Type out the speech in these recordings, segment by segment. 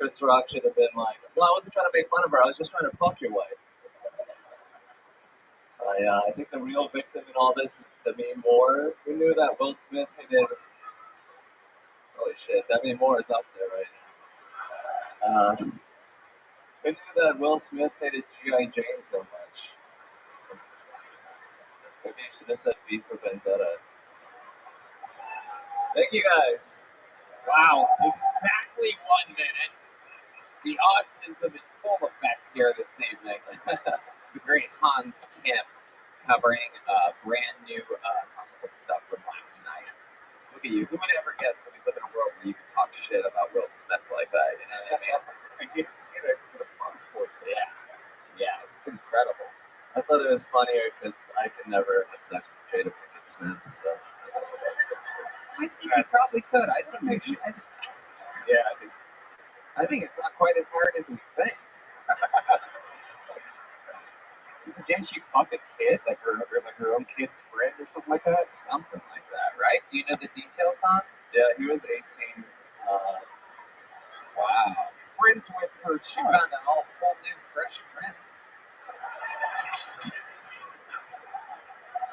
Chris Rock should have been like, well, I wasn't trying to make fun of her. I was just trying to fuck your wife. I think the real victim in all this is Demi Moore. We knew that Will Smith hated. Holy shit, Demi Moore is up there right now. We knew that Will Smith hated G.I. Jane so much. Maybe you should have said V for Vendetta. Thank you guys. Wow, exactly 1 minute. The autism in full effect here this evening. The great Hans Kemp covering brand new topical stuff from last night. Look at you. Who would ever guess that we live in a world where you can talk shit about Will Smith like that? You know what I mean? And get a applause for it. Yeah, it's incredible. I thought it was funnier because I could never have sex with Jada Pinkett Smith. So. I think you probably could. I think you should. Yeah, I think it's not quite as hard as we think. Didn't she fuck a kid, like her own kid's friend or something like that? Something like that, right? Do you know the details, Hans? Yeah, he was 18. Wow. Friends with her. She found a whole new fresh prince.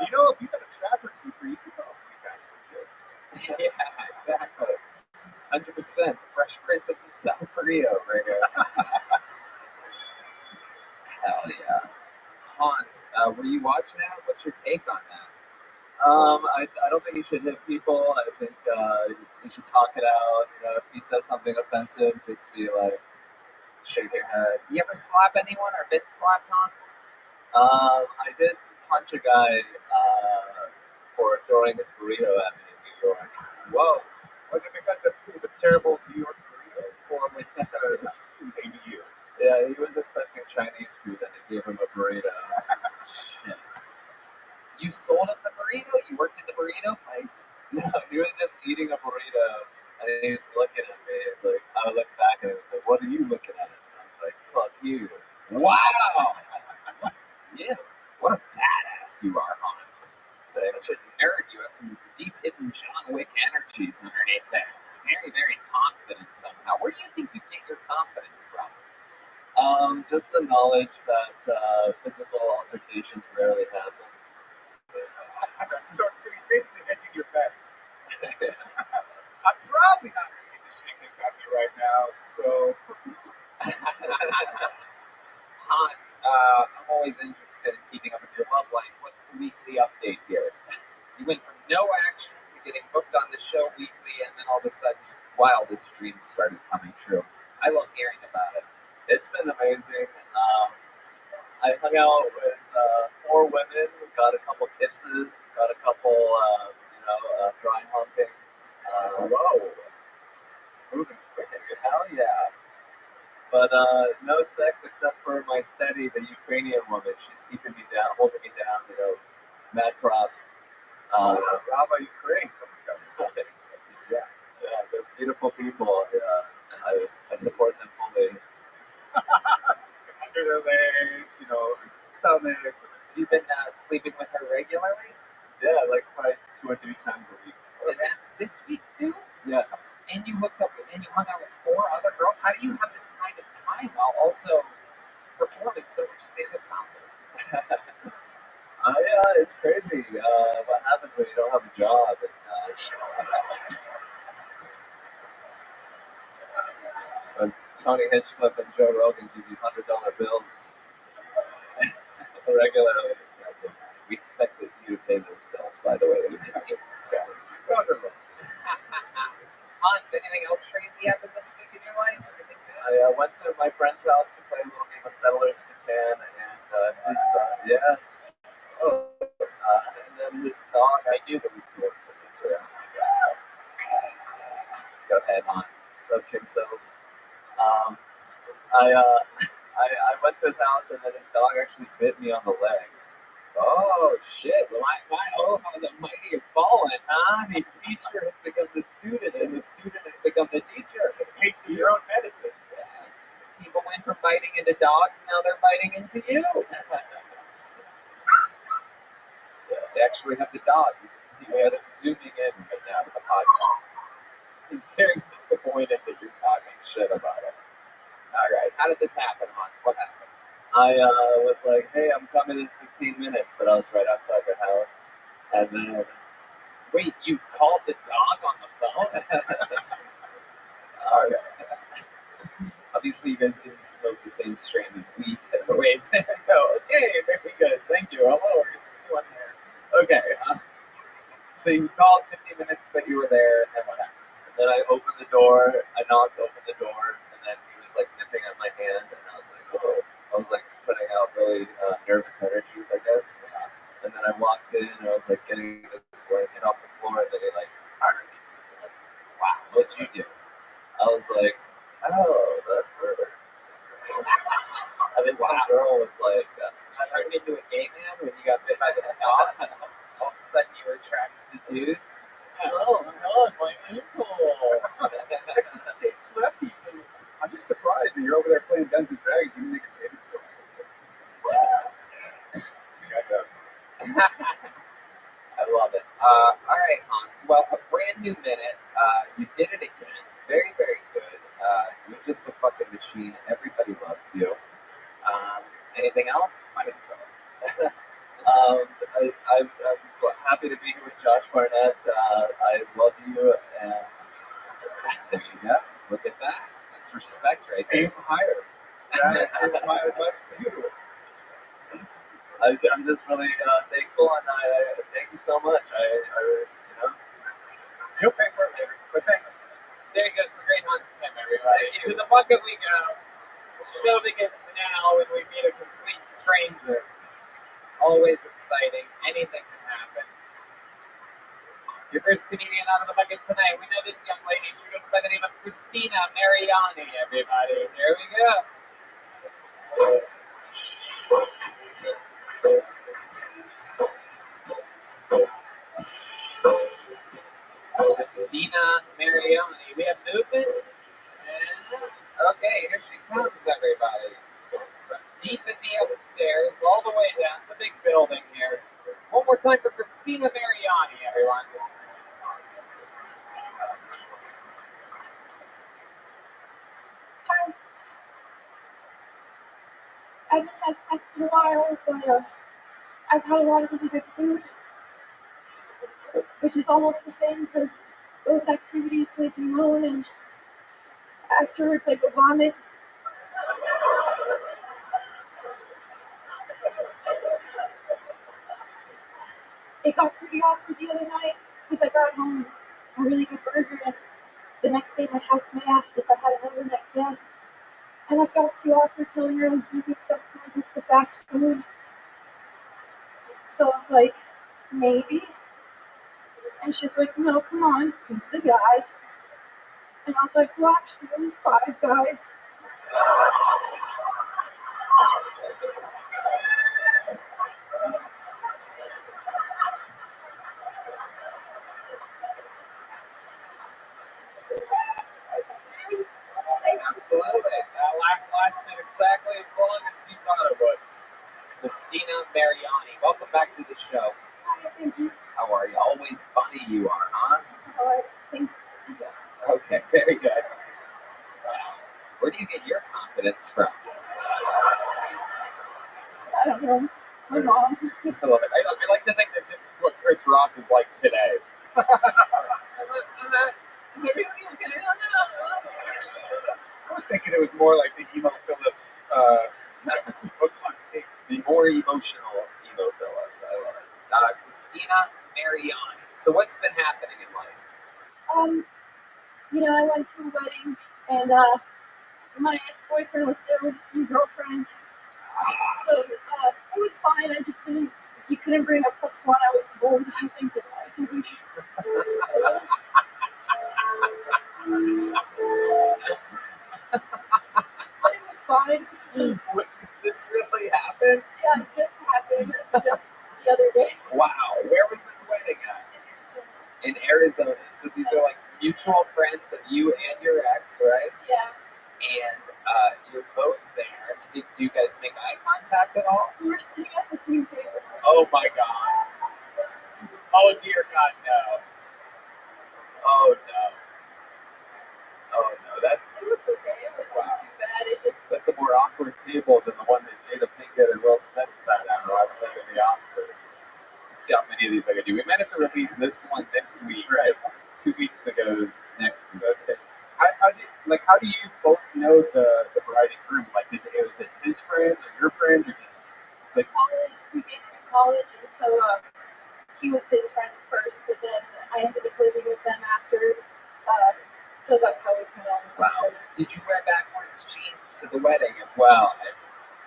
You know, if you had a trapper keeper, you could probably guys for Yeah, exactly. 100%. Fresh Prince of South Korea right here. Hell yeah. Hans, were you watching that? What's your take on that? I don't think you should hit people. I think you should talk it out. You know, if he says something offensive, just be like, shake your head. You ever slap anyone or been slapped, Hans? I did punch a guy for throwing his burrito at me in New York. Whoa. Was it because it was a terrible New York burrito, or was it because he was ABU? Yeah, he was expecting Chinese food and I gave him a burrito. Shit. You sold him the burrito? You worked at the burrito place? No, he was just eating a burrito and he was looking at me. It's like, I looked back and he was like, what are you looking at? And I was like, fuck you. Wow. Yeah. What a badass you are, Hans. Such a nerd. You have some deep hidden John Wick energies underneath that. Very, very confident somehow. Where do you think you get your confidence from? Just the knowledge that physical altercations rarely happen. So you're basically hedging your bets. I'm probably not going to get the shit kicked out of me right now, so. Hans, I'm always interested in keeping up with your love life. What's the weekly update here? You went from no action to getting booked on the show weekly, and then all of a sudden your wildest dreams started coming true. I love hearing about it. It's been amazing. I hung out with 4 women, got a couple kisses, got a couple, dry humping. Whoa. Moving quick. Hell yeah. But no sex except for my steady, the Ukrainian woman. She's keeping me down, holding me down, mad props. Slava Ukraine. Yeah, they're beautiful people. I support them fully. Under their legs, stomach. You've been sleeping with her regularly? Yeah, like probably 2 or 3 times a week. And that's this week too? Yes. And you hooked up with, and you hung out with 4 other girls? How do you have this kind of time while also performing so much stand-up comedy? Yeah, it's crazy. What happens when you don't have a job? When Tony Hinchcliffe and Joe Rogan give you $100 bills regularly. We expected you to pay those bills, by the way. Hans, anything else crazy happened this week in your life? I went to my friend's house to play a little game of Settlers of Catan, and yes. And then this dog. I knew that we could work for this round. Go ahead, Hans. Love King Cells. I went to his house, and then his dog actually bit me on the leg. Oh, shit. Oh, how the mighty have fallen, huh? The teacher has become the student, and the student has become the teacher. It's a taste of your own medicine. Yeah. People went from biting into dogs, now they're biting into you. They actually have the dog. He had it zooming in right now to the podcast. He's very disappointed that you're talking shit about it. All right. How did this happen, Hans? What happened? I was like, hey, I'm coming in 15 minutes, but I was right outside your house. And then, Wait, you called the dog on the phone? Okay. Obviously, you guys didn't smoke the same strand as weed. Wait, there we go. Okay, very good. Thank you. Hello, we're going to see one there. Okay. So you called 15 minutes, but you were there, and then what happened? then I opened the door, I knocked, opened the door, and then he was like nipping at my hand, and I was like, oh. I was like putting out really nervous energies, I guess. And then I walked in, and I was like getting this blanket off the floor, and then he like, Wow, what'd you do? I was like, oh, that hurt. And then some girl was like, You turned into a gay man when you got bit by this dog? All of a sudden you were attracted to dudes? Oh, God, my ankle. It's a stage lefty. I'm just surprised that you're over there playing Dungeons and Dragons. You didn't make a savings throw. See, I know. I love it. All right, Hans. Well, a brand new minute. You did it again. Very, very good. You're just a fucking machine. Everybody loves you. Anything else? I'm happy to be here with Josh Barnett. I love you, and There you go. Look at that. That's respect right there. Aim higher. That is my advice to you. I'm just really thankful, and I thank you so much. You'll pay for it later, but thanks. There you go. It's a great Hans Kim, everybody. To the bucket we go. Show begins now when we meet a complete stranger. Always exciting. Anything can happen. Your first comedian out of the bucket tonight. We know this young lady. She goes by the name of Christina Mariani, everybody. There we go. Christina Mariani. We have movement. And, okay, here she comes, everybody. From deep in the upstairs, all the way down. It's a big building here. One more time for Christina Mariani, everyone. Hi. I haven't had sex in a while, but I've had a lot of really good food, which is almost the same because both activities leave me moan, and afterwards I go vomit. It got pretty awkward the other night because I brought home a really good burger, and the next day my housemate asked if I had another neck yes. And I felt too awkward telling her I was vegan sex resistant to fast food. So I was like, maybe. And she's like, no, come on, he's the guy. And I was like, well, actually, it was 5 guys. Absolutely. That lasted exactly as long as you thought it would. Christina Mariani, welcome back to the show. Hi, thank you. How are you? Always funny you are, huh? Thanks. Okay, very good. Where do you get your confidence from? I don't know. My mom. I love it. I like to think that this is what Chris Rock is like today. Is everybody okay? I was thinking it was more like the Emo Phillips books on tape. The more emotional Emo Phillips. I love it. Christina Mariani. So what's been happening in life? I went to a wedding, and my ex-boyfriend was there with his new girlfriend. So it was fine. I just didn't. You couldn't bring up +1. I was told. I think that that's a wish. But it was fine. This really happened? Yeah, it just happened. Just the other day. Wow. Where was this wedding at? In Arizona. So these are like mutual friends of you and your ex, right? Yeah. And you're both there. Do you guys make eye contact at all? We were sitting at the same table. Oh my God. Oh dear God, no. Oh no. Oh no. It was okay. It wasn't too bad. It just table than the one that Jada Pinkett and Will Smith sat at last night at the Oscars. Let's see how many of these I can do. We might have to release this one this week. Right. 2 weeks ago's next week. Okay. How do you both know the bride and groom? Like, was it his friends or your friends or just like? College, we dated in college, and so he was his friend first, and then I ended up living with them after. So that's how we kind of know each other. Did you wear backwards jeans to the wedding as well? And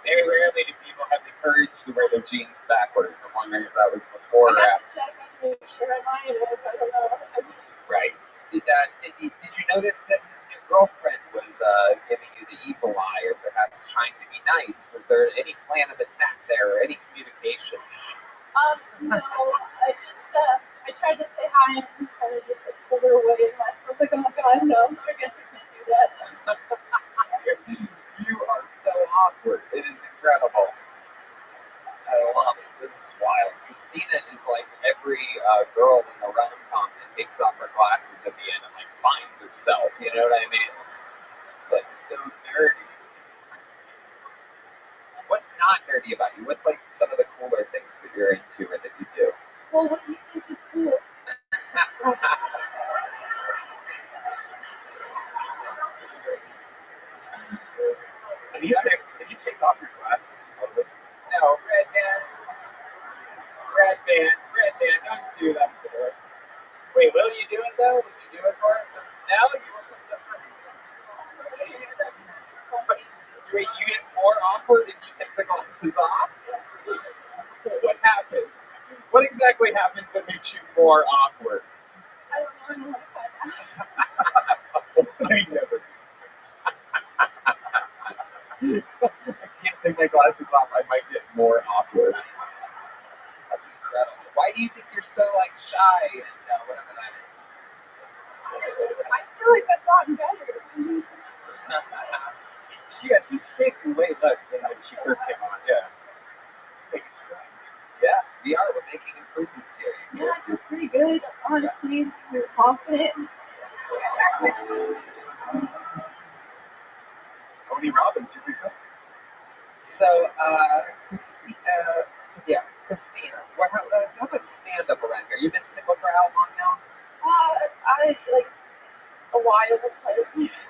very rarely do people have the courage to wear their jeans backwards. I'm wondering if that was before or I have after. to check and make sure I might have. I don't know. I just Right. Did you notice that his new girlfriend was giving you the evil eye, or perhaps trying to be nice? Was there any plan of attack there, or any communication? no, I tried to say hi and kind of just like pulled her away, and I was like, oh my god, no, I guess I can't do that. You are so awkward. It is incredible. I love it. This is wild. Christina is like every girl in the rom-com that takes off her glasses at the end and like finds herself. You know what I mean? It's like so nerdy. What's not nerdy about you? What's like some of the cooler things that you're into or that you do? Well, what do you think is cool? Can you take off your glasses slowly? No, Red Man, don't do that to her. Wait, will you do it though? Will you do it for us? Just now? You will put this for me? Wait, you get more awkward if you take the glasses off? What happens? What exactly happens that makes you more awkward? I don't know. I don't want to find out. I never. I can't take my glasses off. I might get more awkward. That's incredible. Why do you think you're so like shy and whatever that is? I feel like I've gotten better. She's shaking way less than when she first came on. Yeah. Making strides. Yeah, we are. We're making improvements here. Yeah, I feel pretty good. Honestly, I'm confident. Tony Robbins, here we go. So, Christina, how about stand up around here? You've been single for how long now? I like a while. So,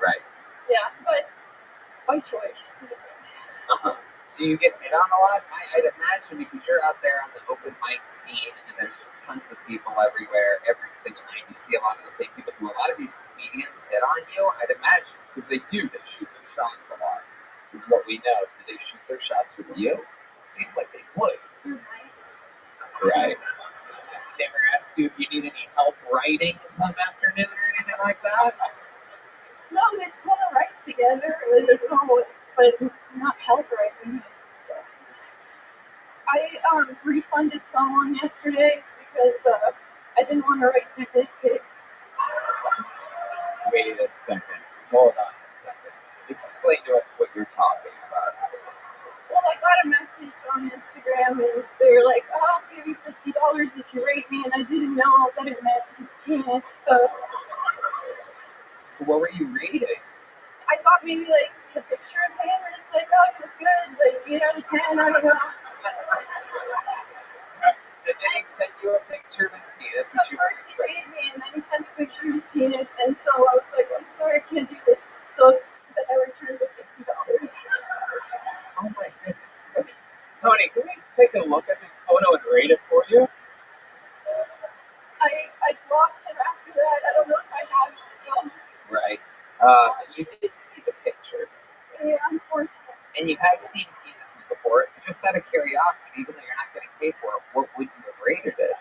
Right. yeah, but by choice. Do you get hit on a lot? I'd imagine because you're out there on the open mic scene and there's just tons of people everywhere, every single night. You see a lot of the same people. Do a lot of these comedians hit on you? I'd imagine because they do. They shoot their shots a lot. Is what we know. Do they shoot their shots with you? It seems like they would. You're nice. Right. They ever ask you if you need any help writing some afternoon or anything like that? No, we want to write together. I don't know, but not help writing. I refunded someone yesterday because I didn't want to write their dick pic. Wait a second. Hold on a second. Explain to us what you're talking about. Well, I got a message on Instagram and they were like, oh, I'll give you $50 if you rate me, and I didn't know that it meant his penis, so what were you reading? I thought maybe like a picture of him and it's like, oh, you're good, like 8 out of 10, I don't know. And then he sent you a picture of his penis, So which you were first he paid me and then he sent me a picture of his penis, and so I was like, I'm sorry, I can't do this. So then I returned the $50. Oh my goodness. Okay. Tony, can we take a look at this photo and rate it for you? I blocked him after that. I don't know if I have it still. Right. But you did see the picture. Yeah, unfortunately. And you have seen penises before. Just out of curiosity, even though you're not getting paid for it, what would you have rated it?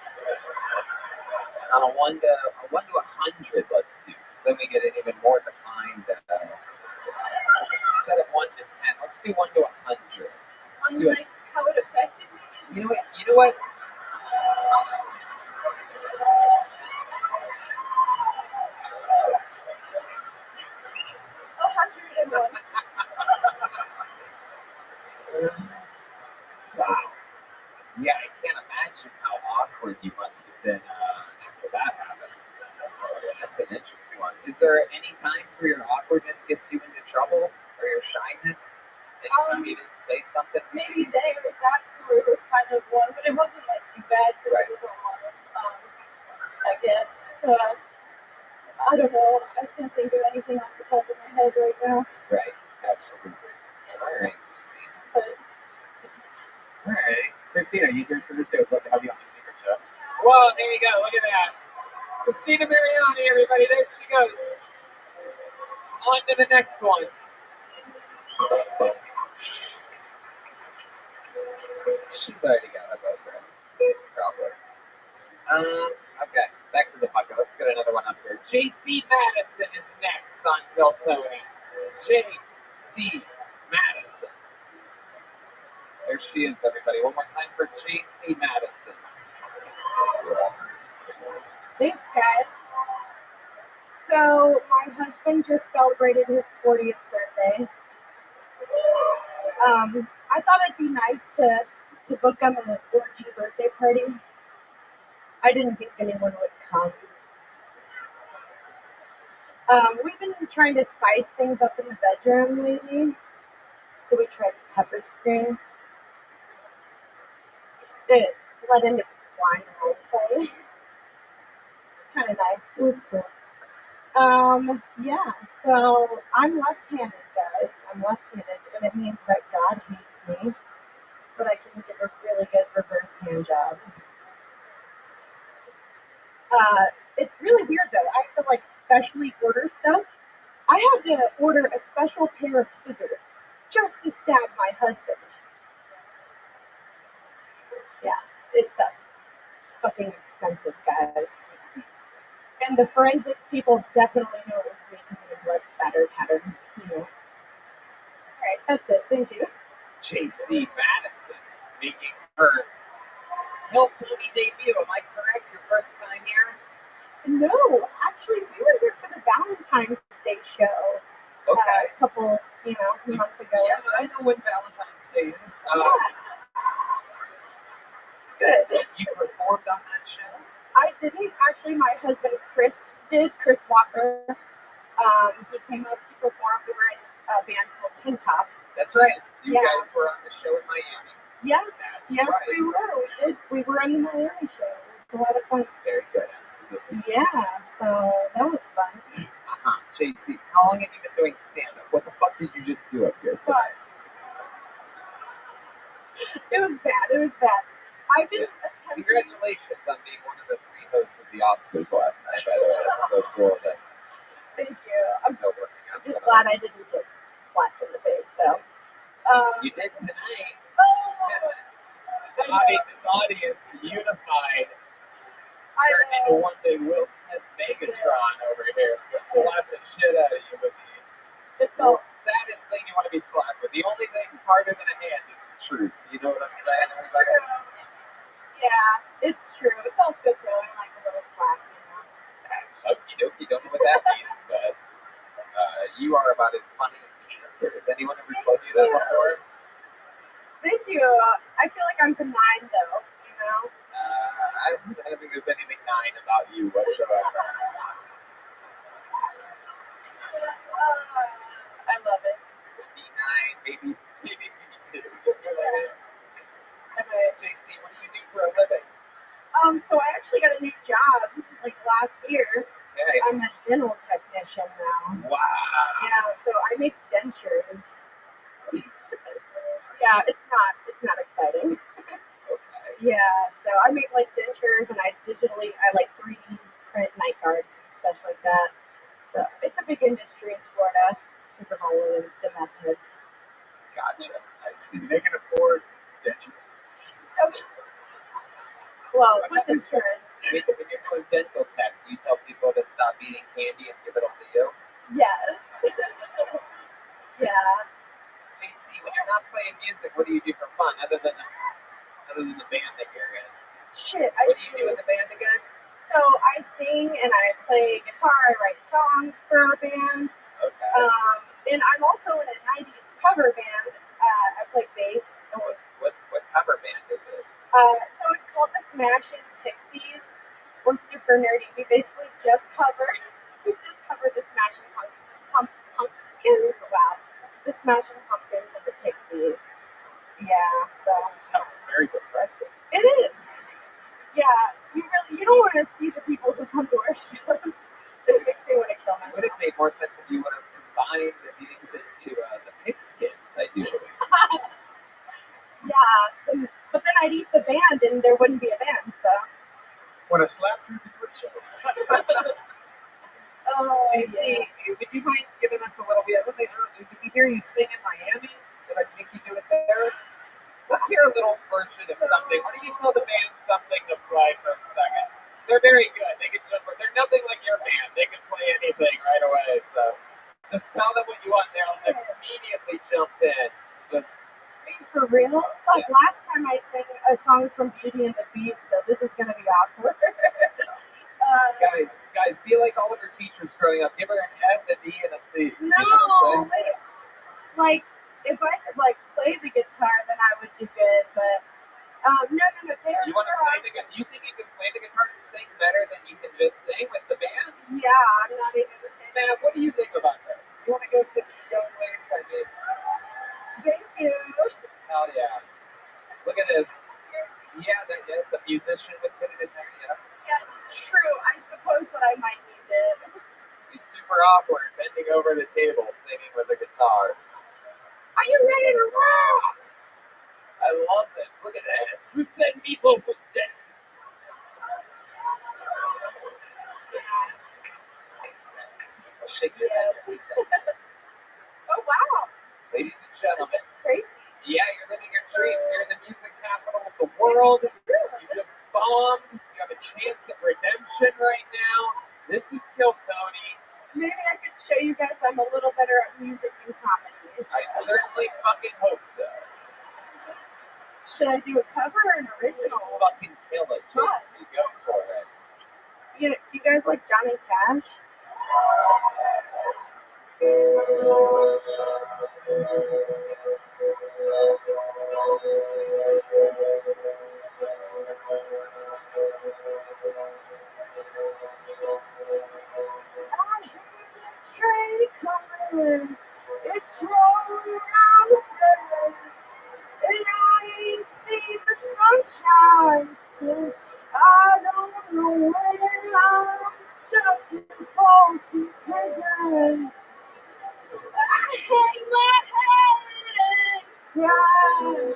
On a 1 to 100, let's do. Because then we get an even more defined. Instead of 1 to 10, let's do 1 to 100. Let's do it. Like how it affected me. You know what? 101. Wow. Yeah, I can't imagine how awkward you must have been after that happened. That's an interesting one. Is there any times where your awkwardness gets you into trouble or your shyness? anytime you didn't say something? Maybe that story was kind of one, but it wasn't like too bad because Right. it was a lot of, I guess. I don't know. I can't think of anything off the top of my head right now. Right. Absolutely. All right, Christina. But All right. Christina, you here for this day? I'd love to have you on the secret show. Whoa, there you go. Look at that. Christina Mariani, everybody. There she goes. On to the next one. She's already got a boyfriend. Probably. Okay. Back to the bucket. Let's get another one up here. JC Madison is next on Bill Tony. JC Madison. There she is, everybody. One more time for JC Madison. thanks, guys. So my husband just celebrated his 40th birthday. I thought it'd be nice to book him an orgy birthday party. I didn't think anyone would come. We've been trying to spice things up in the bedroom lately, so we tried pepper spray. It led into blind role play. Kind of nice. It was cool. Yeah, so I'm left-handed, guys. I'm left-handed, and it means that God hates me, but I can give a really good reverse hand job. It's really weird, though. I have to, like, specially order stuff. I had to order a special pair of scissors just to stab my husband. Yeah, it sucked. It's fucking expensive, guys. And the forensic people definitely know it was me because of the blood spatter patterns, you know. Alright, that's it. Thank you. JC Madison making her Hiltony debut. Am I correct? Your first time here? No, actually, we were here for the Valentine's Day show Okay. a couple, a month ago. Yes, I know when Valentine's Day is. Good. You performed on that show? I didn't. Actually, my husband Chris did. Chris Walker. He came up, he performed. We were in a band called Tin Top. That's right. You Yeah. guys were on the show in Miami. Yes, That's yes, right. we were. We did. We were on the Miami show. It was a lot of fun. Very good, absolutely. Yeah, so that was fun. JC, how long have you been doing stand-up? What the fuck did you just do up here today? But it was bad. It was bad. I've been attempting. Congratulations on being one of the 3 hosts of the Oscars last night, by the way. That's so cool that Thank you. you're I'm still working on just that. glad I didn't get slapped in the face. So. You did tonight. Oh, This audience unified, turned into one big Will Smith Megatron over here. Slap the shit out of you with the It felt. saddest thing you want to be slapped with. The only thing harder than a hand is the truth. You know what I'm saying? Yeah, it's true. It felt good though. I like a little slap, Okie dokie, don't know what that means, but you are about as funny as cancer. Has anyone ever told you that before? Thank you. I feel like I'm benign though, I don't think there's anything nine about you whatsoever. I love it. B9, maybe 2. JC, what do you do for a living? So I actually got a new job like last year. Okay. I'm a dental technician now. Wow. Yeah, so I make dentures. Yeah, it's not exciting. Okay. Yeah, so I make like dentures and I like 3D print night guards and stuff like that. So it's a big industry in Florida because of all of the methods. Gotcha. I see. They can afford dentures. Okay. Well, with insurance. When you're doing dental tech, do you tell people to stop eating candy and give it all to you? Yes. Yeah. JC, when you're not playing music, what do you do for fun other than the band that you're in? Shit. What do you do in the band again? So I sing and I play guitar. I write songs for our band. Okay. And I'm also in a 90s cover band. I play bass. What cover band is it? So it's called the Smashing Pixies. We're super nerdy. We basically just cover the Smashing Pumpkins. Wow. The Smashing Pumpkins and the Pixies. Yeah, so Sounds very depressing. it is. Yeah, you don't want to see the people who come to our shows. It makes me want to kill Would it myself. make more sense if you would have combined the music to the pigskins I do? Yeah, but then I'd eat the band and there wouldn't be a band, so. When a slap turns into a show. JC, would you mind giving us a little bit? Did we hear you sing in Miami? Did I make you do it there? Let's hear a little version of something. Why don't you tell the band something to play for a second? They're very good. They can jump. They're nothing like your band. They can play anything right away. So just tell them what you want. They'll immediately jump in. Just For real? Like last time I sang a song from Beauty and the Beast, so this is gonna be awkward. guys, be like all of your teachers growing up. Give her an F, a D, and a C. No, You know what I'm saying? wait. Like if I could like play the guitar, then I would do good. But no. You want to play the guitar? You think you can play the guitar and sing better than you can just sing with the band? Yeah, I'm not even. Man, what do you think about this? You want to go with this young lady I made? Thank you. Hell yeah. Look at this. Yeah, there is a musician would put it in there, yes. Yes, true. I suppose that I might need it. He's super awkward, bending over the table, singing with a guitar. Are you ready to rock? I love this. Look at this. Who said Meatloaf was dead? Shake your head. Oh wow, Ladies and gentlemen, that's crazy. yeah, you're living your dreams. You're in the music capital of the world. You just bombed. You have a chance at redemption right now. This is Kill Tony. Maybe I could show you guys I'm a little better at music than comedy. I certainly fucking hope so. Should I do a cover or an original? Please fucking kill it, JC. Go for it. Do you guys like Johnny Cash? I hear the train coming. It's rolling around the bend. And I ain't seen the sunshine since I don't know when I'm stuck in Folsom Prison. I hang my head and cry.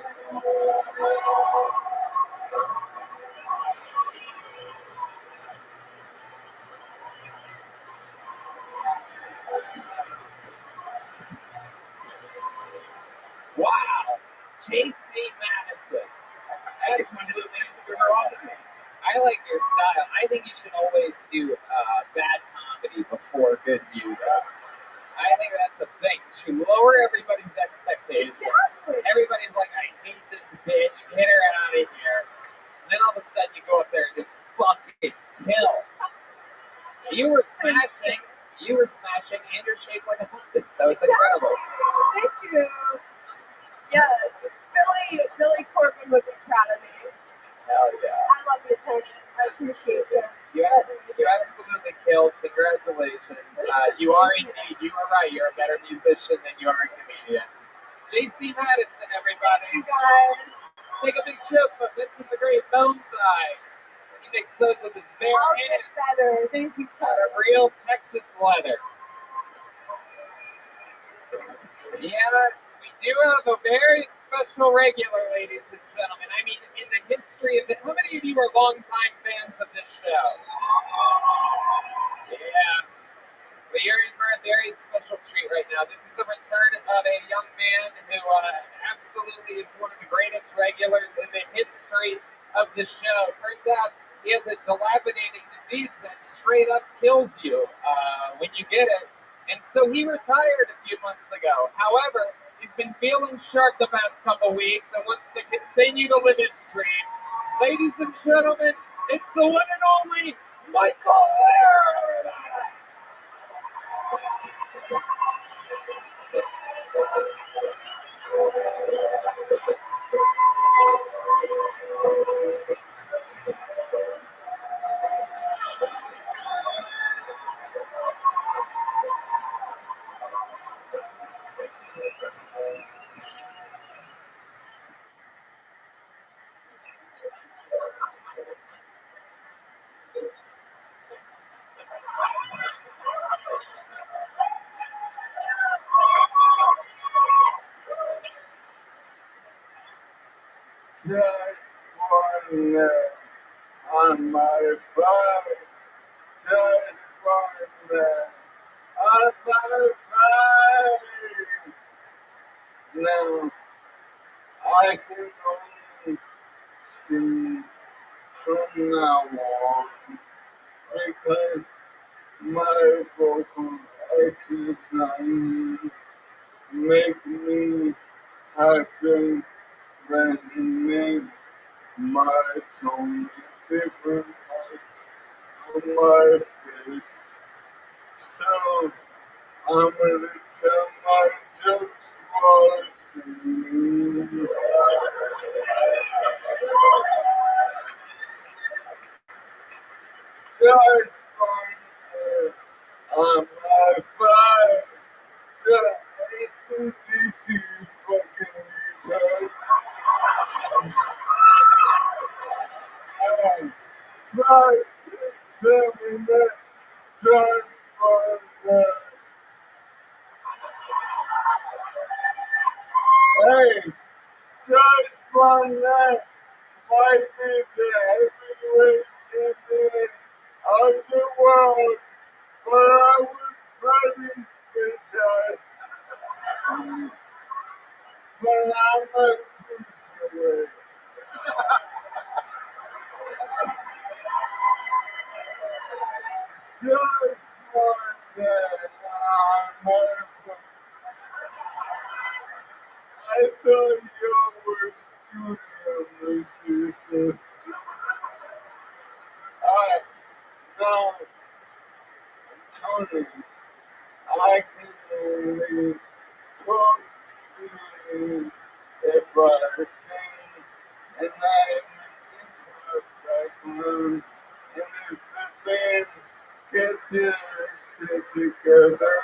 Wow. JC Madison. Absolutely. I like your style. I think you should always do bad comedy before good music. I think that's a thing. You should lower everybody's expectations. Exactly. Everybody's like, I hate this bitch. Get her out of here. And then all of a sudden you go up there and just fucking kill. You were smashing, and you're shaped like a pumpkin, so it's incredible. Thank you. Yes, Billy Corbin would be proud of me. Hell yeah. I love you, Tony. I appreciate you. You absolutely killed. Congratulations. You are indeed, you are right. You're a better musician than you are a comedian. JC Madison, everybody. You guys. Take a big trip of Vincent the Great Boneside. He makes those with his bare I'll get hands better. Thank you, out of Tony. real Texas leather. Yes, we do have a very special regular, ladies and gentlemen. I mean, in the history of how many of you are longtime fans of this show? Yeah. But you're in for a very special treat right now. This is the return of a young man who absolutely is one of the greatest regulars in the history of the show. Turns out he has a dilapidating disease that straight up kills you when you get it. And so he retired a few months ago. However, he's been feeling sharp the past couple weeks and wants to continue to live his dream. Ladies and gentlemen, it's the one and only Michael Laird. just one on my fire, just one on my fire. Now I can only sing from now on because my vocal exercise make me have to resonate my tone in different parts of my face. So I'm gonna tell my jokes while I sing. Just one on my fire. The AC/DC fucking retards. And 5, 6, 7, 8, just one. Hey, just one night might be the heavyweight champion of the world, but I would probably bitch ass. But I'm a cruiserweight. Just one night, I thought you were studio musicians. Alright, now, Tony, I can only talk to you if I sing, and I'm an improv background, and if the band get their shit together,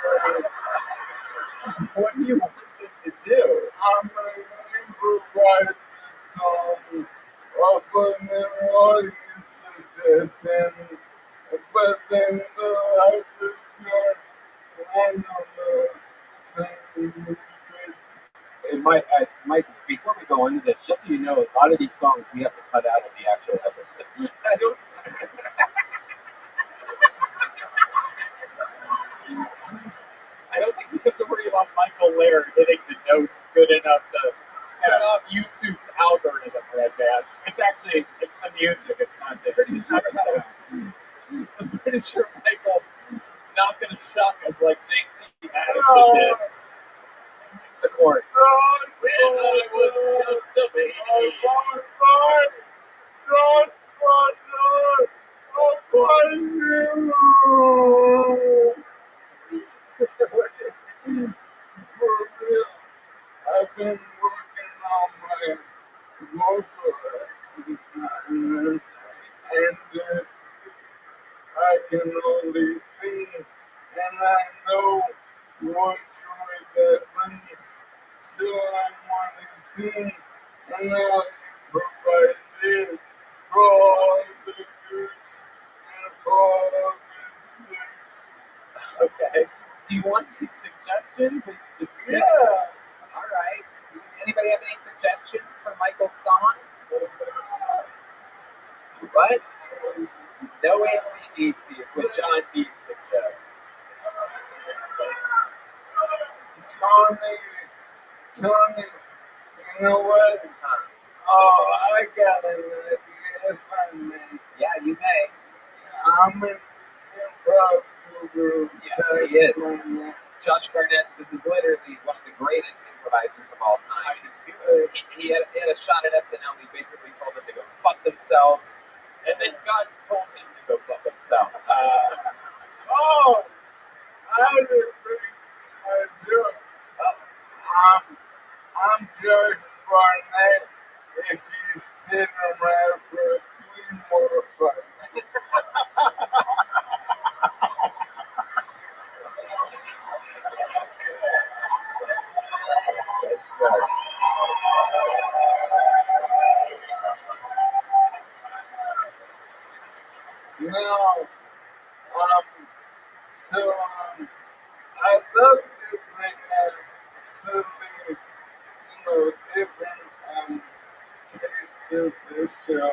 What do you want them to do? I'm gonna improvise a song off of an audience suggestion, but then I just start one of the music. Mike, before we go into this, just so you know, a lot of these songs we have to cut out of the actual episode. I don't think we have to worry about Michael Laird hitting the notes good enough to set off YouTube's algorithm right now. It's the music, it's not the episode. I'm pretty sure Michael's not going to shock us like JC Madison did. It's the chorus. When I was just a baby. I've been working on my vocal exercise, and I can only sing, and I know what joy that brings. So I want to sing, and I improvise it for all the goods and for all the goods. Okay. Do you want any suggestions? It's good. Yeah. All right. Anybody have any suggestions for Michael's song? What? No AC/DC is what John B suggests. Tony, you know what? Oh, I got an idea if I may. Yeah, you may. I'm an improv guru. Yes, he is. Josh Barnett, this is literally one of the greatest improvisers of all time. He had a shot at SNL. He basically told them to go fuck themselves, and then God told him to go fuck himself. Oh, I had a great joke. I'm Josh Barnett. If you sit around for 3 more fights. That's good. Now, I'd love to bring something, different taste show.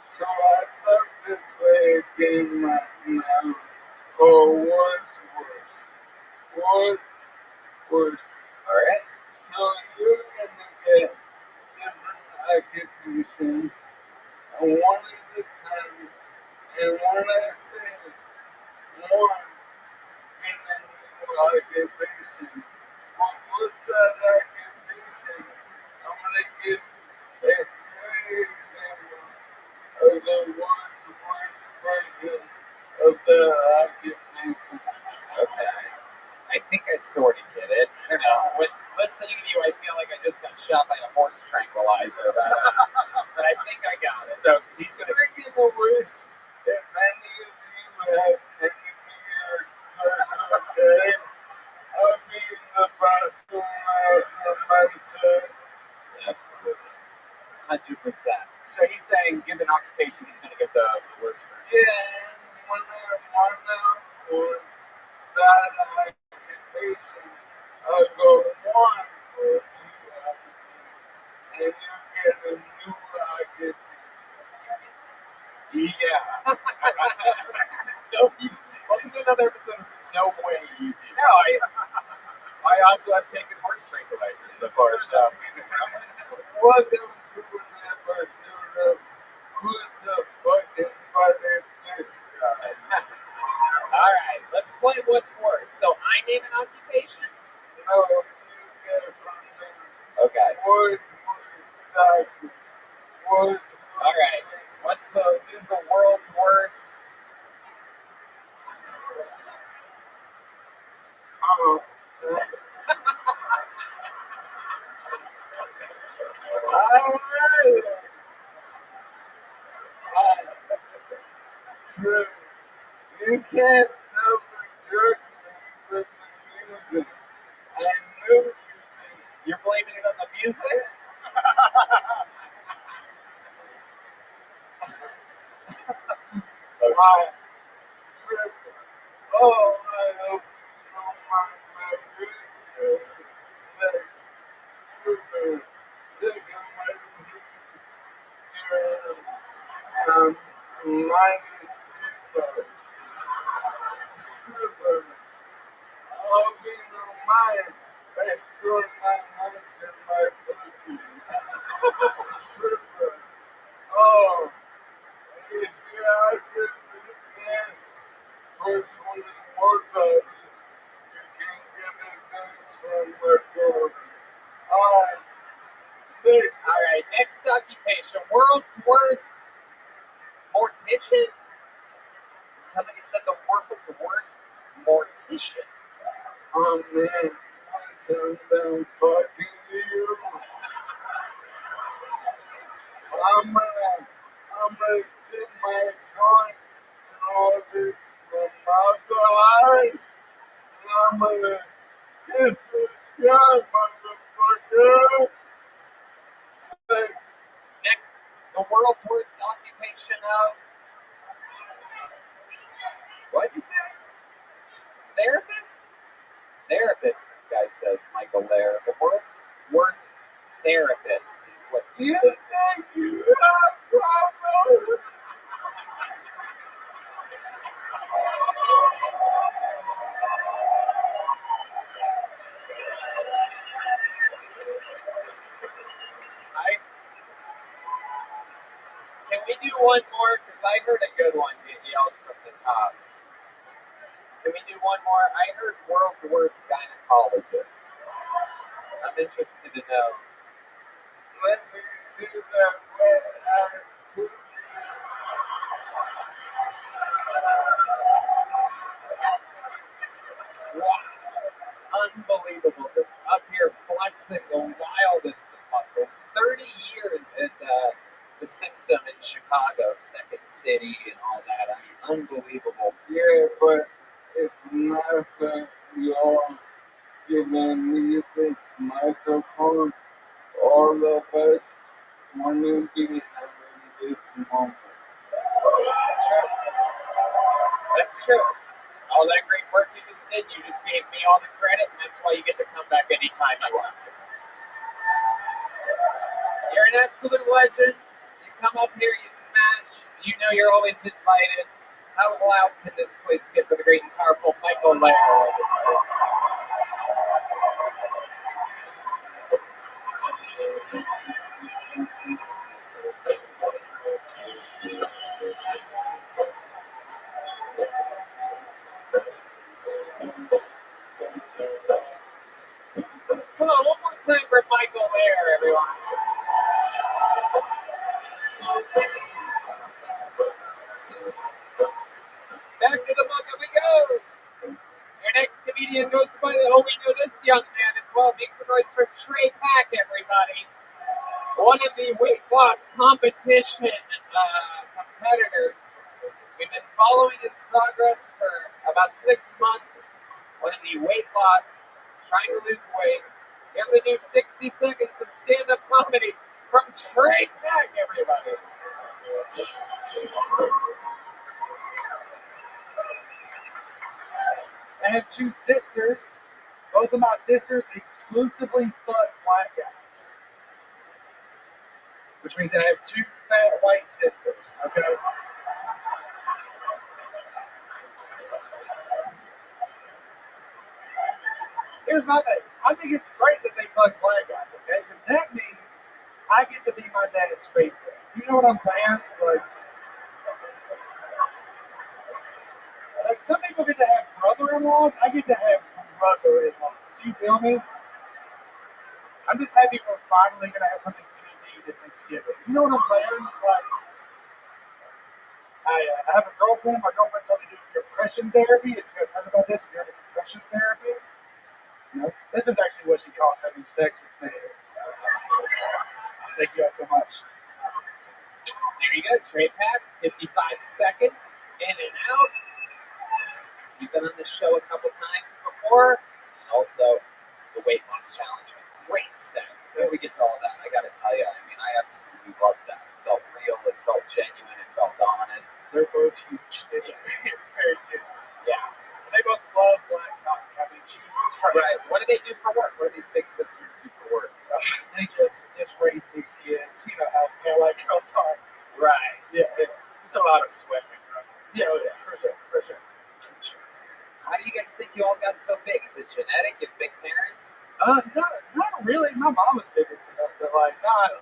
So I'd love to play a game right now. Oh, what's worse? What's worse? Alright. So you're gonna get different occupations, and one at a time. And when I say one in a new occupation, well, what's that occupation? I'm gonna give a small example of the world's worst version of the occupation. Okay. I think I sort of get it. You know, with listening to you, I feel like I just got shot by a horse tranquilizer. But I think I got it. So he's gonna give a wish if any of you have any years special day. I'll be in the bathroom on my side. Absolutely. 100%. So he's saying, give an occupation, he's gonna get the worst version. Yeah, and when I want out for that occupation, I'll go one or two occupations, and you get a new occupation. Yeah. No, welcome to another episode of No Way You Do. No, I also have taken horse tranquilizers so far, so. Welcome to an episode of Who the Fuck Invited This Guy? Alright, let's play What's Worse. So I name an occupation? No, you get it from me. Okay. Words, doctor. Words, Alright. This is the world's worst? True. You can't help but jerk with the music. I knew you said. You're blaming it on the music? Wow. Triple. Oh, I hope you don't mind my picture. Next. Super. Sick of my knees. Minus super. Super. I'll be no mind. I sort my hands in my pussy. Super. Oh. If you have to understand for 20 more dollars, you can get a dance from my daughter. Alright, next occupation. World's worst mortician? Somebody said the world's worst mortician. Oh man, I'm done fucking you. I'm gonna get my tongue and all this from my behind. And I'm gonna kiss the sky, motherfucker. Next, the world's worst occupation of... What'd you say? Therapist? Therapist, this guy says, Michael Lair. The world's worst therapist is what's... You think you have problems? Can we do one more? Because I heard a good one get yelled from the top. Can we do one more? I heard world's worst gynecologist. I'm interested to know. Let me see that wet ass pussy. Wow. Unbelievable. Just up here flexing the wildest of muscles. 30 years in the system in Chicago, Second City and all that. I mean, unbelievable. Yeah, but if not for y'all giving me this microphone, all of us wouldn't be having this moment. That's true. That's true. All that great work you just did, you just gave me all the credit, and that's why you get to come back anytime you want. You're an absolute legend. You come up here, you smash. You know you're always invited. How loud can this place get for the great and powerful Michael Lair, everybody? Come on, one more time for Michael Lair, everyone. Back to the book and we go. Your next comedian goes by the, oh, we know this young man as well. Make some noise for Trey Pack, everybody. One of the weight loss competition competitors. We've been following his progress for about 6 months. One of the weight loss, trying to lose weight. Here's a new 60 seconds of stand-up comedy from Trey Pack, everybody. I have 2 sisters. Both of my sisters exclusively fuck black guys. Which means I have 2 fat white sisters, okay? Here's my thing. I think it's great that they fuck black guys, okay? Because that means I get to be my dad's favorite. You know what I'm saying? Like some people get to have brother-in-laws, I get to have brother-in-laws. You feel me? I'm just happy we're finally gonna have something to eat at Thanksgiving. You know what I'm saying? Like, I have a girlfriend. My girlfriend's helping me do depression therapy. If you guys heard about this, if you're having depression therapy, you know, this is actually what she calls having sex with me. Thank you guys so much. There you go, Trey Pack. 55 seconds, in and out. You've been on this show a couple times before, and also the weight loss challenge. Great set. Before we get to all that, I gotta tell you, I mean, I absolutely loved that. It felt real, it felt genuine, it felt honest. They're both huge. It's very cute. Yeah. And they both love black coffee. I mean, Jesus Christ. Right. What do they do for work? What do these big sisters do for work? They just raise these kids. You know how white girls are. Right. Yeah. There's a lot of sweating. Yeah, for sure. Interesting. How do you guys think you all got so big? Is it genetic? You have big parents? Not really. My mom was big as enough, but like not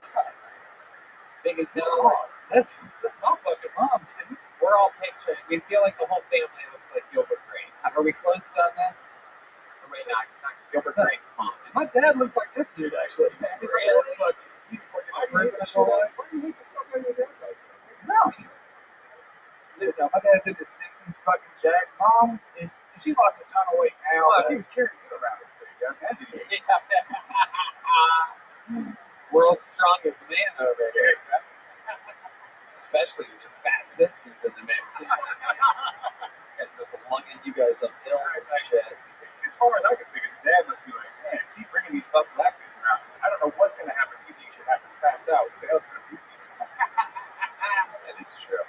Big as hell? no. That's my fucking mom, dude. We're all picturing. We feel like the whole family looks like Gilbert Grape. Are we close on this? Or wait, not Gilbert Grape's mom. My dad looks like this dude actually. Really? Fuck. You fucking why do you hate the fuck out of your dad like that? No. Dude, no, my dad's in his 60s fucking jack. Mom she's lost a ton of weight now. Well, he was carrying it around. World's strongest man over here. Especially with your fat sisters in the mix. It's just lunging you guys up hills and shit. As far as I can figure, the dad must be like, man, keep bringing these buff black dudes around. I don't know what's going to happen. You should have to pass out. What the hell's going to be? That is true.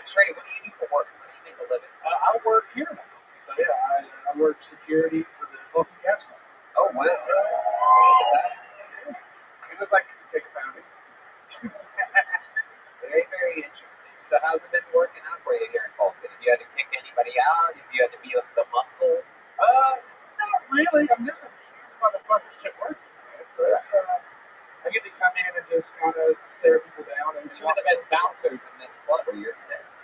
Trey, what do you do for work? What do you make a living? I work here now. So yeah, I work security for the local gas company. Oh, wow. Look at that. It looks like you can take a pounding. Very, very interesting. So how's it been working out for you here in Vulcan? Have you had to kick anybody out? Have you had to be like the muscle? Not really. I'm just a huge motherfuckers at work. So I get to come in and just kind of stare people down. And Two of the best bouncers in this club are your kids.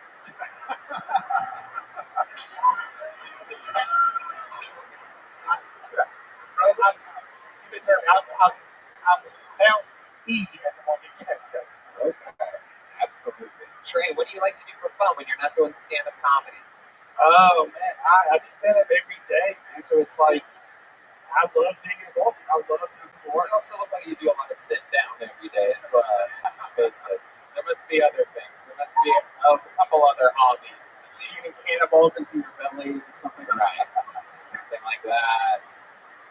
I'll bounce E at the moment. Okay. Absolutely. Trey, what do you like to do for fun when you're not doing stand-up comedy? Oh man, I do stand up every day, man. So it's like I love being involved. I love doing You work. also look like you do a lot of sit down every day. It's basic. There must be other things. There must be a couple other hobbies. Shooting cannonballs into your belly or something. Right. Something like that.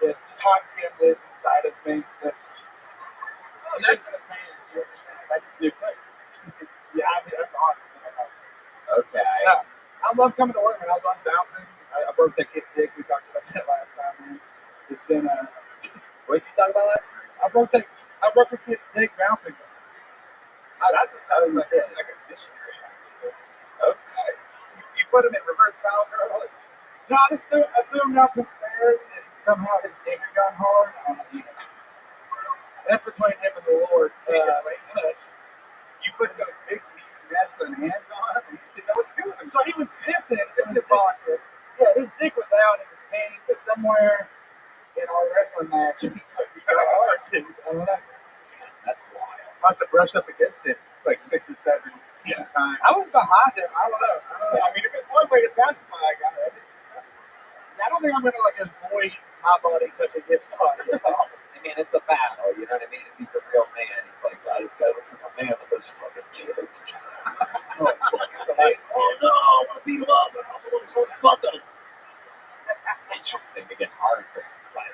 Yeah, just hot skin lives inside of me. That's a fan. You understand? That's his new thing. Yeah, I mean that's the hottest thing I know. Okay. Yeah, I love coming to work, man. I love bouncing. I broke that kid's dick. We talked about that last time, man. It's been What did you talk about last time? I broke the kid's dick bouncing. That's a sound like a missionary act. Okay. You put him in reverse cowgirl. No, I threw him down some stairs, and somehow his dick had gone hard. That's between him and the Lord. You put those big masculine hands on him, and you didn't know what to do with him. So he was pissing. It's involuntary. Yeah, his dick was out in his pants, but somewhere in our wrestling match, he got hard too. I don't know. That's wild. Must have brushed up against it like 6 or 7 times. I was behind him. I don't know. I mean, if it's one way to pacify a guy, that is successful. I don't think I'm gonna like avoid my body touching his body at all. I mean, it's a battle, you know what I mean? If he's a real man, he's like, God, this guy looks like a man with those fucking tits. Oh, no, I want to beat him up, but I also want to sort of fuck him. that's interesting to get hard for this fight.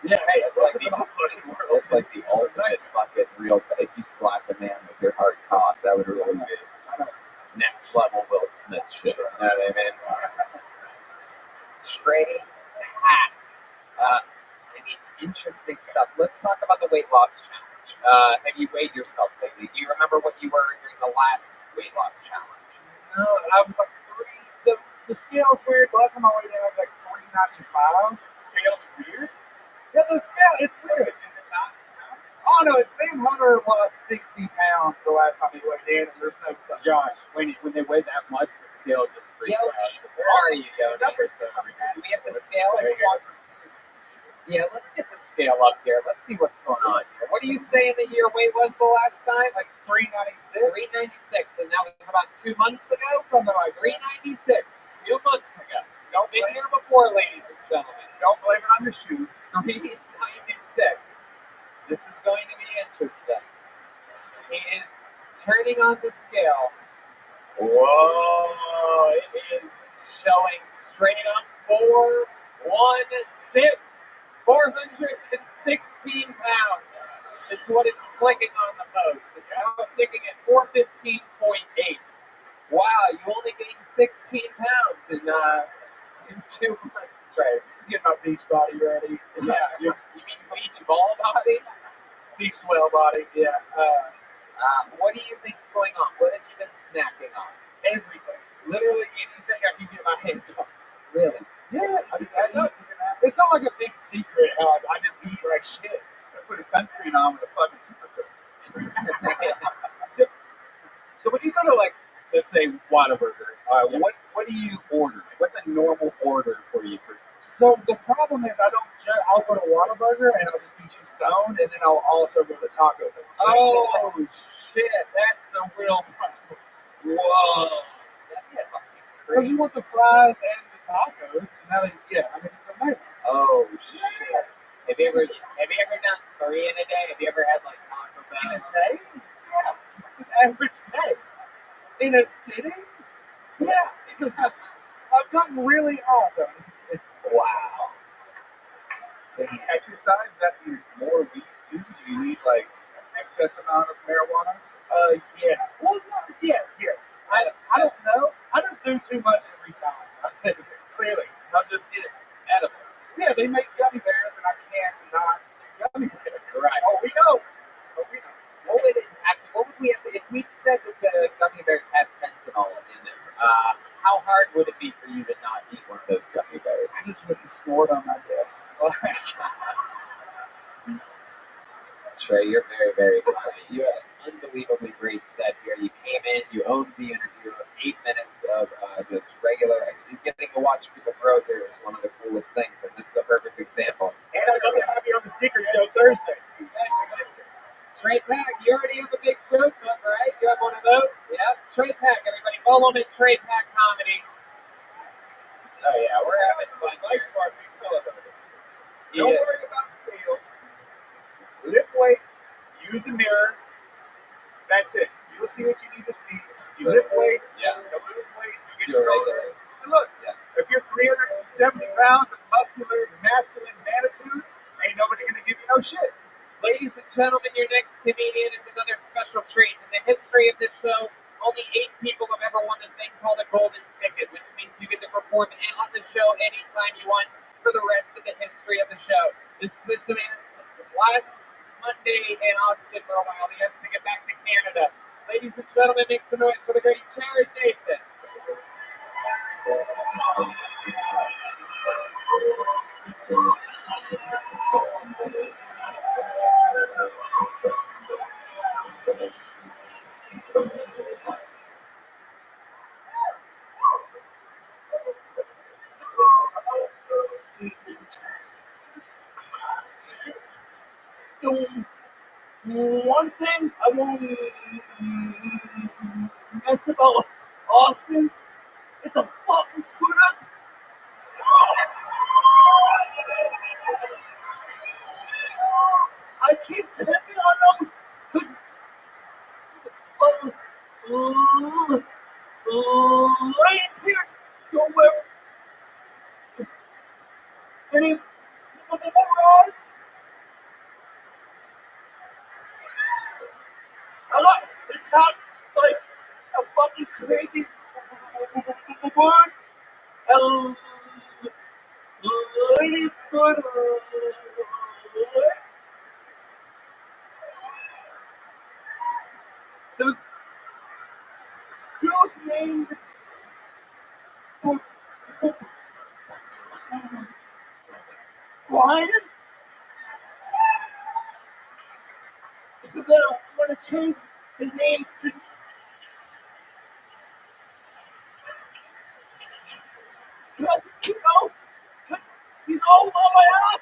yeah, hey, That's like the, fucking world. that's like the ultimate fucking real. If you slap a man with your hard cock, that would really be next level Will Smith shit. You know what I mean? Trey Pack. I mean, it's interesting stuff. Let's talk about the weight loss challenge. Have you weighed yourself lately? Do you remember what you were during the last weight loss challenge? No, I was like the scale's weird. Last time I weighed in, I was like 395. Scale's weird. Yeah, the scale, it's weird. Is it not? Oh no, it's Sam Hunter lost 60 pounds the last time he weighed in, and there's no stuff. Josh, when they weigh that much, the scale just freaks Yoni, out. where are you, Yoni? Numbers Do we have the scale? Like, Yeah, let's get the scale up here. Let's see what's going on here. What are you saying that your weight was the last time? Like 396. 396, and that was about 2 months ago? Something like 396, 2 months ago. Don't been here before, ladies and gentlemen. Don't blame it on the shoes. 396. This is going to be interesting. He is turning on the scale. Whoa, it is showing straight up 416. 416 pounds is what it's clicking on the most. It's now sticking at 415.8. Wow, you only gained 16 pounds in 2 months straight. get my beach body ready. Yeah, you mean beach ball body? Beach swell body. Yeah. What do you think's going on? What have you been snacking on? Everything. Literally anything I can get my hands on. Really? Yeah. It's not like a big secret how I just eat like shit. I put a sunscreen on with a fucking super soaker. So when you go to, like, let's say Whataburger, what do you order? What's a normal order for you? So the problem is I'll go to Whataburger and I'll just be too stoned, and then I'll also go to Taco Bell. Oh, shit. That's the real problem. Whoa. That's fucking Because crazy. you want the fries and the tacos, and now it's amazing. Oh, shit. Have you ever done 3 in a day? Have you ever had, like, Taco In a Bell? day? Yeah. It's an average day. In a city? Yeah. I've gotten really hot, Tony. It's Wow. To exercise, that means more weed too. Do you need like an excess amount of marijuana? yeah. Well, no, yes. I don't know. I just do too much every time. I think clearly. I'll just get Edibles. Yeah, they make gummy bears, and I can't not do gummy bears. Right. Oh, we know. What would we have if we said that the gummy bears had fentanyl in them? How hard would it be for you to not eat one of those gummy bears? I just wouldn't snort them, I guess. Trey, you're very, very funny. You had an unbelievably great set here. You came in, you owned the interview. 8 minutes of just regular. Getting to watch people grow here is one of the coolest things, and this is a perfect example. And I'm going to have you on the Secret Show Thursday. Trey Pack, you already have a big joke book, right? You have one of those? Yep. Trey Pack, everybody follow him at Trey Pack Comedy. Oh yeah, we're having fun. Nice part, big fella. He Don't is. worry about scales. Lift weights. Use the mirror. That's it. You'll see what you need to see. You lift weights. Yeah. You lose weight. You get You're stronger. regular. And look, Yeah. if you're 370 pounds of muscular, masculine manitude, ain't nobody gonna give you no shit. Ladies and gentlemen, your next comedian is another special treat. In the history of this show, only 8 people have ever won a thing called a golden ticket, which means you get to perform on the show anytime you want for the rest of the history of the show. This is this man's last Monday in Austin for a while. He has to get back to Canada. Ladies and gentlemen, make some noise for the great Jared Nathan. The one thing I won't mess about Austin is a fucking scooter. I keep tipping on them. Right here, somewhere. Any wrong? I got attacked like a fucking crazy bird. Lady bird. The girl's name Brian. But then I want to change his name to he's all on my ass.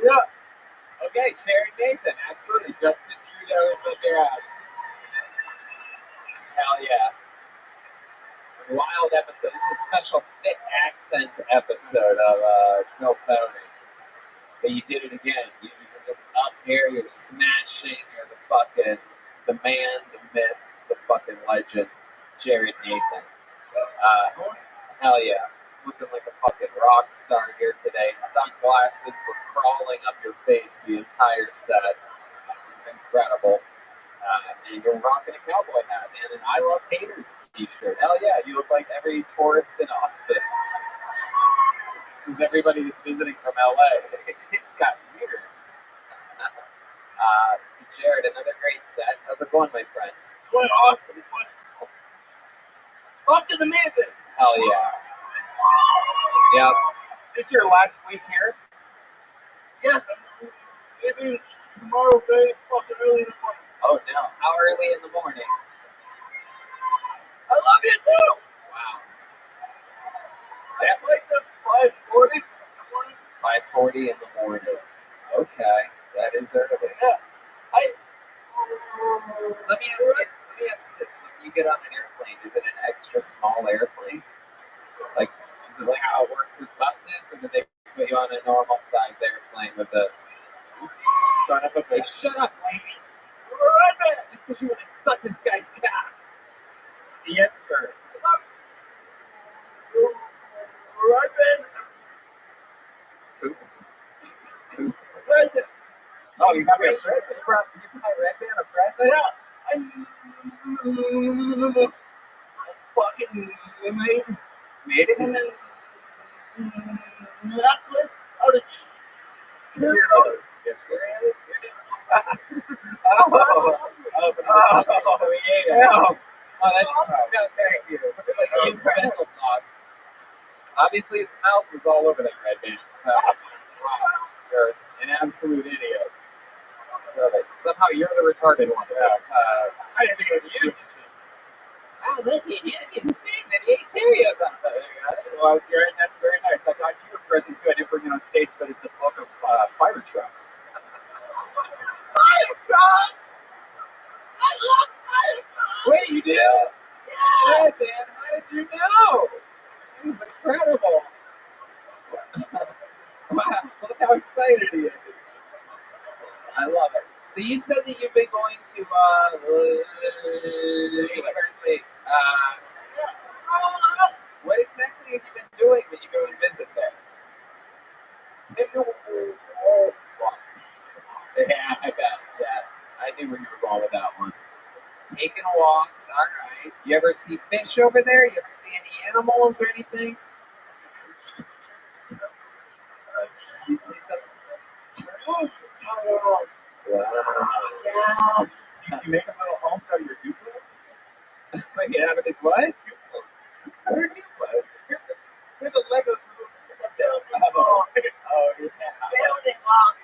Yeah. Okay, Jared Nathan, absolutely. Justin Trudeau is in your ass. Hell yeah. Wild episode. This is a special fit accent episode of Bill Tony. But you did it again. You're just up here, you're smashing, you're the man, the myth, the fucking legend, Jared Nathan. Hell yeah. Looking like a fucking rock star here today. Sunglasses were crawling up your face the entire set. It was incredible. And you're rocking a cowboy hat and an I Love Haters t-shirt. Hell yeah, you look like every tourist in Austin. This is everybody that's visiting from LA. It's got weird. So Jared, another great set. How's it going, my friend? Going awesome. Fucking amazing. Hell yeah. Yep. Is this your last week here? Yeah. Maybe tomorrow very fucking early in the morning. Oh no. How early in the morning? I love you too. Wow. I like the 5:40 in the morning. 5:40 in the morning. Okay. That is early. Yeah. Let me ask you this. When you get on an airplane, is it an extra small airplane? Like, is it like how it works with buses, or do they put you on a normal size airplane with the Son of a Hey, bitch. shut up, lady. Right, man. Just because you want to suck this guy's cock. Yes, sir. Right, man. Poop. Present. Oh, you got me a present. You brought Red Man a present? Yeah. Fucking made Made it? necklace out of Cheerios. Yes, sir. Oh, that's disgusting. Looks like his dental floss. Obviously, his mouth was all over that Red Man. So, wow, you're an absolute idiot. Love it. Somehow you're the retarded one. I didn't think it was you. Oh, look, he didn't say that he ate Cheerios on it. Well, Jared, that's very nice. I got you a present too. I didn't bring it on stage, but it's a book of fire trucks. fire trucks. I love fire trucks. Wait, you did? Yeah, man. How did you know? That is incredible. Wow, look how excited he is. I love it. So you said that you've been going to Berkeley. What exactly have you been doing when you go and visit there? Yeah, I bet. Yeah, I knew where you were going with that one. Taking walks, all right. You ever see fish over there? You ever see any animals or anything? You see some turtles? Oh, Wow. yes. You make a little homes out of your duplex? Wait, you have it as what? Duplex. What are duplex? They're the Legos. The building Oh, blocks. yeah. Building blocks.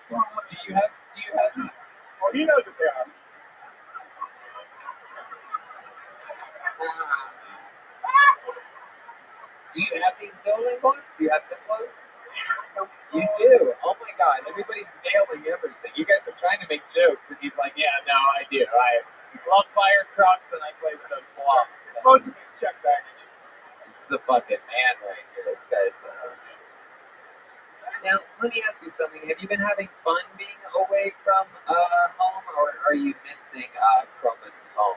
Do you have Well, he knows what they are. do you have these building blocks? Do you have Diplos? You do. Oh my God! Everybody's nailing everything. You guys are trying to make jokes, and he's like, "Yeah, no, I do. I love fire trucks, and I play with those blocks." Most of his check baggage. This is the fucking man right here. This guy's. Now, let me ask you something. Have you been having fun being away from home, or are you missing Chroma's home?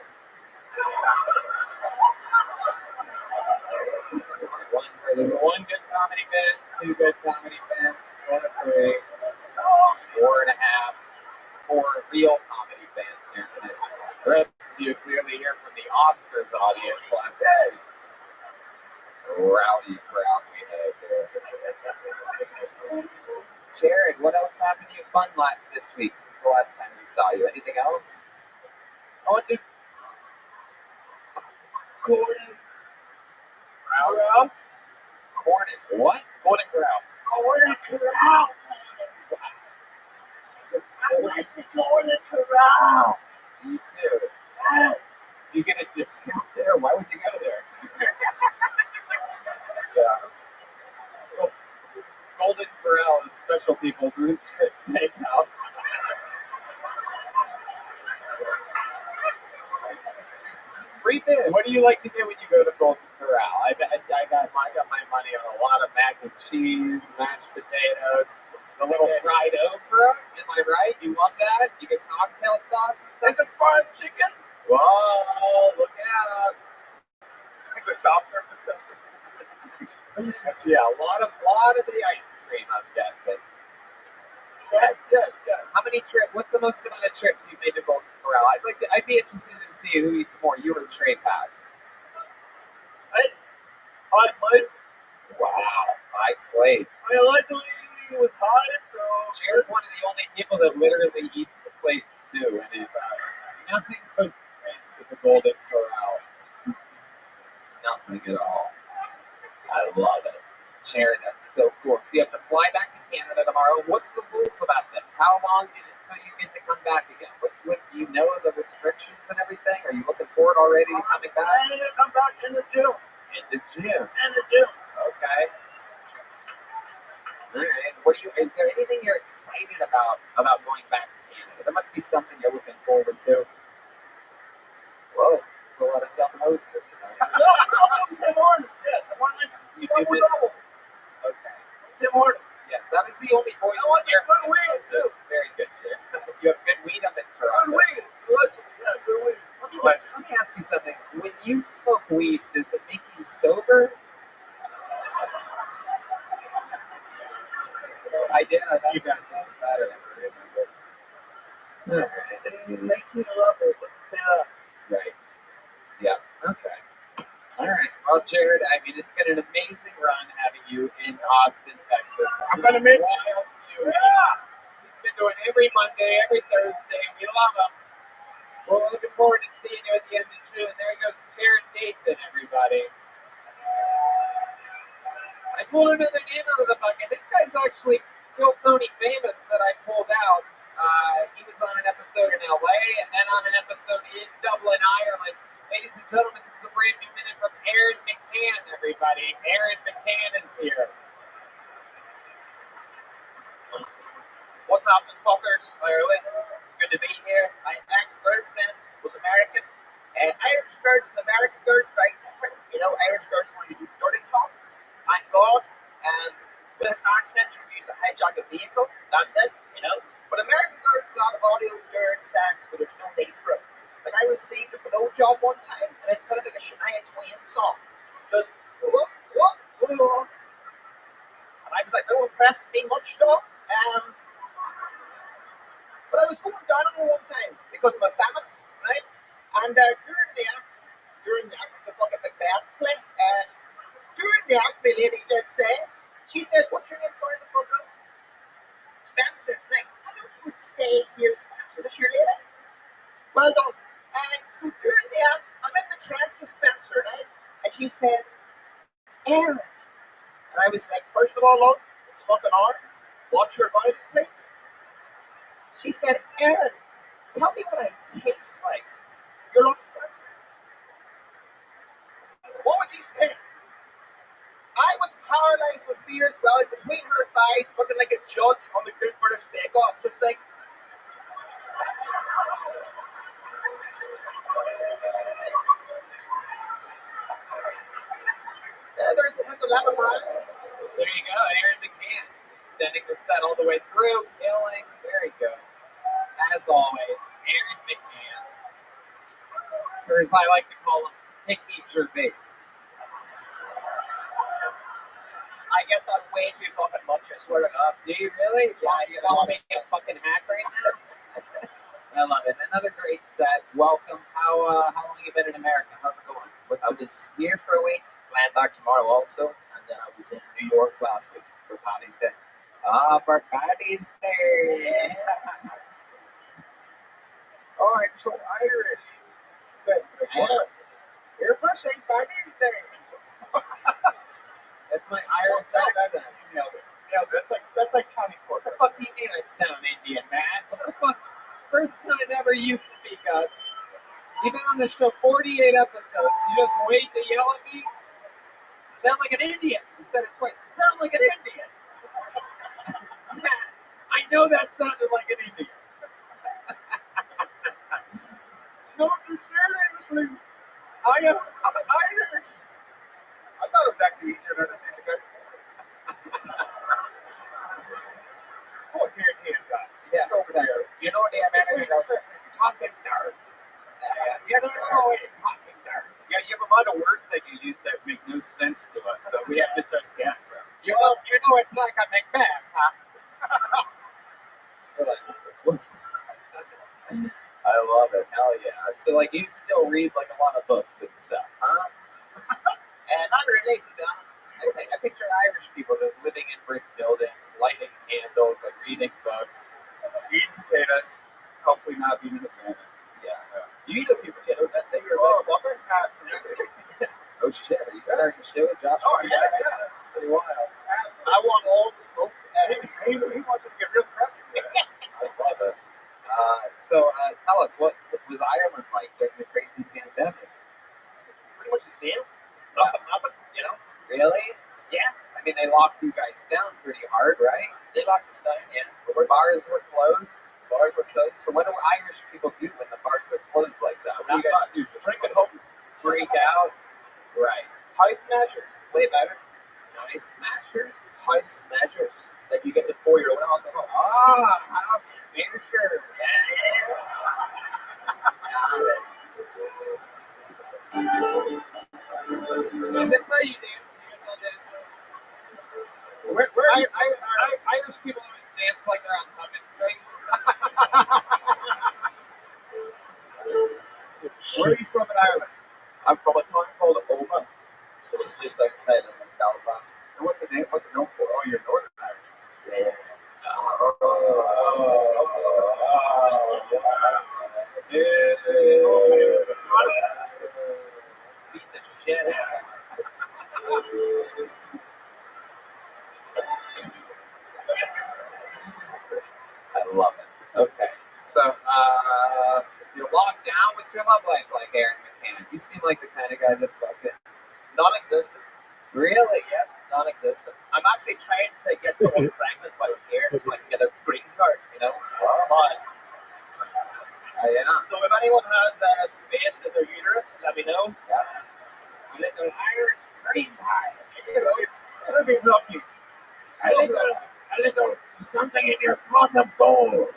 There's one good comedy band, two good comedy bands, one of three, 4.5, 4 real comedy bands here tonight. The rest of you clearly hear from the Oscars audience last night. Rowdy crowd we had there. Jared, what else happened to you fun this week since the last time we saw you? Anything else? I went to Gordon Corral. What? Gordon Corral. Gordon Corral. I like the Gordon Corral. You too. Do you get a discount there? Why would you go there? Yeah. Well, Golden Corral is Special People's Roots Chris Steakhouse. Free food. What do you like to do when you go to Golden Corral? I got my money on a lot of mac and cheese, mashed potatoes, a little fried okra. Am I right? You love that? You get cocktail sauce or And something? the fried chicken. Whoa! Look out! I think the soft serve dispenser. Yeah, a lot of the ice cream, I'm guessing. Yeah. How many trips? What's the most amount of trips you've made to Golden Corral? I'd be interested to see who eats more, you or Trey Pat. I played. Wow, 5 plates. I like to eat with hot so. Jared's one of the only people that literally eats the plates too, and he's nothing goes to the Golden Corral. Nothing at all. I love it. Jared, that's so cool. So you have to fly back to Canada tomorrow. What's the rules about this? How long until you get to come back again? What do you know the restrictions and everything? Are you looking forward already to coming back? I'm gonna come back in the June. In the gym. Okay. All right. Is there anything you're excited about going back to Canada? There must be something you're looking forward to. Whoa, there's a lot of dumb hoes here tonight. Tim Hortons. Yeah, the one that You double do double. Okay. Tim Hortons. Yes, that was the only voice I want in here. good weed too. Very good, Jim. You have good weed up in Good Toronto. weed. Allegedly, yeah, good weed. Let me ask you something. When you smoke weed, does it make you sober? I did. I thought you guys said that. I never remember. All right. It makes me love it. Right. Yeah. Okay. All right. Well, Jared, I mean, it's been an amazing run having you in Austin, Texas. I'm gonna miss you. Wild view. Yeah. He's been doing every Monday, every Thursday. We love him. Well, we're looking forward to seeing you at the end of June. There goes Jared Nathan, everybody. I pulled another name out of the bucket. This guy's actually Kill Tony Famous that I pulled out. He was on an episode in LA and then on an episode in Dublin, Ireland. Ladies and gentlemen, this is a brand new minute from Aaron McCann, everybody. Aaron McCann is here. What's happening, fuckers? Ireland. It's good to be here. My ex-girlfriend was American. And Irish girls and American girls are very different. You know, Irish girls want to do dirty talk. Thank God. With this accent, you use to hijack a vehicle. That's it, you know. But American girls got audio dirt sex, but there's no need for it. Like, I received a blowjob one time, and it sounded like a Shania Twain song. Just, whoa. And I was like, no impressed me much, though. But I was going down on her one time because of a feminist, right? And during the act, it's a fucking Macbeth play, during the act, my lady did say, she said, what's your name? Sorry, the front row. Spencer. Nice. How do you say here, Spencer? Is this your name? Well done. So currently I'm in the trance with Spencer, right? And she says, Aaron. And I was like, first of all, love, it's fucking hard. Watch your vibes, please. She said, Aaron, tell me what I taste like. You're up, Spencer. What would you say? I was paralyzed with fear as well. I was between her thighs, looking like a judge on the Great British Bake Off, just like. There's a hint of lemon rice. There you go, Aaron McCann. Extending the set all the way through, killing. Very good. As always, Aaron McCann. Or as I like to call him, Picky Gervais. I get that way too fucking much, I swear to God. Do you really? Yeah, You want me to fucking hack right now? I love it. Another great set. Welcome. How long have you been in America? How's it going? I was here for a week, flying back tomorrow also, and then I was in New York last week for Patty's Day. Ah, for Patty's Day. Yeah. Oh, I'm so Irish. But what? You're for St. Patty's Day. That's my Irish accent. Yeah, that's like county court. What the fuck do you mean I sound Indian, man? What the fuck? First time ever you speak up. You've been on this show 48 episodes. You just wait to yell at me? You sound like an Indian. You said it twice. You sound like an Indian. Man, I know that sounded like an Indian. No, seriously. I am Irish. I thought it was actually easier to understand the guy. Oh, guarantee it, guys. Yeah, over there. You know what the American girls are talking dirt. You don't know it's talking dirt. Yeah, you have a lot of words that you use that make no sense to us, so we have to just guess. You know it's like a Macbeth, huh? I love it. Hell yeah. So, like, you still read, like, a lot of books and stuff, huh? And not really, to be honest. I picture Irish people just living in brick buildings, lighting candles, like, reading books. Eating potatoes, hopefully not being in the family. Yeah. You eat a few potatoes, that's it. You're a big fucker. Absolutely. Oh, shit. Are you starting to shit with Josh? Oh, yeah. That's pretty wild. I want all the smoke. He wants to get real crappy. I love it. So, tell us, what was Ireland like during the crazy pandemic? Pretty much the same. Nothing happened, you know? Really? Yeah. I mean, they locked you guys down pretty hard, right? They locked us down, yeah. Bars were closed. Bars were closed. So what do Irish people do when the bars are closed like that? What do you guys do? Drink at home. Freak out? Right. High smashers. Way better. Nice smashers? High smashers. Like you get to pour your own alcohol. House finisher. Is this how you dance? Irish people always dance like they're on puppet strings. Where are you from in Ireland? I'm from a town called Oma. So it's just outside of Belfast. And what's it known for? Oh, you're Northern Irish. Yeah. Beat the shit out of I love it. Okay. So, you're locked down. What's your love life like, Aaron McCann? You seem like the kind of guy that's fucking Non-existent. really. Yeah, non-existent. I'm actually trying to get someone pregnant by here so I can get a green card, you know? But, Yeah. so if anyone has space in their uterus, let me know. A little Irish green pie. You know, it'll be lucky. A little something in your pot of gold.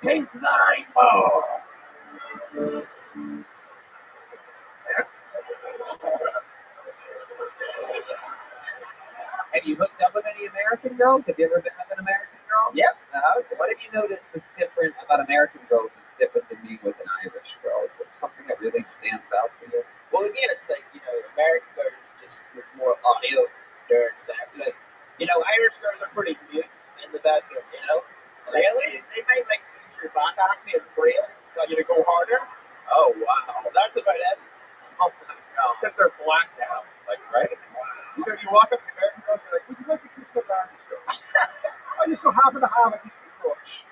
Taste the rainbow. Have you hooked up with any American girls? Have you ever been with an American girl? Yep. What have you noticed that's different about American girls that's different than being with an Irish girl? Is there something that really stands out to you? Well, again, it's like, you know, American girls just with more audio, they're exactly like, you know, Irish girls are pretty cute in the bedroom, you know? Really? They might like use your back acne as braille, tell you to go harder. Oh, wow. That's about it. Oh, my God. Because they're blacked out, like, right? So if you walk up to the American girls, you're like, would you like a piece of Barney store? I just so happen to have a deep crush.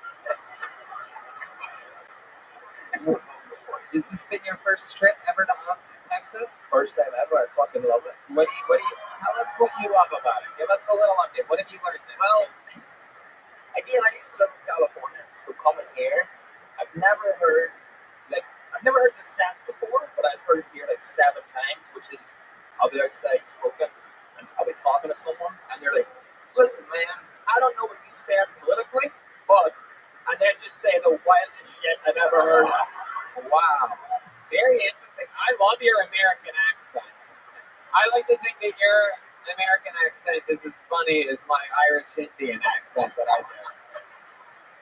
Has this been your first trip ever to Austin, Texas? First time ever, I fucking love it. What do you, tell us what you love about it. Give us a little update. What have you learned this Well, year? again, I used to live in California, so coming here, I've never heard this sound before, but I've heard it here like 7 times, which is I'll be outside smoking, and I'll be talking to someone, and they're like, listen, man, I don't know where you stand politically, but, and they just say the wildest shit I've ever heard. Wow. Very interesting. I love your American accent. I like to think that your American accent is as funny as my Irish Indian accent that I do.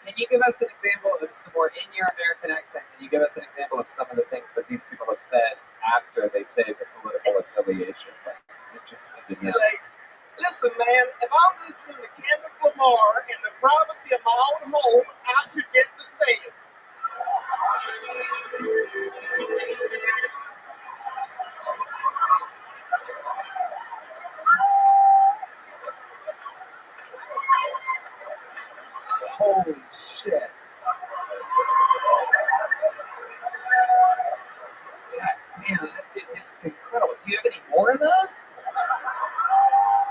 Can you give us an example of some more in your American accent? Can you give us an example of some of the things that these people have said after they say the political affiliation? I'm interested in He's that. like, listen, man, if I'm listening to Kendrick Lamar in the privacy of my own home, I should get to say it. Holy shit. God damn, it's incredible. Do you have any more of those?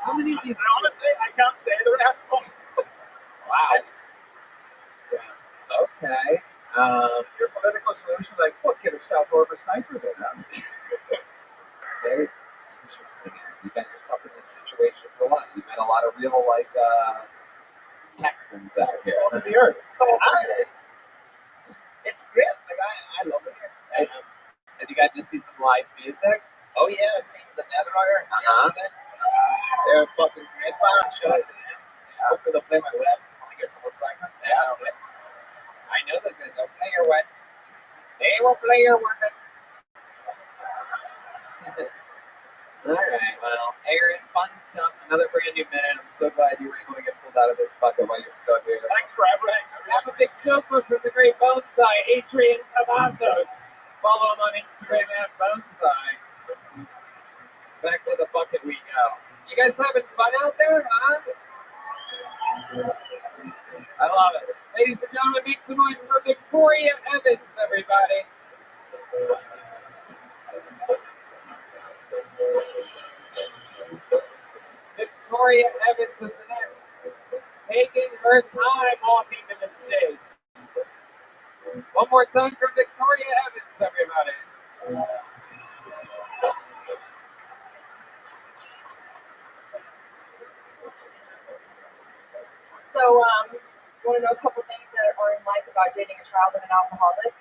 How many of these? And honestly, I can't say the rest of them. Wow. Okay. Your political solution, like, what, get a South Orbit sniper then, huh? Very interesting. You got yourself in these situations a lot. You met a lot of real, like, Texans out here. Salt of the earth. It's great. Like, I love it here. Have you gotten to see some live music? Oh, yeah, I seen the Netherlighter yesterday. They're a fucking great band. Shout out to them. Hopefully they'll play my wedding. I want to get someone pregnant. Yeah. I know those guys. They'll play your wedding. They will play your wedding. All right, well, Aaron, fun stuff. Another brand new minute. I'm so glad you were able to get pulled out of this bucket while you're still here. Thanks for everything. Have a big notebook from the great Bonsai, Adrian Cavazos. Follow him on Instagram at Bonsai. Back to the bucket we go. You guys having fun out there, huh? I love it. Ladies and gentlemen, make some noise for Victoria Evans, everybody. Victoria Evans is the next, taking her time walking to the stage. One more time for Victoria Evans, everybody. So, want to know a couple things that are in life about dating a child of an alcoholic?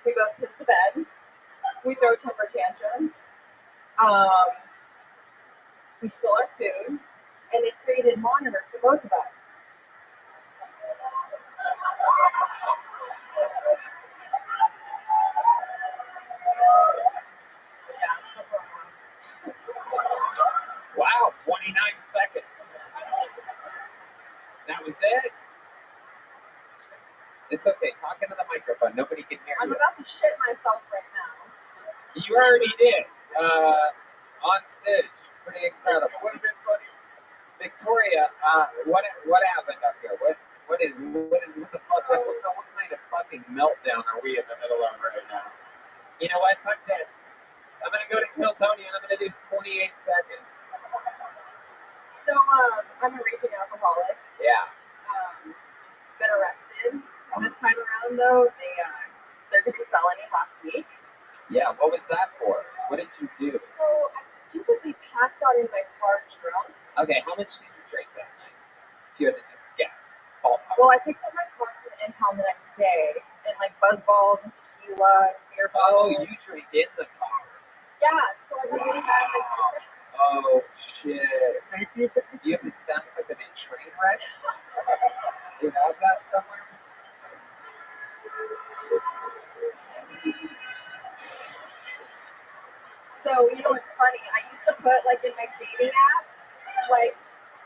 We both piss the bed. We throw temper tantrums. We spill our food. And they created monitors for both of us. Yeah, that's what I'm on. Wow, 29 seconds. That was it? It's okay. Talk into the microphone. Nobody can hear I'm you. about to shit myself right now. You already did. On stage. Pretty incredible. Would have been funny. Victoria, what happened up here? What the fuck? What kind of fucking meltdown are we in the middle of right now? You know what? Fuck this. I'm gonna go to Kiltony and I'm gonna do 28 seconds. So, I'm a raging alcoholic. Yeah. Been arrested. This time around, though, they're going to be felony last week. Yeah. What was that for? What did you do? So I stupidly passed out in my car drunk. Okay. How much did you drink that night? If you had to just guess. Ballpark. Well, I picked up my car from the impound the next day, and like buzz balls and tequila, beer Oh, bottles. you drink in the car. Yeah, so I got really bad like Oh shit. Safety of the Do you have the sound effect of a train wreck? Do you have that somewhere? So, you know what's funny? I used to put like in my dating apps, like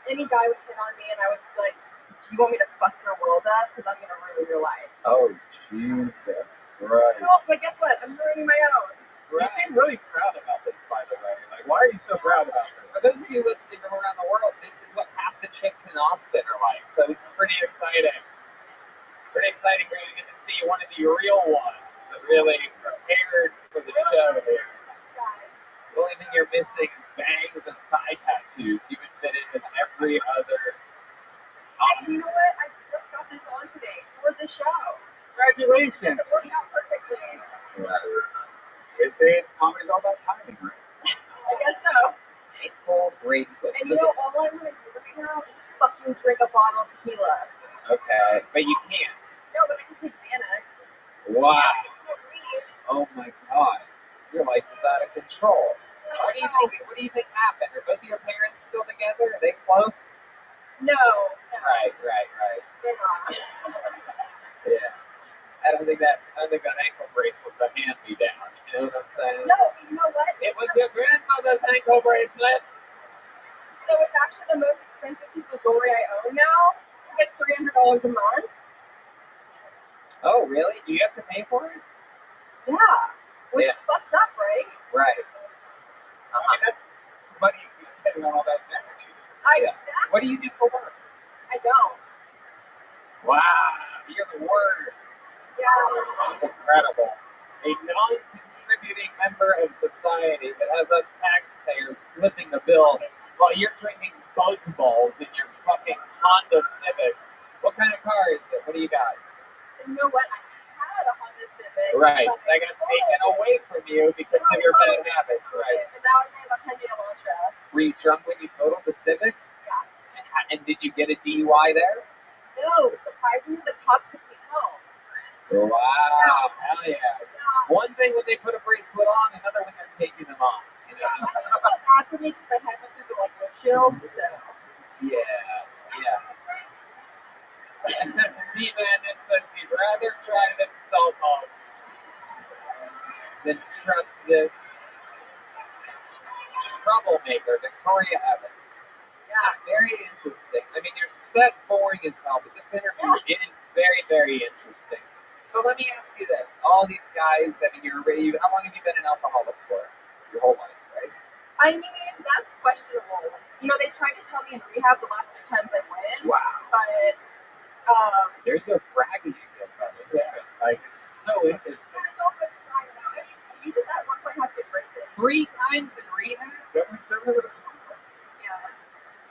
any guy would hit on me, and I would just be like, do you want me to fuck your world up? Because I'm gonna ruin your life. Oh, Jesus Christ. No, but guess what? I'm ruining my own. You seem really proud about this, by the way. Like, why are you so proud about this? For those of you listening from around the world, this is what half the chicks in Austin are like. So this is pretty exciting. Pretty exciting. We're going to get to see one of the real ones that really prepared for the show here. The only thing you're missing is bangs and thigh tattoos. You would fit in with every other. And you know what? I just got this on today for the show. Congratulations. It worked out perfectly. They say comedy's all about timing, right? I guess so. Ankle bracelets. And you know, all I want to do right now is fucking drink a bottle of tequila. Okay, but you can't. No, but I can take Xanax. Wow. Smoke weed. Oh my God. Your life is out of control. What do you think? What do you think happened? Are both of your parents still together? Are they close? No. Right. They're not. Yeah. I don't think that ankle bracelet's a hand-me-down. You know what I'm saying? No, but you know what? It was your grandmother's ankle bracelet. So it's actually the most expensive piece of jewelry I own now. It's $300 a month. Oh, really? Do you have to pay for it? Yeah. Which is fucked up, right? Right. I mean, that's money you be spending on all that sandwich. Yeah. What do you do for work? I don't. Wow. You're the worst. Yeah. It's incredible. A non-contributing member of society that has us taxpayers flipping the bill while you're drinking buzz balls in your fucking Honda Civic. What kind of car is it? What do you got? You know what? I had a Honda Civic. Right. They got taken away from you because of your bad habits, right? And now I have a Hyundai Elantra. Were you drunk when you totaled the Civic? Yeah. And did you get a DUI there? No, surprisingly, the cop took me home. Wow. Hell yeah. One thing when they put a bracelet on, another when they're taking them off. You know? I felt bad for me because I had to do the windshield. So. Yeah. D-Man says he'd rather drive himself home than trust this troublemaker, Victoria Evans. Yeah, very interesting. I mean, you're set boring as hell, but this interview is very, very interesting. So let me ask you this. All these guys, I mean, how long have you been an alcoholic for? Your whole life, right? I mean, that's questionable. You know, they tried to tell me in rehab the last 3 times I went. Wow. But, There's no bragging again, brother. Yeah. Like, it's so interesting. there's so much pride now. I mean, you just at one point have to embrace it. 3 times in rehab? Definitely 7 with a small. Yeah.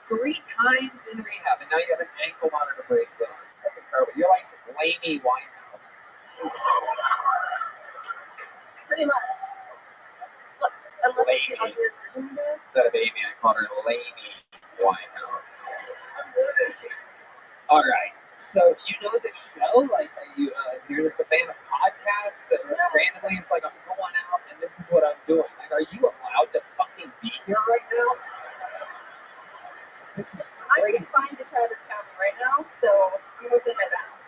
3 times in rehab, and now you have an ankle monitor bracelet on. That's incredible. You're like Amy Winehouse. Pretty much. Look, unless Lady. it's the uglier version of this. Instead of Amy, I called her Lady Winehouse. I'm really sure. All right. So you know the show? Like, are you you're just a fan of podcasts that randomly it's like I'm going out and this is what I'm doing? Like, are you allowed to fucking be here right now? This is I'm crazy. confined to Travis County right now, so I'm within my bounds.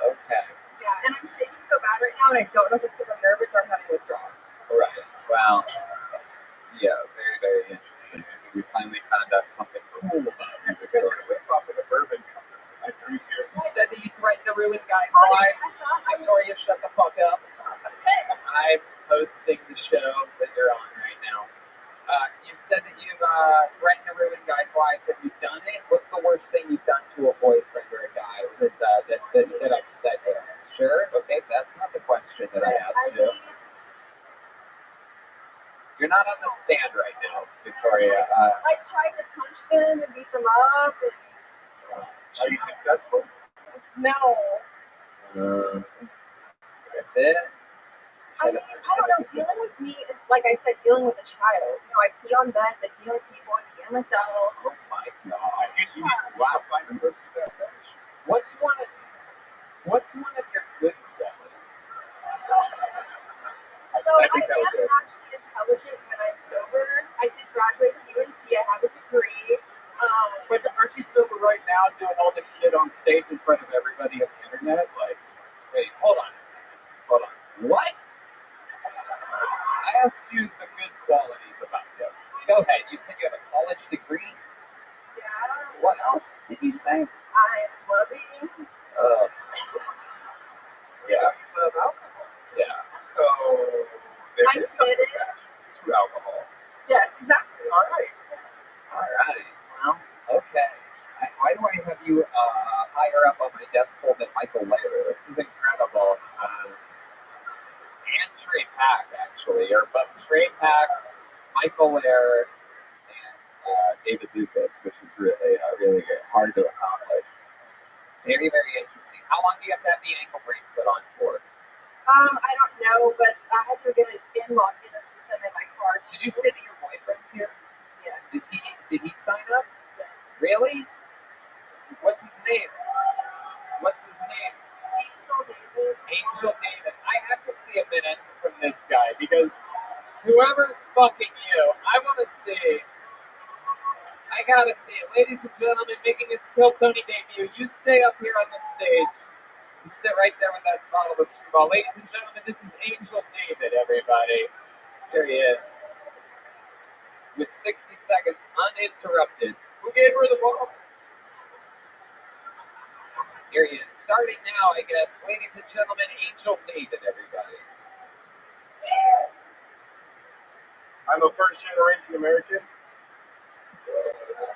Okay. Yeah, and I'm shaking so bad right now, and I don't know if it's because I'm nervous or I'm having withdrawals. Right. Well, yeah, very, very interesting. I think we finally found out something cool about you, That's a Victoria. rip off of the bourbon company. I drink here. You said that you threatened to ruin guys' Honey, lives. I thought I was- Victoria, shut the fuck up. I'm hosting the show that you're on right now. You said that you've threatened to ruin guys' lives. Have you done it? What's the worst thing you've done to a boyfriend or a guy that upset you? Sure. Okay, that's not the question that I asked you. You're not on the stand right now, Victoria. I tried to punch them and beat them up, and Are you successful? no. That's it. I mean, I don't know. Dealing with me is, like I said, dealing with a child. You know, I pee on beds, I pee on people, I pee on myself. Oh my God. I guess you need some wild find and burst with that fetish. What's one of your good qualities? So I I think that was am it. actually intelligent when I'm sober. I did graduate from UNT. I have a degree. But aren't you sober right now doing all this shit on stage in front of everybody on the internet? Like, Wait, hold on a second. Hold on. What? I asked you the good qualities about you. Go ahead. You said you have a college degree? Yeah. What else did you say? I'm loving. Yeah. Love alcohol. Yeah. So there I'm is something committed. attached to alcohol. Yes, exactly. All right. All right. Well, okay. Why do I have you higher up on my depth pool than Michael Lair? This is incredible. And Trey Pack, actually, or but Trey Pack, Michael Lair, and David Lucas, which is really hard to accomplish. Very, very interesting. How long do you have to have the ankle bracelet on for? I don't know, but I have to get an in-law Guinness to send in my card. Did you say that your boyfriend's here? Yes. Did he sign up? Yes. Really? What's his name? What's his name? Angel David. Angel David. I have to see a minute from this guy because whoever's fucking you, I want to see. I gotta see it. Ladies and gentlemen, making his Kill Tony debut. You stay up here on the stage. You sit right there with that bottle of screwball. Ladies and gentlemen, this is Angel David, everybody. Here he is. With 60 seconds uninterrupted. Who gave her the ball? Here he is. Starting now, I guess. Ladies and gentlemen, Angel David, everybody. I'm a first-generation American.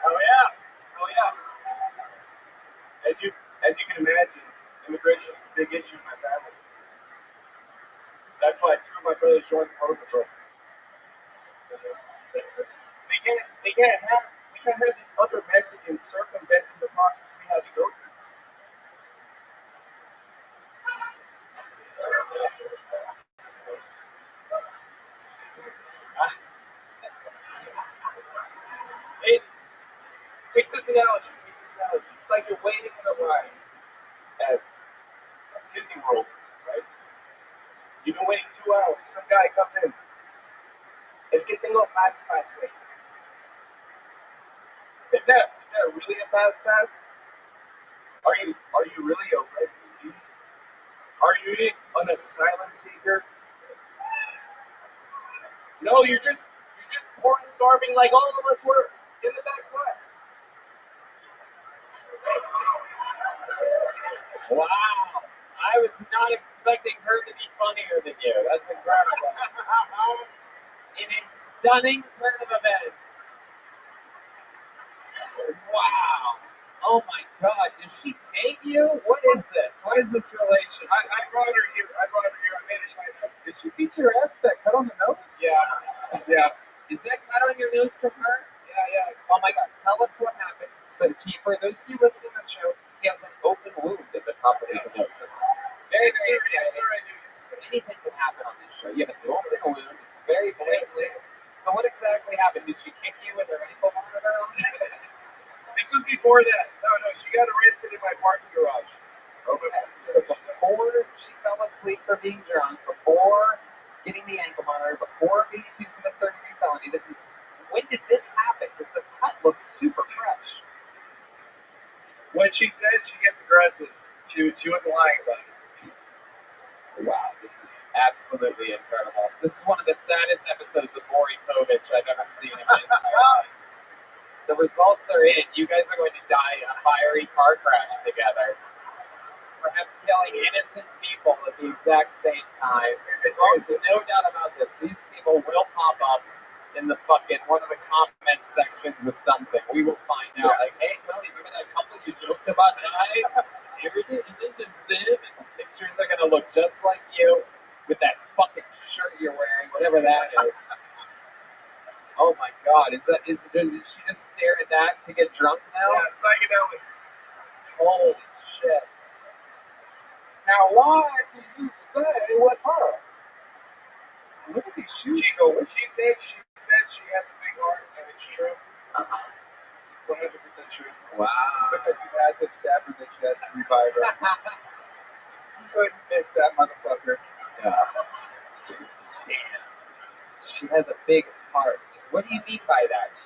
Oh yeah. Oh yeah. As you can imagine, immigration is a big issue in my family. That's why 2 of my brothers joined the Border Patrol. We can't have these other Mexicans circumventing the process we had to go through. Hey, take this analogy. It's like you're waiting in a line at Disney World, right? You've been waiting 2 hours. Some guy comes in. Es que tengo fast pass wait. Is that really a fast pass? Are you really a refugee? Are you an asylum seeker? No, you're just poor and starving like all of us were in the back line. Wow. I was not expecting her to be funnier than you. That's incredible. In a stunning turn of events. Wow. Oh my God. Does she hate you? What is this? What is this relation? I brought her here. I made her sign up. Did she beat your ass with that cut on the nose? Yeah. Is that cut on your nose from her? Yeah. Oh my God. Tell us what happened. So, for those of you listening to the show, he has an open wound at the top of his nose. So very, very exciting. Anything can happen on this show. You have an open wound. It's very blatantly. So what exactly happened? Did she kick you with her ankle monitor on? This was before that. No, she got arrested in my parking garage. Okay. So before she fell asleep for being drunk, before getting the ankle monitor, before being accused of a third-degree felony, when did this happen? Because the cut looks super fresh. When she said she gets aggressive, she wasn't lying about it. Wow, this is absolutely incredible. This is one of the saddest episodes of Maury Povich I've ever seen in my entire life. The results are in. You guys are going to die in a fiery car crash together. Perhaps killing innocent people at the exact same time. There's no doubt about this. These people will pop up in the fucking one of the comment sections of something. We will find out. Like, hey, Tony, remember that couple you joked about tonight? Isn't this them? And pictures are going to look just like you with that fucking shirt you're wearing, whatever that is. Oh my God, did she just stare at that to get drunk now? Yeah, psychedelic. Holy shit. Now, why did you stay with her? Look at these shoes. She said she has a big heart, and it's true. 100% true. Wow. Because you had to stab her, then she has to revive her. You couldn't miss that motherfucker. Yeah. Damn. She has a big heart. What do you mean by that?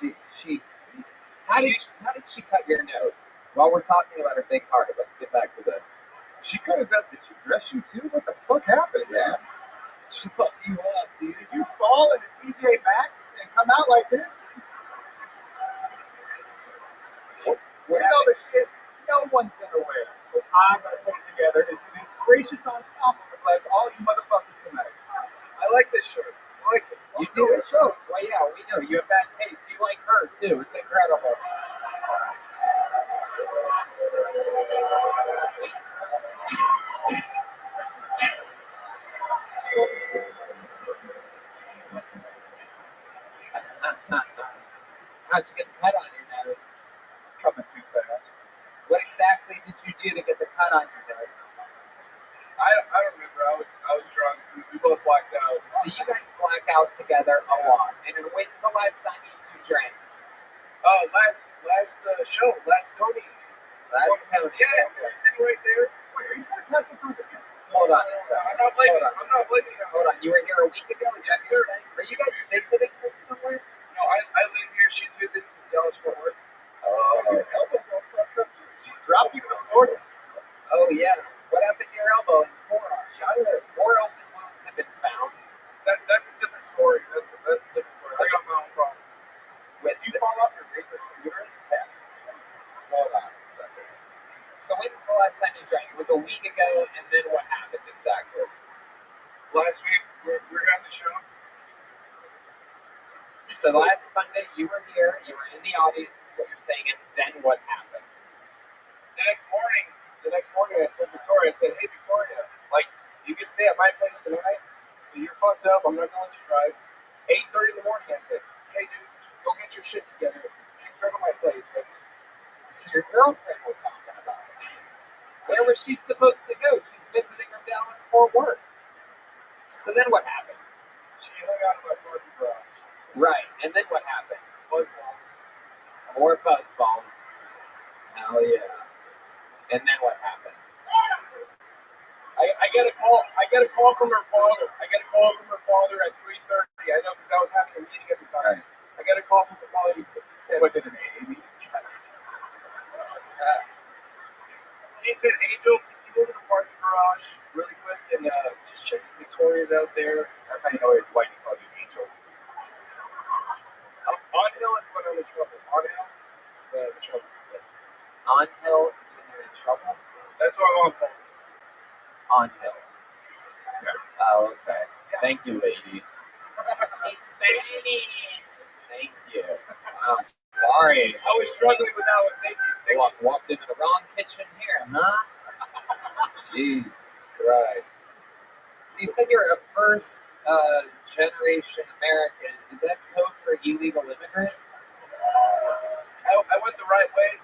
How did she cut your nose? While we're talking about her big heart, let's get back to the. She could have done. Did she dress you too? What the fuck happened? Yeah. She fucked you up, dude. Did you fall into TJ Maxx and come out like this? We're Here's all having, the shit no one's gonna wear. So I'm gonna put it together into this gracious ensemble to bless all you motherfuckers tonight. I like this shirt. I like it. you do it shows. Well, yeah, we know you have bad taste. You like her too. It's incredible. How'd you get the cut on your nose? Coming too fast. What exactly did you do to get the cut on your nose? I don't remember. I was drunk. We both blacked out. So you guys black out together a lot. And when's the last time you two drank? Oh, last show, last Tony. Last Tony. Yeah, we're sitting right there. Wait, are you trying to pass us on again? Hold on a second. I'm not blaming. Hold on. I'm not blaming you. Hold on. You were here a week ago? Is that what you're saying? Are you guys visiting from somewhere? No, I live here. She's visiting from Dallas Fort Worth. Your elbow's all fucked up too. She dropped you to the floor. Oh, yeah. What happened to your elbow and forearm? Yes. 4 open wounds have been found. That's a different story. That's a different story. I got my own problems. With Did you fall off your razor scooter? Hold on a second. So when's the last time you drank? It was a week ago, and then what happened exactly? Last week we're at the show. So last Monday you were here, you were in the audience, is what you're saying, and then what happened? The next morning I told Victoria, I said, hey Victoria, like you can stay at my place tonight, but you're fucked up, I'm not gonna let you drive. 8:30 in the morning I said, hey dude, go get your shit together. Kicked her to my place, but This is your girlfriend we're talking about. Where was she supposed to go? She's visiting from Dallas Fort Worth. So then what happened? she hung out in my parking garage. Right, and then what happened? Buzzballs. More buzzballs. Hell yeah. And then what happened? I get a call from her father. I get a call from her father at 3:30. I know because I was having a meeting at the time. Right. I get a call from her father. He said, Was it an AA meeting? he said, Angel, can you go to the parking garage really quick and just check if Victoria's out there? That's how you know his wife called you Angel. On Hill is when I'm in trouble. On Hill, the trouble. On hill is when you're in trouble? That's what I'm on post. On hill. Oh, okay. Thank you, lady. Thank you. Wow, sorry. I was struggling with that one. Thank you. Thank you. Walked into the wrong kitchen here, huh? Jesus Christ. So you said you're a first generation American. Is that code for illegal immigrant? I went the right way.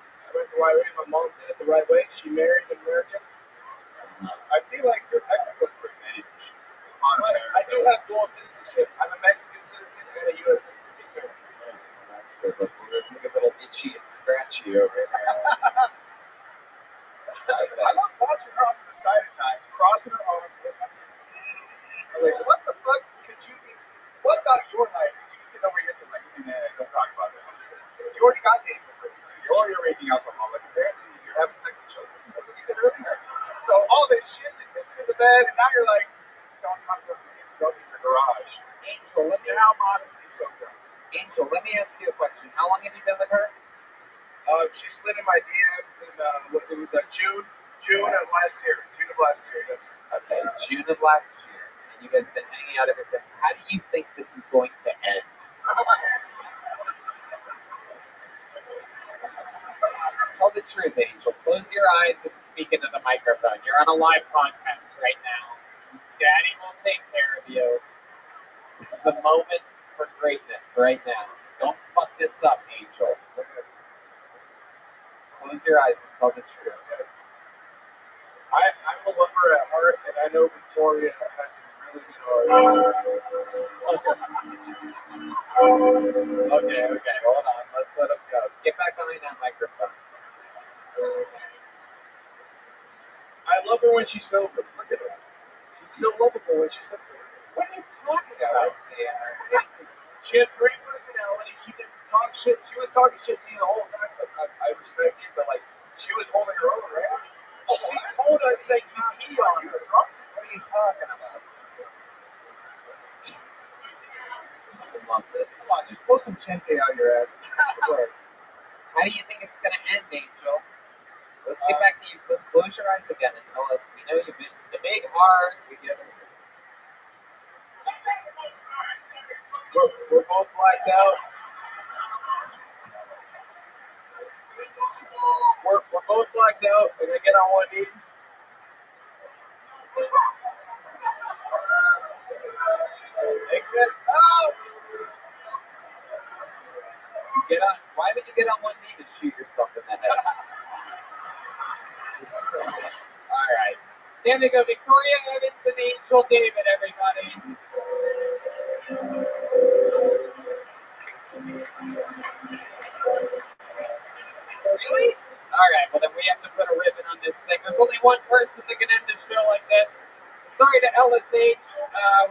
My mom did it the right way. She married an American. I feel like Mexico's revenge on But America. I do have dual citizenship. I'm a Mexican citizen and a U.S. citizen. Yes, sir. That's good. Look a little itchy and scratchy over there. I love watching her off to the side at times, crossing her arms. I'm like, what the fuck could you be? What about your life? Could you sit over here to like, nah, don't talk about that. You already got the Angel person. You're already a raging alcoholic. Apparently, you're having sex with children. That's what you said earlier. So all this shit and missing in the bed, and now you're like, don't talk about being drunk in your garage. Angel, let me Now modesty shows up. ask you a question. How long have you been with her? She slid in my DMs in it was June of last year. Yes, sir. Okay, June of last year, and you guys have been hanging out ever since. How do you think this is going to end? Tell the truth, Angel. Close your eyes and speak into the microphone. You're on a live podcast right now. Daddy will take care of you. This is a moment for greatness right now. Don't fuck this up, Angel. Close your eyes and tell the truth. I'm a lover at heart, and I know Victoria has a really good heart. Okay, hold on. Let's let him go. Get back behind that microphone. I love her when she's sober. Look at her. She's still lovable when she's sober. What are you talking about, Sam? She has great personality. She can talk shit. She was talking shit to you the whole time. But I respect you, but like she was holding her own, right? She told us that you pee on her. What are you talking about? I love this. Come on, just pull some chente out of your ass. Look, How do you think it's going to end, Angel? Let's get back to you. Close your eyes again and tell us. We know you've been the big heart. We get it. We're both blacked out. We're both blacked out. We're gonna get on one knee. Exit. Oh! You get on. Why would you get on one knee to shoot yourself in the head? All right. There they go. Victoria Evans and Angel David, everybody. Really? All right. Well, then we have to put a ribbon on this thing. There's only one person that can end the show like this. Sorry to LSH.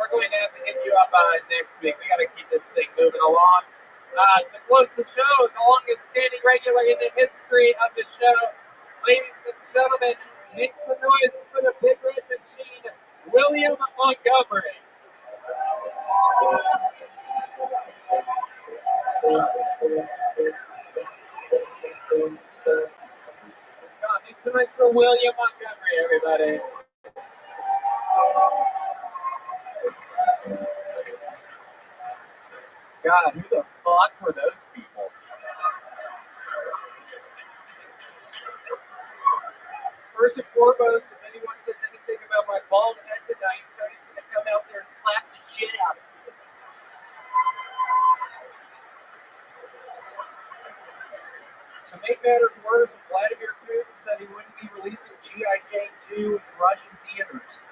We're going to have to hit you up next week. We got to keep this thing moving along. To close the show, the longest standing regular in the history of the show, ladies and gentlemen, make some noise for the Big Red Machine, William Montgomery. God, make some noise for William Montgomery, everybody. God, who the fuck were those people? First and foremost, if anyone says anything about my bald head tonight, Tony's gonna come out there and slap the shit out of me. To make matters worse, Vladimir Putin said he wouldn't be releasing G.I. Jane 2 in Russian theaters.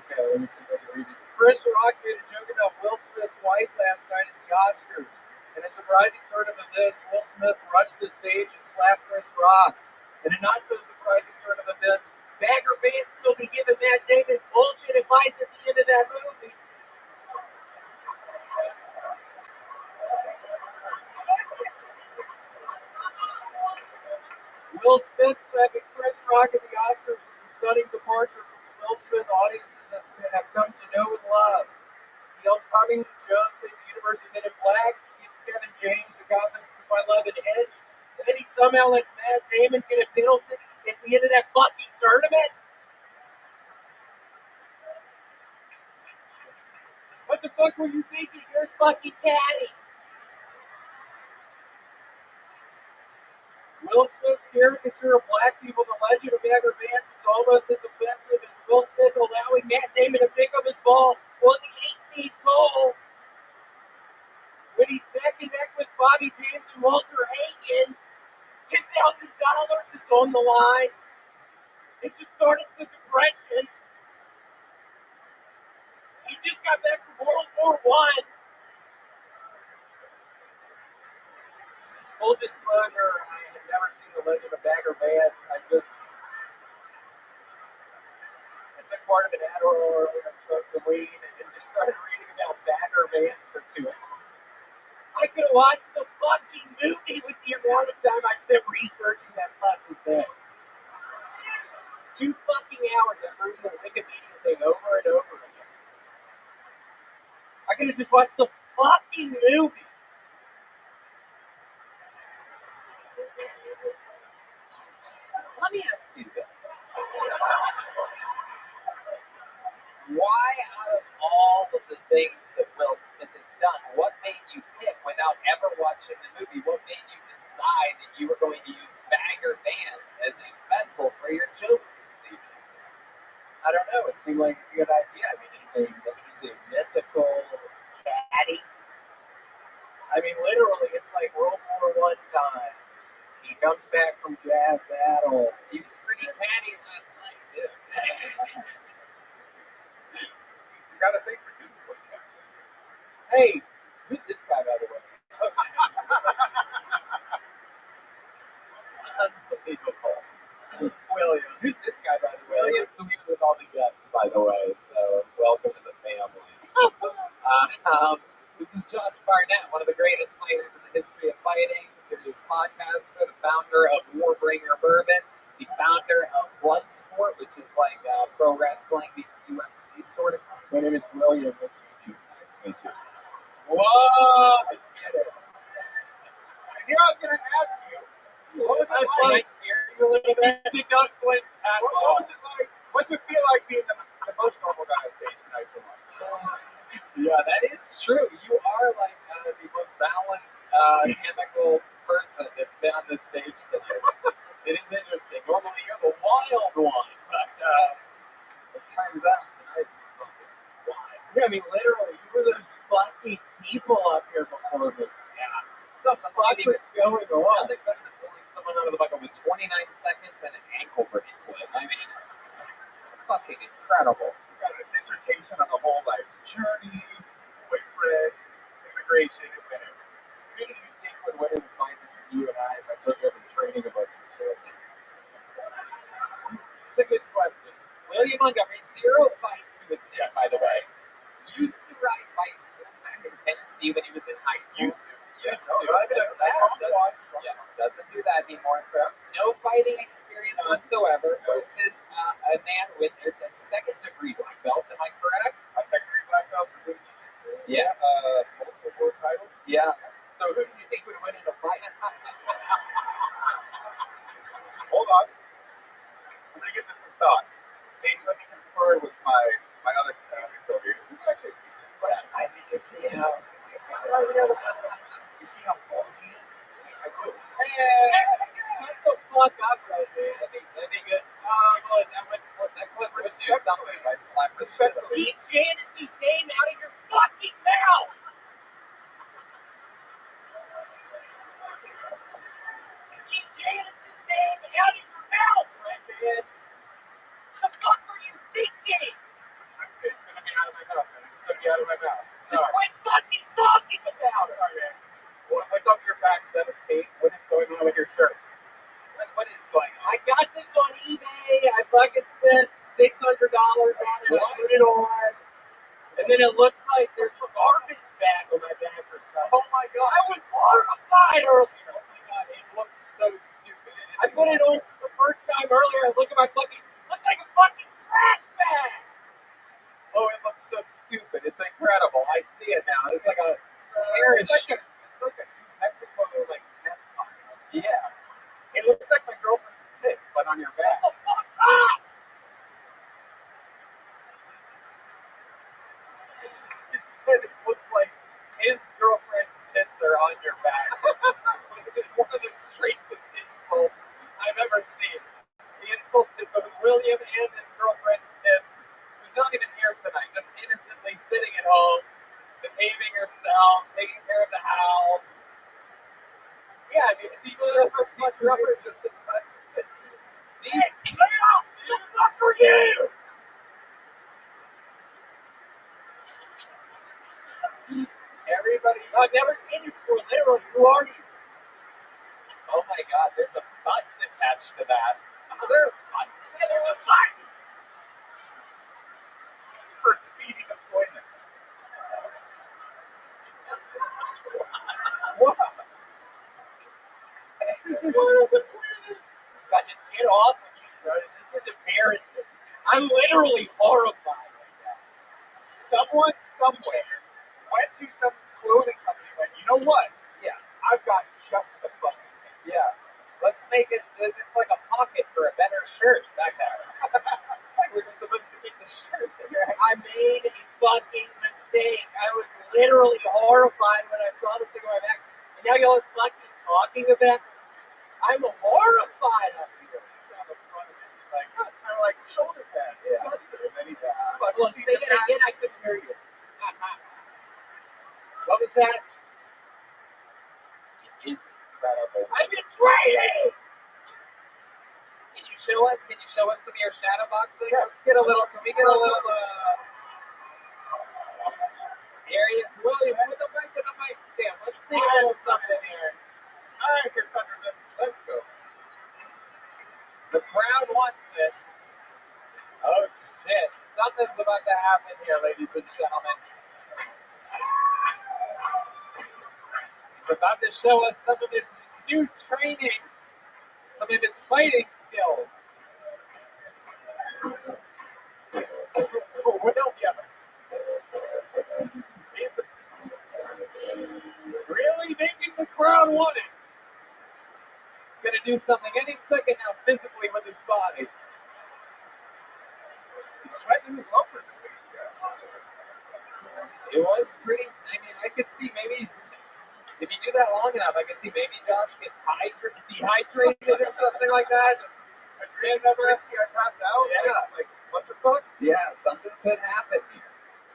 Okay, let me see if I can read it. Chris Rock made a joke about Will Smith's wife last night at the Oscars. In a surprising turn of events, Will Smith rushed the stage and slapped Chris Rock. In a not-so-surprising turn of events, Bagger fans still be giving Matt Damon bullshit advice at the end of that movie. Will Smith slapping Chris Rock at the Oscars was a stunning departure from the Will Smith audiences that have come to know and love. He helps Tommy Lee Jones save the universe of Men in Black, gives Kevin James the confidence to find love and Edge, and then he somehow lets Matt Damon get a penalty at the end of that fucking tournament? What the fuck were you thinking? Here's fucking Caddy. Will Smith's caricature of black people, the legend of Bagger Vance, is almost as offensive as Will Smith allowing Matt Damon to pick up his ball on the 18th hole. When he's neck and neck with Bobby James and Walter Hagen, $10,000 is on the line. It's the start of the Depression. He just got back from World War I. Full disclosure, I had never seen The Legend of Bagger Vance. I took part of an Adderall earlier and smoked some weed and just started reading about Bagger Vance for 2 hours. I could have watched the fucking movie with the amount of time I spent researching that fucking thing. 2 fucking hours of reading the Wikipedia thing over and over again. I could have just watched the fucking movie. Let me ask you this. Why, out of all of the things that Will Smith has done, what made you pick, without ever watching the movie, what made you decide that you were going to use Bagger Vance as a vessel for your jokes this evening? I don't know. It seemed like a good idea. I mean, he's a mythical caddy. I mean, literally, it's like World War I times. He comes back from battle. He was pretty catty last night, too. He's got a thing for Newport caps. Hey, who's this guy, by the way? Unbelievable. William. Who's this guy, by the way? William's sweet with all the guests, by the way, so welcome to the family. This is Josh Barnett, one of the greatest fighters in the history of fighting, serious podcaster, the founder of Warbringer Bourbon, the founder of Bloodsport, which is like pro wrestling meets UFC sort of. My name is William. Nice to meet you. Me too. Whoa! I get it. Here I was going to ask you, what was it like? You a little bit. Did not flinch at What all. was it like? What's it feel like being the most normal guy on stage tonight for once? Yeah, that is true. You are like the most balanced chemical person that's been on this stage today. It is interesting. Normally you're the wild one, but it turns out tonight is fucking wild. Yeah, I mean, literally, you were those fucking people up here before me. Yeah. The fuck was going on? Nothing better than pulling someone out of the bucket with 29 seconds and an ankle bracelet. I mean, it's fucking incredible. You got a dissertation on the whole life's journey, boyfriend, immigration, and then everything. Who do you think would win in the fight between you and I if I told you I've been training a bunch of kids? It's a good question. William Montgomery, 0 fights he was in, by the way. Used to ride bicycles back in Tennessee when he was in high school. Doesn't do that anymore. No fighting experience whatsoever versus a man with a second-degree black belt. Am I correct? A secondary black belt for jiu-jitsu. Yeah. Multiple world titles. Yeah. So who do you think would win in a fight? Hold on. I'm gonna give this some thought. Maybe let me confer with my other patrons over here. This is actually a decent question. I think it's You see how full he is? I do. Shut the fuck up right there. That'd be good. That clip would do something by slapping Keep Janice's name out of your fucking mouth! Keep Janice's name out of your mouth, Redman! What the fuck are you thinking? It's gonna be out of my mouth, man. It's gonna be out of my mouth. Just quit fucking talking about it! Sorry, man. What's up your back? Is that a tape? What is going on with your shirt? What is going on? I got this on eBay. I fucking spent $600 on it. I put it on. And then it looks like there's a garbage bag on my back or something. Oh my god. I was horrified earlier. Oh my god, it looks so stupid. I put it on the first time earlier. I look at my fucking, looks like a fucking trash bag. Oh, it looks so stupid. It's incredible. I see it now. It's like a parachute. It's like a Mexico, like, meth pocket. Yeah. It looks like my girlfriend's tits, but on your back. Shut the fuck up! He said it looks like his girlfriend's tits are on your back. One of the straightest insults I've ever seen. He insulted both William and his girlfriend's tits, who's not even here tonight, just innocently sitting at home, behaving herself, taking care of the house. Yeah, I mean, Deep rubber just a touch. Dick, get out! Who the fuck are you? Everybody. I've never seen you before. Literally, who are you? Oh my god, there's a button attached to that. Is there a button? Yeah, there's a button. It's for speedy deployment. What? What is it for this? God, just get off of me, bro. This is embarrassing. I'm literally horrified right now. Someone somewhere went to some clothing company and went, you know what? Yeah. I've got just the fucking thing. Yeah. Let's make it, it's like a pocket for a better shirt back there. It's like we were supposed to keep the shirt there. I made a fucking mistake. I was literally horrified when I saw this thing on my back. And now y'all are fucking talking about it. I'm horrified up here. On the front of it, he's like, kind of like shoulder pad. Yeah. Duster. And then he Well, say that again. I couldn't hear you. What was that? It is incredible. I've been training! Can you show us some of your shadow boxing? Let's get a little, can we get a little, here he is. William, put the mic to the mic stand. Let's see a little something here. all right, here's Thunder Lips. Let's go. The crowd wants it. Oh shit. Something's about to happen here, ladies and gentlemen. He's about to show us some of his new training, some of his fighting skills. William. He's unwanted. He's going to do something any second now physically with his body. He's sweating his loafers at least, It was pretty, I mean, I could see maybe, if you do that long enough, I could see maybe Josh gets dehydrated or something like that. Just A dream that risky I pass out? Yeah. Like, what the fuck? Yeah, something could happen here.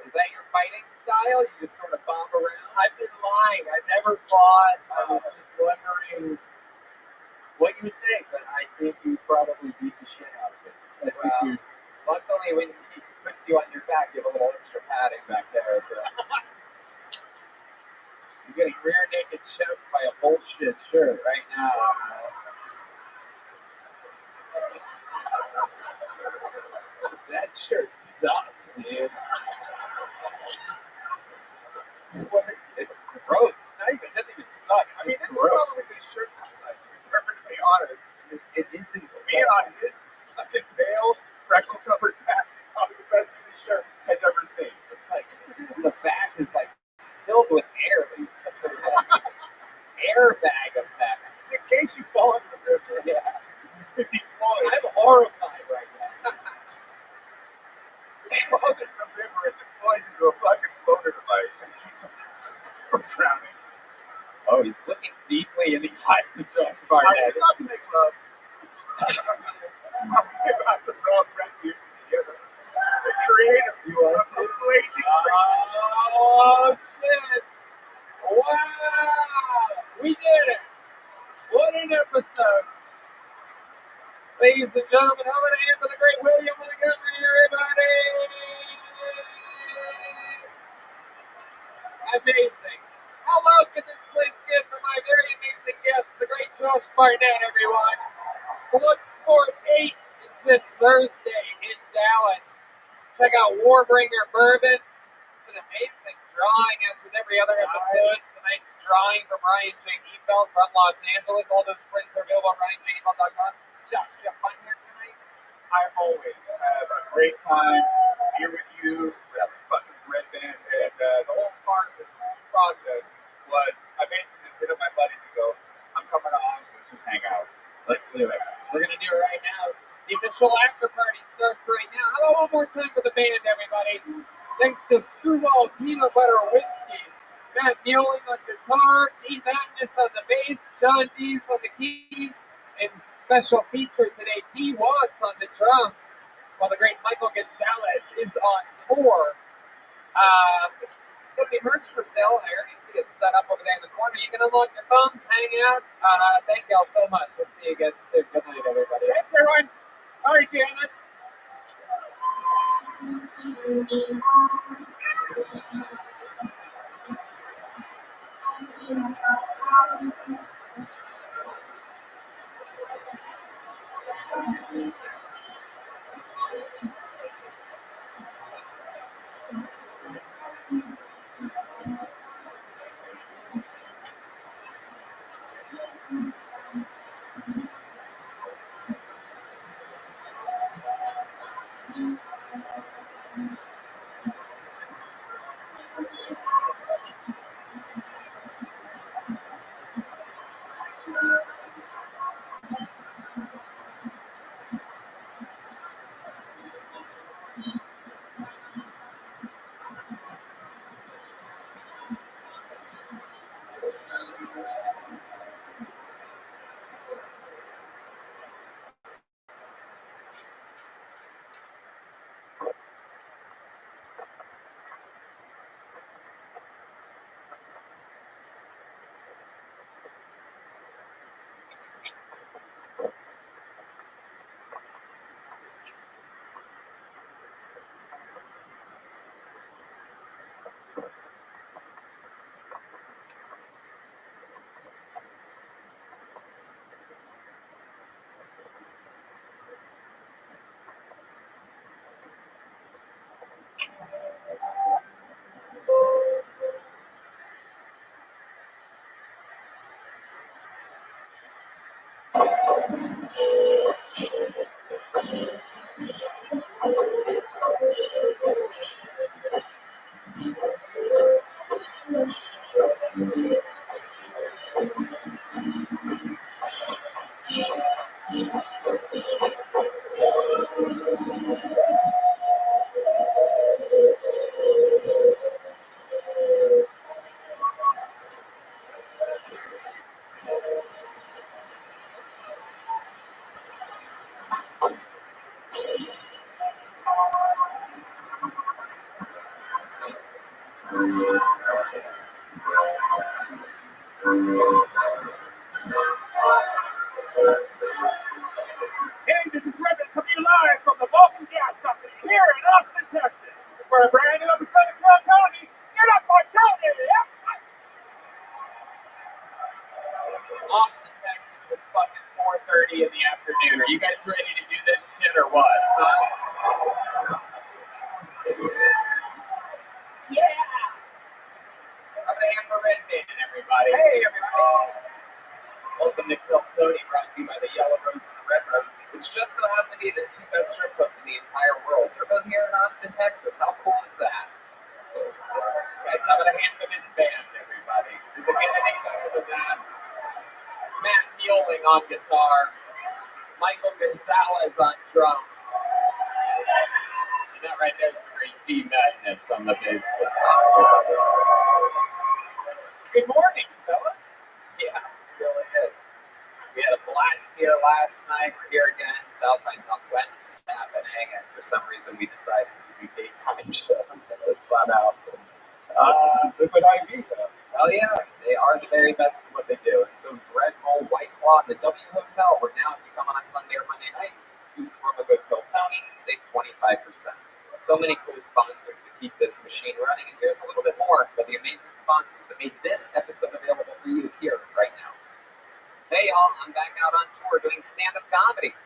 Is that your fighting style? You just sort of bomb around? I've been lying. I never fought. I was just wondering what you would take, but I think you probably beat the shit out of it. I think Well, you. luckily when he puts you on your back, you have a little extra padding back there. So. You're getting rear naked choked by a bullshit shirt right now. That shirt sucks, dude. It's gross. It doesn't even suck. I mean, It's this is gross. probably what this shirt looks like, to be perfectly honest. It isn't. Being on his fucking pale, freckle-covered back is probably the best thing this shirt has ever seen. It's like the back is like filled with air. It's like an airbag effect. It's in case you fall into the river. Yeah. It deploys. I'm horrified right now. It falls into the river, it deploys into a fucking floater device and keeps him from drowning. Oh, he's looking deeply in the eyes of Josh Are we Barnett. about to make love? Are we about to rub red beards together? The creative You want to? blazing Oh, shit. Wow. We did it. What an episode. Ladies and gentlemen, how about a hand for the great William Montgomery, everybody? Amazing. How loud can this place get for my very amazing guest, the great Josh Barnett, everyone? Bloodsport 8 is this Thursday in Dallas. Check out Warbringer Bourbon. It's an amazing drawing, as with every other episode. Tonight's drawing from Ryan J. Efeld from Los Angeles. All those prints are available on RyanJefeld.com. Josh, you have fun here tonight? I always have a great time here with you, with that fucking red band, and the whole part of this whole process was I basically just hit up my buddies and go, I'm coming to Austin, let's just hang out. Let's do it. We're going to do it right now. The official after party starts right now. How about one more time for the band, everybody? Thanks to Screwball Peanut Butter Whiskey, Matt Mueling on guitar, D. Madness on the bass, John Dees on the keys, and special feature today, D. Watts on the drums, while the great Michael Gonzalez is on tour. It's going to be merch for sale. I already see it set up over there in the corner. You can unlock your phones, hang out. Thank y'all so much. We'll see you again soon. Good night, everybody. Thanks, everyone. Sorry, Janice. Hey, this is Rabbi coming live from the Vulcan Gas Company here in Austin, Texas, for a brand new episode of Tell Tony. Get up on Tony! Austin, Texas, it's fucking 4:30 in the afternoon. Are you guys ready to do this shit or what? Yeah! I'm gonna have a red band, everybody. Hey, everybody! Welcome to Kill Tony, brought to you by the Yellow Rose and the Red Rose, which just so happen to be the two best strip clubs in the entire world. They're both here in Austin, Texas. How cool is that? Guys, how about a hand for this band, everybody? Does it get any better than that? Matt Mueling on guitar, Michael Gonzalez on drums. And that right there is the great D Madness on the bass guitar. Good morning, fellas. Yeah, it really is. We had a blast here last night. We're here again. South by Southwest is happening, and for some reason we decided to do daytime shows and this flat out. Liquid IV, though. Hell yeah, they are the very best at what they do. And so is Red Bull, White Claw, and the W Hotel, where now if you come on a Sunday or Monday night, use the promo code KILLTONY, save 25%. So many cool sponsors that keep this machine running, and here's a little bit more of the amazing sponsors that made this episode available for you here right now. Hey y'all, I'm back out on tour doing stand-up comedy.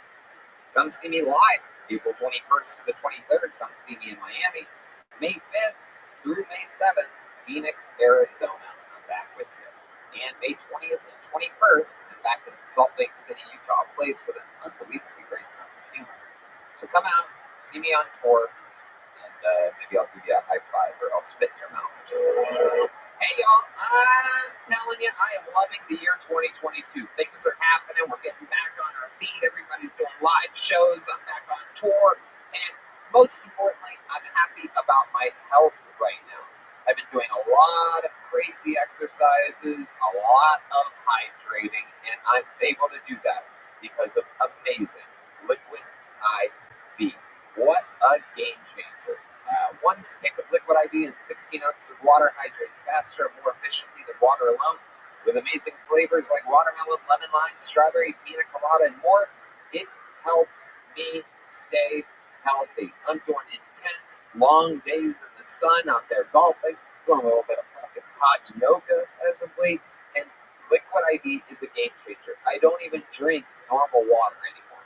Come see me live, April 21st to the 23rd. Come see me in Miami. May 5th through May 7th, Phoenix, Arizona. I'm back with you. And May 20th and 21st, I'm back in Salt Lake City, Utah, a place with an unbelievably great sense of humor. So come out, see me on tour, and maybe I'll give you a high five or I'll spit in your mouth or something. Hey y'all, I'm telling you, I am loving the year 2022. Things are happening, we're getting back on our feet, everybody's doing live shows, I'm back on tour, and most importantly, I'm happy about my health right now. I've been doing a lot of crazy exercises, a lot of hydrating, and I'm able to do that because of amazing Liquid IV. What a game changer. One stick of Liquid IV and 16 ounces of water hydrates faster and more efficiently than water alone, with amazing flavors like watermelon, lemon, lime, strawberry, pina colada, and more. It helps me stay healthy. I'm doing intense, long days in the sun out there golfing, doing a little bit of fucking hot yoga as of late, and Liquid IV is a game changer. I don't even drink normal water anymore.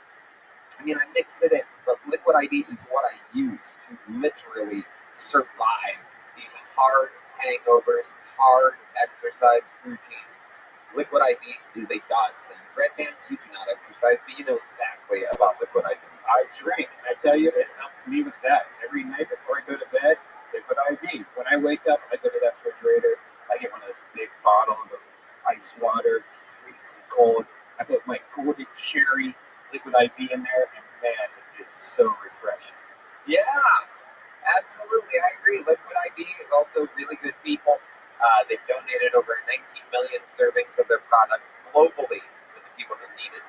I mean, I mix it in, but Liquid IV is what I use to literally survive these hard hangovers, hard exercise routines. Liquid IV is a godsend. Red Band, you do not exercise, but you know exactly about Liquid IV. I drink, and I tell you, it helps me with that. Every night before I go to bed, Liquid IV. When I wake up, I go to that refrigerator, I get one of those big bottles of ice water, freezing cold. I put my golden cherry Liquid IV in there, and man, it is so refreshing. Yeah, absolutely, I agree. Liquid IV is also really good people. They've donated over 19 million servings of their product globally to the people that need it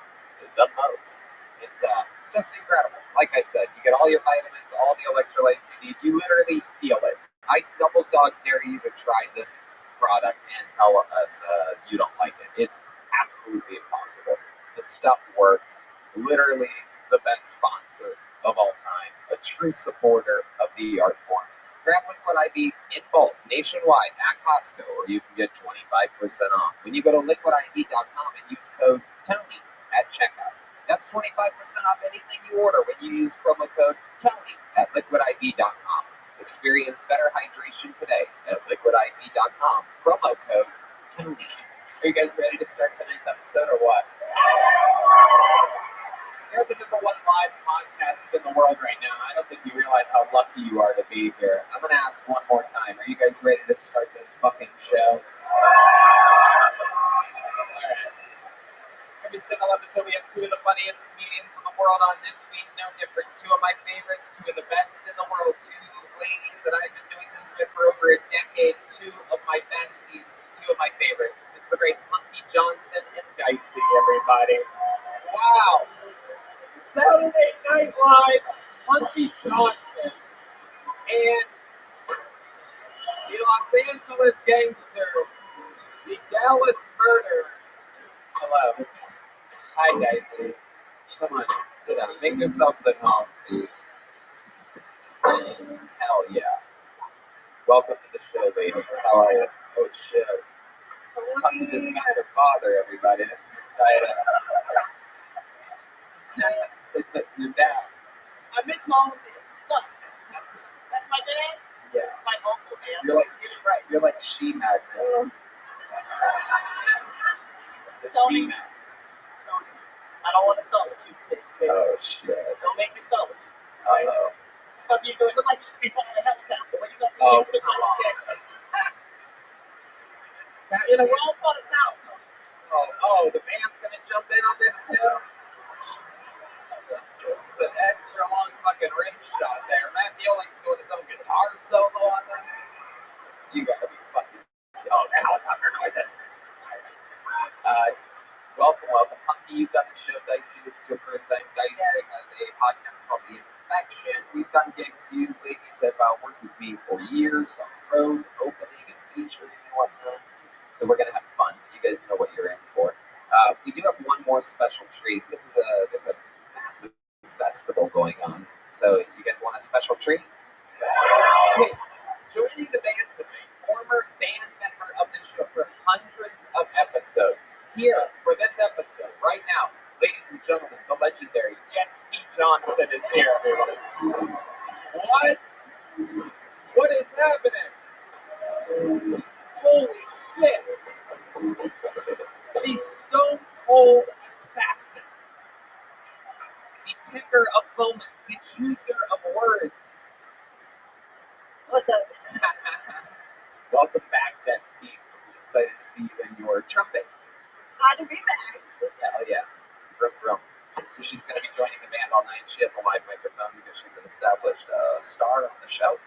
the most. It's just incredible. Like I said, you get all your vitamins, all the electrolytes you need. You literally feel it. I double dog dare you to try this product and tell us you don't like it. It's absolutely impossible. The stuff works. Literally the best sponsor of all time. A true supporter of the art form. Grab Liquid IV in bulk, nationwide, at Costco, or you can get 25% off. When you go to liquidiv.com and use code TONY at checkout. That's 25% off anything you order when you use promo code TONY at liquidiv.com. Experience better hydration today at liquidiv.com. Promo code TONY. Are you guys ready to start tonight's episode or what? You're the #1 live podcast in the world right now. I don't think you realize how lucky you are to be here. I'm going to ask one more time. Are you guys ready to start this fucking show? Alright. Every single episode, we have two of the funniest comedians in the world on. This week, no different. Two of my favorites, two of the best in the world. Two ladies that I've been doing this with for over a decade. Two of my besties. Two of my favorites. It's the great Punky Johnson and Dicey, everybody. Wow. Saturday Night Live, Punky Johnson. And The Los Angeles gangster. The Dallas murderer. Hello. Hi, Dicey. Come on in. Sit down. Make yourselves at home. Hell yeah. Welcome to the show, ladies. How are you? Oh, shit. Come to this kind of father, everybody. This is exciting. Sit down. I miss my own this. Look, that's my dad. Yeah. That's my uncle. Man. You're like she Magnus. It's Tony. me Magnus. I don't want to start with you, Tim. Oh, shit. Don't make me start with you. Uh-oh. Stuff you doing look like you should be flying a helicopter. When you got Oh, this come on. shit. You're in the wrong part of town, Tony. Oh, the band's gonna jump in on this too? It's an extra long fucking rim shot there. Matt Nealing's doing his own guitar solo on this. You gotta be fucking. Oh, the helicopter noises. Welcome. Punky, you've done the show Dicey. This is your first time. Dicey has a podcast called The Infection. We've done gigs. You ladies have worked with me for years on the road, opening and featuring and whatnot. So we're gonna have fun. You guys know what you're in for. We do have one more special treat. There's a massive festival going on. So you guys want a special treat? Sweet. Joining the band tonight, former band member of the show for hundreds of episodes. Here for this episode, right now, ladies and gentlemen, the legendary Jet Ski Johnson is here. What? What is happening? Holy shit! The Stone Cold Assassin. The picker of moments, the chooser of words. What's up? Welcome back, Jet Ski. I'm excited to see you in your trumpet. Glad to be back. Hell yeah. Vroom. So she's going to be joining the band all night. She has a live microphone because she's an established star on the show.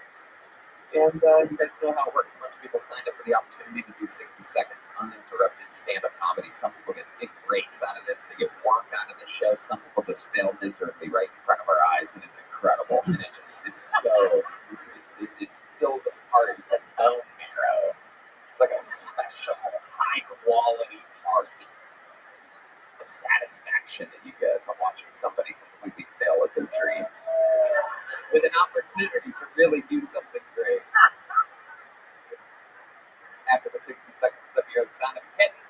And you guys know how it works. A bunch of people signed up for the opportunity to do 60 seconds uninterrupted stand-up comedy. Some people get big breaks out of this. They get work out of the show. Some people just fail miserably right in front of our eyes, and it's incredible. And it just is so... It fills a part. It's like bone marrow. It's like a special, high-quality part of satisfaction that you get from watching somebody completely fail at their dreams with an opportunity to really do something great. After the 60 seconds of your sound of a kitten,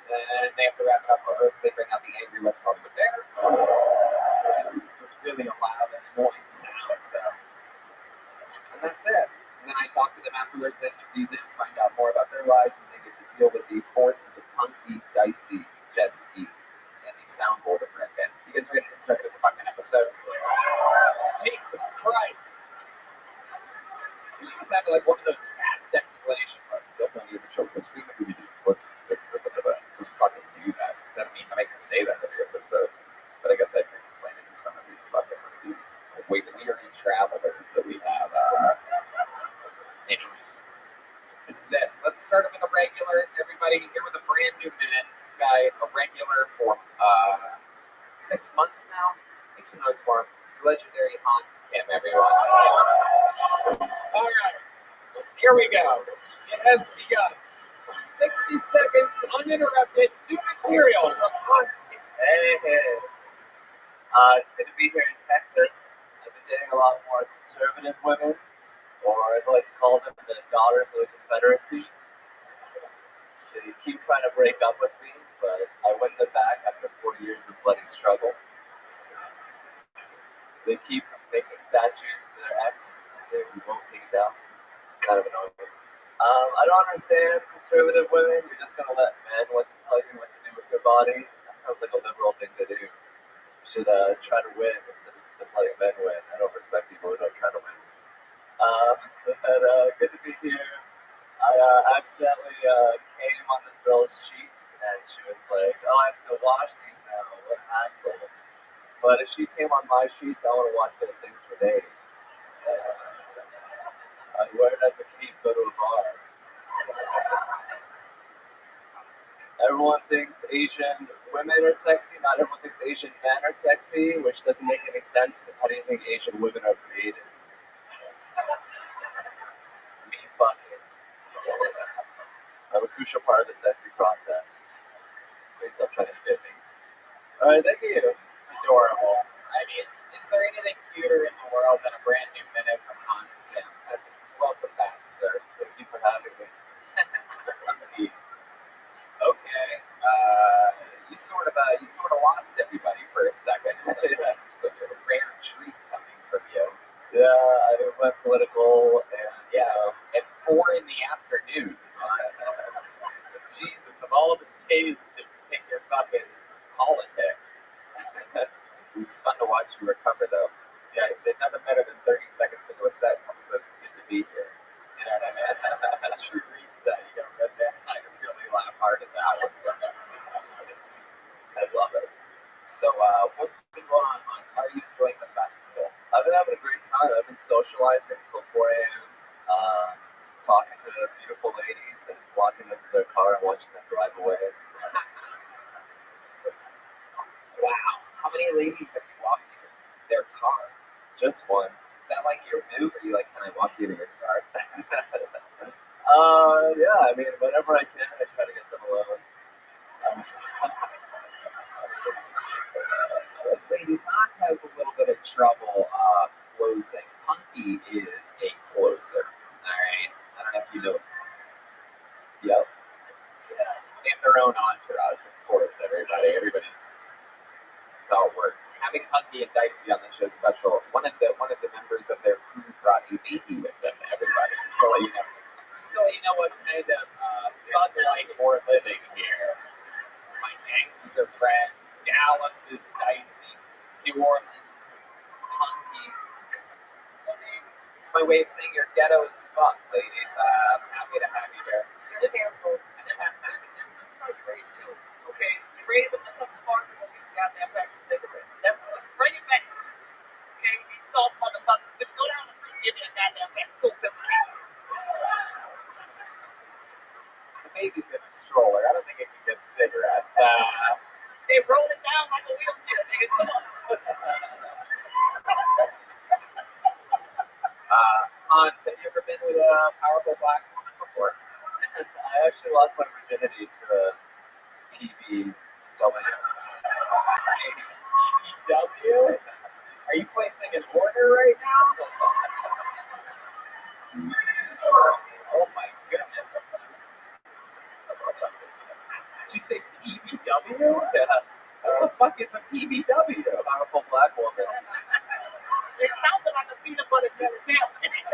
then they have to wrap it up, or else they bring out the angry West Hollywood bear, which is just really a loud and annoying sound. So, and that's it. And then I talk to them afterwards, interview them, find out more about their lives, and they get to deal with the forces of Punky, Dicey, Jet Ski, and the soundboard of Red Band. You guys ready to start this fucking episode? Jesus Christ! We should just have like one of those fast explanation parts. Definitely use a show which seems like we need to just fucking do that instead of me having to say that every episode. But I guess I have to explain it to some of these weird travelers that we have. Anyways, this is it. Let's start with a regular. Everybody here with a brand new minute. This guy, a regular for 6 months now. Make some noise for him. Legendary Hans Kim, everyone. All right, here we go. It has begun. 60 seconds uninterrupted new material from Hans Kim. Hey. It's good to be here in Texas. I've been dating a lot more conservative women, or as I like to call them, the daughters of the Confederacy. They keep trying to break up with me, but I win them back after 4 years of bloody struggle. They keep making statues to their ex, and they won't take it down. Kind of annoying. I don't understand conservative women. You're just gonna let men tell you what to do with your body. That sounds like a liberal thing to do. You should try to win instead of just letting men win. I don't respect people who don't try to win. But good to be here. I accidentally came on this girl's sheets, and she was like, "Oh, I have to wash these now. What an asshole." But if she came on my sheets, I want to watch those things for days. I'd wear it as a cape, go to a bar. Everyone thinks Asian women are sexy. Not everyone thinks Asian men are sexy, which doesn't make any sense, because how do you think Asian women are created? Me fucking. crucial part of the sexy process. Please stop trying to spit me. Alright, thank you. Adorable. I mean, is there anything cuter in the world than a brand new minute from Hans Kim? Welcome back, sir. Thank you for having me. Okay. You sort of lost everybody for a second. It's like a rare treat coming from you. Yeah, I went political and Yes, at 4 in the afternoon. Jesus, of all of the days to pick your fucking politics. It was fun to watch you recover, though. Yeah, nothing better than 30 seconds into a set, someone says, good to be here. You know what I mean? A true restart. You got red there. I really laugh hard at that one. I love it. So, what's been going on, Hans? How are you enjoying the festival? I've been having a great time. I've been socializing until 4 a.m., talking to beautiful ladies and walking them to their car and watching them drive away. Wow. How many ladies have you walked to their car? Just one. Is that like your move, or you like, can I walk you to your car? Yeah, I mean, whenever I can, I try to get them alone. Ladies, Hans has a little bit of trouble closing. Punky is a closer. Alright? I don't know if you know. Yep. Yeah. They have their own entourage, of course, everybody. Everybody's. This is how it works. Having Punky and Dicey on the show special, one of the members of their crew brought a baby with them, everybody. Just to let you know. So you know what kind of thug life we're living here. My gangster friends, Dallas is Dicey, New Orleans, Punky. It's my way of saying your ghetto is fuck, ladies. I'm happy to have you here. You're careful. This is how you raise children. Okay? You raise them in some parts and we'll get you goddamn packs of cigarettes. That's what bring it back. Okay? These soft motherfuckers. Bitch, go down the street and give me a goddamn pack of coke and The baby's in a stroller. I don't think it can get cigarettes. they roll it down like a wheelchair, nigga. Come on. Hans, have you ever been with a powerful black woman before? I actually lost my virginity to a PBW. PBW? Are you placing an order right now? Oh my goodness. Did you say PBW? Yeah, What the fuck is a PBW? a powerful black woman. It sounded like a peanut butter jelly sandwich.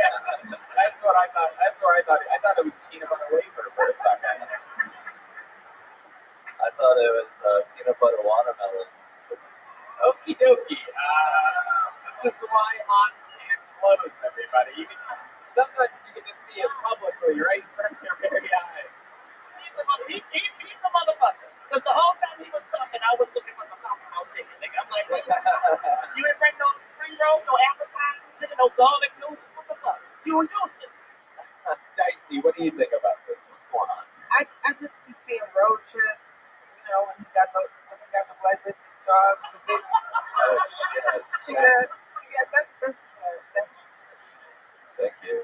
That's what I thought. That's where I thought. I thought it was peanut butter wafer for a second. I thought it was peanut butter watermelon. Okie dokie. This is why Hans can't close, everybody. Sometimes you can just see it publicly right in front of your very eyes. He's a motherfucker. Because the whole time he was talking, I was looking for some alcohol chicken, nigga. I'm like, wait, you ain't bring no spring rolls, no appetizers, nigga, no garlic noodles. What the fuck? You were useless. Dicey, what do you think about this? What's going on? I just keep seeing road trip. You know, when he got the black bitches drugs, the big. Oh shit. Yeah, that's Thank you.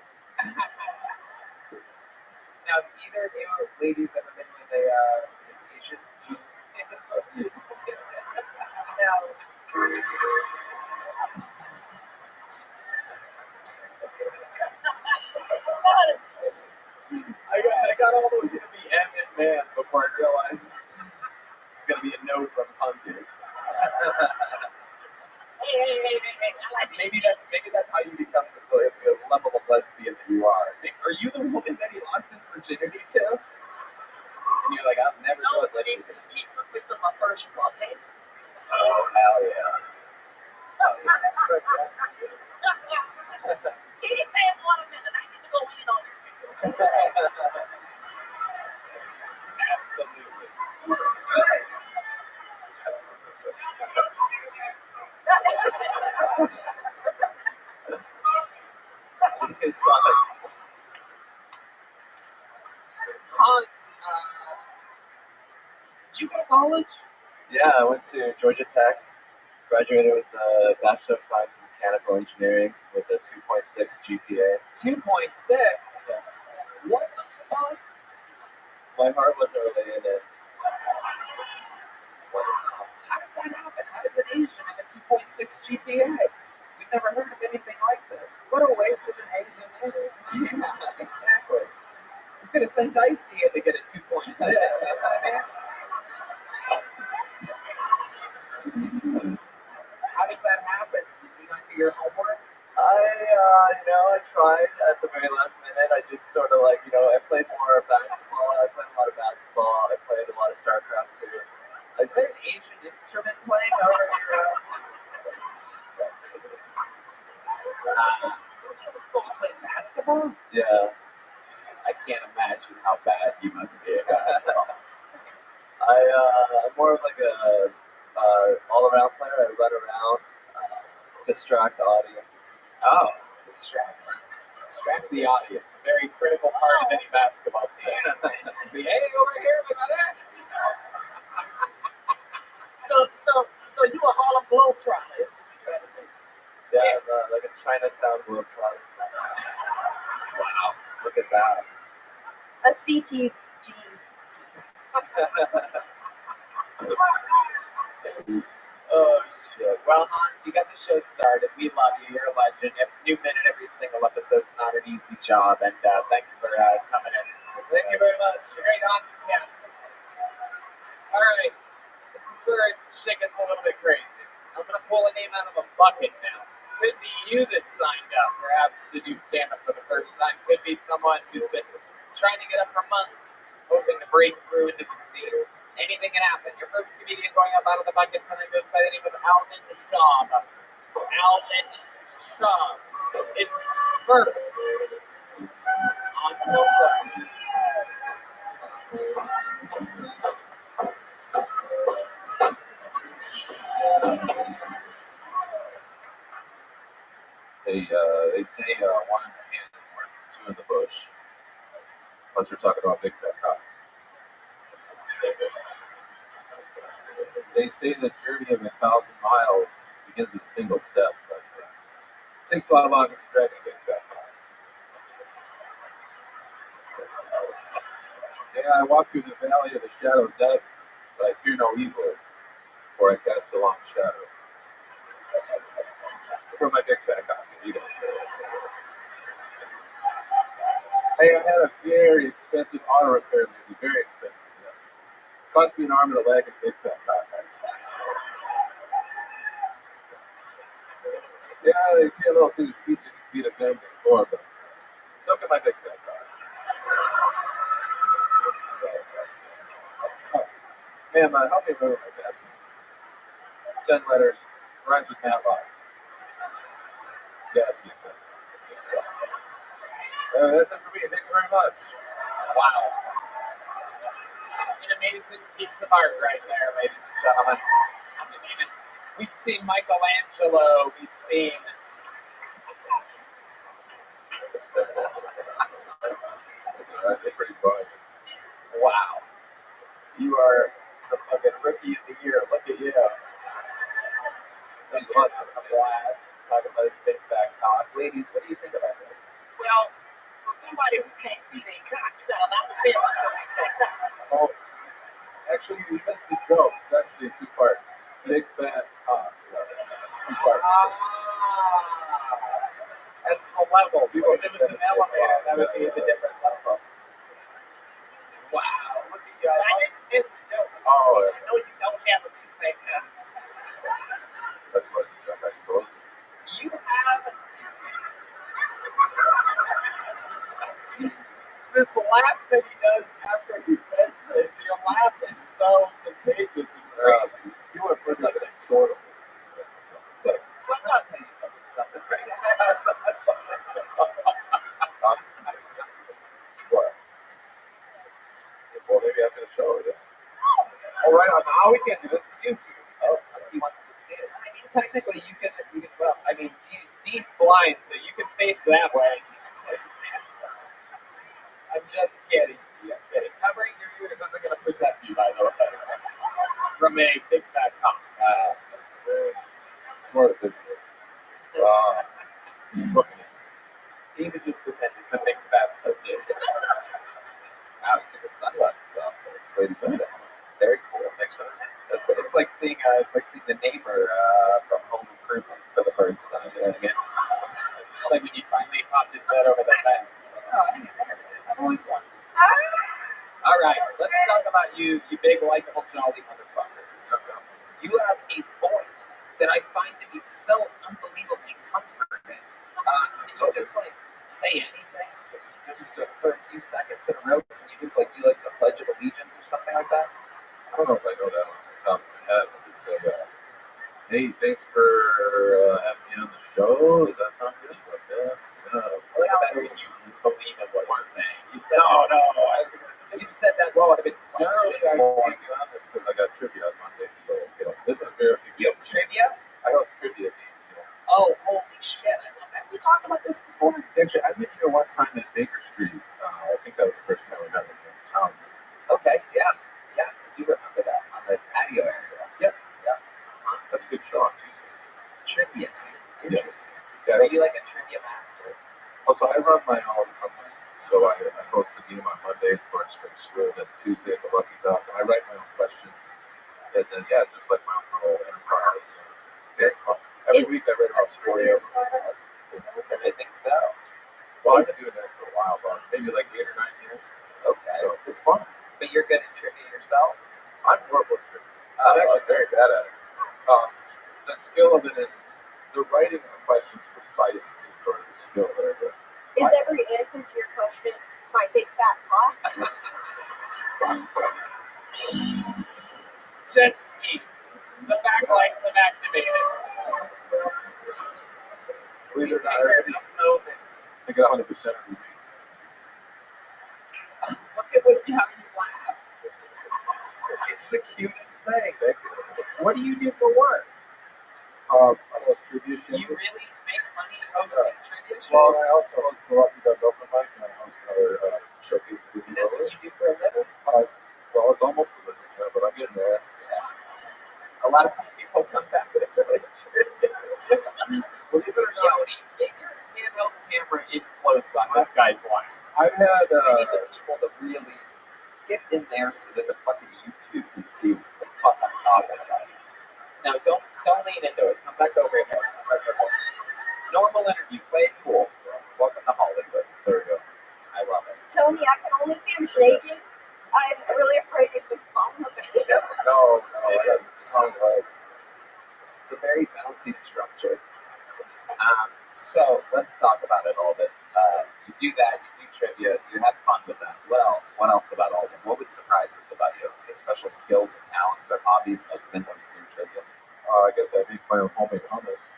Now, have either of you ladies ever been with a Asian? no. I got all the way to the M and man before I realized it's gonna be a no from Punky. Hey, I like it. Maybe that's how you become the level of lesbian that you are. Are you the woman that he lost his virginity to? And you're like, I'll never do No, it he lesbian. took me to my first buffet. Oh hell yeah. Oh, yeah, that's right. He said, "One minute, I need to go in on this video." Absolutely. Absolutely. It's like, Hans, did you go to college? yeah, I went to Georgia Tech, graduated with a Bachelor of Science in Mechanical Engineering with a 2.6 GPA. 2.6. Yeah. What the fuck? My heart wasn't really in it. How does that happen? How does an Asian have a 2.6 GPA? We've never heard of anything like this. What a waste of an Asian movie. Yeah, exactly. We could have sent Dicey in to get a 2.6. You know what I mean? How does that happen? Did you not do your homework? I tried at the very last minute. I just sort of like, I played more basketball. I played a lot of basketball. I played a lot of StarCraft too. Is there an Asian instrument playing over your? You play basketball? Yeah. I can't imagine how bad you must be at basketball. I'm more of like a all-around player. I run around, distract the audience. Oh, distract the audience. A very critical part of any basketball team. It's the hey over here, look at that. So you a Harlem Globetrotter, is what you're trying to say. Yeah, I'm like a Chinatown globetrotter. Wow, look at that. A CTG. Oh shit. Well, Hans, you got the show started. We love you. You're a legend. New minute every single episode's not an easy job, and thanks for coming in. Thank you very much. You're great, Hans. Yeah. All right. This is where shit gets a little bit crazy. I'm gonna pull a name out of a bucket now. Could be you that signed up, perhaps to do stand-up for the first time. Could be someone who's been trying to get up for months, hoping to break through into the scene. Anything can happen. Your first comedian going up out of the bucket tonight goes by the name of Alvin Shaw. Alvin Shaw. It's first on Filter. They say one in the hand is worth two in the bush. Unless we're talking about big fat cocks. They say the journey of 1,000 miles begins with a single step, but it takes a lot longer to drag a big fat cock. Yeah, I walk through the valley of the shadow of death, but I fear no evil, for I cast a long shadow. For my big fat cock, you guys know. Hey, I had a very expensive auto repair lately, very expensive. Yeah. Cost me an arm and a leg and a big fat cock. Yeah, they say a little Caesar's pizza can feed a family of four, but so can my big fat cock. Ma'am, help me remember my password. 10 letters, rhymes with Matlock. Yeah, that's me. That's it for me. Thank you very much. Wow. An amazing piece of art right there, ladies and gentlemen. We've seen Michelangelo. We've seen... That's all right. They're pretty funny. Wow. You are the fucking rookie of the year. Look at you. Thanks a lot for a blast. Talking about his big fat cock. Ladies, what do you think about this? Well, for somebody who can't see their cock, you got a lot to say about your big fat cock. Oh, actually, you missed the joke. It's actually a two-part. Big fat cock. Two parts. That's the level. If it was an elevator, that would be the different levels. Wow, look at you. I didn't miss the joke. Oh, I know you don't have a big fat cock. that's part of the joke, I suppose. You have this laugh that he does after he says this. Your laugh is so contagious. It's crazy. You went for like a short of it. It's like, I'll tell you something right now. what? Well, maybe after the show, yeah. All right, now we can't do this. It's YouTube. Oh, he wants to see it. I mean, technically, you can well, I mean, Dee's blind, so you can face that way. Just put your pants on. I'm just kidding. I'm kidding. Covering your ears isn't going to protect you, by the way, from a big fat cock. It's more of a visual. Dean would just pretend it's a big fat pussy. Wow, he took his sunglasses exactly decided. Very cool. Makes sense. It's like seeing the neighbor from Home Improvement for the first time. You know what I mean? It's like when you finally popped his head over the fence. It's like, oh, hey, there it is. I've always wanted. All right, let's talk about you big, likable, jolly motherfucker. You have a voice that I find to be so unbelievably comforting. Can you just like say anything, just for a few seconds in a row? Can you just like do like the Pledge of Allegiance or something like that? I don't know if I know that off the top of my head. I could say, hey, thanks for having me on the show. Does that sound good? But, I like it better when you believe in what you're saying. You said you said that's well, a bit generally, I can't get on this because I got trivia on Monday. So, this is very. You have trivia? I host trivia games. Oh, holy shit. I love that. We talked about this before. Actually, I've been here one time at Baker Street. I think that was the first time we met in town. Okay, yeah. I do remember that on the patio area. Yep. Yeah. That's a good show on Tuesdays. Trivia night. Interesting. Yeah. Are you like a trivia master? Also, I run my own company. So I host the game on Monday, of course, for the Swoon, and Tuesday at the Lucky Duck. And I write my own questions. And then, yeah, it's just like my own little enterprise. Very fun. Every week I write about 40 of them. I think so. Well, I've been doing that for a while, but maybe like 8 or 9 years. Okay. So it's fun. But you're good at trivia yourself? I'm horrible at trivia. I'm actually very bad at it. The skill of it is the writing of the questions precise is sort of the skill that I do. Is every answer to your question my big fat cock? Jet ski. The backlights have activated. Believe it or not, I get 100% every week. Look at how you laugh. It's the cutest thing. Thank you. What do you do for work? I host trivia shows. You really make money hosting trivia shows? Well, I also host the Lucky Duck Open Mic, and I host another showcase. And that's what you do for a living? Well, it's almost a living, but I'm getting there. Yeah. A lot of people come back to trivia. Believe it or not, Yodi, get your handheld camera in close on this guy's line. I've had. I need the people to really get in there so that the fucking YouTube can see what the fuck I'm talking about. Now, don't lean into it. Come back over here. Normal interview. Play it cool. Welcome to Hollywood. There we go. I love it. Tony, I can only see him shaking. I'm really afraid he's been falling on the video. No, It is. it's not right. It's a very bouncy structure. So let's talk about it all bit. You do that, you do trivia, you have fun with that. What else? What else about Alden? What would surprise us about you? Any special skills or talents or hobbies other than hosting trivia? I guess I make my own homemade hummus.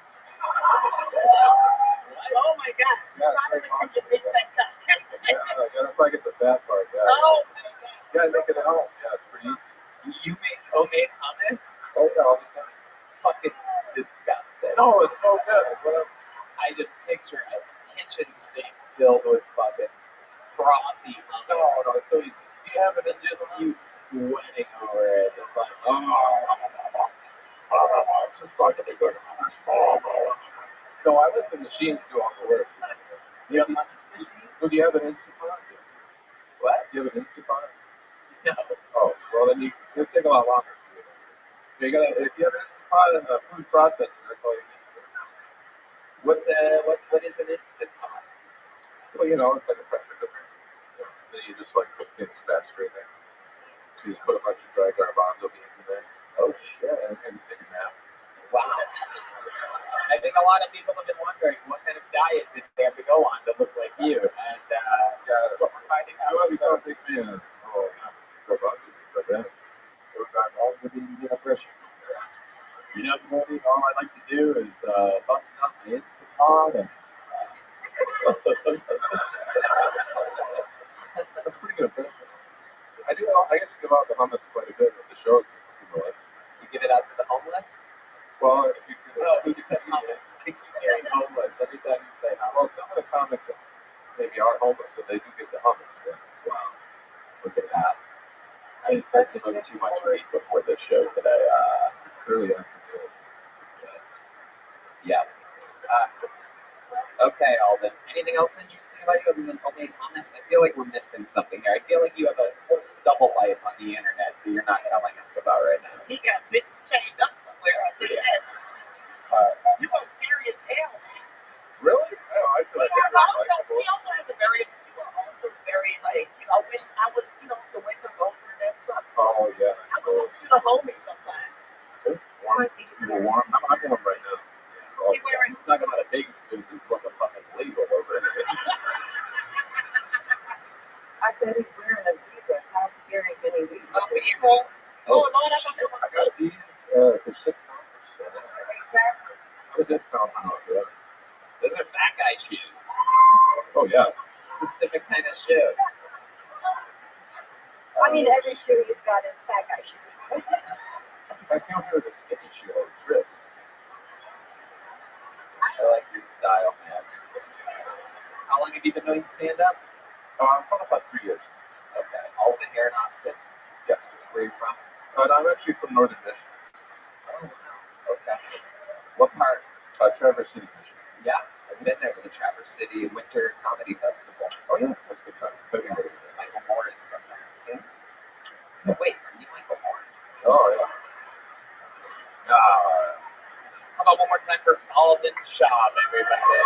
Oh my god. Yeah, it's very popular. Yeah, that's why I get the fat part. Yeah. Oh my god. Yeah, I make it at home. Yeah, it's pretty easy. You make homemade hummus? Oh yeah, all the time. Fucking disgusting. No, it's so good. Whatever. I just picture a kitchen sink filled with fucking frothy hummus. No, it's so easy. Do you have it and just you sweating over it? Just like, It's just going to be good hummus. No, I let the machines do all the work. you have hummus machines? So do you have an Instant Pot? What? Do you have an Instant Pot? No. Oh, well then it'll take a lot longer for you. You gotta, if you have an Instant Pot and a food processor, that's all you need to do. What is an Instant Pot? Well, it's like a pressure cooker. Then you just like cook things faster in there. You just put a bunch of dry garbanzo beans in there. Oh shit. And take a nap. Wow. I think a lot of people have been wondering what kind of diet did they have to go on to look like you, and this is what we're finding You want to out. become a big man? Oh, yeah. Garbanzo beans, I guess. So garbanzo beans in a pressure cooker. Tony, all I like to do is bust out my Instant Pot and That's pretty good impression. I guess give out the hummus quite a bit with the shows. you give it out to the homeless. Well, if you could. Oh, who said hummus? I keep hearing homeless every time you say hummus. Well, some of the comics maybe are homeless, so they do get the hummus. Yeah. Wow, look at that. I smoked too much weed before this show today. It's early afternoon. Yeah. Okay, Alden. Anything else interesting about you other than homemade hummus? I feel like we're missing something here. I feel like you have a double life on the internet that you're not telling us about right now. He got bitches chained up somewhere. I'll tell you that. You are scary as hell, man. Really? Oh, I feel like He it's also, likable. he also has a very, you are also very, like, you know, I wish I was, you know, the winter's over and that sucks. Oh, yeah. I would want you to hold me sometimes. Warm. People warm. I'm warm right now. It's all He wearing, Talking about a big spoon, this is like a fucking ladle over here. I said he's wearing a Vivas. How scary can he be? people. Oh, Lord, I thought that was I got these for $6. So Exactly. what a discount on it. Those are fat guy shoes. Oh, yeah. Specific kind of shoe. I mean, every shoe he's got is fat guy shoe. If I came here with a skinny shoe, I would trip. I like your style, man. How long have you been doing stand-up? I'm from about 3 years. Okay. All been here in Austin? Yes. That's where you're from? But I'm actually from Northern Michigan. Oh, wow. Okay. What part? Traverse City, Michigan. Yeah, I've been there to the Traverse City Winter Comedy Festival. Oh, yeah. That's a good time. February. Michael Moore is from there. Oh, wait, are you Michael Moore? Oh, yeah. How about one more time for Alden Schaub, everybody?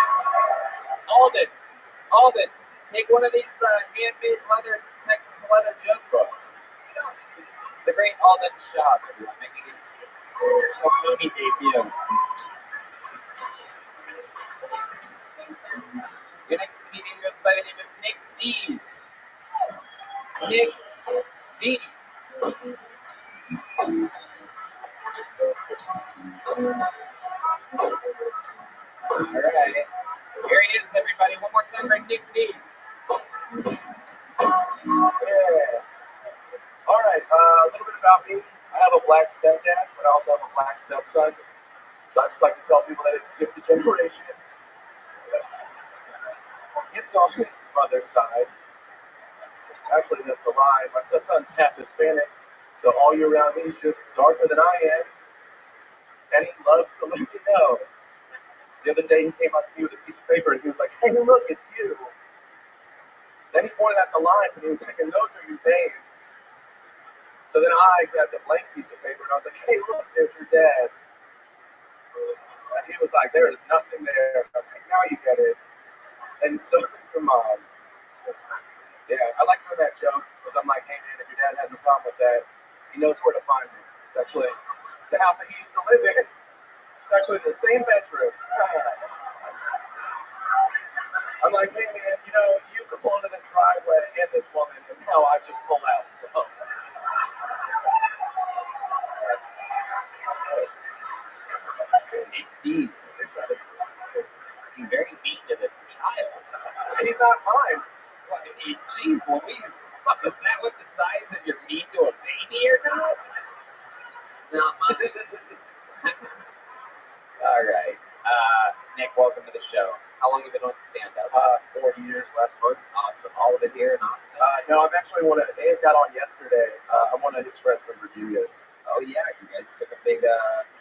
Alden, take one of these handmade leather, Texas leather joke books. The great Alden Schaub, everyone, making his Tony debut. Your next comedian goes by the name of Nick Dees. Nick Dees. All right. Here he is, everybody. One more time for Nick Dees. Yeah. All right. A little bit about me. I have a black stepdad, but I also have a black stepson. So I just like to tell people that it skipped a generation. It's on his mother's side. Actually, that's a lie. My stepson's half Hispanic, so all year round he's just darker than I am, and he loves to let me know. The other day he came up to me with a piece of paper and he was like, "Hey, look, it's you." Then he pointed at the lines and he was like, "And those are your veins." So then I grabbed a blank piece of paper and I was like, "Hey, look, there's your dad." And he was like, "There is nothing there." I was like, "Now you get it." And so is your mom. Yeah, I like doing that joke because I'm like, "Hey man, if your dad has a problem with that, he knows where to find me." It's the house that he used to live in. It's actually the same bedroom. I'm like, "Hey man, you know, you used to pull into this driveway and this woman, and now I just pull out." So Nick Dees, everybody. Being very mean to this child. and he's not mine. What, geez Louise, is that what decides if you're mean to a baby or not? It's not mine. All right. Nick, welcome to the show. How long have you been on stand-up? 40 years last month. Awesome. All of it here in Austin? No, I'm actually Dave got on yesterday. I'm one of his friends from Virginia. Oh, yeah. You guys took a big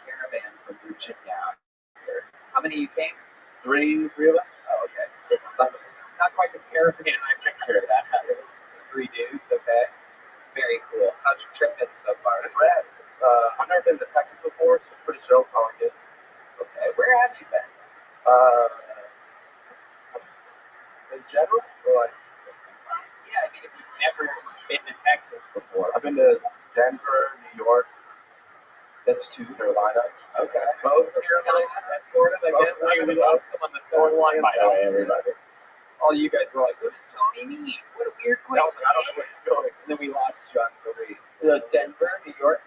caravan from Virginia out here. How many you came? Three of us. Oh, okay. It's not quite the caravan I pictured. It's just 3 dudes, okay? Very cool. How's your trip been so far? It's rad. I've never been to Texas before, so it's pretty dope. I like it. Okay. Where have you been? In general, or like, Yeah, I mean, if you've never been to Texas before. I've been to Denver, New York, That's 2. Carolina. Okay. Both Carolina, sort of. Again, we lost them on the third one, by the way, everybody. All you guys were like, "What does Tony mean? What a weird I was question." like, I don't know where he's going. And then we lost you on 3. Denver, New York,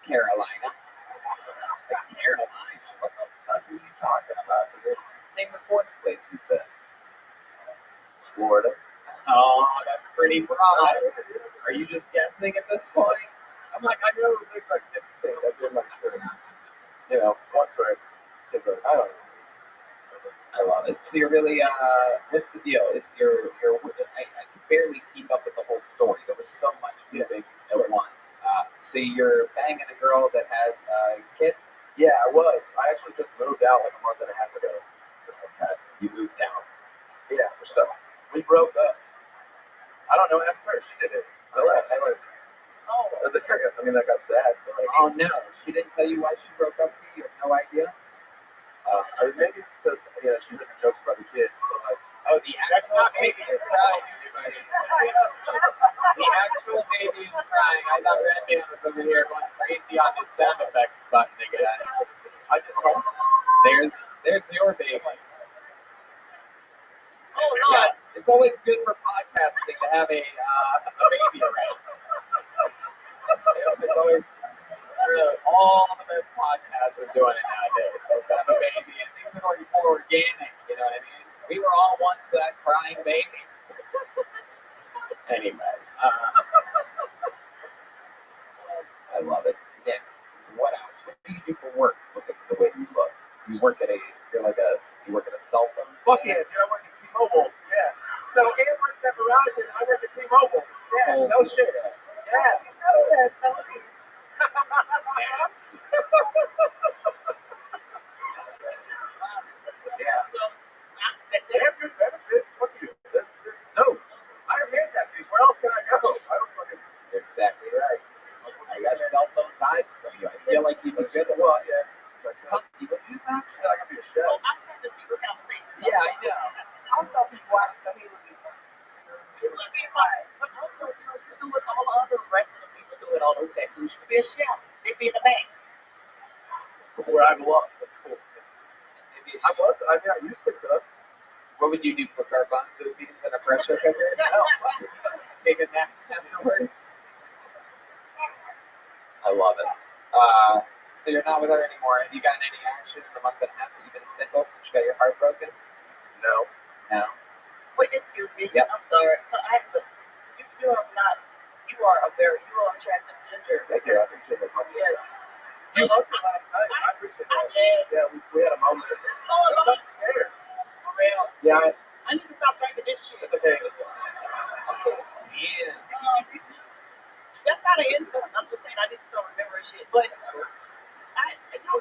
Carolina. Carolina? What the fuck are you talking about, dude? Name the 4th place you've been. Florida. Oh, that's pretty broad. Are you just guessing at this point? I'm like, I know there's like 50 states I've been like to, you know, once or kids are, I don't know. I love it. So you're really, what's the deal? It's I can barely keep up with the whole story. There was so much moving at once. So you're banging a girl that has a kid? Yeah, I was. I actually just moved out like a month and a half ago. You moved out. Yeah, so we broke up. I don't know. ask her. She did it. I like. Oh, I mean, I got sad. But like, oh no, she didn't tell you why she broke up with you. You have no idea. I mean, maybe it's because she made jokes about the kid. But like, Oh, the actual baby is crying. The actual baby is crying. I thought Rabbi was over here going crazy on his sound effects button again. I just call. There's your baby. Oh, Lord. Yeah, it's always good for podcasting to have a baby around. It's always all the best podcasts are doing it nowadays. Just have a baby, and things are going more organic. You know what I mean? We were all once that crying baby. Anyway, I love it. Nick, what else? What do you do for work? Look at the way you look. You work at a cell phone Fuck stand? yeah, dude, I work at T-Mobile. Yeah. So Ann works at Verizon. I work at T-Mobile. Yeah, no shit. Yeah. You know that, don't you? Yeah. They have good benefits. Fuck you. That's dope. I have hand tattoos. Where else can I go? I don't fucking. You're exactly right. I got cell phone vibes from you. I feel like you'd be good at Well, it. yeah. Huh? You would use that? She said I could be a chef. Oh, I'm having a secret conversation. Yeah, I know. Also, he's white, so he would be You would be fine. But also, you do what all the other rest of the people do with all those tattoos. You could be a chef. They'd be in the bank. Where I belong. That's cool. I used to cook. What would you do? Put garbanzo beans in a pressure cooker? No. Take a nap afterwards? I love it. So you're not with her anymore. Have you gotten any action in the month and a half that you've been single since you got your heart broken? No. No. Wait, excuse me. Yep. I'm sorry. So I have to. You are not. You are a very. You are attractive ginger. Thank you. I appreciate it. Yes. You loved it last night. I appreciate I that. did. Yeah, we had a moment. Oh, It Lord. was upstairs. For real. Yeah, I need to stop drinking this shit. it's okay. Yeah. That's not an insult. I'm just saying I need to start remembering shit. But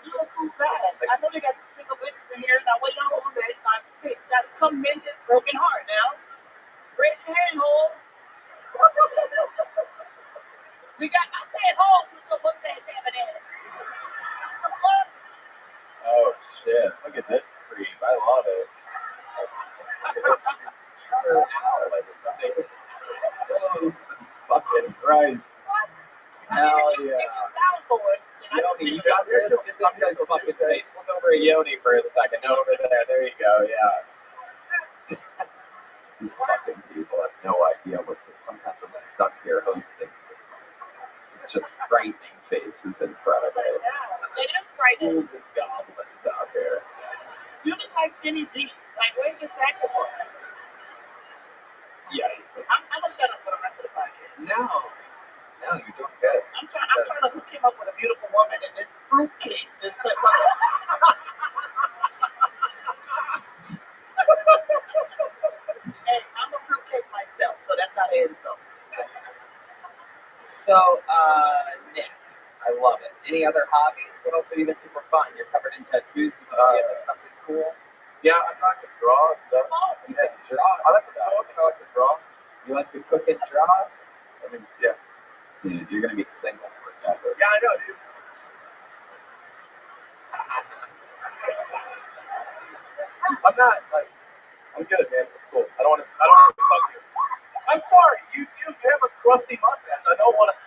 you're a cool guy. I know they got some single bitches in here. Now, what y'all gonna say? Got come men just broken heart now. Raise your hand, hole. We got I'm saying holes with your mustache having ass. Oh, shit. Look at this creep. I love it. Look at this. Jesus fucking Christ. Hell yeah. Down for it. Yoni, you got this? Look at this guy's fucking face. Look over at Yoni for a second. Over there. There you go. Yeah. These fucking people have no idea what this. Sometimes I'm stuck here hosting. It's just frightening faces in front of it. It is frightening. Ghouls and goblins out here. You look like Kenny G. Like, where's your saxophone? Yikes. I'm gonna shut up for the rest of the podcast. No, you're doing good. I'm trying to hook him up with a beautiful woman, and this fruitcake just took my. Hey, I'm a fruitcake myself, so that's not an insult. So, Nick, I love it. Any other hobbies? What else are you into for fun? You're covered in tattoos. You must be into something cool. Yeah, I like to draw and stuff. You like to draw? I like to cook and I like to draw. You like to cook and draw? I mean, yeah. Dude, you're gonna be single forever. Yeah, I know, dude. I'm not like. I'm good, man. It's cool. I don't want to fuck you. I'm sorry. You have a crusty mustache. I don't want to.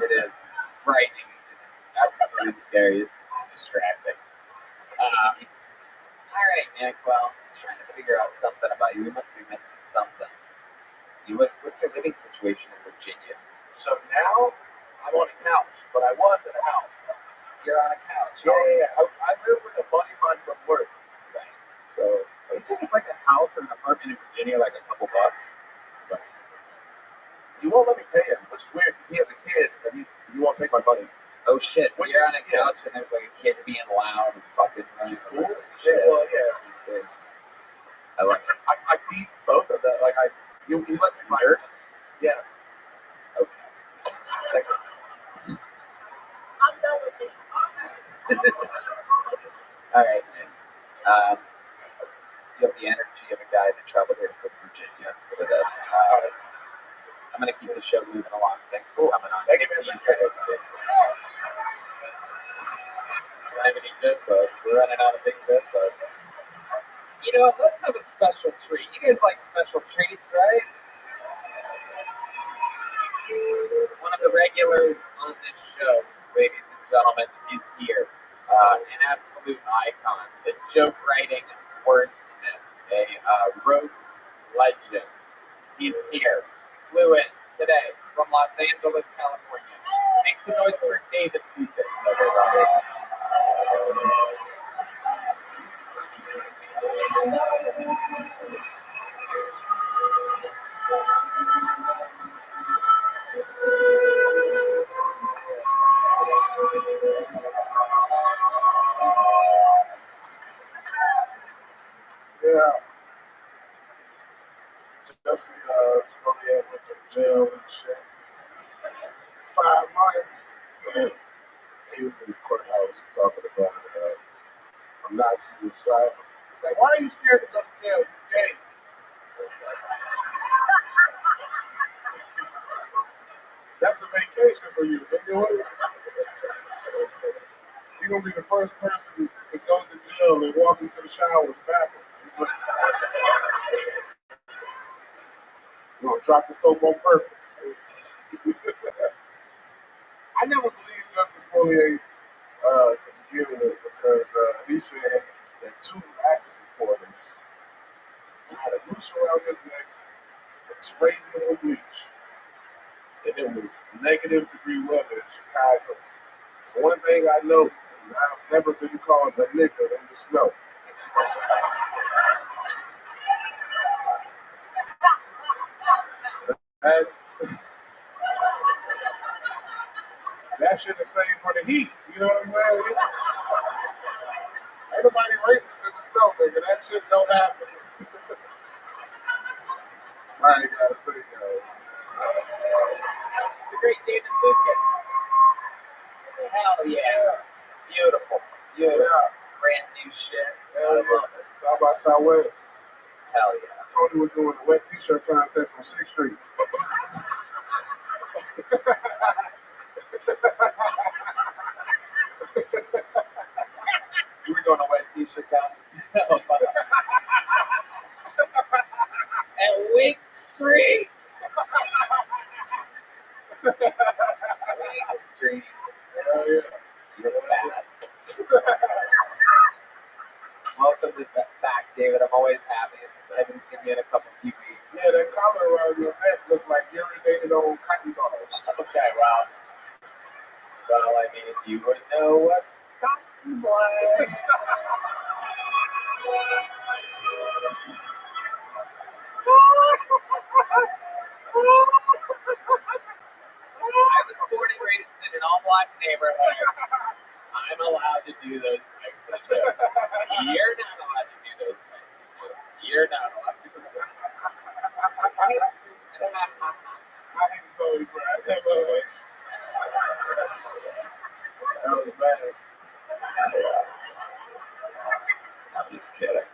It is. It's frightening. It's absolutely scary. It's distracting. All right, Nick. Well, I'm trying to figure out something about you. We must be missing something. What's your living situation in Virginia? So now I'm on a couch, but I was in a house. You're on a couch. Yeah. I live with a buddy of mine from work. Right. So Are you saying like a house or an apartment in Virginia, like a couple bucks? you won't let me pay him, which is weird because he has a kid and he won't take my money. Oh shit! So Which you're is- on a couch and there's like a kid being loud and fucking. Which is cool. Shit. Yeah, well, yeah. I love it. I feed both of them. Like he lets me nurse. Yeah. Okay. I'm done with it. All right, man. You have the energy of a guy that traveled here from Virginia. I'm gonna keep the show moving along. Thanks for coming on. Thank you. Don't have any joke quotes. We're running out of big joke quotes. You know what? Let's have a special treat. You guys like special treats, right? One of the regulars on this show, ladies and gentlemen, is here. An absolute icon, a joke writing wordsmith, a roast legend. He's here. Flew in today from Los Angeles, California. Make some noise for David Lucas, everybody. Yeah, Jesse Smollett went to jail and shit. 5 months. He was in the courthouse talking about I'm not suicidal. He's like, why are you scared to go to jail? You gay. That's a vacation for you. You're gonna be the first person to go to jail and walk into the showers backwards. He's like, you're gonna drop the soap on purpose. I never believed Justice Smollett to begin with because he said that 2 actors reporters had a noose around his neck and sprayed him with bleach. And it was -degree weather in Chicago. One thing I know is I've never been called a nigga in the snow. And that shit is saved for the heat. You know what I'm saying? Ain't nobody racist in the snow, nigga. That shit don't happen. All right, guys, thank you. The great David Lucas. Hell yeah. Beautiful. Beautiful. Yeah. Brand new shit. Hell yeah. South by Southwest. Hell yeah. Tony was doing a wet t-shirt contest on 6th Street. You were doing a wet t-shirt contest at Wake Street. Wake Street. Hell yeah. You're fat. Welcome to the back, David. I'm always happy. I haven't seen you in a few weeks. Yeah, that collar around your neck looked like urinated on cotton balls. Okay, well, I mean, you would know what cotton's like. I was born and raised in an all-black neighborhood. I'm allowed to do those types of jokes. You're not allowed to do those types of jokes. You're not allowed to do those types I hate Tony Brass. That was bad. I'm just kidding.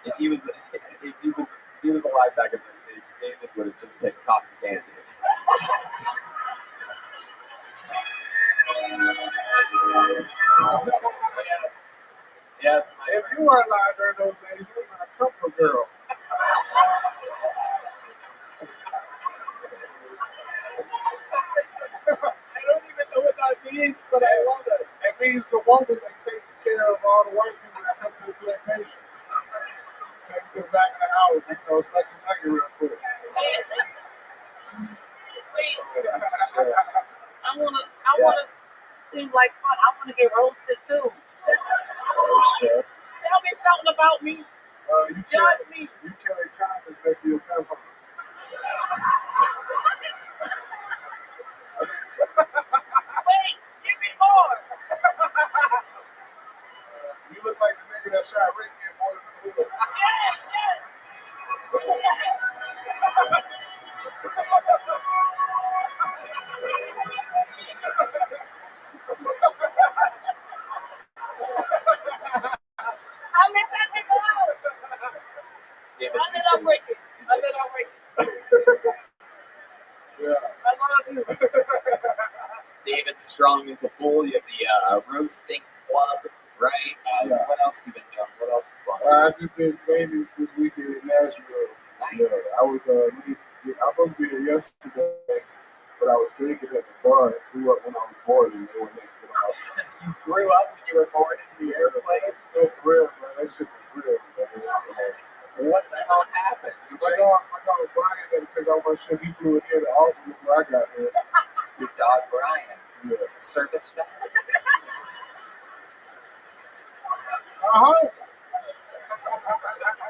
If he was alive back in those days, David would have just picked cotton candy. Yes, If you were alive during those days, you were a comfort girl. I don't even know what that means, but I love it. It means the woman that takes care of all the white people that come to the plantation. Take them to the back of the house, second real quick. Wait, I wanna seem like fun. I wanna get roasted too. Oh shit. Tell me something about me. Judge me. You carry condoms next to your tampons. Wait, give me more. You look like the nigga that shot Ricky in Boys in the Hood. Yes. I let that nigga out. David I let her break it. Yeah. I love you. David Strong is a bull. You have the roasting club, right? Yeah. What else you been doing? What else is going on? I just did training this weekend in Nashville. Nice. Yeah, I was I was supposed to be here yesterday, but I was drinking at the bar and threw up when I was boarding. They wouldn't let me get out. You threw up when you were born in the airplane? No, for real, man. That shit was real, man. What the hell happened? You My drank dog Brian had to take all my shit. He flew it in the altar before I got here. your dog Brian. Yeah. Service dog?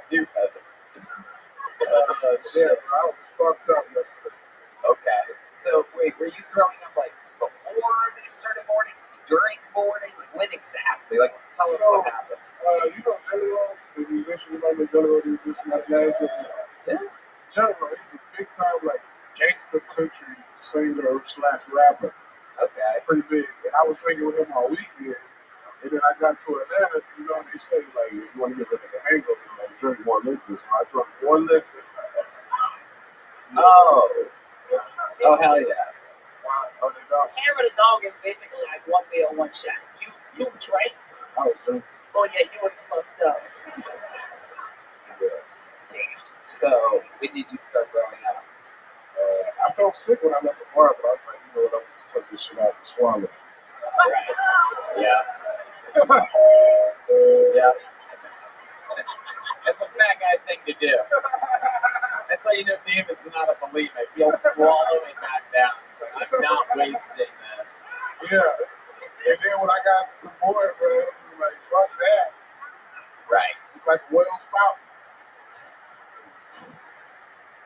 Stupid. Yeah, I was fucked up yesterday. Okay. So, wait, were you throwing up like before they started boarding? During boarding? Like, when exactly? Like, tell us So, what happened. You know General, the musician, you know the General, the musician out of Nashville? Yeah. General, he's a big time, like, gangster country singer / rapper. Okay. Pretty big. And I was drinking with him all weekend. And then I got to Atlanta, you know, they say, like, if you want to get rid of the hangover, like, drink more liquor. So I drank more liquor. Oh. Oh, hell yeah. Oh, they dog. Hammer the dog is basically like one meal, one shot. You drank? I was drinking. Oh yeah, you was fucked up. Yeah. Damn. So, when did you start growing up? I felt sick when I left the bar, but I was like, you know what, I'm going to take this shit out and swallow it. Right. Yeah. Yeah. That's a fat guy thing to do. That's how you know David's not a believer. He'll swallow it back down. Like, I'm not wasting this. Yeah. And then when I got the board, bro, it was like, fuck that. Right. It's like a whale spout.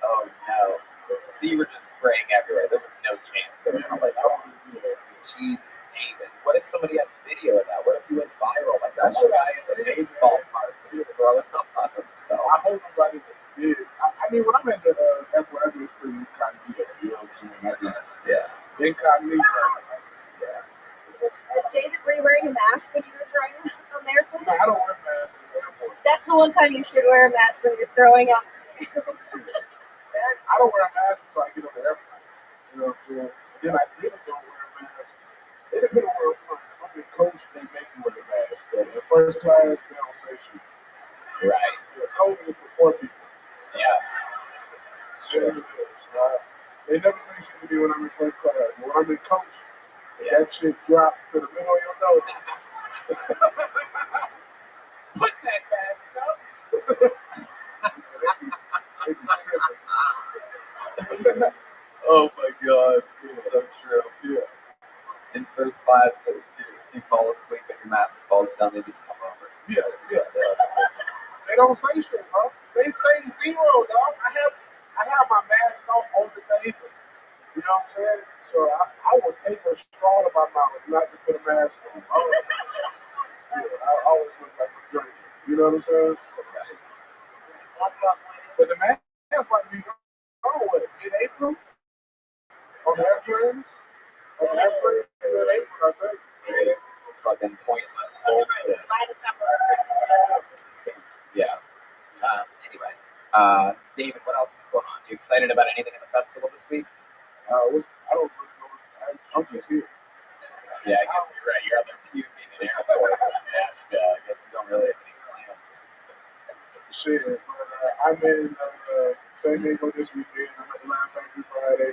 Oh no. So you were just spraying everywhere. There was no chance. They were like, oh, Jesus, David. What if somebody had video of that? What if you went viral? Like that one guy in the baseball park that was throwing up on himself. I hope nobody did. I mean, when I'm at the airport, I do this pretty incognito. You know what I'm saying? I do. Yeah. Incognito. Yeah. David, were you wearing a mask when you were driving on the airplane? No, I don't wear masks in the airport. That's the one time you should wear a mask when you're throwing up. I don't wear a mask until I get on the airplane. You know what I'm saying? And then I really don't wear a mask. It depends on where I'm from. If I'm in coach, they make me wear a mask. But in first class, they don't say shit. Right. Yeah, COVID is for poor people. Yeah. Sure. They never say shit to me when I'm in first class. But when I'm in coach, that shit drop to the middle of your nose. Put that mask up. They be tripping. Oh my God. It's so true. Yeah. In first class, if you fall asleep and your mask falls down, they just come over. Yeah. They don't say shit, bro. They say zero, dog. I have my mask on the table. You know what I'm saying? So I will take a straw to my mouth not to put a mask on. I always look like I'm drinking. You know what I'm saying? But the mask might be gone with in April on the airplanes. On the airplanes in April, I think. Right. Fucking pointless bullshit. Yeah. Anyway, David, what else is going on? You excited about anything in the festival this week? I don't really know. I'm just here. Yeah, I guess you're right. You're out there puking in airports in Nashville. I guess you don't really have any plans. Shit, but I'm in San Diego this weekend. I'm at the Live Factory Friday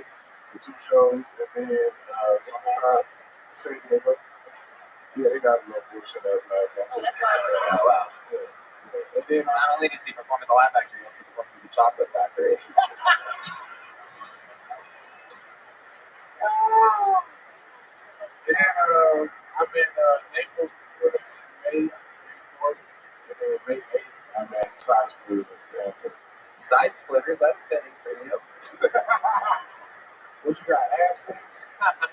for 2 shows, and then sometime in San Diego. Yeah, they got a little bullshit ass Live Factory. Oh, wow. Yeah. And then Not only does he perform at the Lab Factory, he also performs at the Chocolate Factory. I'm in Naples, May 4th, and then May 8th, I'm at Side Splitters in Tampa. Side splitters, that's fitting for you. What you got, ass things?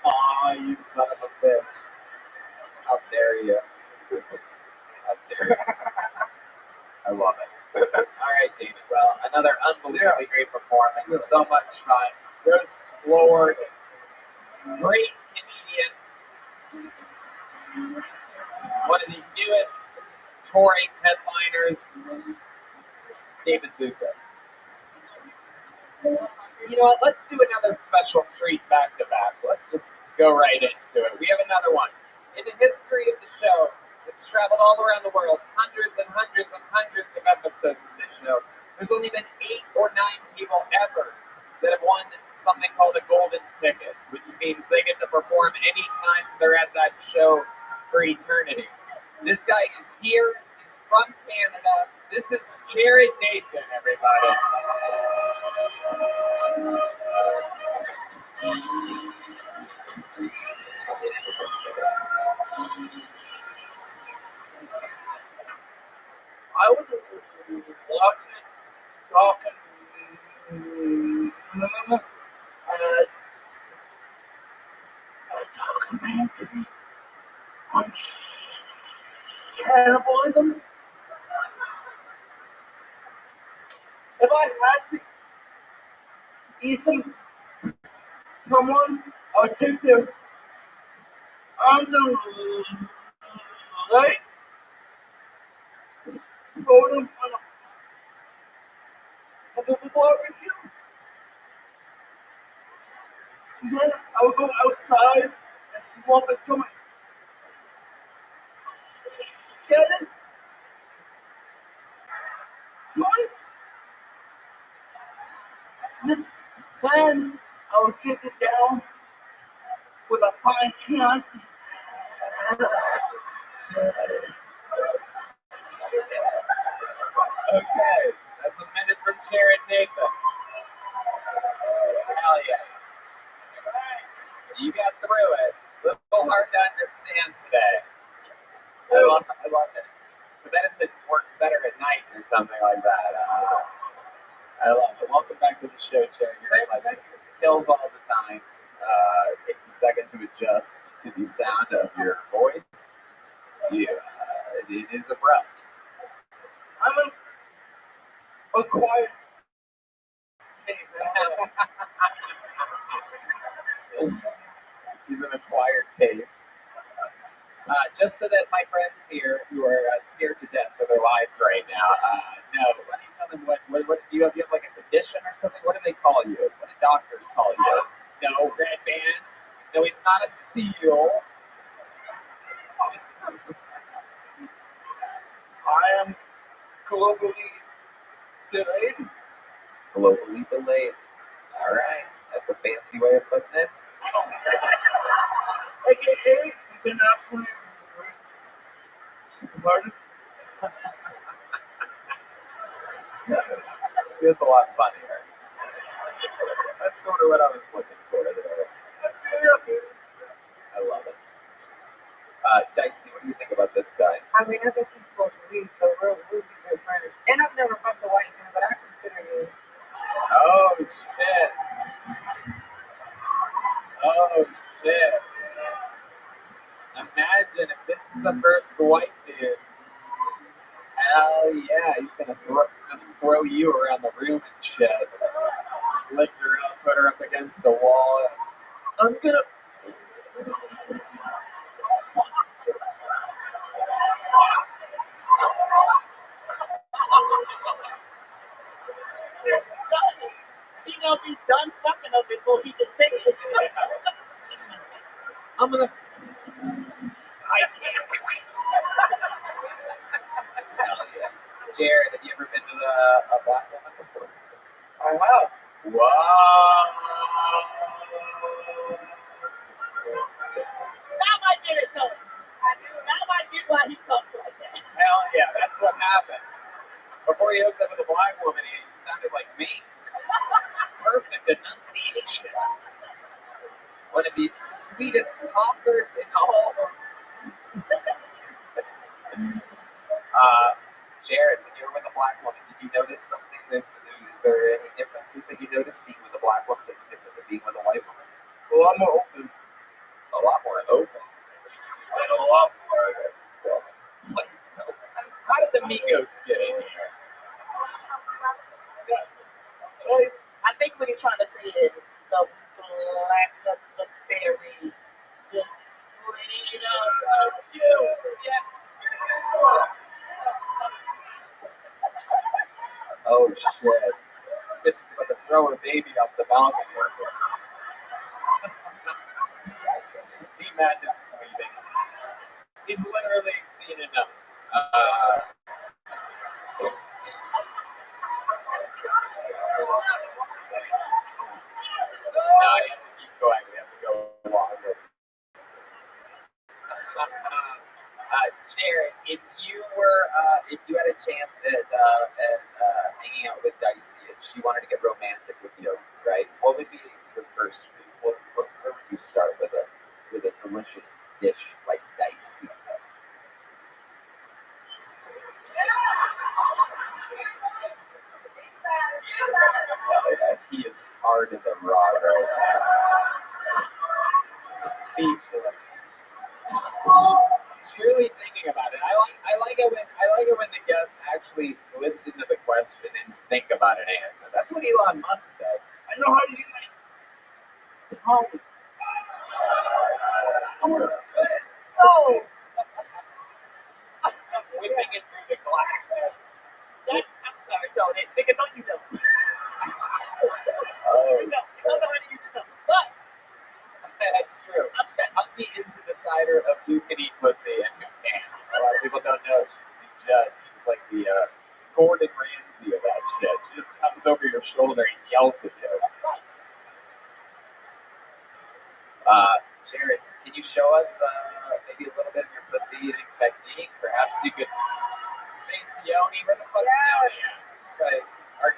Aw, you son of a bitch. How dare you? How dare you? I love it. All right, David. Well, another unbelievably great performance. Yeah. So much fun. Roast Lord, great comedian, one of the newest touring headliners, David Lucas. You know what? Let's do another special treat back to back. Let's just go right into it. We have another one. In the history of the show, it's traveled all around the world, hundreds and hundreds and hundreds of episodes of this show. There's only been 8 or 9 people ever that have won something called a golden ticket, which means they get to perform anytime they're at that show for eternity. This guy is here. He's from Canada. This is Jared Nathan, everybody. I was talking, documentary on cannibalism. If I had to eat someone, I would take their arms and legs, throw them on the barbecue. And then I would go outside and smoke a joint. Get it? Joint? Then I would take it down with a fine Chianti. Okay, that's a minute from Jared Nathan. Hell yeah. You got through it. A little hard to understand today. I love it. The medicine works better at night or something like that. I love it. Welcome back to the show, Jared. You're like kills all the time. It takes a second to adjust to the sound of your voice. It is abrupt. I'm a quiet. He's an acquired taste. Just so that my friends here who are scared to death for their lives right now know, why don't you tell them what do you have like a condition or something? What do they call you? What do doctors call you? No, Red Band. No, he's not a seal. I am globally delayed. Globally delayed. All right, that's a fancy way of putting it. AKA internationally. Pardon? See, that's a lot funnier. That's sort of what I was looking for there. I love it. Dicey, what do you think about this guy? I mean, I think he's supposed to leave, so we'll be good friends. And I've never fucked a white man, but I consider you. Oh, shit. Oh, shit. Imagine if this is the first white dude. Hell yeah, he's gonna just throw you around the room and shit. Just lift her up, put her up against the wall. I'm gonna. He gonna be done fucking up before he can say it. I'm gonna. I can't. Hell yeah. Jared, have you ever been to a black woman before? I have. Whoa! Now I get it, Tony. Now I get why he talks like that. Hell yeah, that's what happened. Before he hooked up with a black woman, he sounded like me. Perfect enunciation. One of the sweetest talkers in all of Jared, when you were with a black woman, did you notice something that is there any differences that you noticed being with a black woman that's different than being with a white woman? Well, I'm more open. A lot more open. And a lot more. Like, so, how did the Migos get in here? I think what he's trying to say is the black of the berry just straight up you. Yeah. Oh shit. Bitch is about to throw her baby off the balcony. D-Madness is leaving. He's literally seen enough. Now I have to keep going. We have to go longer. Jared, if you had a chance at hanging out with Dicey, if she wanted to get romantic with you, right? What would be your first food? Where would you start with a delicious dish like Dicey? He is hard as a rock right now. Speechless. Truly thinking about it. I like it when the guests actually listen to the question and think about an answer. That's what Elon Musk does. I know how to use my phone. Oh, whipping it through the glass. I'm sorry, Tony. Nigga, no, you don't. Oh, You don't know how to use your tongue. But that's true. Hunky is the decider of who can eat pussy and who can't. A lot of people don't know. She's the judge. She's like the Gordon Ramsay of that shit. She just comes over your shoulder and yells at you. Jared, can you show us maybe a little bit of your pussy eating technique? Perhaps you could face Yoni. Where the fuck's Yoni at? This guy, our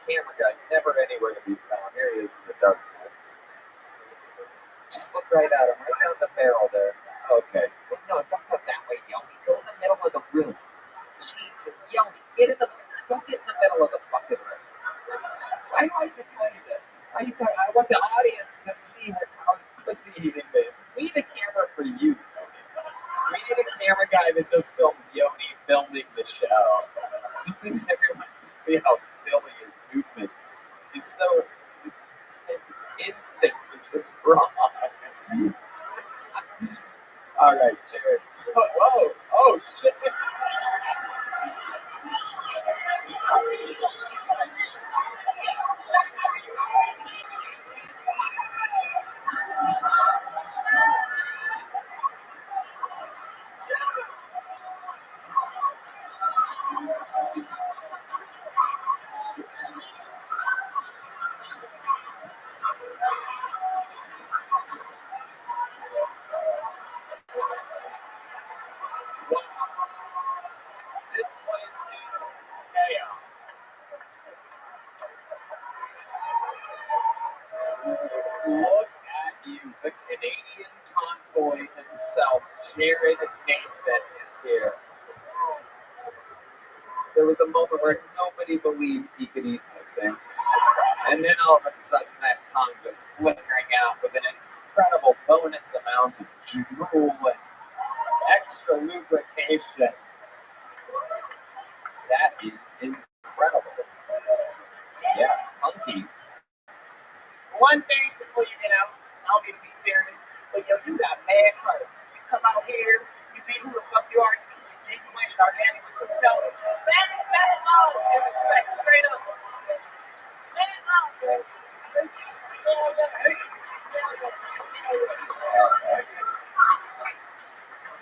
camera guy's never anywhere to be found. Here he is in the darkness. Just look right at him, right down the barrel there. Okay. Well, no, don't go that way, Yoni. Go in the middle of the room. Jesus, Yoni, go get in the middle of the fucking room. Why do I have to tell you this? I want the audience to see how his pussy eating is. We need a camera for you, Yoni. We need a camera guy that just films Yoni filming the show. Just so everyone can see how silly his movements. His instincts are just wrong. All right, Jared. Whoa. Oh, shit. This place is chaos. Look at you. The Canadian convoy himself, Jared Nathan, is here. There was a moment where nobody believed he could eat this thing. And then all of a sudden that tongue just flickering out with an incredible bonus amount of drool and extra lubrication. That is incredible. Yeah, hunky. one thing before you get out, I don't need to be serious, but yo, you got mad heart. You come out here, you be who the fuck you are, you keep it genuine and organic with yourself. Mad love and respect, straight up. Mad love, man.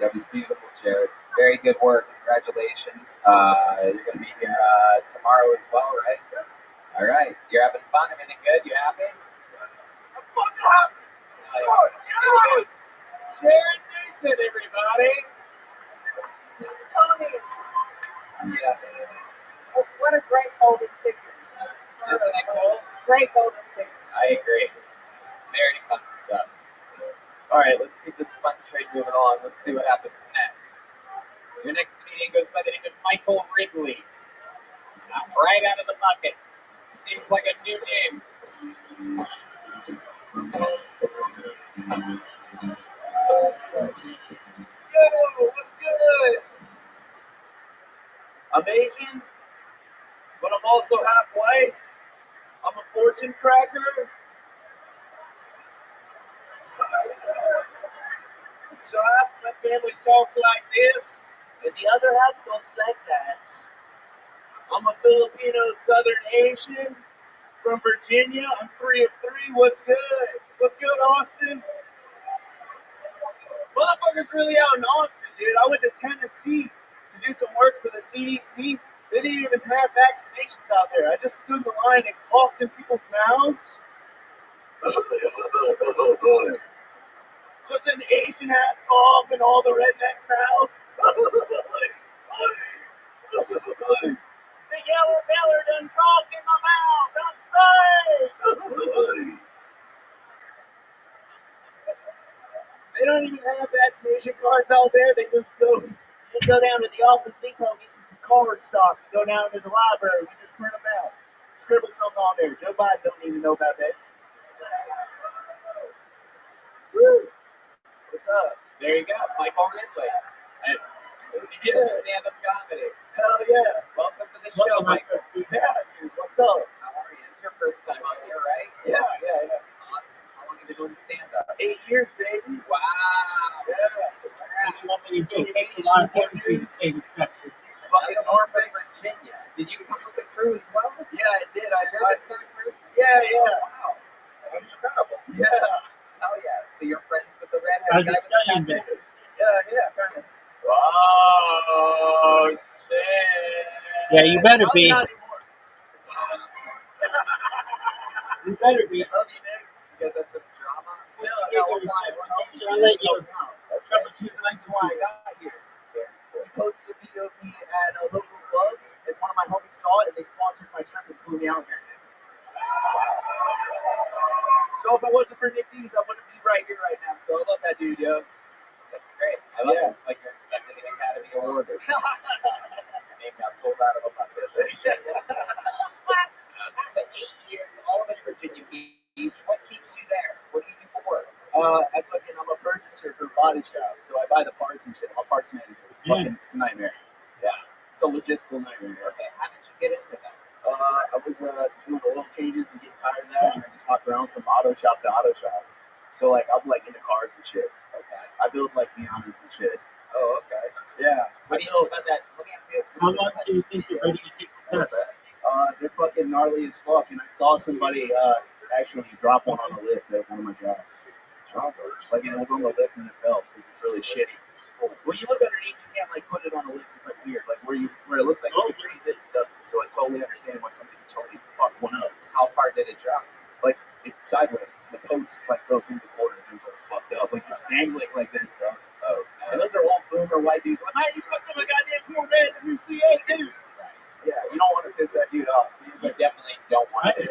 That was beautiful, Jared. Very good work. Congratulations. You're going to be here tomorrow as well, right? All right. You're having fun? Everything good? You happy? I'm fucking happy. Jared Nathan, everybody. Tony, Yeah. what a great golden ticket. Isn't that cool? Great golden ticket. I agree. Very fun stuff. All right, let's keep this fun train moving along. Let's see what happens next. Your next comedian goes by the name of Michael Wrigley. Right out of the bucket. Seems like a new name. Yo, what's good? I'm Asian, but I'm also half white. I'm a fortune cracker. So half my family talks like this, and the other half talks like that. I'm a Filipino Southern Asian, from Virginia. I'm 3 of 3. What's good? What's good, Austin? Motherfuckers really out in Austin, dude. I went to Tennessee to do some work for the CDC. They didn't even have vaccinations out there. I just stood in the line and coughed in people's mouths. Just an Asian ass cough in all the rednecks' mouths. The yellow feller done coughed in my mouth. I'm sorry. They don't even have vaccination cards out there. They just go down to the Office Depot, get you some card stock, go down to the library, we just print them out. Scribble something on there. Joe Biden don't even know about that. Woo! What's up? There you go, Michael Ridley. And It's good. stand-up comedy. Hell yeah. Welcome to the show, Michael. Yeah, dude. What's up? How are you? This is your first time on here, right? Yeah. Awesome. How long have you been doing stand-up? 8 years, baby. Wow. Yeah. You want me to do Asian a lot of countries. favorite section. Fucking Norfolk, Virginia. Did you come with the crew as well? Yeah, I did. You're the third person? Yeah. Oh, wow. That's incredible. Yeah. Hell yeah. So you're friends with the redhead I was guy just with the studying that. tattoos? Yeah, kind of. Oh, shit. Yeah, you better Probably be. not anymore. You better be. You guys have some drama? No, I'll I'll let you. She's the reason why I got here. We posted a video of me at a local club, and one of my homies saw it, and they sponsored my trip and flew me out here. So if it wasn't for Nick D's, I wouldn't be right here right now. So I love that dude, yo. That's great. I love it. It's like you're accepting an Academy Award or something. Your name got pulled out of a bucket. So 8 years, all in Virginia Beach. What keeps you there? What do you do for work? I'm a purchaser for a body shop, so I buy the parts and shit. I'm a parts manager. It's it's a nightmare. Yeah. It's a logistical nightmare. Okay, how did you get into that? I was doing oil changes and getting tired of that, and I just hopped around from auto shop to auto shop. So like I'm like into cars and shit. Okay. I build like Miatas and shit. Oh, okay. Yeah. What do you know about that? Let me ask you this. How long do you think you're ready to take the test? They're fucking gnarly as fuck, and I saw somebody actually drop one on the lift at one of my jobs. Like it was on the lift and it fell because it's really shitty. When you look underneath, you can't like put it on the lift. It's like weird, like where it looks like you can raise it, it doesn't. So I totally understand why somebody could totally fuck one up. How far did it drop? Like it's sideways. The post like goes through the corner. It was like fucked up, like just dangling like this. Though. Oh, And those are old boomer white dudes. Like, man, you fucked up a goddamn cool red in your C8, dude. Yeah, you don't want to piss that dude off. He's you like, definitely don't want to.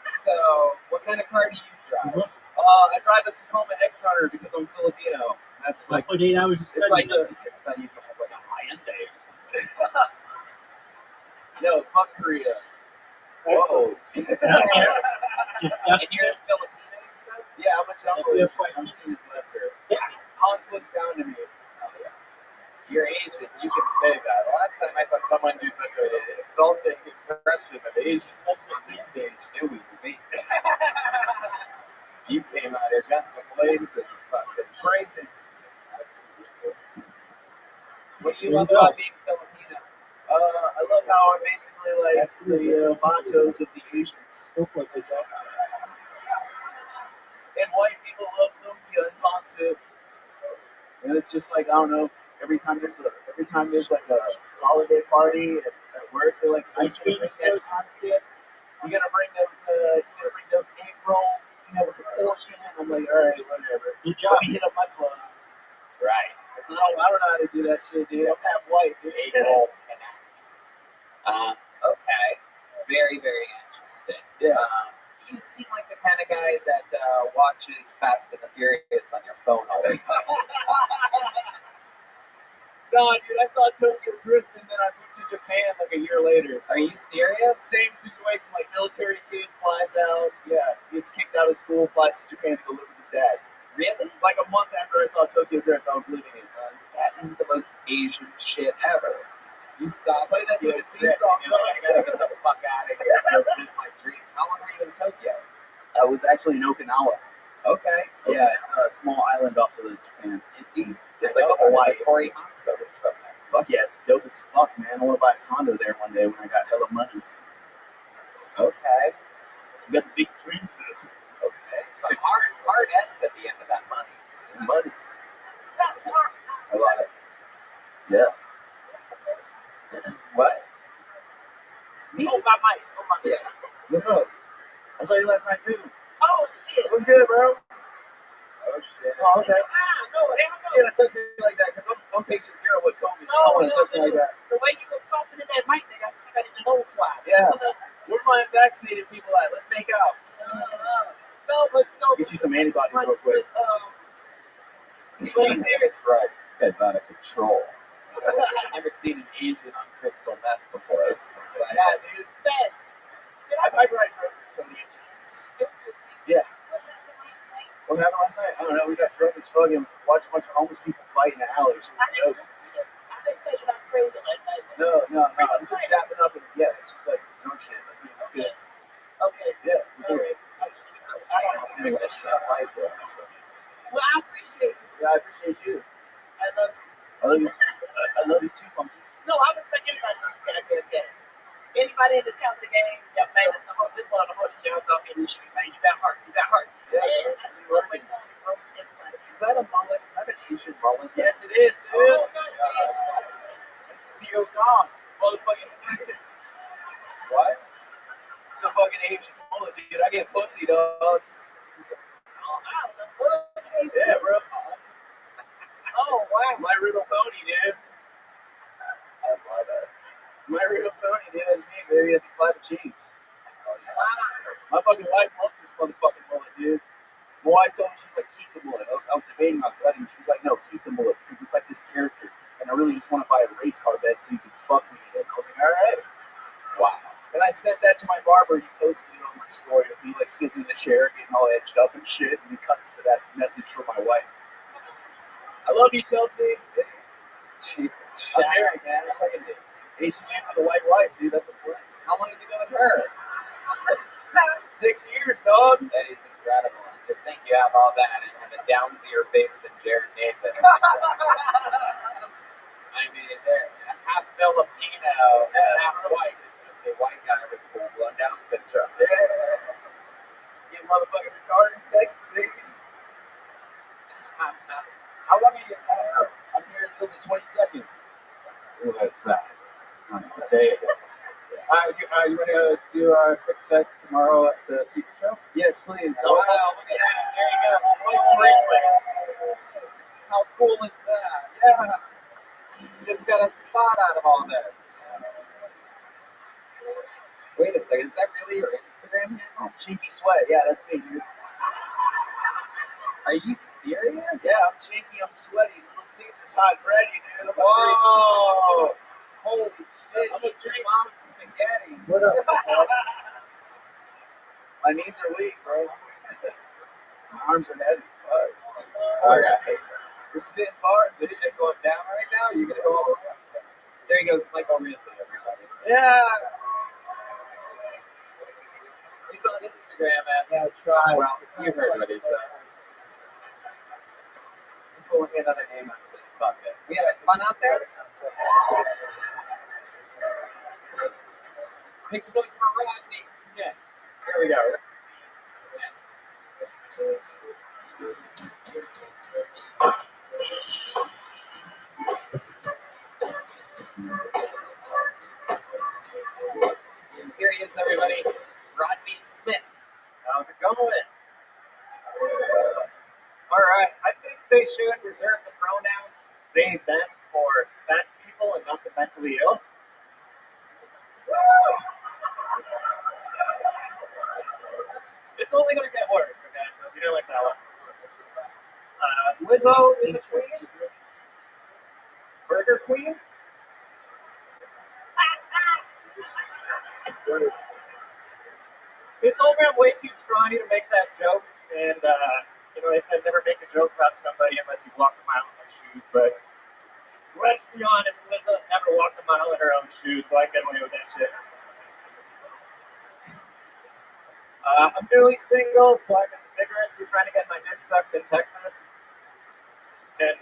So, what kind of car do you drive? I drive a Tacoma X-Runner because I'm Filipino. That's like, What 8 hours of it's like studying? the, I thought you could have like a Hyundai or something. yo, fuck Korea. Whoa. Just And you're a Filipino, you said? Yeah, I'm a jungle. I'm seen as lesser. Hans looks down to me. Oh, yeah. You're Asian. You can say that. Last time I saw someone do such an insulting impression of Asian on the stage, it was me. You came out here, guns and blazes, and fucking Crazy. What do you love about being Filipino? I love how I'm basically like the machos of the Asians. And white people love lumpia and pantsu. And it's just like, I don't know, every time there's like a holiday party at work, they're like, so you're gonna bring that constant, you're gonna bring those egg rolls, with the pork in it. I'm like, all right, whatever. Good job. Let me hit up my club. Right. I don't know how to do that shit, dude. I'm half white, dude. Egg roll connect. Okay. Very, very interesting. Yeah. You seem like the kind of guy that watches Fast and the Furious on your phone all the time. No, dude, I saw Tokyo Drift and then I moved to Japan like a year later. So Are you serious? same situation, like military kid flies out, gets kicked out of school, flies to Japan to go live with his dad. Really? Like a month after I saw Tokyo Drift, I was living it, son. That is the most Asian shit ever. You saw Play that Tokyo fucking theme Drift, song. and you're like, I gotta get the fuck out of here. Go live my dreams. How long were you in Tokyo? I was actually in Okinawa. Okay. Yeah, it's a small island off of Japan. Indeed. It's I like know about Hawaii. it. Tori Hanso is from there. Fuck yeah, it's It's dope as fuck, man. I want to buy a condo there one day when I got hella monies. Okay. I got the big dreams there. Okay. So hard S at the end of that money. Monies. I love it. Yeah. What? Oh, my mic. Oh, my Yeah. What's up? I saw you last night too. Oh, shit. What's good, bro? Oh shit. Oh, okay. No, hell no. She didn't touch me like that because I'm patient zero with COVID. She don't want to touch me like that. The way you was talking to that mic, nigga, I got the nose swab. Yeah. Where my unvaccinated people at? Let's make out. No. Get you some antibodies real quick. Jesus Christ, this guy's out of control. I've never seen an Asian on crystal meth before. It's insane. Yeah, dude. I ride drugs this Tony and Jesus. Yeah. What happened last night? I don't know. We got drunk as fuck and watched a bunch of homeless people fight in the alley. So I didn't tell you not crazy last night. no. I'm just dapping up and yeah, it's just like drunk shit. Like, it's good. Okay. Yeah, it was good. I don't know. Anyway, it's not like it. Well, I appreciate you. Yeah, I appreciate you. I love you. I love you. I love you too, Funky. No, I respect anybody in this goddamn game. Anybody in this county game, yeah, man, this is one of the hardest jobs out in the street, man. You got heart. Yeah. And I just love my time to roast everybody. Is that a mullet? Is that an Asian mullet? Yes, it is, dude. Oh, God, yes. It's Theo Gong. Motherfucking. What? It's a fucking Asian mullet, dude. I get pussy, dog. Oh, I don't know. What okay, Yeah, bro. Oh, wow. My Riddle Pony, dude. I love it. My Riddle Pony, dude. That's me, baby. At the Flat of Cheese. Oh, yeah. My fucking wife loves this motherfucking mullet, dude. My wife told me, she's like, keep the mullet. I was debating on cutting. She was like, no, keep the mullet because it's like this character. And I really just want to buy a race car bed so you can fuck me in. I was like, all right. Wow. And I sent that to my barber. He posted it on my story of me like sitting in the chair, getting all edged up and shit. And he cuts to that message from my wife. I love you, Chelsea. Jesus. I'm married, man. Asian man with a white wife, dude. That's a flex. How long have you been with her? 6 years, dog. That is incredible. To think you have all that and have a downsier face than Jared Nathan. I mean, they're half Filipino and half white. It's just a white guy with full-blown Down syndrome. You motherfucking retarded in Texas, baby. How long are you in town? I'm here until the 22nd. Well, that's sad. The day it is. You want to do our quick set tomorrow at the secret show? Yes, please. Oh, wow, look at that. There you go. How cool is that? Yeah. You just got a spot out of all this. Wait a second. Is that really your Instagram handle? Cheeky Sweat. Yeah, that's me, dude. Are you serious? Yeah, I'm cheeky. I'm sweaty. Little Caesar's hot and ready, dude. Whoa! Holy shit. I'm a Eat your mom's spaghetti. What up? My knees are weak, bro. My arms are heavy. Fuck. All right. We're spitting bars. Is this shit going down right now? Or are you going to go all the way up? There he goes, Michael Ridley, everybody. Yeah. He's on Instagram at. Yeah, try. Well, you heard what he said. I'm pulling another name out of this bucket. We having fun out there? Make some noise for Rodney Smith. Here we go. Smith. Here he is, everybody. Rodney Smith. How's it going? All right. I think they should reserve the pronouns they, them for fat people and not the mentally ill. It's only going to get worse, okay? So if you don't like that one. Lizzo is a queen? Burger Queen? They told me I'm way too scrawny to make that joke, and they said never make a joke about somebody unless you walk a mile in their shoes, but let's be honest, Lizzo's never walked a mile in her own shoes, so I get away with that shit. I'm newly single, so I've been vigorously trying to get my dick sucked in Texas. And,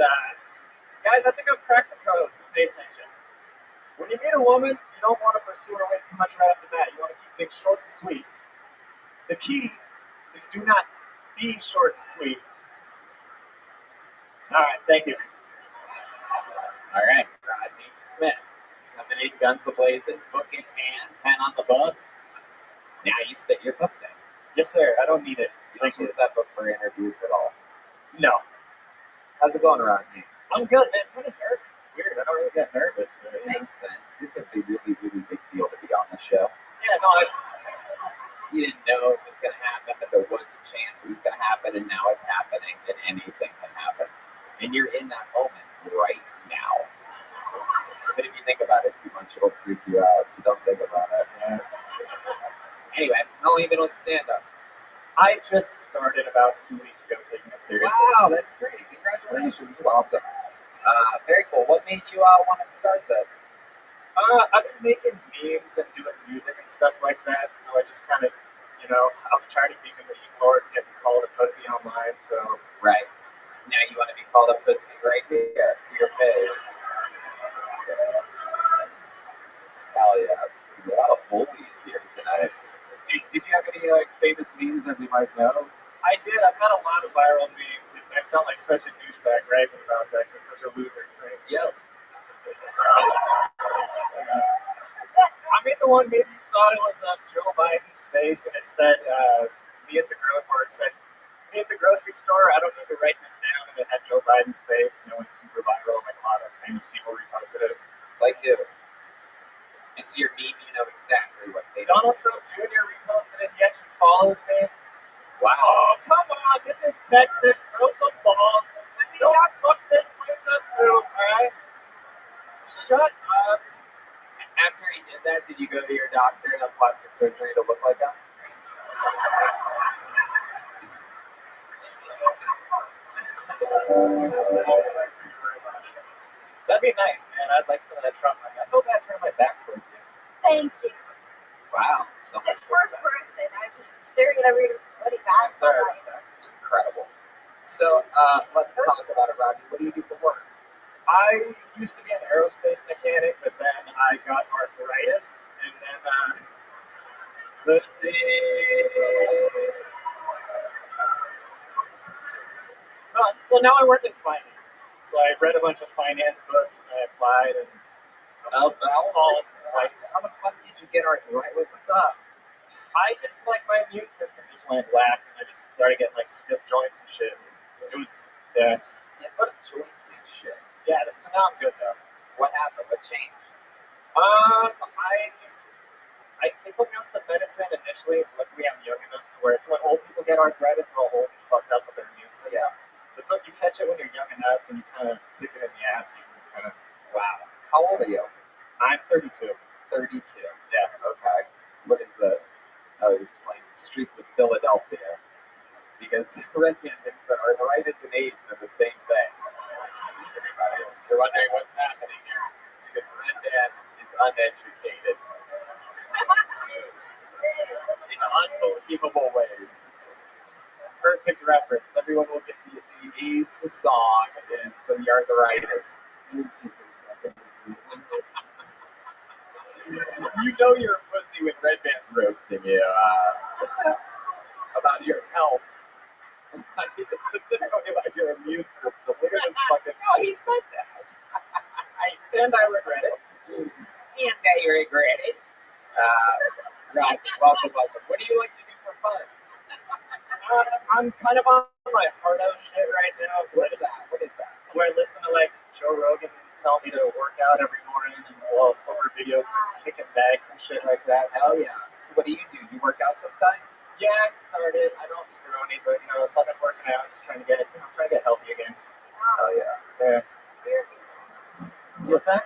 guys, I think I've cracked the code, so pay attention. When you meet a woman, you don't want to pursue her way too much right off the bat. You want to keep things short and sweet. The key is do not be short and sweet. All right, thank you. All right, Rodney Smith. Coming in guns a-blazing, book in hand, pen on the book. Now you set your book down. Yes, sir. I don't need it. You don't use that book for interviews at all. No. How's it going, Rodney? I'm good, man. I'm kind of nervous. It's weird. I don't really get nervous. But, you know. Makes sense. It's a really, really big deal to be on the show. Yeah, no, You didn't know it was going to happen, but there was a chance it was going to happen, and now it's happening, and anything can happen. And you're in that moment right now. But if you think about it too much, it'll freak you out, so don't think about it. Yeah. Anyway, how long have you been on stand-up? I just started about 2 weeks ago taking it seriously. Wow, that's great. Congratulations. Welcome. Very cool. What made you want to start this? I've been making memes and doing music and stuff like that, so I just kind of, you know, I was tired of being ignored and getting called a pussy online, so. Right. Now you want to be called a pussy right here to your face. Hell yeah. A lot of bullies here tonight. Did you have any famous memes that we might know? I did. I've had a lot of viral memes. I sound like such a douchebag raving about that. It's such a loser thing. Yep. I made the one maybe you saw it was Joe Biden's face, and it said me at the grocery store. I don't need to write this down, and it had Joe Biden's face. You know, it's super viral. Like a lot of famous people reposted it. Like who? It's your meme, you know exactly what they Donald Trump Jr. reposted it. He actually follows me. Wow. Oh, come on. This is Texas. Throw some balls. Don't fuck this place up, too, all right? Shut up. After he did that, did you go to your doctor and have plastic surgery to look like that? That'd be nice, man. I'd like some of that Trump money. I feel bad turning my back towards you. Thank you. Wow. So much This first person, I just staring at every sweaty I'm back. sorry about that. incredible. So let's talk about it, Robbie. What do you do for work? I used to be an aerospace mechanic, but then I got arthritis, and then so now I work in finance. So I read a bunch of finance books and I applied, and so How the fuck did you get arthritis? What's up? I just like my immune system just went whack, and I just started getting like stiff joints and shit. It was What joints and shit. yeah. So now I'm good though. What happened? What changed? I they put me on some medicine initially. Luckily, I'm young enough to where so when old people get arthritis, they're all old and fucked up with their immune system. Yeah. But so you catch it when you're young enough, and you kind of kick it in the ass. You can kind of wow. How old are you? I'm 32. 32. Yeah. Okay. What is this? Oh, it's playing the streets of Philadelphia. Because Redman thinks that arthritis and AIDS are the same thing. Everybody, you're wondering what's happening here. It's because Redman is uneducated. In unbelievable ways. Perfect reference. Everyone will get the AIDS song is for the arthritis. You know you're a pussy when Redman's roasting you about your health. I mean, specifically about your immune system. Look at this fucking. No, he said that. I regret it. And I regret it. Rob, welcome. What do you like to do for fun? I'm kind of on my hard out shit right now. What's that? What is that? Where I listen to like Joe Rogan tell me to work out every morning and over videos of kicking bags and shit like that. Hell yeah. So what do? You work out sometimes? Yeah, I started. I don't scrawny, but you know, so I've been working out, just trying to get healthy again. Hell yeah. Yeah. What's that?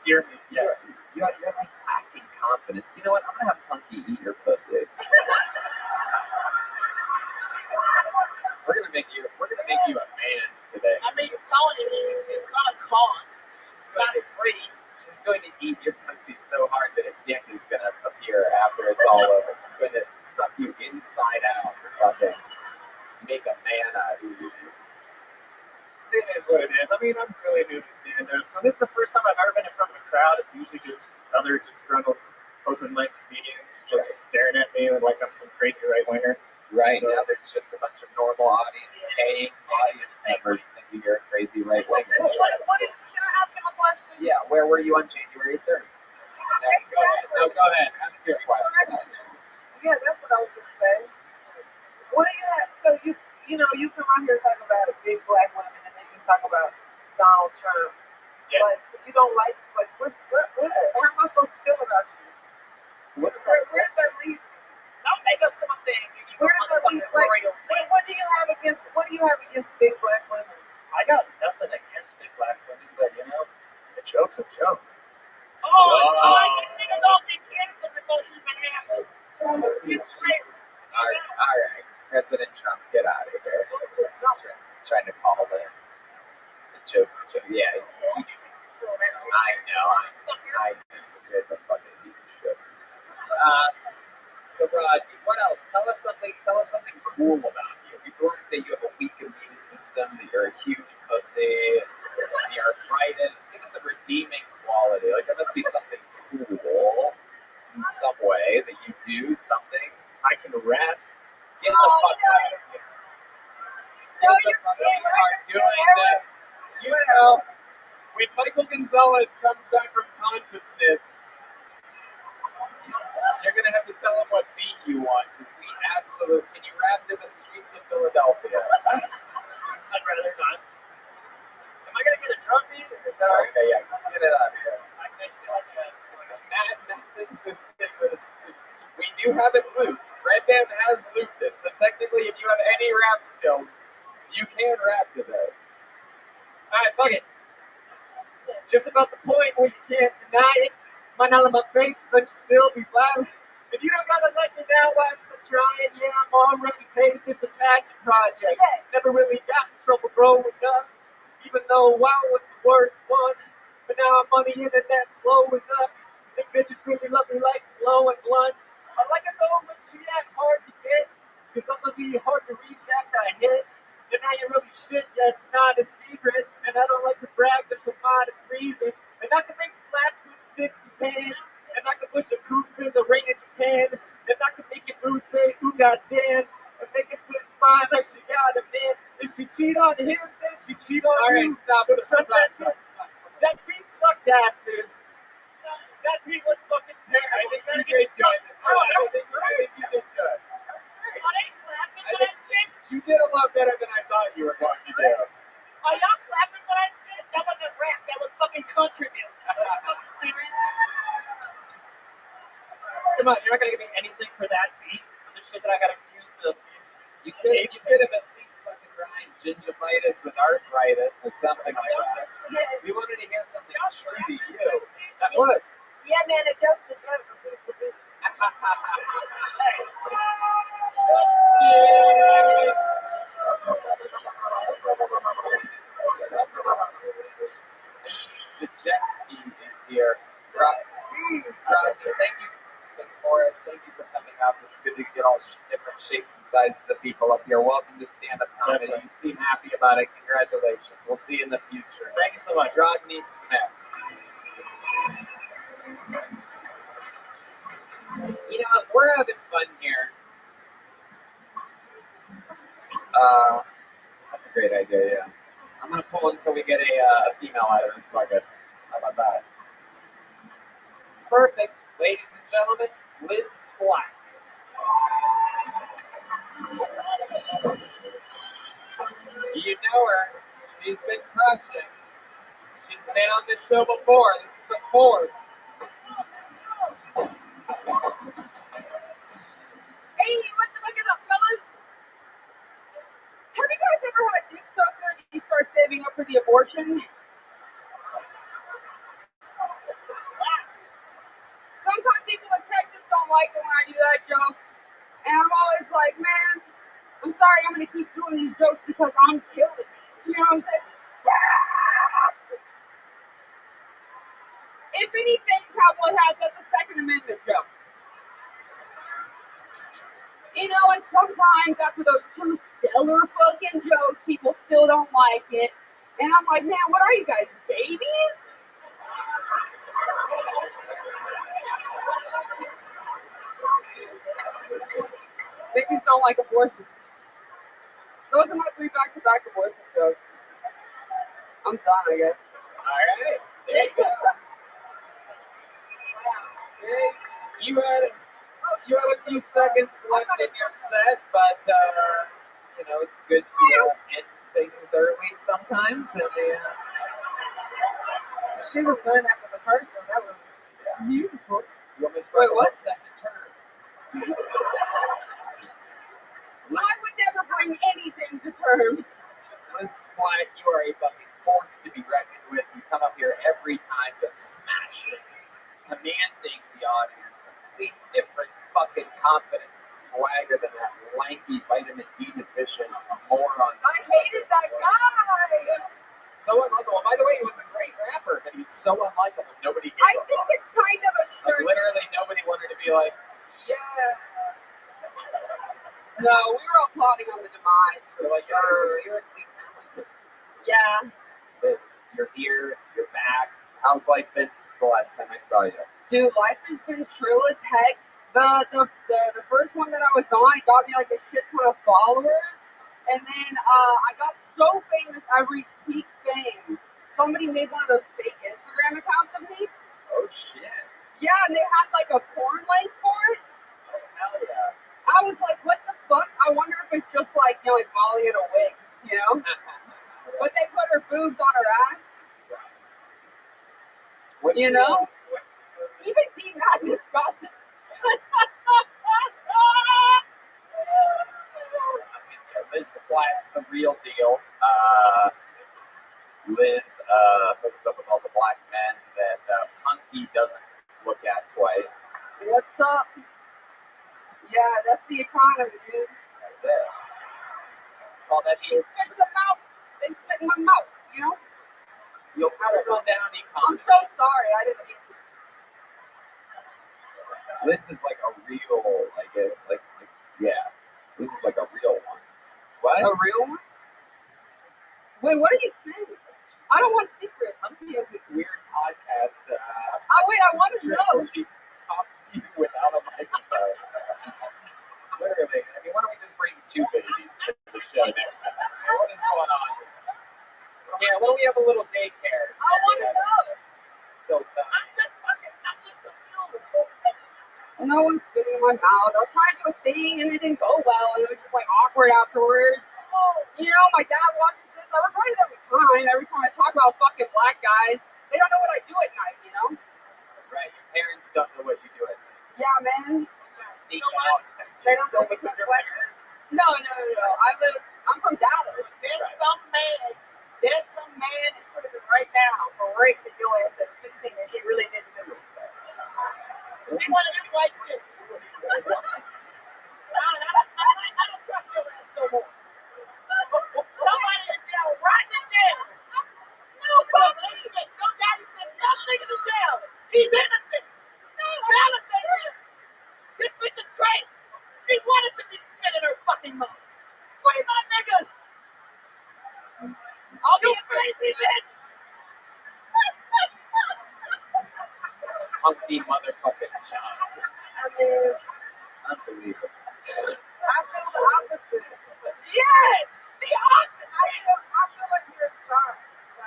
Deer meat, yes. You're like lacking confidence. You know what? I'm gonna have Punky eat your pussy. We're gonna make you a man today. I mean, I'm telling you, it's gonna cost. It's not free. She's going to eat your pussy so hard that a dick is gonna appear after it's all over. She's going to suck you inside out to fucking make a man out of you. It is what it is. I mean, I'm really new to stand-up, so this is the first time I've ever been in front of a crowd crowd, it's usually just other disgruntled open-mic comedians just staring at me like I'm some crazy right-winger. Right So- now, there's just a bunch of normal audience, paying audience members thinking you're a crazy right winger. Can I ask him a question? Yeah, where were you on January 3rd? Go ahead. No, go ahead. Ask your question. Yeah, that's what I was gonna say. What do you have? So you come out here and talk about big black women, and then you talk about Donald Trump. Yeah. Like, so you don't like how am I supposed to feel about you? What's Where's that leave? Don't make us come up there and give you Where's that leave? Like, what do you have against big black women? I got nothing against big black women, but a joke's a joke. Niggas don't get canceled before you even have All right. President Trump, get out of here. Trying to call the jokes a joke. Yeah, I know. This guy's a fucking piece of shit. So Rod, what else? Tell us something cool about you. We've learned that you have a weak immune system, that you're a huge pussy, the arthritis. Give us a redeeming quality. Like, there must be something cool in some way that you do something. I can rap. Get the fuck out of here. Get the fuck out. You are doing this. You know, when Michael Gonzalez comes back from consciousness, you're going to have to tell him what beat you want, because we absolutely... Can you rap to the streets of Philadelphia? I'd rather not. Am I gonna get a drum beat? Or is that all right? Okay, yeah. Get it out of here. I missed it. Matt's insisting that we do have it looped. Red Band has looped it, so technically if you have any rap skills, you can rap to this. Alright, fuck it. Just about the point where you can't deny it. Might not on my face, but you still be violent. If you don't gotta let me now, why still trying? Yeah, I'm already paid. This a passion project. Never really got in trouble growing up, even though WoW was the worst one. But now I'm on the internet blowing up. The bitches really love me like blowing blunts. I like it though when she act hard to get, cause I'm gonna be hard to reach after I hit. And now you're really shit, yeah, it's not a secret. And I don't like to brag just for modest reasons. And I can make slaps with sticks and pans. And I can push a coupe in the rain in Japan. And I can make it move, say, who got Dan? And make it split fine like she got a man. If she cheat on him, then she cheat on All right, you. stop. That beat sucked ass, dude. That beat was fucking terrible. I think you did good. I think you did good. You did a lot better than I thought you were going to do. Are y'all clapping for that shit? That wasn't rap. That was fucking country music. Come on, you're not gonna give me anything for that beat, for the shit that I got accused of. You could have at least fucking rhymed gingivitis with arthritis or something like that. We wanted to hear something true to you. That was. Yeah, man, a joke's a joke. A beat's a beat. The jet ski is here. Rabbi, thank you for us. Thank you for coming up. It's good to get all different shapes and sizes of people up here. Welcome to stand-up comedy. Definitely. You seem happy about it. Congratulations. We'll see you in the future. Thank you so much. Rodney Smith. You know what? We're having fun here. That's a great idea, yeah. I'm going to pull until we get a female out of this bucket. How about that? Perfect. Ladies and gentlemen, Liz Flack. You know her. She's been crushing. She's been on this show before. This is a force. Hey, what the fuck is up, fellas? Have you guys ever had dick so good that you start saving up for the abortion? Sometimes people in Texas don't like it when I do that joke. And I'm always like, man, I'm sorry I'm going to keep doing these jokes because I'm killing it. You know what I'm saying? If anything, Cowboy has that's a Second Amendment joke. You know, and sometimes after those two stellar fucking jokes, people still don't like it. And I'm like, man, what are you guys, babies? Babies don't like abortion. Those are my 3 back-to-back abortion jokes. I'm done, I guess. Alright, there you go. You had a few seconds left in your set, but you know it's good to end things early sometimes. And She was done after the first one. That was Beautiful. you almost Wait, brought what? the second term. I would never bring anything to term. Liz Splat, you are a fucking force to be reckoned with. You come up here every time just smashing, commanding the audience. Complete different fucking confidence and swagger than that lanky vitamin D deficient moron. I hated that guy. So unlikable. By the way, he was a great rapper, but he's so unlikable. Nobody gave I a think fuck. it's kind of a Like, shirt. literally nobody wanted to be like, yeah. No, we were applauding on the demise for You're like, yeah, sure. he's lyrically talented. Yeah. Liz, you're here, you're back. How's life been since the last time I saw you? Dude, life has been trill as heck. The first one that I was on, it got me like a shit ton of followers. And then I got so famous, I reached peak fame. Somebody made one of those fake Instagram accounts of me. Oh shit. Yeah, and they had like a porn link for it. Oh hell yeah. I was like, what the fuck? I wonder if it's just like, you know, like Molly in a wig, you know? But they put her boobs on her ass. You know? Even Dean Madness got that. Liz Splat's the real deal. Liz hooks up with all the black men that Punky doesn't look at twice. What's up? Yeah, that's the economy, dude. That's it. Well, that's She spits them out. They spit in my mouth, you know? you'll trickle down the I'm economy. so sorry. I didn't mean to. Liz is like a real, yeah. This is like a real one. What? A real one? Wait, what are you saying? I don't want secrets. Punky has this weird podcast. Wait, I want to know. She talks to you without a microphone. Literally. I mean, why don't we just bring 2 babies to the show next time? What is going on? Yeah, why don't we have a little daycare? I want to know. Built up. I'm just confused. No one's spitting in my mouth. I was trying to do a thing and it didn't go well, and it was just like awkward afterwards. You know, my dad watches this. I record it every time. Every time I talk about fucking black guys, they don't know what I do at night. You know? Right. Your parents don't know what you do at night. Yeah, man. You sneak out. They don't Still know with what your you parents. No. I'm from Dallas. There's some man in prison right now for raping your ass at 16 and he really didn't do it. She wanted to white chicks. I don't trust your ass no more. Somebody in jail, right in jail. No, believe it. Some daddy said, young nigga in jail. He's innocent. No, validate. This bitch is crazy. She wanted to be spit in her fucking mouth. Free my niggas. I'll be a crazy bitch. Punky motherfucking Johnson. I mean, Unbelievable. I feel the opposite. Yes, the opposite. I feel like you're a star.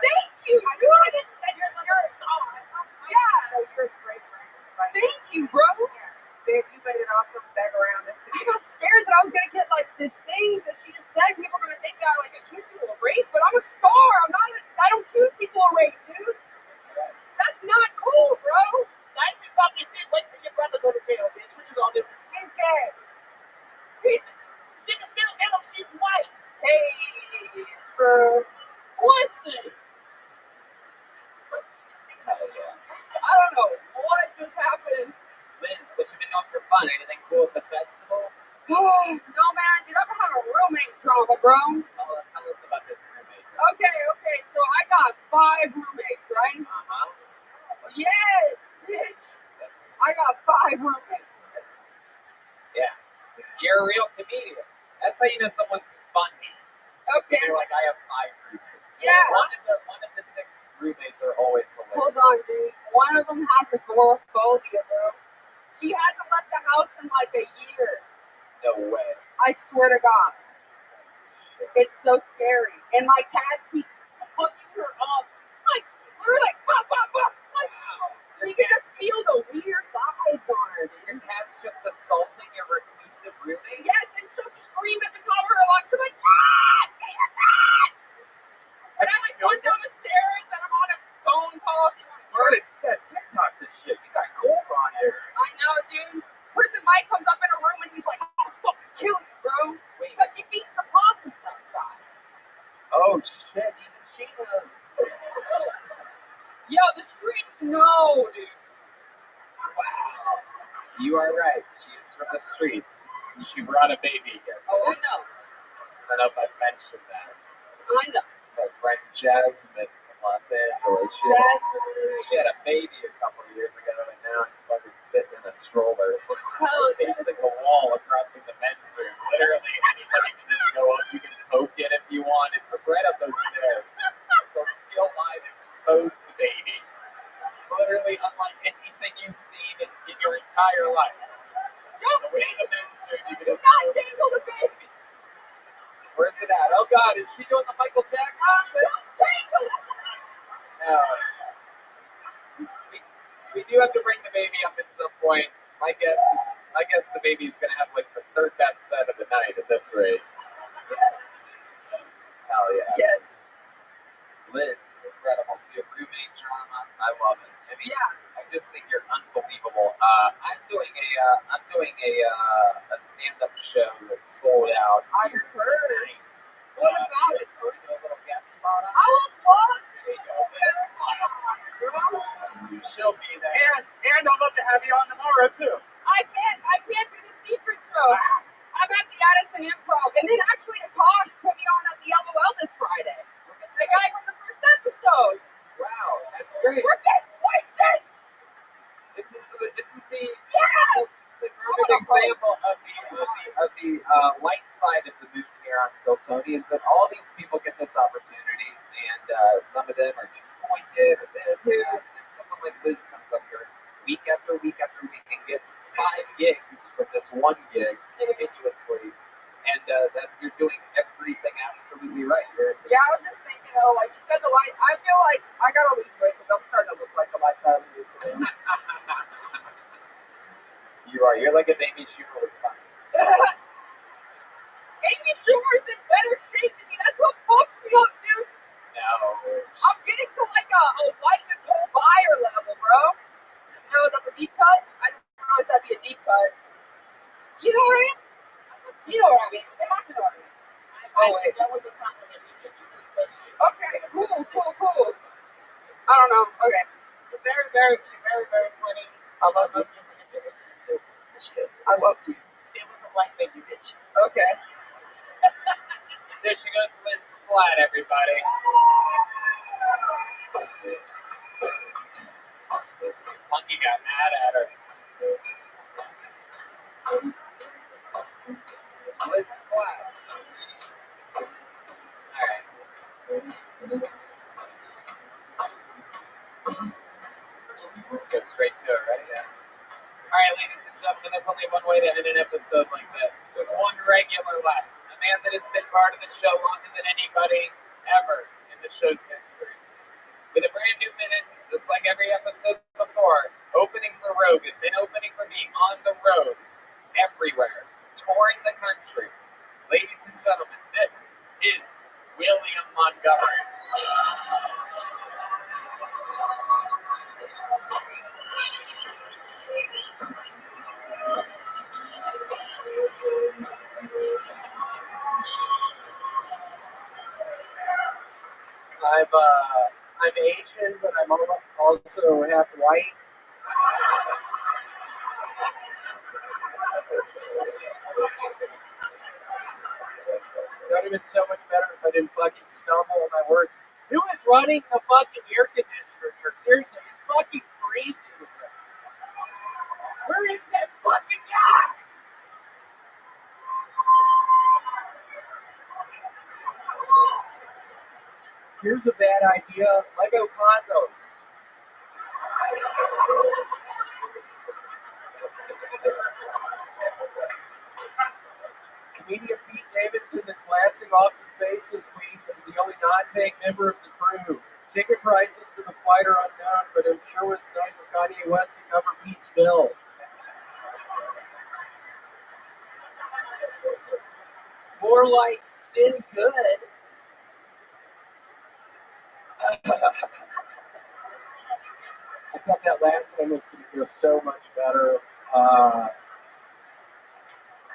Thank you. You're a star. Yeah. No, you're a great friend. Like, Thank you, bro. babe, you made it all come back around. This shit. I got scared that I was gonna get like this thing that she just said. People are gonna think that I like accuse people of rape, but I'm a star. I don't accuse people of rape, dude. That's not cool, bro. Nice and talk your shit. Wait till your brother go to jail, bitch. What you gonna do? He's dead. She can still get him. She's white. Hey, True. listen. Hell yeah. I don't know what just happened. Liz, what you been doing for fun? Anything cool at the festival? No, man. Did I ever have a roommate drama, bro? Tell us about this roommate. Okay. So I got 5 roommates, right? Yes, bitch. That's, I got 5 roommates. yeah. You're a real comedian. That's how you know someone's funny. Okay. You're like, I have 5 roommates. Yeah. One of the 6 roommates are always hilarious. Hold on, dude. One of them has agoraphobia, bro. She hasn't left the house in like a year. No way. I swear to God. It's so scary. And my cat keeps fucking her up. Like, we're like, pop, pop, pop. Like, you can just feel the weird vibes on her, dude. Your cat's just assaulting your reclusive roommate? Yes, and she'll scream at the top of her lungs. She's like, ah, get your cat! And I like run down the stairs and I'm on a phone call. Where did you got TikTok this shit? You got gold on here. I know, dude. Person Mike comes up in a room and he's like, I'll fucking kill you, bro. Because she beats the possums outside. Oh shit, even she knows. Yo, the streets know, dude. Wow. You are right. She is from the streets. She brought a baby here. Oh, I know. I don't know if I've mentioned that. I know. It's our friend Jasmine from Los Angeles. She had a baby a couple of years ago, and now it's fucking sitting in a stroller facing a wall across from the men's room. Literally, anybody can just go up. You can poke it if you want. It's just right up those stairs. So real live exposed the baby. It's literally unlike anything you've seen in your entire life. Just away in the men's room. You can just dangle the baby. Where's it at? Oh God, is she doing the Michael Jackson shit? No. We do have to bring the baby up at some point. My guess the baby's gonna have like the third best set of the night at this rate. Yes. Hell yeah. Yes. Liz, incredible. So your roommate drama, I love it. I mean, I just think you're unbelievable. I'm doing a stand-up show that's sold out. I've heard. Tonight. What about it? Do a little guest spot on I would love There you go. She'll be there. And I'd love to have you on tomorrow too. I can't do the secret show. I'm at the Addison Improv, and then actually Tosh put me on at the LOL this Friday. The guy from the first episode. Wow, that's great. We're getting voices. This is the Yes! perfect example of the light side of the moon here on Kiltony is that all these people get this opportunity, and some of them are disappointed or this or that, and then someone like Liz comes up here week after week after week and gets 5 gigs from this one gig continuously, and that you're doing everything absolutely right. Yeah, I was just thinking, like you said, the light. I feel like I gotta lose weight because I'm starting to look like the light side of the moon. You are. You're like if Amy Schumer was fine. Amy Schumer's in better shape than me. That's what fucks me up, dude. No. I'm getting to like a white Nicole Byer level, bro. No, that's a deep cut. I didn't realize that'd be a deep cut. You know what I mean? You know what I mean. They have to know what I mean. Wait, that was a compliment you did. You took that shit. Okay, cool. I don't know. Okay. Very, very, very, very funny. I love you. I love you. It was a black baby bitch. Okay. There she goes, Liz Splat, everybody. Monkey got mad at her. Liz Splat. Alright. Let's go straight to it, right? Yeah. Alright, ladies and gentlemen, there's only one way to end an episode like this. There's one regular left. A man that has been part of the show longer than anybody ever in the show's history. With a brand new minute, just like every episode before, opening for Rogan, then opening for me on the road, everywhere, touring the country. Ladies and gentlemen, this is William Montgomery. I'm Asian, but I'm also half white. That would have been so much better if I didn't fucking stumble on my words. Who is running the fucking air conditioner here? Seriously, it's fucking crazy. Where is that fucking guy? Here's a bad idea. Lego condos. Comedian Pete Davidson is blasting off to space this week as the only non-paying member of the crew. Ticket prices for the flight are unknown, but it sure was nice of Kanye West to cover Pete's bill. More like sin good. I thought that last one was going to go so much better.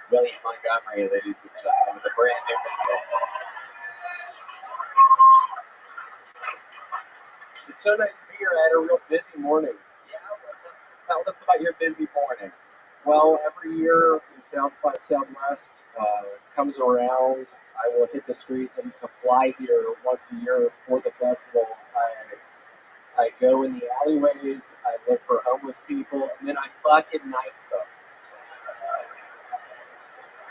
William Montgomery, ladies and gentlemen, with a brand new video. It's so nice to be here. I had a real busy morning. Yeah, well, tell us about your busy morning. Well, every year, South by Southwest comes around. I will hit the streets. I used to fly here once a year for the festival. I go in the alleyways. I look for homeless people, and then I fucking knife them.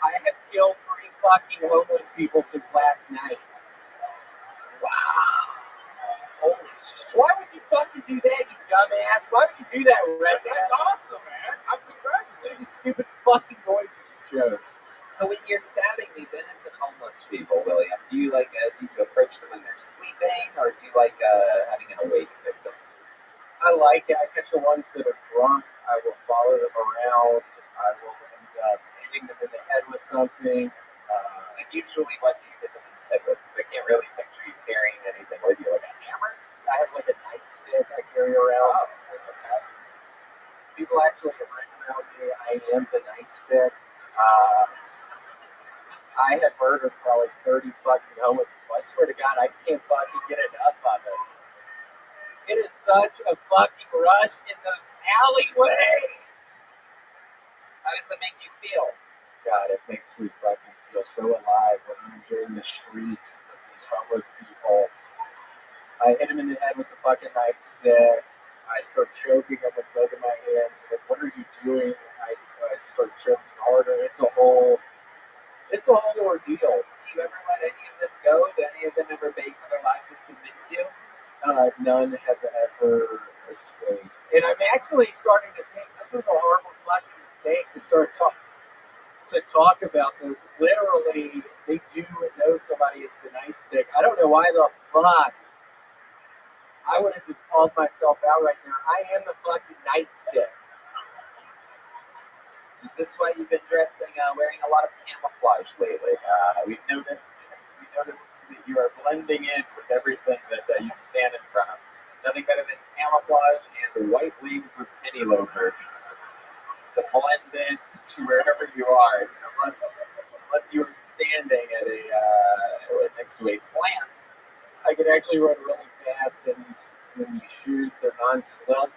I have killed 3 fucking homeless people since last night. Wow. Holy shit. Why would you fucking do that, you dumbass? Why would you do that, Red? That's awesome, man. I'm congratulating. There's a stupid fucking noise you just chose. So when you're stabbing these innocent homeless people, William, do you approach them when they're sleeping, or do you like having an awake victim? I like it. I catch the ones that are drunk. I will follow them around. I will end up hitting them in the head with something. Like usually, what do you hit them in the head with? Because I can't really picture you carrying anything with you, like a hammer. I have like a nightstick I carry around. Oh, okay. People actually have written around me. I am the nightstick. I have murdered probably 30 fucking homeless people. I swear to God, I can't fucking get enough of it. It is such a fucking rush in those alleyways. How does it make you feel? God, it makes me fucking feel so alive when I'm here in the streets with these homeless people. I hit them in the head with the fucking nightstick. I start choking them with both of my hands. Like, what are you doing? I start choking harder. It's a whole ordeal. Do you ever let any of them go? Do any of them ever beg for their lives and convince you? None have ever escaped. And I'm actually starting to think this was a horrible fucking mistake to start to talk about this. Literally, they do know somebody is the nightstick. I don't know why the fuck I would have just called myself out right now. I am the fucking nightstick. Is this why you've been wearing a lot of camouflage lately? We've noticed that you are blending in with everything that you stand in front of. Nothing better than camouflage and white leaves with penny loafers to blend in to wherever you are. Unless you are standing at next to a plant. I can actually run really fast in these shoes. They're non-slip.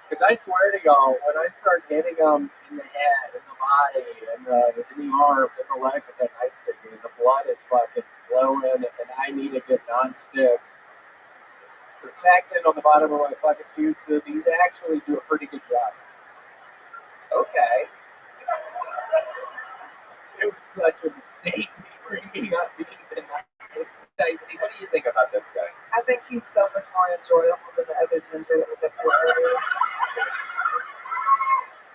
Because I swear to y'all, when I start hitting them in the head, in the body, in the arms, in the legs with that nightstick, the blood is fucking flowing, and I need a good non-stick protectant on the bottom of my fucking shoes. So these actually do a pretty good job. Okay. It was such a mistake bringing up being the nightstick. Dicey, what do you think about this guy? I think he's so much more enjoyable than the other ginger that was up here earlier.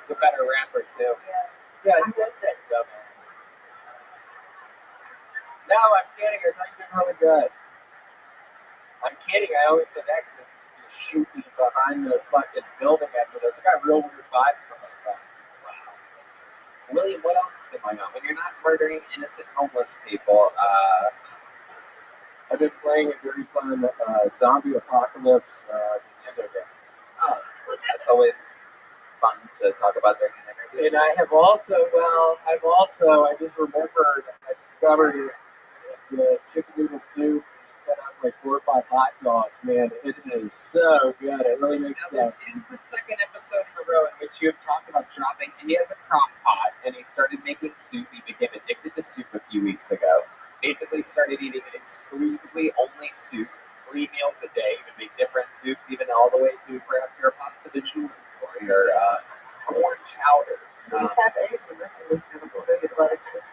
He's a better rapper, too. Yeah, he was that dumbass. No, I'm kidding. I thought you did really good. I'm kidding. I always said that because he's going to shoot me behind the fucking building after this. I got real weird vibes from it. Wow. William, what else is going on? When you're not murdering innocent homeless people, I've been playing a very fun zombie apocalypse Nintendo game. Oh, that's always fun to talk about during an interview. And I just remembered, I discovered the chicken noodle soup. Cut out like 4 or 5 hot dogs. Man, it is so good. It really makes sense. This is the second episode in a row in which you have talked about dropping. And he has a crock pot, and he started making soup. He became addicted to soup a few weeks ago. Basically started eating exclusively only soup, 3 meals a day. He would make different soups, even all the way to perhaps your pasta visual or your corn chowders. He's half Asian. That's understandable. They get a lot of soup.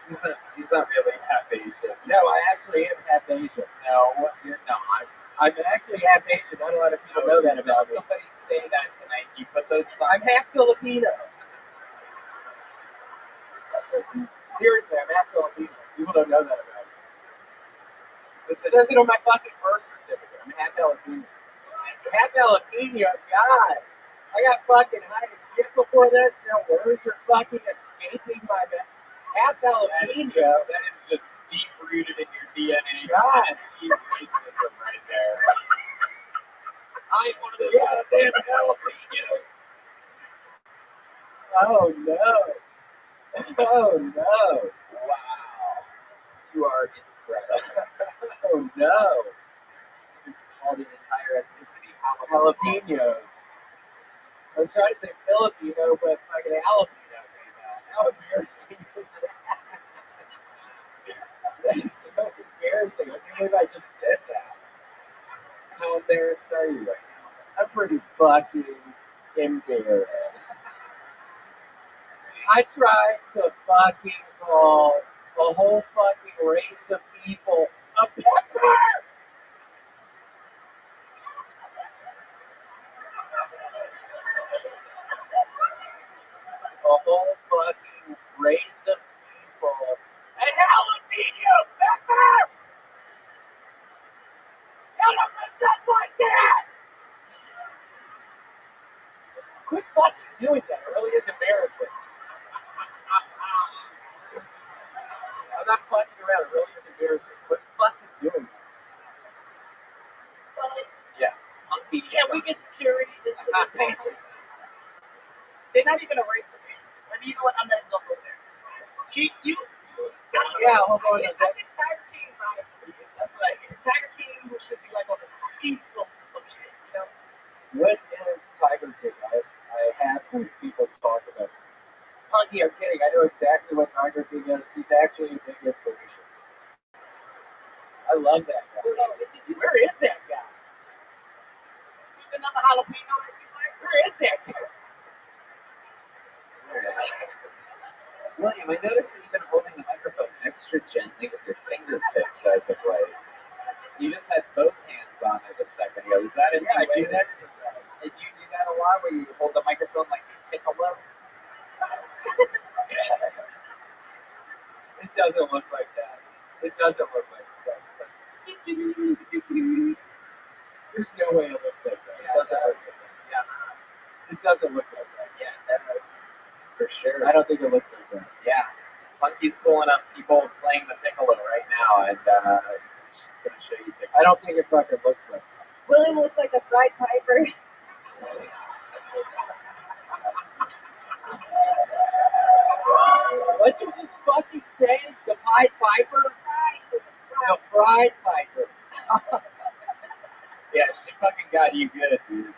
He's not really half Asian. No, I actually am half Asian. No, you're not. I'm actually half Asian. Not a lot of people know that about me. Somebody say that tonight. You put those. I'm half Filipino. Seriously, I'm half Filipino. People don't know that about me. It Listen, says it on my fucking birth certificate. I'm half Filipino. Half Filipino, God. I got fucking high as shit before this. No words are fucking escaping my mouth. Half Filipino. that is just deep rooted in your DNA. God. Tennessee racism right there. I'm one of those Yeah. goddamn jalapenos. Oh no. Oh no. Wow. You are incredible. Oh no. You just called an entire ethnicity Jalapenos. I was trying to say Filipino, but fucking jalapeno came out. How embarrassing is that? That is so embarrassing. I can't believe I just did that. How embarrassed are you right now? I'm pretty fucking embarrassed. I tried to fucking call a whole fucking race of people a pepper! A whole fucking race of people. A jalapeno pepper! You don't present like that! Quit fucking doing that. It really is embarrassing. I'm not fucking around. It really is embarrassing. Quit fucking doing that. Yes. Monkey. Can we get security? This is dangerous. They're not even a racist. And you know what? I'm not even gonna go there. You Yeah, hold on a I second. think Tiger King vibes for you. That's what I hear. Tiger King should be like on the ski slopes or some shit, you know? What is Tiger King? I have heard people talk about it. Punky, I'm kidding. I know exactly what Tiger King is. He's actually a big inspiration. I love that guy. Where is that guy? Who's another jalapeno that you like? Where is that guy? William, I noticed that you've been holding the microphone extra gently with your fingertips as of late. You just had both hands on it a second ago. Is that in Yeah, I any way? do that. Did you do that a lot where you hold the microphone like you piccolo? It doesn't look like that. It doesn't look like that. There's no way it looks like that. It doesn't look like that. Yeah. It doesn't look like that. Yeah, that's for sure. I don't think it looks like that. Yeah. Punky's pulling up people playing the piccolo right now, and she's going to show you piccolo. I don't think it fucking looks like that. William looks like a fried piper. What'd you just fucking say? The Pied Piper? The Fried Piper. Yeah, she fucking got you good, dude.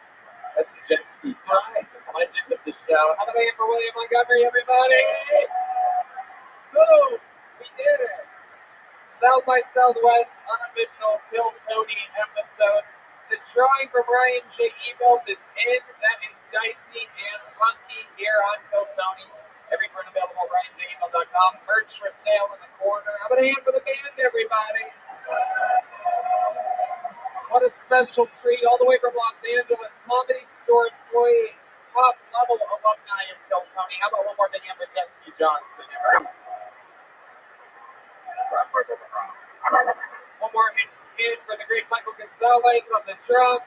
That's jet ski fries, the legend of the show. How about a hand for William Montgomery, everybody? Boom! We did it! South by Southwest unofficial Kill Tony episode. The drawing from Ryan J. Ebelt is in. That is Dicey and Funky here on Kill Tony. Every print available at RyanJEbelt.com. Merch for sale in the corner. How about a hand for the band, everybody? What a special treat, all the way from Los Angeles. Comedy Store employee, top level alumni of Kill Tony. How about one more big hand for Jet Ski Johnson? One more hand for the great Michael Gonzalez on the drums.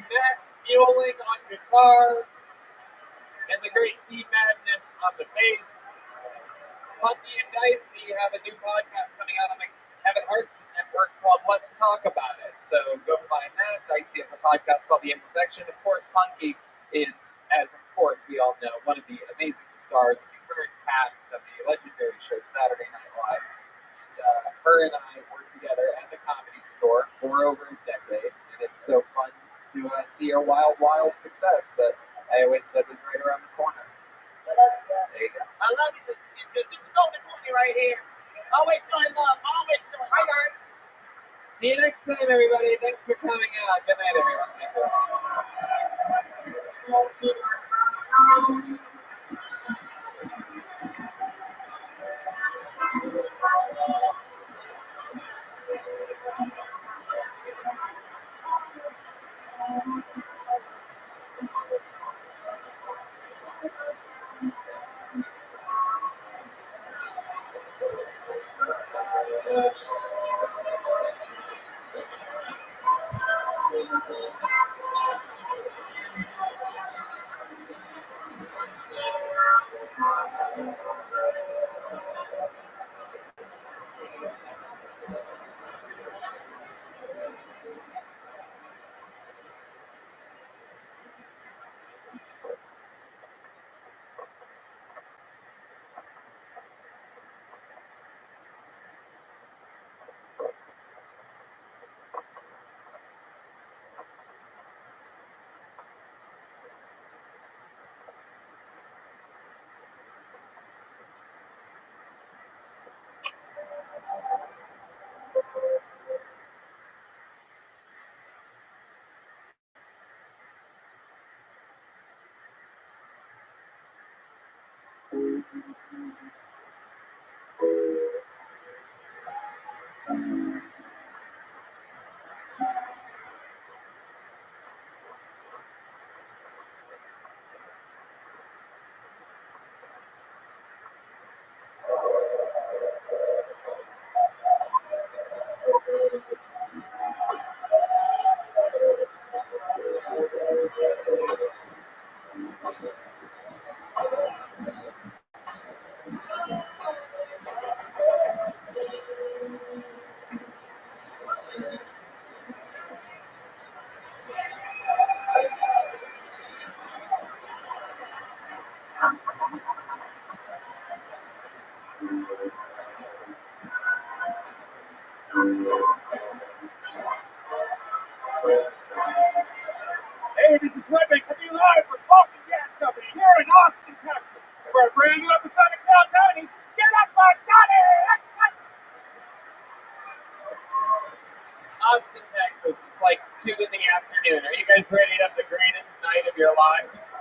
Matt Mueling on guitar. And the great D Madness on the bass. Punky and Dicey have a new podcast coming out on the Kevin Hart's network called Let's Talk About It. So go find that. Dicey has a podcast called The Imperfection. Of course, Punky is, as of course we all know, one of the amazing stars of the current cast of the legendary show Saturday Night Live. Her and I worked together at the Comedy Store for over a decade, and it's so fun to see her wild success that I always said was right around the corner. There you go. I love it. This is Golden Courtney right here. Always showing love. Always showing. Hi, guys. See you next time, everybody. Thanks for coming out. Good night, everyone. Hey, this is Rabbi coming live from Coffee Gas Company here in Austin, Texas, for a brand new episode of Call Tony. Get up for Tony! Austin, Texas. It's like 2 in the afternoon. Are you guys ready to have the greatest night of your lives?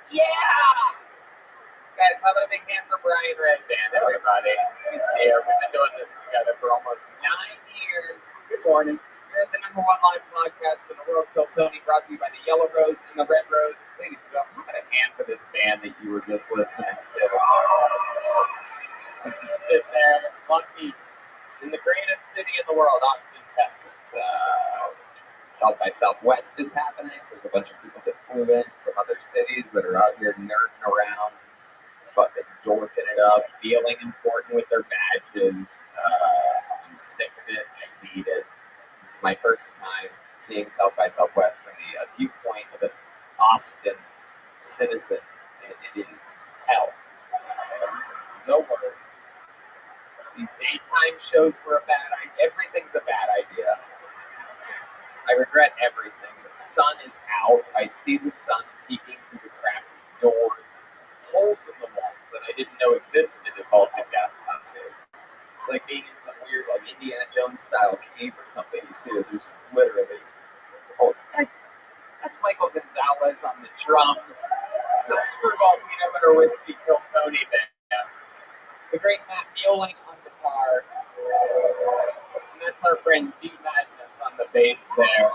Yeah! Guys, how about a big hand for Brian Redband, everybody? He's here. We've been doing this together for almost 9 years. Good morning. We're at the #1 live podcast in the world, Kill Tony, brought to you by the Yellow Rose and the Red Rose. Ladies and gentlemen, how about a hand for this band that you were just listening to? As you sit there, lucky, in the greatest city in the world, Austin, Texas. South by Southwest is happening, so there's a bunch of people that flew in from other cities that are out here nerding around, fucking dorking it up, feeling important with their badges. I'm sick of it. I hate it. This is my first time seeing South by Southwest from the viewpoint of an Austin citizen, and it is hell. No words. These daytime shows were a bad idea. Everything's a bad idea. I regret everything. The sun is out. I see the sun peeking through the cracks of the door, holes in the walls that I didn't know existed in Vulcan gas houses. It's like being in some weird, like Indiana Jones style cave or something. You see that there's just literally holes. Guys, that's Michael Gonzalez on the drums. It's the Screwball Peanut Butter Whiskey Kill Tony band. The great Matt Mueling on guitar. And that's our friend D Madness on the bass there.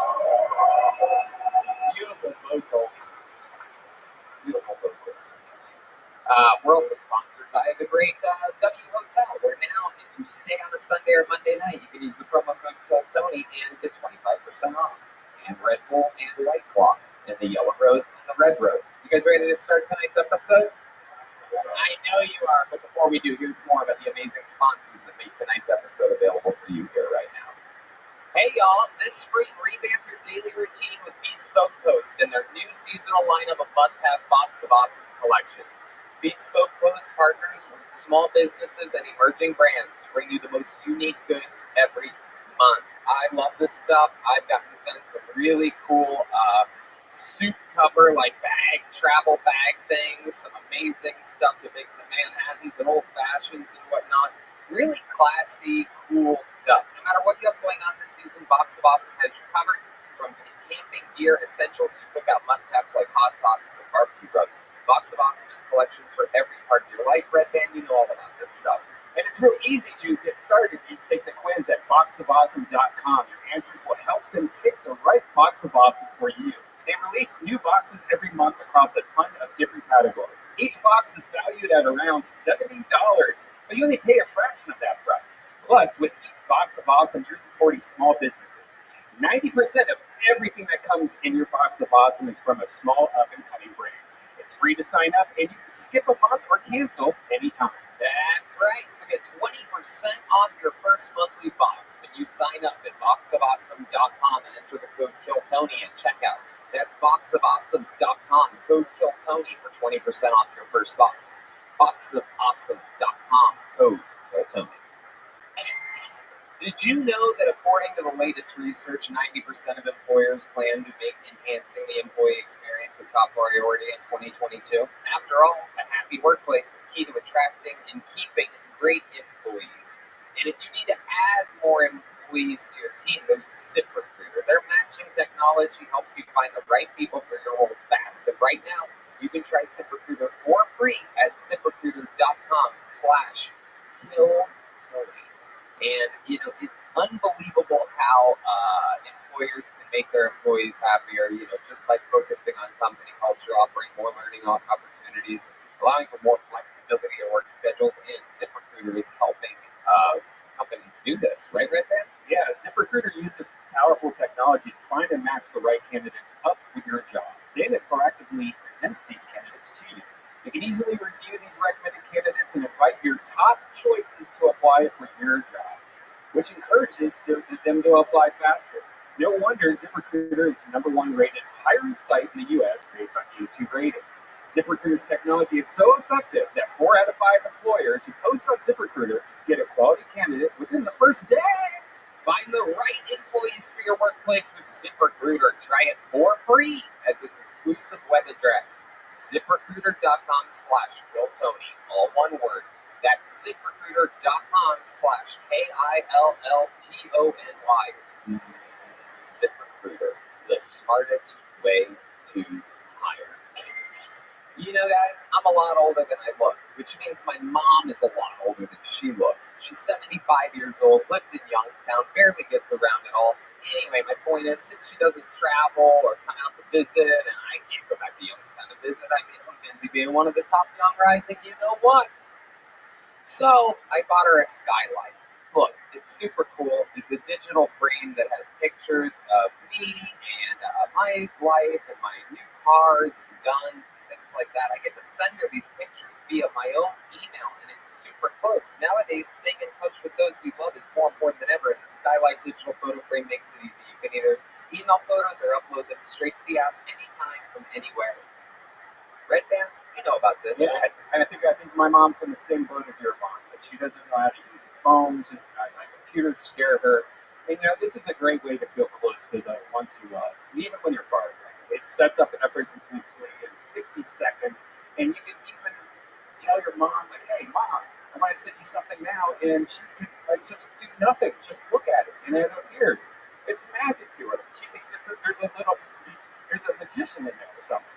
Beautiful vocals. Beautiful vocals. We're also sponsored by the great W Hotel, where now if you stay on a Sunday or Monday night, you can use the promo code KILLTONY and get 25% off. And Red Bull and White Claw, and the Yellow Rose and the Red Rose. You guys ready to start tonight's episode? I know you are, but before we do, here's more about the amazing sponsors that make tonight's episode available for you here right now. Hey y'all, this spring revamp your daily routine with Bespoke Post and their new seasonal lineup of must-have Box of Awesome collections. Bespoke Post partners with small businesses and emerging brands to bring you the most unique goods every month. I love this stuff. I've gotten sent some really cool suit cover, like travel bag things, some amazing stuff to make some Manhattans and old fashions and whatnot. Really classy, cool stuff. No matter what you have going on this season, Box of Awesome has you covered, from camping gear essentials to cookout must-haves like hot sauces and barbecue rubs. Box of Awesome has collections for every part of your life. Red Band, you know all about this stuff. And it's real easy to get started. You just take the quiz at boxofawesome.com. Your answers will help them pick the right Box of Awesome for you. They release new boxes every month across a ton of different categories. Each box is valued at around $70, but you only pay a fraction of that price. Plus, with each Box of Awesome, you're supporting small businesses. 90% of everything that comes in your box of awesome is from a small up-and-coming brand. It's free to sign up, and you can skip a month or cancel anytime. That's right. So get 20% off your first monthly box when you sign up at boxofawesome.com and enter the code KILLTONY at checkout. That's boxofawesome.com, code KILLTONY for 20% off your first box. Boxofawesome.com, code KILLTONY. Did you know that according to the latest research, 90% of employers plan to make enhancing the employee experience a top priority in 2022? After all, a happy workplace is key to attracting and keeping great employees. And if you need to add more employees to your team, there's ZipRecruiter. Their matching technology helps you find the right people for your roles fast. And right now, you can try ZipRecruiter for free at ZipRecruiter.com/KILLTONY. And, it's unbelievable how employers can make their employees happier, just by focusing on company culture, offering more learning opportunities, allowing for more flexibility in work schedules, and ZipRecruiter is helping companies do this, right, Redman? Yeah, ZipRecruiter uses its powerful technology to find and match the right candidates up with your job. Then it proactively presents these candidates to you. You can easily review these recommended candidates and invite your top choices to apply for your job, which encourages them to apply faster. No wonder ZipRecruiter is the #1 rated hiring site in the U.S. based on G2 ratings. ZipRecruiter's technology is so effective that 4 out of 5 employers who post on ZipRecruiter get a quality candidate within the first day. Find the right employees for your workplace with ZipRecruiter. Try it for free at this exclusive web address, ZipRecruiter.com/KILLTONY, all one word. That's ZipRecruiter.com/KILLTONY. ZipRecruiter, the smartest way to hire. Guys, I'm a lot older than I look, which means my mom is a lot older than she looks. She's 75 years old, lives in Youngstown, barely gets around at all. Anyway, my point is, since she doesn't travel or come out to visit, and I can't go back to Youngstown to visit, I'm busy being one of the top young rising you-know-whats. So, I bought her a skylight. Look, it's super cool. It's a digital frame that has pictures of me and my life and my new cars and guns and things like that. I get to send her these pictures via my own email, and it's super close. Nowadays, staying in touch with those we love is more important than ever, and the Skylight digital photo frame makes it easy. You can either email photos or upload them straight to the app anytime from anywhere. Red Band, you know about this. Yeah, I think my mom's in the same boat as your mom, but she doesn't know how to use a phone. Just my computers scare her. And this is a great way to feel close to the ones you love, even when you're far away. It sets up effortlessly in 60 seconds, and you can even tell your mom, like, "Hey, Mom, I'm going to send you something now," and she can just do nothing, just look at it, and it appears. It's magic to her. She thinks there's a magician in there or something.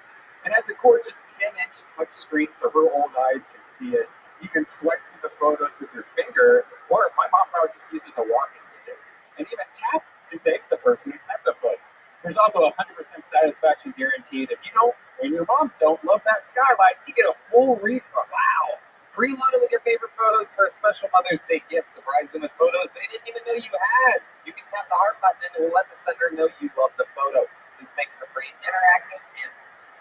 And has a gorgeous 10-inch touch screen so her old eyes can see it. You can swipe through the photos with your finger, or my mom probably just uses a walking stick, and even tap to thank the person who sent the photo. There's also a 100% satisfaction guaranteed. If you don't, and your moms don't love that skylight, you get a full refund. Wow. Preload it with your favorite photos for a special Mother's Day gift. Surprise them with photos they didn't even know you had. You can tap the heart button and it will let the sender know you love the photo. This makes the frame interactive and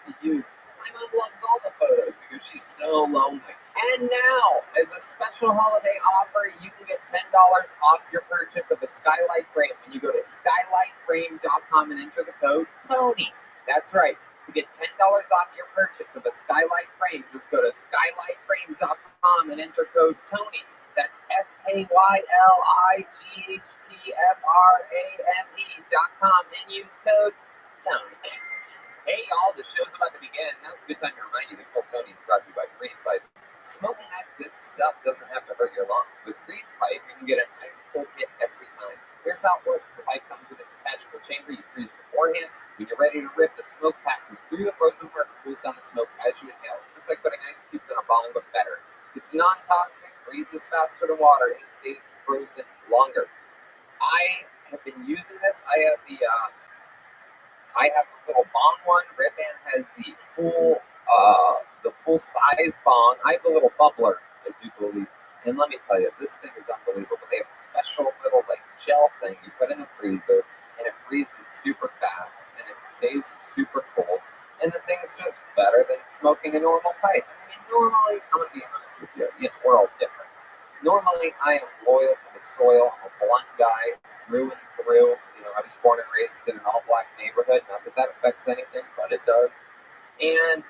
to use. My mom loves all the photos because she's so lonely. And now, as a special holiday offer, you can get $10 off your purchase of a skylight frame when you go to skylightframe.com and enter the code TONY. That's right. To get $10 off your purchase of a skylight frame, just go to skylightframe.com and enter code TONY. That's SKYLIGHTFRAME.com and use code TONY. Hey y'all, the show's about to begin. Now's a good time to remind you that Kill Tony is brought to you by Freeze Pipe. Smoking that good stuff doesn't have to hurt your lungs. With Freeze Pipe, you can get a nice cold hit every time. Here's how it works. The pipe comes with a detachable chamber. You freeze beforehand. When you're ready to rip, the smoke passes through the frozen part and cools down the smoke as you inhale. It's just like putting ice cubes in a bong, but better. It's non-toxic, freezes faster than water, and stays frozen longer. I have been using this. I have the little bong one. Red Band has the full size bong. I have the little bubbler, I do believe. And let me tell you, this thing is unbelievable. They have a special little gel thing you put in the freezer, and it freezes super fast, and it stays super cold, and the thing's just better than smoking a normal pipe. I mean, normally, I'm going to be honest with you, we're all different. Normally, I am loyal to the soil. I'm a blunt guy through and through. I was born and raised in an all-black neighborhood. Not that that affects anything, but it does. And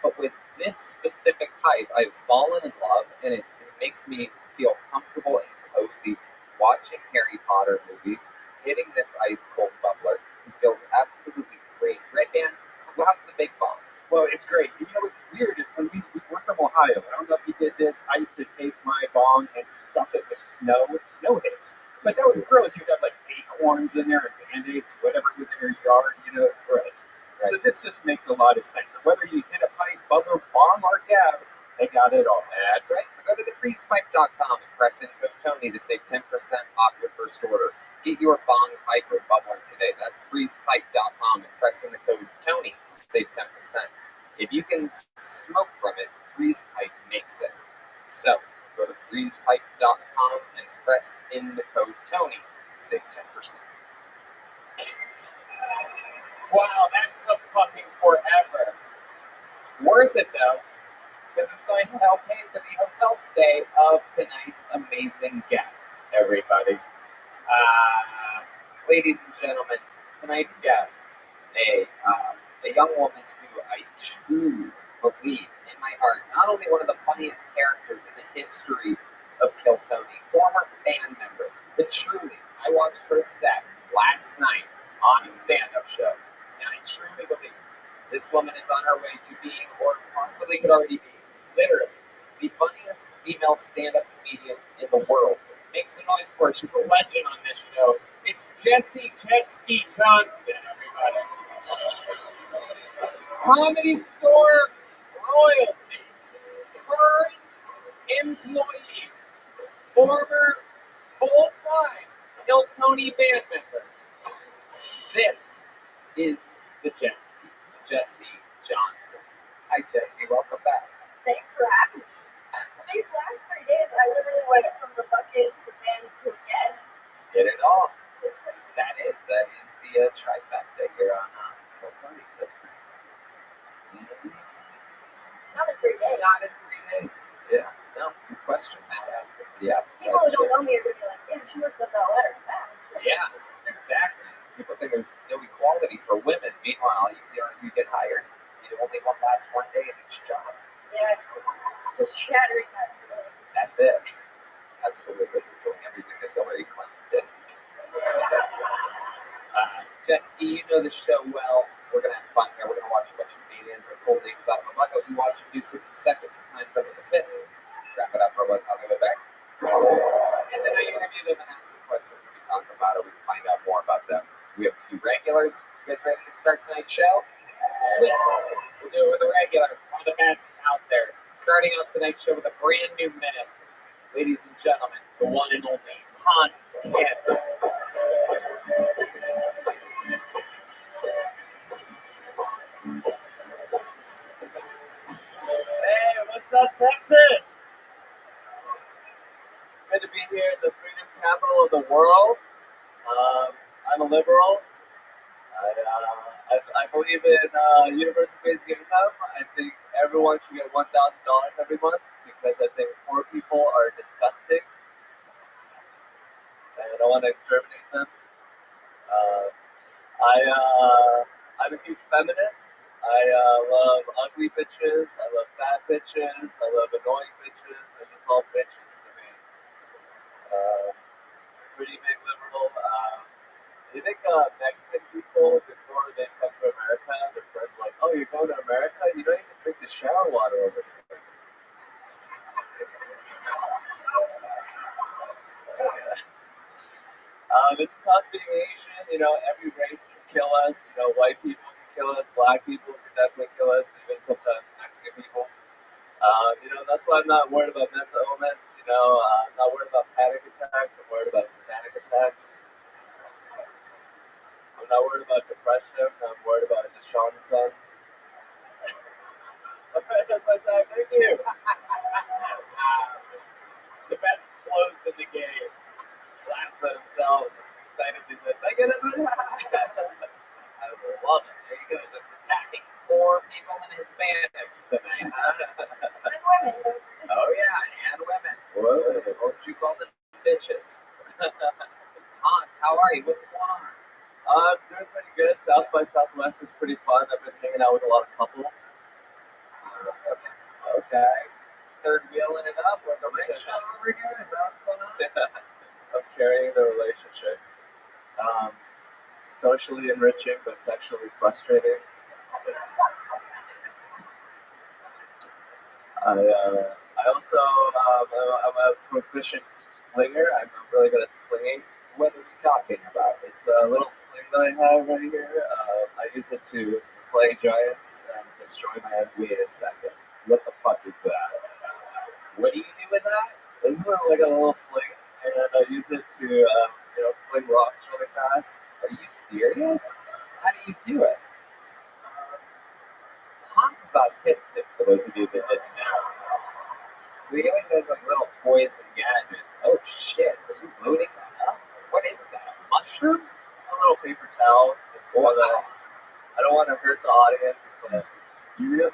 but with this specific pipe, I've fallen in love, and it makes me feel comfortable and cozy watching Harry Potter movies, hitting this ice-cold bubbler. It feels absolutely great. Red Band, how's the big bomb? Well, it's great. What's weird is when we're from Ohio. I don't know if you did this. I used to take my bong and stuff it with snow. Snow hits. But that was gross. You'd have like acorns in there and Band-Aids and whatever was in your yard. It's gross. Right. So this just makes a lot of sense. And whether you hit a pipe, bubbler, bomb, or dab, they got it all. That's right. So go to thefreezepipe.com and press in code Tony to save 10% off your first order. Get your bong, pipe, or bubbler today. That's freezepipe.com and press in the code Tony to save 10%. If you can smoke from it, Freeze Pipe makes it. So go to freezepipe.com and press in the code Tony to save 10%. Wow, that took fucking forever. Worth it though, because it's going to help pay for the hotel stay of tonight's amazing guest, everybody. Ladies and gentlemen, tonight's guest, a young woman who I truly believe in my heart, not only one of the funniest characters in the history of Kill Tony, former band member, but truly, I watched her set last night on a stand-up show, and I truly believe this woman is on her way to being, or possibly could already be, literally, the funniest female stand-up comedian in the world. Make some noise for her. She's a legend on this show. It's Jessie Jetski Johnson, everybody. Comedy Store royalty, current employee, former full-time Kill Tony band member. This is the Jetski, Jessie Johnson. Hi, Jessie. Welcome back. Thanks for having me. These last 3 days, I literally went from the bucket to the band to a guest. Did it all. That is the trifecta here on Kill Tony. That's pretty cool. Not in 3 days. Not in 3 days. Yeah. No, good question. Fantastic. Yeah. People who don't know me are going to be like, damn, she worked at that letter fast. Yeah, exactly. People think there's no equality for women. Meanwhile, you get hired. You only one last 1 day in each job. Yeah. Just shattering that ceiling. That's it. Absolutely. You're doing everything that Hillary Clinton did. Jetski, you know the show well. We're going to have fun here. We're going to watch a bunch of comedians and pull names out of a bucket. We watch them do 60 seconds. Sometimes under the pit. Wrap it up for us. I'll give it back. And then I interview them and ask them questions. We talk about it. We can find out more about them. We have a few regulars. You guys ready to start tonight's show? Sweet. We'll do it with a regular. One of the best out there. Starting out tonight's show with a brand new minute. Ladies and gentlemen, the one and only Hans Kemp. Hey, what's up, Texas? Good to be here in the freedom capital of the world. I'm a liberal. I believe in universal basic income. I think everyone should get $1,000 every month because I think poor people are disgusting. And I want to exterminate them. I'm a huge feminist. I love ugly bitches. I love fat bitches. I love annoying bitches. They're just all bitches to me. Pretty big liberal. You think Mexican people, before they come to America, their friends are like, oh, you're going to America? You don't even drink the shower water over there. It's tough being Asian. Every race can kill us. White people can kill us. Black people can definitely kill us. Even sometimes Mexican people. That's why I'm not worried about mental illness. I'm not worried about panic attacks. I'm worried about Hispanic attacks. I'm not worried about depression. I'm worried about Deshaun's son. That's my time. Thank you. The best clothes in the game. Laughs at himself. excited he said, I get it. I love it. There you go. Just attacking poor people and Hispanics tonight, huh? And women. Oh, yeah, and women. What? What would you call them? Bitches. Hans, how are you? What's going on? I'm doing pretty good. South by Southwest is pretty fun. I've been hanging out with a lot of couples. Okay. Third wheeling it up like a rickshaw over here? Is that what's going on? I'm carrying the relationship. Socially enriching, but sexually frustrating. I also I'm a proficient slinger. I'm really good at slinging. What are we talking about? It's a little sling that I have right here. I use it to slay giants and destroy my Wait enemies. a second. What the fuck is that? What do you do with that? This is like a little sling, and I use it to fling rocks really fast. Are you serious? How do you do it? Hans is autistic, for those of you that didn't know. So he always has like little toys and gadgets. Oh shit, are you loading that up? What is that? A mushroom? It's a little paper towel, just so that I don't want to hurt the audience, but You really?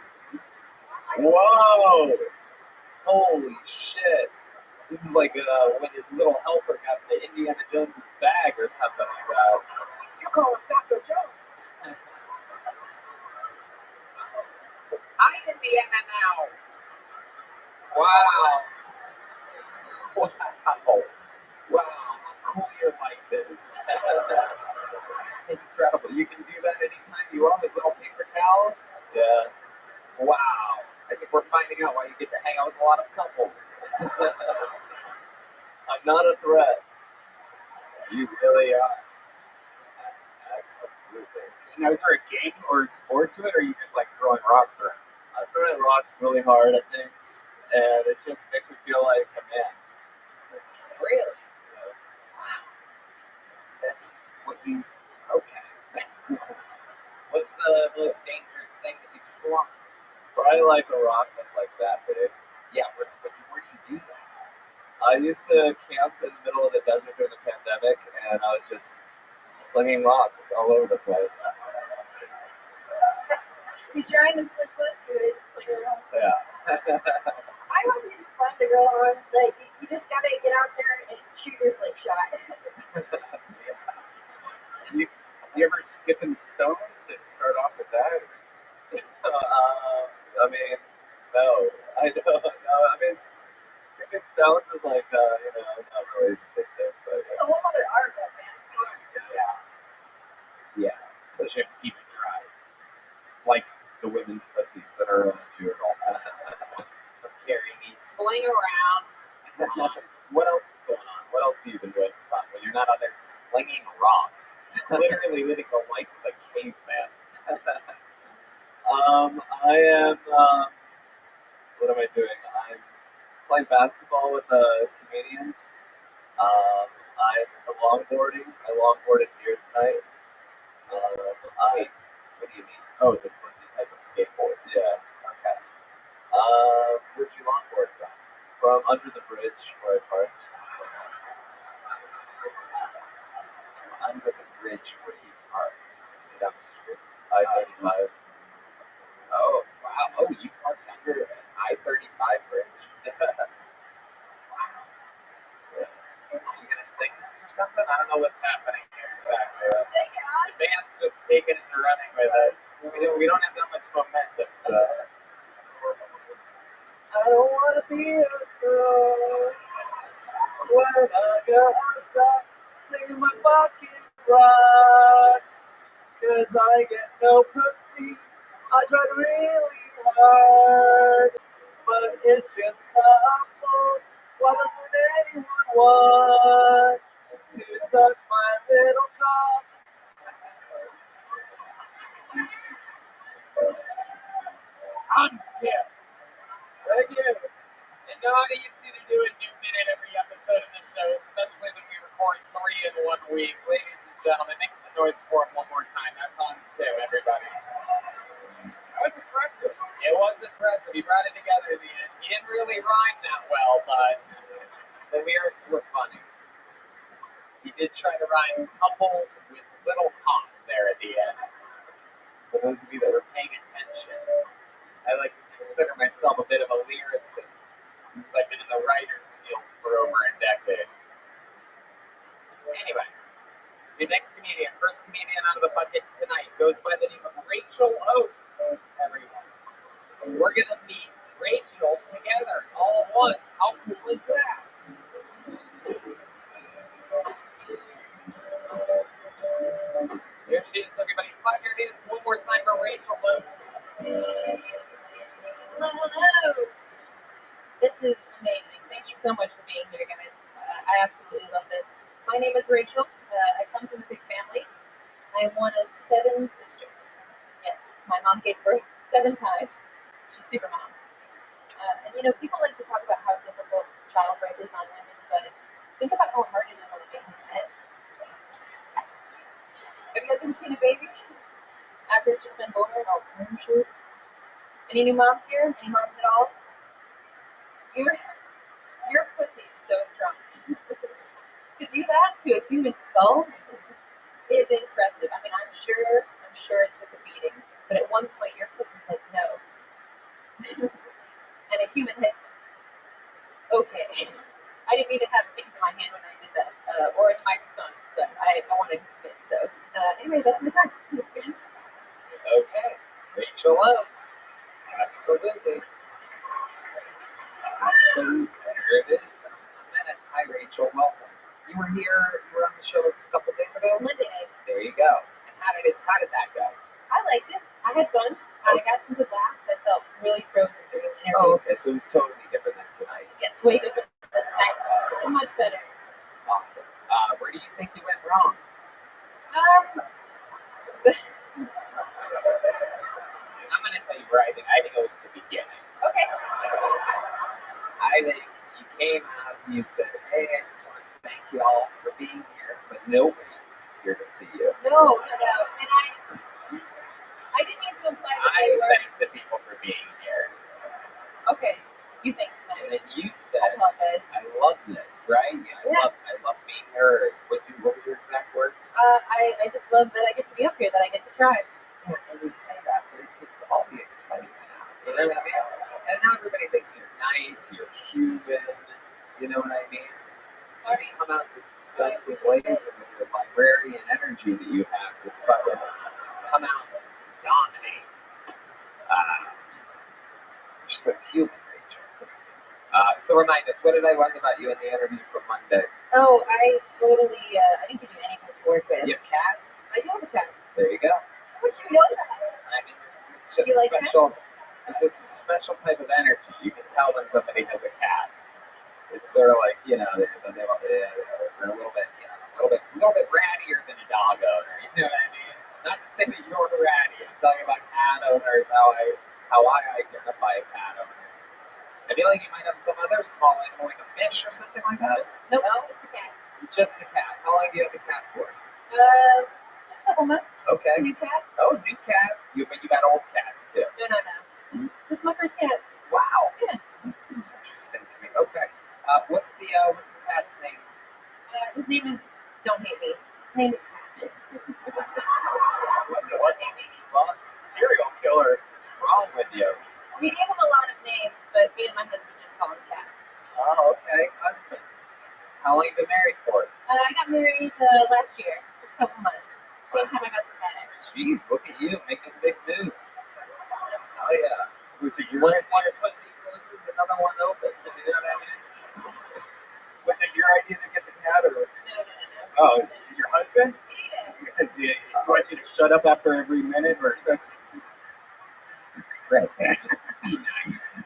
Whoa! Holy shit! This is like when his little helper got the Indiana Jones's bag or something like that. You call him Dr. Joe. Hi, Indiana now. Wow. Wow. Wow. How cool your life is. Incredible. You can do that anytime you want with little paper towels. yeah. Wow. I think we're finding out why you get to hang out with a lot of couples. I'm not a threat. You really are. Absolutely. Now, is there a game or a sport to it, or are you just like throwing rocks around? I'm throwing rocks really hard at things, and it just makes me feel like a man. Really? That's what you. Okay. What's the most dangerous thing that you've slung? Probably like a rock that's like that big. Yeah, where do you do that? I used to camp in the middle of the desert during the pandemic, and I was just slinging rocks all over the place. He's trying to slip foot through it. Like, Yeah. I hope you just find the girl on site. You just gotta get out there and shoot your slingshot. You ever skipping stones? Did it start off with that? I mean, no. I know. No, I mean, skipping stones is like, not really the same thing, but It's a whole other art, though, man. Yeah. Because you have to keep it dry. Like the women's pussies that are around you at all times. Carrying me sling around. What else is going on? What else have you been doing for fun when you're not out there slinging rocks? Literally living the life of a caveman. I am, what am I doing? I'm playing basketball with the comedians. I'm longboarding. I longboarded here tonight. Wait, what do you mean? Oh, this type of skateboard. Yeah. Okay. Where'd you longboard from? From under the bridge where I parked. Under the bridge where you parked. Down the street. I-35. Oh, wow. Oh, you parked under an I-35 bridge? Are you gonna sing this or something? I don't know what's happening here exactly. The band's just taking it and running with it. We don't have that much momentum, so. I don't want to be a star when I gotta stop singing my fucking rocks. Cause I get no pussy. I tried really hard, but it's just couples. Why doesn't anyone want to suck my little cock? I'm Skip. Thank you. And not easy to do a new minute every episode of the show, especially when we record 3 in 1 week. Ladies and gentlemen, make some noise for him one more time. That's on Skip, everybody. That was impressive. It was impressive. He brought it together in the end. He didn't really rhyme that well, but the lyrics were funny. He did try to rhyme couples with little cock there at the end. For those of you that were paying attention, I like to consider myself a bit of a lyricist since I've been in the writer's guild for over a decade. Anyway, your next comedian, first comedian out of the bucket tonight, goes by the name of Rachel Oates, everyone. We're going to meet Rachel together all at once. How cool is that? There she is, everybody. Clap your hands one more time for Rachel Oates. Hello, hello. This is amazing. Thank you so much for being here, guys. I absolutely love this. My name is Rachel. I come from a big family. I am one of 7 sisters. Yes, my mom gave birth 7 times. She's super mom. And you know, people like to talk about how difficult childbirth is on women, but think about how hard it is on a baby's head. Have you guys ever seen a baby after it's just been born, all curvature? Any new moms here? Any moms at all? Your pussy is so strong. To do that to a human skull is impressive. I mean, I'm sure it took a beating, but at one point your pussy's like, no. And a human head's like, okay. I didn't mean to have things in my hand when I did that, or in the microphone, but I wanted to fit. So, anyway, that's my time. Experience. Okay, Rachel Oates. Absolutely. Absolutely. There it is. That was a minute. Hi, Rachel. Welcome. You were on the show a couple days ago? Monday. There you go. And how did that go? I liked it. I had fun. I got some good laughs. I felt really frozen during the interview. Oh, okay. So it was totally different than tonight. Yes, way different than tonight. So much better. Awesome. Where do you think you went wrong? I'm going to tell you where I think it was the beginning. Okay. I think you came out and you said, hey, I just want to thank you all for being here, but nobody is here to see you. No. And I didn't mean to imply that they were. I thank the people for being here. Okay. You think. And then you said, I apologize. I love this, right? I love being heard. What were your exact words? I just love that I get to be up here, that I get to try. Yeah, and you say that, but it takes all the excitement out. You know what I mean? And now everybody thinks you're nice, you're human. You know what I mean? I mean, come out with guns and blazing with your librarian energy that you have. This fucking come out and dominate. You're so human, Rachel. So remind us, what did I learn about you in the interview from Monday? Oh, I totally, I didn't give you anything to work with. You have cats? I do have a cat. There you go. How would you know that? I mean, there's just You like special. cats? There's just a special type of energy. You can tell when somebody has a cat. It's sort of like, you know, they're a little bit, a little bit rattier than a dog owner. You know what I mean? Not to say that you're ratty. I'm talking about cat owners. How I identify a cat owner. I feel like you might have some other small animal, like a fish or something like that. Nope, No? just a cat. Just a cat. How long do you have the cat for? Just a couple months. Okay. It's a new cat. Oh, new cat. But you got old cats too. No. Just my first cat. Wow. Yeah. That seems interesting to me. Okay. What's the cat's name? His name is, don't hate me. His name is Pat. What name? Well, serial killer. What's wrong with you? We gave him a lot of names, but me and my husband just call him Cat. Oh, okay. Husband. How long you been married for? I got married last year, just a couple months. Same time I got the cat. Jeez, look at you making big moves. Oh yeah. Was it One your pussy closes, another one opens. You know what I mean? was it your idea to get the cat, or was it? No. Oh, your husband? Yeah. Because he wants you to shut up after every minute or so. Right. Be nice.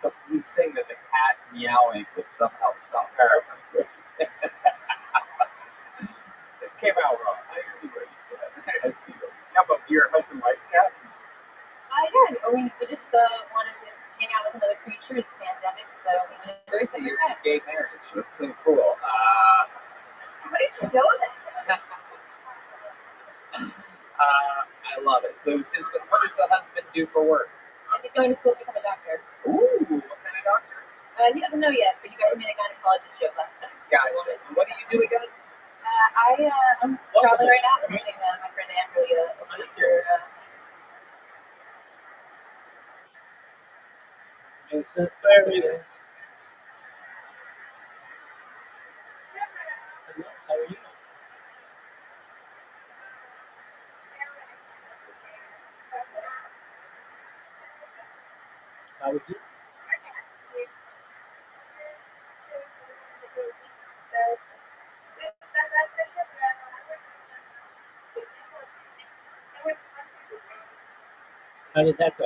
But he's saying that the cat meowing would somehow stop her. It came out wrong. I see what you did. Yeah, but your husband likes cats? Yeah, we just wanted to hang out with another creature. It's a pandemic, so we It's wanted to great that you're in gay marriage. That's so cool. How did you know that? I love it. So what does the husband do for work? He's going to school to become a doctor. Ooh, what kind of doctor? He doesn't know yet, but you guys made a gynecologist joke last time. Gotcha. What do you do again? I'm traveling right now. I'm meeting my friend Amber over here. It's Aquarius. Hello, how are you? How are you? How did that go?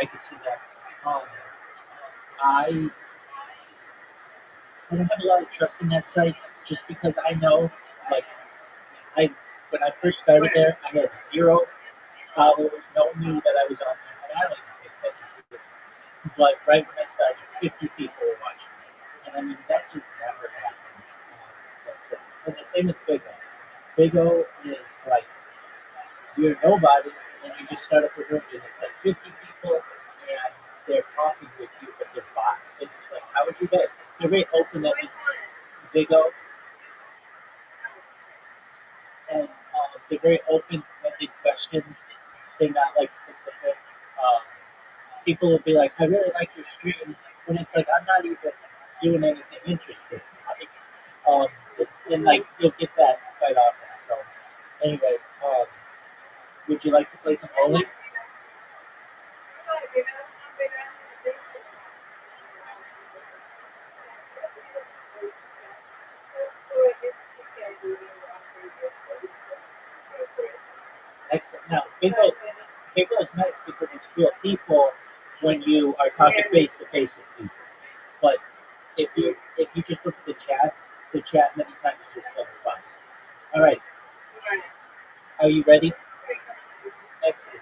I could see that. I don't have a lot of trust in that site just because I know, like, I when I first started there, I had 0 followers. No one knew that I was on there, and I don't even pay attention to it. But right when I started, 50 people were watching me, and I mean that just never happened. And the same with Big O. Big O is like you're nobody, and you just start up a room, and it's like 50 people, and they're talking with you, but they're bots. They're just like, "How was your day?" They're very open. That Big O, and they're very open-ended questions. They're not like specific. Um, People will be like, "I really like your stream," when it's like I'm not even doing anything interesting. Like, um, and like you'll get that quite often. So anyway, would you like to play some bowling? Excellent. Now, Big O is nice because it's real people when you are talking face to face with people. But if you just look at the chat many times is just full of bots. All right, are you ready? Excellent.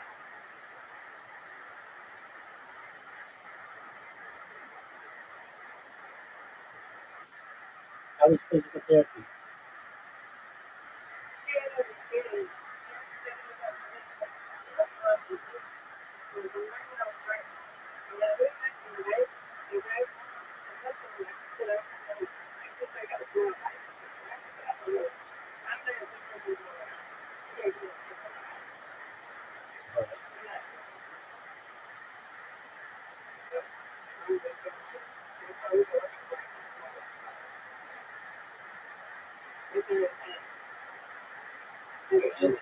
How is physical therapy? All right. And that's good.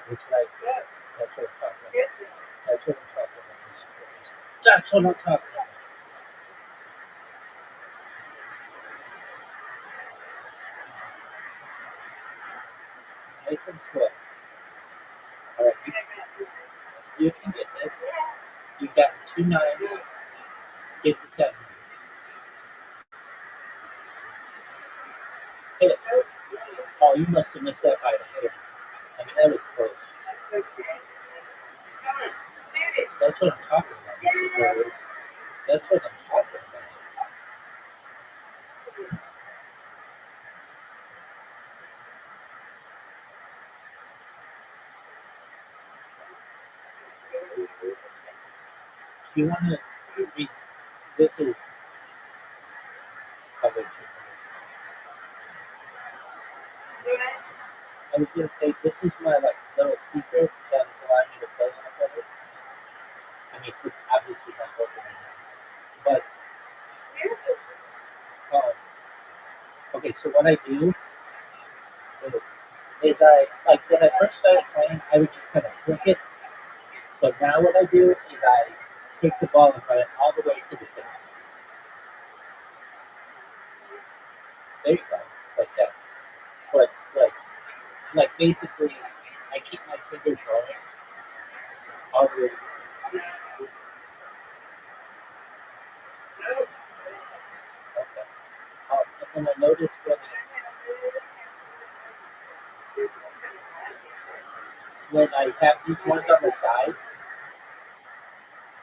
That's right. That's what I'm talking about. That's what I'm talking about. That's what I'm talking about. Nice and slow. All right, you can get this. You got 2 9s. Get the 10. Hit it. Oh, you must have missed that by a hair. I mean, that was close. That's what I'm talking about. That's what I'm talking about. Do you want to read? This is covered. I was gonna say this is my like little secret that is allowing me to play on it better. I mean, it's obviously not working right now. But okay, so what I do is I like when I first started playing, I would just kind of flick it. But now what I do is I take the ball and run it all the way to the finish. There you go, like that. But like basically, I keep my finger going all the way. And I noticed when I have these ones on the side,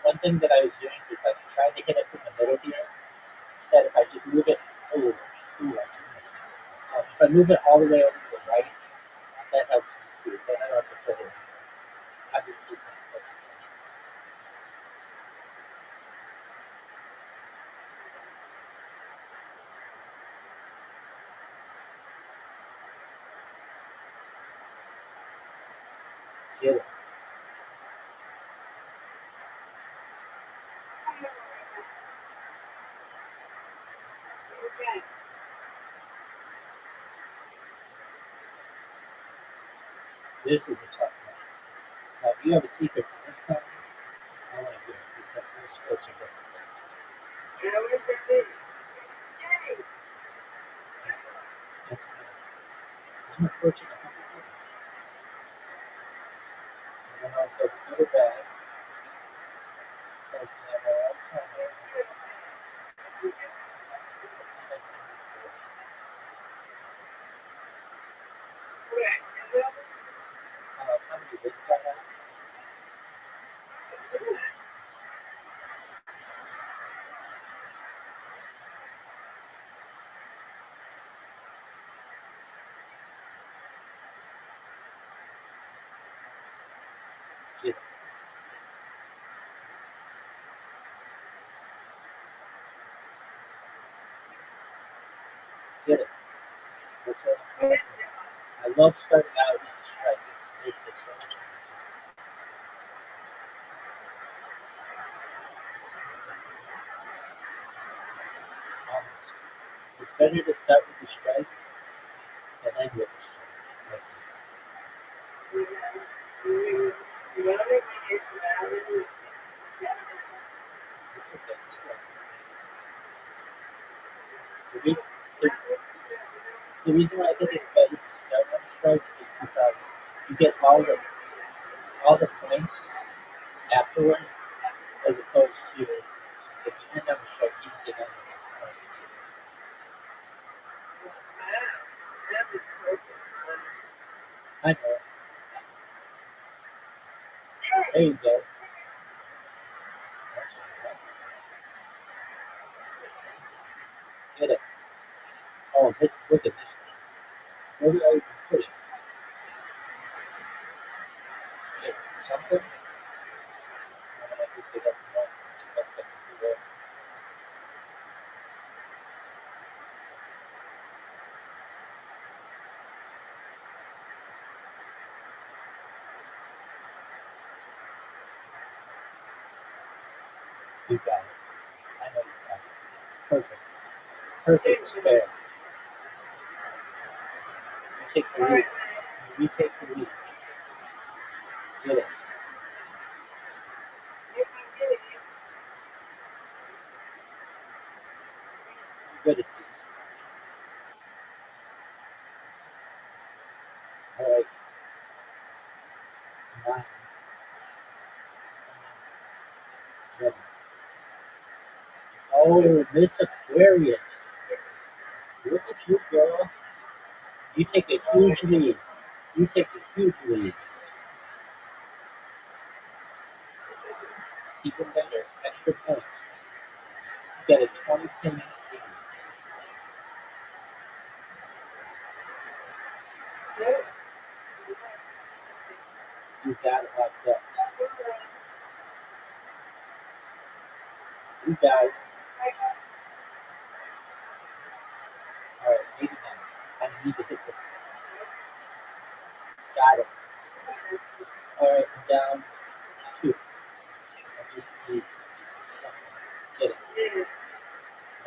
one thing that I was doing is like trying to hit it from the middle here. Instead, if I just move it, I just missed it. If I move it all the way over to the right, that helps me too. Then I don't have to put it. I can see something. Get it. This is a tough one. Now, if you have a secret for this time, I want to hear it because those splits are different. Yes, ma'am. I'm approaching 100 points. I don't know if that's good or bad. Because we have our own time there. How many wins I have? Get it. Get it. That's what I'm doing. I love starting out with the strike. It makes it so much more. Almost. It's better to start with the strike and then with the strike. It's okay. It's good. The reason why I think it's better to start on the strike is because you get all the points afterward, as opposed to if you end on the strike, you can get on the next point. I know. There you go. Get it. Oh, this, look at this. Where do I even put it? Get something? I'm going to pick it up more. It's the best I can do there. You got it. I know you got it. Perfect. Perfect spare. You take the lead. You retake the lead. Get it. You're good at these. All right. 9, 7. Oh, Miss Aquarius. Look at you, girl. You take a huge lead. You take a huge lead. Even better. Extra points. You get a 20-pin game. You got it locked up. You got it. All right, 89. I need to hit this. Got it. All right, I'm down 2. I just need something. Get it.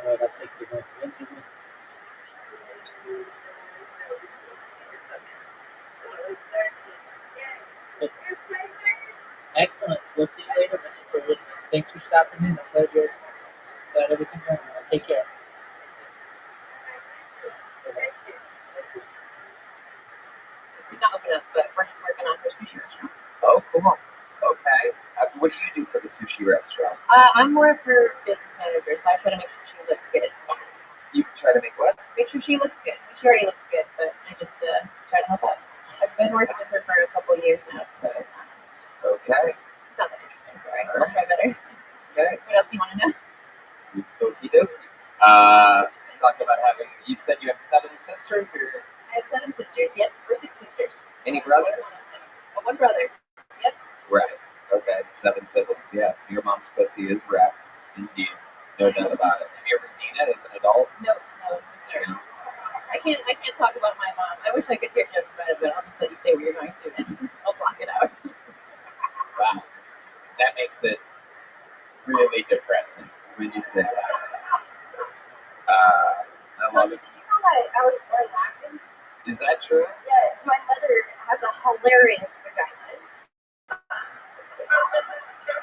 All right, I'll take the win. Win. Good. Excellent. We'll see you later, Mr. Curtis. Thanks for stopping in. A pleasure. Glad everything went well. Take care. This did not open up, but we're just working on her sushi restaurant. Oh, cool. Okay. What do you do for the sushi restaurant? I'm more of her business manager, so I try to make sure she looks good. You try to make what? Make sure she looks good. She already looks good, but I just try to help out. I've been working with her for a couple of years now, so Okay. it's not that interesting. Sorry, I'll try better. Okay. What else do you want to know? Okie dokie. Talk about having. You said you have 7 sisters, or I have 7 sisters. Yep, we're 6 sisters. any brothers? Oh, 1 brother. Yep. Right. Okay. 7 siblings. Yeah. So your mom's pussy is wrapped. Indeed. No doubt about it. Have you ever seen it as an adult? No, sir. I can't talk about my mom. I wish I could hear jokes about it, but I'll just let you say where you're going to, and I'll block it out. Wow. That makes it really depressing when you say that. I love it. Did you know that I was born laughing? Is that true? Yeah, my mother has a hilarious vagina.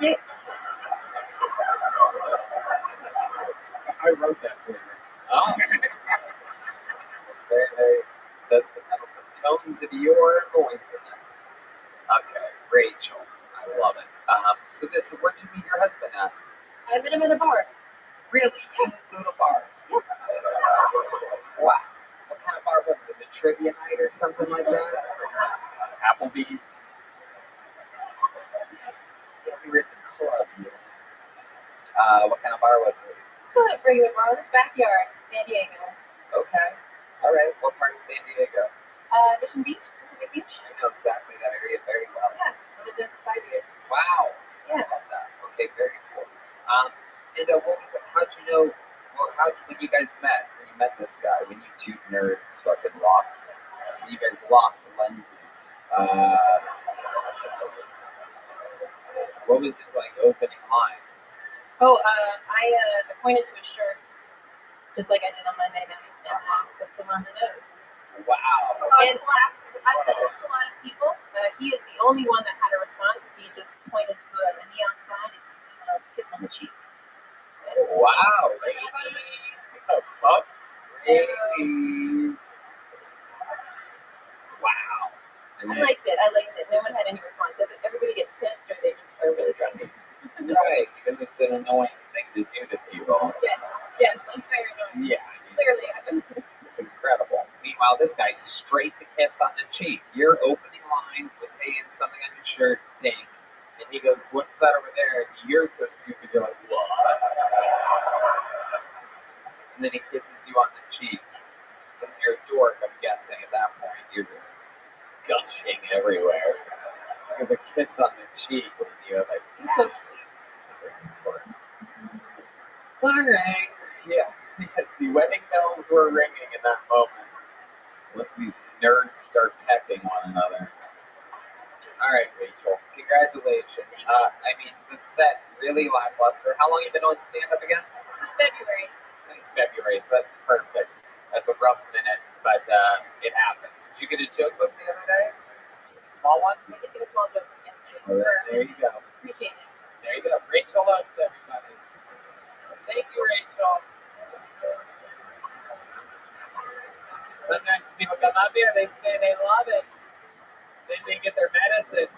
Yeah, I wrote that for you. Oh. That's very. That's the tones of your voice in it. Okay. Rachel. I love it. Where'd you meet your husband at? I met him at a bar. Really? You go to bars? Yep. Wow. What kind of bar was it? Was it trivia night or something like that? Applebee's. Yeah, we were at the club. What kind of bar was it? Still at regular bar, backyard, San Diego. Okay. All right. What part of San Diego? Mission Beach, Pacific Beach. I know exactly that area very well. Yeah, lived there for 5 years. Wow. Yeah. I love that. Okay, very cool. What was it? How'd you know? Well, when you guys met? When you met this guy? When you 2 nerds fucking locked? When you guys locked lenses? What was his opening line? Oh, I pointed to a shirt, just like I did on Monday night, and put them on the nose. Wow. And I've done this to a lot of people. He is the only one that had a response. He just pointed to a neon sign and kiss on the cheek. Wow. The fuck? Really? Wow. I liked it. No one had any response. Everybody gets pissed or they just are really drunk. Right, because it's an annoying thing to do to people. Yes, I'm very annoying. Yeah. Clearly, It's incredible. Meanwhile, this guy's straight to kiss on the cheek. Your opening line was, hey, there's something on your shirt, Taik. And he goes, what's that over there? And you're so stupid, you're like, what? And then he kisses you on the cheek. Since you're a dork, I'm guessing at that point, you're just gushing everywhere. Because a kiss on the cheek when you're like, he's so sweet. Alright. Yeah, because the wedding bells were ringing in that moment. Once these nerds start pecking one another. Alright, Rachel. Congratulations. The set really lackluster. How long have you been on stand-up again? Since February. Since February, so that's perfect. That's a rough minute, but it happens. Did you get a joke book the other day? A small one? I did get a small joke yesterday. There you go. Appreciate it. There you go. Rachel loves everybody. Thank you, Rachel. Sometimes people come up here, they say they love it. Then they get their medicine.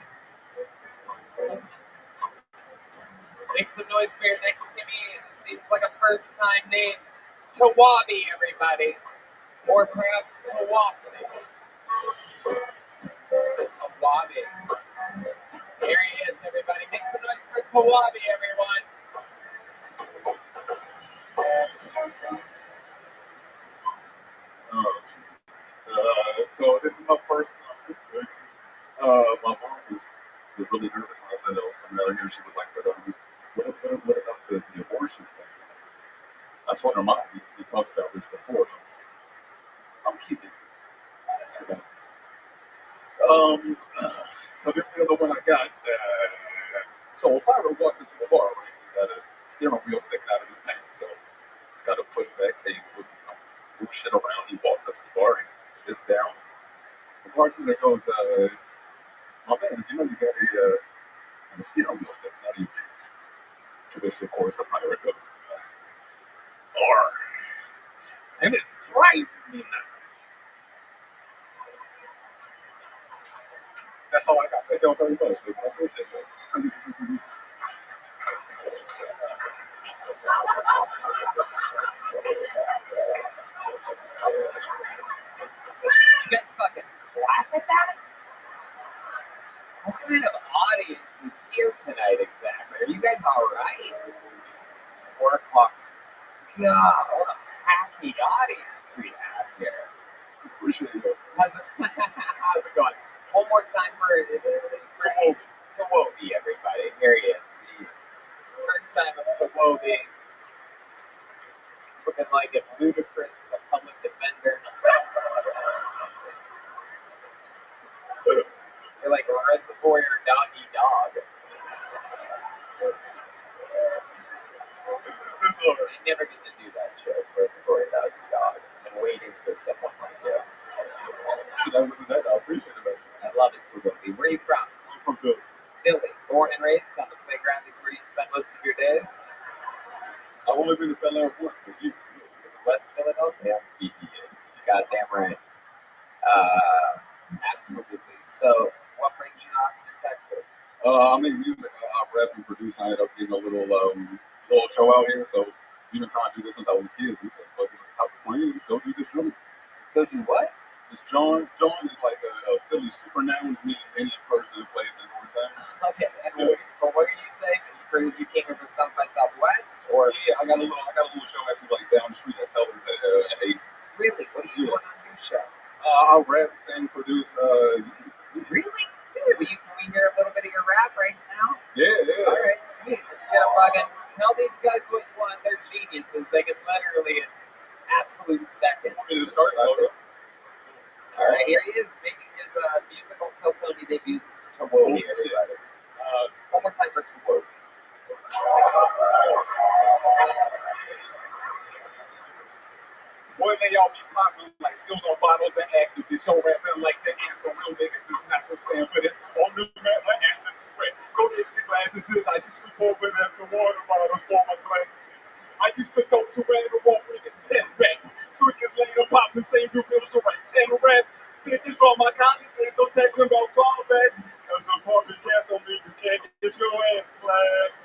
Make some noise for your next comedian. Seems like a first-time name. Tawabi, everybody. Or perhaps Tawasi. Tawabi. Here he is, everybody. Make some noise for Tawabi, everyone. So this is my first time in Texas. My mom was really nervous when I said I was coming out here. She was like, "But what about the abortion thing?" I told her, "Mom, we talked about this before. I'm keeping it." So then the other one I got. So a pirate walks into a bar, right? He's got a steering wheel sticking out of his pants, so he's got a pushback table, move shit around. He walks up to the bar and sits down. The bartender goes, "My man, you know you got a steering wheel sticking out of your pants." To which, of course, the pirate goes, "Arr, and it's driving me nuts." That's all I got. Thank y'all very much. I appreciate it. clap at that? What kind of audience is here tonight exactly? Are you guys alright? 4 o'clock. God, what a packed audience we have here. Appreciate it. How's it going? One more time for Tawobi, everybody. Here he is. The first time of Tawobi. Looking like if Ludacris was a public defender. You're like a reservoir doggy dog. I never get to do that show, reservoir doggy dog. I'm waiting for someone like you. So that wasn't that. I appreciate it. I love it, Tawobi. Where are you from? I'm from Philly. Philly. Born and raised on the playground is where you spend most of your days? I've only been to Bel Air once, but you. Is it West Philadelphia? Yes. Goddamn right. Absolutely. So, what brings you to Austin, Texas? I make music. I rap and produce. I ended up getting a little show out here. So we've been trying to do this since I was a kid. So we said, "Fuck it, let's stop playing. Go do this show." Go do what? This John is like a Philly super noun, meaning any person who plays in everything. Okay. But what are you saying? You came here from South by Southwest, or? Yeah, I got a little show actually like down the street at Teller's at 8. Really? What are you doing on your show? I'll rap, sing, produce. Really? Can we hear a little bit of your rap right now? Yeah. All right, sweet. Let's get a bugging. Tell these guys what you want. They're geniuses. They can literally in absolute seconds. Want me to start? All right, here he is making his musical Kill Tony debut. This is Tawobi, everybody. One more time for Tawobi. Boy, they all be popping like seals on bottles and activists. Show rapping like the anthem. Real niggas is not gonna stand for this. On the map, my actors is red. Go to your glasses. I used to pour with some water bottles for my glasses. I used to go to where the wall with his head back. 2 years later, pop them same few pills for like 10 rats. Bitches from my college days, so text them about callback. There's no pumping gas on me, you can't get your ass flagged.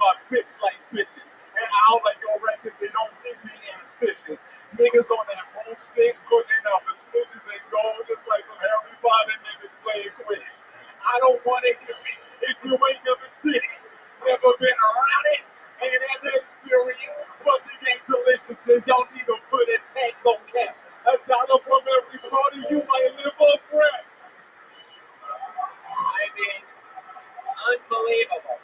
My bitch like bitches. And I don't like your rats if they don't give me any stitches. Niggas on that home sticks looking out for snitches and gold just like some Harry Potter niggas playing Quidditch. I don't want to hear it if you ain't never did it. Never been around it. Ain't had that experience. Plus it ain't delicious. Y'all need to put a tax on cap. $1 from every party you might live off rap. I mean, unbelievable.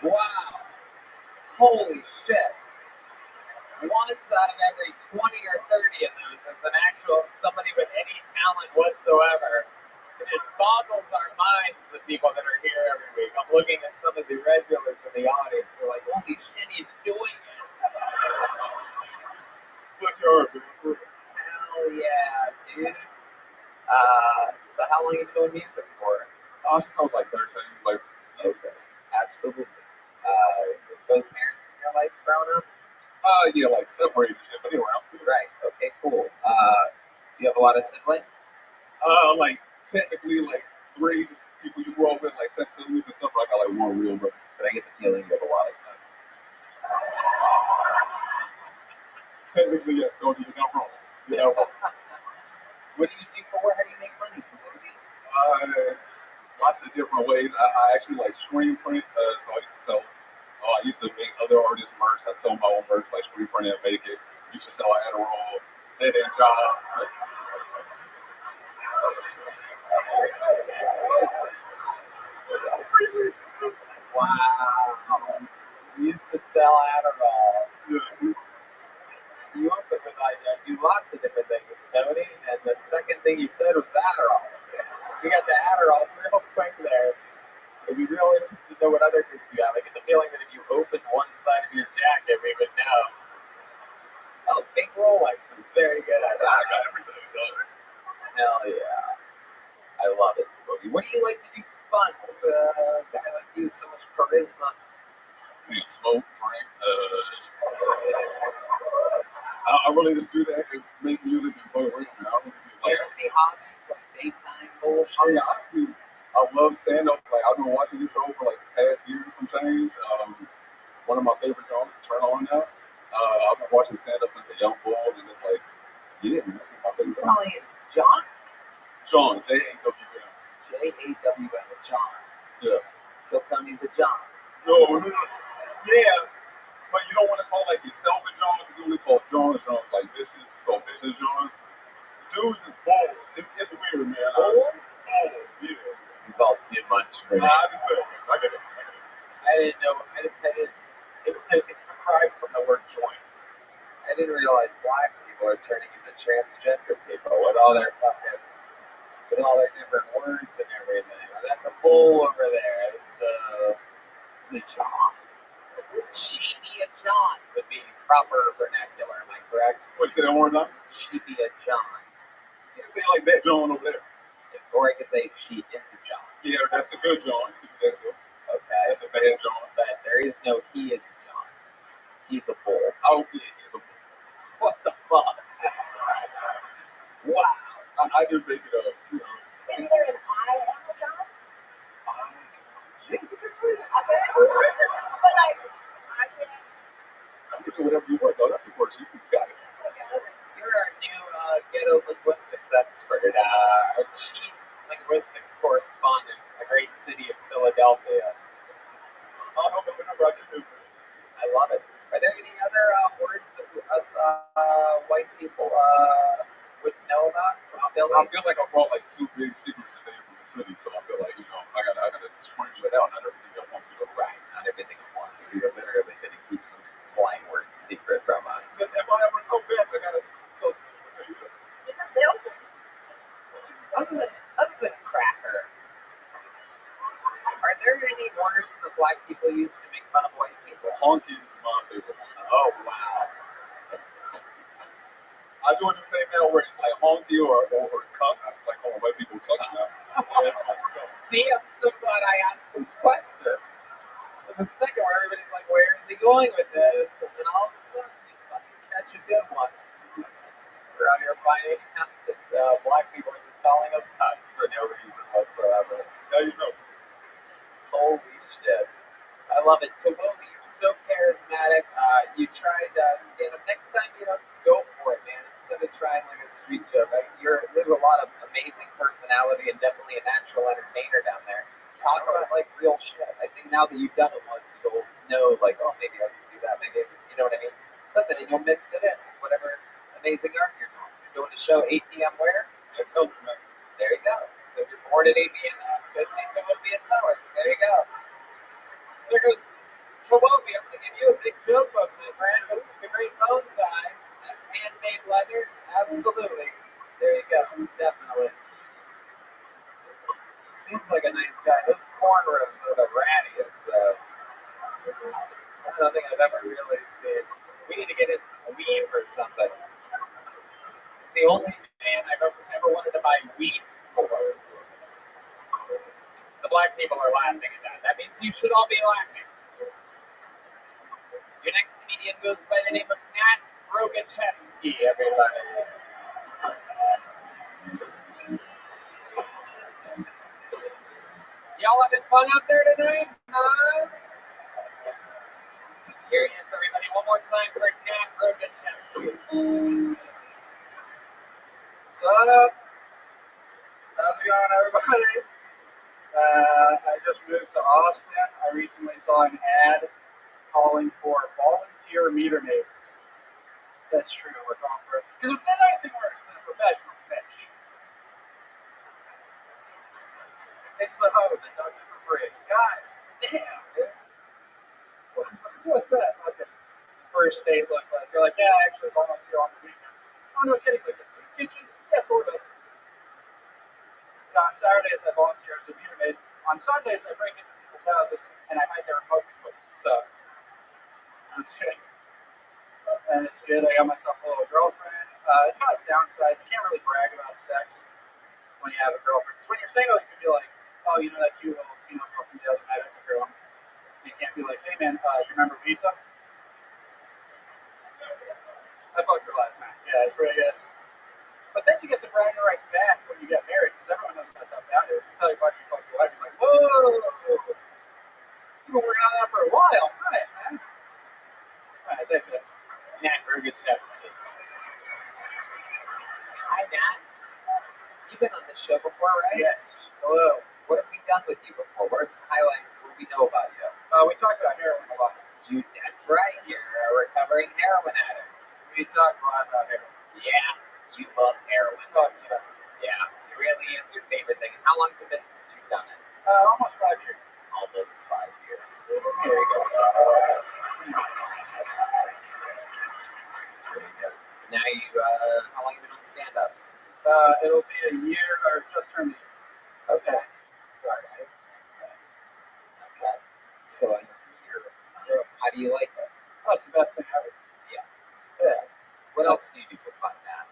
Wow. Holy shit. Once out of every 20 or 30 of those is an actual somebody with any talent whatsoever. And it boggles our minds, the people that are here every week. I'm looking at some of the regulars in the audience. They're like, holy shit, he's doing it. Bless your heart, man. Hell yeah, dude. So how long have you been doing music for? Since I was like 13. Like, Okay, absolutely. Both parents in your life growing up? yeah, like separated shit, but anyway, I'm good. Right, okay, cool. You have a lot of siblings? Like technically, like 3 just people you grew up with, like step siblings and stuff. But I got like 1 real brother. But I get the feeling you have a lot of cousins. Technically, yes. Don't get it wrong. You know. What do you do for work? How do you make money, Tawobi? Lots of different ways. I actually like screen print. So I used to sell. I used to make other artists merch. I sell my own merch, like screen print and make it. Used to sell Adderall, dead end jobs. Wow. You used to sell Adderall. Yeah. You opened with do lots of different things, Tony. And the second thing you said was Adderall. You got the Adderall real quick there. I'd be real interested to know what other things you have. I get the feeling that if you opened one side of your jacket, we would know. Oh, fake Rolex is very good. I got everything done. Hell yeah. I love it, Tawobi. What do you like to do for fun? What's a guy like you with so much charisma? We smoke, drink. I really just do that and make music and play around. I don't really do Do you have any hobbies, like daytime bullshit? I mean, honestly, I love stand-up. Like, I've been watching this show for like the past year or some change. One of my favorite genres to turn on now. I've been watching stand-up since a young boy, and it's like, yeah, man, that's my favorite. Brilliant. John? John, J-A-W-N. J-A-W-N, John. Yeah. He'll tell me he's a John. No. Yeah. But you don't want to call like yourself a John because you only call Johns like Mrs. You call Mrs. Johns. Dudes is balls. It's weird, man. Balls? Balls, yeah. This is all too much for me. I understand. I get it. I didn't know. It's the pride from the word join. I didn't realize black people are turning into transgender people with all their different words and everything. That's a bull over there. This is a John. She be a John would be proper vernacular. Am I correct? Wait, say that one more time? She be a John. You can say it like that John over there. Or I could say she is a John. Yeah, that's a good John. That's Okay. a bad John. But there is no he is a John. He's a bull. Oh, yeah, he's a bull. What the fuck? Wow. I just make it up. You know. Is there an I am a John? Yeah, you can say that. Okay. But like, I should. You can do whatever you want, though. That's the worst. You got it. You're our new ghetto linguistics expert, our chief linguistics correspondent in the great city of Philadelphia. I'll help you whenever I can do it. I love it. Are there any other words that us white people wouldn't know about from Philly? I feel like I brought like two big secrets today from the city, so I feel like, I gotta sprinkle it out, not everything at once. Right, not everything at once. You're literally going to keep some slang words secret from us. Because if I ever know best, I gotta tell somebody. Is this helpful? Other than cracker, are there any words that black people use to make fun of white people? Honky is my favorite one. Oh, wow. I do a new thing now where it's like honky or cuck. I just like calling white people cucks now. That's my go. See, I'm so glad I asked this question. There's a second where everybody's like, where is he going with this? And then all of a sudden, you fucking catch a good one. We're out here finding out that black people are just calling us cucks for no reason whatsoever. Now you know. Holy shit. I love it. Tomomi, you're so charismatic. You tried stand-up. Next time, go for it, man. Instead of trying like a street joke. You have a lot of amazing personality and definitely a natural entertainer down there. Talk about like real shit. I think now that you've done it once, you'll know like, oh, maybe I can do that. Maybe, you know what I mean? Something, and you'll mix it in with whatever amazing art you're doing. You're doing a show 8 p.m. where? That's helping, man. There you go. So if you're bored at 8 p.m., go see Tomomi at Sellers. There you go. There goes Tomomi. I'm going to give you a big joke book, my friend. The great bonsai. That's handmade leather. Absolutely. There you go. Definitely. Seems like a nice guy. Those cornrows are the rattiest, though. I don't think I've ever really seen. We need to get into weave or something. It's the only man I've ever wanted to buy weave for. The black people are laughing at that. That means you should all be laughing. Your next comedian goes by the name of Nat Rogachevsky, everybody. Y'all having fun out there tonight? Here he is, everybody. One more time for Nat Rogachevsky. What's up? How's it going, everybody? I just moved to Austin. I recently saw an ad calling for volunteer meter maids. That's true. We're calling for it. Because if there's anything worse than a professional snitch, it's the hoe that does it for free. God damn, dude. What's that fucking first date look like? You're like, yeah, I actually volunteer on the weekends. Oh, no kidding. Like a soup kitchen? Yeah, sort of. On Saturdays, I volunteer as a meter maid. On Sundays, I break into people's houses and I hide their remote controls. So, that's good. And it's good. I got myself a little girlfriend. It's got its downsides. You can't really brag about sex when you have a girlfriend. Because when you're single, you can be like, oh, you know that cute little teen girl from the other night I took her home. You can't be like, hey, man, you remember Lisa? I fucked her last night. Yeah, it's pretty good. But then you get the bragging rights back when you get married, because everyone knows that's how that is. You tell your partner you fucked your wife, you're like, whoa! You've been working on that for a while. Nice, man. Alright, thanks, man. Nat Rogachevsky. Hi, Nat. You've been on this show before, right? Yes. Hello. What have we done with you before? What are some highlights? What do we know about you? We talked about heroin a lot. That's right. You're a recovering heroin addict. We talked a lot about heroin. Yeah, you love heroin. Oh, yeah. Yeah, it really is your favorite thing. How long's it been since you've done it? Almost 5 years. Almost 5 years. There you go. Very good. Now how long have you been on stand-up? It'll be a year, or just turned a year. Okay. All right. Okay. So a year. How do you like it? Oh, it's the best thing ever. Yeah. What else do you do for fun now?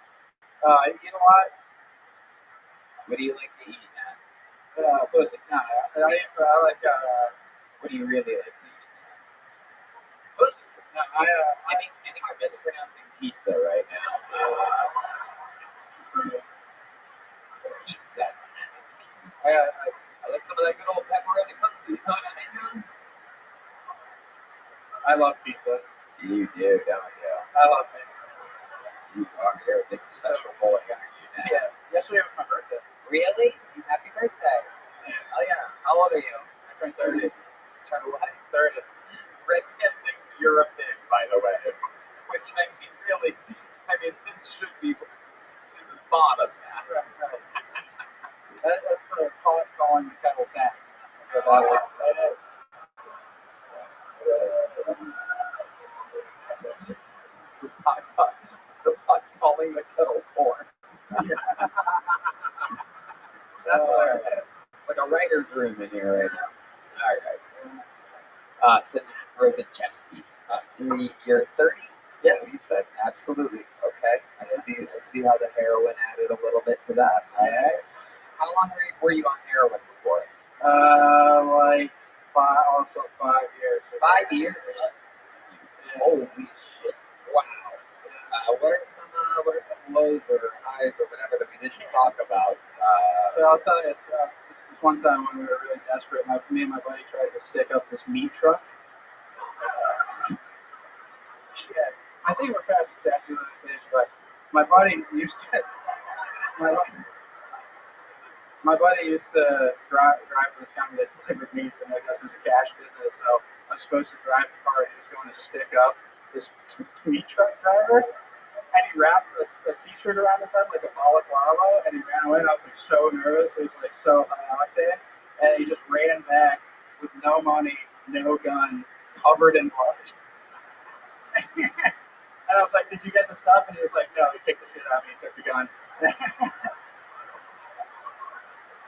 I eat a lot. What do you like to eat now? Pussy. No, I like, What do you really like to eat now? pussy. No, I think you're mispronouncing pizza right now. Pizza. It's pizza. I like some of that good old pepperoni pussy. You know what I mean? I love pizza. You do, don't you? I love pizza. You're a big special boy, aren't you now? Yeah. Yesterday was my birthday. Really? Happy birthday. Yeah. Oh yeah. How old are you? I turned 30. Turn what? 30. Red Pen thinks you're a pig, by the way. Which, I mean, really, this should be, this is bottom now. That's calling the kettle fat. So that is. The pot calling the kettle corn. That's hilarious. It's like a writer's room in here right now. All right. So Rothschild, you're 30? Yeah, you said absolutely. Okay. I see how the heroin added a little bit to that. All right. How long were you on heroin before? Like 5 years. 5 years? Holy shit! Wow. What are some lows or highs or whatever that we didn't talk about? I'll tell you, this is one time when we were really desperate. Me and my buddy tried to stick up this meat truck. Yeah, I think we're past the statute of limitations, but my buddy used to drive for this company that delivered meats, and I guess it was a cash business. So I was supposed to drive the car, and he was going to stick up this meat truck driver, and he wrapped a t-shirt around his head like a ball of lava, and he ran away. And I was like so nervous. It was like so high octane, and he just ran back with no money, no gun, covered in blood. And I was like, "Did you get the stuff?" And he was like, "No." He kicked the shit out of me and took the gun.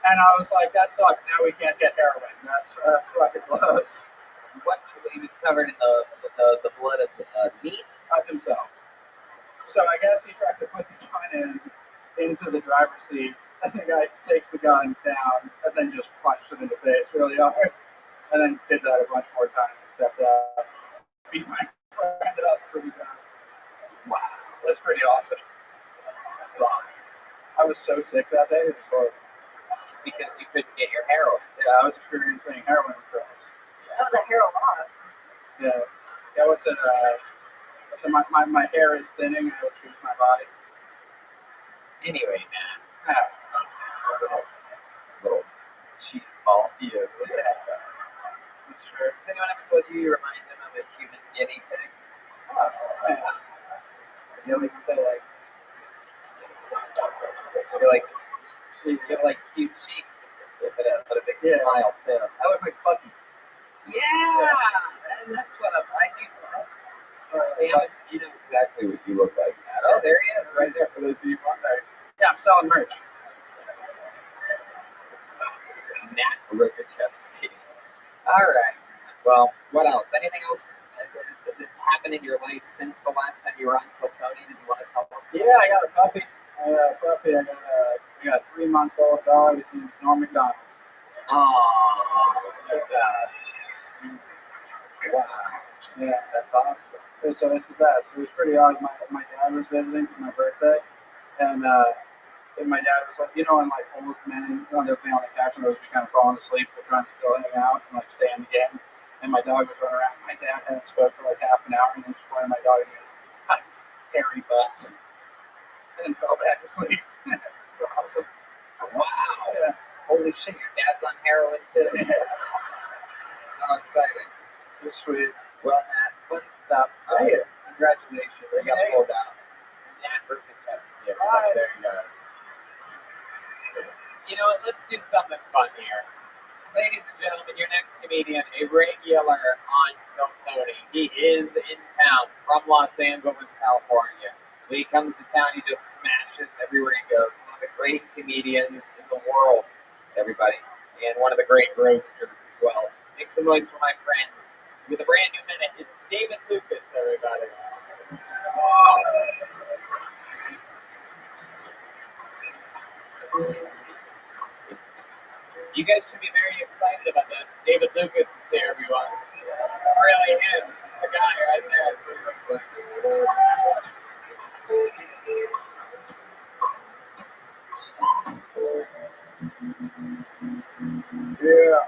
And I was like, "That sucks. Now we can't get heroin. That's fucking close." What? He was covered in the blood of meat Of himself. So I guess he tried to put the gun into the driver's seat, and the guy takes the gun down and then just punched him in the face really hard, and then did that a bunch more times. Stepped out, beat my friend up pretty bad. Wow, that's pretty awesome. I was so sick that day. It was horrible. because you couldn't get your heroin. Yeah, I was experiencing heroin withdrawals. That was a hair loss. Yeah, that was it. So my hair is thinning, and I would choose my body. Anyway, Matt. Yeah. Little cheese ball you. Yeah. That's true. Has anyone ever told you remind them of a human guinea pig? Oh, man. You're like you have like cute cheeks, but a big smile too. I look like Pucky. Yeah, that's what I knew. You know exactly what you look like, Matt. Oh, there he is, right there. For those of you wondering, Yeah, I'm selling merch. Nat Rokachevsky. All right. Well, what else? Anything else that's happened in your life since the last time you were on Platoni that you want to tell us? Yeah, I got a puppy. I got a 3-month-old dog. His name's Norm McDonald. Oh, look at that. Wow. Yeah. That's awesome. So it's the best. It was pretty awesome. My dad was visiting for my birthday, and my dad was like, and like old men, they'll be on the couch and they'll be kind of falling asleep, but trying to still hang out and like stay in the game. And my dog was running around. My dad hadn't spoke for like half an hour, and then just pointed my dog and he goes, "Hi, hairy butt," and then fell back asleep. It's awesome. Wow. Yeah. Holy shit, your dad's on heroin too. How exciting. It's sweet. Well, Matt, fun stuff. Yeah. Congratulations, you got Hey. pulled out. Matt Rukachevsky, everybody. There you go. You know what? Let's do something fun here. Ladies and gentlemen, your next comedian, a regular on Don't Tony. He is in town from Los Angeles, California. When he comes to town, he just smashes everywhere he goes. One of the great comedians in the world, everybody. And one of the great roasters as well. Make some noise for my friend. With a brand new minute, it's David Lucas, everybody. You guys should be very excited about this. David Lucas is here, everyone. It's really him. This is the guy right there. Seriously. Yeah.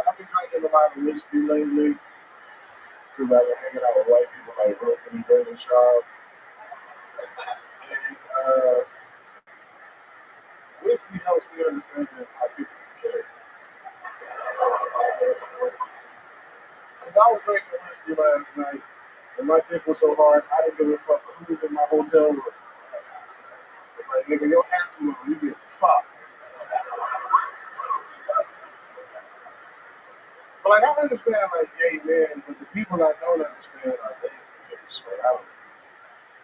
I've been drinking a lot of whiskey lately because I've been hanging out with white people like Rabbi and Shaw. And whiskey helps me understand how people care. Because I was drinking whiskey last night, and my dick was so hard, I didn't give a fuck who was in my hotel room. It's like, nigga, your hair too long, you get fucked. But like, I understand like gay men, but the people I don't understand are lesbians. Like,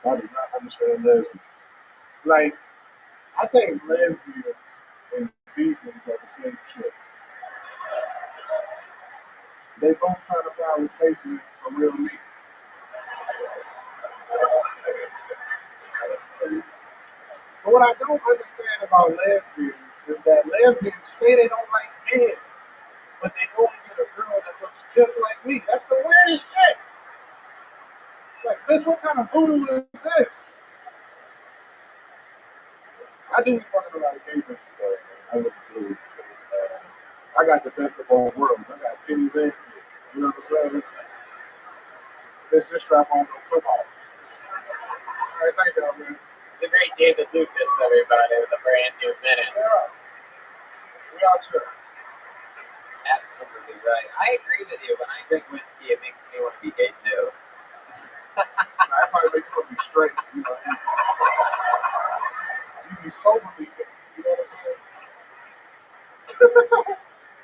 I do not understand lesbians. Like, I think lesbians and vegans are the same shit. They both trying to find replacement for real meat. But what I don't understand about lesbians is that lesbians say they don't like men, but they go and get a girl that looks just like me. That's the weirdest shit. It's like, bitch, what kind of voodoo is this? I do be fucking a lot of gay bitches though, man. I really do. Because, I got the best of both worlds. I got titties and dick. You know what I'm saying? Let's just strap on, no come off. All right, thank y'all, man. The great David Lucas, everybody, with a brand new minute. Yeah, we out here. Absolutely right. I agree with you. When I drink whiskey, it makes me want to be gay too. I probably make you want to be straight. You know, you be soberly gay. You know what I'm saying?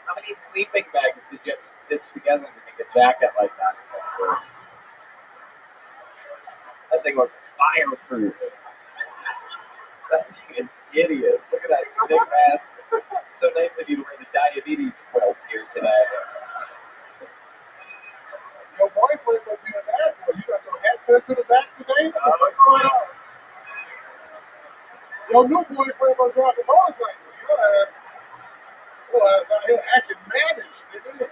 How many sleeping bags did you have to stitch together to make a jacket like that? That thing looks fireproof. That thing is hideous. Look at that big mask. It's so nice of you to wear the diabetes quilt here today. Your boyfriend must be a bad boy. You got your hat turned to the back today? What's going on? Your new boyfriend must ride the motorcycle. Your ass out here acting managed, nigga.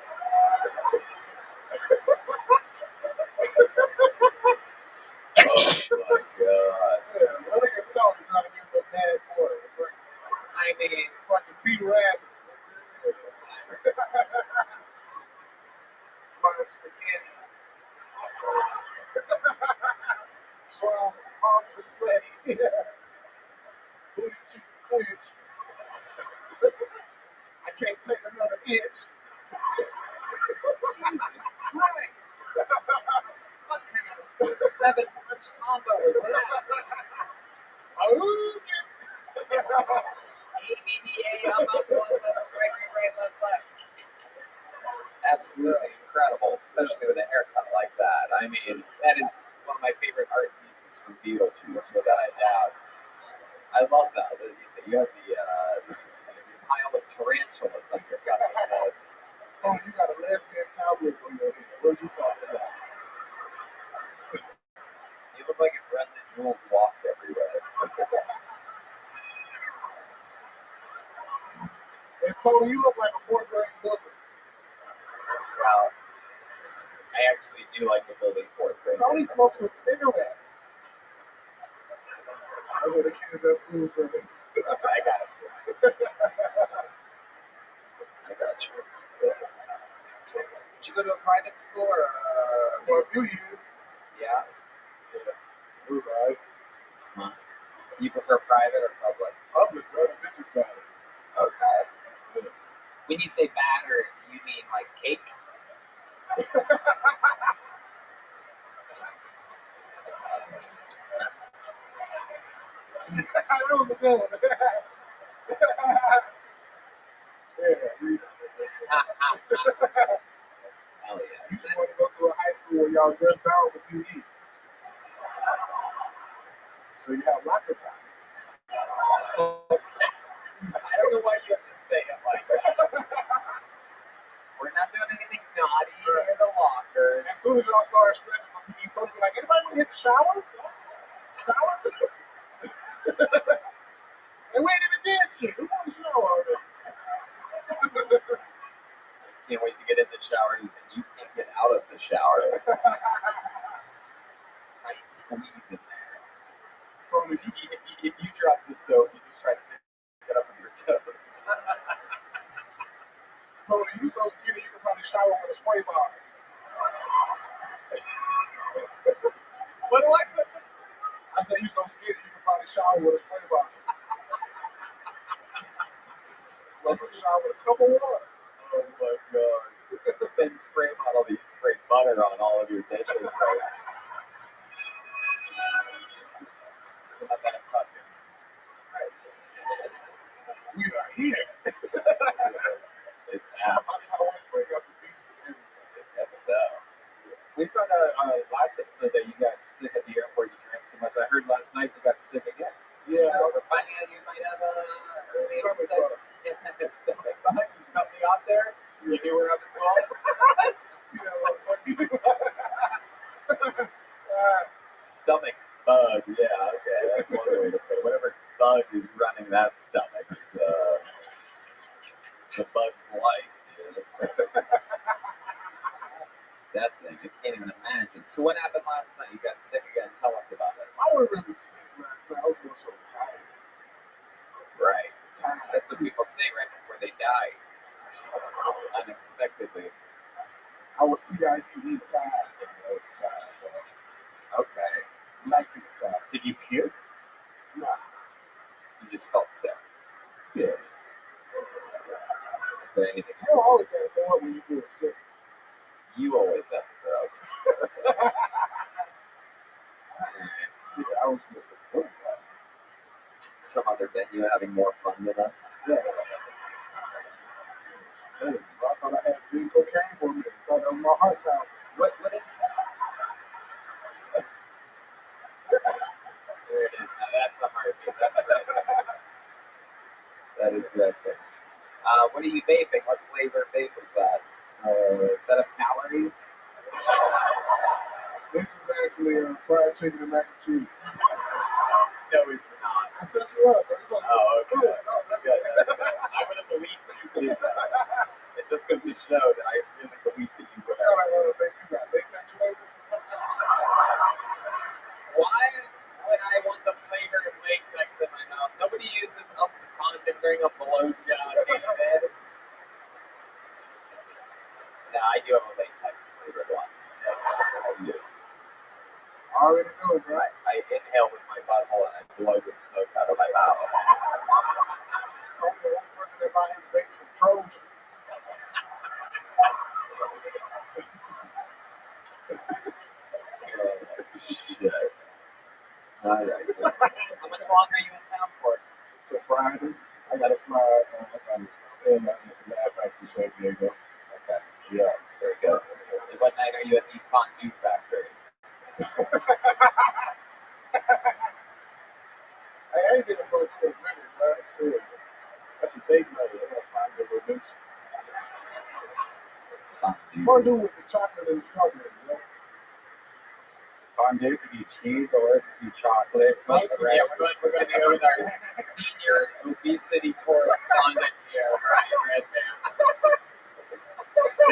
Oh my god. Yeah, I think it's talking trying to be a little bad boy. I mean, Fucking Peter Rabbit. Fried spaghetti. Swamp, arms for sweaty. Booty cheeks clenched. I can't take another inch. Jesus Christ. Fucking 7-punch combo is that? ABBA, I'm up, one left, right, left. Absolutely incredible, especially with a haircut like that. I mean, that is one of my favorite art pieces from Beetlejuice, without a doubt. I love that. You have the pile of tarantulas on your fucking head. Tony, you got a lesbian cowboy on your head. What are you talking about? You look like if Brendan Jules walked everywhere. And Tony, you look like a 4th grade bully. Well, I actually do like the building 4th grade. Tony smokes with cigarettes. That's what the kids at school say. I got it. I got you. Did you go to a private school or For a few years. Yeah. It was alright. You prefer private or public? say batter, you mean like cake? That was a good one. Hell yeah. You just want to go to a high school where y'all dress down with PE. So you have locker time. I don't know why you have to say it like that. We're not doing anything naughty in the locker. As soon as y'all start stretching for PE, Tony be like, anybody want to hit the showers? Shower? And we ain't even did shit. Who want to shower already? Can't wait to get in the showers, and you can't get out of the shower. Tight squeeze in there. Tony, If you drop the soap, you just try to pick it up with your toes. Tony, you so skinny you can probably shower with a spray bottle. What do I put this? I said you so skinny you can probably shower with a spray bottle. Like a shower with a cup of water. Oh my god. The same spray bottle that you spray butter on all of your dishes, right? So I'm gonna fucking. We are here. It's I saw one spray up the beast and everything. I guess so. We found out last episode that you got sick at the airport. You drank too much. I heard last night you got sick again. Yeah. We're finding out you might have a early Stomach episode. bug. Stomach bug. You cut me off there. You knew where I was going. You know what fuck you do? Stomach bug. Yeah, okay, that's one way to put it. Whatever bug is running that stomach, the bug's life, dude. That thing, I can't even imagine. So what happened last night? You got sick again. Tell us about it. I was really sick last night. I was feeling so tired. Right. Tired. That's what people say right before they die. Unexpectedly. I was TID tired. I was tired. Okay. Lightning tired. Did you puke? Nah. You just felt sick. Yeah. Is there anything You don't else? always gotta go up when you feel sick. You always have to throw. Yeah, I was good. What was that? Some other venue having more fun than us. Yeah. Hey, I thought I had big cocaine for me. I thought that was my heart valve. What is that? There it is. Now that's a heartbeat. That's right. That is that thing. What are you vaping? What flavor vape is that? Is that of calories? This is actually fried chicken and mac and cheese. No, it's not. I set you up. Bro. Oh, okay. Good. Oh, That's good. That's good. I would have believed you did that. It just goes to show that I really believe that you would You got have. you got latex flavor? Why would I want the flavor of latex in my mouth? Nobody uses up the condom during a blowjob, David. No, I do have a latex flavored one. I use. I already know, bro. I inhale with my butthole and I blow the smoke out of my mouth. It's only the only person that buy his vape from Trojan. Shit. All right. How much longer are you in town for? Till Friday. I gotta fly. I gotta pay my Laugh Factory, San Diego. Okay. Yeah. Very good. And what night are you at the fondue factory? I ain't getting for a minute, man. Shit. That's a date night. I gotta find a little bitch. Fondue. Fondue with the chocolate and the strawberry, you know? Fondue could be cheese or it could be chocolate. Well, yeah, we're going to go with our senior obesity correspondent here, Brian Redman.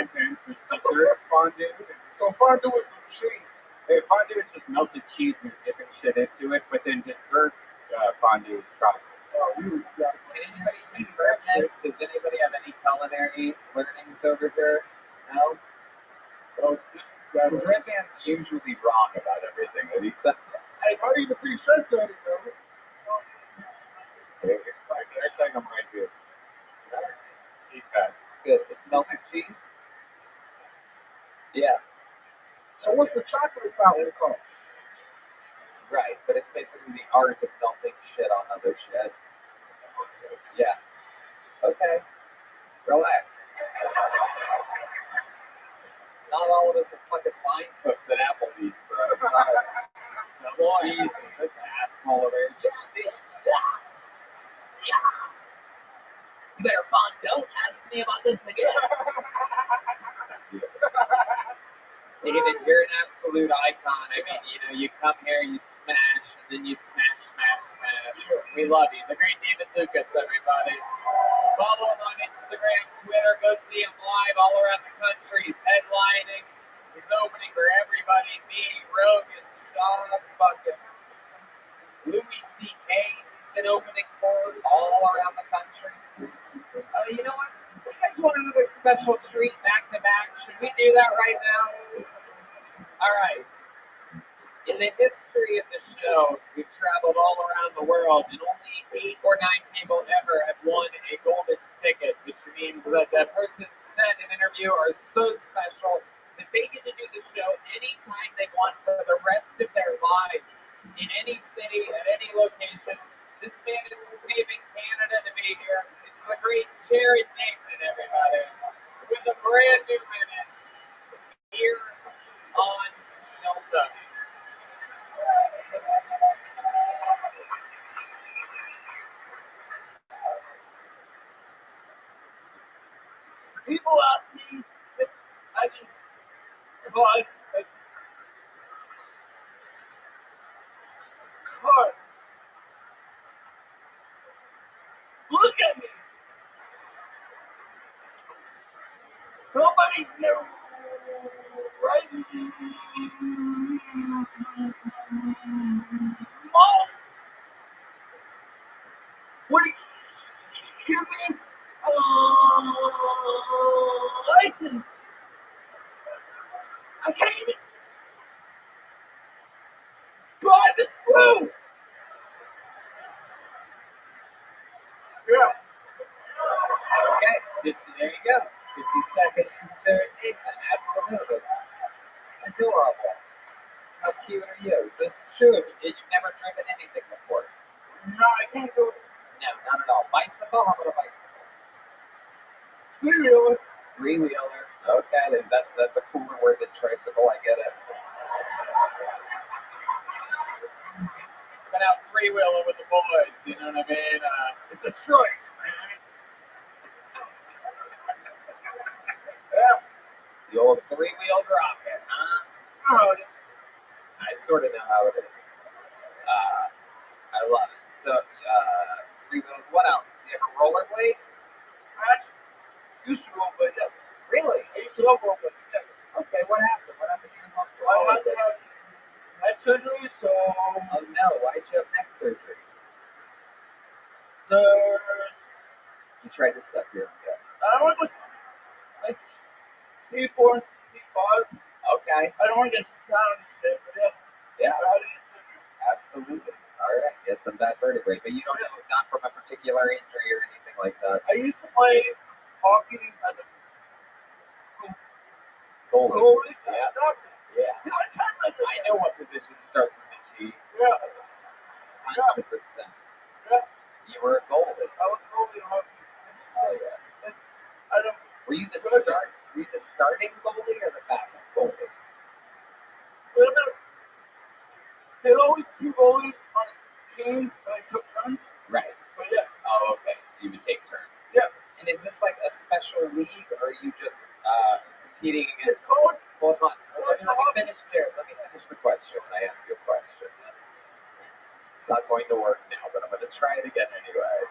Depends. There's dessert fondue. So fondue is the machine. Hey, fondue is just melted cheese and you're dipping shit into it. But then dessert fondue is chocolate. Oh, you got Can anybody confirm this? Does anybody have any culinary learnings over here? No? this guy. Because Redman's usually wrong about everything that he says. Hey, I need a free shirt on it, though. So it's like I'm right here. He's fat. It's good. It's melted cheese. Yeah, So what's the chocolate fountain called? right. But it's basically the art of melting shit on other shit. Yeah. Okay. Relax. Not all of us are fucking line cooks at Applebee's, bro. It's not. Jesus, this asshole over here. Yeah. You better find don't ask me about this again. David, you're an absolute icon. I mean, you come here, you smash, and then you smash, smash, smash. We love you. The great David Lucas, everybody. Follow him on Instagram, Twitter. Go see him live all around the country. He's headlining. He's opening for everybody. Me, Rogan, Sean, fucking Louis C.K. He's been opening for all around the country. You know what? You guys want another special treat back to back? Should we do that right now? All right. In the history of the show, we've traveled all around the world, and only 8 or 9 people ever have won a golden ticket, which means that the person's set and interview are so special that they get to do the show anytime they want for the rest of their lives, in any city, at any location. This man is escaping Canada to be here. It's the great Jared Nathan, everybody, with a brand new minute here on Delta. People ask me if I can provide a card. Look at me. Nobody never right. Mom, what do you give me? License. I can't even drive this through. Yeah. Okay, there you go. 50 seconds from Jared Nathan. Absolutely. Adorable. How cute are you? So this is true. You've never driven anything before. No, I can't do it. No, not at all. Bicycle? How about a bicycle? Three-wheeler. Three-wheeler. Okay, that's a cooler word than tricycle. I get it. Been out three-wheeler with the boys. You know what I mean? It's a choice, man. The old three-wheeled rocket, huh? Oh, I sort of know how it is. I love it. So, three wheels. What else? You ever rollerblade? I used to roll, but yeah. Really? I used to love rolling. Yeah. Okay, what happened? What happened to your love for I had to rollerblade? have neck surgery, so Oh no, why'd you have neck surgery? there's. You tried to suck your own gut. I don't want to go. Like C4 and C5. Okay. I don't want to get down and shit, but yeah. Yeah, I had to get surgery. absolutely. All right, get some bad vertebrae, but you don't know, not from a particular injury or anything like that. I used to play hockey as a Goalie. goalie. Yeah. Doctor. Yeah. Yeah, I tried like that. I know what position starts with a G. Yeah. 100%. Yeah. You were a goalie. I was goalie in hockey. Oh yeah. I don't. Were you the starting goalie or the backup goalie? There were always 2 goalies on a team, and I took turns. Right. But yeah. Oh, okay. So you would take turns. Yeah. And is this like a special league, or are you just competing against? Coach. Hold on. Let me finish there. Let me finish the question when I ask you a question. It's not going to work now, but I'm going to try it again anyway.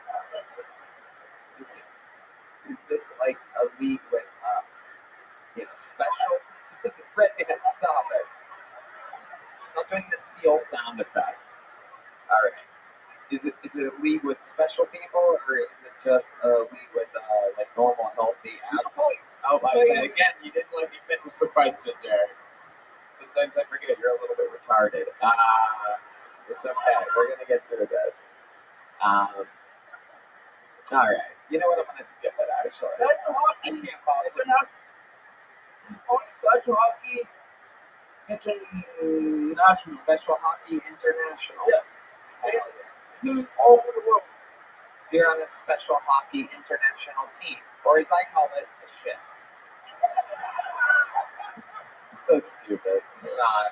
Is this like a league with, special? Is it Redhead? Stop it. Stop doing the seal sound effect. All right. Is it a league with special people, or is it just a league with like normal, healthy athletes? Oh, okay. Again, you didn't let me finish the question, Jared. Sometimes I forget you're a little bit retarded. It's okay. We're gonna get through this. All right. You know what? I'm gonna skip it actually. Special I hockey. can't possibly. Special hockey international. Special Hockey International. Yeah. Team all over the world. So you're on a Special Hockey International team, or as I call it, a shit. So stupid. Nah,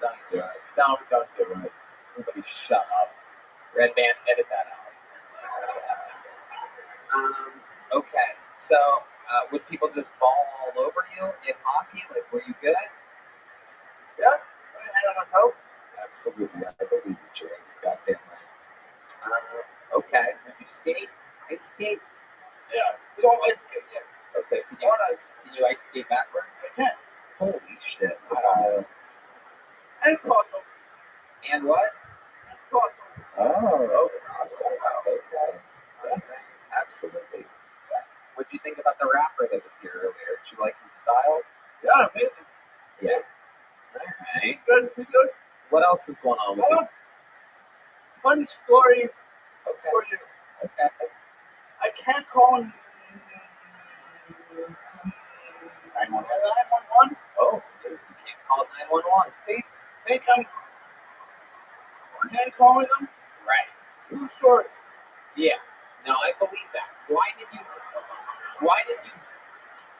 don't do it. Don't do it. Everybody shut up. Red Band, edit that out. Okay, so would people just ball all over you in hockey? Like, were you good? Yeah. I don't know. Absolutely, I believe you, Jerry. Goddamn right. Okay, did you skate? Ice skate? Yeah. We don't ice skate yet. Okay, can you ice skate backwards? I can. Holy shit. And Cosmo. And what? Cosmo. Oh, awesome. Okay. Absolutely. What did you think about the rapper that was here earlier? Did you like his style? Yeah, amazing. Yeah. All right. Good. What else is going on with you? Funny story Okay. for you. Okay. I can't call 911. Oh, you can't call 911. They think I'm can't calling them. Right. True story. Yeah. No, I believe that. Why did you,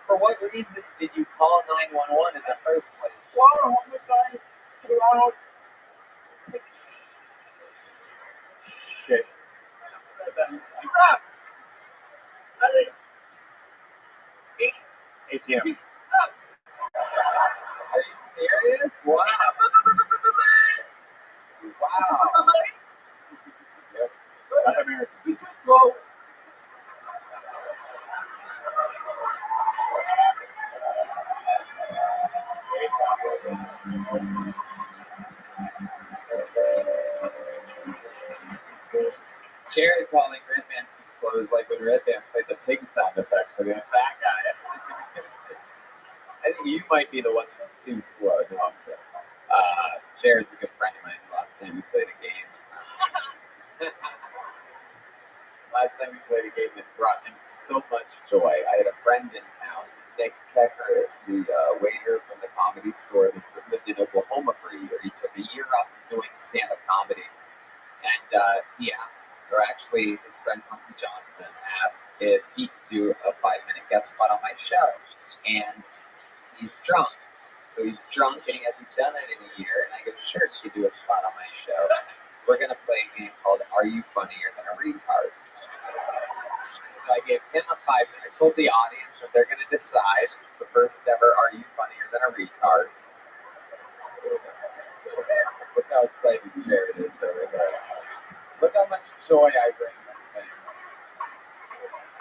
for what reason did you call 911 in the first place? Swallow homeless guy. Toronto. Shit. Stop. ATM. Are you serious? Wow. Wow. Yep. Not American. You too slow. Jared calling Red Band too slow is like when Red Band played the pig sound effect for the fat guy. I think you might be the one that's too slow. No, I'm kidding. Jared's a good friend of mine. Last time we played a game that brought him so much joy. I had a friend in town, Nick Kecker, is the waiter from the comedy store that's lived in Oklahoma for a year. He took a year off from doing stand-up comedy, and he asked, or actually his friend Humphrey Johnson asked if he could do a 5-minute guest spot on my show, and he's drunk. So he's drunk and he hasn't done it in a year, and I go, sure, you could do a spot on my show. We're going to play a game called Are You Funnier Than a Retard? And so I gave him a 5-minute. I told the audience that they're going to decide. It's the first ever Are You Funnier Than a Retard? Look how excited Jared is over there. Look how much joy I bring this thing.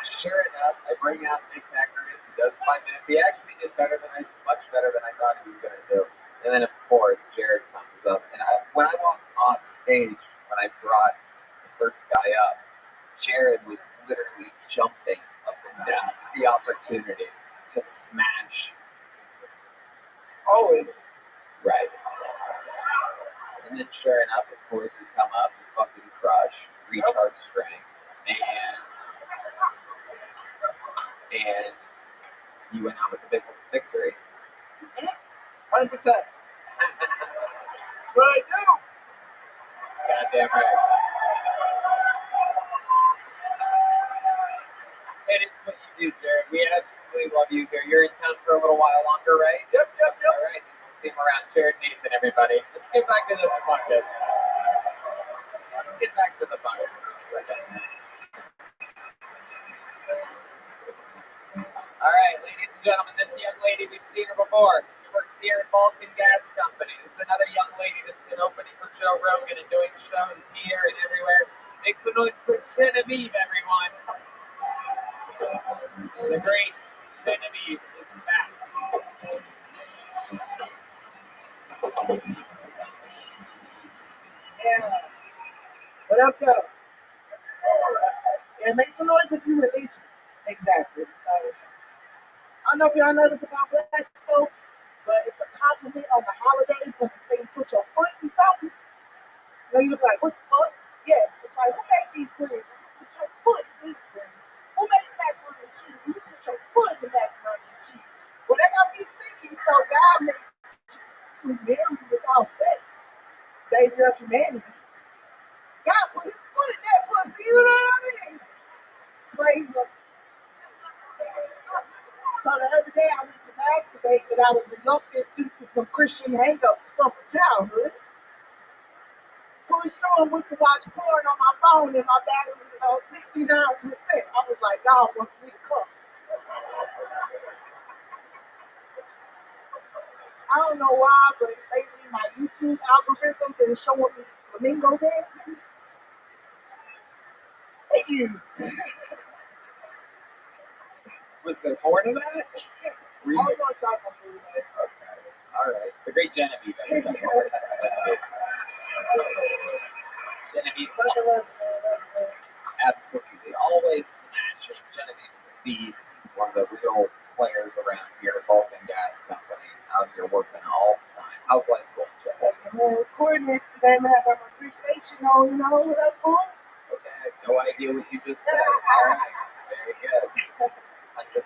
Sure enough, I bring out Nick Hackers. He does 5 minutes. He actually did much better than I thought he was going to do. And then, of course, Jared comes up. And when I walked off stage, when I brought the first guy up, Jared was literally jumping up and down at the opportunity to smash. Always. Right. And then, sure enough, of course, you come up and fucking crush retard strength. And you went out with a big victory. 100%. What I do? Goddamn right. And it's what you do, Jared. We absolutely love you here. You're in town for a little while longer, right? Yep. All right, and we'll see him around. Jared Nathan, everybody. Let's get back to this bucket. For a second. All right, ladies and gentlemen, this young lady, we've seen her before. She works here at Vulcan Gas Company. This is another young lady that's been opening for Joe Rogan and doing shows here and everywhere. Make some noise for Genevieve, everyone. The great Genevieve is back. Yeah. What up, though? Yeah, make some noise if you're religious. Exactly. I don't know if y'all know this about black folks, but it's a compliment on the holidays when they say you put your foot in something. Then you look like, what the fuck? Yes, it's like, who made these screens? Put your foot in these screens. Who made humanity. God put his foot in that pussy, you know what I mean? Praise him. So the other day I went to masturbate, but I was reluctant due to some Christian hang-ups from childhood. Pushed on, went to watch porn on my phone, and my battery was on 69%. I was like, God wants me to come. I don't know why, but lately my YouTube algorithm been showing me flamingo dancing. Thank you. Was there more to that? I was gonna try something with that. Okay. All right. The great Genevieve. Genevieve. Absolutely. Always smashing. Genevieve is a beast. One of the real players around here. Vulcan Gas Company. Out here working all the time. How's life going, Genevieve? I'm recording it today, man. I got my appreciation on, you know what I'm doing? Okay. I have no idea what you just said. All right. Very good. 100%.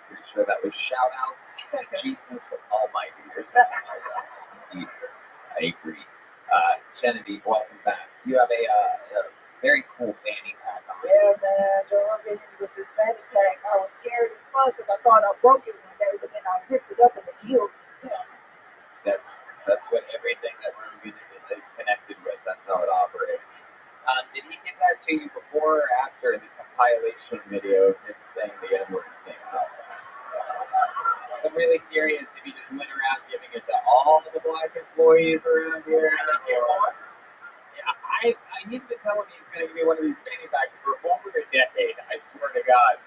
Pretty sure that was shout outs to Jesus Almighty or something like that. Indeed. I agree. Genevieve, welcome back. You have a very cool fanny pack on. Yeah, man. Joe, I'm getting with this fanny pack. I was scared as fuck because I thought I broke it one day, but then I zipped it up and it healed itself. That's what everything that Rogan is connected with. That's how it operates. Did he give that to you before or after the compilation video of him saying the N-word came out? So I'm really curious if you just went around giving it to all the black employees around here. Yeah, he's been telling me he's going to give me one of these fanny packs for over a decade. I swear to God.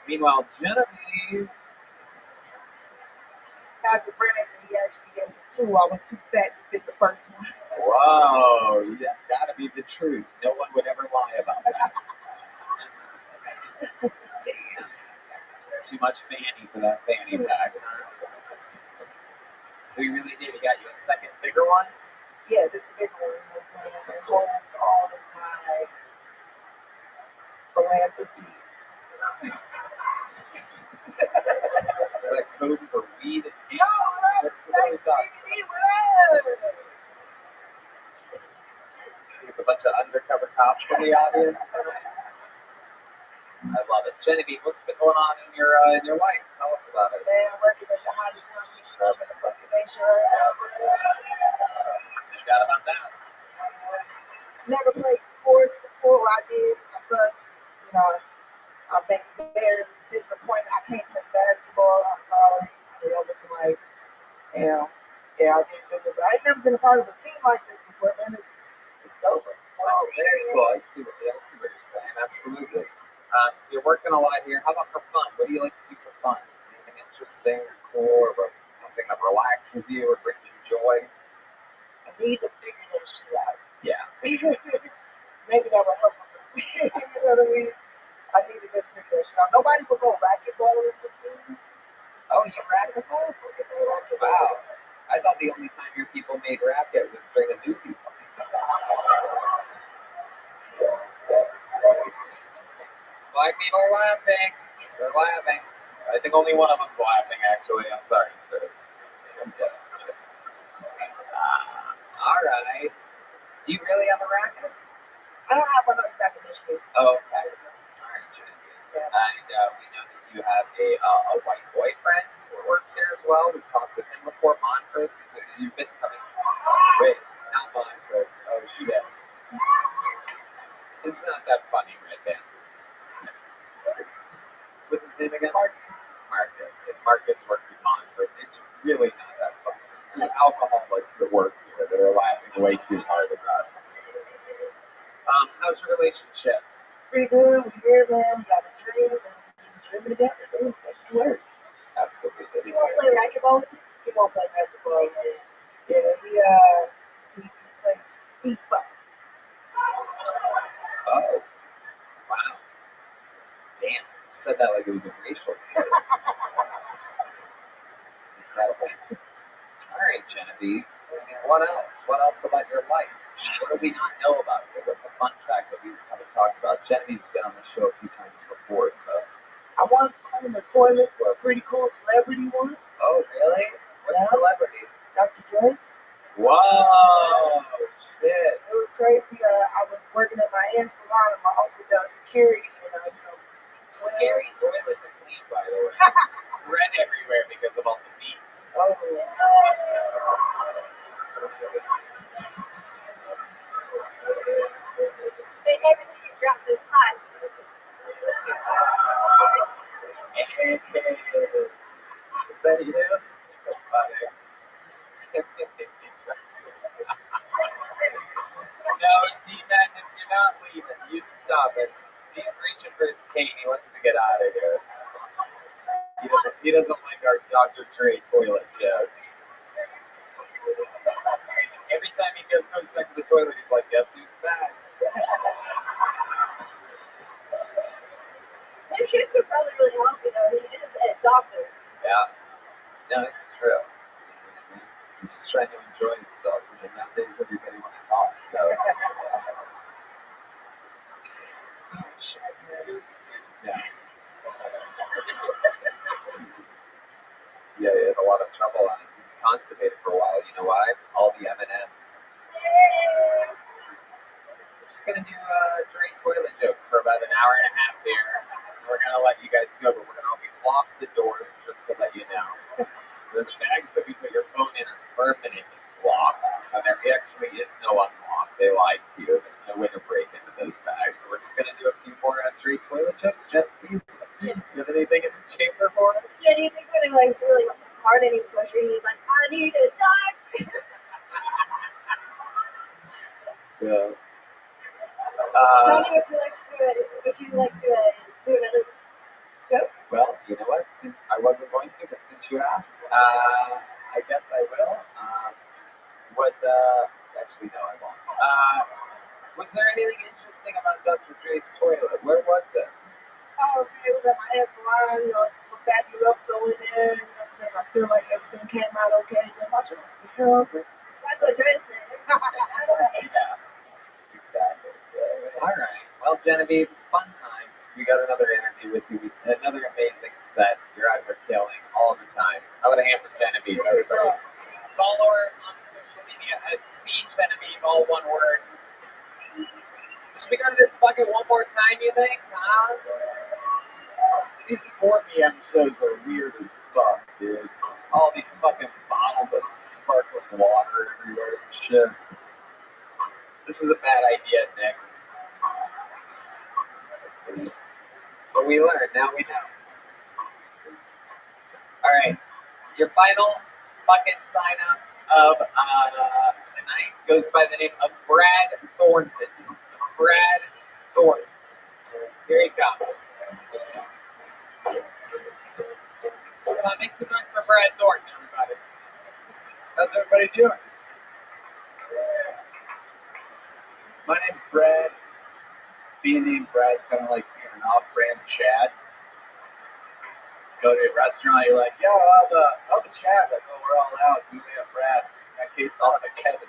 Meanwhile, Genevieve. Not to brag, he actually gave me two. I was too fat to fit the first one. Whoa, that's got to be the truth. No one would ever lie about that. Damn. Too much fanny for that fanny pack. So you really did. He got you a second bigger one? Yeah, this is the bigger one. It holds all of my philanthropy. Is that code for weed? No, right? Like CBD with us. It's a bunch of undercover cops in the audience. I love it. Genevieve, what's been going on in your life? Tell us about it. Man, I'm working at the hottest comedy club in the fucking nation right now. No doubt about that. Never played sports before. I did. My son, you know, I'm very disappointed. I can't play basketball. I'm sorry. You know, looking like, yeah, I didn't do it. But I ain't never been a part of a team like this before, man. It's dope. Oh, very cool. I see what you're saying. Absolutely. So you're working a lot here. How about for fun? What do you like to do for fun? Anything interesting or cool or something that relaxes you or brings you joy? I need to figure that shit out. Yeah. Maybe that will help me. You know what I mean? I need to get figure that shit out. Nobody will go racquetball with me. Oh, you racquetball? Wow. I thought the only time your people made racket was during a movie. Black people are laughing. They're laughing. I think only one of them's laughing, actually. I'm sorry, sir. All right. Do you really have a racket? I don't have one of those back initially. Oh, okay. All right, Genevieve. Yeah. And we know that you have a white boyfriend who works here as well. We've talked with him before, Monford. So you've been coming. Wait, not Monford. Oh, shit. It's not that funny right there. What's his name again? Marcus. If Marcus works at Monford, it's really not that funny. There's alcoholics that work here that are laughing way too hard about it. How's your relationship? It's pretty good. We're here, man. We got a dream, and we just streaming together. Doing it works. Absolutely. He won't play racquetball. He won't play racquetball. Yeah, he plays FIFA. Oh, wow. Damn, you said that like it was a racial slur. Incredible. All right, Genevieve. I mean, what else? What else about your life? What do we not know about you? What's a fun fact that we haven't talked about? Genevieve's been on the show a few times before, so. I once cleaned the toilet for a pretty cool celebrity once. Oh, really? What celebrity? Dr. Dre. Whoa, shit. hair salon and my uncle does security and Scary toilets are clean, by the way. It's red everywhere because of all the beats. oh And everything you drop is hot. Is that you? So funny. No, D-Madness, you're not leaving. You stop it. He's reaching for his cane. He wants to get out of here. He doesn't like our Dr. Dre toilet jokes. Every time he goes back to the toilet, he's like, guess who's back? Their shits are probably really healthy though. He is a doctor. Yeah. No, it's true. He's just trying to enjoy himself. And nowadays, everybody want to talk, so. Yeah. Yeah, he had a lot of trouble on it. He was constipated for a while. You know why? All the M&Ms. We're just gonna do Dre toilet jokes for about an hour and a half here. We're gonna let you guys go, but we're gonna lock the doors just to let you know. Those bags that we put your phone in are permanent locked, so there actually is no unlock. They lied to you. There's no way to break into those bags. So we're just gonna do a few more Dre toilet jokes. Jetsky, you have anything in the chamber for us? Yeah, do you think when he likes really hard and he's pushing, he's like, I need a doctor? Yeah. Tony, would you like to do another joke? Well, you know what? Since I wasn't going to, but since you asked, I guess I will. Actually, no, I won't. Was there anything interesting about Dr. Dre's toilet? Where was this? oh man, it was at my hair salon, some Fabuloso in there, I feel like everything came out okay. Then my job, That's what Dre said. Yeah, exactly. Yeah. All right. Well, Genevieve, fun times. We got another interview with you. Another amazing set. You're out here killing all the time. How about a hand for Genevieve, everybody? Follow her on social media at @Genevieve, all one word. Should we go to this bucket one more time, you think? Huh? These 4 p.m. shows are weird as fuck, dude. All these fucking bottles of sparkling water everywhere and shit. This was a bad idea, Nick. But we learned, now we know. Alright, your final fucking sign up of the night goes by the name of Brad Thornton. Brad Thornton. Here he comes. Come on, make some noise for Brad Thornton, everybody. How's everybody doing? My name's Brad. Being named Brad's kind of like being an off-brand Chad. Go to a restaurant, you're like, yo, I'll have a Chad. Like, oh, we're all out. We only have Brad. In that case, I'll have a Kevin.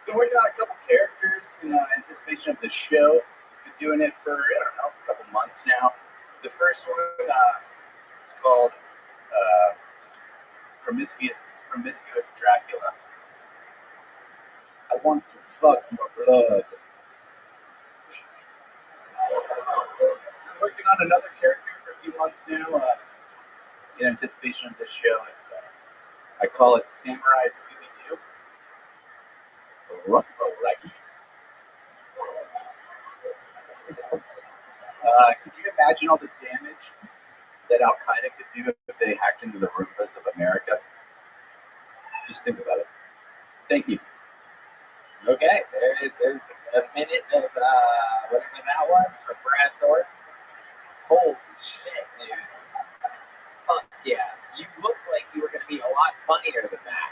Been working on a couple characters in anticipation of the show. Been doing it for, I don't know, a couple months now. The first one is called Promiscuous Dracula. I want to fuck your blood. I'm working on another character for a few months now. In anticipation of this show, I call it Samurai Scooby-Doo. Could you imagine all the damage that Al Qaeda could do if they hacked into the Roombas of America? Just think about it. Thank you. Okay, there's a minute of whatever that was for Brad Thornton. Holy shit, dude. Fuck yeah. You look like you were going to be a lot funnier than that.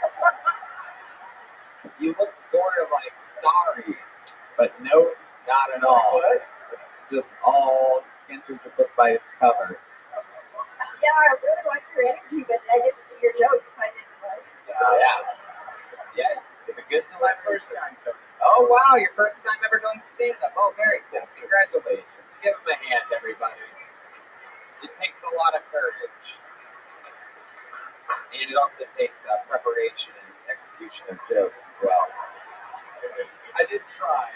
You look sort of like starry, but no, not at all. It's just all entered the book by its cover. Yeah, I really like your energy, but I didn't see your jokes. I didn't like. Yeah. Did it good to my first time, Tony. Oh, wow, your first time ever doing stand-up. Oh, very cool. Congratulations. Give him a hand, everybody. It takes a lot of courage. And it also takes preparation and execution of jokes as well. I did try.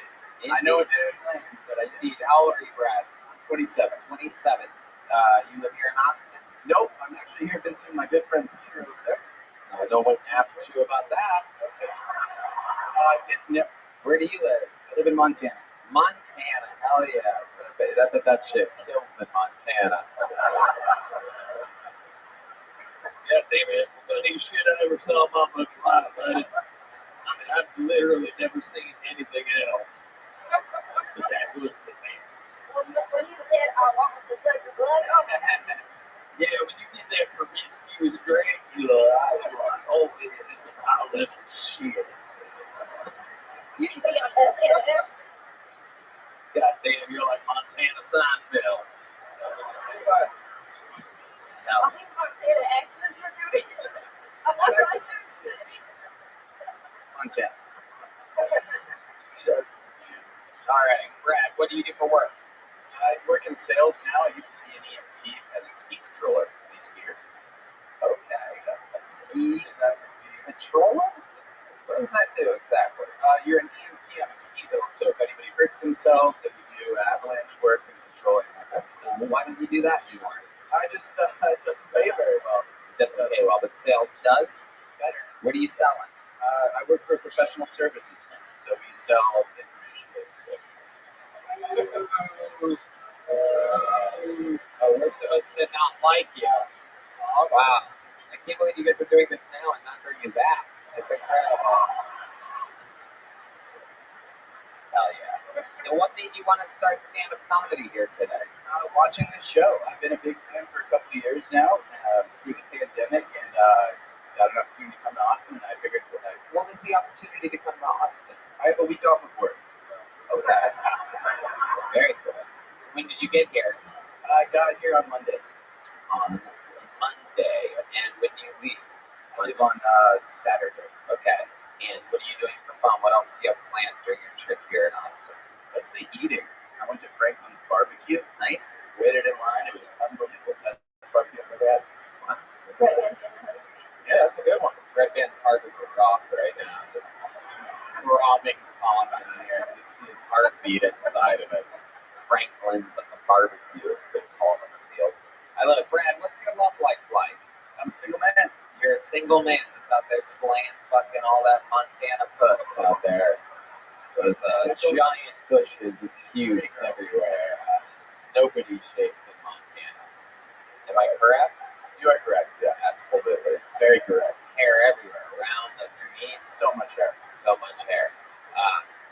I know it didn't land, but I did. How old are you, Brad? 27. 27. You live here in Austin? Nope. I'm actually here visiting my good friend Peter over there. No one's asked you about that. Okay. Where do you live? I live in Montana. Montana. Hell yeah. So I bet that shit kills in Montana. Yeah, damn it, it's the funniest shit I ever saw in my fucking life, buddy. I mean, I've literally never seen anything else. But that was the best. When you said, I want to suck your blood, Yeah, when you get that promiscuous Dracula, I was like, oh, man, this is some high level shit. you should be on SNL. God damn, you're like Montana Seinfeld. All these Montana accents are doing. I'm not like Montana. Shucks. All right, Brad, what do you do for work? I work in sales now. I used to be an EMT as a ski patroller. Any skiers? Okay, a ski patroller? What does that do exactly? You're an EMT on a ski bill, so if anybody hurts themselves, if you do avalanche work and patrolling, that's cool. Why don't you do that anymore? I just, it doesn't pay very well. It doesn't pay well, but sales does? Better. What are you selling? I work for a professional services firm, so we sell information basically. We're supposed to not like you. Oh, wow. I can't believe you guys are doing this now and not during his act. It's incredible. Hell yeah. And what made you want to start stand-up comedy here today? Watching this show. I've been a big fan for a couple of years now through the pandemic, and got an opportunity to come to Austin, and I figured, what was the opportunity to come to Austin? I have a week off of work. So, okay. Very good. When did you get here? I got here on Monday. On Monday. And when do you leave? I leave on Saturday. Okay. And what are you doing for fun? What else do you have planned during your trip here in Austin? Mostly eating. I went to Franklin's barbecue. Nice. Waited in line. It was unbelievable. Best barbecue I've ever had. Wow. Yeah, that's a good one. Red Band's hard as a rock right now. Just throbbing on in here. You see his heartbeat inside of it. Franklin's barbecue is been called in the field. I love it. Brad, what's your love life like? I'm a single man. You're a single man just out there slaying fucking all that Montana puss out there. Those giant bushes with cubes everywhere. Nobody shakes in Montana. Am I correct? You are correct. Yeah, absolutely. Very correct. Hair everywhere, around, underneath. So much hair. So much hair.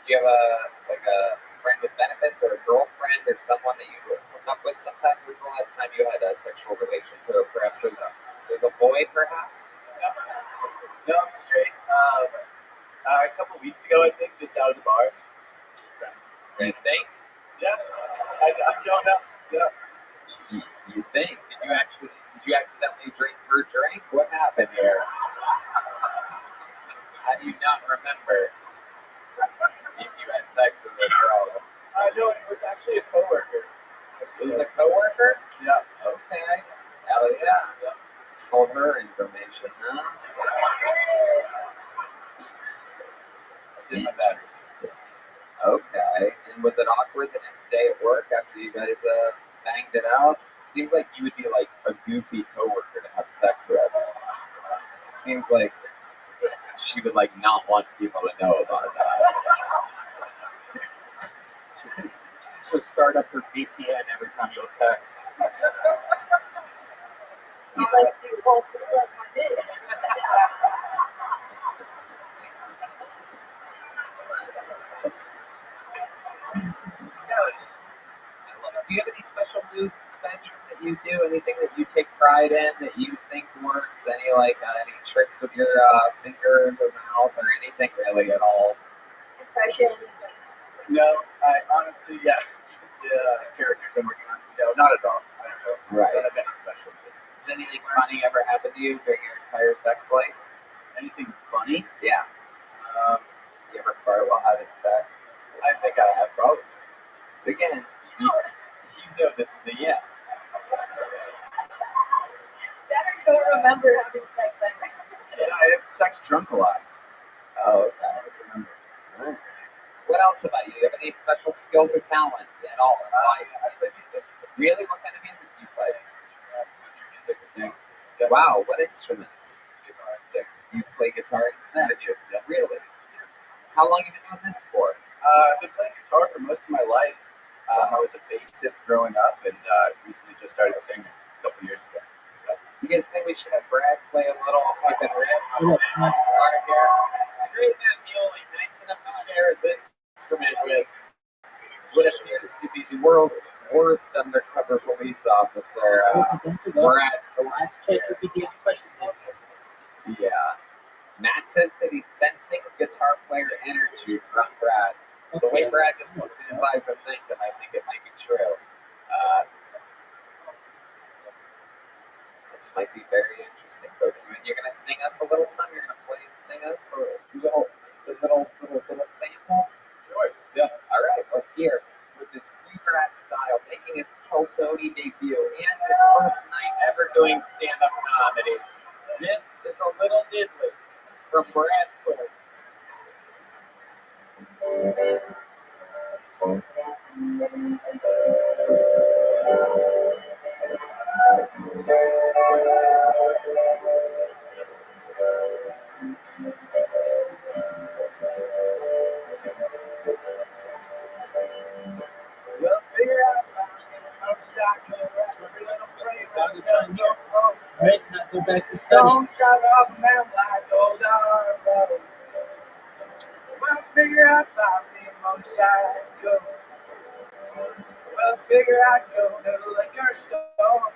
Do you have a friend with benefits or a girlfriend or someone that you hook up with sometimes? When's the last time you had a sexual relationship? Or perhaps there's a boy, perhaps? No, I'm straight. A couple weeks ago, I think, just out of the bars. You think? Yeah. I don't know. Yeah. You think? Did you accidentally drink her drink? What happened here? How do you not remember if you had sex with a girl? No, it was actually a coworker. It was a coworker? Yeah. Okay. Hell yeah. Sold her information, huh? I did my best. Okay. And was it awkward the next day at work after you guys banged it out? It seems like you would be like a goofy coworker to have sex with. It seems like she would like not want people to know about that. So start up her VPN every time you'll text. You like to hold this up my dick. Do you have any special moves in the bedroom that you do? Anything that you take pride in that you think works? Any tricks with your fingers or mouth or anything really at all? Impressions. No, I honestly, yeah. Just the characters I'm working on. No, not at all. I don't know. Right. I don't have any special moves. Has anything funny ever happened to you during your entire sex life? Anything funny? Yeah. You ever fart while having sex? I think I have, probably. Again, you know this is a yes. Better don't remember having sex ever. Yeah, I have sex drunk a lot. Oh, okay. I just remember. Okay. What else about you? Do you have any special skills or talents at all in life? I play music. Really? What kind of music do you play? Country music to sing. Yeah. Wow, what instruments? Guitar and sing. You play guitar and sing? I do. Yeah. Really? How long have you been doing this for? I've been playing guitar for most of my life. I was a bassist growing up, and recently just started singing a couple years ago. You guys think we should have Brad play a little fucking riff on the guitar here? The great man Muley, nice enough to share his instrument with what appears to be the world's worst undercover police officer, Brad. Last chance you could get a question. Yeah. Matt says that he's sensing guitar player energy from Brad. The way Brad just looked in his eyes and thanked him, I think it might be true. This might be very interesting, folks. You're going to sing us a little something? You're going to play and sing us a little sample? Sure. Yeah. All right. Well, here, with this bluegrass style, making his Peltoni debut and his first night ever doing stand-up comedy, this is a little diddly from Brad Ford. We'll figure out motorcycle, every little freight, telephone pole. Right, now go back to study. Don't drive off a mountain like old Arvo. We'll figure out about me a motorcycle. We'll figure out go to the liquor store.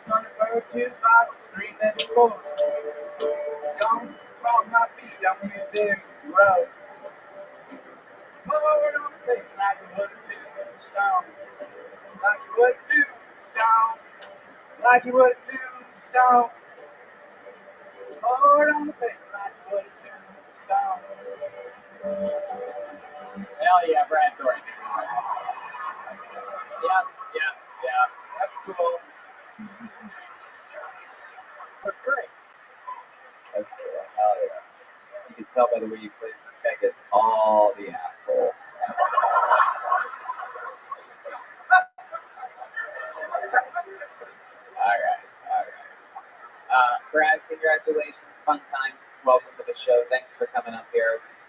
Gonna burn 2 bottles, 3 minutes 4. Don't fall my feet on the music road. Lord, on the thing like you would to the stone. Like you would to the stone. Like you would to the stone. Lord, on the thing like you would to the stone. Hell yeah, Brad Thornton. Yeah. That's cool. That's great. That's cool. Hell yeah. You can tell by the way he plays, this guy gets all the asshole. All right. Brad, congratulations. Fun times. Welcome to the show. Thanks for coming up here. It's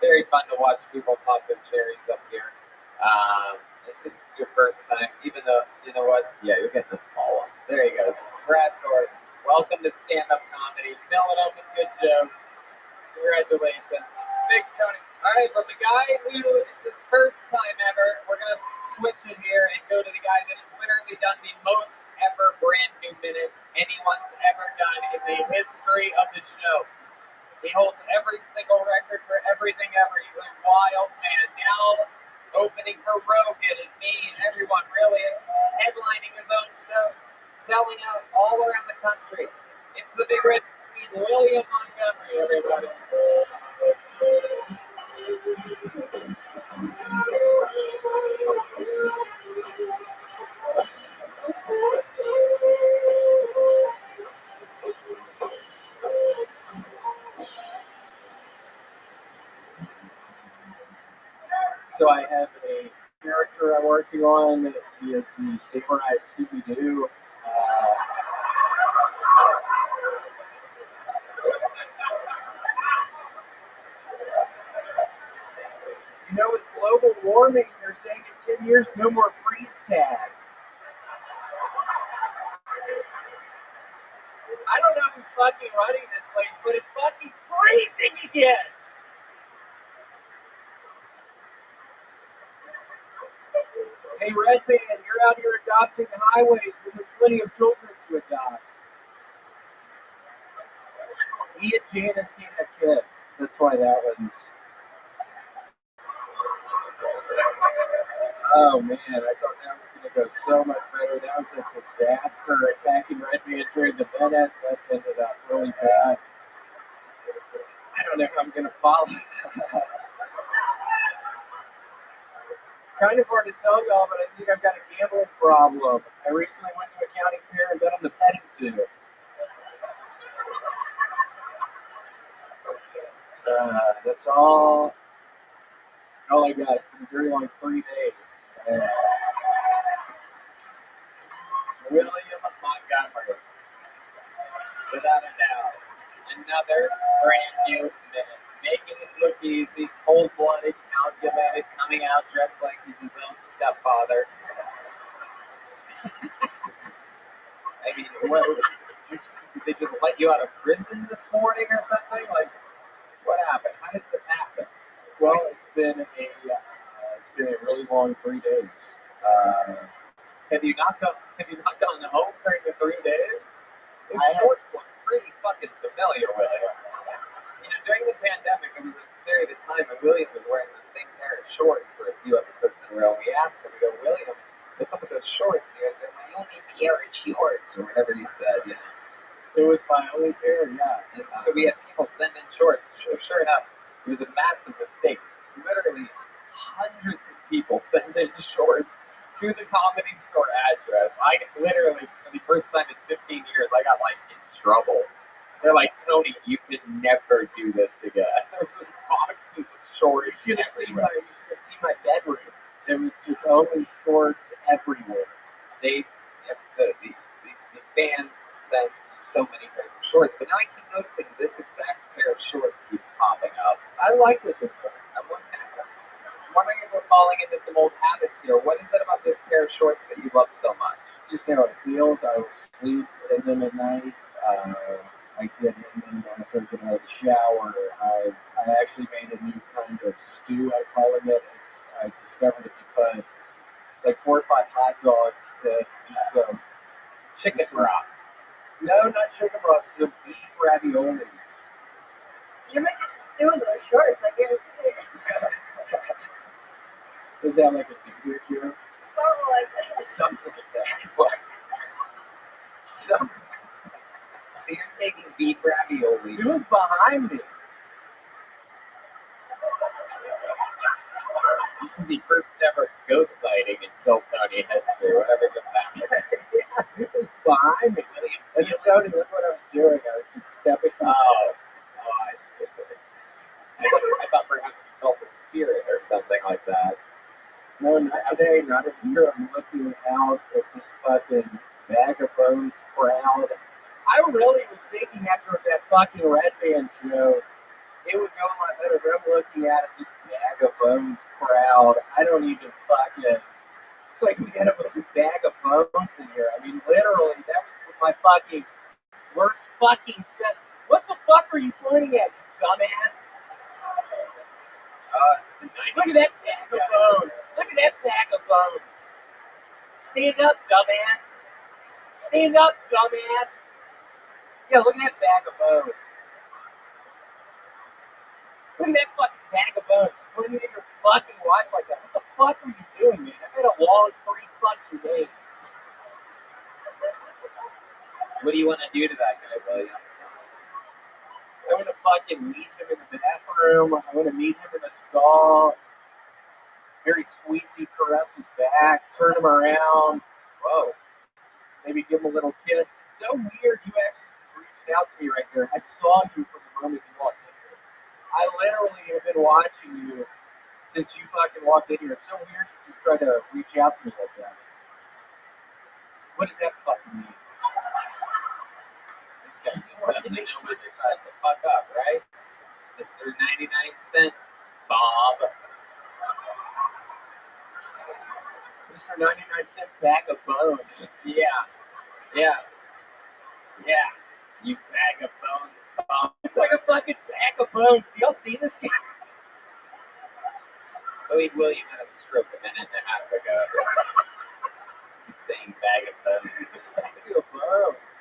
very fun to watch people pop their cherries up here. Since it's your first time, even though, you know what? Yeah, you're getting a small one. There he goes. Brad Thornton, welcome to stand-up comedy. Fill it up with good jokes. Congratulations. Big Tony. All right, from the guy who it's his first time ever, we're going to switch it here and go to the guy that has literally done the most ever brand new minutes anyone's ever done in the history of the show. He holds every single record for everything ever. He's a wild man. Now opening for Rogan and me and everyone, really headlining his own show, selling out all around the country. It's the Big Red Queen, William Montgomery, everybody. So I have a character I'm working on. He is the Samurai Scooby-Doo. You know, with global warming, they're saying in 10 years, no more freeze tag. I don't know who's fucking running this place, but it's fucking freezing again. Hey, Redman, you're out here adopting highways when there's plenty of children to adopt. He and Janice can't have kids. That's why that one's... Oh, man, I thought that was going to go so much better. That was a disaster attacking Redman during the Bennett. That ended up really bad. I don't know if I'm going to follow. Kind of hard to tell y'all, but I think I've got a gambling problem. I recently went to a county fair and bet on the petting zoo. That's all. Oh my god, it's been a very long 3 days. William Montgomery, without a doubt. Another brand new minute. Making it look easy, cold-blooded, calculated, coming out dressed like he's his own stepfather. I mean, did they just let you out of prison this morning or something? Like, what happened? How does this happen? Well, it's been a really long 3 days. Have you not gone home during the 3 days? Those shorts look pretty fucking familiar, William. You know, during the pandemic, there was a period of time when William was wearing the same pair of shorts for a few episodes in a row. We asked him, we go, William, what's up with those shorts? And he goes, they're my only pair of shorts, or whatever he said, you know. It was my only pair, yeah. And so we had people send in shorts. Sure enough, it was a massive mistake. Literally, hundreds of people sent in shorts to the Comedy Store address. I literally, for the first time in 15 years, I got, like, in trouble. They're like, Tony, you could never do this again. There's just boxes of shorts. You should have seen my bedroom. There was just only shorts everywhere. The fans sent so many pairs of shorts, but now I keep noticing this exact pair of shorts keeps popping up. I like this one. I'm wondering if we're falling into some old habits here. What is it about this pair of shorts that you love so much? Just how it feels. I will sleep in them at night. I get in them after I get out of the shower. I actually made a new kind of stew, I'm calling it. I discovered if you put like 4 or 5 hot dogs, just some chicken broth. No, not chicken broth, just beef raviolis. You're making a stew in those shorts. I guarantee it. Is that like a doo-doo joke? Something like that. Something like that. What? Something. So you're taking beef ravioli. It was behind me. This is the first ever ghost sighting in Kill Tony history, whatever just happened. Yeah, it was behind me. And then Tony, look what I was doing. I was just stepping up. I thought perhaps you felt the spirit or something like that. No, not today, not in here. I'm looking out at this fucking Bag of Bones crowd. I really was thinking after that fucking Red Band show, it would go a lot better, but I'm looking at it, this Bag of Bones crowd. I don't even fucking... It's like we got a Bag of Bones in here. I mean, literally, that was my fucking worst fucking set. What the fuck are you pointing at, you dumbass? It's the 90s. Look at that Bag of Bones. Look at that Bag of Bones. Stand up, dumbass. Stand up, dumbass. Yeah, look at that Bag of Bones. Look at that fucking Bag of Bones. Putting it in your fucking watch like that. What the fuck are you doing, man? I've had a long 3 fucking days. What do you want to do to that guy, William? I want to fucking meet him in the bathroom. I want to meet him in the stall. Very sweetly caress his back. Turn him around. Whoa. Maybe give him a little kiss. It's so weird you actually just reached out to me right there. I saw you from the moment you walked in here. I literally have been watching you since you fucking walked in here. It's so weird you just try to reach out to me like that. What does that fucking mean? This guy just doesn't know when to tries to fuck up, right? Mr. 99 Cent Bob. Mr. 99-cent Bag of Bones. Yeah. You bag of bones, Bob. It's like a fucking bag of bones. Do y'all see this guy? William had a stroke a minute and a half ago. Keep saying bag of bones. It's a bag of bones.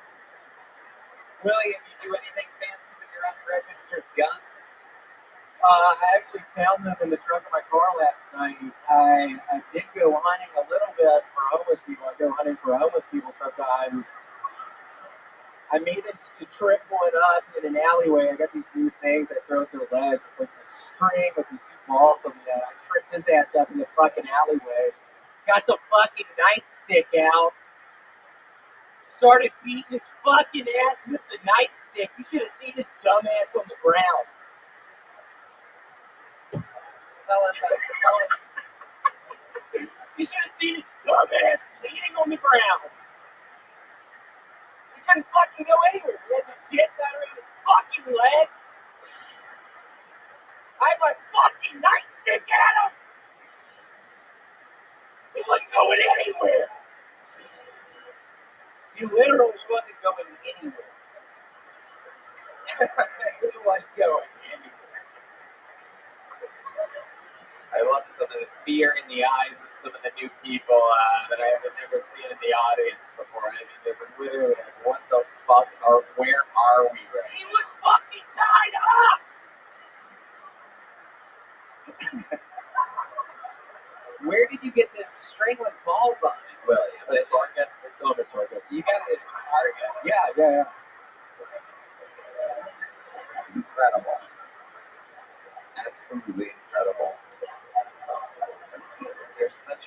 William, you do anything fancy with your unregistered guns? I actually found them in the trunk of my car last night. I did go hunting a little bit for homeless people. I go hunting for homeless people sometimes. I managed to trip one up in an alleyway. I got these new things I throw at their legs. It's like this string with these 2 balls on the end. I tripped his ass up in the fucking alleyway. Got the fucking nightstick out. Started beating his fucking ass with the nightstick. You should have seen his dumb ass on the ground. Tell us. You should have seen his dumbass leaning on the ground. He couldn't fucking go anywhere. He had the shit out of his fucking legs. I had my fucking nightstick at him. He wasn't going anywhere. He literally wasn't going anywhere. He wasn't going anywhere. I love some of the fear in the eyes of some of the new people that I have never seen in the audience before. I mean, there's literally like, what the fuck? Where are we right He was fucking tied up. Where did you get this string with balls on it, William? A Target. It's on a Target. You got it at Target. Yeah. It's incredible. Absolutely incredible. You're such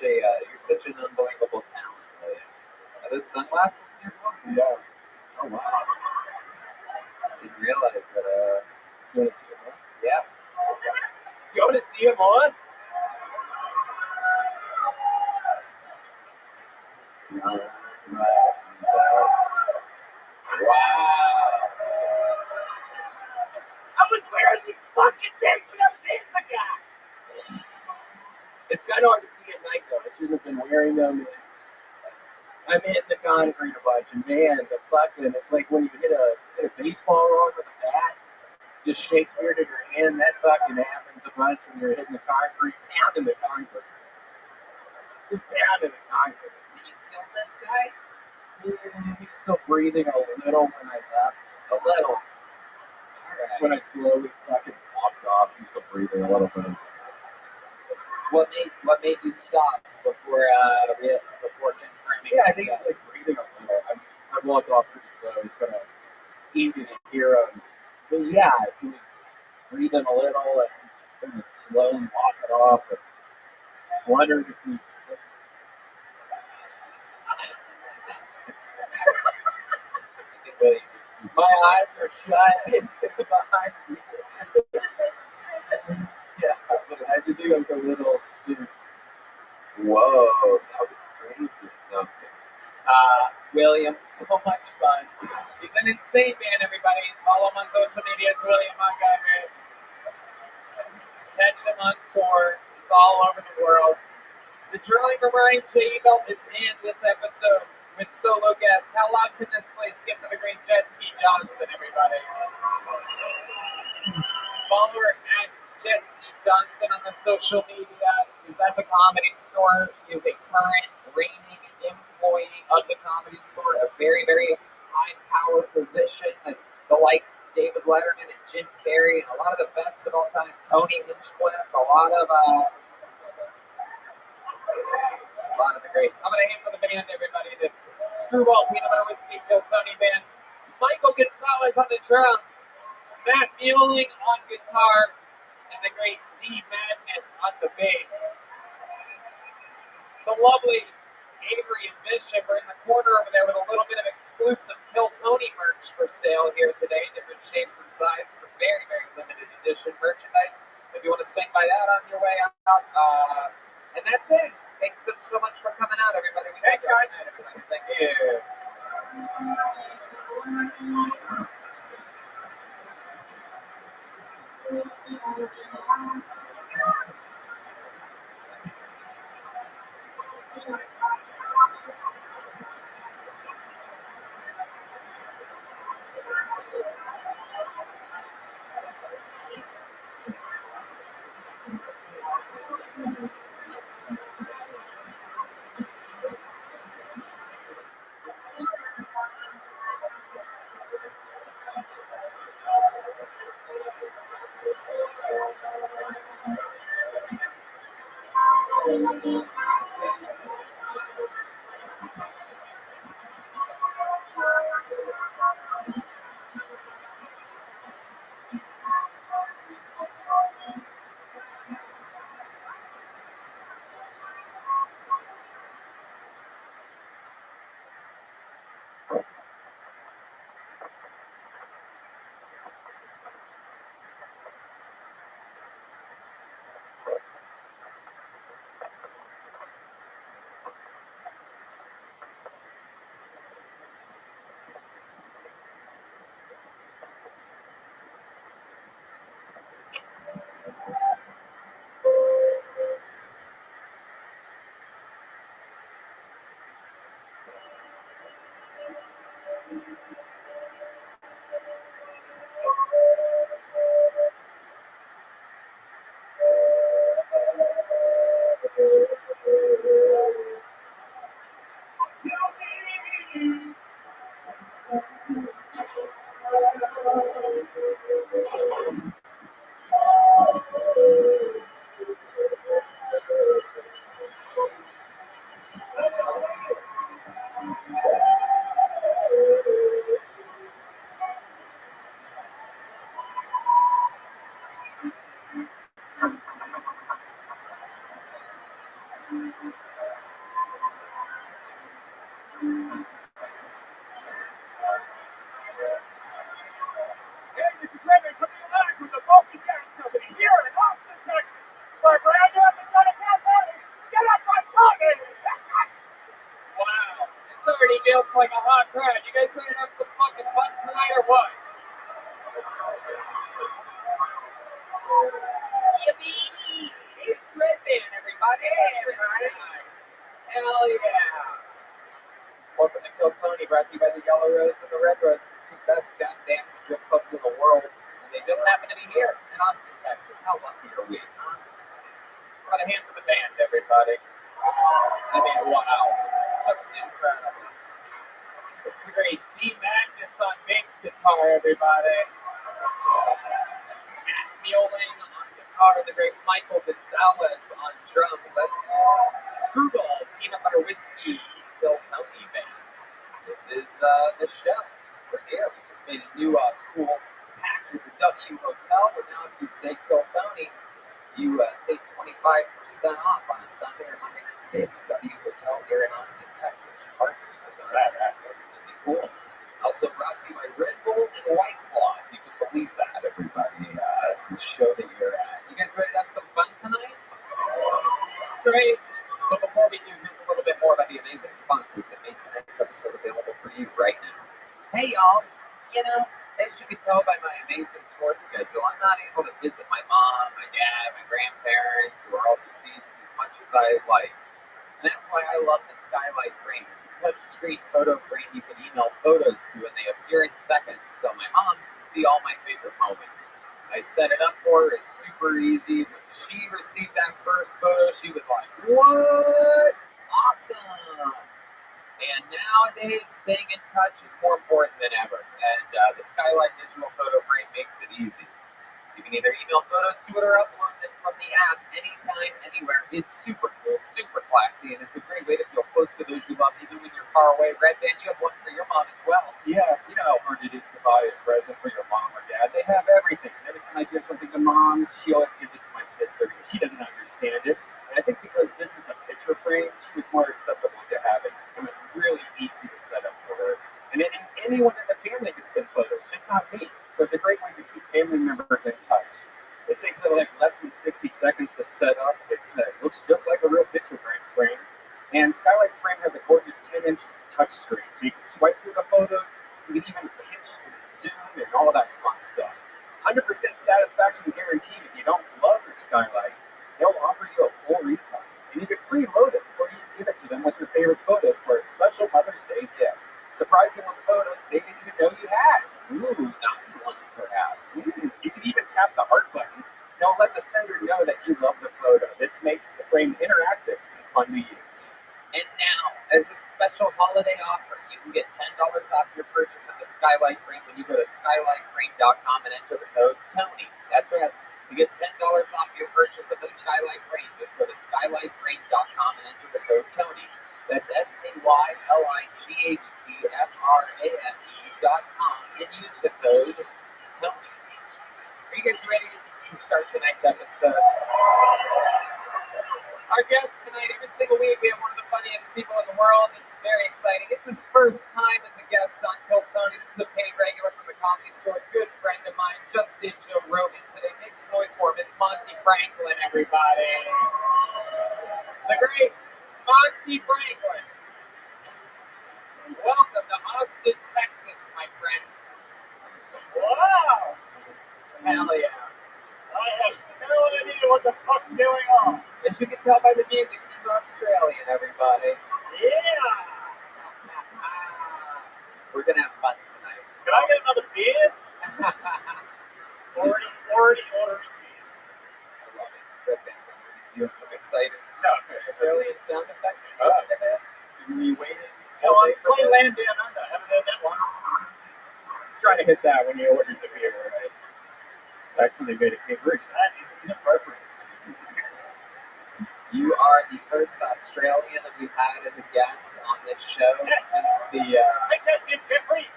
an unbelievable talent, William. Are those sunglasses in your phone? Yeah. Oh wow. I didn't realize that. You want to see him on? Yeah. You want to see him on? Wow. I was wearing these fucking things when I was hitting the guy. It's kind of hard to see at night though. I shouldn't have been wearing them. I'm hitting the concrete a bunch, and man, it's like when you hit a baseball wrong with a bat, just Shakespeare to your hand. That fucking happens a bunch when you're hitting the concrete, pounding the concrete. Just pounding the concrete. Did you kill this guy? Yeah, he's still breathing a little when I left. A little. Alright. When I slowly fucking walked off, he's still breathing a little bit. What made you stop before confirming? Yeah, I think he's like breathing a little. I walked off pretty slow. It's kind of easy to hear him. But yeah, he was breathing a little and just kind of slowly walking off. And wondered if he's. My eyes are shut behind me. Yeah, I just took a little stoop. Whoa, that was crazy. No. William, so much fun. He's an insane man, everybody. Follow him on social media. It's William Montgomery. Catch him on tour. He's all over the world. The drawing for Ryan J. Belt is in this episode with solo guests. How loud can this place get for the great Jet Ski Johnson, everybody? Follow her at Jet Ski Johnson on the social media. She's at the Comedy Store. She is a current reigning employee of the Comedy Store, a very, very high power position. The likes of David Letterman and Jim Carrey and a lot of the best of all time, Tony Hinchcliffe, a lot of the greats. I'm gonna aim for the band, everybody. The Screwball Peanut Butter Whiskey Kill Tony band. Michael Gonzalez on the drums, Matt Mueling on guitar, and the great D Madness on the bass. The lovely Avery and Bishop are in the corner over there with a little bit of exclusive Kill Tony merch for sale here today, different shapes and sizes, some very, very limited edition merchandise. So if you want to swing by that on your way out, and that's it. Thanks so much for coming out, everybody. Thanks, guys. Everybody. Thank you. Hey, this is Rabbi coming live from the Bulky Gas Company here in Austin, Texas. For a brand new episode of Cat Valley. Get up on talking! Wow, this already feels like a hot crowd. You guys ready to have some fucking fun tonight or what? Yippee! It's Red Band, everybody. Hey, everybody. Hell yeah. Welcome to Kill Tony, brought to you by the Yellow Rose and the Red Rose, the two best goddamn strip clubs in the world. And they just happen to be here in Austin, Texas. How lucky are we, huh? Got a hand for the band, everybody. I mean, wow. Just incredible. It's the great D. Magnus on bass guitar, everybody. Matt Mueling on guitar, the great Michael Gonzalez on drums. That's Screwball, Peanut Butter Whiskey, Bill Tony band. This is the show. We're here. We just made a new cool pack with the W Hotel, where now if you say Kill Tony, you save 25% off on a Sunday or Monday night stay at the W Hotel here in Austin, Texas. You're partnering with us. That's pretty cool. Also brought to you by Red Bull and White Claw, if you can believe that, everybody. It's the show that you're at. You guys ready to have some fun tonight? Great. But before we do, here's a little bit more about the amazing sponsors that made tonight's episode available for you right now. Hey, y'all. You know, as you can tell by my amazing tour schedule, I'm not able to visit my mom, my dad, my grandparents, who are all deceased, as much as I'd like. And that's why I love the Skylight Frame. It's a touchscreen photo frame you can email photos to, and they appear in seconds, so my mom can see all my favorite moments. I set it up for her. It's super easy. When she received that first photo, she was like, "What? Awesome!" And nowadays, staying in touch is more important than ever. And the Skylight Digital Photo Frame makes it easy. You can either email photos to it or upload them from the app anytime, anywhere. It's super cool, super classy, and it's a great way to feel close to those you love, even when you're far away. Red Band, you have one for your mom as well. Yeah, you know how hard it is to buy a present for your mom or dad. They have everything. And every time I give something to mom, she always gives it to my sister because she doesn't understand it. And I think because this is a picture frame, she was more acceptable to having. It was really easy to set up for her. And anyone in the family can send photos, just not me. So it's a great way to keep family members in touch. It takes like less than 60 seconds to set up. It looks just like a real picture frame. And Skylight Frame has a gorgeous 10-inch touchscreen, so you can swipe through the photos. You can even pinch and zoom and all that fun stuff. 100% satisfaction guaranteed. If you don't love your Skylight, they'll offer you a full refund. And you can preload it before you give it to them with your favorite photos for a special Mother's Day gift. Surprise them with photos they didn't even know you had. Ooh, naughty ones, perhaps. You can even tap the heart button. They'll let the sender know that you love the photo. This makes the frame interactive and fun to use. And now, as a special holiday offer, you can get $10 off your purchase of the Skylight Frame when you go to skylightframe.com and enter the code TONY. That's right. To get $10 off your purchase of the Skylight Frame, just go to skylightframe.com and enter the code TONY. That's SKYLIGHTFRAME.com and use the code TONY. Are you guys ready to start tonight's episode? Our guest tonight, every single week, we have one of the funniest people in the world. This is very exciting. It's his first time as a guest on Kill Tony. This is a paid regular from the Comedy Store. Good friend of mine, just did Joe Rogan today. Make some noise for him. It's Monty Franklin, everybody. The great Monty Franklin. Welcome to Austin, Texas, my friend. Wow! Hell yeah. I have no idea what the fuck's going on. As you can tell by the music, he's Australian, everybody. Yeah! We're going to have fun tonight. Can I get another beer? already ordering beers. I love it. Red Band's you have some exciting No, Australian sound effects. Were you waiting? No, I'm playing Land Down Under. I haven't heard that one. I was trying to hit that when you ordered the beer, right? Actually made it King Bruce. That is inappropriate. You are the first Australian that we've had as a guest on this show since the... Take that, Jim Jeffries.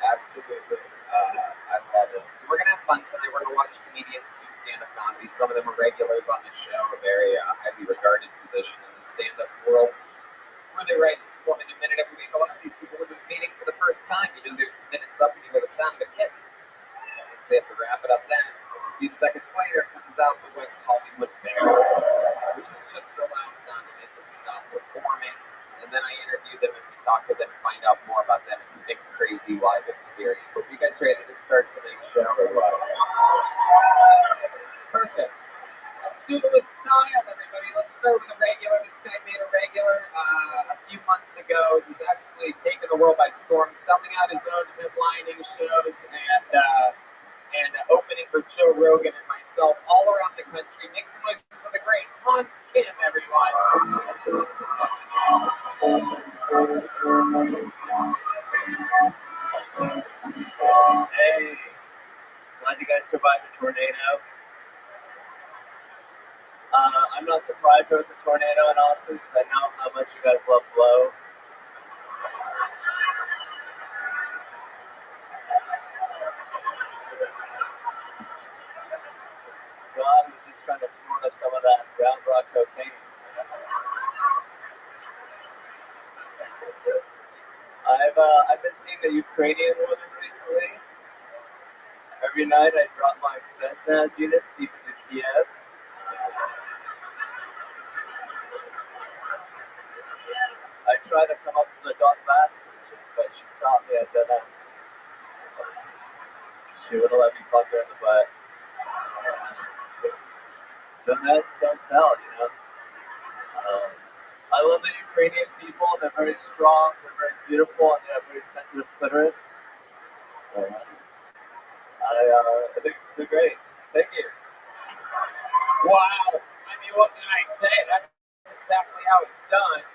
Absolutely. I love it. So we're going to have fun tonight. We're going to watch comedians do stand-up comedy. Some of them are regulars on the show, are very highly it up then. Just a few seconds later, comes out the West Hollywood Bear, which is just a loud sound to make them stop performing. And then I interview them and we talk to them, find out more about them. It's a big, crazy live experience. Are you guys ready to start tonight's show or what? Perfect. Let's do it with style, everybody. Let's start with a regular. This guy made a regular a few months ago. He's absolutely taken the world by storm, selling out his own headlining shows and opening for Joe Rogan and myself all around the country. Make some noise for the great Hans Kim, everyone. Hey, glad you guys survived the tornado. I'm not surprised there was a tornado in Austin because I know how much you guys love blow. God was just trying to snort up some of that ground rock cocaine. I've been seeing the Ukrainian women recently. Every night I drop my Spetsnaz units deep into Kiev. I try to come up with a Donbass region, but she stopped me at Donetsk. She wouldn't let me fuck her in the butt. Donetsk don't sell, you know. I love the Ukrainian people. They're very strong, they're very beautiful, and they have very sensitive clitoris. They're great. Thank you. Wow. I mean, what can I say? That's exactly how it's done.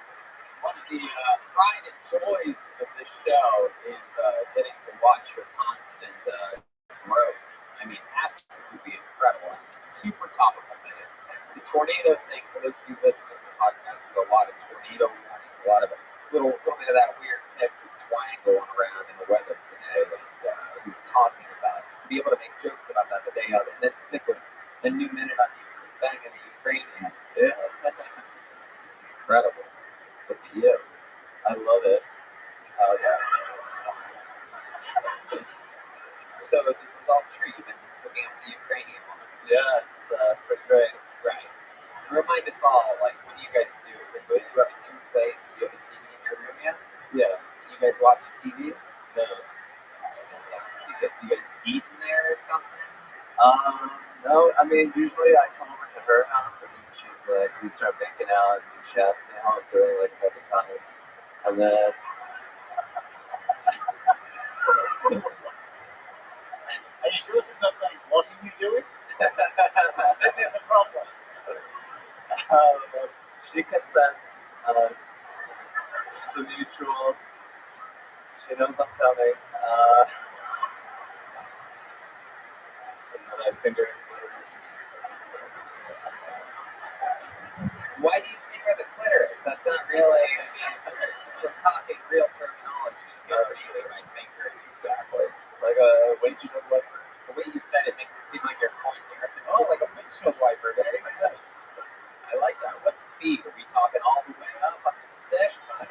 One of the pride and joys of this show is getting to watch your constant growth. I mean, absolutely incredible. And super topical. The tornado thing, for those of you listening to the podcast, there's a lot of tornado warnings, a lot of little bit of that weird Texas twang going around in the weather today. And he's talking about it. To be able to make jokes about that the day of, and then stick with a new minute on banging the Ukrainian. Yeah. It's incredible. Look at you. I love it. Hell yeah. So this is all true. You've been hooking up with the Ukrainian woman. Yeah, it's pretty great. Right. Remind us all, like, what do you guys do? Like, do you have a new place? Do you have a TV in your room yet? Yeah. You guys watch TV? No. You guys eat in there or something? No, I mean, usually I come over to her house and she's like, we start making out and she asks me how I'm doing like 7 times. And then Are you sure she's not saying, what are you doing? There's a problem. she consents. It's a mutual. She knows I'm coming. And then I finger her clitoris. Why do you finger the clitoris? That's not really, I mean, we're talking real terminology. What do you mean by fingering exactly? Like a windshield wiper. The way you said it makes it seem like you're pointing or something. Oh, like a windshield wiper. Very good. I like that. What speed? Are we talking all the way up on the stick? I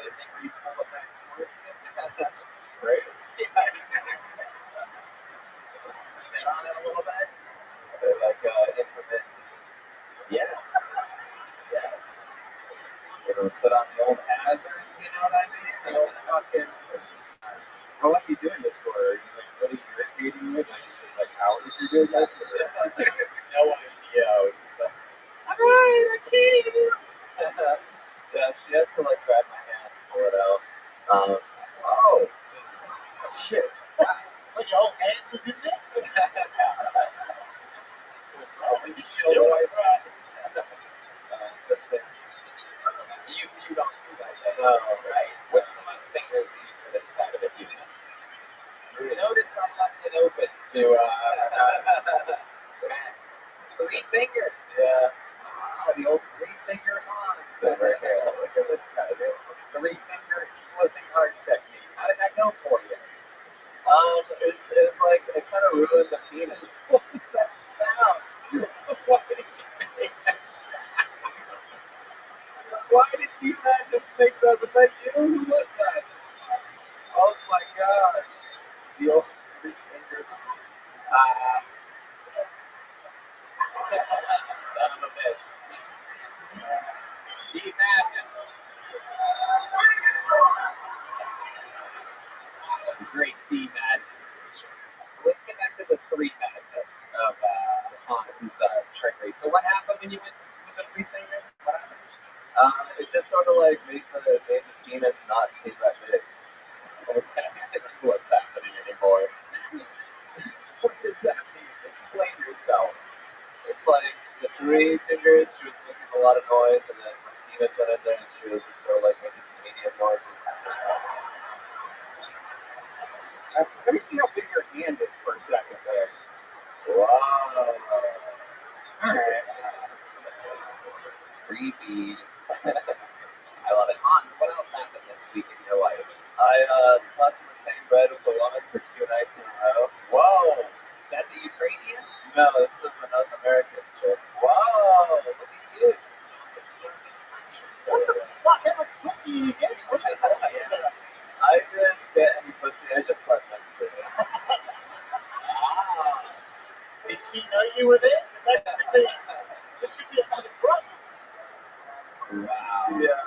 would think you pull it back towards it. Straight. Yeah, exactly. Spit on it a little bit. Like intermittent. Yes. Yes. We're going to put on the old hazards, you know what I mean? The old fucking... How long are you doing this for? Are you like really irritating you? Like, is it like hours you're doing this? No idea. He's like, alright, I can't. Yeah, she has to like grab my hand and pull it out. Oh, shit. Wow. But your whole hand was in there? Windshield wiper. This thing. You don't do that yet. No. Right. What's the most fingers that you put inside of a unit? Notice I'm left it open to 3 fingers. Yeah. The old 3-finger Hans over here. Look at this guy. The 3-finger exploding heart technique. How did that go for you? It's like it kind of ruined the penis. What is that sound? Why did you make that sound? Why did you not just make that? Was that you? Who was that? Oh my god. The Son of a bitch. D Madness. The great D Madness. Let's get back to the three madness of Hans's trickery. So what happened when you went to the three fingers? What happened? It just sort of like made the penis not seem that big. Okay. What's happening anymore? What does that mean? Explain yourself. It's like the three fingers, she was making a lot of noise, and then my penis went in there, and she was just sort of like making comedian noises. Let me see how big your hand is for a second there. Wow. Alright. Creepy. I love it. Hans, what else happened this week in your life? I slept in the same bed with a woman for 2 nights in a row. Whoa. Is that the Ukrainian? No, this is an American chick. Whoa. Look at you. What the fuck? How much pussy you get? I didn't get any pussy, I just slept next to her. Ah. Did she know you were there? This should be another drug. Wow. Yeah.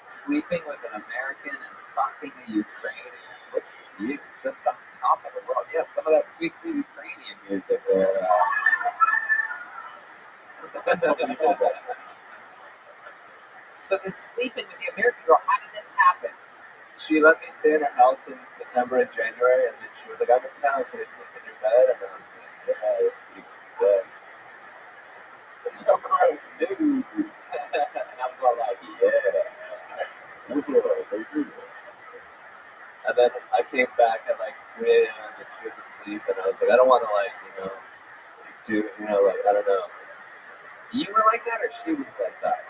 Sleeping with an American and fucking a Ukrainian. Look at you. Just on top of the world. Yeah, some of that sweet Ukrainian music there. Unbelievable. So this sleeping with the American girl, how did this happen? She let me stay in her house in December and January, and then she was like, I'm in town, can I sleep in your bed? And then I was like, yeah. It's so gross, dude. And I was all like, yeah. What's up, baby? And then I came back at like 3 a.m. and she was asleep, and I was like, I don't want to like, I don't know. You were like that, or she was like that?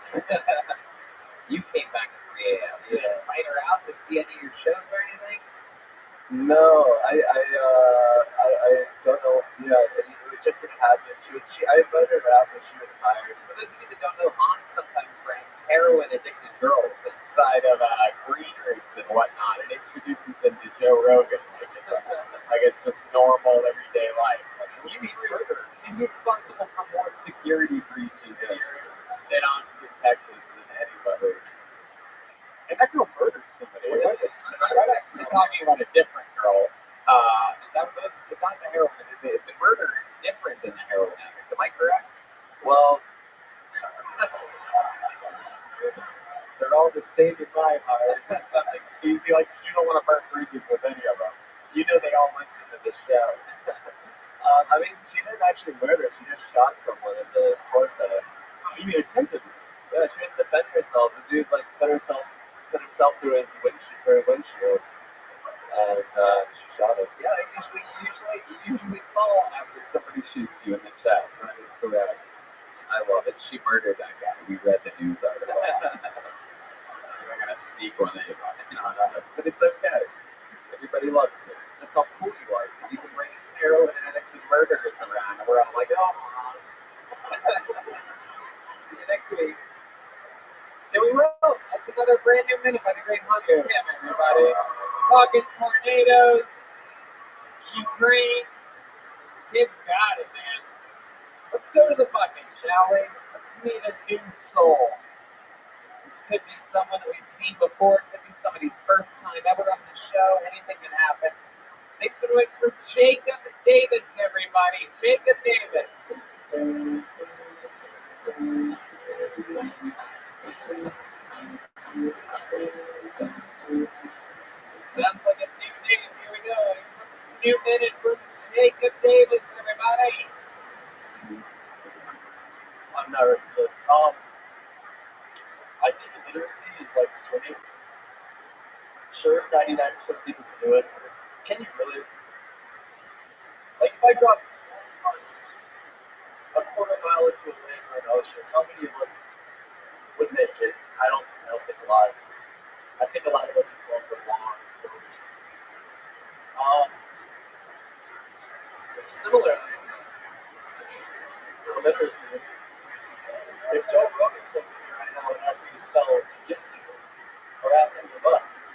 You came back at 3 a.m. You didn't invite her out to see any of your shows or anything? No, I don't know. Yeah, it just didn't happen. I invited her out, but she was tired. For those of you that don't know, Hans sometimes brings heroin-addicted girls inside of green rooms and whatnot, and introduces them to Joe Rogan. Like it's just normal, everyday life. Like, he's responsible for more security breaches here in Austin, Texas than anybody. And that girl murdered somebody. I was actually talking about a different girl. That was not the heroin. The murder is different than the heroin addict. Am I correct? Well, they're all the same in my heart. It's something cheesy. Like, you don't want to burn bridges with any of them. You know they all listen to the show. I mean, she didn't actually murder. She just shot someone in the torso. You mean attempted? Yeah, she didn't defend herself. The dude like put himself through his windshield, and she shot him. Yeah, you usually fall after somebody shoots you in the chest. That is correct. I love it. She murdered that guy. We read the news article. I'm gonna sneak one in on us, but it's okay. Everybody loves you. That's how cool you are. So you can bring heroin addicts and murderers around, and we're all like, oh, see you next week. And we will. That's another brand new minute by the great Hans Kim, everybody. Talking tornadoes, Ukraine. Kids got it, man. Let's go to the bucket, shall we? Let's meet a new soul. This could be someone that we've seen before. It could be somebody's first time ever on the show. Anything can happen. Make some noise for Jacob Davids, everybody. Jacob Davids. Sounds like a new name. Here we go. New minute for Jacob Davids, everybody. I'm not ready for this. I think illiteracy is like swimming. Sure, 99% of people can do it. Can you really? Like, if I dropped us a quarter mile into a lake or an ocean, how many of us would make it? I don't think a lot. I think a lot of us are going for long floats. Similarly, illiteracy. If Joe Rogan came here right now and asked me to spell jiu-jitsu, or asked any of us,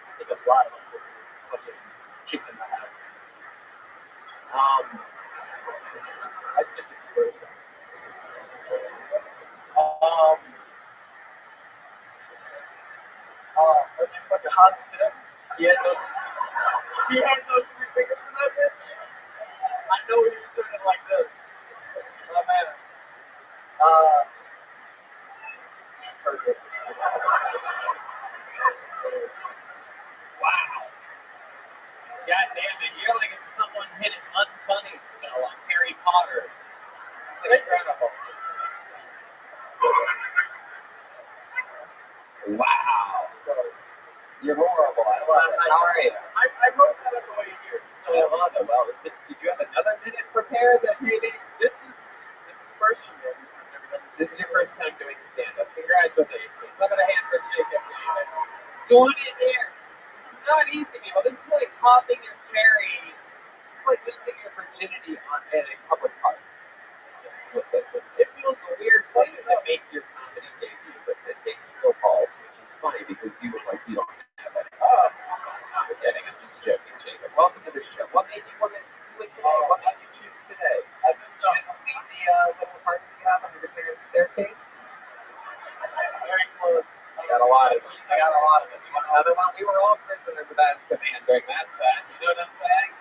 I think a lot of us would be fucking kicked in the head. I skipped a few words there. Fucking hot stick. He had those 3 fingers in that bitch. I know he was doing it like this. Oh man. Perfect. Wow. God damn it, you're like if someone hit an unfunny spell on Harry Potter. It's incredible. Wow. You're horrible. I love it. How are you? I wrote that on the way here. So I love it. Well, did you have another minute prepared that maybe? this is first for me. I've never done This is your first time doing stand-up. Congratulations. How about a hand for Jacob? Doing it here. This is not easy, people. This is like popping your cherry. It's like losing your virginity in a public park. That's what this is. It feels a weird place to make your comedy debut, but it takes real balls, which is funny because you look like you don't have any. Oh, I'm kidding. I'm just joking, Jacob. Welcome to the show. What made you want to do it today? What made you choose today? Did you just leave the little apartment you have under your parents' staircase? very close. I got a lot of them. Another one. We were all prisoners of Azkaban during that set. You know what I'm saying?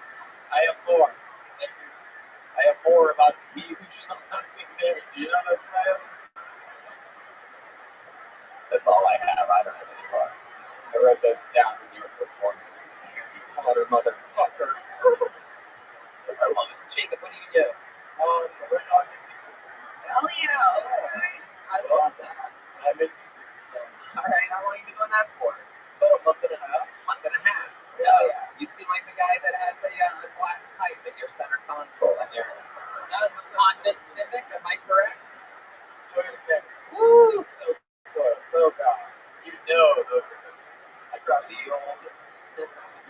I have more. I have more about he who shall not be named. You know what I'm saying? That's all I have. I don't have any more. I wrote those down when you were performing. You taught her motherfucker. I love it. Jacob, what do you do? We're not in pizzas. Hell yeah. Okay. I love that. I make pizzas. So. All right. How long have you been doing that for? About a month and a half. Month and a half. Hell yeah. You seem like the guy that has a glass pipe in your center console and your Honda Civic. Am I correct? Toyota Camry. Woo! So close. So God. You know those are I crashed the old.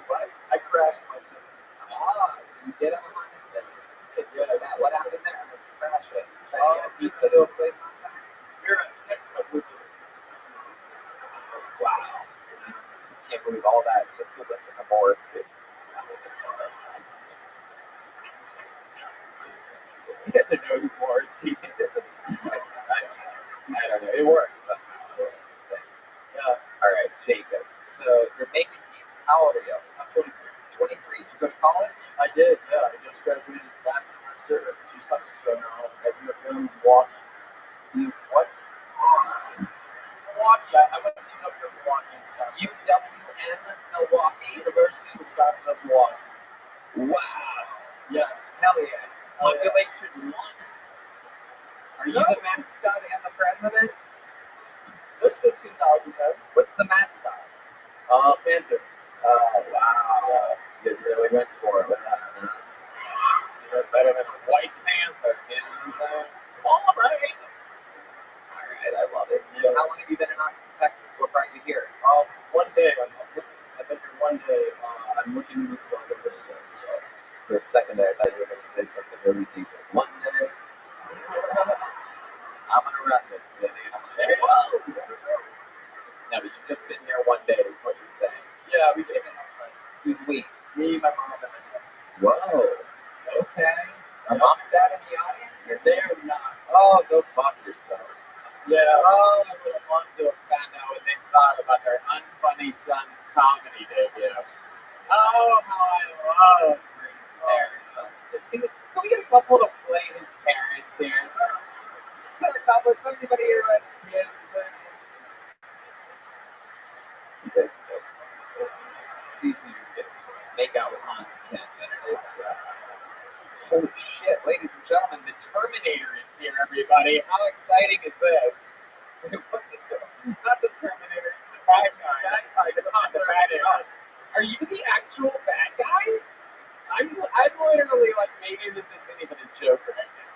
What? I crashed my Civic. Ah, so you did have a Honda Civic. Yeah. What happened there? How did you crash it? Trying to get a pizza to a place on time? We're next to my boots. Wow. Can't believe all that just to listen to Morrissey. He doesn't know who Morrissey is. I don't know. It works somehow. Yeah. All right, Jacob. So you're making pizzas. How old are you? I'm 23. 23. Did you go to college? I did, yeah. I just graduated last semester, or 2 semesters ago now. I grew up in Milwaukee. You what? Milwaukee. I went to Milwaukee, Wisconsin. UWM Milwaukee. University of Wisconsin of Milwaukee. Wow. Yes. Hell yeah. Population 1. Are you the mascot and the president? There's 15,000 there. What's the mascot? Panther. Oh, wow. You really went for it with that. You're better than a white panther, you know what I'm saying? All right. All right, I love it. So how long have you been in Austin, Texas? What brought you here? One day. I've been here one day. I'm looking to move to August, so. For a second there, I thought you were going to say something really deep. One day, I'm going to run this city. Whoa! No, but you've just been here one day, is what you're saying. Yeah, we came in last night. Who's we? Me, my mom, and my dad. Whoa. Okay. Are mom and dad in the audience here? They are not. Oh, go fuck yourself. Yeah. Oh, I would have loved to have found out what they thought about their unfunny son's comedy debut. Oh, how I love bringing parents on stage. Can we get a couple to play his parents here? Is there a couple? Is there anybody here who has kids? Is there any? You guys know. It's easier to make out with Hans Kent than it is to. Holy shit, ladies and gentlemen, the Terminator is here, everybody. How exciting is this? What's this doing? Not the Terminator, it's the bad guy. The bad guy. Are you the actual bad guy? I'm literally like, maybe this isn't even a joke right now.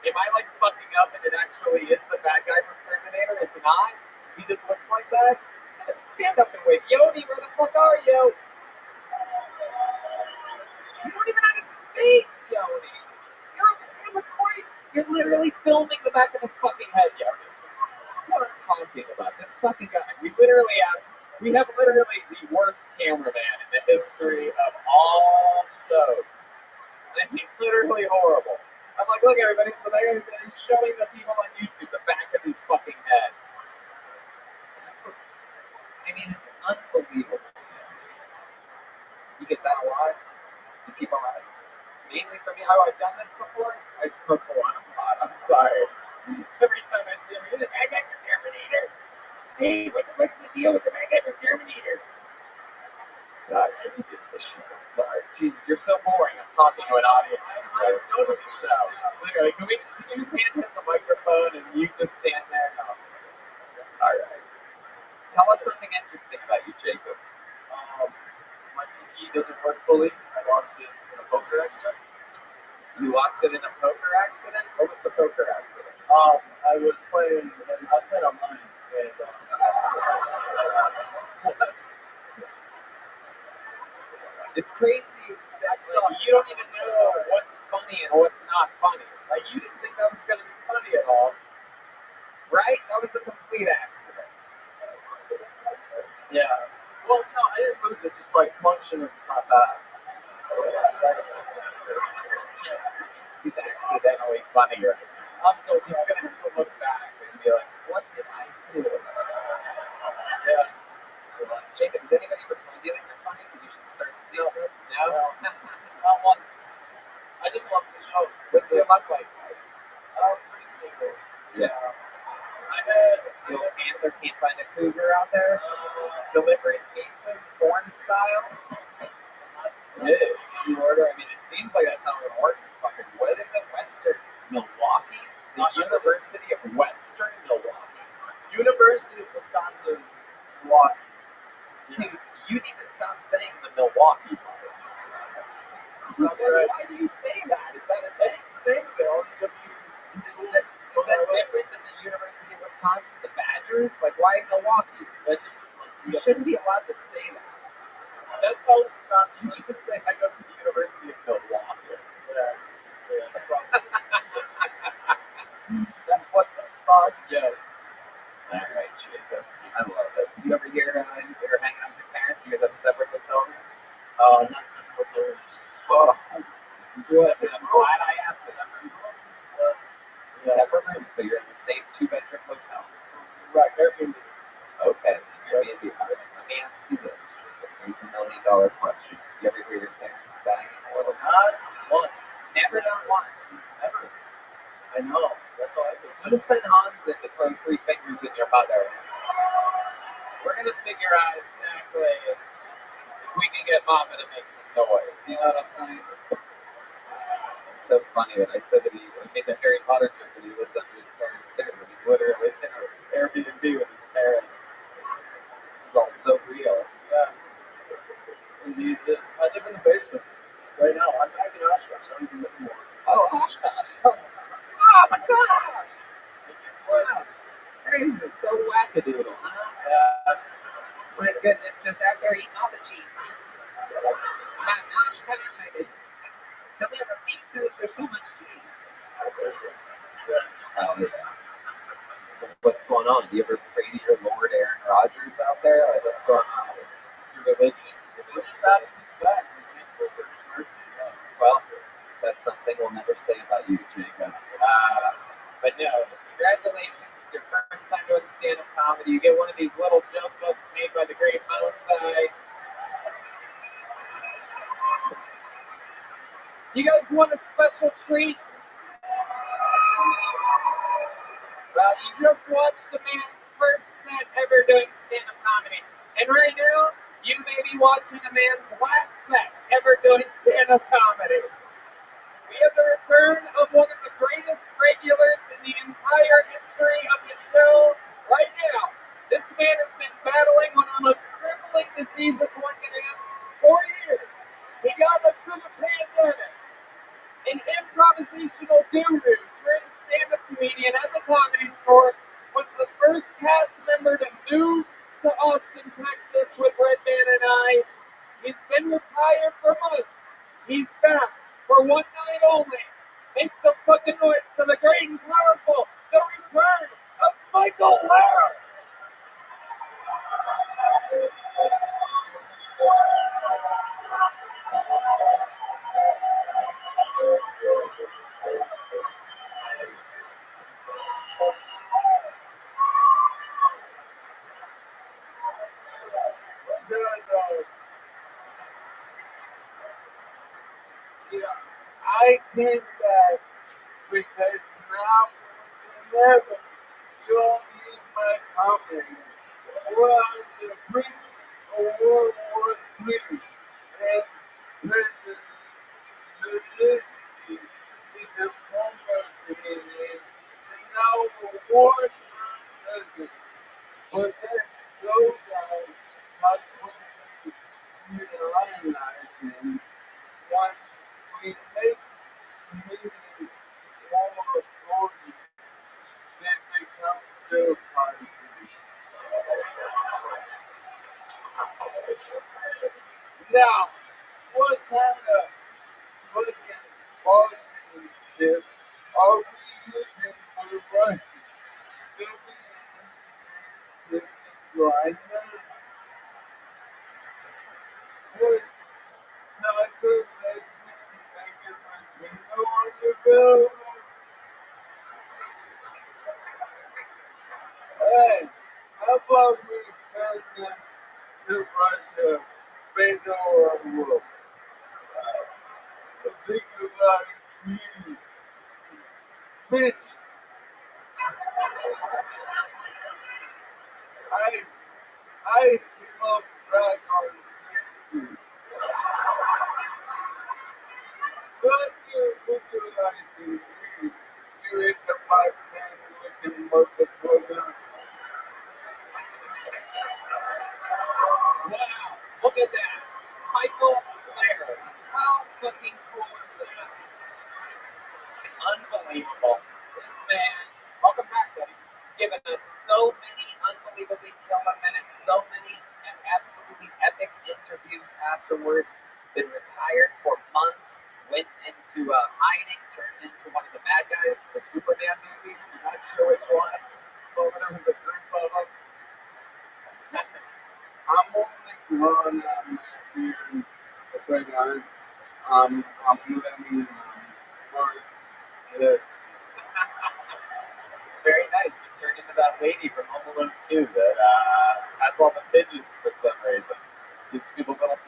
Am I like fucking up and it actually is the bad guy from Terminator? It's not? He just looks like that? Stand up and wave. Yodi, where the fuck are you? You don't even have a space, Yodi. You're recording. You're literally filming the back of his fucking head, Yodi. This is what I'm talking about. This fucking guy. We have literally the worst cameraman in the history of all shows. I mean, literally horrible. I'm like, look, everybody, so they're showing the people on YouTube the back of his fucking head. I mean, it's unbelievable. You get that a lot? Do people have it? Mainly for me, how I've done this before, I smoke a lot of pot. I'm sorry. Every time I see him, he's like, I got your Terminator. Hey, what the fuck's the deal with the I got your Terminator? God, who gives a shit? I'm sorry. Jesus, you're so boring. I'm talking to an audience. I notice the show. Literally, can you just hand him the microphone and you just stand there? No. All right. Tell us something interesting about you, Jacob. My pinky doesn't work fully. I lost it in a poker accident. You lost it in a poker accident? What was the poker accident? I was playing online, and It's crazy that like, you don't even know what's funny and what's not funny. Like, you didn't think that was going to be funny at all, right? That was a complete accident. yeah. Well, no, I didn't lose it. Just like functioning not bad. He's accidentally funny right now. I'm so He's going to have to look back and be like, what did I do? Yeah. Jacob, has anybody ever told you that you're funny? That you should start stealing it? No? Not once. I just love the show. What's your luck like? Pretty single. Yeah. I had The old Antler can't find a cougar out there? Delivering pizzas, porn style? Yeah, you order. I mean, it seems like that's how it works. Fucking, what is it? Western Milwaukee? The University of Western Milwaukee? University of Wisconsin, Milwaukee. Dude, you need to stop saying the Milwaukee part. Why do you say that? Is that a thing? Is that different than the University of Wisconsin, the Badgers? Like, why Milwaukee? That's just, You shouldn't be allowed to say that. that's how Wisconsin. You should say, I go to the University of Milwaukee. What the fuck? Yeah. Alright, Jacob. I love it. You ever hear you're hanging out with your parents? You guys have separate hotel rooms? Not too much. Oh. I'm glad I asked this. Separate rooms, but you're in the same 2-bedroom hotel. Right, Airbnb. Okay. Airbnb. Let me ask you this. Here's the $1 million question. You ever hear your parents banging a little? Not once. Never done once. Never. I know. That's all I can I'm gonna send Hans in to throw 3 fingers in your mother. We're gonna figure out exactly if we can get Mama to make some noise. You know what I'm saying? It's so funny that I said that he made the Harry Potter joke that he lived under his parents' stairs, but he's literally in an Airbnb with his parents. This is all so real. Yeah. Indeed, it is. I live in the basement right now. I'm back in Oshkosh. I don't even live anymore. Oh, Oshkosh. Oh my gosh. Wow. Crazy. So wackadoodle, huh? My goodness, just out there eating all the cheese, huh? Oshkosh, I did. Deliver pizzas, there's so much cheese. Oh, yeah. So what's going on? Do you ever pray to your Lord Aaron Rodgers out there? Like, what's going on? What's your religion? We're just happy he's back. We're thankful for his mercy. Well, that's something we'll never say about you, Jacob. But no, congratulations. It's your first time doing stand-up comedy. You get one of these little joke books made by the great Bonsai. You guys want a special treat? Well, you just watched the man's first set ever doing stand-up comedy. And right now, you may be watching a man's last set ever doing stand-up comedy. We have the return of one of the greatest regulars in the entire history of the show right now. This man has been battling one of the most crippling diseases one can have for years. He got us through the pandemic. An improvisational guru turned stand-up comedian at the Comedy Store, was the first cast member to move to Austin, Texas with Redman and I. He's been retired for months. He's back for one night only. Make some fucking noise for the great and powerful, the return of Michael Lara. came back because now more than ever, you don't need my comment. Well, the Prince of World War III and President Zelensky is a former Canadian and now a wartime president. But that shows us how quickly we lionize him once we make communities more authority than become their party. Now, what kind of fucking partisanship are we using for Russia? Do we live right now? Which Tucker lets me make it like we know on the go? Hey, how about we send them to Russia? They know our world. Think about it, community. Bitch, I smoke crack on the 60. Fuck you, legalizing weed. You hit the pipe looking motherfucker. Wow, look at that. Michael Blair. How fucking cool is that? Unbelievable. This man, welcome back, buddy. He's given us so many unbelievably killer minutes, so many absolutely epic interviews afterwards. Been retired for months, went into hiding, turned into one of the bad guys from the Superman movies. You're not sure which one. Well, there was a group of them. I'm only growing out my beard, but guys, I'm letting worse this. It's very nice. You turned into that lady from Home Alone 2 that has all the pigeons for some reason. Gives people little.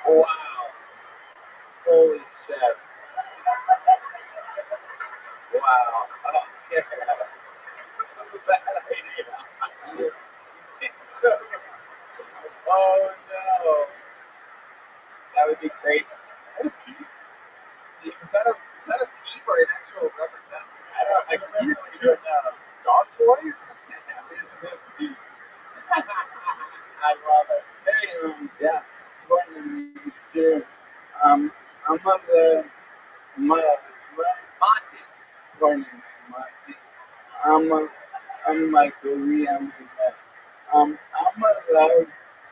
Wow. Holy shit. Wow. Oh, yeah. This was a bad idea. Oh no. That would be great. Is that a peep? Is that a peep or an actual rubber duck? I don't know. Like you used to dog toy or something? It's a peep. I love it. Hey, Yeah. Gordon, sure. I'm on the Monty. Gordon, Monty. I'm like a Liam. I'm allowed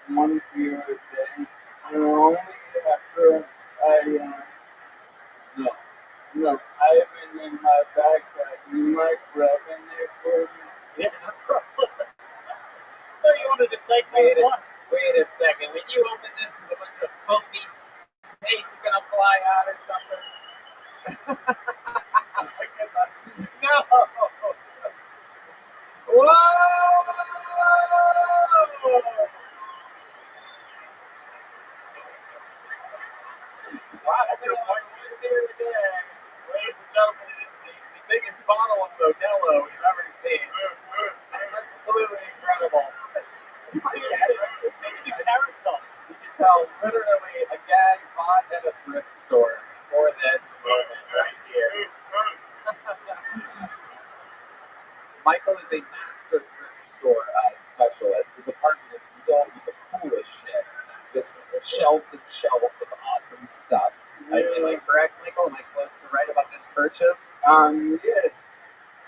one beer a day, and only after no, I have been in my backpack. You might grab in there for me. Yeah, no problem. So you wanted to take Wait me one? a second. When you open this, is a bunch of foamy snakes gonna fly out or something? No! Whoa! Wow, that's a one beer a day. Ladies and gentlemen, the biggest bottle of Modelo we've ever seen. Absolutely incredible. You can tell literally a gag bought at a thrift store for this moment right here. Michael is a master thrift store specialist. His apartment is filled with the coolest shit. Just shelves and shelves of awesome stuff. Am I correct, Michael? Am I close to right about this purchase? Yes.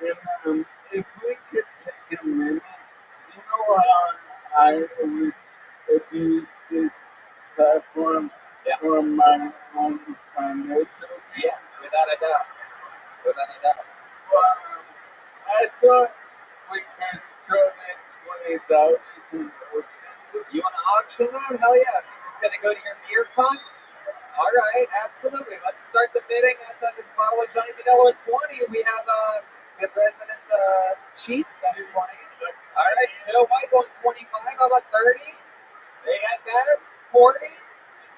And if we could take a minute, you know how I always abuse this platform for my own financial. Yeah, without a doubt. Without a doubt. Well, I thought we could turn in $20 in auction. You want to auction that? Hell yeah. This is going to go to your beer fund? All right, absolutely. Let's start the bidding. That's on this bottle of Johnny Modelo at 20. We have Good resident chief, that's 20. All right, Joe White going 25. How about 30? They had that. 40.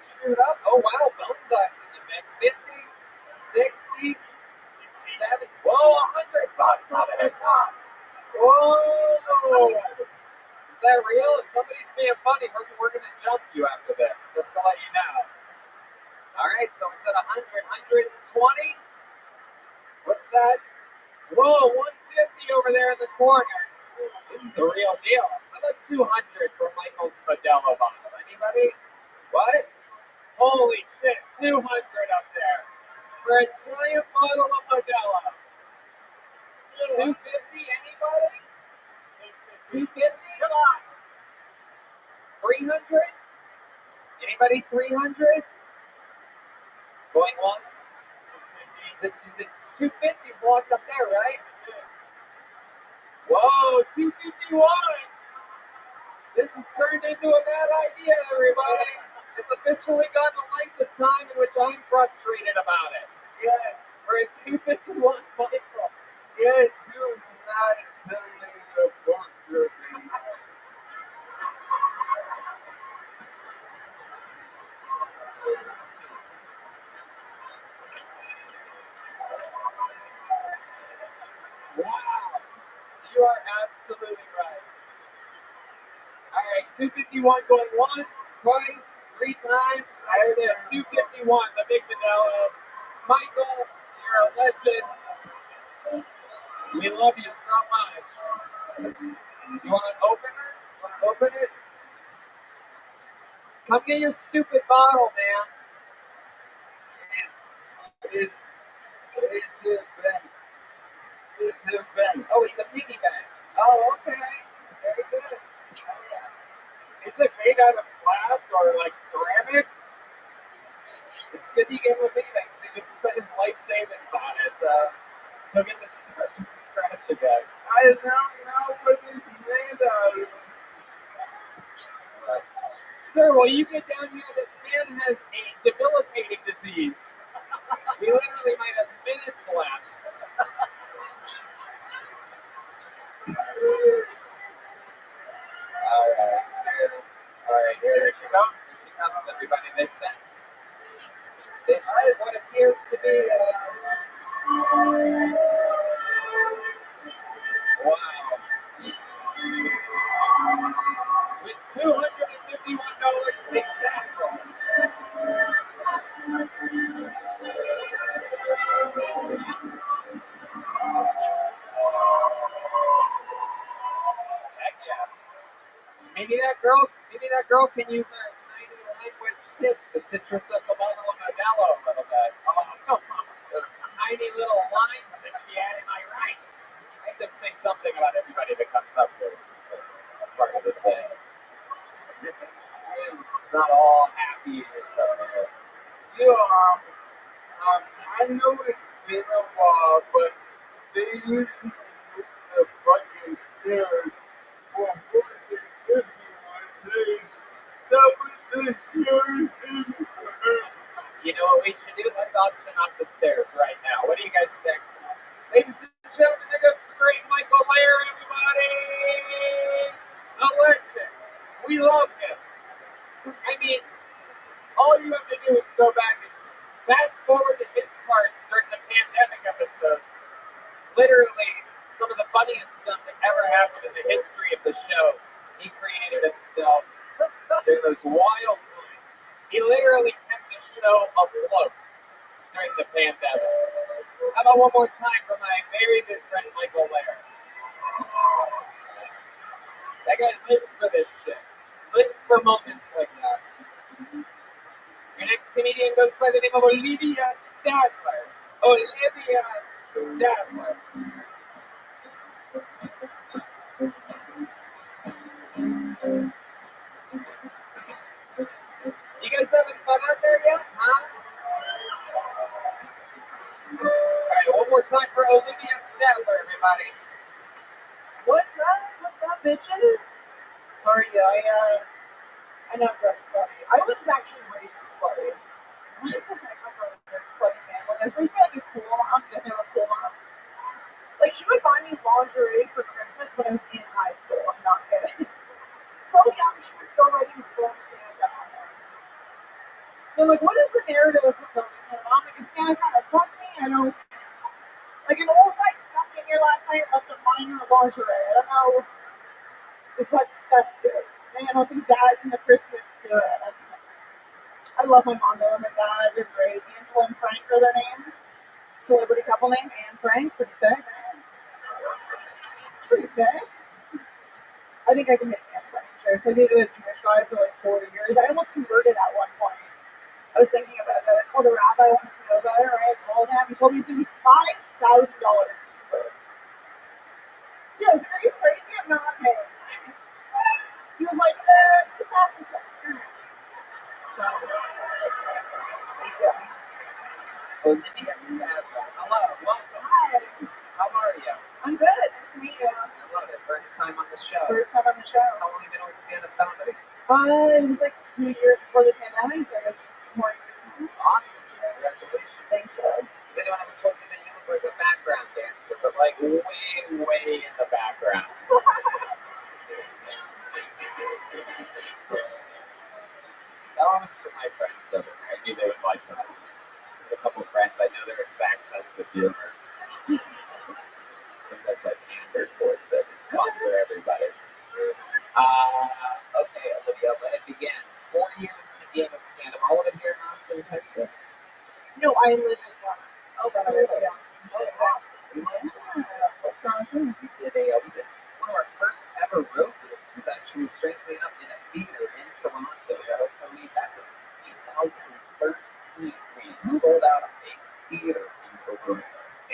Shoot up. Oh, wow. Bones Eyes in the mix. 50, 60, 70. Whoa, $100 up at the top. Whoa. Is that real? If somebody's being funny, we're going to jump you after this, just to let you know. All right, so it's at 100, 120. What's that? Whoa, 150 over there in the corner. This is the real deal. How about 200 for Michael's Modelo bottle? Anybody? What? Holy shit, 200 up there for a giant bottle of Modelo. 250, anybody? 250? Come on. 300? Anybody 300? Going once? Is it 250's locked up there, right? Whoa, 251! This has turned into a bad idea, everybody. It's officially gone the length of time in which I'm frustrated about it. Yeah, We're at 251, Michael. yes, you're not sending a poster. Wow. You are absolutely right. All right, 251 going once, twice, 3 times. That's it. 251, the big Modelo. Michael, you're a legend. We love you so much. You want an opener? You want to open it? Come get your stupid bottle, man. It's his bank. It's his bank. Oh, it's a piggy bank. Oh, okay. Very good. Oh, yeah. Is it made out of glass or like ceramic? It's good you gave him a piggy bank because he just spent his life savings on it. He'll get to scratch again. I don't know what it's made out of. Sir, will you get down here? This man has a debilitating disease. We literally might have minutes left. All right, here she comes. Here she comes, everybody. They sent what appears to be wow. With $251 exactly. Heck yeah. Maybe that girl can use her tiny language tips to citrus up the bottle of Modelo a little bit. Oh, those tiny little lines that she had in my right. I have to say something about everybody that comes up here. It's part of the thing. It's not all happy up here. I know it's been a while, but they used to use the fucking stairs for more than 51 days. That was the stairs in You know what we should do? Let's auction off the stairs right now. What do you guys think? Ladies and gentlemen, there goes the great Michael Lair, everybody! A legend. We love him. I mean, all you have to do is go back and fast forward to his parts during the pandemic episodes. Literally, some of the funniest stuff that ever happened in the history of the show, he created himself during those wild times. He literally kept the show afloat during the pandemic. How about one more time for my very good friend Michael Lair? That guy lives for this shit. Lives for moments like that. Your next comedian goes by the name of Olivia Stadler. Olivia Stadler. You guys having fun out there yet? Huh? Alright, one more time for Olivia Stadler, everybody. What's up, bitches? How are you? I know I'm dressed slutty. I was actually raised slutty. I come from a very slutty family. I was raised by like a cool mom. You guys know what a cool mom is? Like, she would I'm like, what is the narrative of the I'm like, is Santa trying to fuck me? I don't. Like an old guy snuck in here last night and left a minor lingerie. I don't know if that's festive. Man, I don't think Dad's in the Christmas spirit. I love my mom though, and my dad. They're great. Angela and Frank are their names. Celebrity couple name, Anne Frank. Pretty sick, man. It's pretty sick. I think I can make Anne Frank sure. So I dated a Jewish guy for like 4 years. I almost converted at one point. I was thinking about it. I called a rabbi, wanted to know about it, right? Called him. He told me it's going to be $5,000 to convert. Yeah, is are you crazy? I'm not paying. He was like, it's half the text. So, yeah. Olivia Sadler. Hello, welcome. Hi. How are you? I'm good. Nice to meet you. I love it. First time on the show. First time on the show. How long have you been on stand-up comedy? It was like 2 years before the pandemic, so I guess more years. Awesome. Congratulations. Thank you. Has anyone ever told you that you look like a background dancer, but like way in the background? That one was for my friends over there. I knew they would like that. A couple of friends, I know their exact sense of humor. Sometimes I pander towards it. It's fun for everybody. Okay, Olivia, let it begin. 4 years in the game of stand-up, all of it here in Austin, Texas. No, I live in Florida. Oh, awesome. We love Toronto. We did one of our first ever road gigs was actually, strangely enough, in a theater in Toronto. Tony back in 2013. We sold out a theater in Toronto.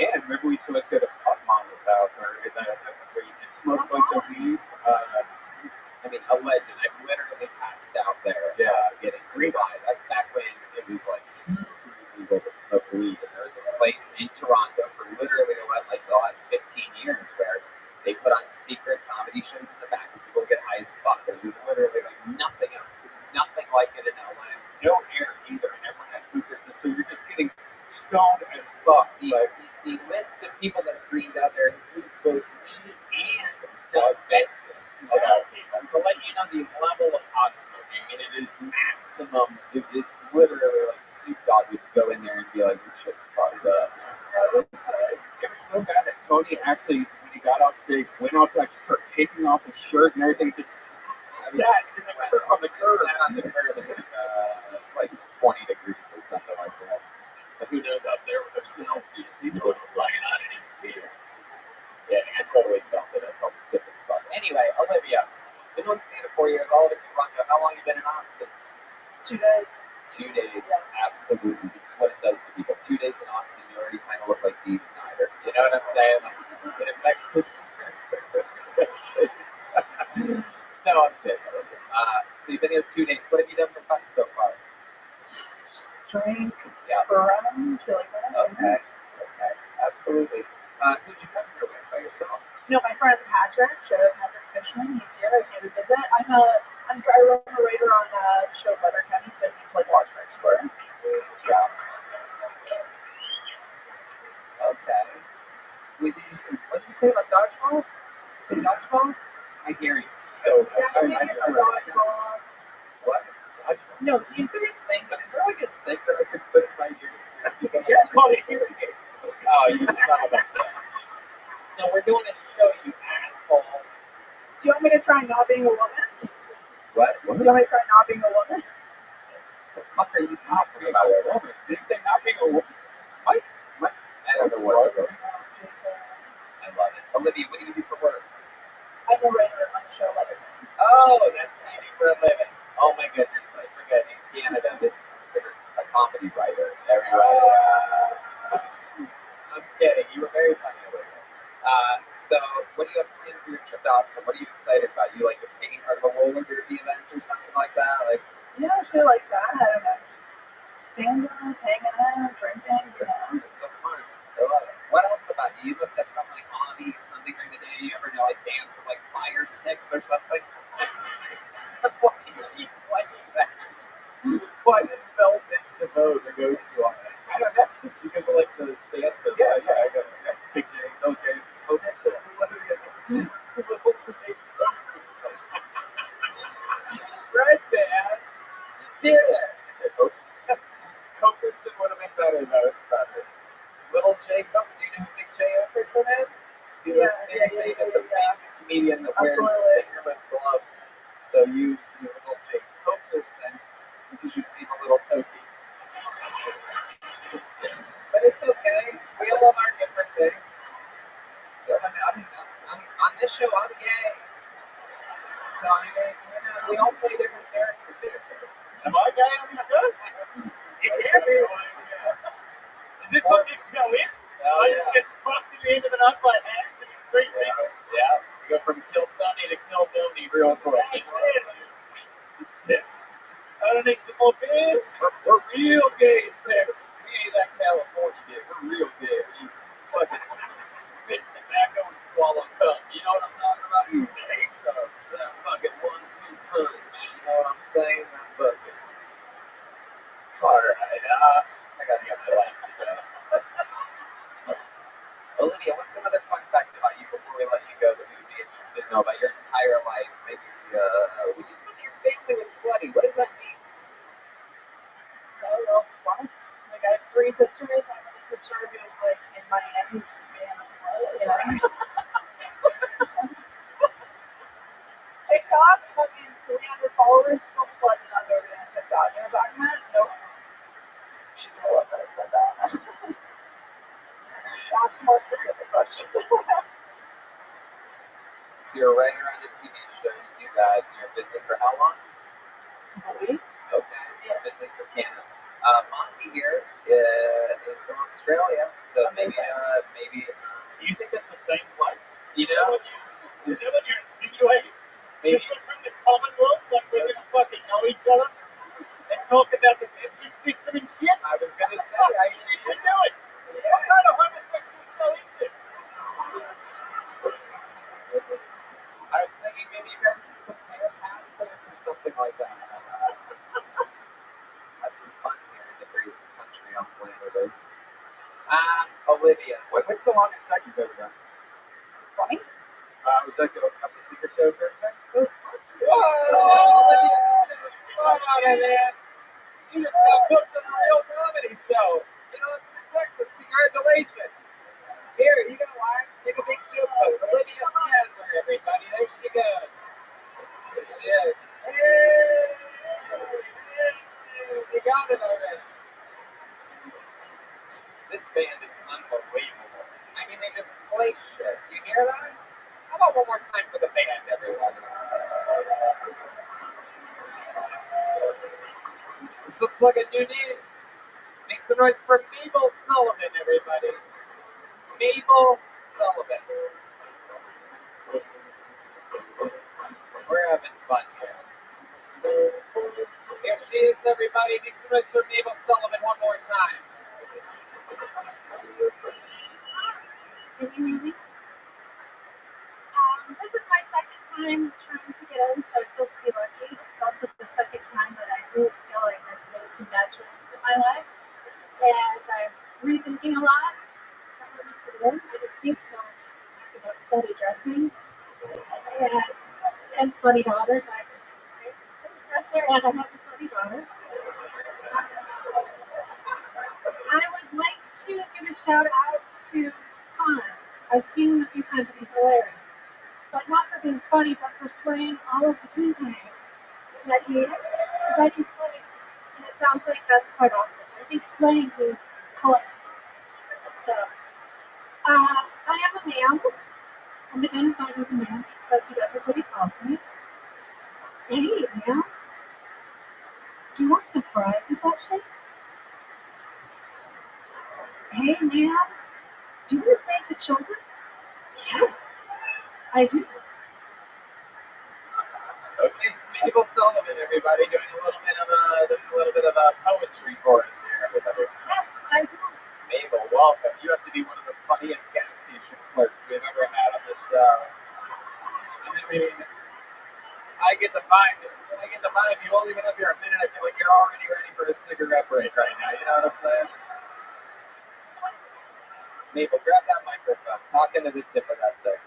And remember, we used to let's go to Pop Mama's house or where you just smoke a bunch of weed. I mean, a legend. I literally passed out there getting green light. That's back when it was like super illegal to smoke weed. And there was a place in Toronto for literally like the last 15 years where they put on secret comedy shows in the back and people get high as fuck. There was literally like nothing else. Nothing like it in LA. No air either. And everyone had hookahs, and so you're just getting stoned as fuck. The list of people that agreed out there includes both me and Doug Benson. To let you know the level of pot smoking, and it is maximum. It's literally like Snoop Dogg would go in there and be like, "This shit's fucked up." It was so bad that Tony actually, when he got off stage, went outside, just started taking off his shirt and everything, just sat on the curb. Sat on the curb. It was like 20 degrees or something like that. But who knows out there with their snow suits, you know what I'm flying on it in the theater. Yeah, I totally felt it. I felt sick as fuck. Anyway, Olivia, been on stand 4 years, all of it in Toronto. How long have you been in Austin? 2 days. 2 days. Yeah. Absolutely. This is what it does to people. 2 days in Austin, you already kind of look like Dee Snider. You know what I'm saying? Like, it affects people. No, I'm kidding. So you've been here 2 days. What have you done for fun so far? Just drink, Yeah. around, shit like that. Okay. Absolutely. Who'd you come here with by yourself? No, my friend Patrick, shout out Patrick Fishman, he's here. I came to visit. I wrote a writer on the show Letterkenny, so he played watch next door. Yeah. Okay. What did you say about dodgeball? You say dodgeball? My hearing's so good. Yeah, I think it's a dodgeball. What? Dodgeball? No, Is there like a thing that I could put in my ear? Yeah, it's called a hearing aid. Oh, you son of a bitch. No, we're doing a show, you asshole. Do you want me to try not being a woman? What? Do you want me to try not being a woman? The fuck are you talking about? Woman. Did you say not being a woman? What? I don't know what to do. I love it. Olivia, what do you do for work? I'm a writer on the show Letterkenny. Oh, that's what you do for a living. Oh my goodness, I forget. In Canada, this is considered a comedy writer. I'm kidding. You were very funny, Olivia. So, what do you have planned for your trip to Austin? What are you excited about? You like taking part of a roller derby event or something like that? Like, Yeah, shit like that. I don't know. Just standing up, hanging out, drinking, you know. it's so fun. I love it. What else about you? You must have some like hobby or something during the day. You ever like dance with like fire sticks or something? Why do you keep playing that? Why does Velvet DeVoe the go-to on this? I don't know. That's just because of like the dance. Yeah, I got it. Big J, no J. Okay, so Red man, you did it. I said, okay. definitely better though. It's better. Little Jacob, do you know who Big J Okerson is? He's a big, famous, amazing comedian that wears fingerless gloves. So you little Jake Okerson, because you seem a little pokey. But it's okay. We all have our different things. So, I'm on this show, I'm gay. So I mean, we all play different characters here. Am I gay on this show? You can be. Is this what this show is? Oh, I just get fucked in the end of the night by hands and three people. Yeah. We go from Kill Tony to Kill Billy real quick. It's Texas. I don't need some more beers. We're real gay in Texas. We ain't that California gay. We're real gay. We fucking spit tobacco and swallow cum. You know what I'm talking about? Okay, so that fucking 1-2 punch. You know what I'm saying? That fucking. Alright, I gotta get my life together. Olivia, what's another fun fact about you before we let you go that we would be interested to know about your entire life? Maybe, when you said your family was slutty, what does that mean? Little sluts. Like I have 3 sisters. I have a sister who's like in Miami, just being a slut. You know. TikTok, fucking 300 followers, still slutting on over on TikTok. You know what I'm talking about? Nope. She's gonna love that I said that. Ask more specific question. So you're a writer on a TV show, you do that, and you're visiting for how long? A week? Okay, you're visiting for Canada. Monty here is from Australia, so maybe. Do you think that's the same place? You know? Is that what you're insinuating? Maybe. Because we're from the Commonwealth, like we're gonna fucking know each other and talk about the metric system and shit? I was gonna say, I need to do it. What kind of homosexual show is this? I was thinking maybe you guys could compare passports or something like that. Have some fun here in the greatest country on planet Earth. Olivia, what's the longest set you've ever done? 20? Was that a couple of secret shows or something? Whoa! Olivia, Spot out of this! You just got booked on a real comedy show. You know, it's in Texas. Congratulations. Here, you got lives. Take a big joke boat. Olivia Stadler, everybody. There she goes. There she is. Hey! You got it already. This band is unbelievable. I mean, they just play shit. You hear that? How about one more time for the band, everybody? This looks like a new name. Make some noise for Mabel Sullivan, everybody. Mabel Sullivan. We're having fun here. Here she is, everybody. Make some noise for Mabel Sullivan one more time. Can you hear me? This is my second time trying to get in, so I feel pretty lucky. It's also the second time that I really feel like I've made some bad choices in my life. And I'm rethinking a lot. I didn't think so until we talked about slutty dressing and slutty daughters. I'm a dresser and I have a slutty daughter. I would like to give a shout out to Hans. I've seen him a few times and he's hilarious. But not for being funny, but for slaying all of the poo-tang that he slays. And it sounds like that's quite often. I think slaying means collect. So, I am a man. I'm identified as a man because that's what everybody calls me. Hey, man. Do you want some fries with that shit? Hey, man. Do you want to save the children? Yes, I do. Okay, Mabel Sullivan, everybody, doing a little bit of poetry for us here, everybody. Yes, I do. Mabel, welcome. You have to be one of the funniest gas station clerks we've ever had on this show. I mean, I get the vibe. You won't even up here a minute. I feel like you're already ready for a cigarette break right now. You know what I'm saying? Mabel, grab that microphone. Talk into the tip of that thing.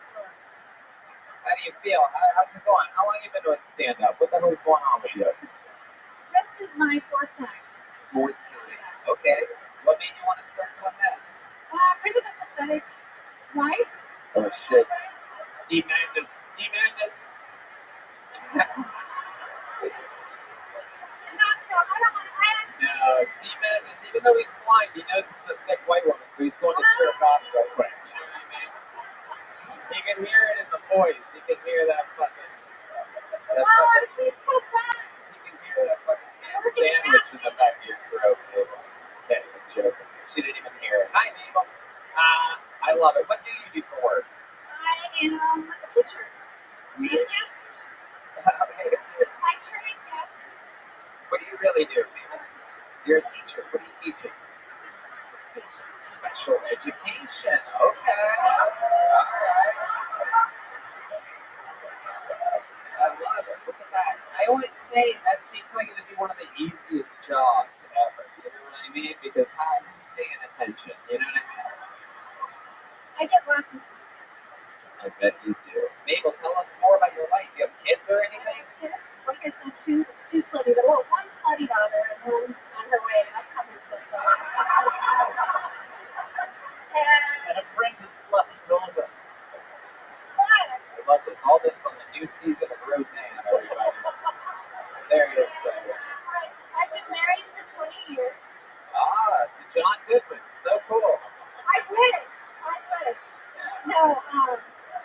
How do you feel? How's it going? How long have you been doing stand-up? What the hell's going on with you? This is my 4th time. 4th time. Okay. What made you want to start doing this? Kind of a pathetic life. Oh shit. Demanded. No, D-Man is, even though he's blind, he knows it's a thick white woman, so he's going to jerk off real quick. You know what I mean? He can hear it in the voice. He can hear that fucking. He can hear that fucking ham sandwich in the back of your throat, Mabel. Okay, I'm joking. She didn't even hear it. Hi, Mabel. I love it. What do you do for work? I am a teacher. I train gas. What do you really do, Mabel? You're a teacher. What are you teaching? Special education. Okay. All right. I love it. Look at that. I always say that seems like it would be one of the easiest jobs ever. You know what I mean? Because who's paying attention? You know what I mean? I get lots of sleep. I bet you do. Mabel, tell us more about your life. Do you have kids or anything? Kids, like I said, two slutty, well, one slutty daughter and one on her way. That covers it. An apprentice slutty daughter. I love this. All this on the new season of Roseanne, everybody. There it is. I've been married for 20 years. To John Goodman. So cool. I wish. No,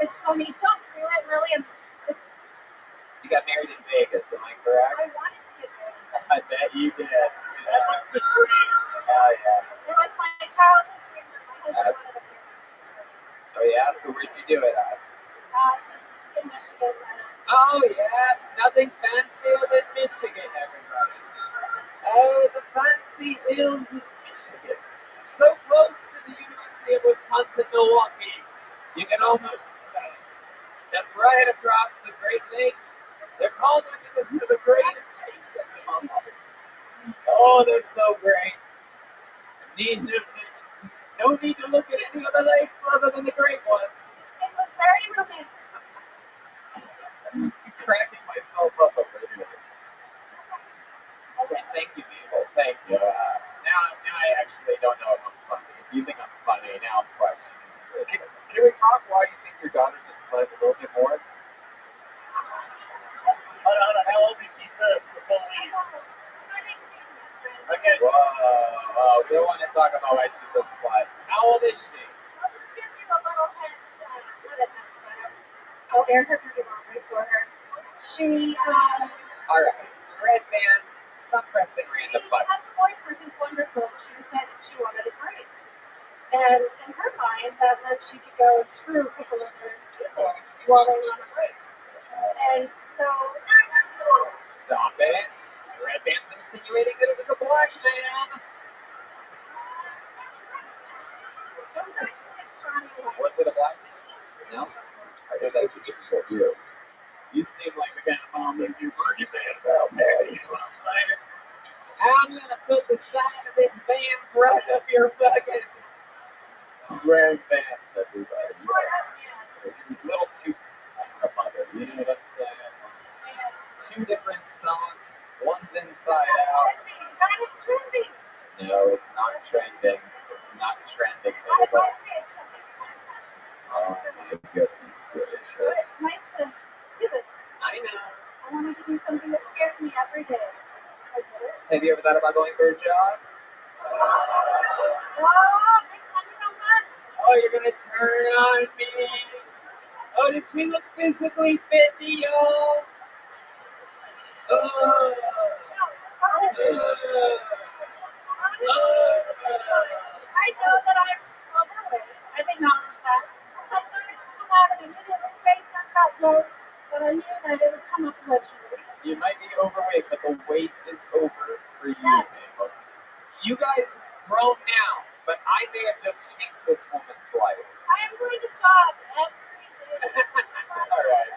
it's funny. Don't do it, really. You got married in Vegas, am I correct? I wanted to get married. I bet you did. That was the dream. Oh, yeah. It was my childhood dream. My husband wanted a fancy. Oh, yeah? So where'd you do it at? Just in Michigan. Oh, yes. Nothing fancier than Michigan, everybody. Oh, the fancy hills of Michigan. So close to the University of Wisconsin-Milwaukee. You can almost smell it. That's right across the Great Lakes. They're called that because they're the greatest lakes of them all. Oh, they're so great. No need to look at any other lakes other than the great ones. It was very romantic. I'm cracking myself up over here. Okay, thank you, Mabel. Thank you. Now I actually don't know if I'm funny. If you think I'm funny, now I'm questioning. Can we talk why you think your daughter's just like a little bit more? How old is she first before we... Okay. Whoa, we don't want to talk about why she's a slut. How old is she? I'll just give you a little hint. I'll air her dirty laundry for her. She, Alright, Red Man, stop pressing random buttons. had a boyfriend who's wonderful. She decided she wanted a break. And in her mind, that meant she could go and screw a couple of her people while they were on a break. And so... Stop it. Red Man's insinuating that it was a black man. It was actually a strong one. Was it a black man? No? I think that's what you said. You seem like the kind of mom that you were saying about Mary. I'm gonna put the side of this Vans right up your fucking... She's wearing Vans, everybody. A little too a mother, you know what I'm saying? 2 different songs, one's inside out. That is trendy. No, it's not trending. It's not trending, anybody. Oh my goodness gracious. But it's nice to do this. I know. I wanted to do something that scared me every day. Have you ever thought about going for a jog? Oh, you're gonna turn on me. Oh, does she look physically fit, y'all? Oh. I know that I'm overweight. I've acknowledged that. I thought it would come out of me. You didn't say something about Joe, but I knew that it would come up eventually. You might be overweight, but the wait is over for you, Mabel. You guys grown now, but I may have just changed this woman's life. I am going to jog every day. Alright.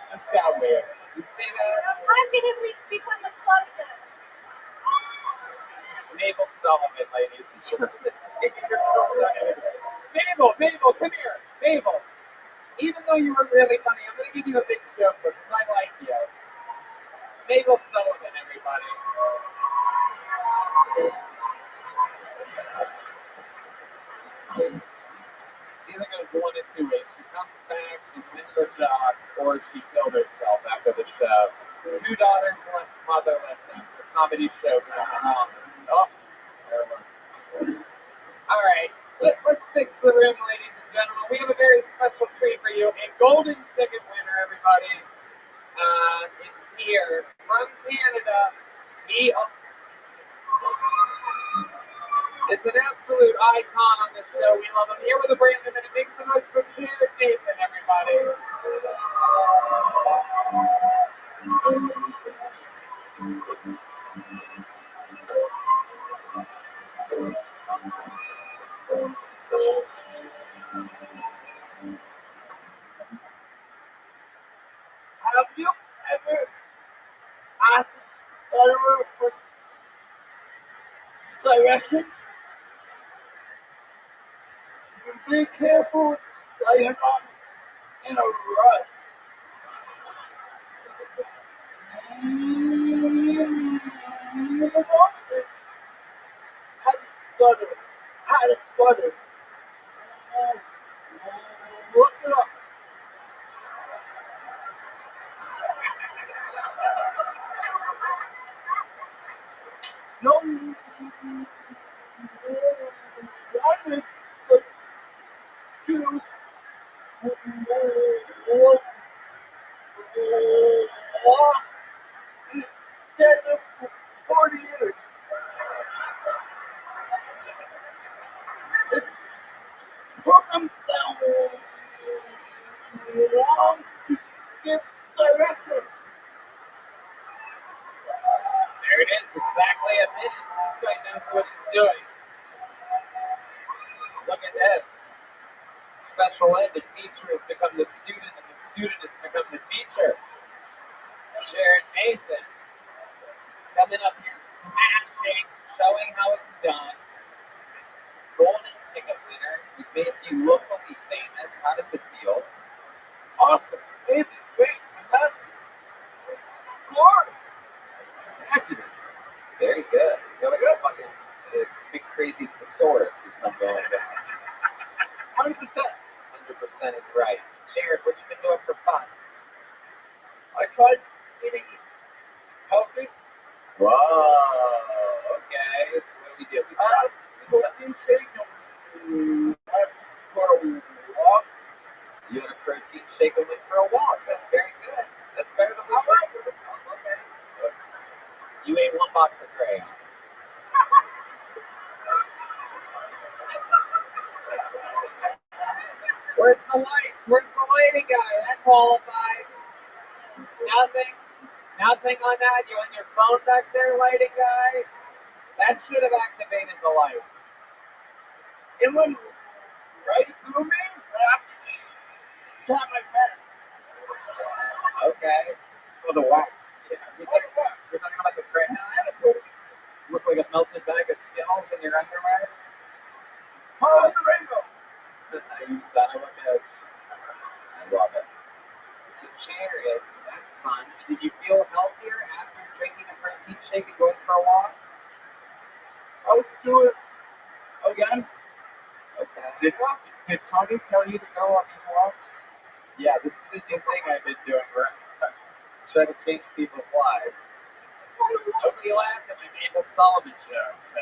That's not weird. You see that? I'm going to become a slut again. Mabel Sullivan, ladies and gentlemen. Mabel, come here. Mabel, even though you were really funny, I'm going to give you a big joke because I like you. Mabel Sullivan, everybody. or she killed herself after the show. 2 daughters left motherless after comedy show goes wrong. Oh, there it was. All right, let's fix the room, ladies and gentlemen. We have a very special treat for you. A golden ticket winner, everybody, is here from Canada. He is an absolute icon on this show. We love him. Here with a brand new minute. Make some noise for Jared Nathan, everybody. Have you ever asked the stutterer for direction? Be careful that you're not in a rush. Had a stutter. Look it up. No one to walk desert for 40 years. It took them down long to give direction. There it is, exactly a minute. This guy knows what he's doing. Look at this. Special ed, the teacher has become the student, and the student has become the teacher. Jared Nathan coming up here smashing, showing how it's done. Golden ticket winner. We made you locally famous. How does it feel? Awesome. Amazing. Great. Fantastic. Glory. Adjectives. Very good. You're like a fucking big crazy thesaurus or something like that. 100%. 100% is right. Jared, what you been doing for fun? I tried eating healthy. Whoa. Okay. So what do? We start. Protein shake. I for a walk. You had a protein shake and went for a walk. That's very good. That's better than we did. Okay. You ate 1 box of crayon. Where's the lights? Where's the lighting guy? That qualified. Nothing on that. You on your phone back there, lighting guy? That should have activated the light. It went right through me. I have to shut my face. Okay. For the wax. Yeah. You're talking about the crayon? Look like a melted bag of Skittles in your underwear? Oh, the rainbow. You son of a bitch. I love it. So, Jared, that's fun. Did you feel healthier after drinking a protein shake and going for a walk? I'll do it again. Okay. Did Tony tell you to go on these walks? Yeah, this is a new thing I've been doing where I'm trying to change people's lives. Nobody laughed at my Mabel Solomon joke, so,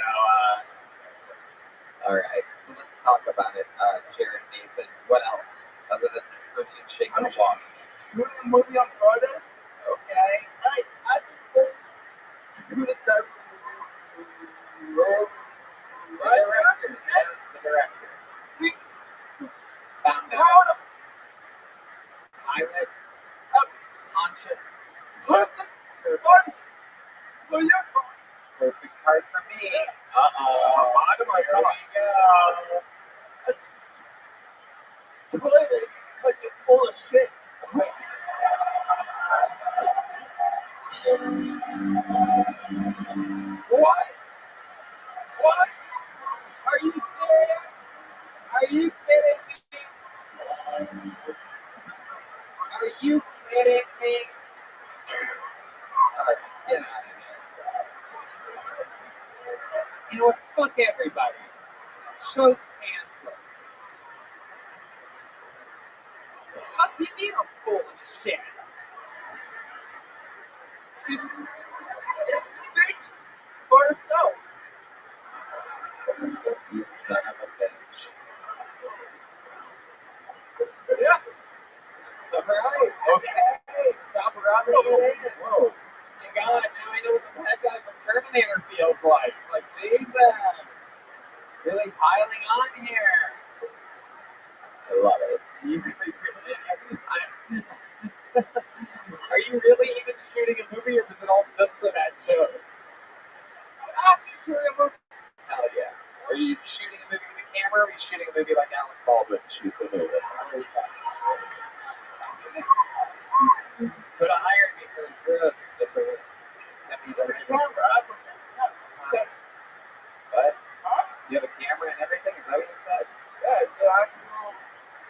alright, so let's talk about it, Jared Nathan. What else, other than protein shake and a walk? Shooting a movie on Friday. Okay. I just do the director. The director. Found out. Pilot. Conscious. Perfect part for me. Bottom or top? Here we go. Toilet, but you're full of shit. What? What? Are you serious? Are you kidding me? Are you kidding me? Alright, get out of here. You know what? Fuck everybody. Show's canceled. The fuck do you mean I'm full of shit? It's fake or no? You son of a bitch. Yeah. Alright, okay. Stop rubbing it in. Whoa. My God, now I know what the bad guy from Terminator feels like. It's like, Jesus. Really piling on here. I love it. You really, really, every time. Are you really even shooting a movie, or was it all just for that show? I'm just shooting a movie. Hell yeah. Are you shooting a movie with a camera, or are you shooting a movie like Alec Baldwin shoots a movie? What are you talking about? Could have hired me for insurance, just so that means I was What? Huh? You have a camera and everything? Is that what you said? Yeah, I can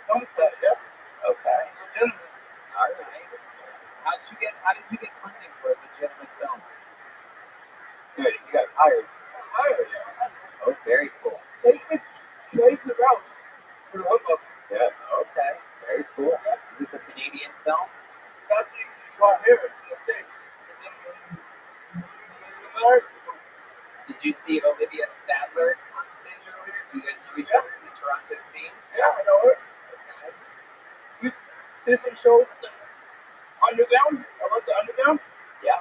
film that, yeah. Okay. Legitimate. Alright. How did you get funding for a legitimate film? Good, you got hired. Hired, yeah. Oh, very cool. Take the route for the hookup. Yeah, okay. Very cool. Is this a Canadian film? That thing is right here. The thing. It's in America. Did you see Olivia Stadler on stage earlier? Do you guys know each other in the Toronto scene? Yeah, I know it. Okay. You different show Underground? I love the Underground. Yeah.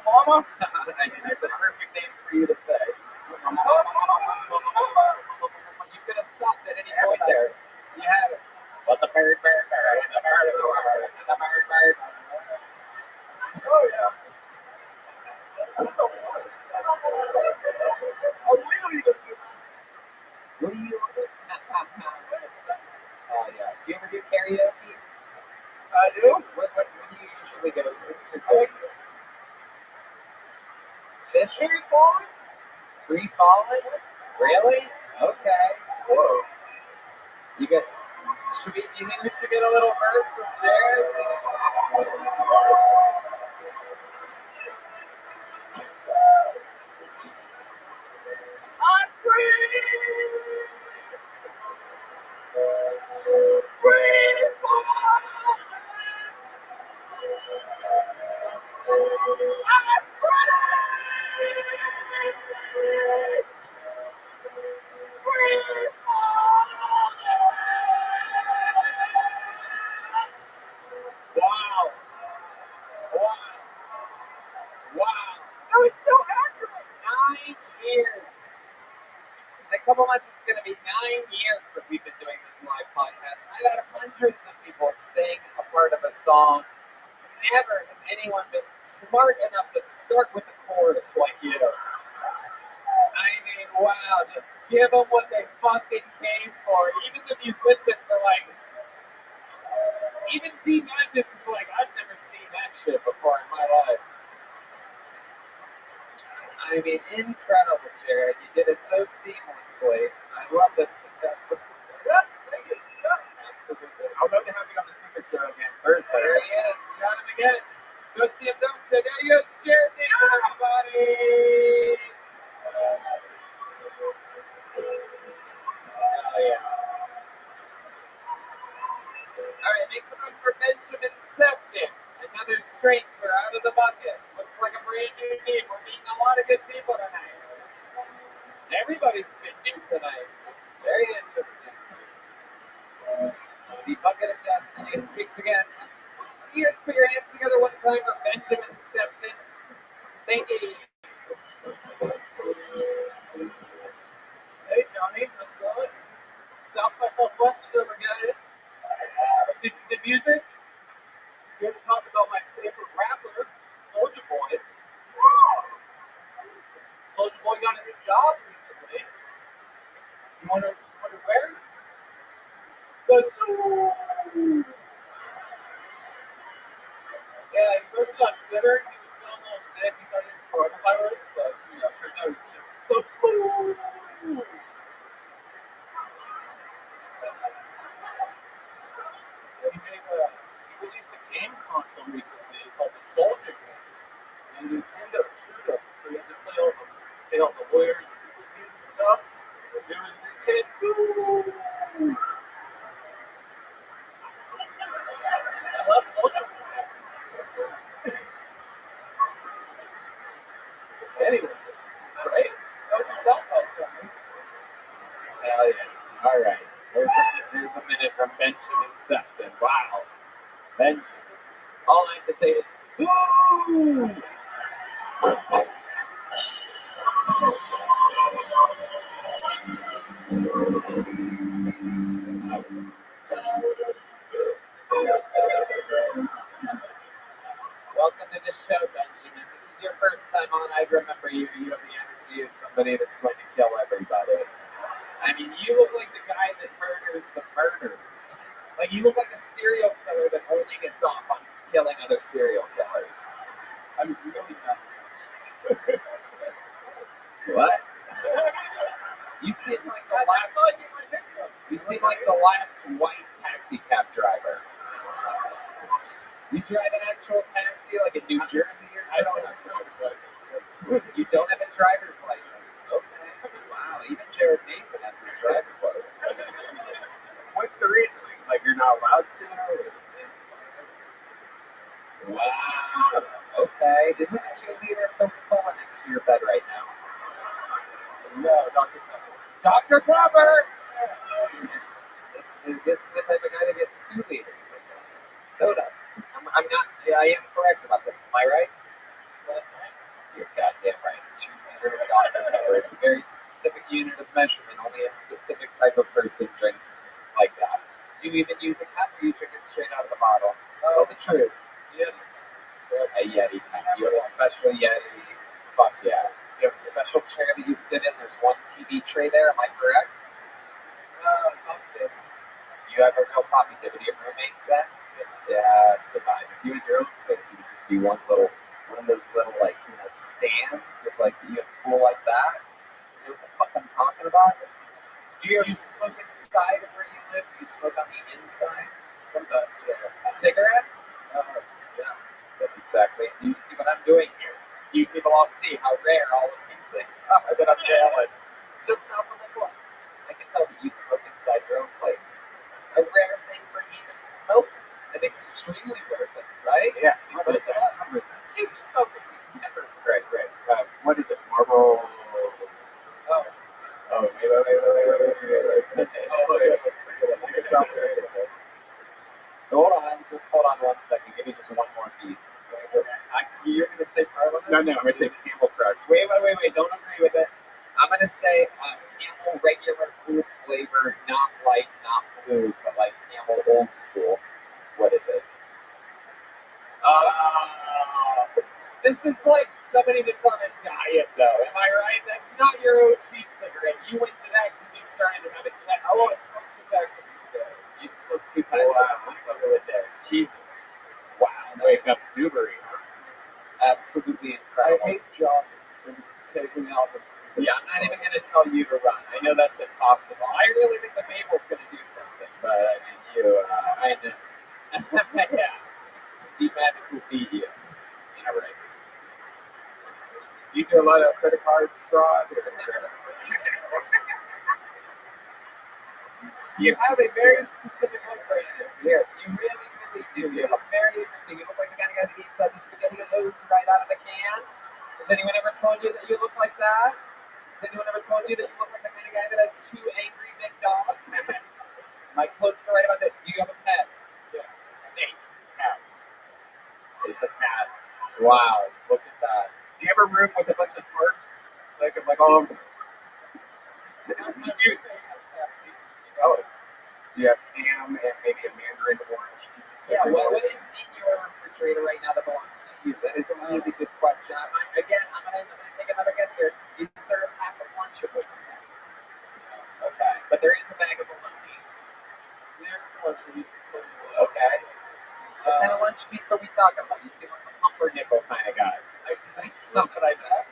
Mama? I mean, that's a perfect name for you to say. You could have stopped at any point there. You had it. But the bird, and the bird, and the bird. Oh, yeah. Oh, we don't even do that. What do you... Oh, yeah. Do you ever do karaoke? I do. What do you usually go to? Fish? Free falling? Free falling? Really? Okay. Whoa. You think we should get a little verse from Jared? I'm free! Free falling! I'm Wow. That was so accurate. 9 years. In a couple months, it's going to be 9 years that we've been doing this live podcast. I've had hundreds of people sing a part of a song. Never has anyone been smart enough to start with the chorus like you. I mean, wow, just give them what they fucking came for. Even the musicians are like, even D. Magnus is like, I've never seen that shit before in my life. I mean, incredible, Jared. You did it so seamlessly. I love that. That's the. Yeah, thank you. Yeah. Absolutely. I would love to have you on the Secret Show again Thursday. There he is. You got him again. Go see him Thursday. There he goes, Jared. Thank you, everybody. Oh, yeah. All right, make some noise for Benjamin Sefton. Another stranger out of the bucket. Looks like a brand new name. We're meeting a lot of good people tonight. Everybody's been new tonight. Very interesting. The bucket of destiny speaks again. You guys put your hands together one time for Benjamin Sefton. Thank you. Hey, Johnny. How's it going? South by Southwest is over, guys. I see some good music. Here to talk about my favorite rapper, Soulja Boy. Soulja Boy got a new job recently. You wonder where? The zoo. Yeah, he posted on Twitter. He was feeling a little sick. He thought he was coronavirus, but turns out it's just the flu. He released a game console recently called the Soldier Game, and Nintendo sued him, so he had to pay all the lawyers and legal fees and stuff. It was Nintendo. I love Soldier Game. Great. That was your cell phone, something. Hell yeah. All right. There's a minute from Benjamin Sefton. Wow. Benjamin. All I have to say is, woo! Welcome to the show, Benjamin. This is your first time on. I remember you. You have the energy of somebody that's going to kill everybody. I mean, you look like the guy that murders the murders. Like, you look like a serial killer that only gets off on killing other serial killers. I'm really not. What? You seem like the last. You seem like the last white taxi cab driver. You drive an actual taxi, like in New Jersey or something? I don't have a driver's license. You don't have a driver's license. Okay. Wow. Even Jared Nathan has his driver's license. What's the reasoning? Like you're not allowed to? Wow. Okay. Isn't a 2-liter Coca-Cola next to your bed right now? No, Dr. Pepper. Dr. Pepper! This is the type of guy that gets 2 liters. Soda. I'm not. Yeah, I am correct about this. Am I right? Last night. You're goddamn right. 2 liter of Dr. Pepper. It's a very specific unit of measurement. Only a specific type of person drinks like that. Do you even use a cup, or you drink it straight out of the bottle? Tell the truth. Yeah. A Yeti cup. You have a special Yeti. Fuck yeah. You have a special chair that you sit in. There's one TV tray there. Am I correct? Okay. You have a real poppy tip. Do you have roommates then? Yeah, it's the vibe. If you had your own place, you could just be one of those little like stands with like you have a pool like that. You know what the fuck I'm talking about? Do you smoke inside of where you live? Do you smoke on the inside? Sometimes, yeah. Cigarettes? Yeah. That's exactly. You see what I'm doing here. You people all see how rare all of these things are that I'm doing. Just off of the book, I can tell that you smoke inside your own place. A rare thing for even smokers. An extremely rare thing, right? Yeah. Because of us. Huge smoking members. Great. What is it? Marlboro. Oh, wait. Hold on. Just hold on 1 second. Give me just one more beat. You're going to say Parliament? No, I'm going to say Camel Crush. Wait. Don't agree with it. I'm going to say Camel regular food flavor, not light, not blue, but like Camel old school. What is it? This is like somebody that's on a diet, though. Am I right? That's not your OG cigarette. You went to that because you started to have a chest. I want to smoke 2 packs of Blueberry. You smoked 2 packs of a day. Jesus. Wow. Wake up Newbury. Absolutely I incredible. hate jogging. And it's taking out the. Yeah, I'm not even going to tell you to run. I know that's impossible. I really think the Mabel's going to do something, but I mean, I know. Yeah. These matches will beat you in a race. You do a lot of credit card fraud. You have a very specific look right here. You really do. It's very interesting. You look like the kind of guy that eats the SpaghettiOs right out of the can. Has anyone ever told you that you look like that? Has anyone ever told you that you look like the kind of guy that has 2 angry big dogs? Am I close to right about this? Do you have a pet? Yeah. A snake. Cat. It's a cat. Wow. Look at that. Do you have a room with a bunch of tarps? Like all of them? Oh, do you have ham and maybe a mandarin orange juice? Yeah, what is in your refrigerator right now that belongs to you? That is a really good question. I'm going to take another guess here. Is there a pack of Lunchables in there? Okay, but there is a bag of bologna. There's lunch meats. Okay. What kind of lunch meats are we talking about? You seem like a pumpernickel kind of guy. That's not what I meant.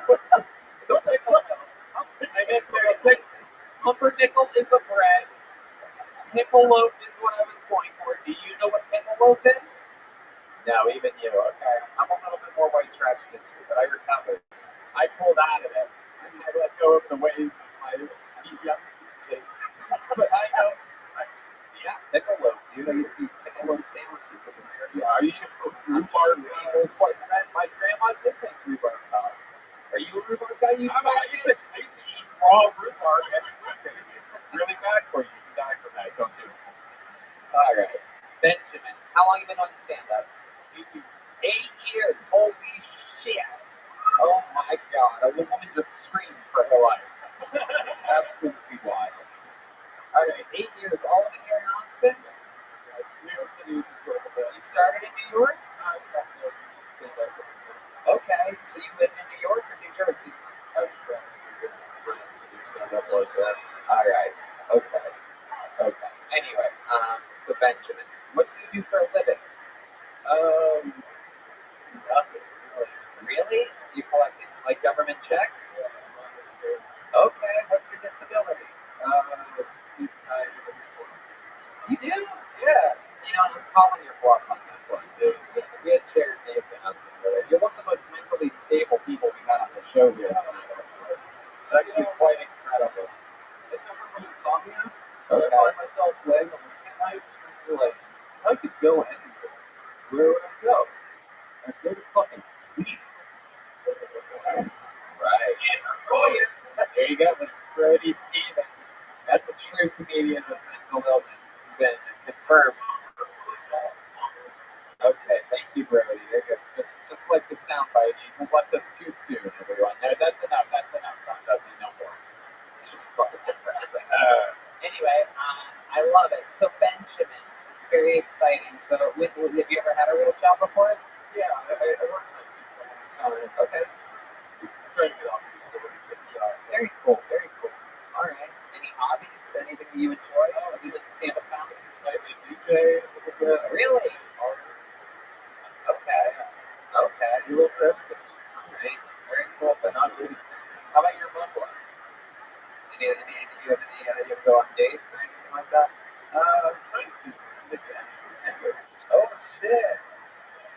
What's the I meant pumpernickel is a bread. Pickle loaf is what I was going for. Do you know what pickle loaf is? No, even you. Okay. I'm a little bit more white trash than you, but I recovered. I pulled out of it. I let go of the ways of my young teachings. But I know. Yeah, pickle loaf, dude. I used to eat pickle loaf sandwiches with American. Yeah, are you just rhubarb? Eagles white bread. My grandma did make rhubarb pie. Are you a rhubarb guy? You I used to eat raw rhubarb every weekend. It's really bad for you. You die from that. Don't do it. All right. Benjamin, how long have you been on stand-up? 8 years. Holy shit. Oh my god. A woman just screamed for her life. Absolutely wild. All right. 8 years. All of it here in Austin? New York City, just a little bit. You started in New York? Okay. So you lived in New York or New Jersey? I was trying to do this with friends and do stand-up like that. All right. Okay. Okay. Anyway, so Benjamin, what do you do for a living? Nothing. Really? You collecting like government checks? Okay. What's your disability? You do? Yeah. You know, I'm calling your bluff on this one, dude. We had Jared Nathan up there. You're one of the most mentally stable people we've had on the show here tonight, actually. It's actually quite incredible. I suffer from insomnia. Okay. I find myself laying on weekend nights just thinking like, I could go anywhere. Where would I go? I'd go to fucking sleep. Right. There you go. That's Brody Stevens. That's a true comedian with mental illness. This has been confirmed. Okay, thank you, Brody. There goes. Just like the soundbite. You left us too soon, everyone. No, that's enough. That's enough. Doesn't no more. It's just fucking depressing. Anyway, I love it. So Benjamin, it's very exciting. So, have you ever had a real job before? Yeah, I work in IT for a long time. Okay. I'm trying to get off this ability to get a job. Very cool. Very cool. All right. Any hobbies? Anything that you enjoy? Other than stand-up comedy? I DJ a little bit. Really? Okay. Okay. You look for everything. All right. Very cool. But Not really. how about your love life? Do you ever go on dates or anything like that? I'm trying to again. Tinder. Oh shit!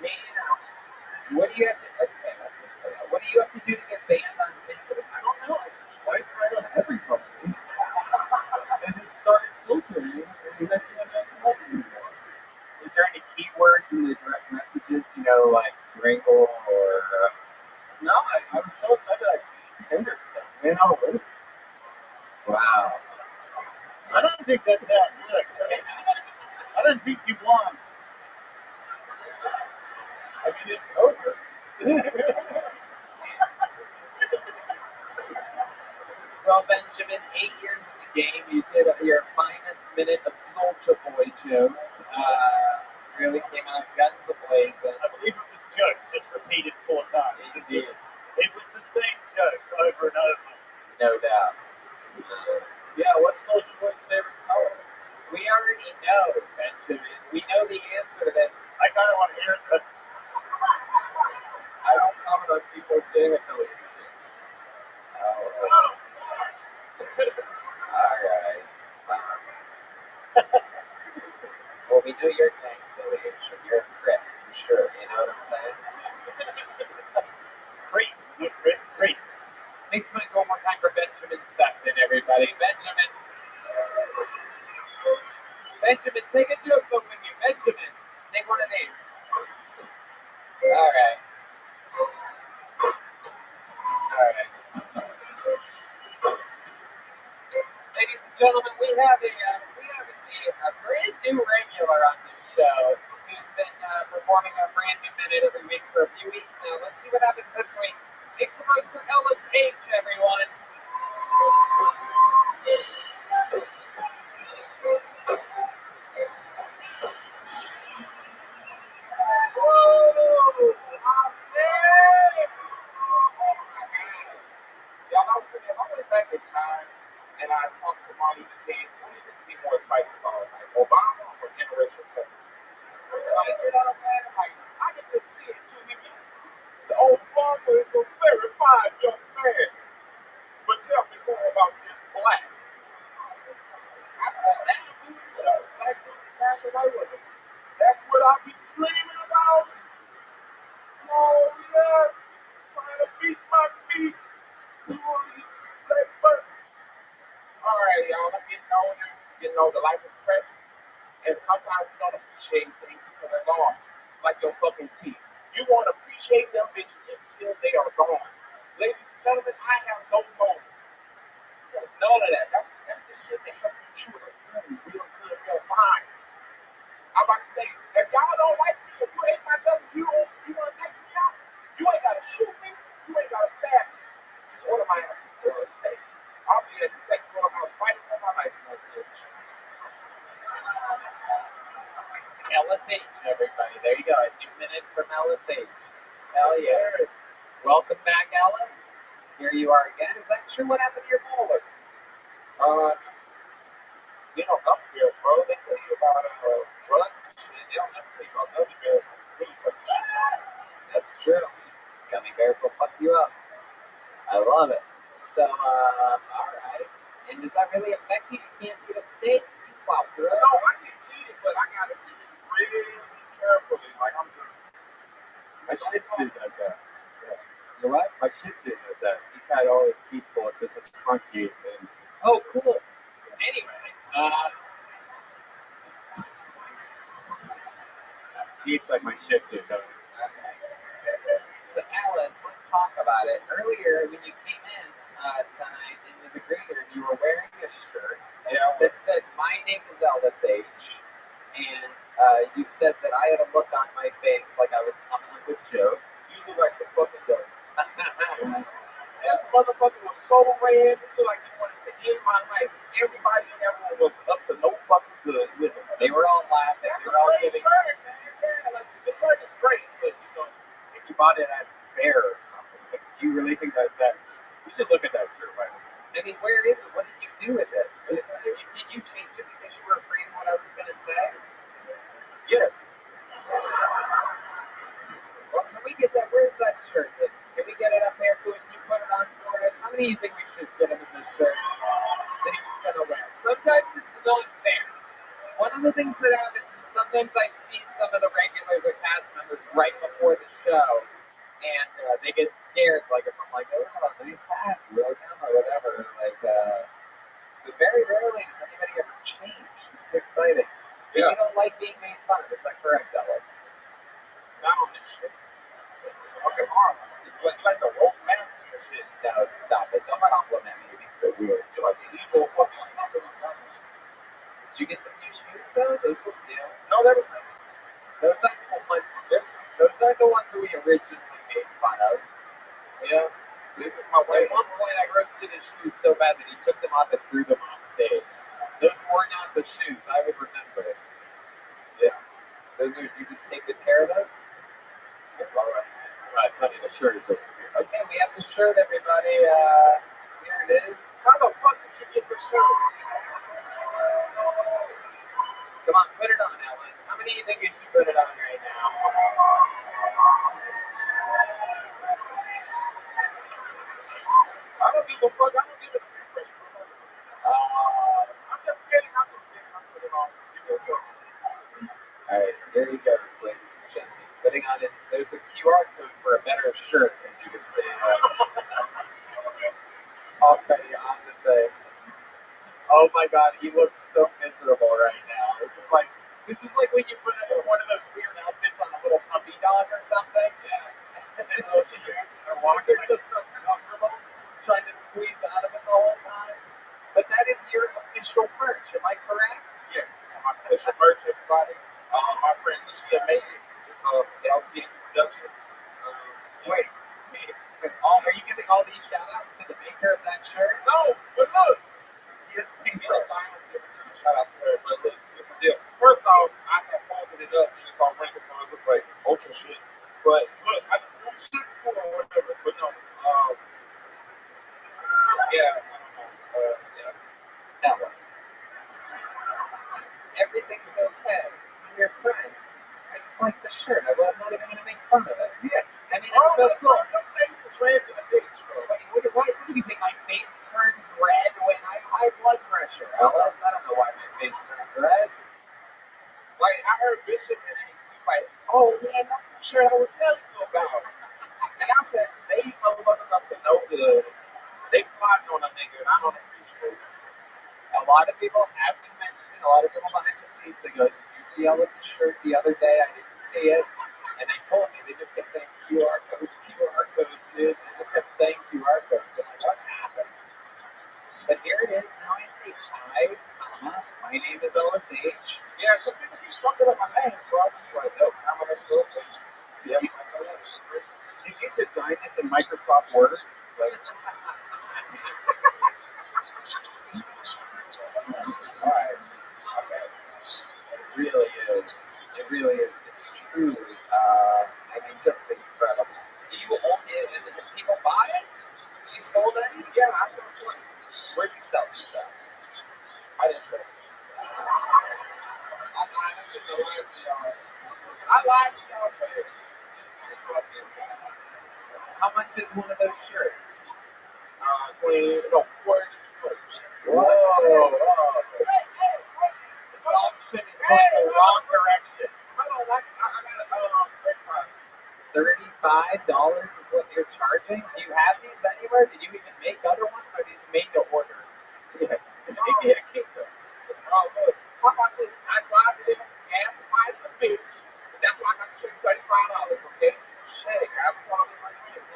Damn. What do you have to? Okay, what do you have to do to get banned on Tinder? I don't know. I just swipe right on everybody. And it started filtering. And the next thing I know, I'm not anymore. Is there any keywords in the direct messages? You know, like strangle or? No, I was so excited I beat Tinder because I ran out of women. Wow. I don't think that's that good. I don't think you won. I mean, it's over. Well, Benjamin, 8 years in the game, you did your finest minute of Soulja Boy jokes. Really came out guns a-blazing. I believe it was joke, just repeated 4 times. Indeed. It was the same joke over and over. No doubt. Yeah, what's Soulja Boy's favorite color? We already know, Benjamin. We know the answer to this. I kind of want to hear it, but I don't comment on people's genitalia. Alright. Well, we know your gang affiliation. You're a threat, for sure. You know what I'm saying? Great. Great. Make some noise one more time for Benjamin Sefton, everybody. Benjamin, take a joke book with you. Benjamin, take one of these. Alright. Ladies and gentlemen, we have a brand new regular on this show who's been performing a brand new minute every week for a few weeks now. Let's see what happens this week. Make some noise for Ellis H, everyone. Y'all know if I went back in time and I talked to Martin Luther King, who do you think would be more excited about? Like Obama or interracial couples? Like, you know what I'm saying? Like, I can just see it too. The old father is a very fine young man. But tell me more about this black. I said, damn, dude, it's just a black dude smashing away with it. That's what I be dreaming about. Oh, yeah. Trying to beat my feet. All right, y'all. I'm getting older. Getting older. Life is precious. And sometimes you don't appreciate things until they're gone. Like your fucking teeth. You won't appreciate them bitches until they are gone. Ladies and no phones. None of that. That's the shit that helps you chew the food real good, real fine. I'm about to say, if y'all don't like me, if you hate my guts, you want to take me out, you ain't got to shoot me, you ain't got to stab me. Just order my ass to a steak. I'll be at the Texas Roadhouse fighting for my life, no bitch. LSH, everybody. There you go. A new minute from LSH. Hell yeah. Welcome back, Ellis. Here you are again. Is that true? What happened to your molars? Just, gummy bears, bro. They tell you about drugs and shit. They don't never tell you about gummy bears. That's really fucking shit. That's true. Gummy bears will fuck you up. I love it. So, alright. And does that really affect you? You can't eat a steak? You plow through it? No, I can eat it, but I gotta eat it really carefully. Like, I'm just... My Shih Tzu does that. You what? My Shih Tzu does that. He's had all his teeth pulled because it's crunchy. And oh, cool. Anyway, he eats like my Shih Tzu. So. okay. So, Alice, let's talk about it. Earlier, when you came in tonight into the green room, you were wearing a shirt that said, "My name is LSH," and you said that I had a look on my face like I was coming up with jokes. You look like the fucking devil. This motherfucker was so red, it looked like he wanted to end my life. Everybody in that room was up to no fucking good with him. They were all laughing. That's They a were all great giving. shirt, man. Yeah, like, the shirt is great, but If you bought it at a fair or something, like, do you really think that you should look at that shirt right now? I mean, where is it? What did you do with it? Did you change it because you were afraid of what I was going to say? yes. Well, can we get that? Where's that shirt? Can we get it up there? Can you put it on for us? How many do you think we should get him in this shirt that he's going to wear? Sometimes it's not fair. One of the things that happens is sometimes I see some of the regulars or cast members right before the show, and they get scared, like if I'm like, oh, nice hat, welcome, or whatever. Like, but very rarely does anybody ever change. This is exciting. But you don't like being made fun of. Is that correct, Ellis? Not on this shit. It's fucking hard. It's like the roast master and shit. No, stop it. Don't compliment me. You're being so weird. You're like the evil fucking Turners. Did you get some new shoes, though? Those look new. No, that was Those aren't the ones. Those aren't the ones that we originally made fun of. yeah. At one point, I roasted his shoes so bad that he took them off and threw them off stage. Those were not the shoes. I would remember. Yeah. Those are. You just take good care of those. It's all right. I'm tell you, the shirt is over here. Okay, we have the shirt, everybody. Here it is. How the fuck did you get the shirt? Come on, put it on, Ellis. How many do you think you should put it on right now? I don't give a fuck. I don't give a impression. I'm just kidding. I'm putting it on. Just give me a second. All right, here he goes, ladies and gentlemen. Putting on his. There's a QR code for a better shirt, as you can see. Already on the thing. Oh my God, he looks so miserable right now. This is like when you put one of those weird outfits on a little puppy dog or something. Yeah. And those shoes, and they're walking just so comfortable, trying to squeeze out of it the whole time. But that is your official merch, am I correct? Yes, my official merch, everybody. My friend Lucia made it. It's LTA production. Wait. Are you giving all these shout outs to the maker of that shirt? No, but look. Yes, Shout out to her, but look, here's the deal. First off, I have folded it up and it's all wrinkled, so it looks like ultra shit. But look, I can do shit for or whatever. But no, yeah, I don't know. Yeah. Ellis. Everything's okay. I'm your friend. I just like the shirt. I'm not even going to make fun of it. Yeah. I mean, it's so cool. Your face is red to the bitch, bro. Why do you think my face turns red when I have high blood pressure, Ellis? I don't know why my face turns red. Like, I heard Bishop and he's like, oh man, that's the shirt I was telling you about. And I said, these motherfuckers up to no good. They plotting on a nigga, and I don't appreciate it. A lot of people have been mentioning, a lot of people behind the scenes, they go, did you see Ellis's shirt the other day? I didn't see it. And they told me, they just kept saying QR codes, dude. They just kept saying QR codes. I'm like, what happened? My name is LSH. Yeah, some people keep fucking up my name, so I'm just like, no, I'm gonna go with it. Yep. Did you design this in Microsoft Word? Like, alright. Okay. It really is. It really is. It's truly, I mean, just incredible. So you own it and then people bought it? You sold it? Yeah, I sold it. Where'd you sell it? I didn't trade it. I like y'all. How much is one of those shirts? 20, no, 40. Whoa. This auction is going the wrong direction. Hold on, I got $35 is what you're charging? Do you have these anywhere? Did you even make other ones? Or are these made to order? Yeah. Maybe I keep those. Oh, look, how about this? I drive it in gas pipe the bitch. That's why I got to show you $35, okay? Shit, I was all in my hand.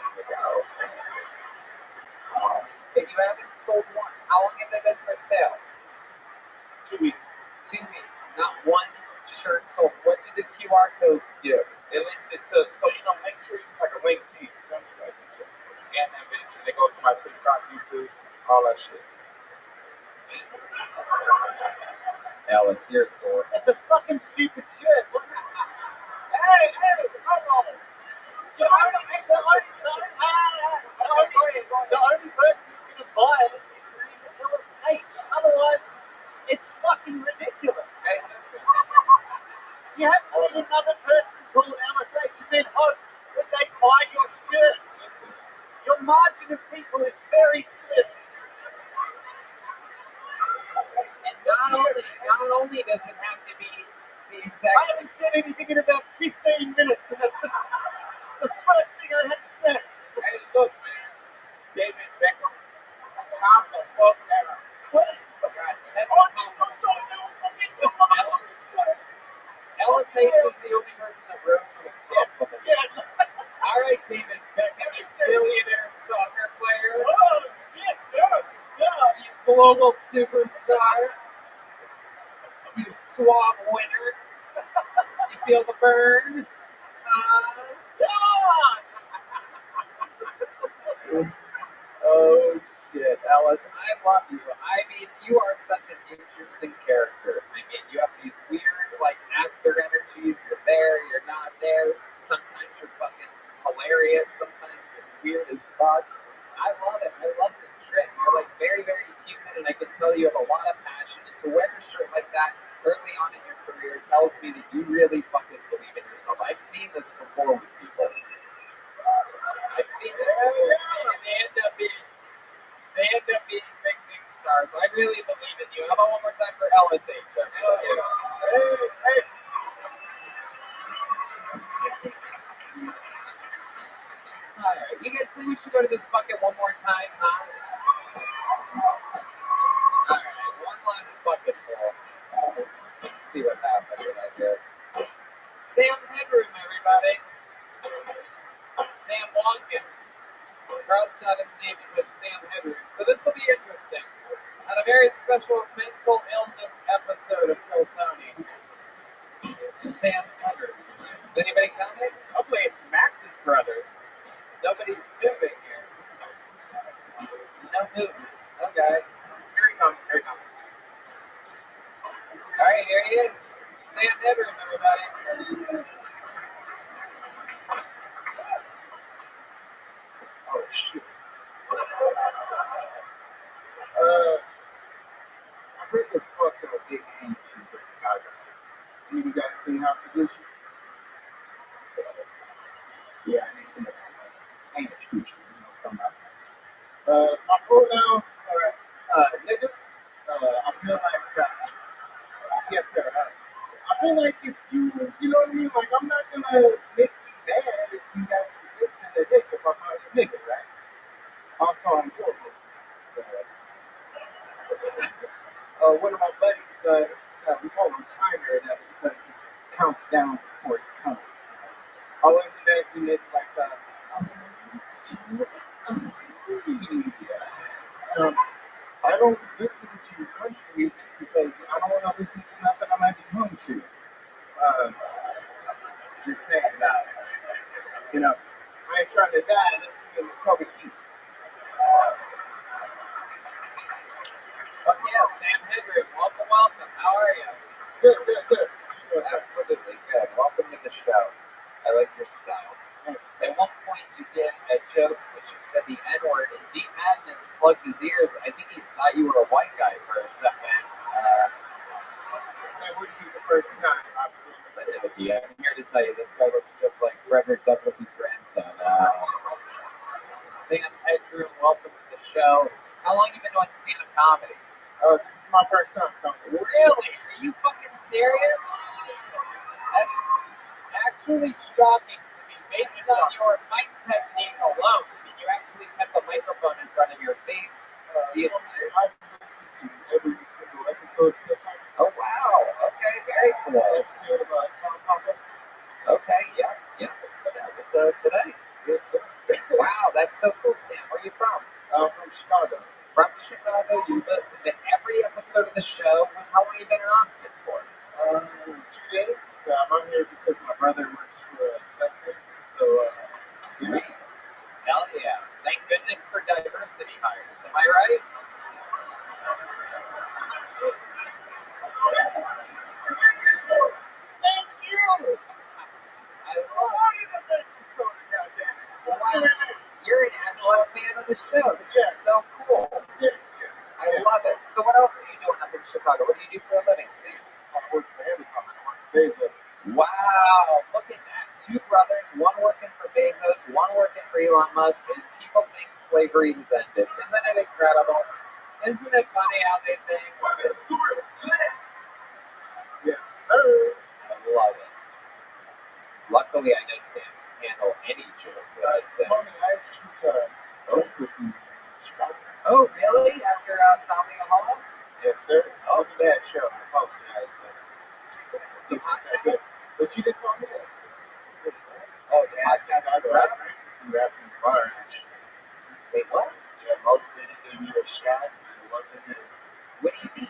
But you haven't sold one. How long have they been for sale? 2 weeks. 2 weeks. Not one shirt sold. What do the QR codes do? It links it to, so you know, Linktree is like a link T. You know, like you just scan that bitch and it goes to my TikTok, YouTube, all that shit. Alice, you're cool. It's a fucking stupid shit. Look at Hey, come on. the only person who's going to buy it is LSH. Otherwise, it's fucking ridiculous. Hey, listen. You have to let another person called LSH and then hope that they buy your shirt. Your margin of people is very slim. And not only does it have to be the I exact. haven't said anything in about 15 minutes, and that's the first thing I had to say. Hey, look, man. David Beckham, calm the fuck down. What? God, that's Oh, I'm so nervous. I'll get some LSH is the only person that rose to the top of it. Yeah. All right, David Beckham, you billionaire soccer player, Oh, shit. Yeah. you global superstar, you swab winner. You feel the burn? Oh shit, Alice, I love you. I mean, you are such an interesting character. I mean, you have these weird, like, actor energies. You're there, you're not there. Sometimes you're fucking hilarious. Sometimes you're weird as fuck. I love it. I love the trip. You're, like, very, very human, and I can tell you have a lot of passion. And to wear a shirt like that early on in your career tells me that you really fucking believe in yourself. I've seen this before with people. I've seen this before, and they end up being big stars. I really believe in you. How about one more time for LSH? Hey. Alright, you guys think we should go to this bucket one more time, huh? Alright, one last bucket full. Let's see what happens right here. Sam Headroom, everybody. Sam Watkins. Crowd status named with Sam Headroom. So this will be interesting. On a very special mental illness episode of Kill Tony. Sam Headroom. Is anybody coming? Hopefully it's Max's brother. Nobody's moving here. No movement. Okay. Here he comes. Alright, here he is. Sam Headroom, everybody. Oh shit. I heard the fucked up big game shit that I got. Any of you guys seen House of Gucci? Yeah, I need some of that. Ain't Gucci, you know what I'm talking about. My pronouns are nigga. I feel like yes sir. I feel like if you know what I mean, like I'm not gonna make you mad if you guys suggest in a dick if I'm not a nigga, right? Also I'm horrible. So, one of my buddies, we call him Timer, and that's because he counts down before he comes. I always imagine it like I don't listen to country music because I don't want to Deep Madness plugged his ears. I think he thought you were a white guy for a second. That wouldn't be the first time I've been But no, D, I'm here to tell you, this guy looks just like Frederick Douglass's grandson. This is Sam Hedrew. Welcome to the show. How long you been doing stand-up comedy? This is my first time, Tony. Really? Are you fucking serious? That's actually shocking to me. Based on your mic technique alone, you actually kept the microphone in front of your face the entire time. I've listened to every single episode of the time. Oh, wow. Okay, very cool. Episode of Tom Papa. Okay, yeah. That was today. Yes, sir. Wow, that's so cool, Sam. Where are you from? From Chicago. From Chicago. You listen to every episode of the show. How long have you been in Austin for? 2 days. I'm here because my brother works for Tesla. So, Sweet. Hell yeah. Thank goodness for diversity hires. Am I right? thank you. I love it. Wow. You're an actual fan of the show. This is so cool. Yes. I love it. So what else are you doing up in Chicago? What do you do for a living, Sam? I work for Amazon. I work for Bezos. Wow. Look at that. Two brothers, one working for Bezos, one working for Elon Musk, and people think slavery has ended. Isn't it incredible? Isn't it funny how they think? Yes, sir. I love it. Luckily, I know Sam can handle any joke. Tony, I actually worked with you in Chicago. Oh, really? After founding a home? Yes, sir. That was a bad show. I apologize. The podcast? But you didn't call me that. Oh, the podcast I for got rap? you after the bar, actually. Wait, what? Yeah, most did it, gave you a shot, and it wasn't good. What do you mean?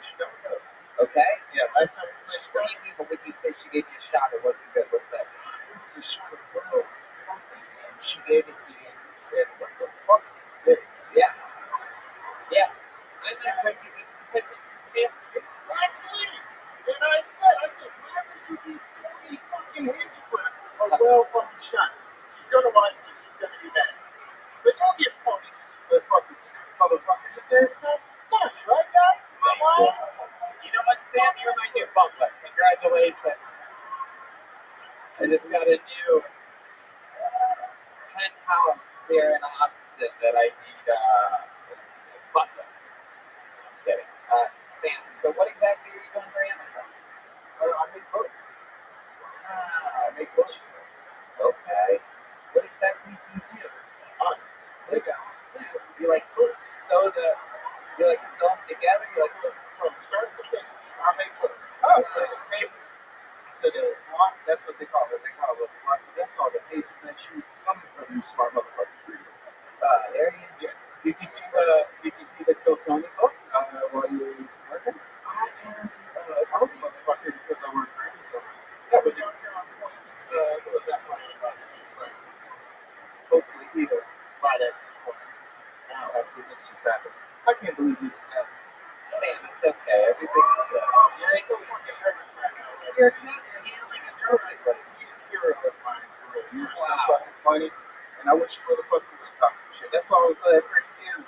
Chicago. Okay. Yeah, last time we played What do you mean? But when you say she gave you a shot, it wasn't good. What's that mean? it was a shot of blood, something, and she gave it to you, and you said, what the fuck is this? Yeah. Yeah. I'm not drinking this because it's piss. Exactly! And I said, why would you give Tony fucking Hinchcliffe a well-fucking shot? She's gonna watch this, she's gonna be mad. But don't give Tony Hinchcliffe fucking this motherfucker deserves time. Not right, guys? Come on. You know what, Sam? You're my new butler. Congratulations. I just got a new penthouse here in Austin that I need butler. Just kidding. Sam, so what exactly are you doing for Amazon? I make books. Ah, I make books. okay. What exactly do you do? You like sew them together? You like From start to finish, I make books. Oh, So the pages to the block, that's what they call it. They call it a block. That's all the pages that some of you smart motherfuckers read. there you go. Yes. Did you see the Kill Tony book while you were working? I am a home motherfucker because I work for Amazon. Yeah, but down here on points, so that's why I'm about to do. But hopefully he'll buy that point now after this just happened. I can't believe this is happening. Sam, it's okay. Everything's good. You're so fucking nervous right now. Right? You're good. You're handling it perfectly. You're a hero of mine, for real. You're so fucking funny, and I wish you motherfuckers would talk some shit. That's why I was glad Freddie Gibbs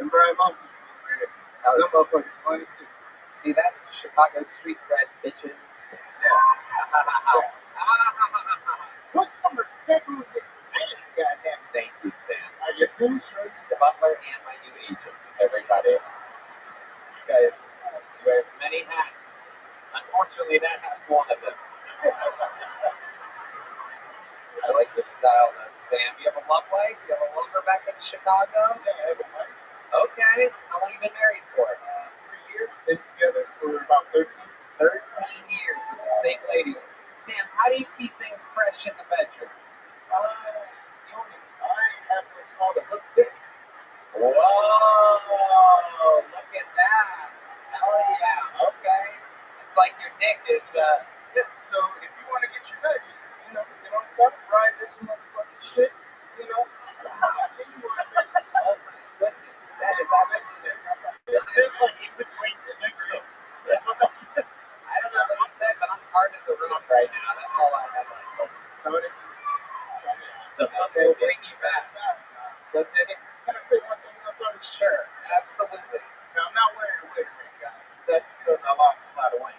and Brian Moses was there. Now, them motherfuckers funny too. See, that's Chicago street cred, bitches. Yeah. Put some respect on his name, goddamn. Thank you, Sam. Are you cool, sir? The butler and my new agent, everybody. This guy he wears many hats. Unfortunately, that hat's one of them. I like your style, though, Sam. You have a love life? You have a lover back in Chicago? Yeah, I have a wife. Okay. How long you been married for? 3 years. Been together for about 13. 13 years with the same lady. Sam, how do you keep things fresh in the bedroom? Tony, I have what's called a hook dick. Whoa! Look at that. Hell yeah. Okay. It's like your dick is, Yeah, so if you want to get your nut, just, start ride this motherfucking shit, genuine, man. oh my goodness. That is absolutely It seems like in between snippets. That's what I said. I don't know what he said, but I'm hard as a rock right now. That's all I have to say. Tony, The fuck will bring you back. so did it. Can I say one thing else on this? Sure, absolutely. Now, I'm not wearing a wig ring, guys. That's because I lost a lot of weight.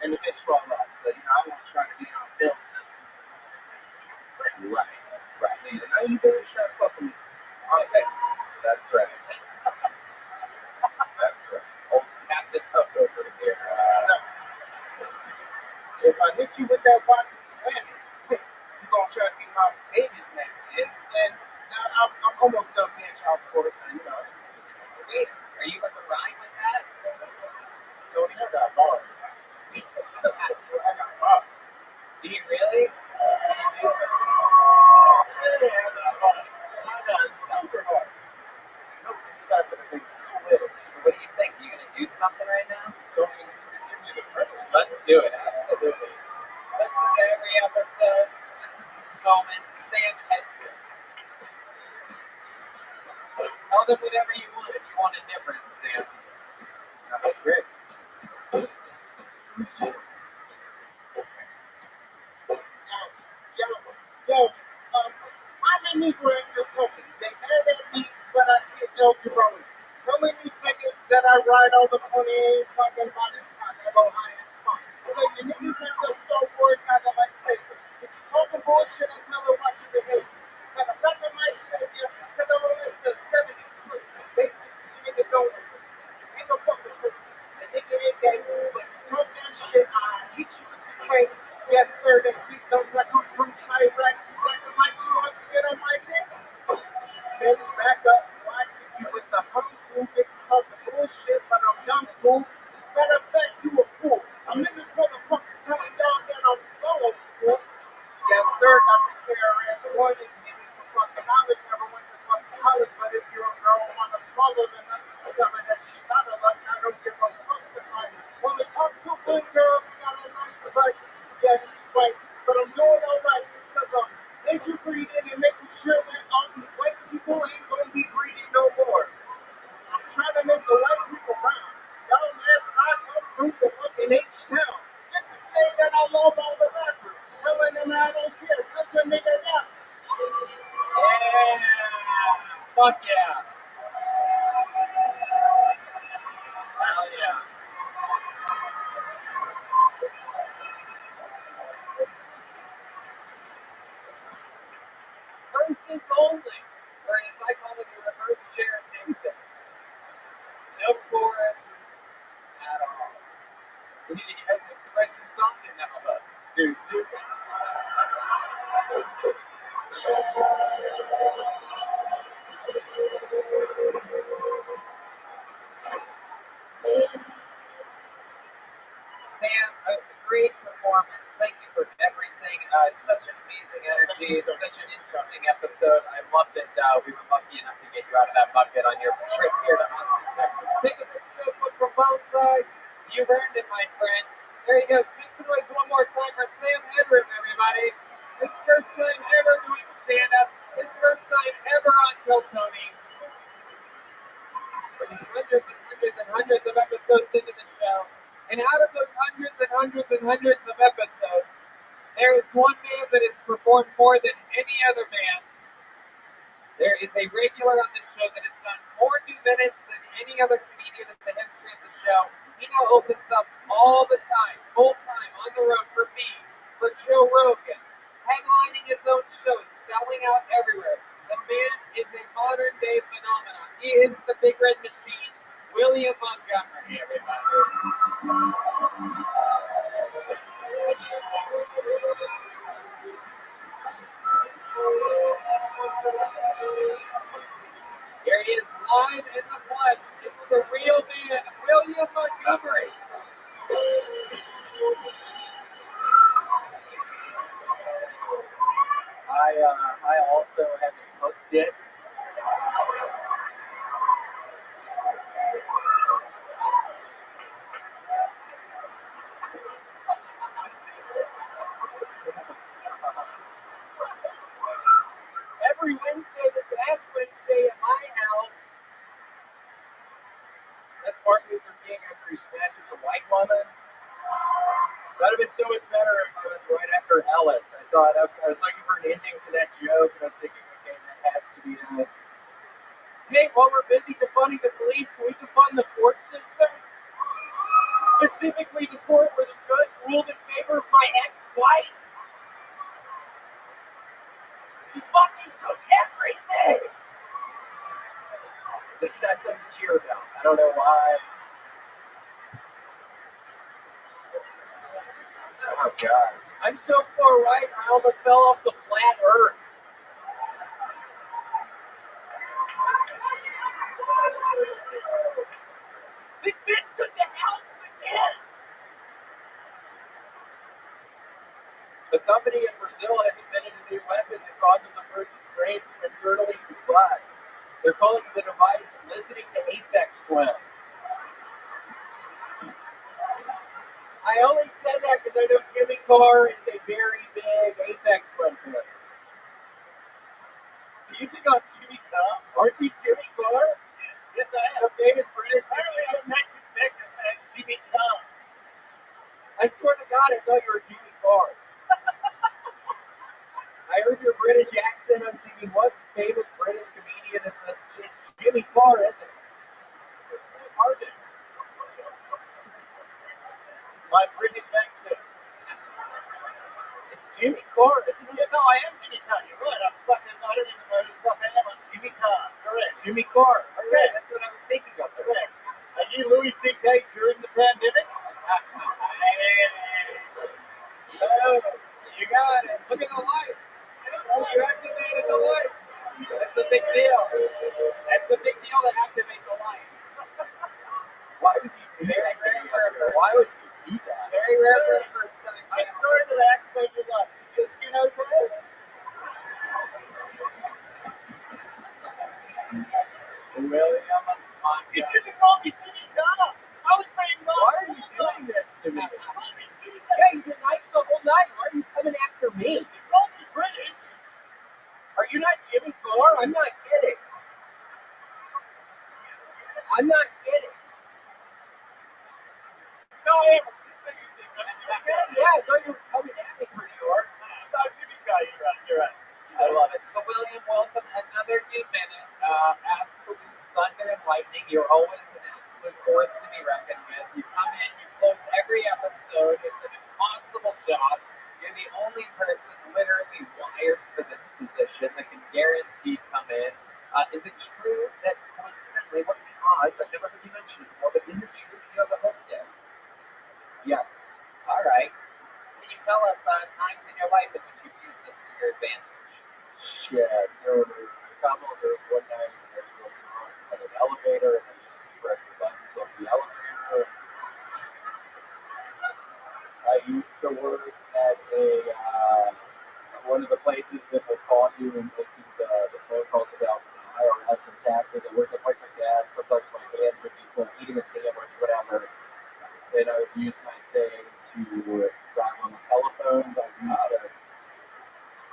And the bitch fall off. So, I want to try to be on built. Right, right. Man, none of you bitches try to fuck with me. I'll take it. That's right. That's right. Old Captain Hook over here. So, if I hit you with that body slamming, you're going to try to be my baby's man. And I'm almost done paying child support, so, Wait, are you going to rhyme with that? Tony, I got bars. I got bars. Do you really? Can you do something? Yeah, I got bars. I got super bars. No respect for the big little. So what do you think? You going to do something right now? Tony, give me the privilege. Let's do it, absolutely. Listen to every episode. This is his moment. Sam Edgar. Tell them whatever you want if you want a difference, Sam. That's great. Yo, I'm in Negro and Tony. They mad at me, but I get no Jerome. Telling these niggas that I ride all the 28 talking about his spots. I go high as fuck. So you niggas have to Star Wars out of my statement. If you talking bullshit, I tell her watch your behavior. Matter of fact, I might show you, because I'm only the 70s pussy. Basically, you niggas don't ain't no fucking pussy. The nigga ain't gay, but talk that shit, I hit you with the train. Yes, sir, that beat those like I'm from Chirac. She's like, she wants to get on my dick. Bitch, back up. Why you with the high school bitches talking bullshit, but I'm young fool. Matter of fact, you a fool. I'm in this motherfucker telling y'all that I'm so old school. Yes, sir, got the KRS-One and give me some fucking knowledge. Never went to fucking college, but if you're a girl want to swallow the nuts, tell her that she not a luck. I don't give a fuck if I want to talk to a good girl. You got a nice butt. Yes, she's white, but I'm doing all right because I'm interbreeding and making sure that all these white people ain't gonna be breeding no more. I'm trying to make the white people proud. Y'all mad that I come through the fucking H-Town just to say that I love all the rappers, telling them I don't care. Just a nigga now. Yeah! Fuck yeah! Hell yeah! Verses only, or as I call it, a reverse Jared David. No chorus at all. I'm surprised your song didn't have a hook. Dude. Sam, a great performance. Thank you for everything. Such an amazing energy. It's such an interesting episode. I love that we were lucky enough to get you out of that bucket on your trip here to Austin, Texas. Take a picture of the proposal. You've earned it, my friend. There you go. Make some noise one more time for Sam Headroom, everybody. His first time ever doing stand-up. His first time ever on Kill Tony. There's hundreds and hundreds and hundreds of episodes into the show. And out of those hundreds and hundreds and hundreds of episodes, there is one man that has performed more than any other man. There is a regular on the show that has done more new minutes than any other comedian in the history of the show. He now opens up all the time, full time, on the road for me, for Joe Rogan, headlining his own shows, selling out everywhere. The man is a modern day phenomenon. He is the Big Red Machine, William Montgomery, everybody. Here he is live in the flesh. It's the real man, William Montgomery. I also have a hook dick. Every Wednesday, this Ash Wednesday at my house. That's Martin Luther King after he smashes a white woman. That would have been so much better if it was right after Ellis. I thought I was looking for an ending to that joke, and I was thinking, okay, that has to be it. Hey, while we're busy defunding the police, can we defund the court system? Specifically the court where the judge ruled in favor of my ex-wife? She fucking took everything! This is not something to cheer about. I don't know why. Oh, God. I'm so far right, I almost fell off the flat earth. This bitch took the house of the kids! The company in Brazil has invented a new weapon that causes a person's brain to internally combust. They're calling the device listening to Aphex Twin. I only said that because I know Jimmy Carr is a very big Aphex Twin fan. Do you think I'm Jimmy Carr? Aren't you Jimmy Carr? Yes, I am. The famous British Apparently, I'm not connected to Jimmy Carr. I swear to God, I thought you were Jimmy Carr. I heard your British accent on TV. What famous British comedian is this? It's Jimmy Carr, isn't it? Artist. My British accent. It's Jimmy Carr, isn't it? Yeah, no, I am Jimmy Carr. You're right. I'm fucking, I don't even know who the fuck I am. I'm Jimmy Carr. Correct. Jimmy Carr. Okay. Okay, that's what I was thinking of. Correct. Are you Louis C.K. during the pandemic? Oh, you got it. Look at the light. You activated the light. That's a big deal. That's a big deal to activate the light. Why would you do that? Why would you do that? Very rare for a first time. I'm sorry that I activated that. Is your skin okay? William, You shouldn't call me Jimmy Carr. I was playing Why are you doing this to me? Yeah, you've been nice the whole night. Why are you coming after me? You called me British. Are you not Jimmy Carr? I'm not kidding. I'm not kidding. No, I am. Yeah, I thought you were coming at me for New York. No, Jimmy Carr, you're right. You're right. I love it. So, William, welcome. Another new minute. Absolute thunder and lightning. You're always an absolute force to be reckoned with. You come in, you close every episode. It's an impossible job. You're the only person literally wired for this position that can guarantee come in. Is it true that coincidentally, what are the odds? I've never heard you mention it before, but is it true that you have a hook yet? Yes. All right. Can you tell us times in your life in which you've used this to your advantage? Shit. There was one night I was real drunk at an elevator and I used to press the buttons on the elevator. I used to work at one of the places that will call you and making the phone calls about IRS and taxes. I worked at a place like that. Sometimes my hands would be full, eating a sandwich, whatever. Then I would use my thing to dial on the telephones. I used to.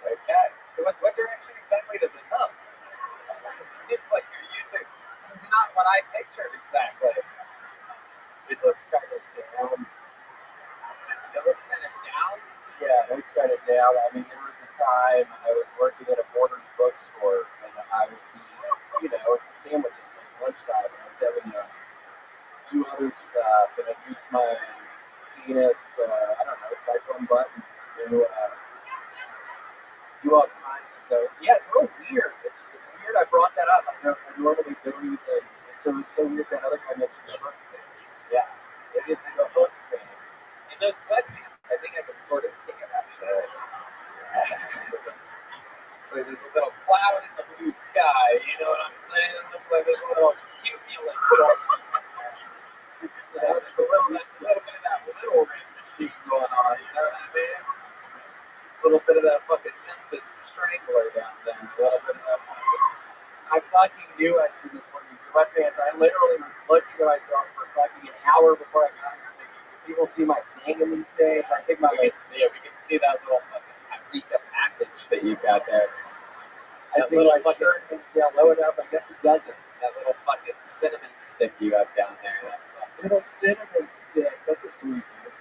Okay. So what direction exactly does it come? It seems like you're using. This is not what I pictured exactly. It looks kind of down. It looks kind of down. Yeah, it looks kind of down. I mean, there was a time I was working at a Borders bookstore, and I would be, at the sandwiches. It was lunchtime, and I was having to do other stuff, and I used my penis to, type on buttons, do all kinds of stuff. Yeah, it's real weird. It's weird I brought that up. I normally don't even. It's so weird that other guy mentioned the hook thing. Yeah, it is the hook thing. And those sweatpants, I think I can sort of see it actually. So there's a little cloud in the blue sky, you know what I'm saying? It looks like there's a little cumulus. So there's a little bit of that little ring machine going on, you know what I mean? A little bit of that fucking Memphis strangler down there. A little bit of that fucking... I fucking knew I shouldn't have worn these sweatpants. I literally was looking at myself for fucking an hour before I got here thinking, people see my thing in these days. I think we can see it. We can see that little fucking paprika package that you've got there. I think my shirt hangs down low enough. I guess it doesn't. That little fucking cinnamon stick you have down there. That little cinnamon stick. That's a sweet dude.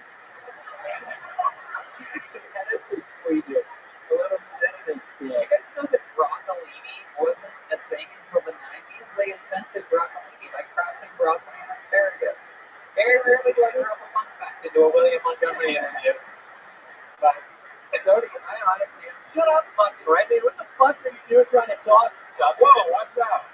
That is a sweet dude. A little cinnamon stick. Did you guys know that broccolini wasn't a thing until the 90s? they invented broccolini by crossing broccoli and asparagus. Very rarely do I drop a fun fact into a William Montgomery interview. But It's already, I honestly, shut up, fucking right, man. What the fuck are you doing trying to talk? whoa, watch out.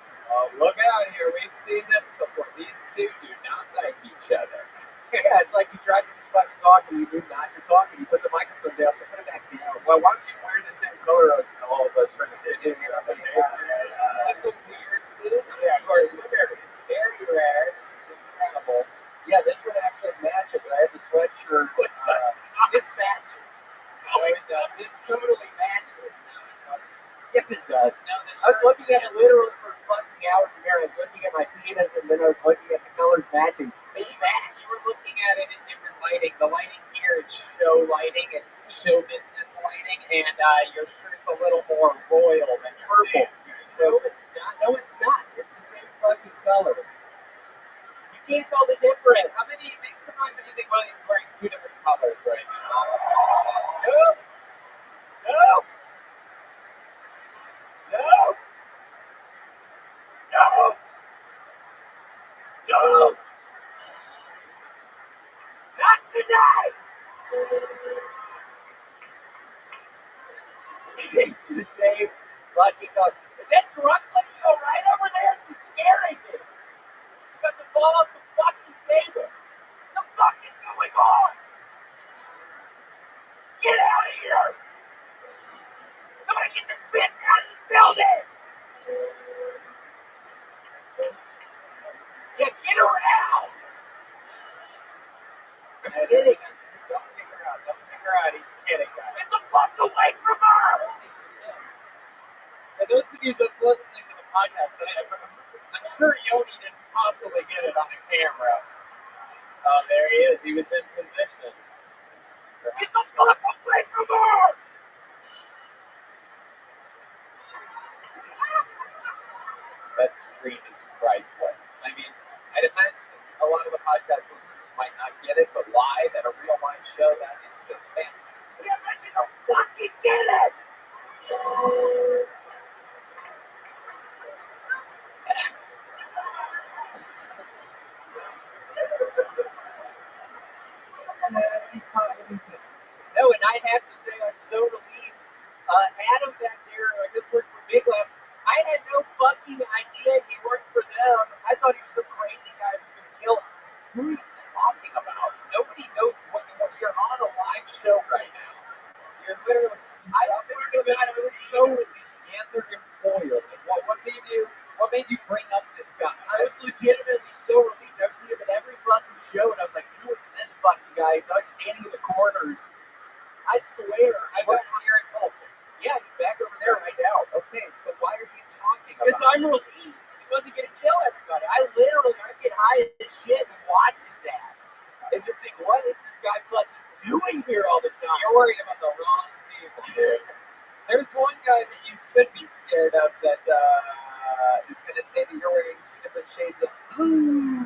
Look out here. We've seen this before. These two do not like each other. Yeah, it's like you tried to just fucking talk and you do not to talk and you put the microphone down, so put it back down. Well, why don't you wear the same color as all of us trying to do it? Is this a weird clue? Yeah, of course, blueberries. Very rare. This is incredible. Yeah, this one actually matches. I have the sweatshirt. This matches. No, it does. This totally matches. Yes, it does. No, the I was shirt's looking at it literally for a fucking hour in the mirror. I was looking at my penis and then I was looking at the colors matching. They match. You were looking at it in different lighting. The lighting here is show lighting. It's show business lighting. And your shirt's a little more royal than purple. No, it's not. No, it's not. It's the same fucking color. You can't tell the difference. How many, make some noise if you think William's wearing two different colors right now. No. No. No. No. No. Not tonight. It's the same fucking color. Is that truck looking all right over there? It's scaring me. It's about to fall off the fucking table. What the fuck is going on? Get out of here! Somebody get this bitch out of this building! Yeah, get her out! I'm kidding. Don't kick her out. Don't kick her out. He's kidding, guys. Get the fuck away from her! For those of you just listening to the podcast today, I'm sure Yoni didn't possibly get it on the camera. Oh, there he is. He was in position. Get the fuck away from her! That scream is priceless. I mean, I'd imagine a lot of the podcast listeners might not get it, but live at a real live show, that is just fantastic. Yeah, but you don't fucking get it! No, and I have to say, I'm so relieved. Adam back there, I just worked for Big Lab. I had no fucking idea he worked for them. I thought he was some crazy guy who was going to kill us. Who are you talking about? Nobody knows what you're on a live show right now. You're literally, I swear to God, I was so relieved. and their employer. Like, what made you bring up this guy? I was legitimately so relieved. I would see him at every fucking show, and I was like, who is this fucking guy? He's always standing in the corners. I swear. I work here at Milton. Yeah, he's back over there right now. Okay, so why are you talking Because about I'm relieved. He wasn't going to kill everybody. I get high as shit and watch his ass. And just think, what is this guy fucking doing here all the time? You're worried about the wrong people, dude. There's one guy that you should be scared of that is going to say that you're wearing two different shades of blue.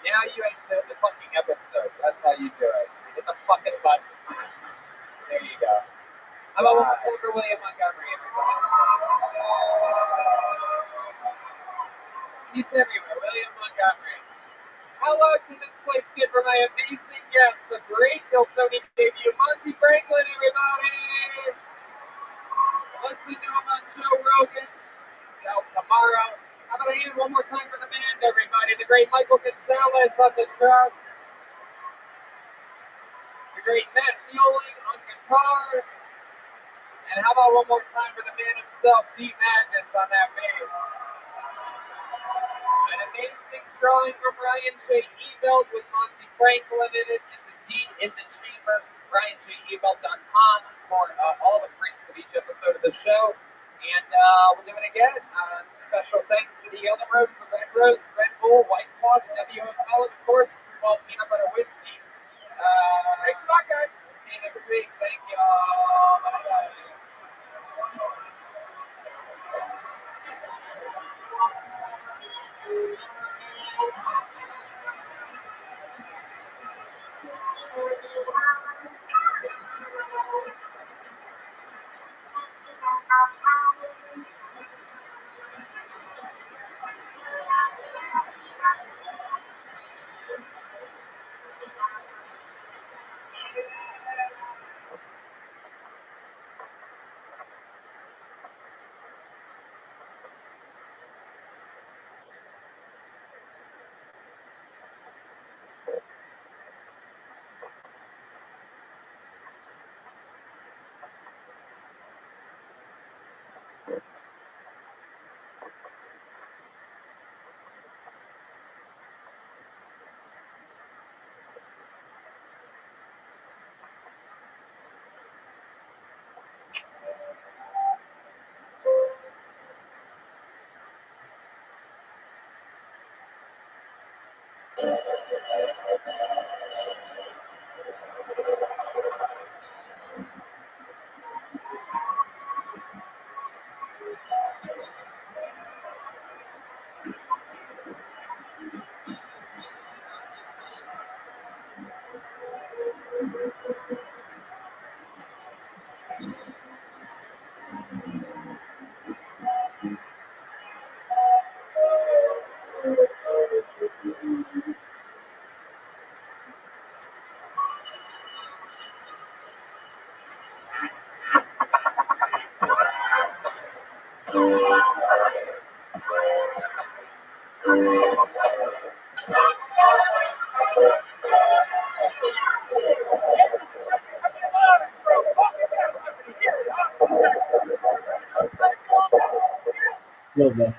Now you ain't the fucking episode. That's how you do it. Hit the fucking button. There you go. How about one more time for William Montgomery, everybody? He's everywhere. William Montgomery. How loud can this place get for my amazing guest, the great Tony debut, Monty Franklin, everybody? Listen to him on Joe Rogan. It's out tomorrow. How about a hand one more time for the band, everybody? The great Michael Gonzalez on the drums. The great Matt Mueling on guitar. And how about one more time for the man himself, Pete Magnus on that bass. An amazing drawing from Ryan J. Ebelt with Monty Franklin in it is indeed in the chamber. RyanJEbelt.com for all the prints of each episode of the show. And we'll do it again. Special thanks to the Yellow Rose, the Red Rose, the Red Bull, White Claw, the W Hotel, and of course, Screwball Peanut Butter Whiskey. Thanks a lot, guys. We'll see you next week. Thank y'all. Bye-bye. Yo, man.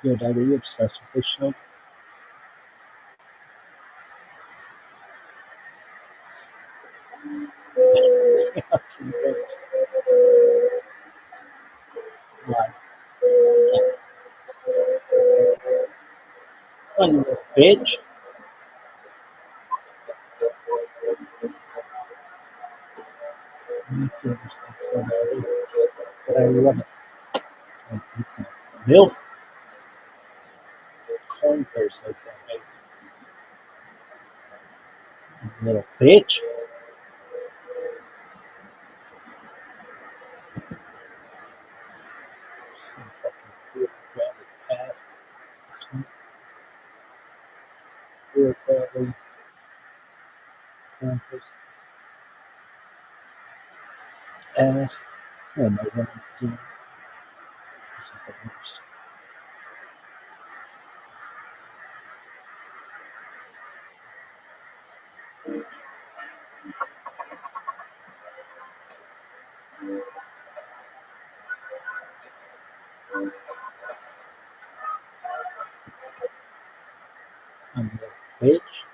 Yo, Dad, are you obsessed with this show? Why? Come on, you little bitch. I feel this stuff so badly, but I love it. Like, it's a milk corn thirst like that, right? You little bitch. Some fucking poor rabbit ass. Poor rabbit corn thirst ass. Oh my god, dude. This is the worst. I'm a little bitch.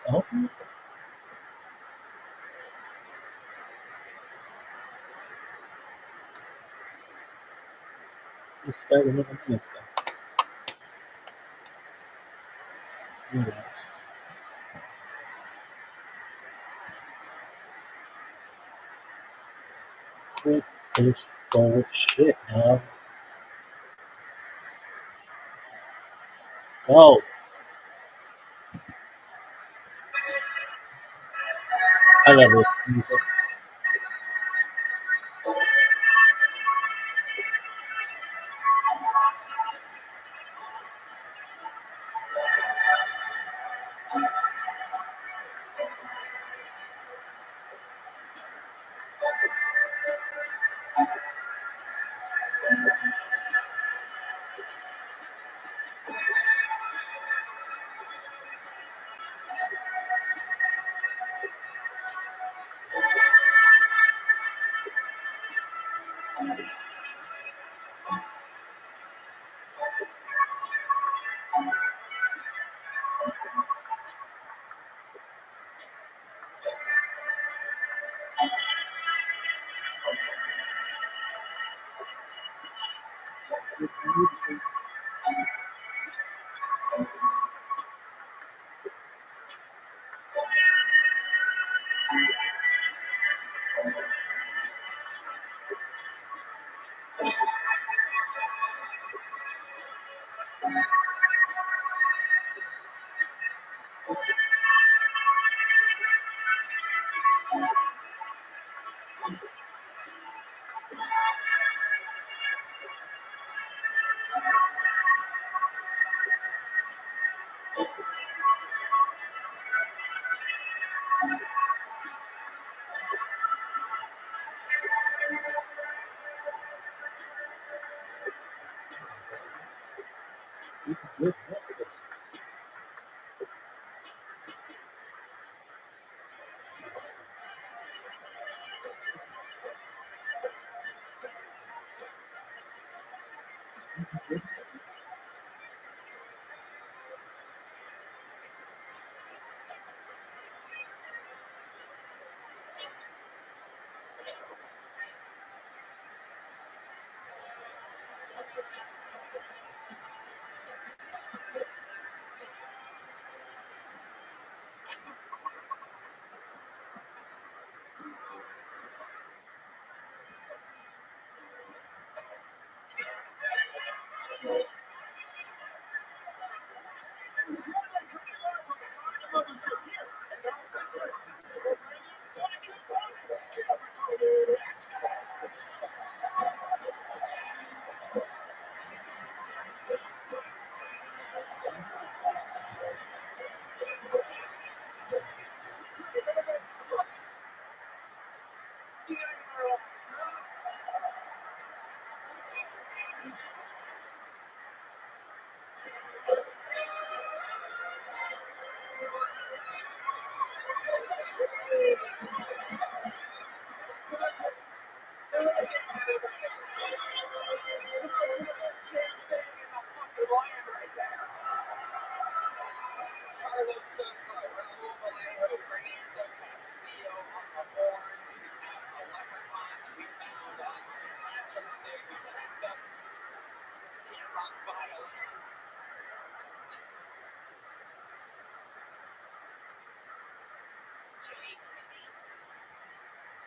Oh, this started 11 minutes ago. Relax. Quit this bullshit now. Go. I love this music. It's moving.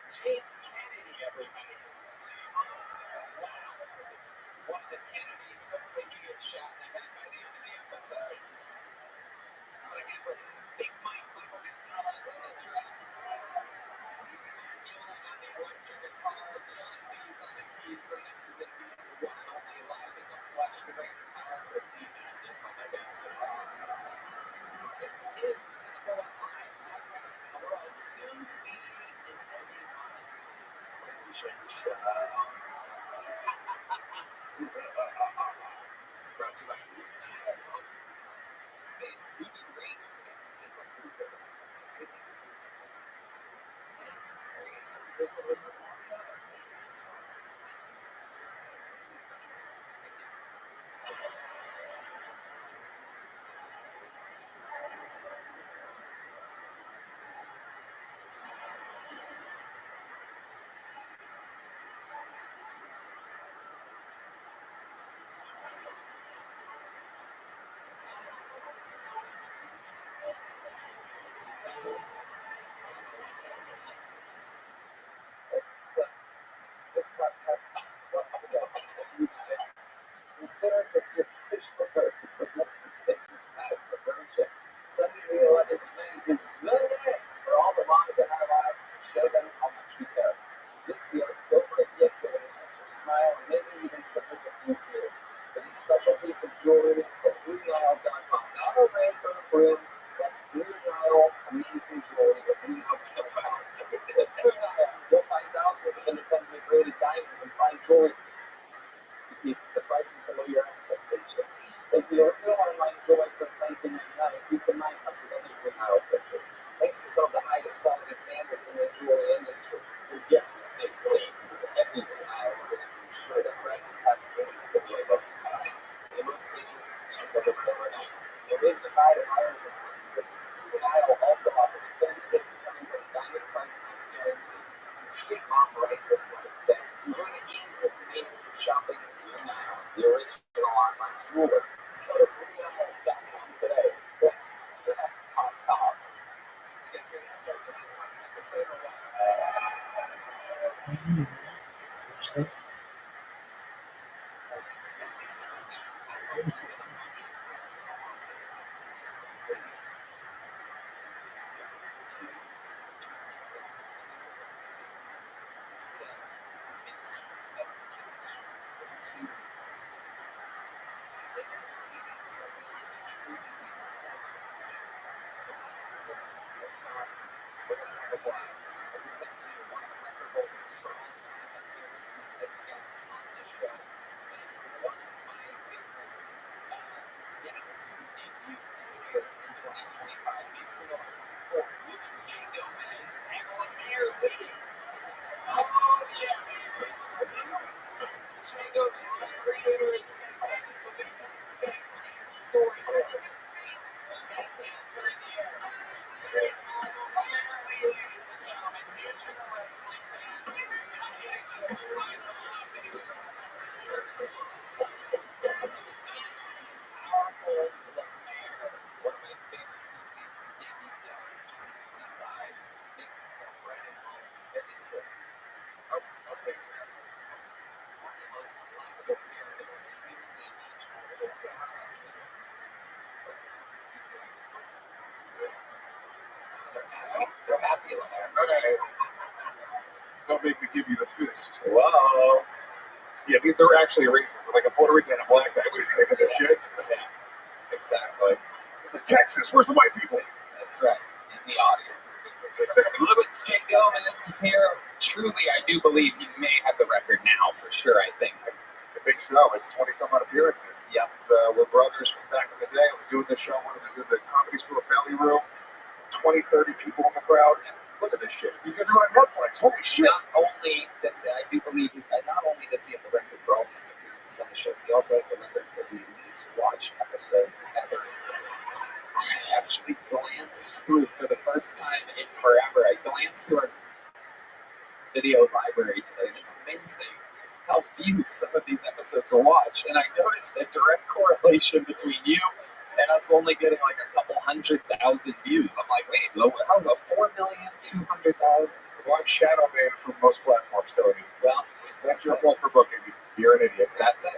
Taik Kennedy, everybody, is his name. Wow. One of the Kennedys, hopefully he gets shot in the head by the end of the episode. I'm gonna have Big Mike Michael Gonzalez on the drums. Neil on the electric guitar, John B's on the keys, and this is indeed the one and only live in the flesh, the great powerful D-Madness on the bass guitar. This is the number one live podcast in the world, soon to be in every mind. Brought to you by Space Doobie Range and Simple Cooper. Exciting business. Very good service over the amazing sponsors. This podcast brought to you by Consider this your official birth is the longest thickness past the virgin. Sunday the 11th of May is the day for all the moms in our lives to show them how much we care. This year, go for a gift that ignites your smile and maybe even triggers a few tears. For this special piece of jewelry at BlueNile.com. Not a ring or a broom, that's Blue Nile amazing jewelry at BlueNile.com. Blue Nile, you'll find thousands of independently graded diamonds and fine jewelry pieces at prices below your expectations. As the original online jeweler since 1999, peace of mind comes with any Blue Nile purchase. Thanks to some of the highest quality standards in the jewelry industry, your gift will stay safe because every Blue Nile order is ensured that the and packaging will be what's inside. In most cases, you can deliver overnight. You'll be able to buy the buyers and customers. Blue Nile also offers 30-day returns and a diamond price match guarantee. So treat mom right this Mother's Day. Enjoy the ease and convenience of shopping at Blue Nile, the original start tonight's fucking episode or what? Yes, in this year in 2025, makes the noise for Lucas J. Gomez and Lemaire Lee. Oh, yeah. J. Gomez, creators of Solution States and Storytellers. Snake dancer in the air. Great Lemaire Lee, ladies and gentlemen, future wrestling fan. Discussing the size of life that he was powerful Lemaire, one of my favorite movies from David Yes in 2025, makes himself right at home in his okay, one of the most likable characters humanly imaginable. They are wrestling. These guys, they're happy, Lemaire. Okay. Don't make me give you the fist. Whoa. Yeah, they're actually racist. Like a Puerto Rican and a black guy would pay for this shit. Yeah, exactly. This is Texas. Where's the white people? That's right. In the audience. Louis J. Gomez is here. Truly, I do believe he may have the record now, for sure, I think. I think so. It's 20-some odd appearances. Yep. We're brothers from back in the day. I was doing this show when it was in the Comedy Store Belly Room. 20, 30 people in the crowd. And look at this shit. You guys are on Netflix. Holy shit. Not only does I do believe not only does he have the record for all-time appearances on the show, he also has the record for the least watched episodes ever. I actually glanced through for the first time in forever. I glanced through our video library today. It's amazing how few some of these episodes are watched, and I noticed a direct correlation between you and us only getting like a couple 100,000 views. I'm like, wait, how's a 4,200,000? Well, I'm shadow banned from most platforms, Tony. Well, That's your fault for booking me. You're an idiot. that's it.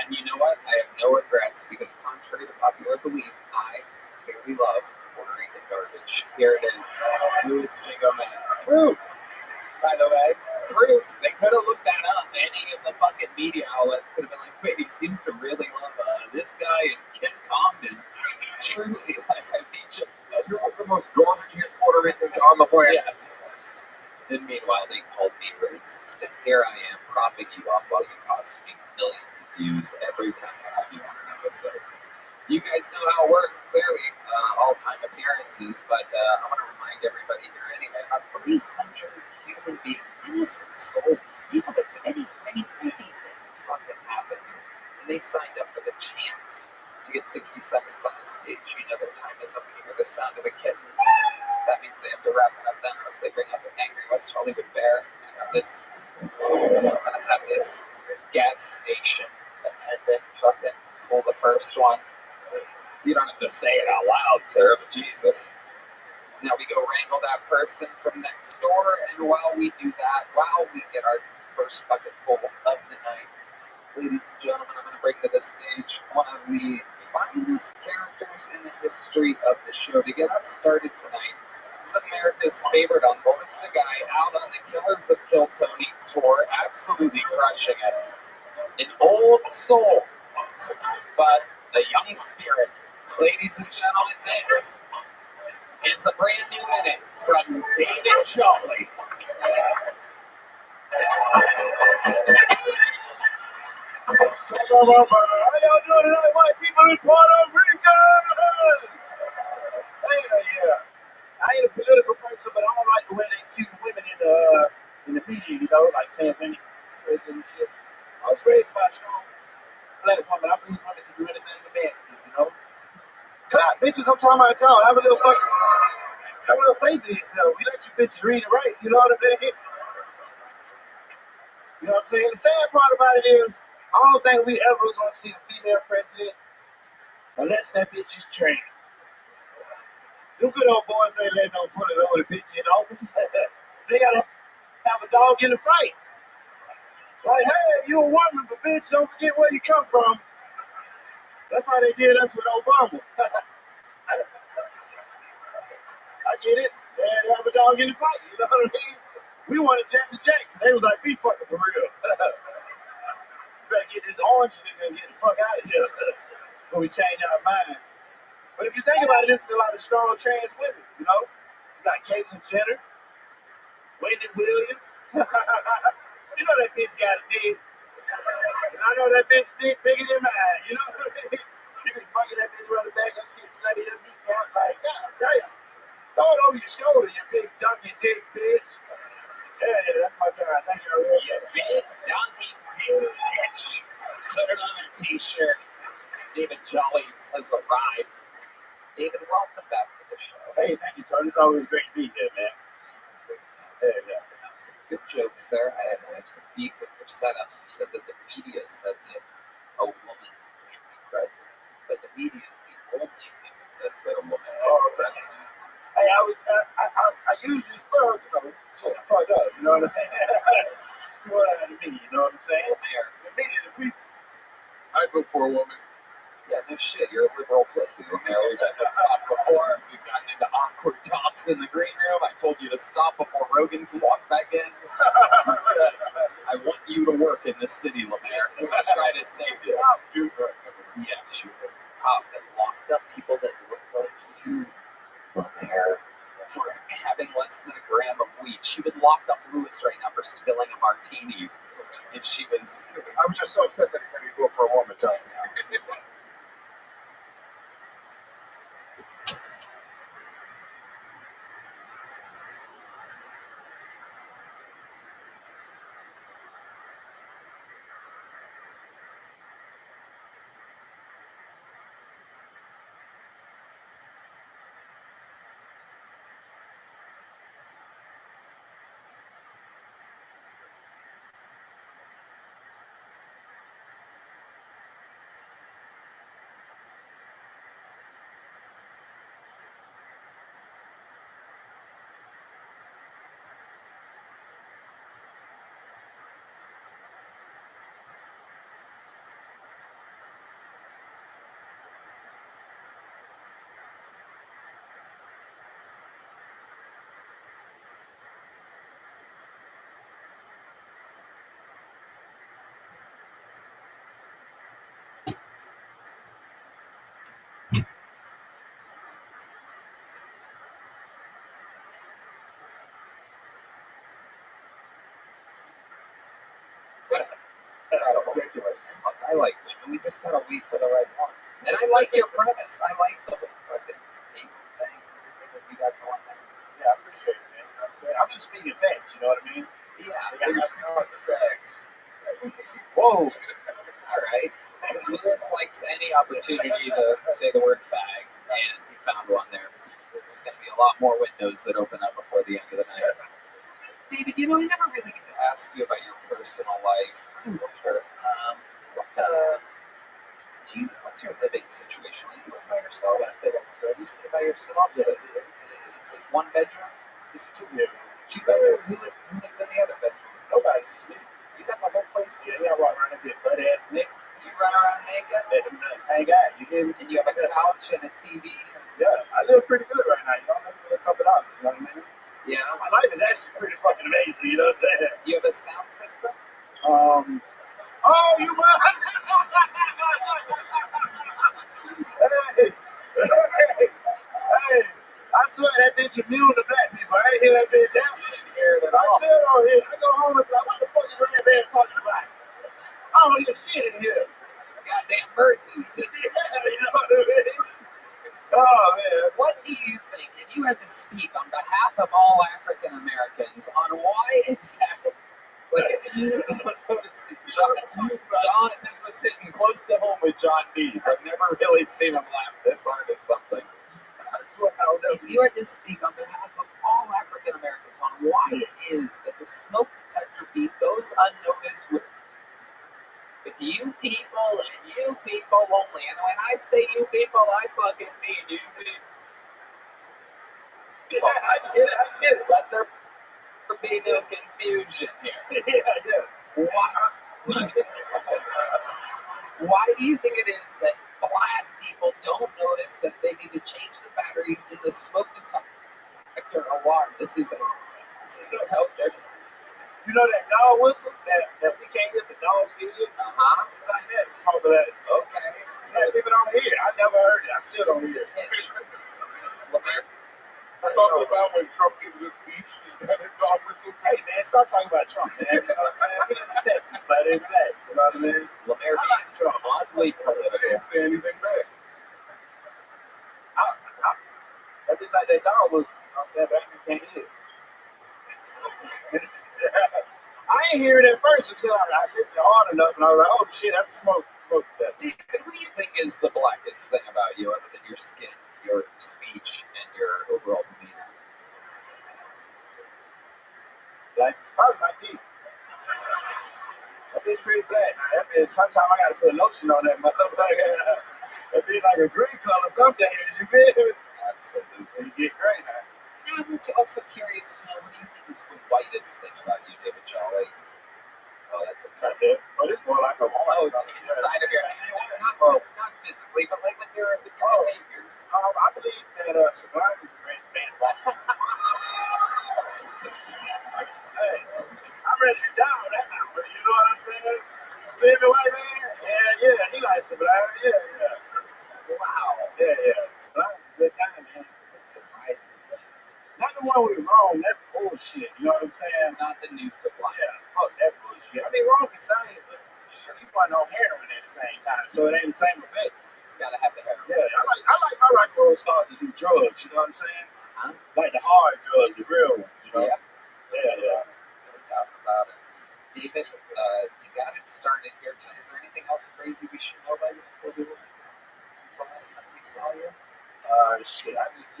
And you know what? I have no regrets because, contrary to popular belief, I clearly love Puerto Rican garbage. Here it is, Louis J. Gomez. Proof, by the way. Proof. They could have looked that up. Any of the fucking media outlets could have been like, wait, he seems to really love this guy and Kim Congdon. Truly, like, I mean, You're one of the most gorgeous Puerto Ricans on the planet. yes. And meanwhile, they called me racist. And here I am propping you up while you cost me millions of views every time I have you on an episode. You guys know how it works, clearly, all-time appearances, but I want to remind everybody here anyway, about 300 human beings, innocent souls, people that anything fucking happened here, and they signed up for the chance to get 60 seconds on the stage. You know their time is up when you hear the sound of a kitten. That means they have to wrap it up then, or else they bring out the angry West Hollywood bear. I'm gonna have this gas station attendant fucking pull the first one. You don't have to say it out loud, sir, but Jesus. Now we go wrangle that person from next door, and while we do that, while we get our first bucket full of the night, ladies and gentlemen, I'm going to bring to the stage one of the finest characters in the history of the show to get us started tonight. It's America's favorite uncle. This is a guy out on the Killers of Kill Tony tour, absolutely crushing it. An old soul, but a young spirit. Ladies and gentlemen, this is a brand new minute from David Shockley. How y'all doing tonight, white people in Puerto Rico? Hell yeah. I ain't a political person, but I don't like the way they treat women in the media, you know, like saying women prison and shit. I was raised by a strong black woman. I believe women can do anything a man can do, you know? Clap, bitches, I'm talking about y'all. Have a little faith in yourself. We let you bitches read and write, you know what I mean? You know what I'm saying? The sad part about it is, I don't think we ever gonna see a female president unless that bitch is trans. Them good old boys ain't letting no funny older bitch in office. They gotta have a dog in the fight. Like, hey, you a woman, but bitch, don't forget where you come from. That's how they did us with Obama. I get it. They had to have a dog in the fight, you know what I mean? We wanted Jesse Jackson. They was like, be fucking for real. Better get this orange nigga and get the fuck out of here before we change our mind. But if you think about it, this is a lot of strong trans women, you know? You got Caitlyn Jenner, Wendy Williams. You know that bitch got a dick. And I know that bitch dick bigger than mine, you know what I mean? You be fucking that bitch around the back and shit, slutty her kneecap, like, God damn. Throw it over your shoulder, you big donkey dick bitch. Yeah, that's my time. Thank you. You big donkey dick bitch. Put it on a t-shirt. David Jolly has arrived. David, welcome back to the show. Hey, thank you, Tony. It's always great to be here, man. Some good jokes there. I have some beef with your setups. You said that the media said that a woman can't be president, but the media is the only thing that says that a woman can't be president. Hey, I usually spell, you know, shit, I fucked up, you know what I'm saying? It's what out of me, you know what I'm saying? The media, the people. I vote for a woman. Yeah, no shit. You're a liberal pussy, Lemaire. We've had this talk before. We've gotten into awkward talks in the green room. I told you to stop before Rogan can walk back in. I want you to work in this city, Lemaire. Let's try to save you. Yeah, she was a cop that locked up people that looked like you, Lemaire, for having less than a gram of weed. She would lock up Lewis right now for spilling a martini if she was... I was just so upset that he said he'd go for a woman, Tony. Ridiculous. Look, I like women. We just gotta wait for the right one. And I like your premise. I like the fucking thing, everything that you got going on. Yeah, I appreciate it, man. You know what I'm saying? I'm just speaking facts, you know what I mean? Yeah, I just facts. whoa. All right. Lewis likes any opportunity to say the word fag, and he found one there. There's going to be a lot more windows that open up before the end of the night. David, you know, I never really get to ask you about your personal life. Sure. What's your living situation? Are you live by yourself? I stay by myself. You stay by yourself? Yeah. Is it one bedroom? Is it two bedroom? Two bedroom? Who lives in the other bedroom? Nobody, just me. You got the whole place to Yeah, I walk around and be a butt ass nigga. You run around naked? Let them nuts hang out, you hear me? And you have a couch and a TV? Yeah, I live pretty good right now. You know, I'm making a couple dollars, you know what I mean? Yeah. My life is actually pretty fucking amazing, you know what I'm saying? You have a sound system? Oh, you mother! Hey, I swear that bitch immune to black people. I ain't hear that bitch out. You didn't hear it at I all. still don't hear. I go home and be like, what the fuck is Red Man talking about? I don't hear shit in here. Goddamn bird loose. Yeah, you know what I mean? Oh, man. What do you think, if you had to speak on behalf of all African Americans, on why exactly? John, this was hitting close to home with John Dees. I've never really seen him laugh this hard at something. I swear I don't know. If you had to speak on behalf of all African Americans on why it is that the smoke detector beep goes unnoticed with you people and you people only, and when I say you people, I fucking mean you people. Yeah, I get it. Let there be no confusion here. Yeah. Why do you think it is that black people don't notice that they need to change the batteries in the smoke detector alarm? This isn't how there's. You know that dog whistle that we can't hear the dogs can hear? It's like that. It's over that. Okay. So people don't hear. I never heard it. I still don't hear it. Talking about when Trump gives a speech, is that his dog whistle? Hey man, stop talking about Trump, man. You know what I'm saying? We in Texas, buddy. Relax. You know what I mean? Lemaire I like Trump. oddly I political. didn't say anything back. That's just like that dog was. You know what I'm saying? But you can't hear it. I ain't hear it at first until I listened hard enough, and I was like, "Oh shit, that's a smoke detector." David, what do you think is the blackest thing about you, other than your skin, your speech, and your overall demeanor? Like it's probably my deep. That bitch pretty black. That bitch. Sometimes I gotta put a lotion on that motherfucker. That be like a green color some days. You feel me? Absolutely. You get gray now. I'm also curious to know, what do you think is the whitest thing about you, David Jolly? Oh, that's a tough. But it's more like a Oh, inside of your not physically, but like with your behaviors. I believe that Sublime is the greatest man alive. Hey, I'm ready to die on that now. You know what I'm saying? Feel me, white man? Yeah. He likes Sublime. Yeah. Wow. Yeah. Sublime's a good time, man. That surprises me. Not the one with Rome. That's bullshit. You know what I'm saying? Not the new Sublime. Yeah, fuck that bullshit. I mean, Rome can sing, but he wasn't on heroin at the same time, so it ain't the same effect. It's gotta have the heroin. Yeah, I like my rock and roll stars to do drugs. You know what I'm saying? Huh? Like the hard drugs, the real ones. You know? Yeah. No doubt about it. David, you got it started here tonight. Is there anything else crazy we should know about you before we leave? Since the last time we saw you? Shit, I just,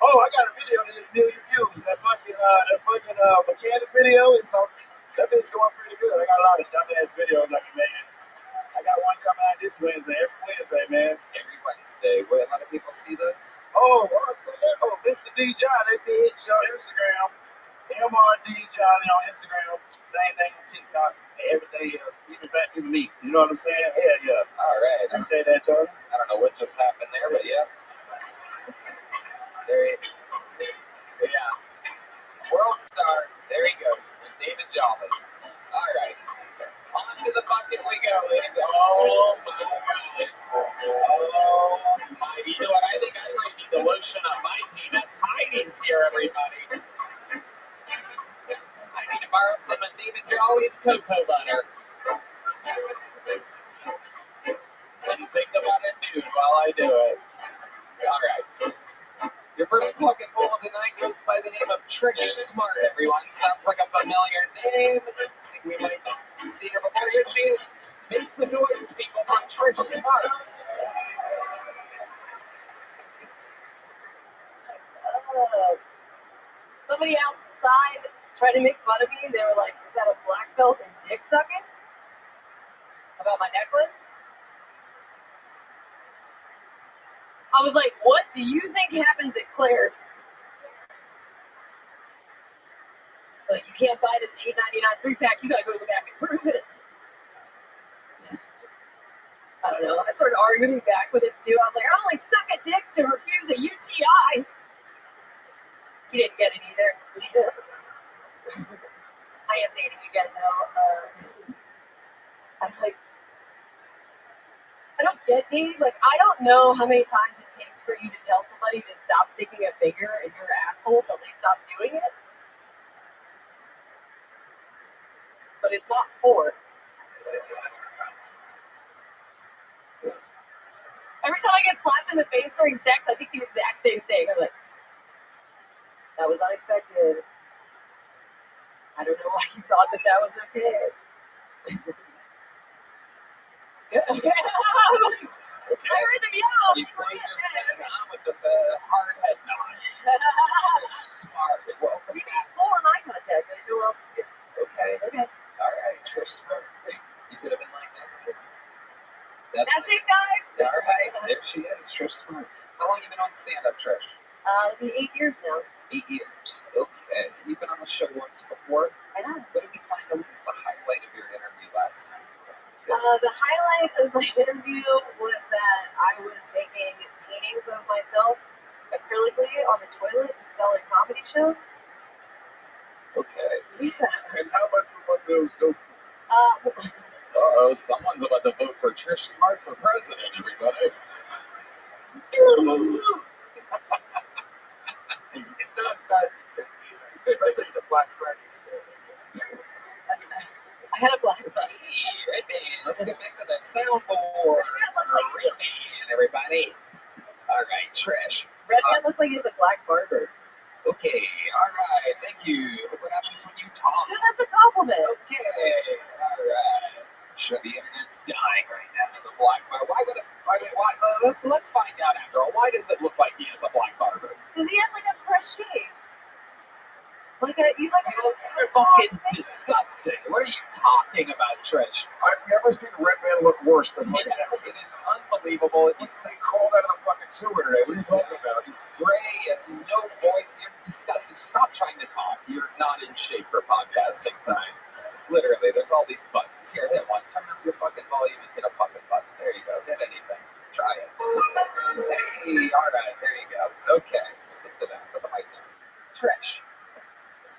Oh, I got a video that hit 1 million views. That fucking mechanic video. And so that bit's going pretty good. I got a lot of dumbass videos I can make. I got one coming out this Wednesday, every Wednesday, man. Every Wednesday. Will a lot of people see those? Oh, I'd say that. Oh, Mr. D. John, that bitch on Instagram. MRD Johnny on Instagram. Same thing on TikTok. Every day, even me. You know what I'm saying? Hell yeah. All right. I say that, Tony. I don't know what just happened there, but yeah. World star. There he goes. David Jolly. All right. On to the bucket we go, ladies. Oh, my God. Oh, my. You know what? I think I might need the lotion on my penis. Heidi's here, everybody. I need to borrow some of David Jolly's cocoa butter. And think about it, dude, while I do it. All right. Your first bucket full of the night goes by the name of Trish Smart, everyone. Sounds like a familiar name. I think we might see her before. Here she is. Make some noise, people, for Trish Smart. Somebody outside tried to make fun of me, and they were like, "Is that a black belt and dick sucking?" About my necklace. I was like, "What do you think happens at Claire's?" Like, you can't buy this $8.99 3-pack. You gotta go to the back and prove it. I don't know. I started arguing back with it too. I was like, "I only suck a dick to refuse a UTI." He didn't get it either. I am dating again though. I don't get dating. Like, I don't know how many times it takes for you to tell somebody to stop sticking a finger in your asshole till they stop doing it. But it's not 4. Every time I get slapped in the face during sex, I think the exact same thing. I'm like, that was unexpected. I don't know why you thought that was okay. Okay. I heard them yell. You close your set with just a hard head nod. Smart. Welcome You back. got full on eye contact. I didn't know what else to do. Okay. Okay. All right, Trish Smart. You could have been like, that's it. That's it, guys. All right, there she is, Trish Smart. How long have you been on stand-up, Trish? It'll be 8 years now. 8 years. Okay. You've been on the show once before. I have. What did we find out was the highlight of your interview last time? The highlight of my interview was that I was making paintings of myself acrylically on the toilet to sell at comedy shows. Okay. Yeah. And how much would one of those go for? Uh-oh, someone's about to vote for Trish Smart for president, everybody. It's not as bad as you think, especially the Black Friday sale. I had a black belt. Hey, Red Band, let's get back to the soundboard. Red Band, everybody. All right, Trish. Redman looks like he has a black barber. Okay, all right, thank you. Look what happens when you talk. No, that's a compliment. Okay, all right. I'm sure the internet's dying right now. The black barber. Let's find out after all. Why does it look like he has a black barber? Because he has like a fresh shave. He looks fucking disgusting. What are you talking about, Trish? I've never seen Redman look worse than him. It is unbelievable. He's They crawled out of the fucking sewer today. What are you talking about? He's gray, he has no voice. You're disgusting. Stop trying to talk. You're not in shape for podcasting time. Literally, there's all these buttons. Here, hit one. Turn up your fucking volume and hit a fucking button. There you go. Hit anything. Try it. Hey, all right. There you go. Okay. Stick to that. Put the mic down. Trish,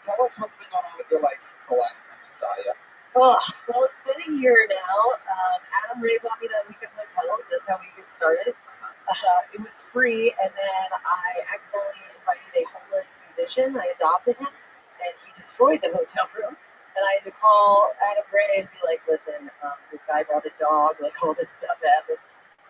tell us what's been going on with your life since the last time we saw you. Oh, well, it's been a year now. Adam Ray bought me that week of hotels. That's how we get started. It was free, and then I accidentally invited a homeless musician. I adopted him, and he destroyed the hotel room. And I had to call Adam Ray and be like, listen, this guy brought a dog, like all this stuff happened.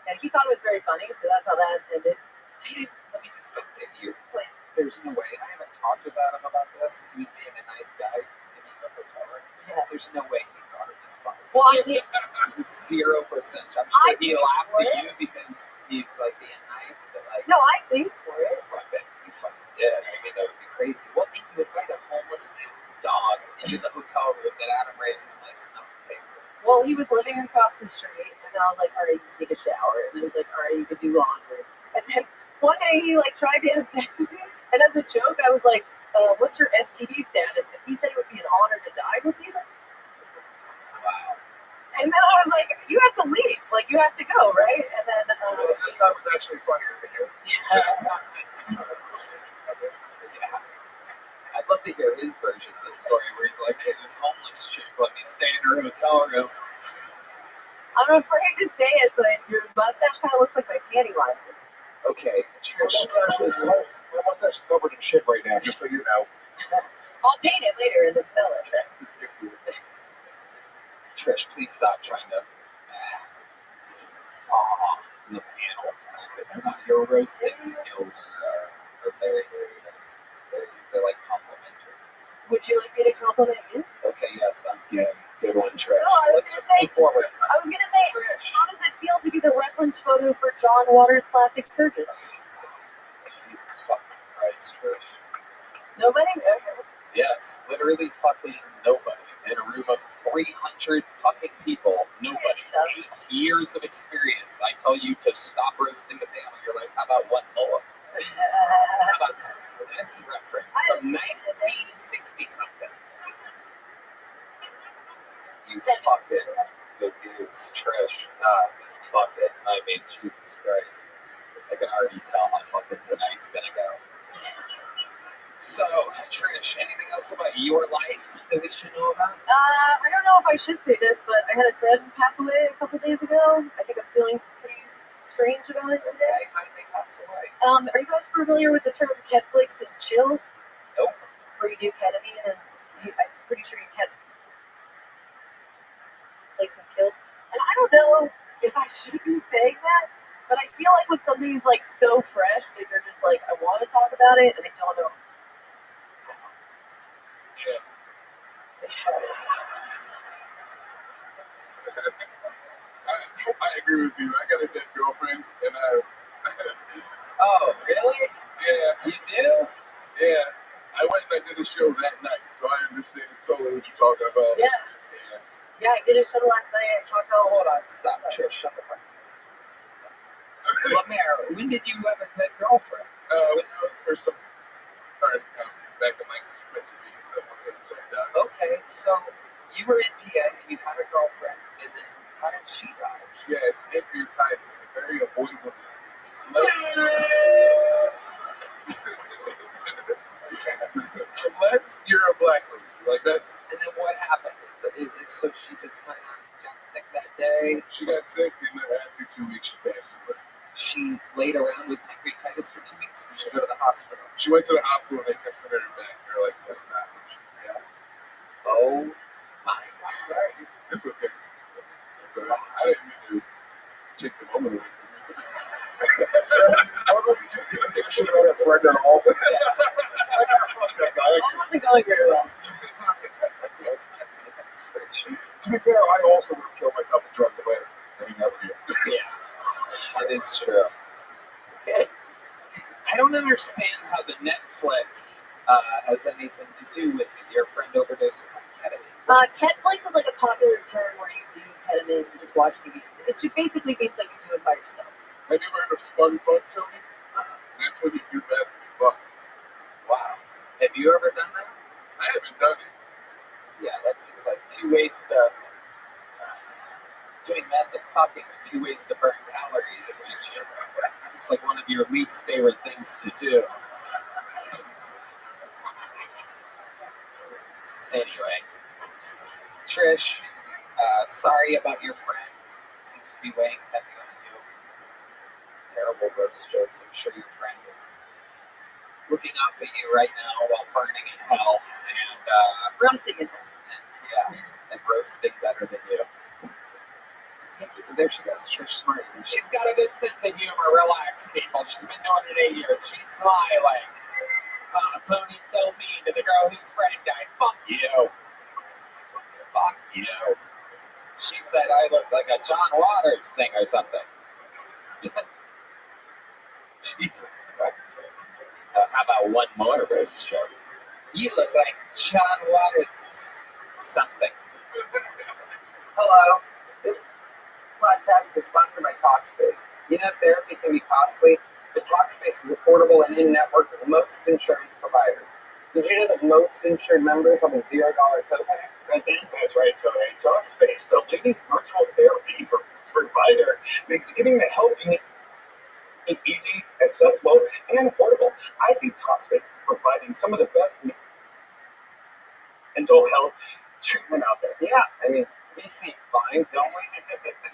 And he thought it was very funny, so that's how that ended. Let me just update you. Like, there's no way, and I haven't talked with Adam about this. He was being a nice guy. Giving the hotel room. Yeah. There's no way he thought it was funny. Well, I mean, This is 0%. I'm sure he laughed at you because he's like being nice, but like, no, I paid for it. I bet you fucking did. I mean, that would be crazy. What made you invite a homeless dog into the hotel room that Adam Ray was nice enough to pay for? Well, he was living across the street, and then I was like, all right, you can take a shower. And then he was like, all right, you can do laundry. And then one day he like tried to have sex with me, and as a joke, I was like, what's your STD status? And he said it would be an honor to die with you. Wow. And then I was like, you have to leave. Like, you have to go, right? And then... That was actually funnier than you. I'd love to hear his version of the story where he's like, hey, this homeless chick let me stay in her hotel room. I'm afraid to say it, but your mustache kind of looks like my panty liner. Okay, Trish. My mustache is covered in shit right now, just so you know. I'll paint it later and then sell it. Trish, please stop trying to fall in the panel. It's not your roasting skills are very, they're like complimentary. Would you like me to compliment you? Okay, yes, I'm good one, Trish. No, Let's just move forward. I was gonna say, Trish. how does it feel to be the reference photo for John Waters' plastic surgeon? Jesus fucking Christ, Trish. Nobody? Yes, literally fucking nobody. In a room of 300 fucking people, nobody. 8 years of experience. I tell you to stop roasting the panel. You're like, how about one more? How about this reference from 1960 something? You fucking good dudes, Trish. This fucking, I mean, Jesus Christ. I can already tell how fucking tonight's gonna go. So, Trish, anything else about your life that we should know about? I don't know if I should say this, but I had a friend pass away a couple days ago. I think I'm feeling pretty strange about it today. Okay, how did they pass away? Are you guys familiar with the term Ketflix and chill? Nope. Where you do ketamine and I'm pretty sure you Ketflix and killed. And I don't know if I should be saying that, but I feel like when somebody's like so fresh that they're just like, I want to talk about it, and they don't know. Yeah. I agree with you. I got a dead girlfriend, and Oh, really? yeah, You do? yeah. I went and I did a show that night, so I understand totally what you're talking about. Yeah. Yeah, I did a show last night at Taco. Hold on, stop. Trish, shut the fuck up. Lemaire, when did you have a dead girlfriend? It was for some back in like Pennsylvania, so once I died. Okay, so you were in PA and you had a girlfriend, and then how did she die? She had pancreatitis, a very avoidable disease. Unless you're a black lady, like that's. And then what happened? So she just kind of got sick that day. She got sick, and then after 2 weeks, she passed away. She laid around with pancreatitis for 2 weeks, or did she go to the hospital? She went to the hospital, and they kept sending her back. They're like, "That's not what she had." Oh my God! Sorry. It's okay. So I didn't mean to take the moment away from you. I should have had a friend at all. I wasn't going very well. To be fair, I also would have killed myself with drugs if I had never did. Yeah, it is true. Okay. I don't understand how the Netflix has anything to do with your friend overdosing on ketamine. Netflix is like a popular term where you do ketamine and just watch TV. It should basically means like you do it by yourself. Have you ever heard of spun fun, Tony? That's when you do that for fun. Wow. Have you ever done that? I haven't done it. Yeah, that seems like two ways to doing meth and fucking are 2 ways to burn calories, which seems like one of your least favorite things to do. Anyway, Trish, sorry about your friend. It seems to be weighing heavy on you. Terrible roast jokes. I'm sure your friend is looking up at you right now while burning in hell and Roasting it. and roasting better than you. So there she goes, Trish Smart. She's got a good sense of humor. Relax, people. She's been doing it 8 years. She's smiling. Oh, Tony's so mean to the girl whose friend died. Fuck you. Fuck you. She said I look like a John Waters thing or something. Jesus Christ. How about one more roast joke? You look like John Waters something. Hello. This podcast is sponsored by Talkspace. You know, therapy can be costly, but Talkspace is affordable and in-network with most insurance providers. Did you know that most insured members have a $0 copay? That's right, Tony. Talkspace, the leading virtual therapy provider, makes getting the help you need easy, accessible, and affordable. I think Talkspace is providing some of the best mental health treatment out there. Yeah, I mean, we seem fine, don't we?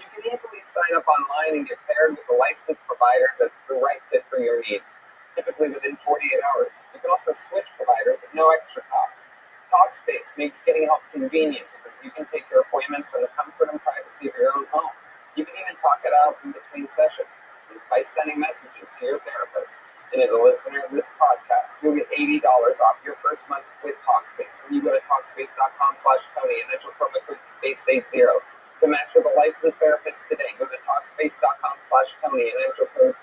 You can easily sign up online and get paired with a licensed provider that's the right fit for your needs, typically within 48 hours. You can also switch providers at no extra cost. Talkspace makes getting help convenient because you can take your appointments from the comfort and privacy of your own home. You can even talk it out in between sessions by sending messages to your therapist. And as a listener of this podcast, you'll get $80 off your first month with Talkspace when you go to Talkspace.com/Tony and enter promo code SPACE80 to match with a licensed therapist today. Go to Talkspace.com/Tony and enter promo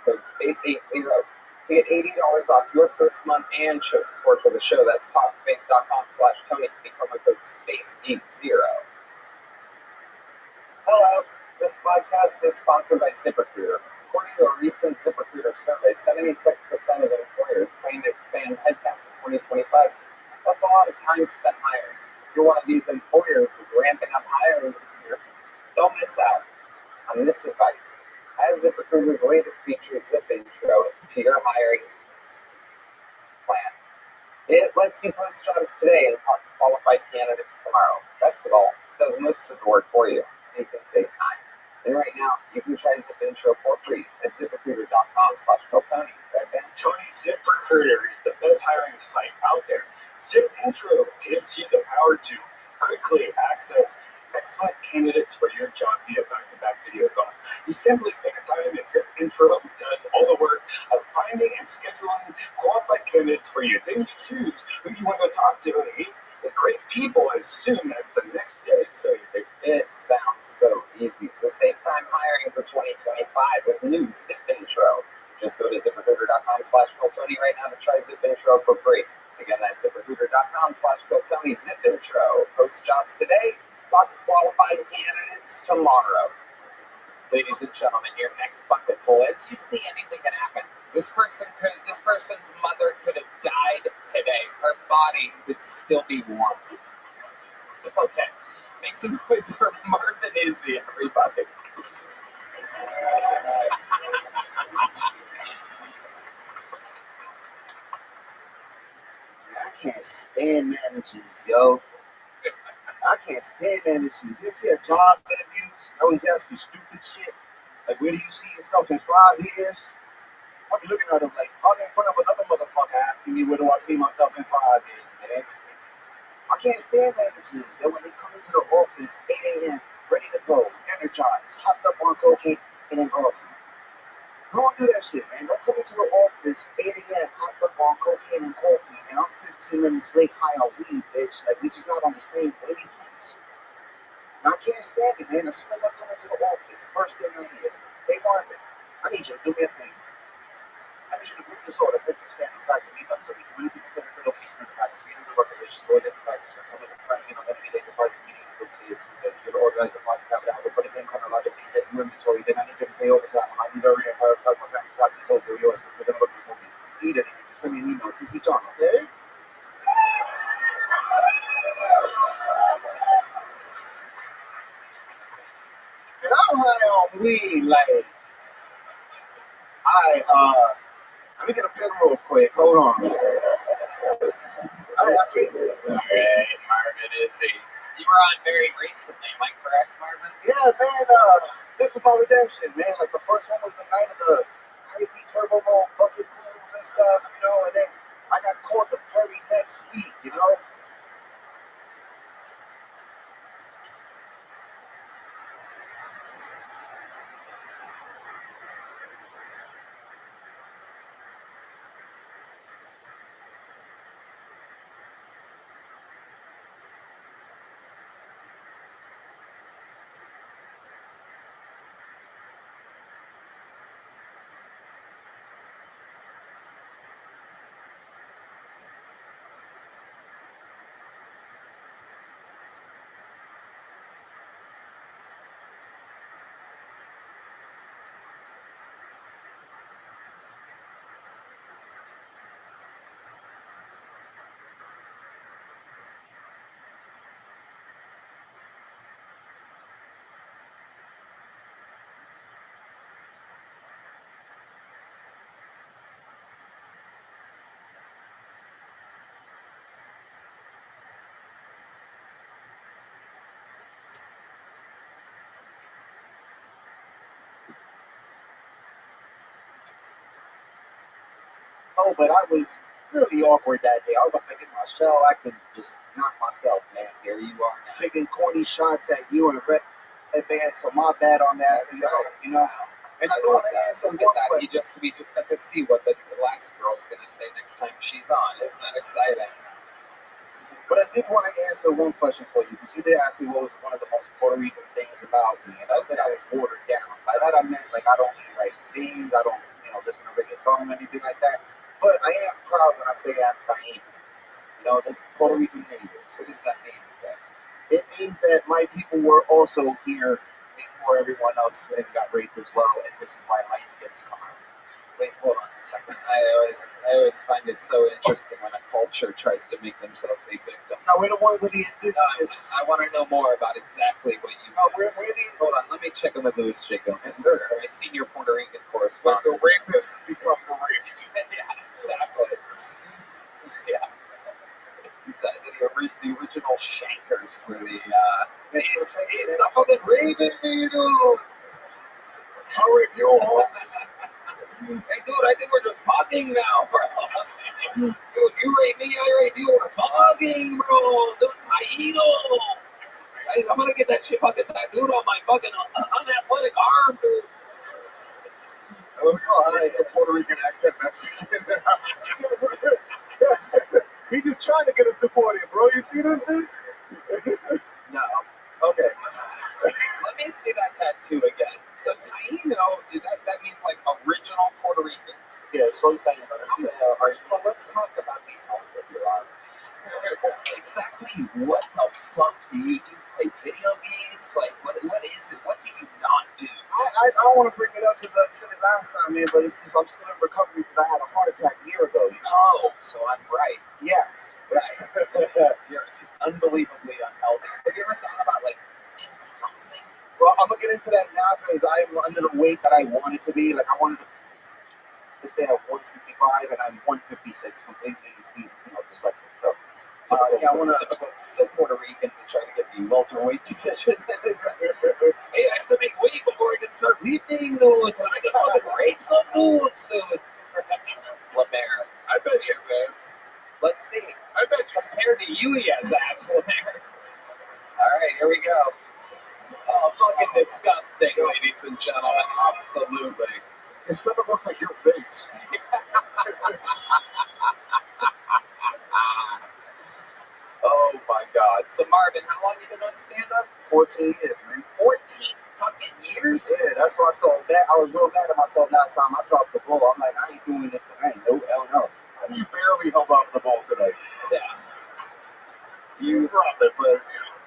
code SPACE80 to get $80 off your first month and show support for the show. That's Talkspace.com/Tony. Promo code SPACE80. Hello. This podcast is sponsored by ZipRecruiter. According to a recent ZipRecruiter survey, 76% of employers plan to expand headcount in 2025. That's a lot of time spent hiring. If you're one of these employers who's ramping up hiring this year, don't miss out on this advice. Add ZipRecruiter's latest feature, Zip Intro, to your hiring plan. It lets you post jobs today and talk to qualified candidates tomorrow. Best of all, it does most of the work for you, so you can save time. And right now, you can try Zip Intro for free at ZipRecruiter.com/Tony. Tony, ZipRecruiter is the best hiring site out there. Zip Intro gives you the power to quickly access excellent candidates for your job via back-to-back video calls. You simply pick a time and Zip Intro does all the work of finding and scheduling qualified candidates for you. Then you choose who you want to talk to and meet with great people as soon as the next day. It's so easy. It sounds so easy. So save time hiring for 2025 with new Zip Intro. Just go to ZipRecruiter.com/Tony right now to try Zip Intro for free. Again, that's ZipRecruiter.com/Tony. Zip Intro. Post jobs today. Talk to qualified candidates tomorrow. Ladies and gentlemen, your next bucket full. As you see, anything can happen. This person's mother could have died today. Her body could still be warm. Okay, make some noise for Marvin Izzy, everybody. I can't stand managers, yo. I can't stand managers. You see a job interviews, I always ask you stupid shit. Like, where do you see yourself in 5 years? I'm looking at them like, I'm in front of another motherfucker asking me, where do I see myself in 5 years, man? I can't stand managers. Yo, when they come into the office, 8 a.m., ready to go, energized, hopped up on cocaine and then coffee. Don't do that shit, man. Don't come into the office 8 a.m., hopped up on cocaine and coffee, and I'm 15 minutes late high on weed, bitch. Like, we just not on the same wavelengths. And I can't stand it, man. As soon as I come into the office, first thing I hear, hey, Marvin, I need you to do me a thing. I need you to bring this order, bring this down, fax and meet up to me. Can we get to the location of the package? We do the requisitions, go identify the terms. Some of the time, I'm going to be late to Friday's meeting. Today is Tuesday. You're going to organize the party, have it out, put it in chronologically, get your inventory. Then I need you to stay overtime. I need to prioritize my family's happiness over yours because we're going to go to the movies. If you need anything, just send me an email. CC John, okay? And I'm high on weed, like, let me get a pen real quick. Hold on. All right, Marvin Izzy. You were on very recently, am I correct, Marvin? Yeah, man, this is my redemption, man. Like, the first one was the night of the crazy turbo roll bucket pools and stuff, you know, and then I got caught the very next week, you know? Oh, but I was really awkward that day. I was like in my shell, acting just not myself, man. Here you are now. Taking corny shots at you and Red man, so my bad on that, you know. And I do want to answer one question. We just got to see what the last girl's going to say next time she's on. Isn't that exciting? But I did want to answer one question for you, because you did ask me what was one of the most Puerto Rican things about me, and that was that I was watered down. By that I meant, like, I don't eat rice and beans, I don't, listen to reggaeton or anything like that. But I am proud when I say I'm Taik. There's Puerto Rican neighbors. What does that mean exactly? It means that my people were also here before everyone else and got raped as well, and this is why light skins come out. Wait, hold on a second. I always find it so interesting when a culture tries to make themselves a victim. Now, we're the ones of the indigenous. I want to know more about exactly what you. Hold on, let me check in with Luis Jacob. Yes, sir. My senior Puerto Rican correspondent. When the rapists become the raped. Yeah, exactly. Yeah. The original shankers were the. It's the fucking raping me, dude. I'll rape you, home. Hey, dude, I think we're just fucking now, bro. Dude, you rape me, I rape you, we're fucking, bro. Dude, Taito. Hey, I'm gonna get that shit fucking tattooed on my fucking unathletic arm, dude. I a Puerto Rican accent Mexican. He's just trying to get us deported, bro. You see this shit? No. Okay. Let me see that tattoo again. So Taino, that means like original Puerto Ricans. Yeah, soy Taino. Well, let's talk about the health of your arm. Exactly what the fuck do you do? Play video games? Like, what is it? What do you not do? I don't want to bring it up because I said it last time, man, but it's just I'm still in recovery because I had a heart attack a year ago. You know? Oh, so I'm right. Yes. Right. You're unbelievably unhealthy. Have you ever thought about, like, doing something? Well, I'm going to get into that now because I'm under the weight that I wanted to be. Like, I wanted to stay at 165, and I'm 156, completely, dyslexic. So, I want to... So Puerto Rican to try to get the welterweight division. Hey, I have to make weight before I can start lifting dudes, and I can fucking rape some dudes soon. Lemaire. I bet he has abs. Let's see. I bet compared to you, he has abs, Lemaire. All right, here we go. Oh, fucking disgusting, ladies and gentlemen. Absolutely. His stomach looks like your face. Oh my God. So Marvin, how long you been on stand-up? 14 years, man. 14 fucking years? Yeah, that's why I felt bad. I was real mad at myself last time I dropped the ball. I'm like, I ain't doing it tonight. No, hell no. I mean, you barely held up the ball tonight. Yeah. You dropped it, but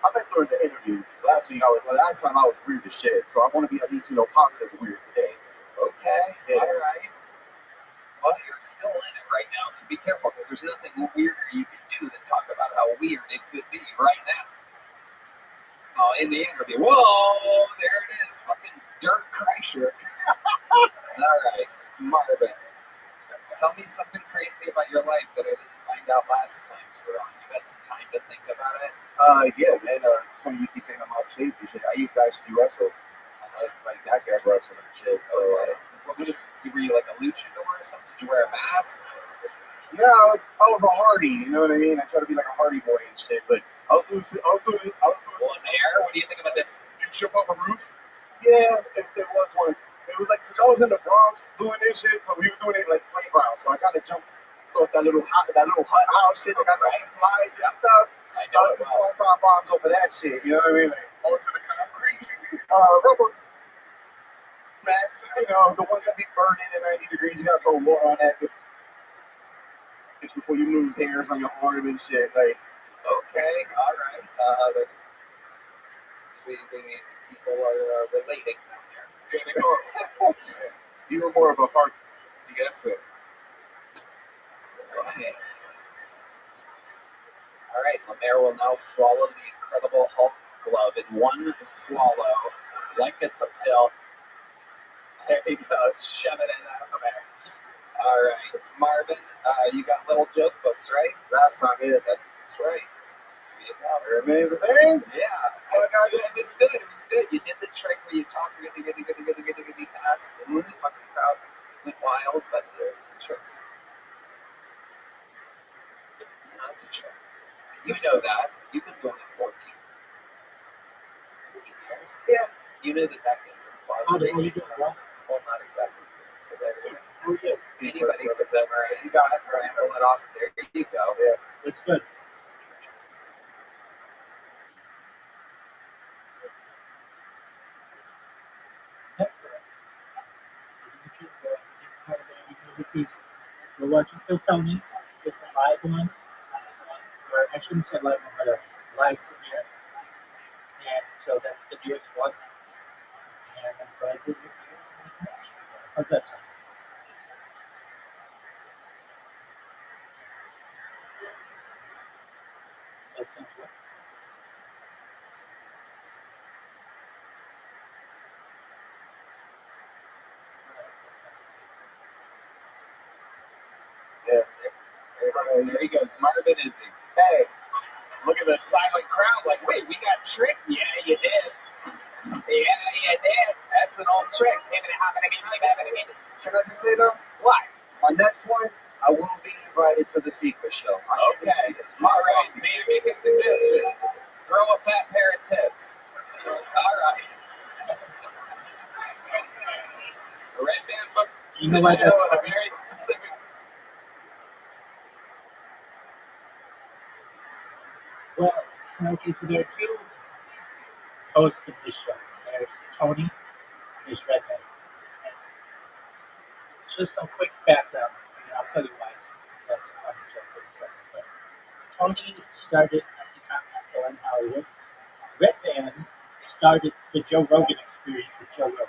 I bet during the interview. Last time I was weird as shit. So I want to be at least, positive weird today. Okay. Yeah. All right. Well, you're still in it right now, so be careful because there's nothing weirder you can do than talk about how weird it could be right now. Oh, in the interview. Whoa, there it is. Fucking Dirk Kreischer. All right, Marvin. Tell me something crazy about your life that I didn't find out last time you were on. You had some time to think about it? Yeah, man. It's funny you keep saying I'm out of shape and shit. I used to actually wrestle. Like backyard wrestling and shit. So, what was it? Were you like a luchador or something? Did you wear a mask? Yeah, I was a hardy, you know what I mean? I try to be like a hardy boy and shit, but I was doing Lemaire, what do you think about this? You jump off a roof? Yeah, if there was one. It was like, since I was in the Bronx doing this shit, so we were doing it like playground, so I kind of jumped off that little hut house shit that got like slides and stuff. I So know I it could well. swanton bombs over that shit, you know what I mean? Like, onto the concrete. Rubber mats, the ones that be burning at 90 degrees, you gotta throw water on that before you lose hairs on your arm and shit. Like, Okay, all right. So people are relating down there. Yeah, they are. You were more of a hard yes. Okay. All right, Lemaire will now swallow the Incredible Hulk glove in one swallow, like it's a pill. There you go. Shove it in that Lemaire. All right, Marvin, you got little joke books, right? last time, yeah, That's right. There you go. it remains the same. Yeah, it was good. It was good. You did the trick where you talk really, really, really, really, really, really fast, and the fucking crowd went wild. But the tricks, that's a trick. You know that. You've been doing it 14 years. Yeah. You know that gets in plausible. Well, not exactly. It's hilarious. Anybody could memorize that, ramble it off. There you go. Yeah. It's good. Excellent. We're watching Phil Tony. It's a live one. Or I shouldn't say live one, but a live premiere. And so that's the newest one. And I'm glad that you're here. How's that sound? That sounds good. Yeah. There he goes. Marvin Izzy. Hey, look at the silent crowd. Like, wait, we got tricked. Yeah, you did. Yeah, you did. That's an old trick. Can I just say though? What? My next one, I will be invited to the Secret Show. Okay. All right. May I make a suggestion? Grow a fat pair of tits. All right. Red Band book. You know what? Show at a very specific. Well, okay, so there are two hosts of this show. There's Tony, there's Redman. Just some quick background, and I'll tell you why that's a funny joke in a second. But Tony started at the comedy store in Hollywood. Redman started the Joe Rogan experience with Joe Rogan.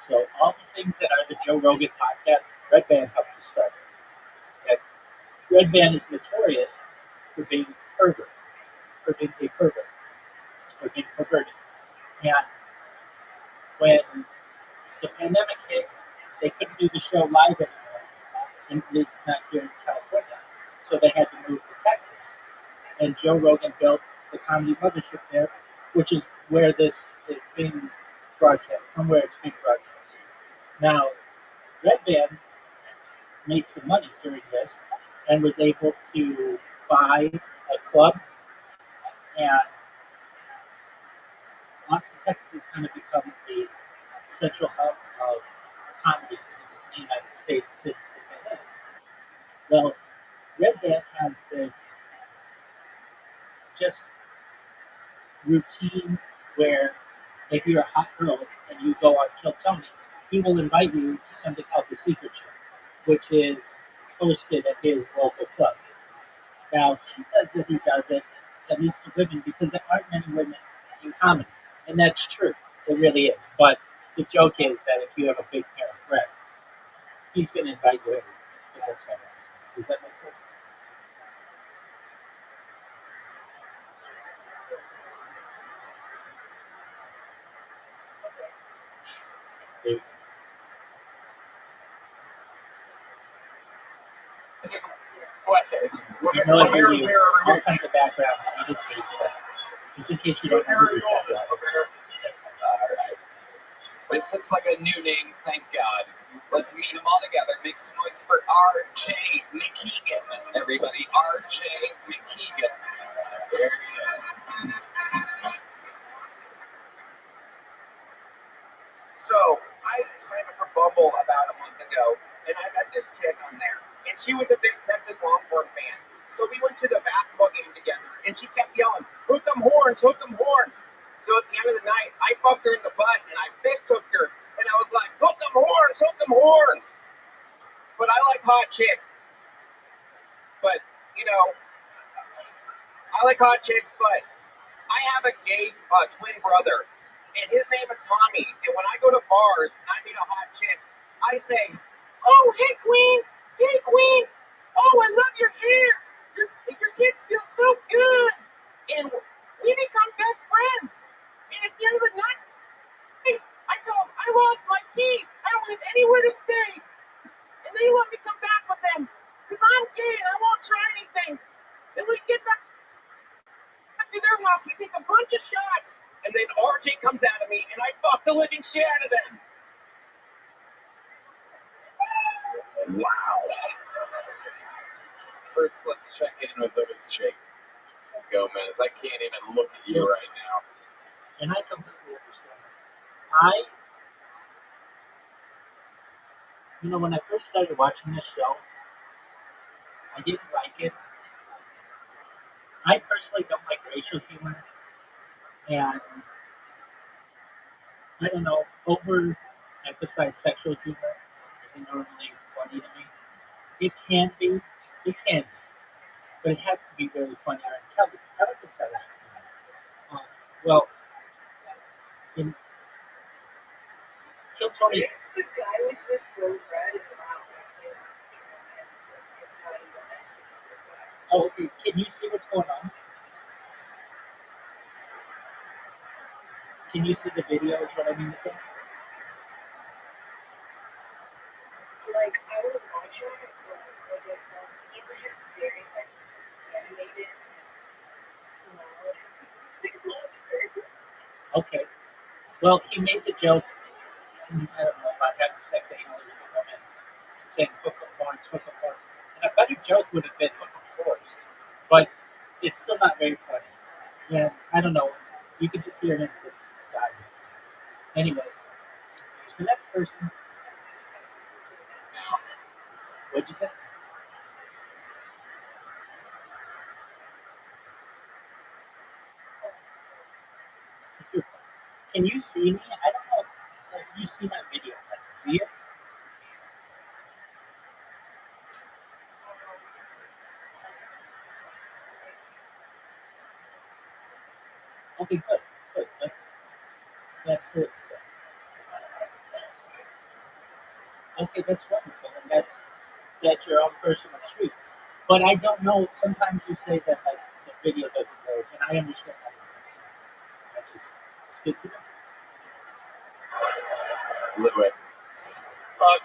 So all the things that are the Joe Rogan podcast, Red Band helped to start. And Red Band is notorious for being a pervert, for being perverted. And when the pandemic hit, they couldn't do the show live anymore, at least not here in California. So they had to move to Texas. And Joe Rogan built the comedy mothership there, which is where this is being broadcast, from where it's being broadcast. Now, Red Band made some money during this and was able to buy a club, and Austin, Texas has kind of become the central hub of comedy in the United States since the pandemic. Well, Red Band has this just routine where if you're a hot girl and you go on Kill Tony, he will invite you to something called the Secret Show, which is hosted at his local club. Now, he says that he does it at least to women because there aren't many women in comedy. And that's true. It really is. But the joke is that if you have a big pair of breasts, he's going to invite you in. So that's how it is. Does that make sense? There you go. You know, I give you all kinds of background. You just need stuff. Just in case you don't know who these guys are. This looks like a new name, thank God. Let's meet them all together. Make some noise for R.J. McKeegan. Everybody, R.J. McKeegan. There he is. So, I signed up for Bumble about a month ago, and I met this chick on there, and she was a big Texas Longhorn fan. So we went to the basketball game together, and she kept yelling, "Hook 'em horns, hook 'em horns." So at the end of the night, I fucked her in the butt, and I fist hooked her, and I was like, "Hook 'em horns, hook 'em horns." But I like hot chicks. But, you know, I like hot chicks, but I have a gay twin brother, and his name is Tommy. And when I go to bars and I meet a hot chick, I say, "Oh, hey, queen. Hey, queen. Oh, I love your hair. Your kids feel so good." And we become best friends. And at the end of the night, I tell them, "I lost my keys. I don't have anywhere to stay." And they let me come back with them because I'm gay and I won't try anything. Then we get back to their house, we take a bunch of shots, and then RJ comes out of me, and I fuck the living shit out of them. Wow. First, let's check in with those Jake Gomez. I can't even look at you right now. And I completely understand. When I first started watching this show, I didn't like it. I personally don't like racial humor, and I don't know, over-emphasize sexual humor isn't normally funny to me. It can be, but it has to be really funny or intelligent. I like intelligent humor. Well, in Kill Tony. The guy was just so red and loud. It's not even. Oh, okay. Can you see what's going on? Can you see the video? Is what I mean to say. Like, I was watching it, but like I said, he was just very animated and loud. Okay. Well, he made the joke. I don't know about having sex anally with a woman, saying hook 'em horns, hook 'em horns. And a better joke would have been hook 'em horns, but it's still not very funny. And I don't know. You can just hear him side. Anyway, here's the next person. What'd you say? Can you see me? I don't know if you see my video. Do you? Okay, good. That's it. okay, that's wonderful, and that's your own personal treat. But I don't know. Sometimes you say that like the video doesn't work, and I understand that. I just it's good to know. Blew it.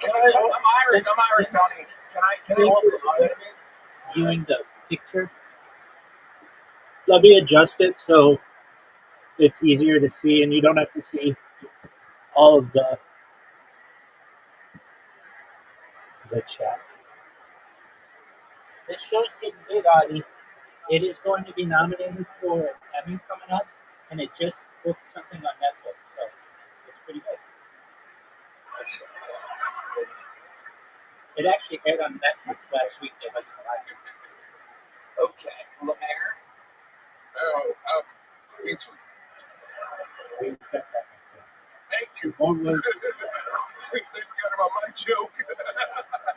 Can I? I'm Irish. Tony. Can I hold this again? Viewing the picture. Let me adjust it so it's easier to see, and you don't have to see all of the chat. This show's getting big, Audie. It is going to be nominated for an Emmy coming up, and it just booked something on Netflix, so it's pretty good. It actually aired on Netflix last week. It wasn't live. Okay, Lemaire. Oh, I'm speechless. We got that. Thank you. One was They forgot about my joke.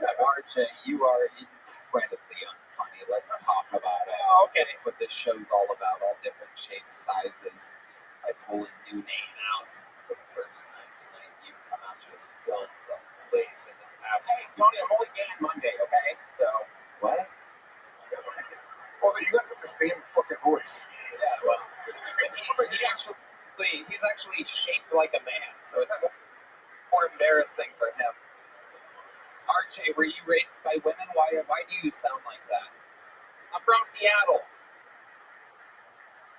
RJ, you are incredibly unfunny. Let's talk about it. Okay, that's what this show's all about. All different shapes, sizes. I pull a new name out for the first time tonight. You come out just guns blazing. Hey, Tony, I'm only getting Monday, okay? So what? Well, you guys have the same fucking voice. Yeah, well, he's actually shaped like a man, so it's more embarrassing for him. RJ, were you raised by women? Why do you sound like that? I'm from Seattle.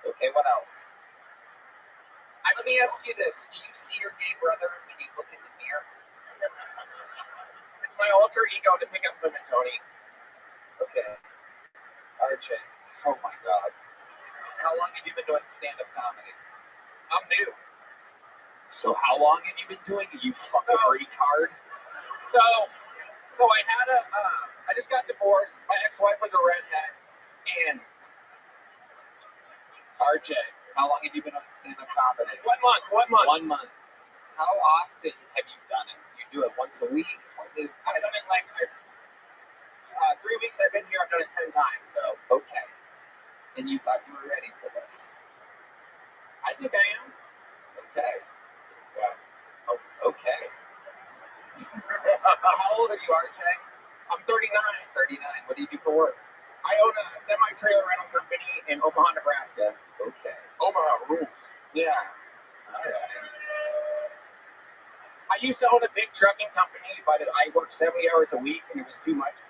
Okay, what else? Let me ask you this. Do you see your gay brother when you look in the mirror? It's my alter ego to pick up women, Tony. Okay. RJ, oh my God. How long have you been doing stand-up comedy? I'm new. So how long have you been doing it, you fucking retard? So I had I just got divorced. My ex-wife was a redhead, and RJ, how long have you been on stand-up comedy? 1 month. 1 month. How often have you done it? You do it once a week? I've done it like 3 weeks I've been here. I've done it 10 times. So okay. And you thought you were ready for this? I think I am. Okay. Yeah. Oh, okay. How old are you, RJ? I'm 39. 39. What do you do for work? I own a semi-trailer rental company in Omaha, Nebraska. Okay. Omaha rules. Yeah. All right. I used to own a big trucking company, but I worked 70 hours a week, and it was too much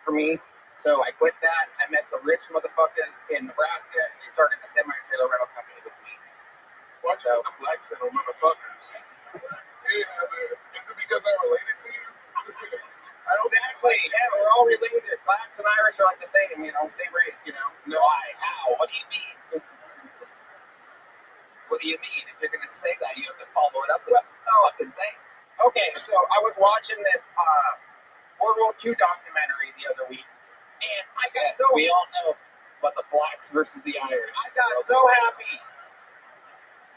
for me. So I quit that. I met some rich motherfuckers in Nebraska, and they started a semi-trailer rental company with me. Watch out, the black center motherfuckers. Yeah, is it because I related to you? I don't exactly. Yeah, we're all related. Blacks and Irish are like the same, same race, No. Why? How? What do you mean? What do you mean? If you're going to say that, you have to follow it up with a fucking thing. Okay, so I was watching this World War II documentary the other week, and I got we all know about the blacks versus the Irish. I got so happy.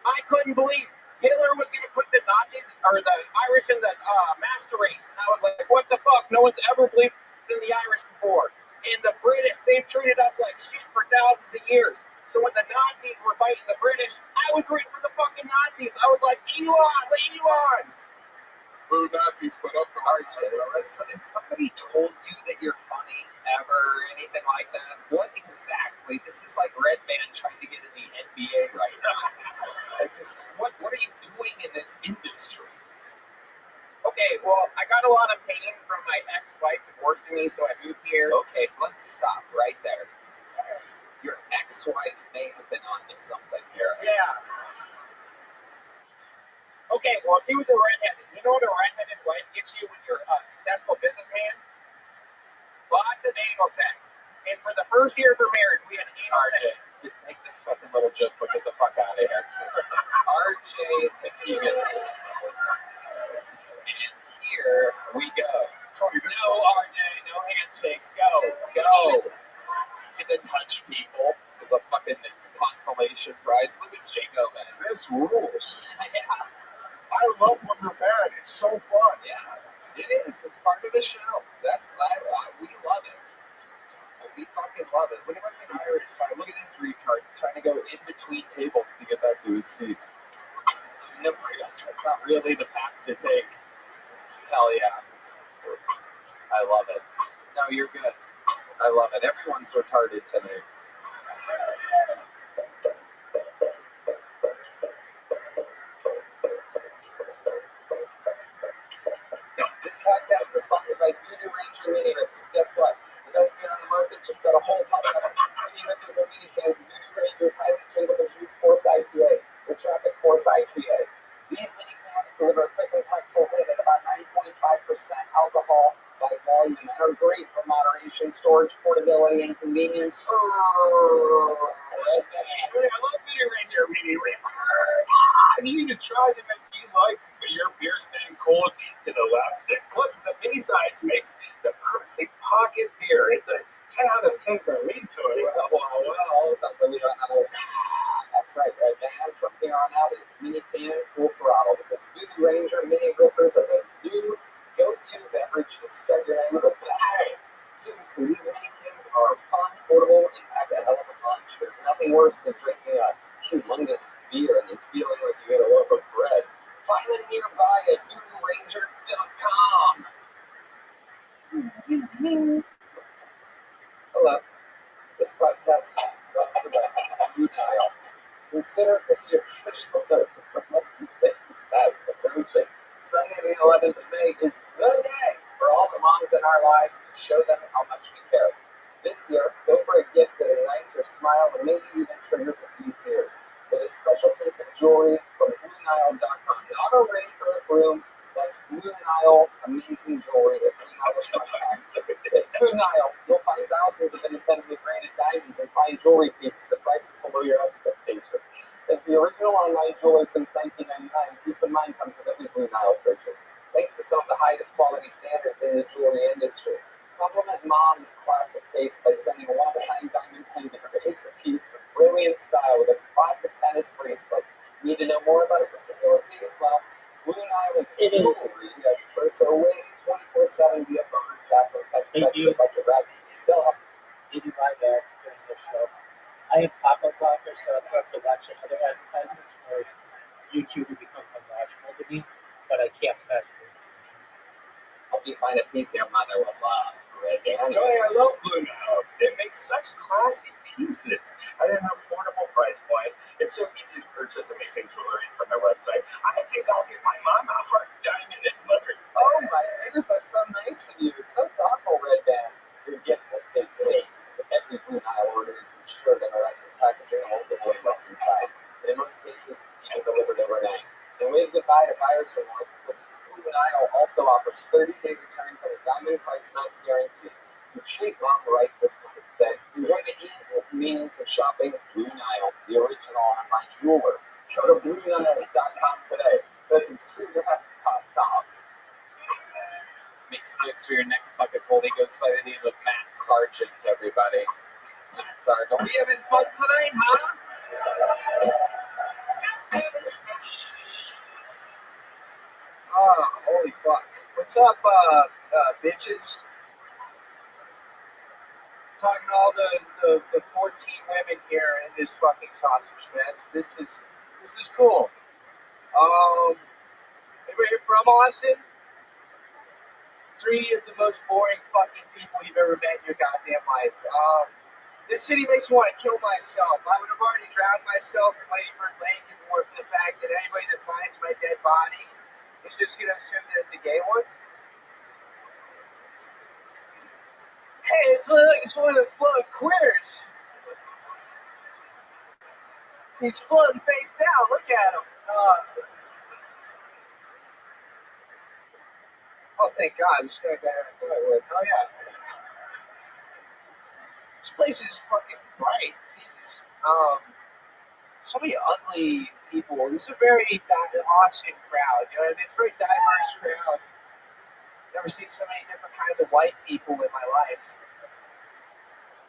I couldn't believe Hitler was going to put the Nazis or the Irish in the master race. And I was like, what the fuck? No one's ever believed in the Irish before. And the British, they've treated us like shit for thousands of years. So when the Nazis were fighting the British, I was rooting for the fucking Nazis. I was like, Elon, let Elon. Boo Nazis, put up the RJ, has somebody told you that you're funny ever or anything like that? What exactly? This is like Red Band trying to get in the NBA right now. Like this, what are you doing in this industry? Okay, well, I got a lot of pain from my ex-wife divorcing me, so I moved here. Okay, let's stop right there. Your ex-wife may have been onto something here. Yeah. Okay, well, she was a redheaded. You know what a redheaded wife gets you when you're a successful businessman? Lots of anal sex. And for the first year of her marriage, we had anal sex. Take this fucking little joke, but get the fuck out of here. RJ Keegan. And here we go. No, RJ, no handshakes. Go. Get to touch people is a fucking consolation prize. Look at Jake Gomez. This rules. Yeah. I love when they're bad. It's so fun. Yeah, it is. It's part of the show. We love it. We fucking love it. Look at this Irish fight. Look at this retard trying to go in between tables to get back to his seat. That's not really the path to take. Hell yeah. I love it. No, you're good. I love it. Everyone's retarded tonight. This podcast is sponsored by Voodoo Ranger Mini Rippers. Guess what? The best beer on the market just got a whole pop of Mini Rippers or Mini Cans of Voodoo Ranger's highly drinkable juice Force IPA, or Tropic Force IPA. These mini cans deliver a quick and impactful hit at about 9.5% alcohol by volume and are great for moderation, storage, portability, and convenience. I love Voodoo Ranger Mini Ripper. You need to try them if you like your beer staying cold to the last sip. Plus, the mini size makes the perfect pocket beer. It's a 10 out of 10 to read to it. Well, sounds like we got another. That's right, Dan. From here on out, it's mini can full throttle because Voodoo Ranger Mini Rippers are the new go-to beverage to start your night with a bang. Seriously, these mini cans are fun, portable, and pack a hell of a punch. There's nothing worse than drinking a humongous beer and then feeling like you ate a loaf of bread. Find them nearby at voodooranger.com. Hello. This podcast is brought to you by Blue Nile. Consider this your official dose of Mother's Day is fast approaching. Sunday the 11th of May is the day for all the moms in our lives to show them how much we care. This year, go for a gift that ignites your smile and maybe even triggers a few tears. With a special piece of jewelry from BlueNile.com. Not a ring or a broom. That's Blue Nile amazing jewelry at BlueNile.com. At Blue Nile, you'll find thousands of independently graded diamonds and fine jewelry pieces at prices below your expectations. As the original online jeweler since 1999, peace of mind comes with every Blue Nile purchase. Thanks to some of the highest quality standards in the jewelry industry. Compliment mom's classic taste by sending a one-of-a-kind diamond pendant or ace a piece with brilliant style with a classic tennis bracelet. Need to know more about a particular piece? Well, Blue Nile is jewelry experts are waiting 24/7 via phone or chat or text message about your recs. They'll have Maybe live ads during the show. I have pop-up blockers, so I don't have to watch other advertisements or YouTube will become unwatchable to me, but I can't fast food. Hope you find a piece your mother will love. Johnny, I love Blue Nile. They make such classy pieces at an affordable price point. It's so easy to purchase amazing jewelry from their website. I think I'll get my mom a heart diamond this Mother's Day. Oh my goodness, that's so nice of you. So thoughtful, Red Band. Your gift will stay safe. Every Blue Nile order is insured and electric packaging and hold what's inside. And in most cases, even delivered overnight. And wave goodbye to buyer's remorse because Blue Nile also offers 30-day returns and a diamond price match guarantee. So treat mom right this Mother's Day. Enjoy the ease and convenience of shopping at Blue Nile, the original online jeweler. Go to BlueNile.com today. That's BlueNile.com. Makes space for your next bucket full. He goes by the name of Matt Sargent, everybody. Matt Sargent. We having fun tonight, huh? Oh, holy fuck. What's up, bitches? Talking to all the 14 women here in this fucking sausage fest. This is cool. Anybody from Austin? 3 of the most boring fucking people you've ever met in your goddamn life. This city makes me want to kill myself. I would have already drowned myself in Ladybird Lake if it weren't for the fact that anybody that finds my dead body is just going to assume that it's a gay one. Hey, it's like it's one of the floating queers. He's floating face down. Look at him. Oh, thank God. This guy got I thought I would. Oh, yeah. This place is fucking bright. Jesus. So many ugly people. This is a very Austin crowd. You know what I mean? It's a very diverse crowd. Never seen so many different kinds of white people in my life.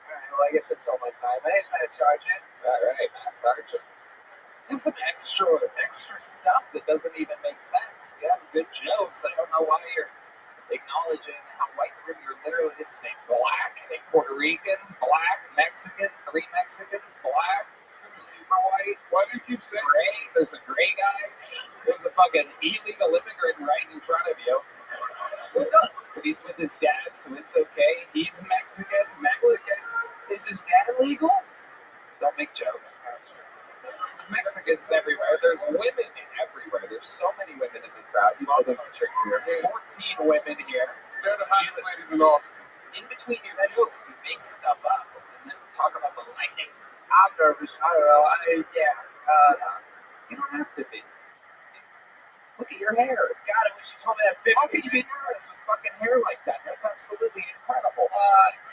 Alright, well, I guess that's all my time. My name's Matt Sargent. Alright, Matt Sargent. There's some extra stuff that doesn't even make sense. You have good jokes. I don't know why you're acknowledging how white the room. You're literally, this is a black, a Puerto Rican, black, Mexican, 3 Mexicans, black, super white. Why do you keep saying gray? There's a gray guy. There's a fucking illegal immigrant right in front of you. But he's with his dad, so it's okay. He's Mexican. Is his dad legal? Don't make jokes. There's Mexicans everywhere. There's women everywhere. There's so many women in the crowd. You said there's chicks here. 14 women here. They're the hottest ladies in Austin. In between your jokes, you make stuff up and then talk about the lightning. I'm nervous. I don't know. You don't have to be. Look at your hair. God, I wish you told me that 50. How can you be nervous with fucking hair like that? That's absolutely incredible.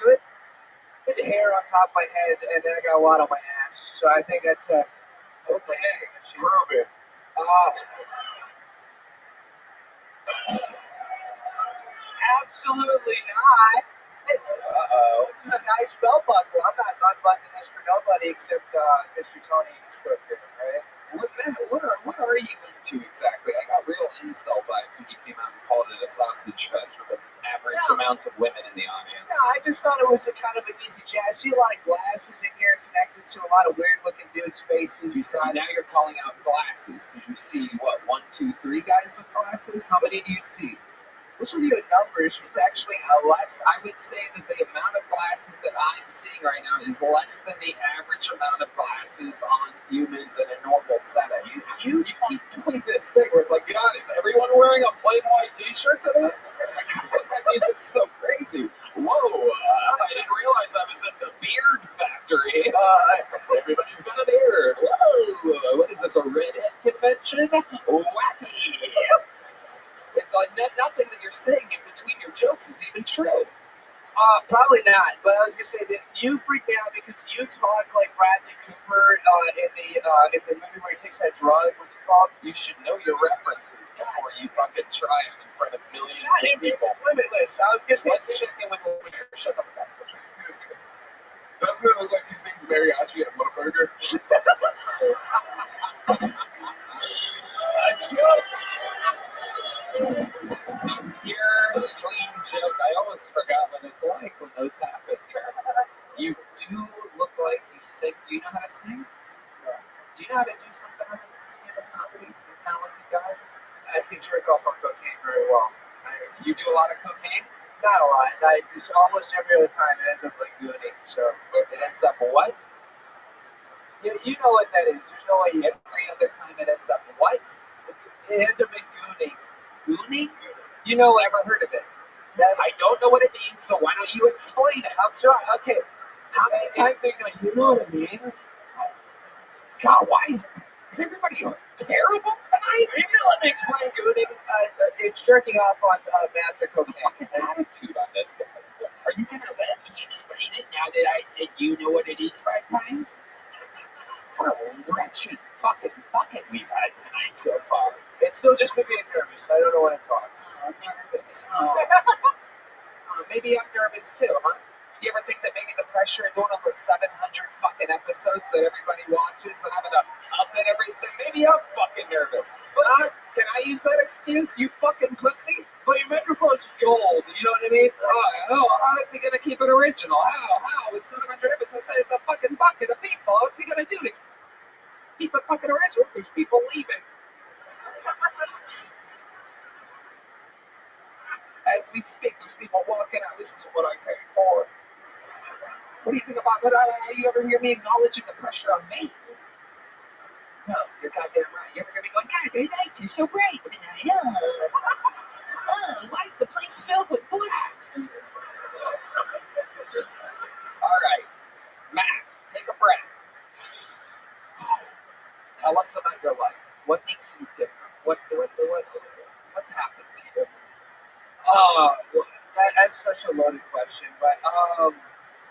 Good hair on top of my head, and then I got a lot on my ass. So I think that's okay. Prove it. Absolutely not. This is a nice belt buckle. I'm not unbuttoning this for nobody except Mr. Tony Swift here, right? What are you into exactly? I got real incel vibes when you came out and called it a sausage fest with an average amount of women in the audience. No, I just thought it was a kind of an easy chat. I see a lot of glasses in here connected to a lot of weird-looking dudes' faces. Now you're calling out glasses. Did you see, 1, 2, 3 guys with glasses? How many do you see? What's with your numbers? It's actually less. I would say that the amount of glasses that I'm seeing right now is less than the average amount of glasses on humans in a normal setting. You keep doing this thing where it's like, God, is everyone wearing a plain white t-shirt today? I mean, it's so crazy. Whoa, I didn't realize I was in the beard factory. Everybody's got a beard. Whoa, what is this, a redhead convention? Wacky. Nothing that you're saying in between your jokes is even true. Probably not, but I was gonna say that you freak me out because you talk like Bradley Cooper in the movie where he takes that drug. What's it called? You should know your references before you fucking try them in front of millions of people. It's limitless. I was gonna say. Let's check in with the winner. Shut the fuck up. Doesn't it look like he sings mariachi at Whataburger? A joke. Pure, clean joke. I always forgot what it's like when those happen here. You do look like you sing. Do you know how to sing? No. Do you know how to do something other than stand-up comedy? You're a talented guy. I can jerk off on cocaine very well. You do a lot of cocaine? Not a lot. I just almost every other time it ends up like gooning. So it ends up what? You know what that is. There's no way you. Every other time it ends up what? It ends up in gooning. Gooning? You know, never heard of it. I don't know what it means, so why don't you explain it? I'm sorry. Okay. How many times are you going to, you know what it means? God, why is everybody terrible tonight? You know, let me explain gooning. It's jerking off on meth or cocaine. What's the fucking attitude on this guy? Are you going to let me explain it now that I said you know what it is 5 times? What a wretched fucking bucket we've had tonight so far. It's still just me being nervous. I don't know when to talk. I'm nervous. Maybe I'm nervous too, huh? You ever think that maybe the pressure of doing over 700 fucking episodes that everybody watches and having to up it every second, maybe I'm fucking nervous. Can I use that excuse, you fucking pussy? But your microphone's gold, you know what I mean? How is he gonna keep it original? How? With 700 episodes, it's a fucking bucket of people. What's he gonna do to keep it fucking original? There's people leaving. As we speak, there's people walking out. This is what I came for. What do you think about you ever hear me acknowledging the pressure on me? No, you're goddamn right. You ever hear me going, God, the nights are so bright tonight. Why is the place filled with blacks? All right, Matt, take a breath. Tell us about your life. What makes you different? What's happened to you? That's such a loaded question, but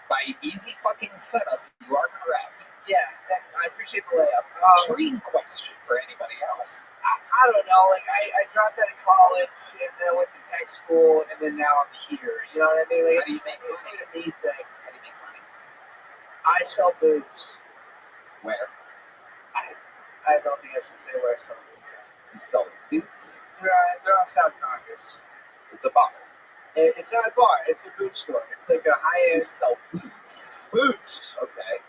by easy fucking setup, you are correct. Yeah, I appreciate the layup. Dream question for anybody else. I don't know. Like I dropped out of college and then went to tech school and then now I'm here. You know what I mean? Like, how do you make money? It's a me thing. How do you make money? I sell boots. Where? I don't think I should say where I sell boots. You sell boots? They're on South Congress. It's a bar. It's not a bar. It's a boot store. It's like a high-end. You sell boots. Boots. Okay.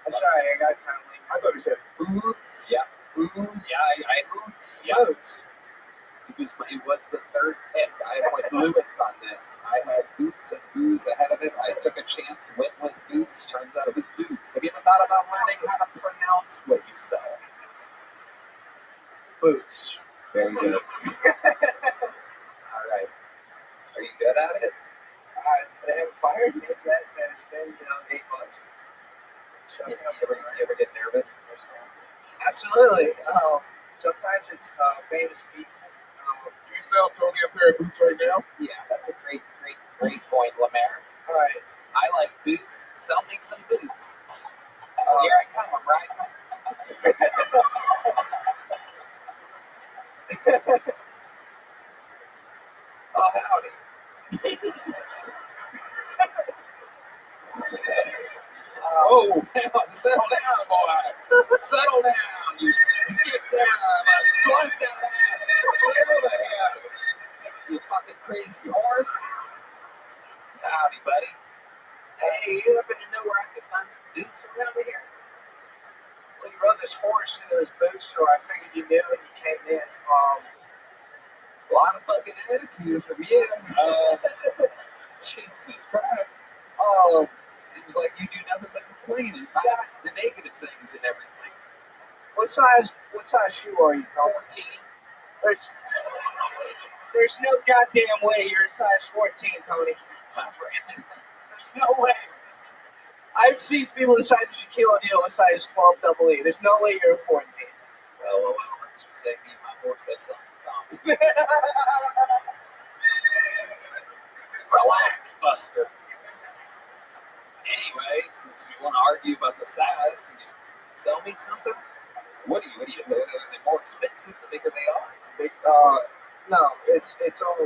I'm sorry, I got kind of late. I thought he said boots. Yeah. Boots. Yeah, I boots. Yeah. Boots. It was the third pick. I went Lewis on this. I had Boots and Booze ahead of it. I took a chance, went with Boots. Turns out it was Boots. Have you ever thought about learning how to pronounce what you sell? Boots. Very good. All right. Are you good at it? They haven't fired me yet, and it's been 8 months. So, You ever get nervous? absolutely. Sometimes it's famous people. Can you sell Tony a pair of boots right now? Yeah, that's a great point, Lemaire. All right. I like boots. Sell me some boots. Here I come. I'm riding. Oh, howdy. Oh, settle down, boy. Settle down. You get down. I'm going to swipe that ass. Get over here. You fucking crazy horse. Howdy, buddy. Hey, you happen to know where I can find some boots around here? When you rode this horse into this boot store, I figured you knew and you came in. A lot of fucking attitude from you. Jesus Christ. Seems like you do nothing but complain and find the negative things and everything. What size shoe are you, Tom? 14. There's no goddamn way you're a size 14, Tony. My friend. There's no way. I've seen people the size of Shaquille O'Neal a size 12 double E. There's no way you're a 14. Well, let's just say me and my horse have something in common. Relax, Buster. Anyway, since you want to argue about the size, can you sell me something? What do you think? Are they more expensive the bigger they are? No, it's all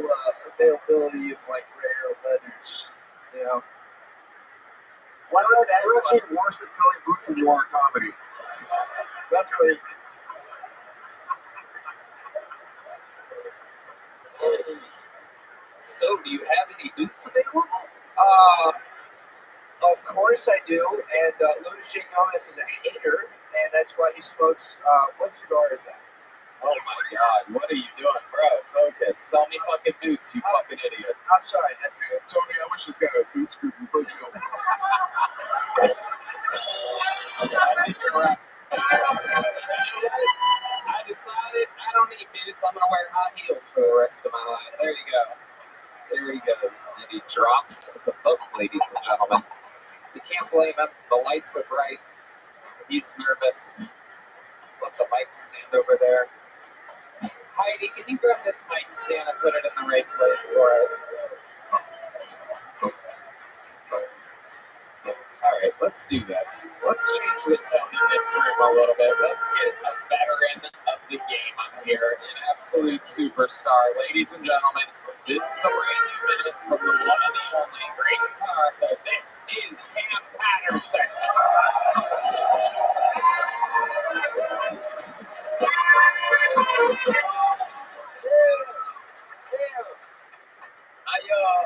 availability of like rare leathers, You're actually worse at selling boots than you are comedy. That's crazy. So, do you have any boots available? Of course I do, and Louis J. Gomez is a hater, and that's why he smokes, what cigar is that? Oh my god, what are you doing, bro? Focus. Sell me fucking boots, you fucking idiot. I'm sorry. Tony, I wish this guy had boots group in Brazil. I decided I don't need boots. I'm going to wear high heels for the rest of my life. There you go. There he goes. And he drops the book, ladies and gentlemen. You can't blame him. The lights are bright. He's nervous. Let the mic stand over there. Heidi, can you grab this mic stand and put it in the right place for us? All right, let's do this. Let's change the tone in this room a little bit. Let's get a veteran of the game up here, an absolute superstar. Ladies and gentlemen, this is a brand new minute from the one and the only Great America. This is Cam Patterson.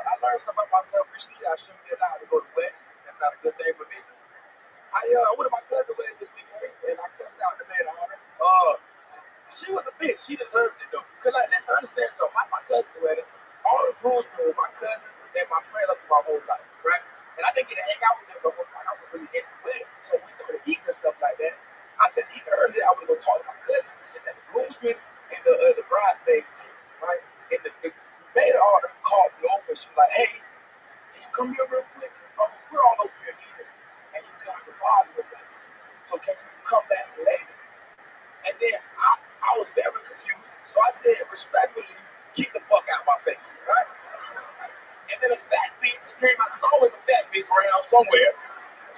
I learned something about myself recently. I shouldn't be allowed to go to weddings. That's not a good thing for me. I went to my cousin's wedding this weekend, and I cussed out the maid of honor. She was a bitch. She deserved it, though. Because, let's understand something. At my cousin's wedding, all the groomsmen were my cousins and my friend up to my whole life, right? And I didn't get to hang out with them the whole time. I was really into the wedding. So we started eating and stuff like that. I was eating earlier. I would go talk to my cousins, sitting at the groomsmen and the bridesmaids team, right? And the maid of honor called me over. She was like, hey, can you come here real quick? We're all over here eating, and you got to bother with us. So can you come back later? And then I was very confused. So I said, respectfully, keep the fuck out of my face, right? And then a fat bitch came out. There's always a fat bitch around somewhere.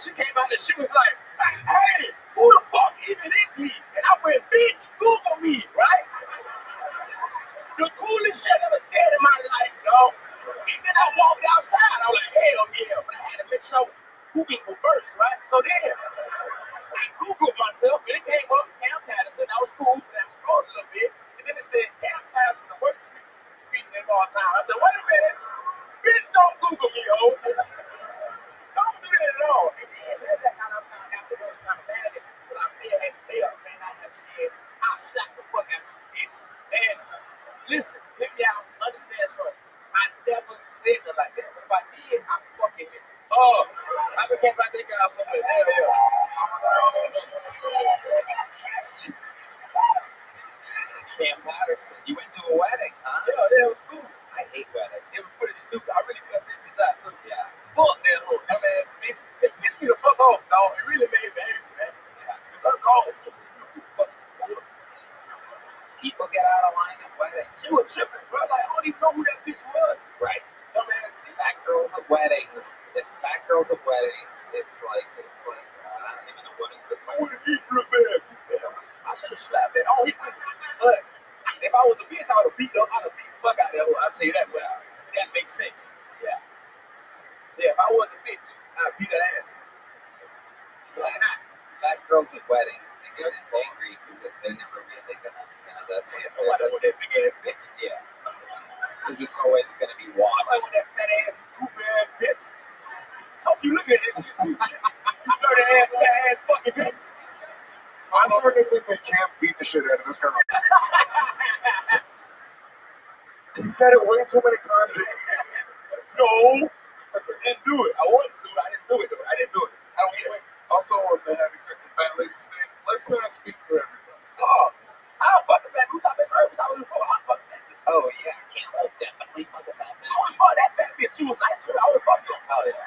She came out and she was like, hey, who the fuck even is he? And I went, bitch, Google me, right? The coolest shit I ever said in my life, dog. And then I walked outside. I was like, hell yeah. But I had to make sure Google go first, right? So then I Googled myself and it came up Cam Patterson. That was cool. And I scrolled a little bit. And then it said Cam Patterson, the worst beating of all time. I said, wait a minute. Bitch, don't Google me, ho. Don't do that at all. And then that kind of found out that it was kind of bad. But I may not have said, I'll slap the fuck out you, bitch. And listen, I became my nigga out somewhere. Hell yeah. Cam Patterson, you went to a wedding, huh? Yeah, it was cool. I hate weddings. It was pretty stupid. I really cut that bitch out too. Yeah. Fuck that little dumbass bitch. It pissed me the fuck off, dog. It really made me angry, man. It's uncalled for. Stupid fucking sport. People get out of line at weddings. She was tripping, bro. Like, I don't even know who that bitch was. Right. Dumbass bitch. Fat girls at weddings. If fat girls at weddings, it's like I don't even know what it's I like. want to eat real bad. I should have slapped that. Oh, but if I was a bitch, I would have beat the fuck out of that hoe. I'll tell you that much. That makes sense. Yeah. Yeah, if I was a bitch, I'd beat her ass. Fat girls at weddings, they get angry because they're never really gonna, that's Yeah, nobody want that big ass bitch. yeah. They're just always gonna be I watched. want that fat ass, goofy ass bitch. Hope you look at this shit too. You dirty ass, fat ass fucking bitch. I'm starting to think they can't beat the shit out of this girl. He said it way too many times. No, I didn't do it. I wanted to. I didn't do it though. I didn't do it. I don't get it. Also, on the having sex with fat ladies thing, let's not speak for everybody. Oh, I'll fuck a fat bitch. I miss her. I was before. I'll fuck a fat bitch. Oh yeah, Campbell definitely fuck a fat I bitch. would fuck that fat bitch. She was nice. I would fuck her. Oh yeah.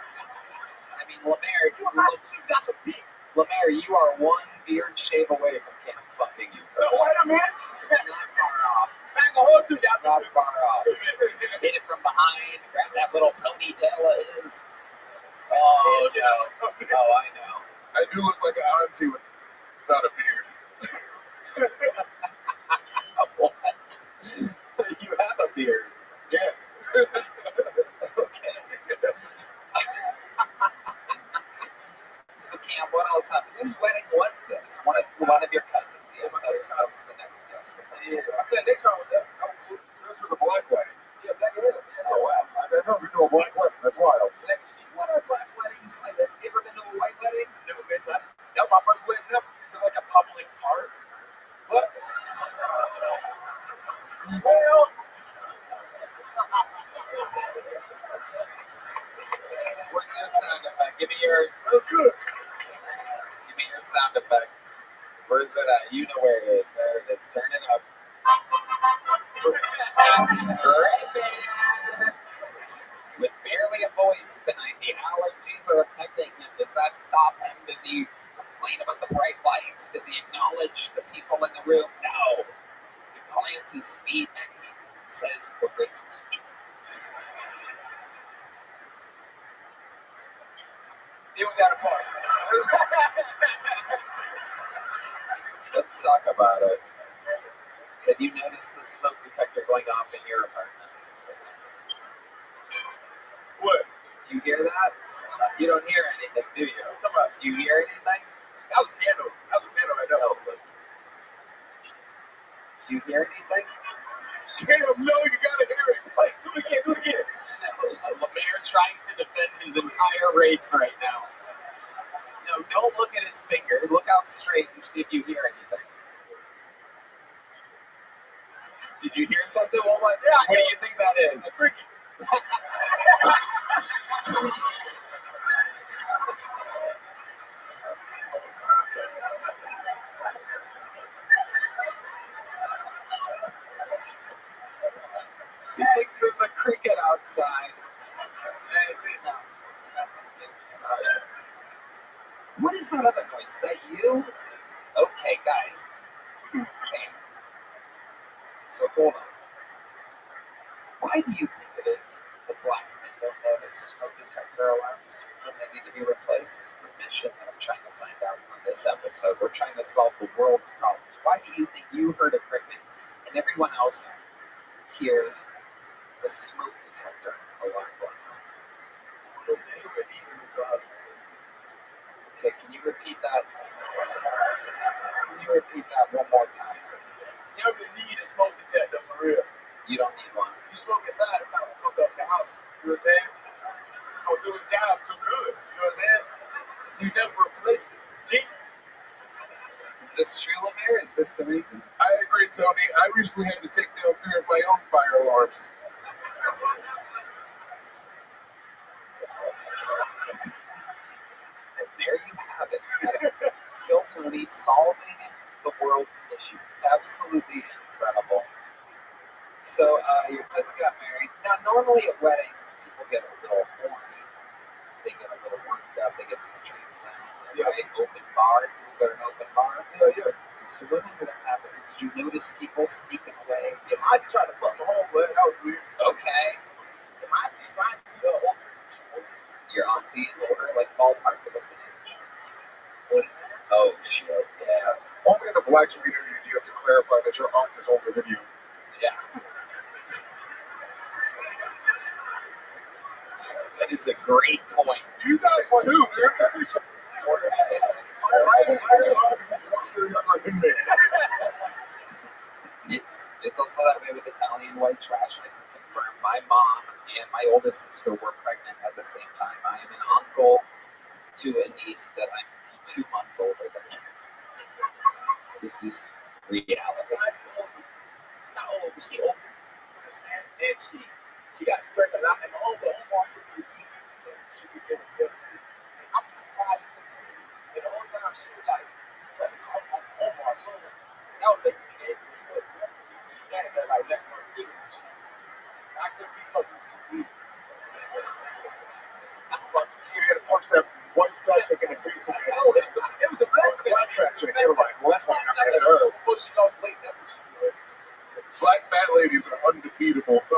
I mean, Lemaire, She was nice. She got some dick. Lemaire, you are one beard shave away from Cam fucking you. Wait a minute. Not far off. Trying to hold to y'all. Not far off. Hit it from behind, grab that little ponytail of his. Oh no. Oh, I know. I do look like an auntie without a beard. What? You have a beard. Yeah. Okay. So Cam, what else happened? Whose wedding was this? One of your cousins. Yes, I was the next guest. Yeah, I couldn't next time with that. This was a black wedding. Yeah, black and yellow. Yeah, Oh, wow. I've never been to a black wedding. That's wild. Let me see. What are black weddings like? Have you ever been to a white wedding? Never been to. That was my first wedding ever. Is it like a public park? What? Well, Where's your sound effect? Give me your sound effect. Where's it at? You know where it is. There it is. Turn it up. With barely a voice tonight, the allergies are affecting him. Does that stop him? Does he complain about the bright lights? Does he acknowledge the people in the room? No. He plants his feet and he says the racist joke. it was at a park. Let's talk about it. Have you noticed the smoke detector going off in your apartment? What? Do you hear that? You don't hear anything, do you? Do you hear anything? That was piano. That was piano right there. No, it wasn't. Do you hear anything? Damn, no, you gotta hear it. Wait, do it again, do it again. Lemaire trying to defend his entire race right now. No, don't look at his finger. Look out straight and see if you hear anything. Did you hear something? Well, what do you think that is? A cricket. He thinks there's a cricket outside. No. What is that other noise? Is that you? Okay, guys. Okay. So hold on. Why do you think it is that black men don't notice smoke detector alarms when they need to be replaced? This is a mission that I'm trying to find out on this episode. We're trying to solve the world's problems. Why do you think you heard a cricket and everyone else hears a smoke detector alarm going on? Okay, can you repeat that? Can you repeat that one more time? You don't really need a smoke detector for real. You don't need one. You smoke inside, it's not gonna hook up the house. You know what I'm saying? It's gonna do its job too good. You know what I'm saying? So you never replace it. It's genius. Is this true, Lemaire? Is this the reason? I agree, Tony. I recently had to take down 3 of my own fire alarms. Tony, solving the world's issues. Absolutely incredible. So, your cousin got married. Now, normally at weddings, people get a little horny. They get a little worked up. They get some drinks in. Right? Open bar. Was there an open bar? Yeah. So when did that happen? Did you notice people sneaking away? Yeah, I tried to fuck my homeboy. That was weird. Okay. My auntie, older. Your auntie is older, like ballpark of us age. Oh shit, yeah. Only in the black community do you have to clarify that your aunt is older than you. Yeah. That is a great point. You guys too, man. It's also that way with Italian white trash. I can confirm my mom and my oldest sister were pregnant at the same time. I am an uncle to a niece that I'm 2 months older than. This is reality. Not old, but she older. You understand? And she got pregnant a lot. And my homeboy, she be getting pregnant. And I'm 25, 26. And the whole time she was like, homeboy, so and I was making me angry. Just standing there like letting her feel it. I couldn't be fucking too weak. You had to punch that white fat chick in the face again. No, it was a black fat chick. They were like, well, that's not gonna hit her. before she lost weight, that's what she was. Black fat ladies are undefeatable. They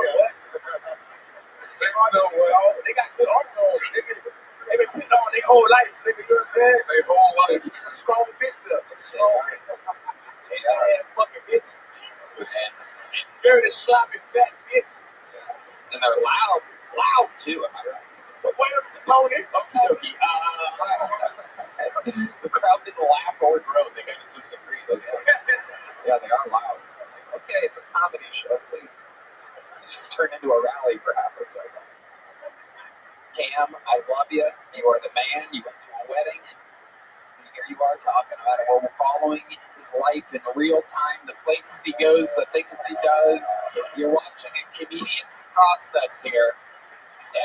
got good hormones. They been putting on their whole life, nigga. You know what I'm saying? Their whole life. It's a strong bitch, though. It's a strong bitch. Ass fucking bitch. Dirty, sloppy, fat bitch. And they're loud. It's loud too, am I right? But wait up to Tony. Okay. The crowd didn't laugh or groan. They kind of disagree. Yeah, they are loud. Okay, it's a comedy show. Please. It just turned into a rally for half a second. Cam, I love you. You are the man. You went to a wedding, and here you are talking about it. We're following his life in real time, the places he goes, the things he does. You're watching a comedian's process here.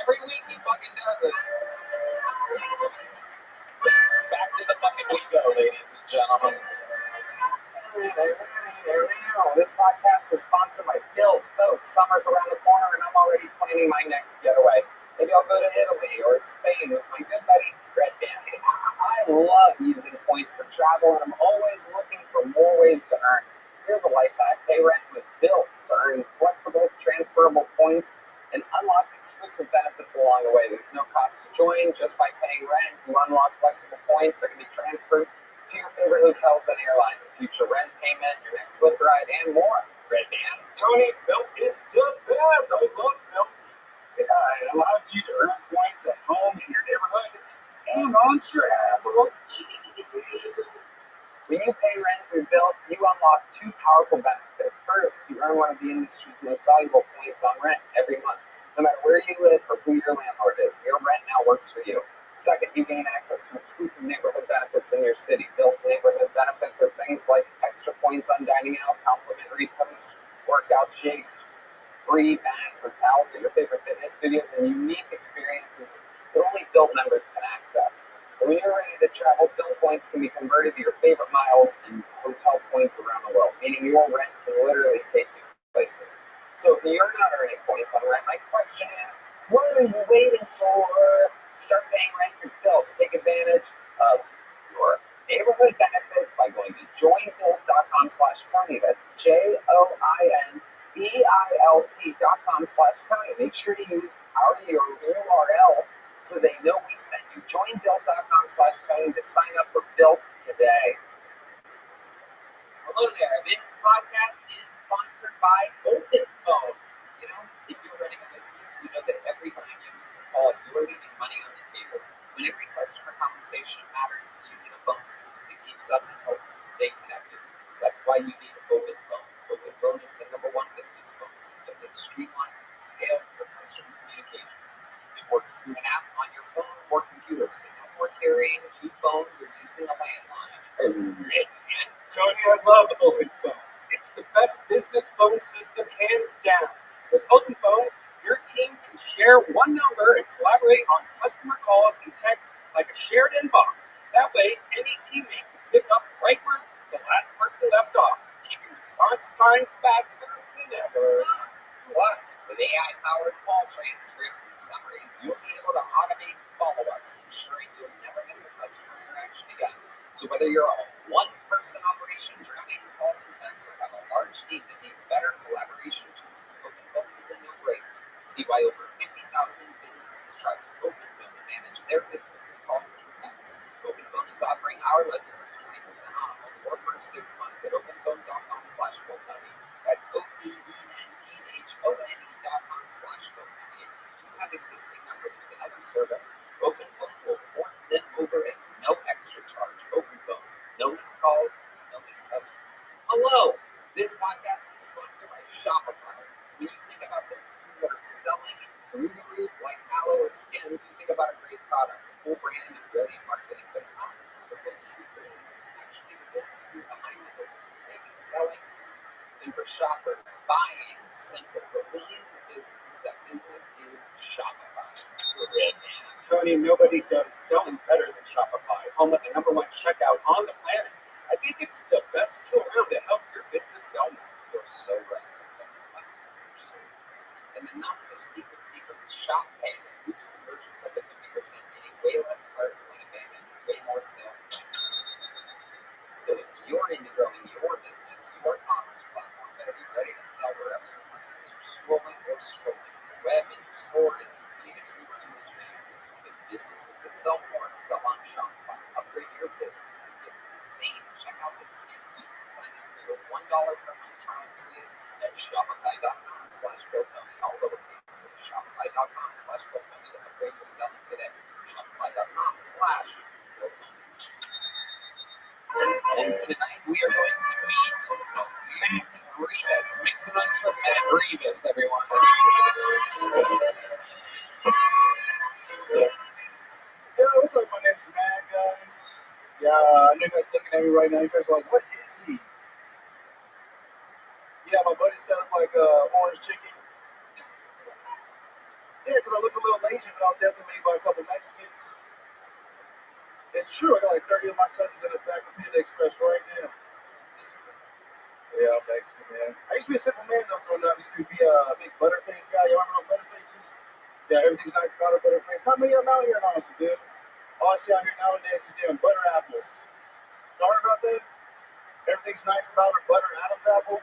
Every week he fucking does it. Back to the fucking we go, ladies and gentlemen. This podcast is sponsored by Build. Folks, summer's around the corner and I'm already planning my next getaway. Maybe I'll go to Italy or Spain with my good buddy Red Band. I love using points for travel and I'm always looking for more ways to earn. Here's a life hack. Pay rent with Build to earn flexible, transferable points and unlock exclusive benefits along the way. There's no cost to join. Just by paying rent, you unlock flexible points that can be transferred to your favorite hotels and airlines, a future rent payment, your next Lyft ride, and more. Red Band. Tony, Built is the best. I love Built. It allows you to earn points at home in your neighborhood and on travel. When you pay rent through Built, you unlock two powerful benefits. First, you earn one of the industry's most valuable points on rent every month. No matter where you live or who your landlord is, your rent now works for you. Second, you gain access to exclusive neighborhood benefits in your city. Built's neighborhood benefits are things like extra points on dining out, complimentary post workout shakes, free mats or towels at your favorite fitness studios, and unique experiences that only Built members can access. And when you're ready to travel, Built points can be converted to your favorite miles and hotel points around the world, meaning your rent can literally take you places. So if you're not earning points on rent, my question is, what are you waiting for? Start paying rent through Built. Take advantage of your neighborhood benefits by going to joinbuilt.com/Tony. That's JOINBILT.com/Tony. Make sure to use our URL so they know we sent you. Joinbuilt.com/Tony to sign up for Built today. Hello there. This podcast is sponsored by Open Phone. You know, if you're running a business, you know that every time you miss a call, you're leaving money on the table. When every customer conversation matters, you need a phone system that keeps up and helps you stay connected. That's why you need Open Phone. Open Phone is the #1 business phone system that streamlines and scales your customer communications. It works through an app on your phone or computer, so no more carrying two phones or using a landline. Tony, I love Open Phone. It's the best business phone system, hands down. With Open Phone, your team can share one number and collaborate on customer calls and texts like a shared inbox. That way, any teammate can pick up right where the last person left off, keeping response times faster than ever. Plus, with AI-powered call transcripts and summaries, you'll be able to automate follow-ups, ensuring you'll never miss a customer interaction again. So whether you're a one-person operation drowning in calls and texts or have a large team that needs better collaboration tools, OpenPhone is a no-brainer. See why over 50,000 businesses trust OpenPhone to manage their business's calls and texts. OpenPhone is offering our listeners 20% off for the first 6 months at openphone.com/Philtony. That's OpenPhone.com/Philtony. If you have existing numbers with another service, OpenPhone will port them over at no extra charge. OpenPhone, no missed calls, no missed customers. Hello, this podcast is sponsored by Shopify. When you think about businesses that are selling through the roof like aloe or Skims, you think about a great product, a cool brand, and brilliant marketing. But the big secret is actually the businesses behind the business, making, selling, and for shoppers, buying simple. For millions of businesses, that business is Shopify. Tony, nobody does selling better than Shopify, home of the #1 checkout on the planet. I think it's the best tool around to help your business sell more. You're so right. And the not-so-secret secret is Shop Pay that boosts conversions up to 50%, meaning way less cards when abandoned, way more sales. So if you're into growing your business, your commerce platform better be ready to sell wherever your customers are scrolling or strolling on the web, in your store, and creating a running the channel. Because businesses that sell more sell on Shopify. Upgrade your business and get the same checkout that Skims uses. Sign up for your $1 per month trial period at Shopify.com/Philtony. All lowercase. Go to Shopify.com/Philtony to upgrade your selling today. Shopify.com/Philtony. And tonight we are going to meet Matt Rivas. Make some noise for Matt Rivas, everyone. Yo, what's up? My name's Matt, guys. Yeah, I know you guys looking at me right now. You guys are like, what is he? Yeah, my buddy selling like orange chicken. Yeah, because I look a little Asian, but I was definitely made by a couple Mexicans. It's true, I got like 30 of my cousins in the back of Panda Express right now. Yeah, I'm Mexican, man. I used to be a simple man though growing up. I used to be a big Butterface guy. You remember those Butterfaces? Yeah, everything's nice about a Butterface. Not many of them out here in Austin, dude. All I see out here nowadays is damn butter apples. Y'all heard about that? Everything's nice about a butter Adam's apple.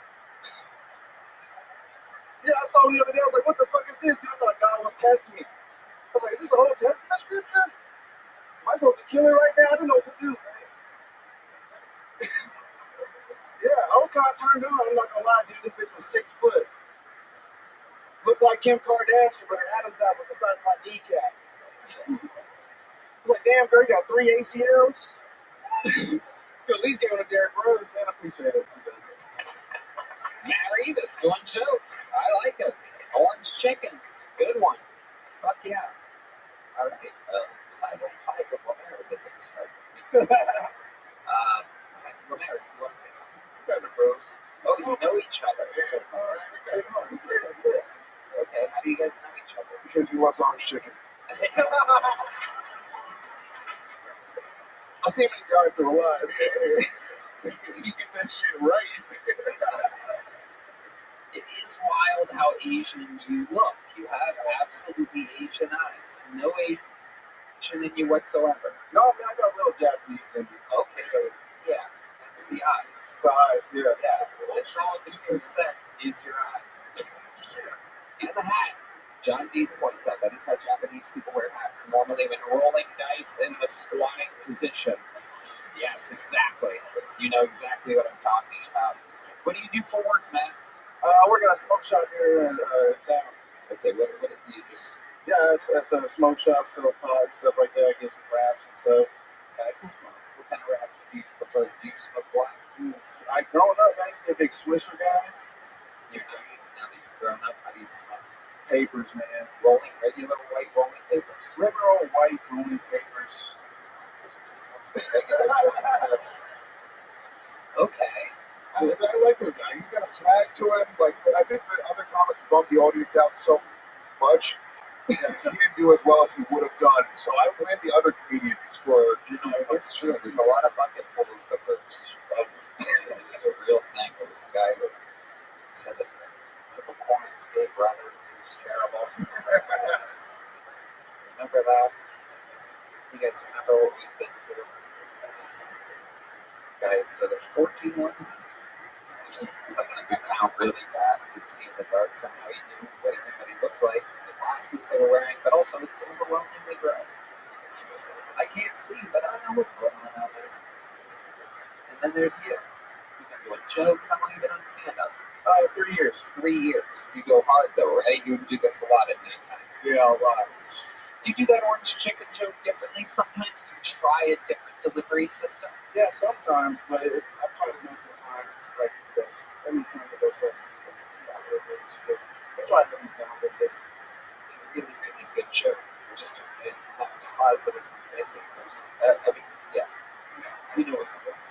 Yeah, I saw him the other day. I was like, what the fuck is this? Dude, I thought God was testing me. I was like, is this a Old Testament scripture? Am I supposed to kill it right now? I didn't know what to do, man. Yeah, I was kind of turned on. I'm not gonna lie, dude. This bitch was 6 foot. Looked like Kim Kardashian, but her Adam's apple the size of my kneecap. I was like, damn, girl, you got 3 ACLs? Could at least get on a Derrick Rose, man. I appreciate it. Matt Rivas doing jokes. I like it. Orange chicken. Good one. Fuck yeah. All right. Sideways 5 for Lemaire. Good thing to start. Lemaire, you want to say something? Kind of bros. Oh, you know each other. Yeah, all right. Yeah. Okay, how do you guys know each other? Because he loves orange chicken. I see him in the drive-thru a lot. He get that shit right. It is wild how Asian you look. You have absolutely Asian eyes and no Asian in you whatsoever. No, man, I got a little Japanese in me. Okay. Yeah, it's the eyes. It's the eyes, yeah. Yeah, the strongest percent is your eyes. And the hat. John Dees points out that is how Japanese people wear hats, normally when rolling dice in the squatting position. Yes, exactly. You know exactly what I'm talking about. What do you do for work, Matt? I work at a smoke shop here in town. Okay, what do you just... Yeah, it's a smoke shop, sell pot, stuff like that, get some wraps and stuff. Okay. What kind of wraps do you prefer? Do you smoke blacks? Growing up, I used to be a big Swisher guy. Now that you've grown up, how do you smoke? Papers, man. Regular white rolling papers. Regular old white rolling papers. Okay. I like this guy. He's got a swag to him. Like, I think the other comics bummed the audience out so much that he didn't do as well as he would have done. So I blame the other comedians for, It's true. There's a lot of bucket pulls that were Right, so there's 14 women. Count really fast and see in the dark. Somehow you knew what everybody looked like, the glasses they were wearing, but also it's overwhelmingly bright. I can't see, but I know what's going on out there. And then there's you. You've been doing jokes. How long have you been on stand-up? 3 years. 3 years. You go hard though, right? You do this a lot at nighttime. Yeah, a lot. Do you do that orange chicken joke differently? Sometimes you try a different delivery system. Yeah, sometimes, but I've tried it multiple times. It's like the best. Every time the best stuff. I tried every time with it. It's a really, really good joke. Just a positive ending. I mean, yeah. You know what you're doing.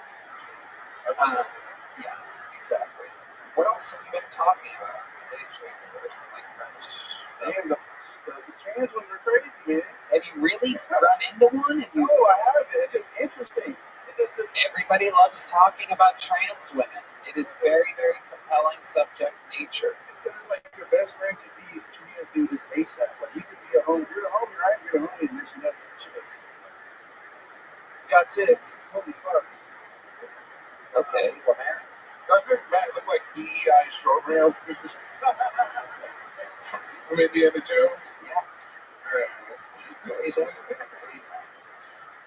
Yeah, exactly. What else have you been talking about on stage lately? What are some like friends and stuff? Man, the trans ones are crazy, man. Have you really run into one? No, I haven't. It's just interesting. Everybody loves talking about trans women. It is very, very compelling subject nature. It's because it's like your best friend could be a trans dude just ASAP. Like you could be a homie. You're the homie, right? You're the homie, and there's another chick. Got tits. Holy fuck. Okay, well, man. Doesn't Matt look like DEI Stroganoff from Indiana Jones? Yeah. He does.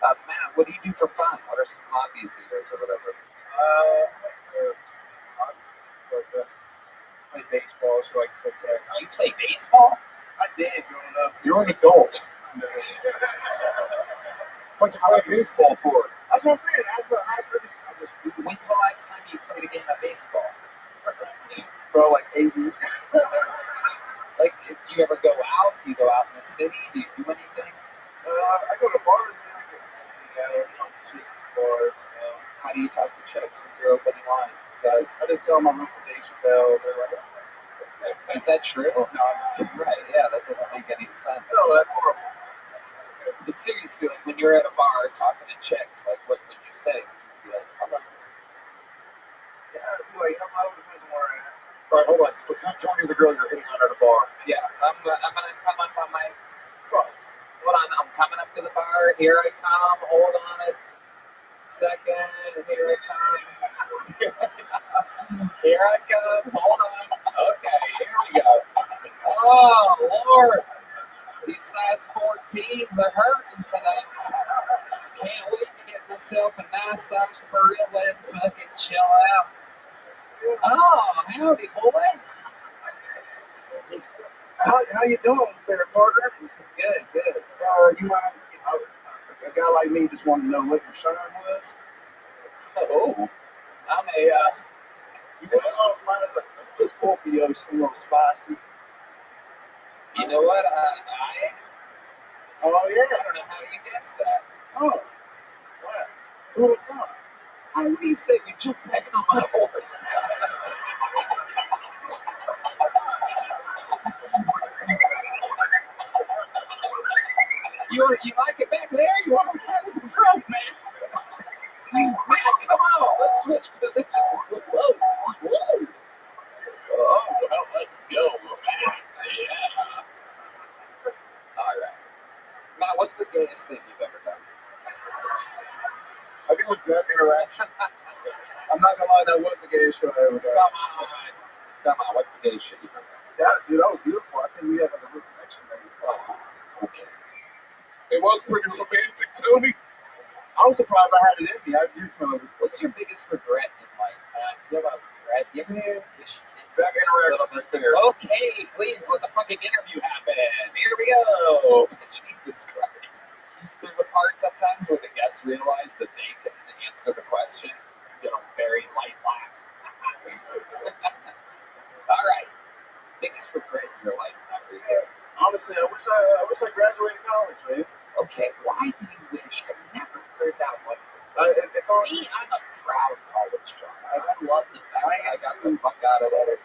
Matt, what do you do for fun? What are some hobbies of yours or whatever? I like to play baseball, so I like to play tag. You play baseball? I did growing up. You're an adult. I know. What you play baseball for? That's what I'm saying. That's what I do. When's the last time you played a game of baseball? Bro, like 8 years. Like, do you ever go out? Do you go out in the city? Do you do anything? I go to bars, man. I get to talk to chicks at bars. How do you talk to chicks? What's your opening line? Guys, I just tell them I'm for Dave Chappelle. They're like, is that true? No, I'm just kidding. Right, yeah, that doesn't make any sense. No, that's horrible. But seriously, like when you're at a bar talking to chicks, like what would you say? Be like, hello. Yeah, I'd be like, hello, depends on where I'm at. All right, hold on. So tell me as a girl you're hitting on at a bar. Yeah, I'm gonna come up on my. Fuck. Hold on, I'm coming up to the bar. Here I come. Hold on a second. Here I come. Here I come. Hold on. Okay, here we go. Oh Lord, these size 14s are hurting today. Can't wait to get myself a nice size gorilla and fucking chill out. Oh, howdy, boy. How you doing there, partner? Good, good. You mind? A guy like me just wanted to know what your sign was. Oh, I'm a. You can call mine as a Scorpio. It's a little spicy. You know what? Oh yeah. I don't know how you guessed that. Oh. Wow. Who would have thought? Hey, what do you say we jump back on my horse? You like it back there? You want to have it in front, man? Man, come on. Let's switch positions. Whoa. Whoa. Oh, well, let's go. Yeah. All right. Matt, what's the gayest thing you've ever done? I think it was that interaction. I'm not gonna lie, that was the gayest show I ever done. Come on. What's the gayest shit you've ever done? Yeah, dude, that was beautiful. I think we had like a real connection there. Oh, okay. It was pretty romantic, Tony. I was surprised I had it in me. I do kind of. What's your biggest regret in life? You have a regret? You ever wish That interaction there. Okay, please let the fucking interview happen. Here we go. Jesus Christ. There's a part sometimes where the guests realize that they can answer the question, get a very light laugh. All right. Biggest regret in your life, not reasons. Honestly, I wish I graduated college, man. Okay, why do you wish? I've never heard that one. It's on Me, I'm a proud college dropout. I love the fact that I got the fuck out of it.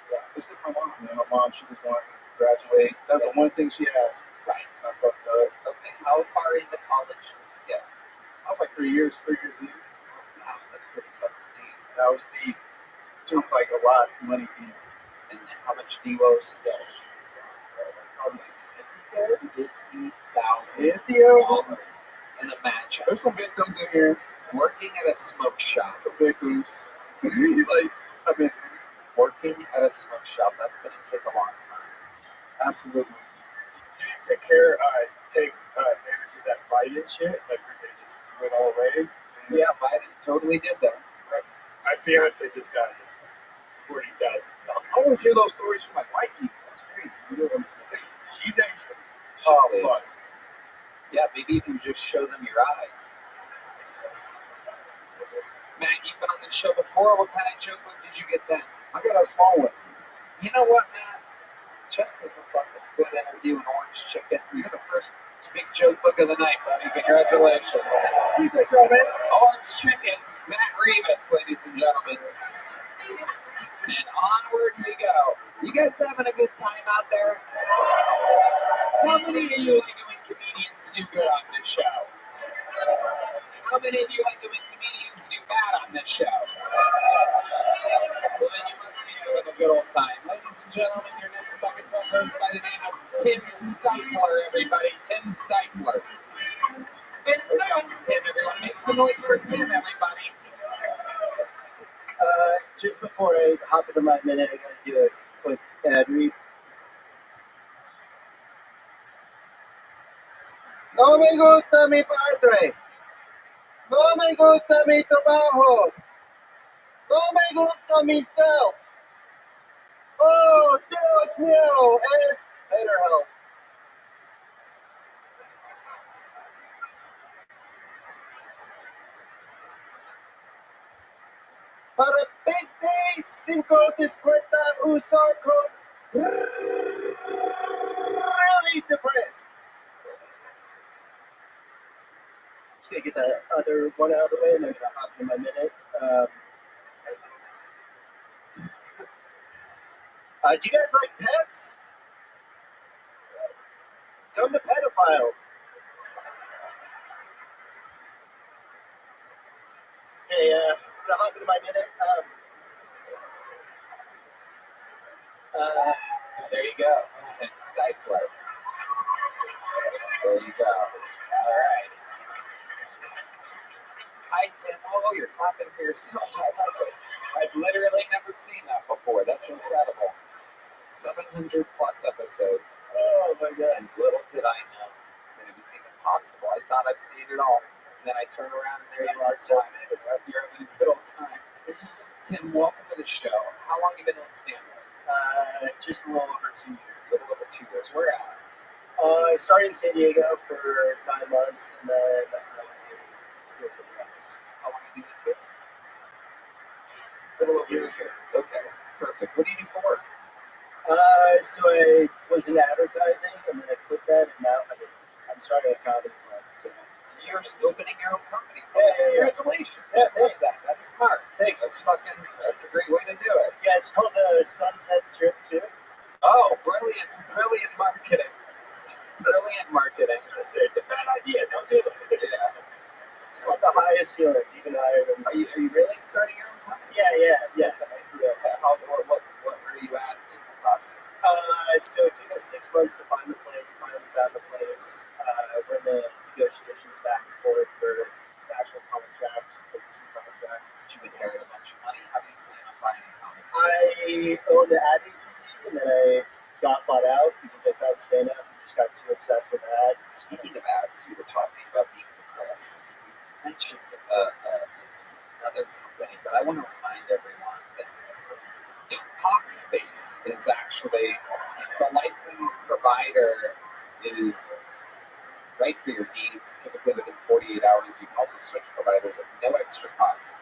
Yeah, it's just my mom. Man, my mom, she just wanted me to graduate. That's the one thing she asked. Right. And I fucked up. Okay, how far into college did you get? I was like 3 years in. Wow, that's pretty fucking deep. That was deep. Took like a lot of money deep. And how much do you owe still? Probably $50,000 $50,000. in a match. There's some victims in here. Working at a smoke shop. It's a big goose. Like, I mean, Working at a smoke shop. That's going to take a long time. absolutely. You take advantage of that Biden shit. Like, they just threw it all away. Yeah, Biden totally did that. My fiance just got $40,000. I always hear those stories from like white people. It's crazy. You know what I'm saying? She's Asian. Oh, She's fuck. Yeah, maybe if you just show them your eyes. Matt, you've been on the show before. What kind of joke book did you get then? I got a small one. You know what, Matt? Just was a fucking good interview in Orange Chicken. You're the first big joke book of the night, buddy. Congratulations. Appreciate y'all, man. Orange Chicken, Matt Rivas, ladies and gentlemen. And onward we go. You guys having a good time out there? How many of you like it when comedians do good on this show? How many of you like it when comedians do bad on this show? Well, then you must be having a good old time. Ladies and gentlemen, your next fucking book goes by the name of Tim Stifler, everybody. Tim Stifler. And that's Tim, everyone. Make some noise for Tim, everybody. Just before I hop into my minute, I gotta do a quick ad read. No me gusta mi padre. No me gusta mi trabajo. No me gusta myself. Oh, Dios mío, es better help. Para 25 usar code really depressed. Just gonna get that other one out of the way and then I'm gonna hop in my minute. Do you guys like pets? Come to pedophiles. Okay, I'm gonna hop into my minute. There you go. Tim Stifler. There you go. All right. Hi, Tim. Oh, you're clapping for yourself. I like it. I've literally never seen that before. That's incredible. 700 plus episodes. Oh my god. And little did I know that it was even possible. I thought I've seen it all. And then I turn around and there you are, smiling. You're having a good old time. Tim, welcome to the show. How long have you been on stand-up? Just a little over 2 years. A little over 2 years. Where at? I started in San Diego for 9 months and then here for the rest. How long have you been here? A little over a year. Okay, perfect. What do you do for work? So I was in advertising and then I quit that and now I'm starting a comedy club. So you're opening your own company. Yeah. Congratulations. Yeah, I love that. That's smart. Thanks. That's a great way to do it. Yeah, it's called the Sunset Strip too. Oh, brilliant marketing. Brilliant marketing. I was gonna say, it's a bad idea. Don't do it. Yeah. It's like the highest ceiling, even higher than. Are you really starting your own company? Yeah. What were you at in the process? So it took us 6 months to find the place. Finally found the place. We're in the negotiations back and forth for the actual contract, the recent contract. Did you inherit a bunch of money? How do you plan on buying a company? I owned an ad agency and then I got bought out because I found stand-up and just got too obsessed with ads. Speaking of ads, you were talking about being depressed. You mentioned another company, but I want to remind everyone that Talkspace is actually the license provider is right for your needs. Typically within 48 hours, you can also switch providers at no extra cost.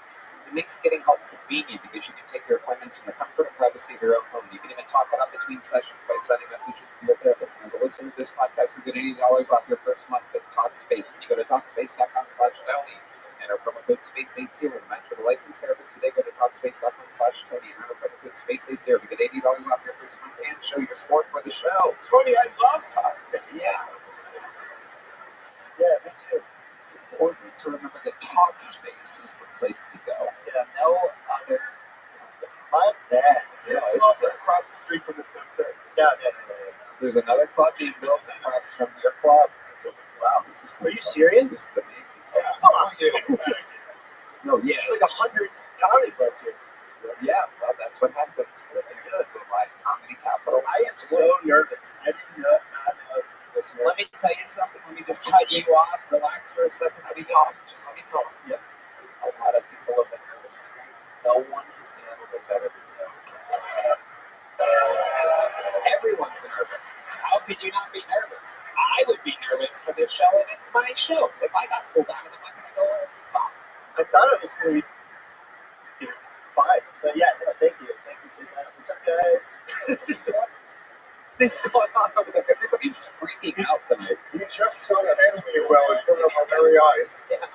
It makes getting help convenient because you can take your appointments from the comfort and privacy of your own home. You can even talk it up between sessions by sending messages to your therapist. And as a listener to this podcast, you get $80 off your first month at Talkspace. When you go to Talkspace.com/Tony, enter promo code SPACE80 to enter the licensed therapist today. Go to Talkspace.com/Tony and enter promo code SPACE80 to get $80 off your first month and show your support for the show. Tony, I love Talkspace. Yeah. Yeah, me too. It's important to remember that Talkspace is the place to go. Yeah. No other company. My bad. Yeah, It's across the street from the Sunset. No. There's another club being built across from your club. Wow, this is Are you serious? This is amazing. Yeah, fuck you. No, yeah. It's like 100 comedy clubs here. Yeah, well, that's what happens. It's the live comedy capital. I am so nervous. I did not know this. Let me tell you something. Let me just cut you off. Relax for a second. Let me talk. Just let me talk. Yep. A lot of people have been nervous. No one has handled it better than you. Everyone's nervous. How could you not be nervous? I would be nervous for this show, and it's my show. If I got pulled out of the bucket, I go, oh, fuck. I thought it was going to be fine. But yeah, no, thank you. Thank you so much. What's up, guys? This is going on over there. Everybody's freaking out tonight. You just so handled me well in front of our very eyes. Yeah.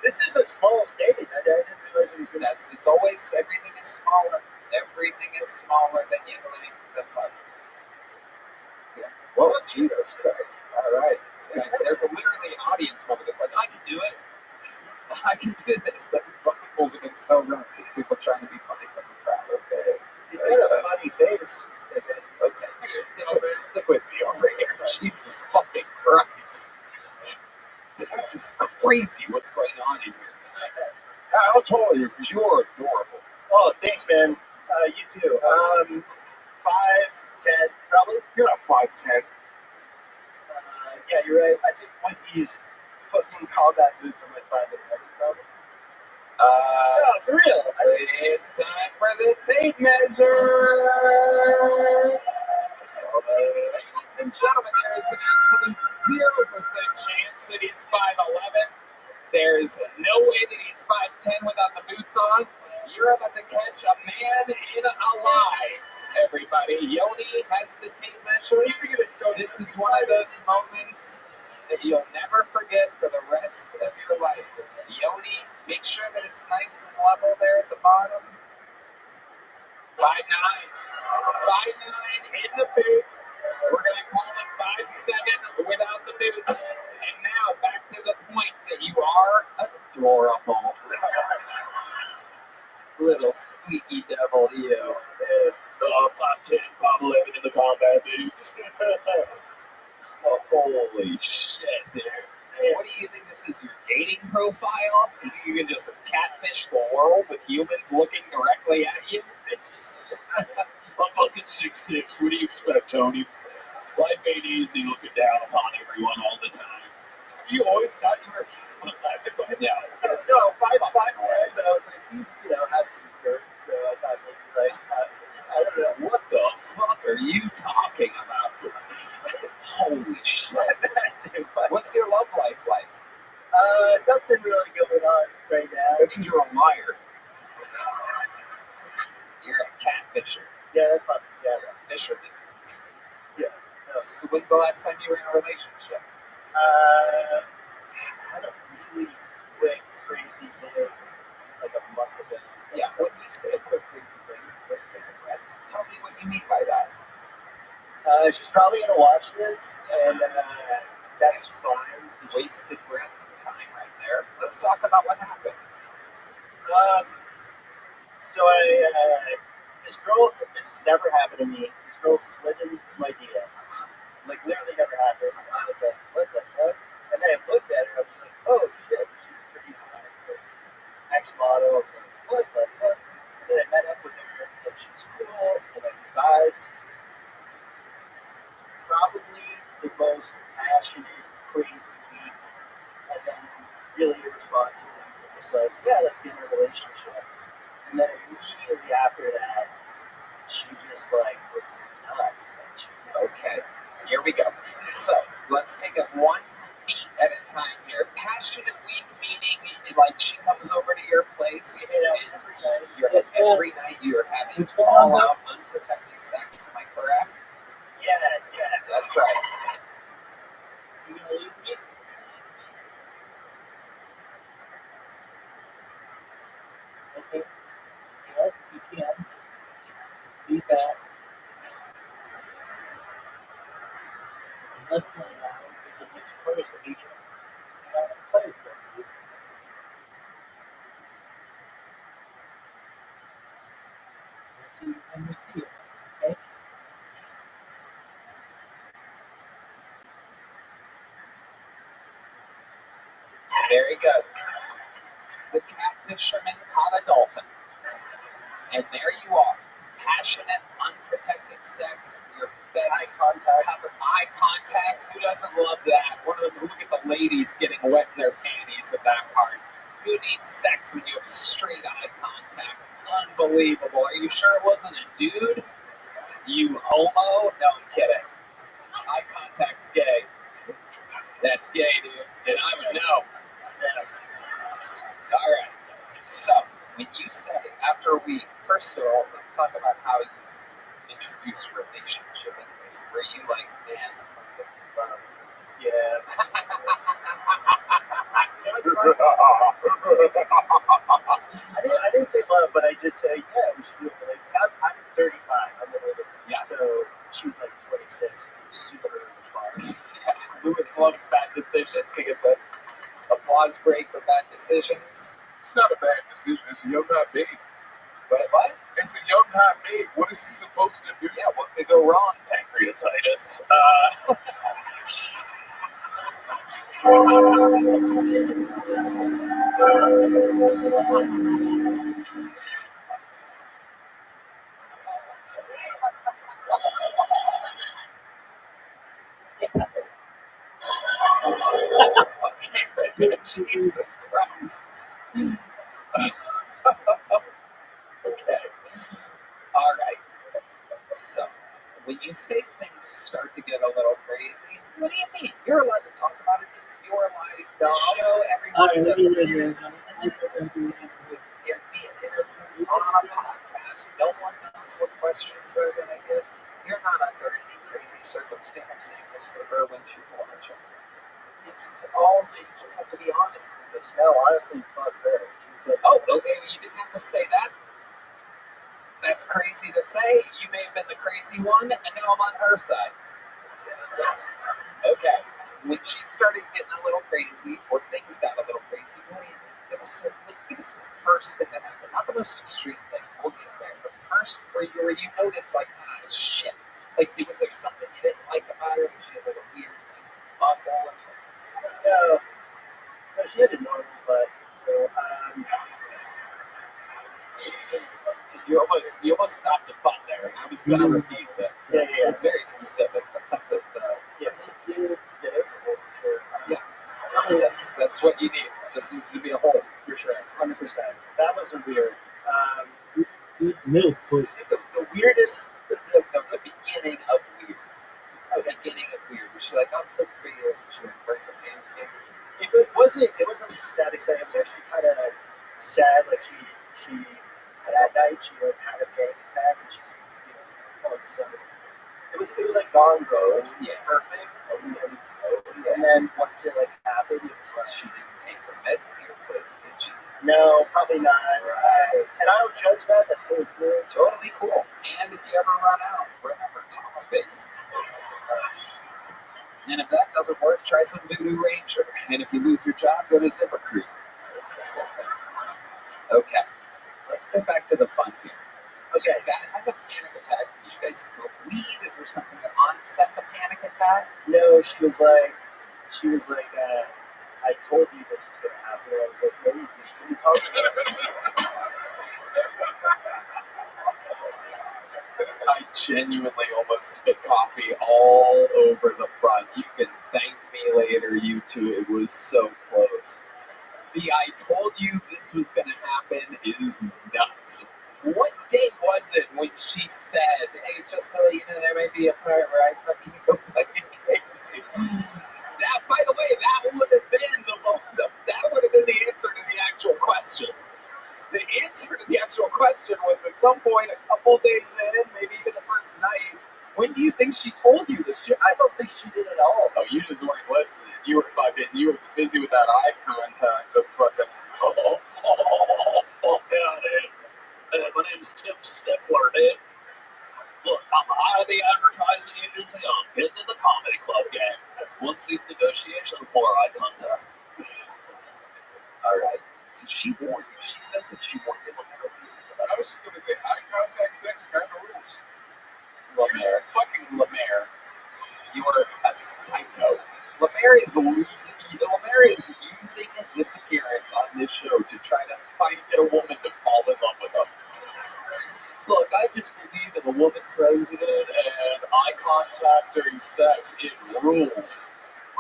This is a small stage. I didn't realize it was going to. It's always, everything is smaller. Everything is smaller than you believe. That's fine. Yeah. Whoa, Jesus Christ. All right. So, there's literally an audience member that's like, I can do it. I can do this. The fucking fools have been so rough. People trying to be funny from the crowd. Okay. He's got a funny face. Okay. Stick with me over here. Jesus fucking Christ. This is crazy what's going on in here tonight. How tall are you? Because you are adorable. Oh, thanks, man. You too. 5'10", probably. You're not 5'10". Yeah, you're right. I think with these fucking combat boots, I'm like 5'11", probably. No, for real. It's time for the tape measure. Ladies and gentlemen, there is an absolute 0% chance that he's 5'11". There is no way that he's 5'10" without the boots on. You're about to catch a man in a lie. Everybody, Yoni has the tape measure. This is one of those moments that you'll never forget for the rest of your life. Yoni, make sure that it's nice and level there at the bottom. 5'9". 5'9" in the boots. We're going to call it 5'7" without the boots. And now back to the point that you are adorable. Little squeaky devil, you. 5'10", 5'11" in the combat boots. Oh, holy shit, dude. What do you think this is, your dating profile? You think you can just catfish the world with humans looking directly at you? I'm fucking 6'6". What do you expect, Tony? Life ain't easy looking down upon everyone all the time. You always thought you were 5'11", but no. So 5'10", but I was like, he's, had some dirt, so I thought maybe like, I don't know. What the fuck are you talking about? Holy shit. What's your love life like? Nothing really going on right now. That's because you're a liar. You're a catfisher. Yeah, that's fine. Yeah. Fisherman. Yeah. No. So when's the last time you were in a relationship? I had a really quick, crazy thing like a month ago. Yeah, when you say a quick, crazy thing, let's take a breath. Tell me what you mean by that. She's probably going to watch this, and that's fine. Wasted breath and time right there. Let's talk about what happened. So this girl, this has never happened to me. This girl slid into my DMs. Like, literally never happened. I was like, what the fuck? And then I looked at her, I was like, oh shit, she was pretty high. Ex-model, I was like, what the fuck? And then I met up with her, and she was cool, and I vibed. Probably the most passionate, crazy week, and then really irresponsible. Just like, yeah, let's get in a relationship. And then immediately after that, she just like was nuts. Okay, here we go. So let's take it one beat at a time here. Passionate week meaning like she comes over to your place every night. Every night you're having all out unprotected sex. Am I correct? Yeah. That's right. You gonna leave me? Okay. Well, you can. Be back. In less than an hour, because it's first meeting. And I'm gonna play for you. We'll see you when we see you. Okay? Very good. The catfish fisherman caught a dolphin. And there you are. Passionate, unprotected sex. Your eye contact. Who doesn't love that? One of them. Look at the ladies getting wet in their panties at that part. Who needs sex when you have straight eye contact? Unbelievable. Are you sure it wasn't a dude? You homo? No, I'm kidding. Eye contact's gay. That's gay, dude. And I would know. All right. So, when you say, after we, first of all, let's talk about how you introduced relationship anyways. Were you like, man, Yeah. I didn't say love, but I did say, yeah, we should do a relationship. I'm 35. I'm the older. Yeah. So she's like 26. Super responsive. Yeah. Lewis loves bad decisions. He gets a applause break for bad decisions. It's not a bad decision. It's a young hot babe. But what? It's a young hot babe. What is he supposed to do? Yeah, what could go wrong? Pancreatitis. Okay, Jesus Christ. Okay. All right. So, when you say things start to get a little crazy, what do you mean? You're allowed to talk about it. It's your life. The show, everyone does it. And then it's on a podcast. No one knows what questions they're going to get. You're not under any crazy circumstance. I'm saying this for her when she's watching. It's just all, you just have to be honest with this. No, honestly, fuck her. She's like, Oh, okay, you didn't have to say that. That's crazy to say. You may have been the crazy one, and now I'm on her side. Okay. When she started getting a little crazy, or things got a little crazy, give us the first thing that happened. Not the most extreme thing. We'll get there. The first where you notice, like, shit. Like, was there something you didn't like about her? She has like a weird butthole or something. no, she had it normal, but you almost stopped the fun there, and I was gonna repeat that. Yeah. Very specific. Sometimes it's there's a hole for sure. that's what you need. It just needs to be a hole For sure, 100%. That was a weird. Milk was The weirdest. The beginning of weird. The beginning of weird. Was she like, I'll cook for you, and she would bring the pancakes? It wasn't that exciting. It was actually kind of sad. Like she that night she like had a panic attack, and she's all of a sudden it was like Gone Girl. Like, she was perfect, and then once it like happened, it was like She didn't take the meds to your place, did she? no, probably not. And I don't judge that. That's really cool. Totally cool. And if you ever run out, remember, talk space. And if that doesn't work, try some Voodoo Ranger. And if you lose your job, go to ZipRecruit. Okay, let's get back to the fun here. Okay, guy has a panic attack. Did you guys smoke weed? Is there something that onset the panic attack? No, she was like, I told you this was going to happen. I was like, no, you talk about it. I genuinely almost spit coffee all over the front. You can thank me later, you two. It was so close. The I told you this was going to happen is nuts. What day was it when she said, hey, just to let you know, there may be a part where I fucking go fucking crazy? That, by the way, that would have been the answer to the actual question. The answer to the actual question was at some point, a couple days in, maybe even the first night. When do you think she told you this shit? I don't think she did at all. Oh, you just weren't listening. You were busy with that eye contact, just fucking. Yeah, dude. My name's Tim Stifler, dude. Look, I'm out of the advertising agency. I'm getting to the comedy club game. Once these negotiations, more eye contact. All right. So she warned you. She says that she warned you. I was just going to say, eye contact sex kind of rules. Lemaire, you are a psycho. Lemaire is using this appearance on this show to try to get a woman to fall in love with him. Look, I just believe in the woman president and eye contact during sex. It rules.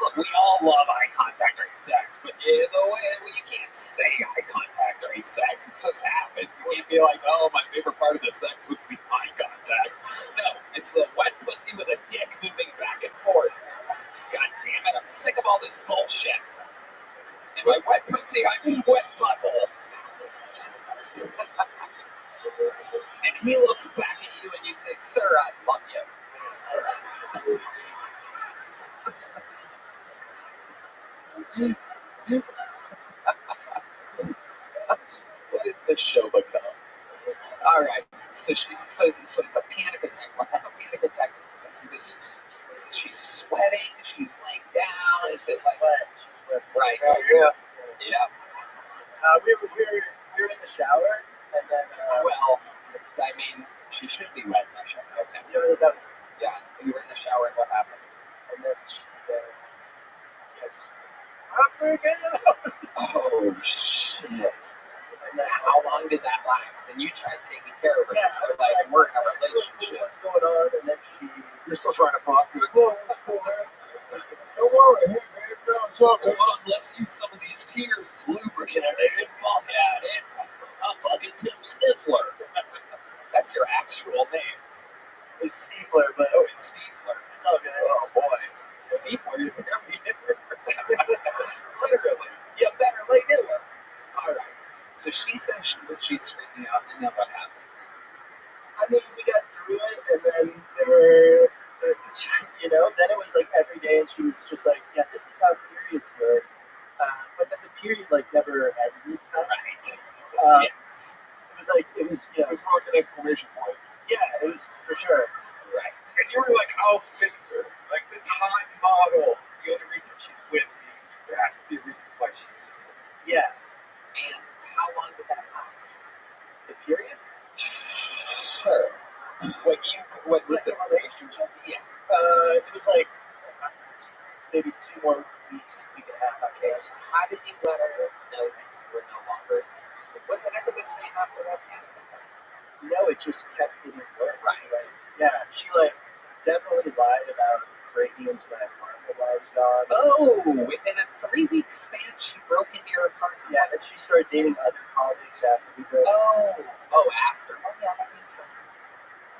Look, we all love eye contact during sex, but in the way you can't say eye contact during sex. It just happens. You can't be like, oh, my favorite part of the sex was the eye contact. No, it's the wet pussy with a dick moving back and forth. God damn it, I'm sick of all this bullshit. And by wet pussy, I mean wet butthole. And he looks back at you and you say, sir, I love you. What is this show become? Alright, so it's a panic attack. What type of panic attack is this? Is she's sweating? She's laying down? Is it like... Right. Yeah. Yeah. We were in the shower, and then... well, I mean, she should be wet in the shower. Okay. Yeah, you were in the shower, and what happened? And then she... I'm freaking out! Oh, shit. And then how long did that last? And you tried taking care of her. Yeah, like, we're in a relationship. What's going on? And then You're still trying to fuck. You're like, oh, what's going on? Don't worry, hey man, no, it's all good. Hold on, let's use some of these tears to lubricate it. Fuck at it. I'm fucking Tim Stifler. That's your actual name. It's Stiefler, but it's Stiefler. It's all good. Oh boy, Stiefler, you barely knew her. Literally, you barely knew her. All right. So she says she's freaking out, and then what happens? I mean, we got through it, and then there were, then it was like every day, and she was just like, yeah, this is how periods work. But then the period like never ended. Right. Yes. It was like an exclamation point. Yeah, it was for sure. Right. And you were like, I'll fix her. Like this hot model. The only reason she's with me, there has to be a reason why she's single. Yeah. And how long did that last? The period? Sure. What like the relationship? Yeah. It was like maybe 2 more weeks, week and a half. Okay, so how did you let her know that you were no longer interested? Was it ever the same after that? No, it just kept getting worse. Right. Yeah, she definitely lied about breaking into my apartment while I was gone. Oh, within a 3-week span, she broke into your apartment. Yeah, and she started dating other colleagues after we broke. Oh, after. Oh, yeah, that makes sense.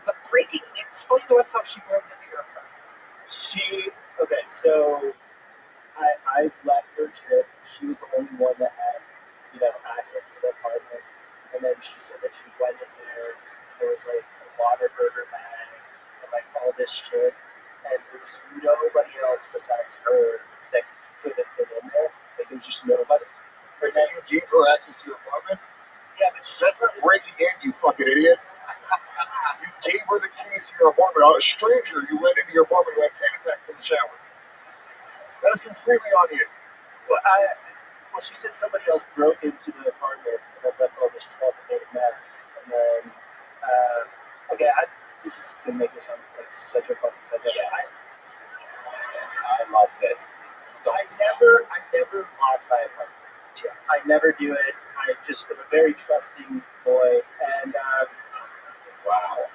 But explain to us how she broke into your apartment. Okay, so I left for a trip. She was the only one that had, access to the apartment. And then she said that she went in there. There was like a Whataburger bag and like all this shit. And there was nobody else besides her that could have been in there. Like there was just nobody. And then you gave her access to your apartment? Yeah, but that's not breaking in, you fucking idiot. You gave her the keys to your apartment. A stranger, you went into your apartment who had panic attacks in the shower. That is completely on you. Well, she said somebody else broke into the apartment and then left all this stuff and made a mess. And then, this is going to make me sound like such a fucking psycho. Yes. I love this. I never lock my apartment. Yes. I never do it. I just am a very trusting boy. And, wow.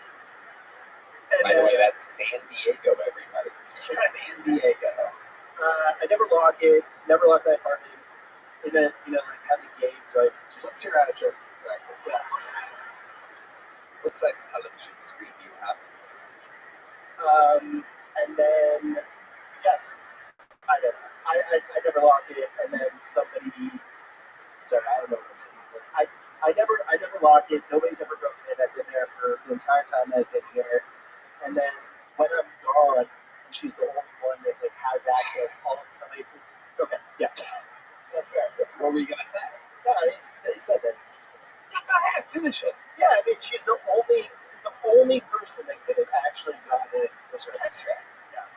By the way, that's San Diego, everybody. San Diego. I never lock it, never lock my apartment. And then, has a gate, so I just... What's your address exactly? Yeah. What size television screen do you have? And then, yes, I don't know. I never lock it, and then somebody... Sorry, I don't know what I'm saying. I never lock it. Nobody's ever broken in. I've been there for the entire time I've been here. And then when I'm gone, she's the only one that has access. All of somebody... Okay, yeah. That's right. What were you going to say? No, they said that. Yeah, go ahead, finish it. Yeah, I mean, she's the only person that could have actually gotten it this way. That's right. Yeah.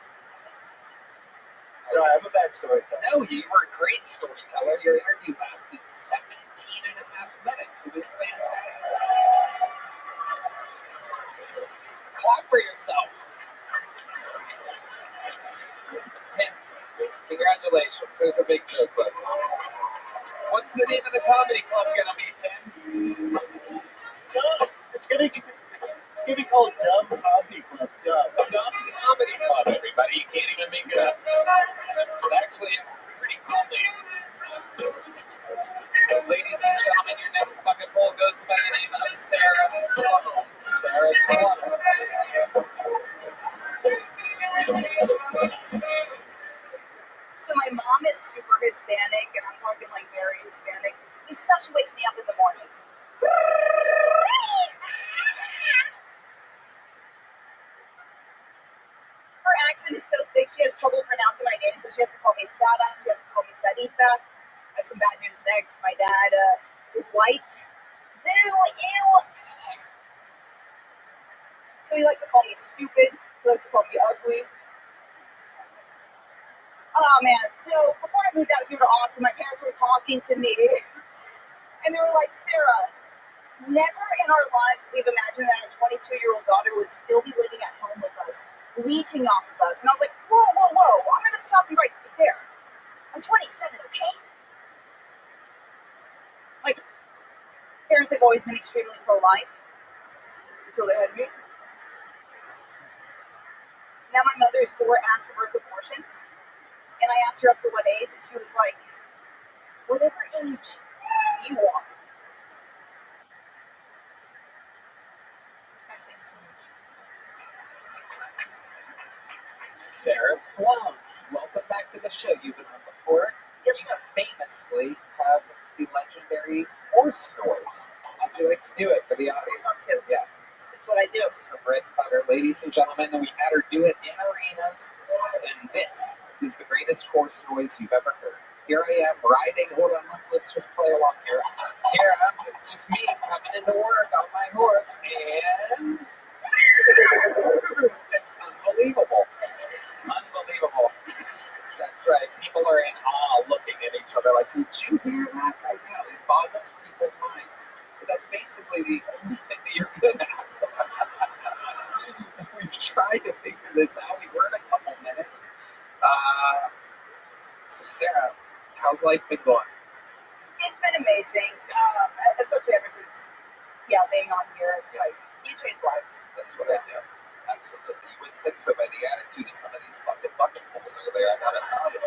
So I'm a bad storyteller. No, you were a great storyteller. Your interview lasted 17 and a half minutes. It was fantastic. Clap for yourself. Tim, congrats. comedy club gonna be, Tim? It's gonna be called Dumb Comedy Club. Dumb. Dumb Comedy Club, everybody. You can't even make it up. It's actually a pretty cool name. Ladies and gentlemen, your next bucket bowl goes by the name of Sarah Sloan. Sarah Sloan. So my mom is super Hispanic, and I'm talking like very Hispanic. This is how she wakes me up in the morning. Her accent is so thick, she has trouble pronouncing my name, so she has to call me Sara, she has to call me Sarita. I have some bad news next. My dad is white. Ew. So he likes to call me stupid. He likes to call me ugly. Oh man, so before I moved out here to Austin, my parents were talking to me, and they were like, Sarah, never in our lives would we've imagined that our 22-year-old daughter would still be living at home with us, leeching off of us. And I was like, whoa, I'm going to stop you right there. I'm 27, okay? My parents have always been extremely pro-life until they had me. Now my mother is for after-birth abortions. And I asked her up to what age, and she was like, whatever age you are. I say so much. Sarah Sloan, welcome back to the show. You've been on before. Yes, You sir. famously have the legendary horse noise. How'd you like to do it for the audience? Love to. Yes. It's what I do. This is her bread and butter, ladies and gentlemen. We had her do it in arenas, and this is the greatest horse noise you've ever heard. Here I am riding. Hold on, let's just play along here. Here I am. It's just me coming into work on my horse, and it's unbelievable. Unbelievable. That's right. People are in awe looking at each other like, did you hear that right now? It boggles people's minds. But that's basically the only thing that you're good at. We've tried to figure this out. We were in a couple minutes. So Sarah, how's life been going? It's been amazing, especially ever since, being on here. Like, you change lives. That's what I do. Absolutely. You wouldn't think so by the attitude of some of these fucking bucket holes over there, I gotta tell you.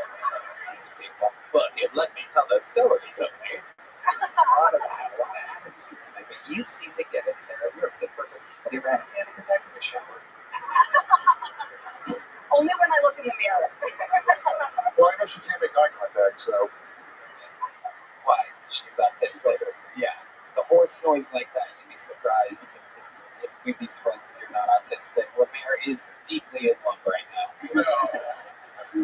These people. Look, let me tell the story to me. A lot of attitude tonight, but you seem to get it, Sarah. You're a good person. Have you ever had a panic attack in the shower? Only when I look in the mirror. Well, I know she can't make eye contact, so. Why? She's autistic. Yeah. The horse noise like that, you'd be surprised. We'd be surprised if you're not autistic. Lemaire is deeply in love right now. No. I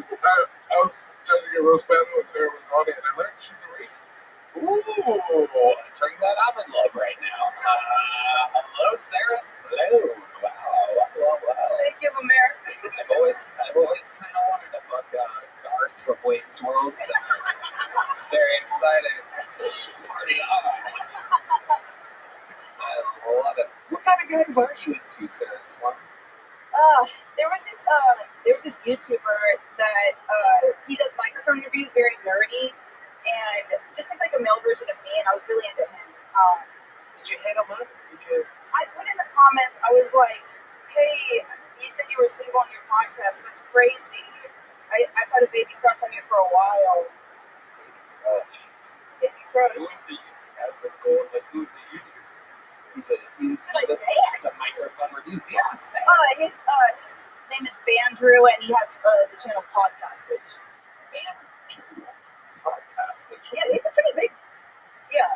was judging a roast battle when Sarah was on it, and I learned she's a racist. Ooh, it turns out I'm in love right now. Hello, Sarah Sloan. Wow. Thank you, Lemaire. I've always kind of wanted to fuck Garth from Wayne's World. So it's very exciting. Party on. I love it. What kind of guys are you into, Sarah Sloan? There was this YouTuber that he does microphone interviews, very nerdy, and just looked like a male version of me, and I was really into him. Did you hit him up? I put in the comments, I was like, hey, you said you were single on your podcast, that's crazy. I've had a baby crush on you for a while. Baby crush. Who's the YouTuber? He's a huge the microphone reviews. Yeah, say his name is Bandrew, and he has the channel Podcastage. Bandrew Podcastage. Yeah, it's a pretty big. Yeah,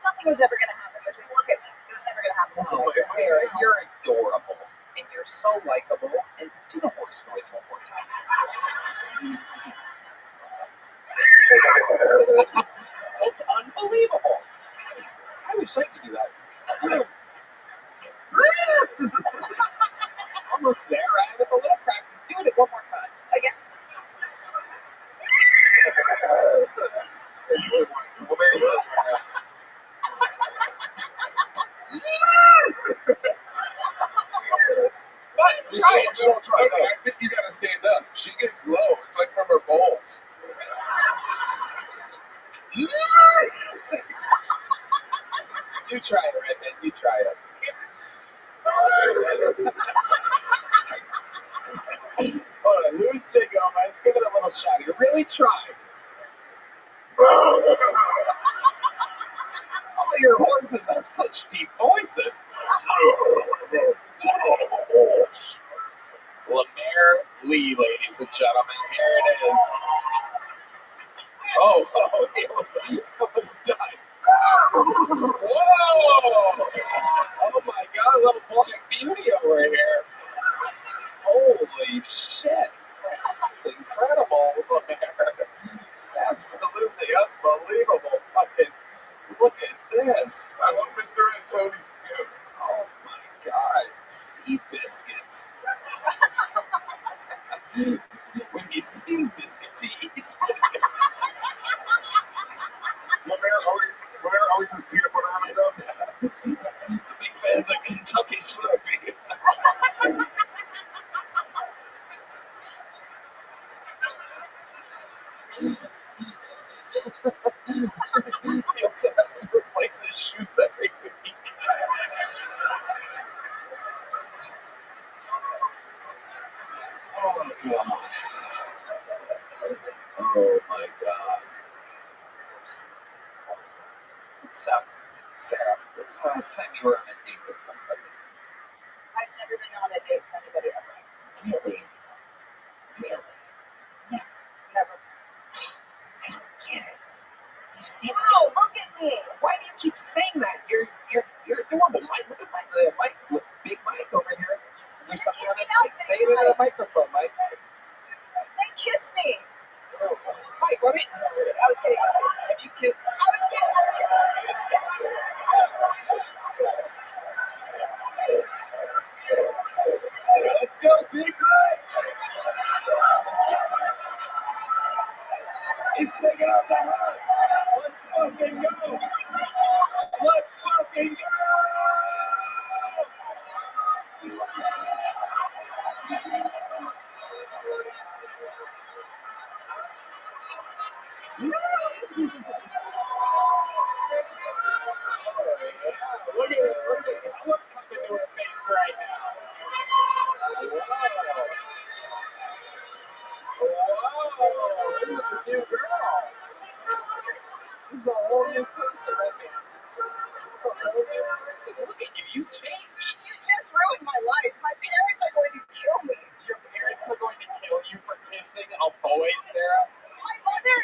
nothing was ever going to happen between. Look at me, it was never going to happen. Oh, Sarah, you're adorable, and you're so likable. And do the horse noise one more time. That's unbelievable. I wish I could do that. Almost there, right? With a little practice. Do it one more time. Again. Well, there you go. Try it. I think you gotta stand up. She gets low. It's like from her balls. You try it, Redman. You try it. Hold on, Luis J. Gomez, give it a little shot here. Really try. All your horses have such deep voices. Lemaire Lee, ladies and gentlemen, here it is. Oh, he almost died. Whoa! Oh my God, a little black beauty over here. Holy shit. That's incredible, Lemaire. It's absolutely unbelievable. Fucking look at this. I love Mr. Antoni. Oh my God. Sea biscuits. When he sees biscuits, he eats biscuits. Lemaire always has peanut butter on his nose. He's a big fan of the Kentucky Slurpee. He also has to replace his shoes every week. Oh God. Oh my God. So, Sarah, what's the last time you were on a date with somebody? I've never been on a date with anybody ever. Really? Really? Never. Never. I don't get it. You seem Wow, look at me. Why do you keep saying that? You're adorable. Mike, look at Mike, look, big Mike over here. Is there something on it? Mike, say it into the microphone, Mike. They kiss me. Oh, Mike, what are you? I was kidding. Have you kissed? I was kidding. Let's go, big Mike. He's taking out the heart. Let's fucking go. Let's fucking go. Look at it. Look at the color coming to her face right now. Whoa. This is a new girl. This is a whole new person right now. It's a whole new person. Look at you. You've changed. You just ruined my life. My parents are going to kill me. Your parents are going to kill you for kissing a boy, Sarah? My mother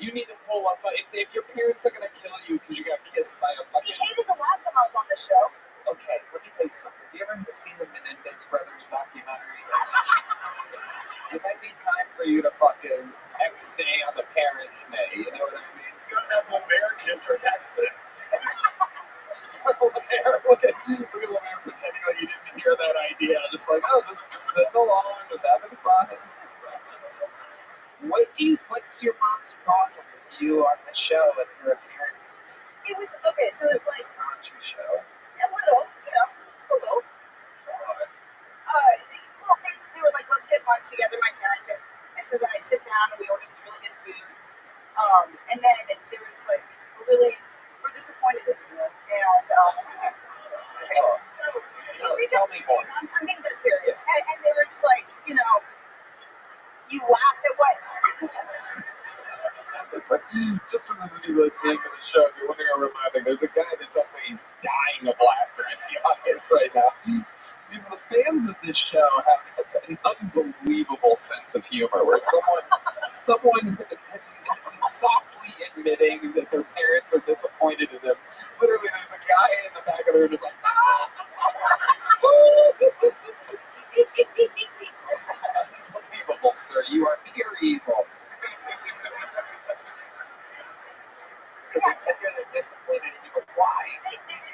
You need to pull up. If your parents are going to kill you because you got kissed by a She fucking... hated the last time I was on the show. Okay, let me tell you something. Have you ever seen the Menendez brothers documentary? It might be time for you to fucking X-nay on the parents' nay. You know what I mean? You're gonna have Lemaire kiss her. That's it. Lemaire, look at Lemaire pretending like he didn't hear that idea. Just like, oh, just sitting along, just having fun. What's your mom's problem with you on the show and her appearances? It was okay. So it was like Raunchy show. a little, a little. Well, they were like, let's get lunch together, my parents, and so then I sit down and we order this really good food. And then they were just like, we're disappointed in you, and Tell me more. I'm being that serious. And they were just like, you laughed at what? It's like, just for those of you listening to the show, if you're wondering why we're laughing, there's a guy that sounds like he's dying of laughter in the audience right now. Because the fans of this show have an unbelievable sense of humor, where someone softly admitting that their parents are disappointed in them. Literally, there's a guy in the back of there just like, It's unbelievable, sir. You are pure evil. So they said you're disappointed in you, but why?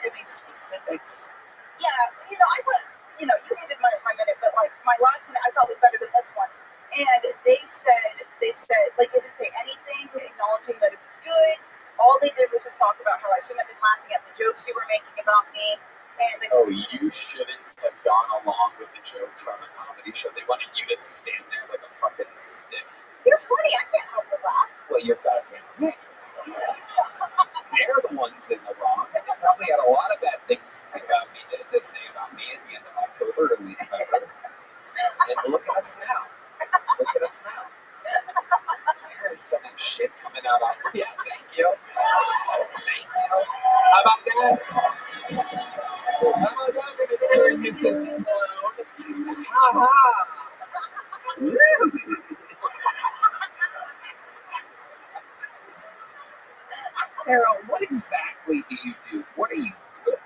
Any specifics? Yeah, I thought, you hated my minute, but like my last minute, I thought was better than this one. And they said, like, they didn't say anything acknowledging that it was good. All they did was just talk about how I shouldn't have been laughing at the jokes you were making about me. And they said, you shouldn't have gone along with the jokes on the comedy show. They wanted you to stand there like a fucking stiff. You're funny. I can't help but laugh. Well, you're goddamn right. They're the ones in the wrong. probably had a lot of bad things about me to say about me at the end of October, early November. And look at us now. Look at us now. Parents don't have shit coming out on. Yeah, thank you. Thank you. How about that? How about that, Mrs. Sloan? Ha ha. Sarah, what exactly do you do? What are you good at?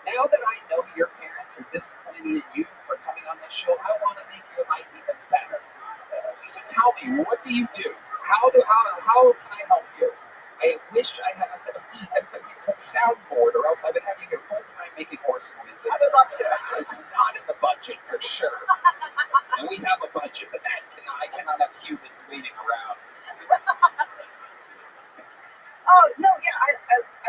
Now that I know your parents are disappointed in you for coming on this show, I want to make your life even better. So tell me, what do you do? How can I help you? I wish I had a soundboard, or else I would have you here full time making horse noises. I would love to. It's not in the budget for sure. And we have a budget, but I cannot have humans waiting around. Oh no, yeah, I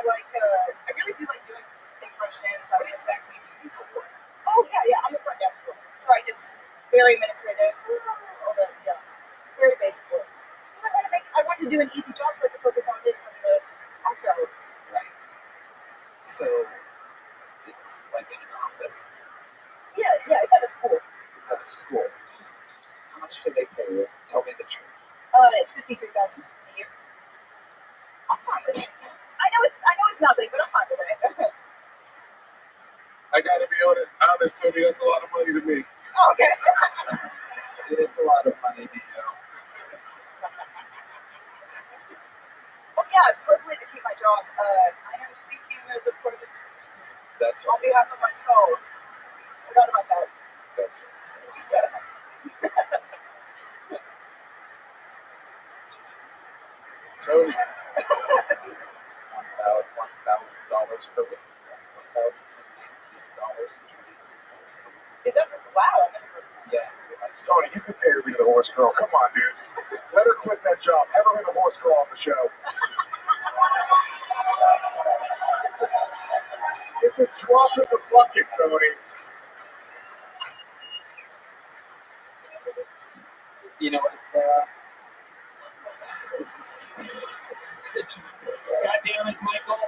like I really do like doing impressions. What exactly do you do for work? Oh yeah, I'm a front desk worker, so I just very administrative, all the very basic work. Because I wanted to do an easy job so I could focus on this and the after hours. Right. So it's like in an office. Yeah, it's at a school. It's at a school. How much do they pay you? Tell me the truth. It's $53,000 a year. I'm fine with it. I know it's nothing, but I'm fine with it. I gotta be honest, Tony, that's a lot of money to me. Oh, okay. It is a lot of money to you. Well, yeah, supposedly to keep my job, I am speaking as a private citizen. That's On right. behalf of myself. Forgot about that. That's right. Tony. $1,000 per week. $1,019.23 per week. Is that wow? I never heard of that. Yeah. Tony, you compared me to the horse girl. Come on, dude. Let her quit that job. Have her be the horse girl on the show. Get the drop in the bucket, Tony. You know what, Sarah? God damn it, Michael.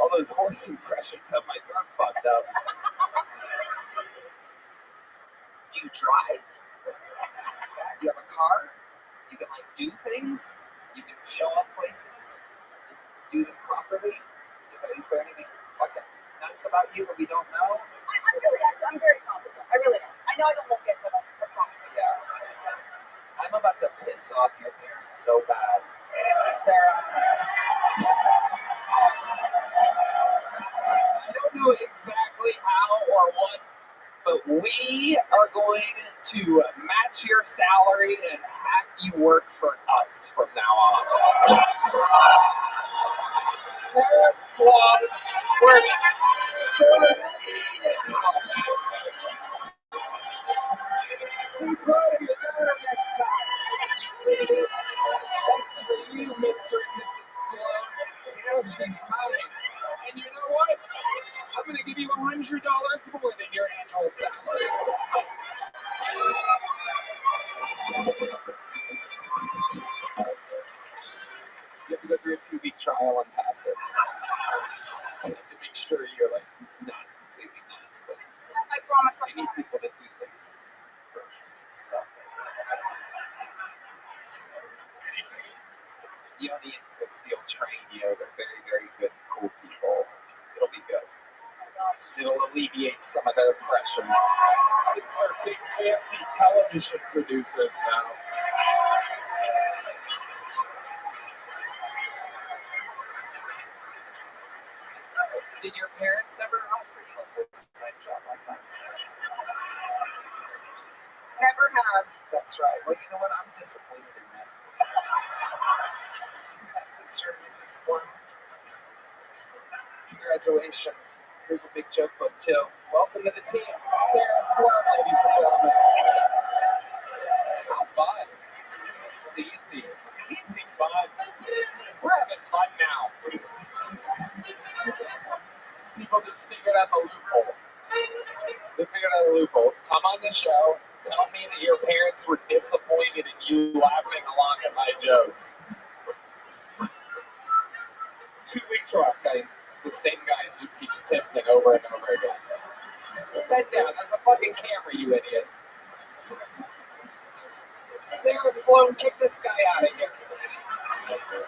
All those horse impressions have my throat fucked up. Do you drive? Do you have a car? You can do things? You can show up places? Do them properly? Is there anything fucking nuts about you that we don't know? I'm very confident. I really am. I know I don't look it, but I'm confident. Yeah. I'm about to piss off your parents so bad. Sarah, I don't know exactly how or what, but we are going to match your salary and have you work for us from now on. Sarah's Club works for be proud of your daughter next time. Thanks for you, Mr. and Mrs. Sloan. Now she's mine. And you know what? I'm going to give you $100 more than your annual salary. You have to go through a 2-week trial and pass it. To make sure you're not completely nuts, but I promise I need people to do things like groceries and stuff. The Yoni and Christy will train you. They're very, very good, cool people. It'll be good. It'll alleviate some of their pressures. Since they're big, fancy television producers now. Did your parents ever offer you a full-time job like that? Never have. That's right. Well, you know what? I'm disappointed in that. Mr. and Mrs. Sloan. Congratulations. Here's a big joke book, too. Welcome to the team. Sarah Sloan, ladies and gentlemen. How fun. It's easy. Easy fun. We're having fun now. People just figured out the loophole. They figured out a loophole. Come on the show. Tell me that your parents were disappointed in you laughing along at my jokes. 2-week trust guy. It's the same guy that just keeps pissing over and over again. Bend down. There's a fucking camera, you idiot. Sarah Sloan, kick this guy out of here.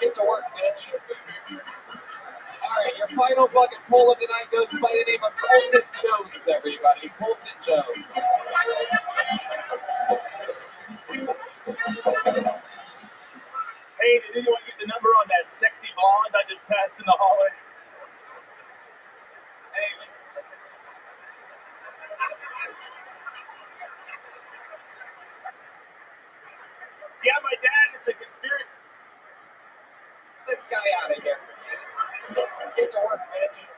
Get to work, bitch. Alright, your final bucket pull of the night goes by the name of Colton Jones, everybody. Colton Jones. Hey, did anyone get the number on that sexy blonde I just passed in the hallway? Hey. Yeah, my dad is a conspiracy. This guy out of here. Get to work, bitch.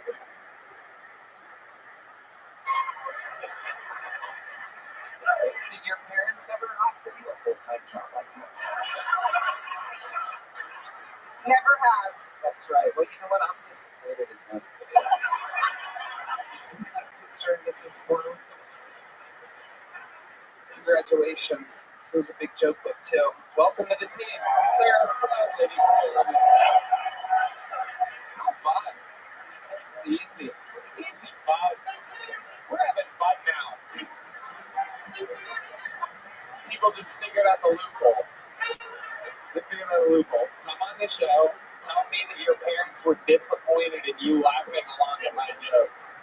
Did your parents ever offer you a full-time job like that? Never have. That's right. Well, you know what? I'm disappointed in them. I'm concerned, Mrs. Sloan. Congratulations. Here's a big joke book, too. Welcome to the team. Sarah Sloan, ladies and gentlemen. How fun. It's easy. Easy fun. We're having fun now. People just figured out the loophole. They figured out a loophole. Come on the show. Tell me that your parents were disappointed in you laughing along at my jokes.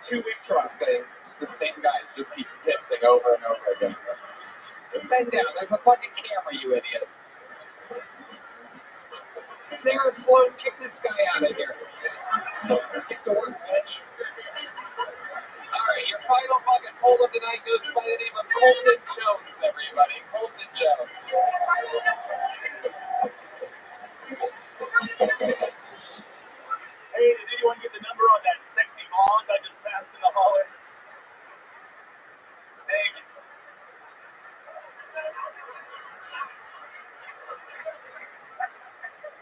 2-week trust guy. It's the same guy that just keeps pissing over and over again. Bend down. There's a fucking camera, you idiot. Sarah Sloan, kick this guy out of here. Get to work, bitch. Alright, your final bucket pull of the night goes by the name of Colton Jones, everybody. Colton Jones. Hey, did anyone get the number on that sexy blonde I just passed in the hallway? Hey.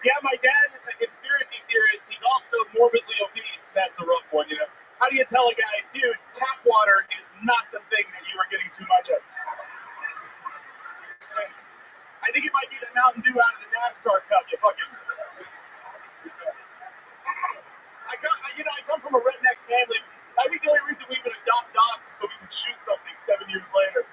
Yeah, my dad is a conspiracy theorist. He's also morbidly obese. That's a rough one, you know. How do you tell a guy, dude, tap water is not the thing that you are getting too much of? I think it might be the Mountain Dew out of the NASCAR Cup, you fucking... I come from a redneck family. I think the only reason we even adopt dogs is so we can shoot something 7 years later.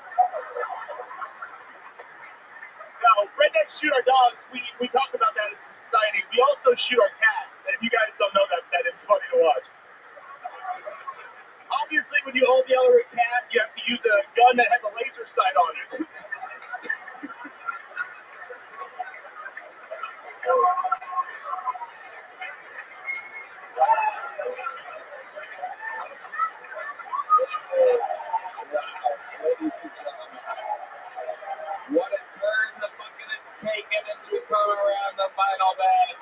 Now, rednecks shoot our dogs. We talk about that as a society. We also shoot our cats. If you guys don't know that, that is funny to watch. Obviously, when you hold the other cat, you have to use a gun that has a laser sight on it. Ladies and gentlemen, what a turn the bucket has taken as we come around the final bed.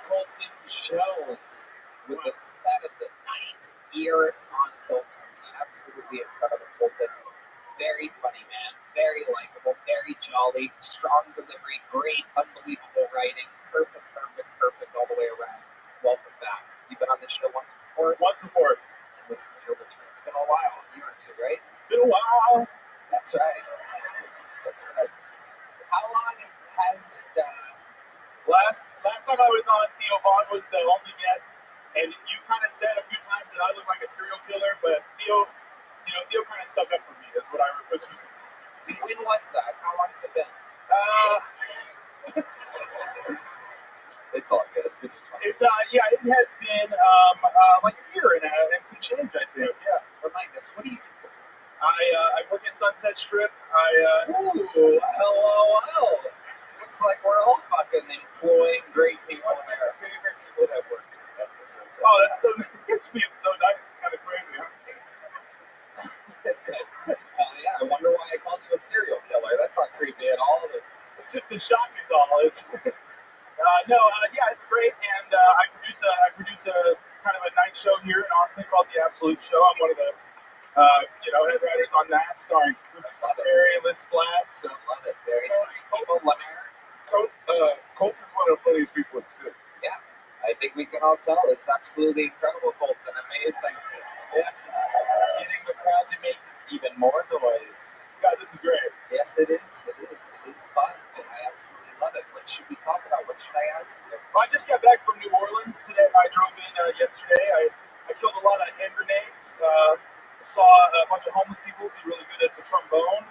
Colton Jones with the set of the night here on Colton. Absolutely incredible, Colton. Very funny man, very likable, very jolly, strong delivery, great, unbelievable writing, perfect all the way around. Welcome back. You've been on this show once before? Once before. And this is your return. It's been a while, a year or two, right? It's been a while. That's right. That's right. How long has it, Last time I was on, Theo Vaughn was the only guest, and you kind of said a few times that I look like a serial killer, but Theo kind of stuck up for me, is what I remember. When was that? How long has it been? It's all good. It has been like a year and some change, I think. Yeah. Remind us, what do you do for work? I work at Sunset Strip. Ooh, hello. Looks like we're all fucking employing great people One of here. my favorite people that works at the Sunset. Oh, that's so nice. It's being so nice. It's kind of crazy, huh? Hell yeah, I wonder why I called you a serial killer. That's not creepy at all. It's just a shock is all. It's it's great, and I produce a kind of a night show here in Austin called The Absolute Show. I'm one of the head writers on that, starring Mary Liz Black. So love it. Very people, Colton's one of the funniest people in the city. Yeah, I think we can all tell. It's absolutely incredible, Colton. Amazing. Yes. Getting the crowd to make even more noise. God, this is great. Yes, it is. It is. It is fun. I absolutely love it. What should we talk about? What should I ask you? Well, I just got back from New Orleans today. I drove in yesterday. I killed a lot of hand grenades. Saw a bunch of homeless people be really good at the trombone.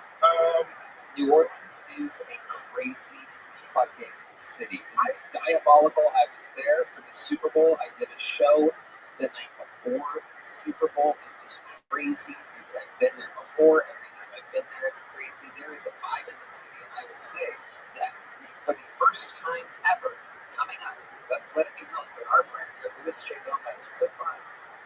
New Orleans is a crazy fucking city. It's diabolical. I was there for the Super Bowl. I did a show the night before the Super Bowl. It was crazy. I've been there before. Every time I've been there, it's crazy. There is a vibe in the city. And I will say that for the first time ever, coming up, but let it be known that our friend here, Louis J. Gomez, puts on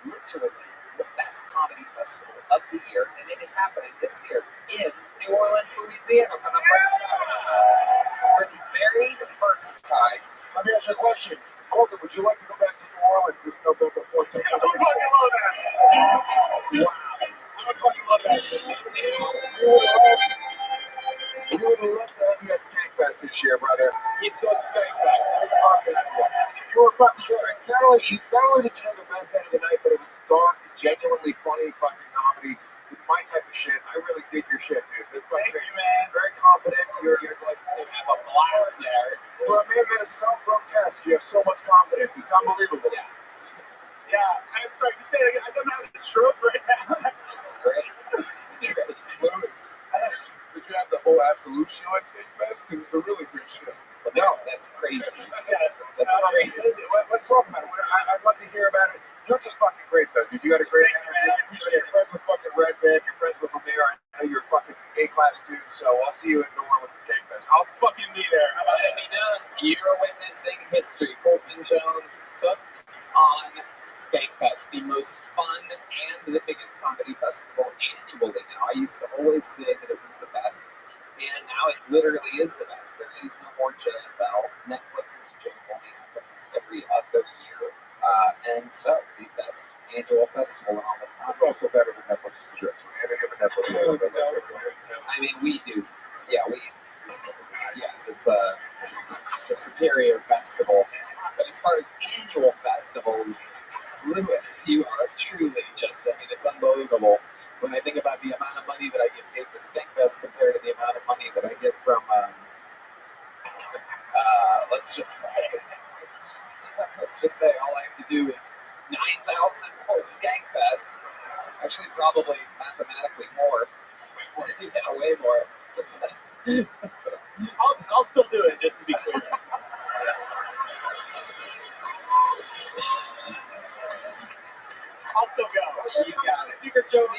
literally the best comedy festival of the year, and it is happening this year in New Orleans, Louisiana, for the very first time. Let me ask you a question. Colton, would you like to go back to New Orleans this November 14th? I would fucking love that. Wow. I would fucking love that. You would love to have you at Skankfest this year, brother. He's so Skankfest. You were fucking good. Not only did you have the best end of the night, but it was dark, genuinely funny fucking comedy. My type of shit. I really dig your shit, dude. That's Thank you, man. Very confident. You're going to have a blast there. For a man that is so grotesque, you have so much confidence. It's unbelievable. Yeah, I'm sorry to say it again. I don't have a stroke right now. It's great. It's great. Louis, did you have the whole Absolute show at Skankfest? Because it's a really great show. But no, that's crazy. That's crazy. Let's talk about it. I'd love to hear about it. You're just fucking great, though. Dude, you got a great energy. You're friends with fucking Redband. You're friends with Amir. I know you're a fucking A-class dude, so I'll see you in New Orleans Skankfest. I'll fucking be there. How about Let it be known, you're witnessing history. Colton Jones cooked on Skankfest, the most fun and the biggest comedy festival annually now. I used to always say that it was the best, and now it literally is the best. There is no more JFL. Netflix's joke only happens every other year. And so, the best annual festival in all of It's also better than Netflix's joke. So we had to give a Netflix show. I mean, we do. Yeah, yes, it's a superior festival. But as far as annual festivals, Louis, you are truly just, I mean, it's unbelievable. When I think about the amount of money that I get paid for Skankfest compared to the amount of money that I get from, let's just say all I have to do is 9,000 for Skankfest. Actually, probably mathematically more. Yeah, way more. I'll still do it, just to be clear. I'll still go. You got it. Secret show. I'll be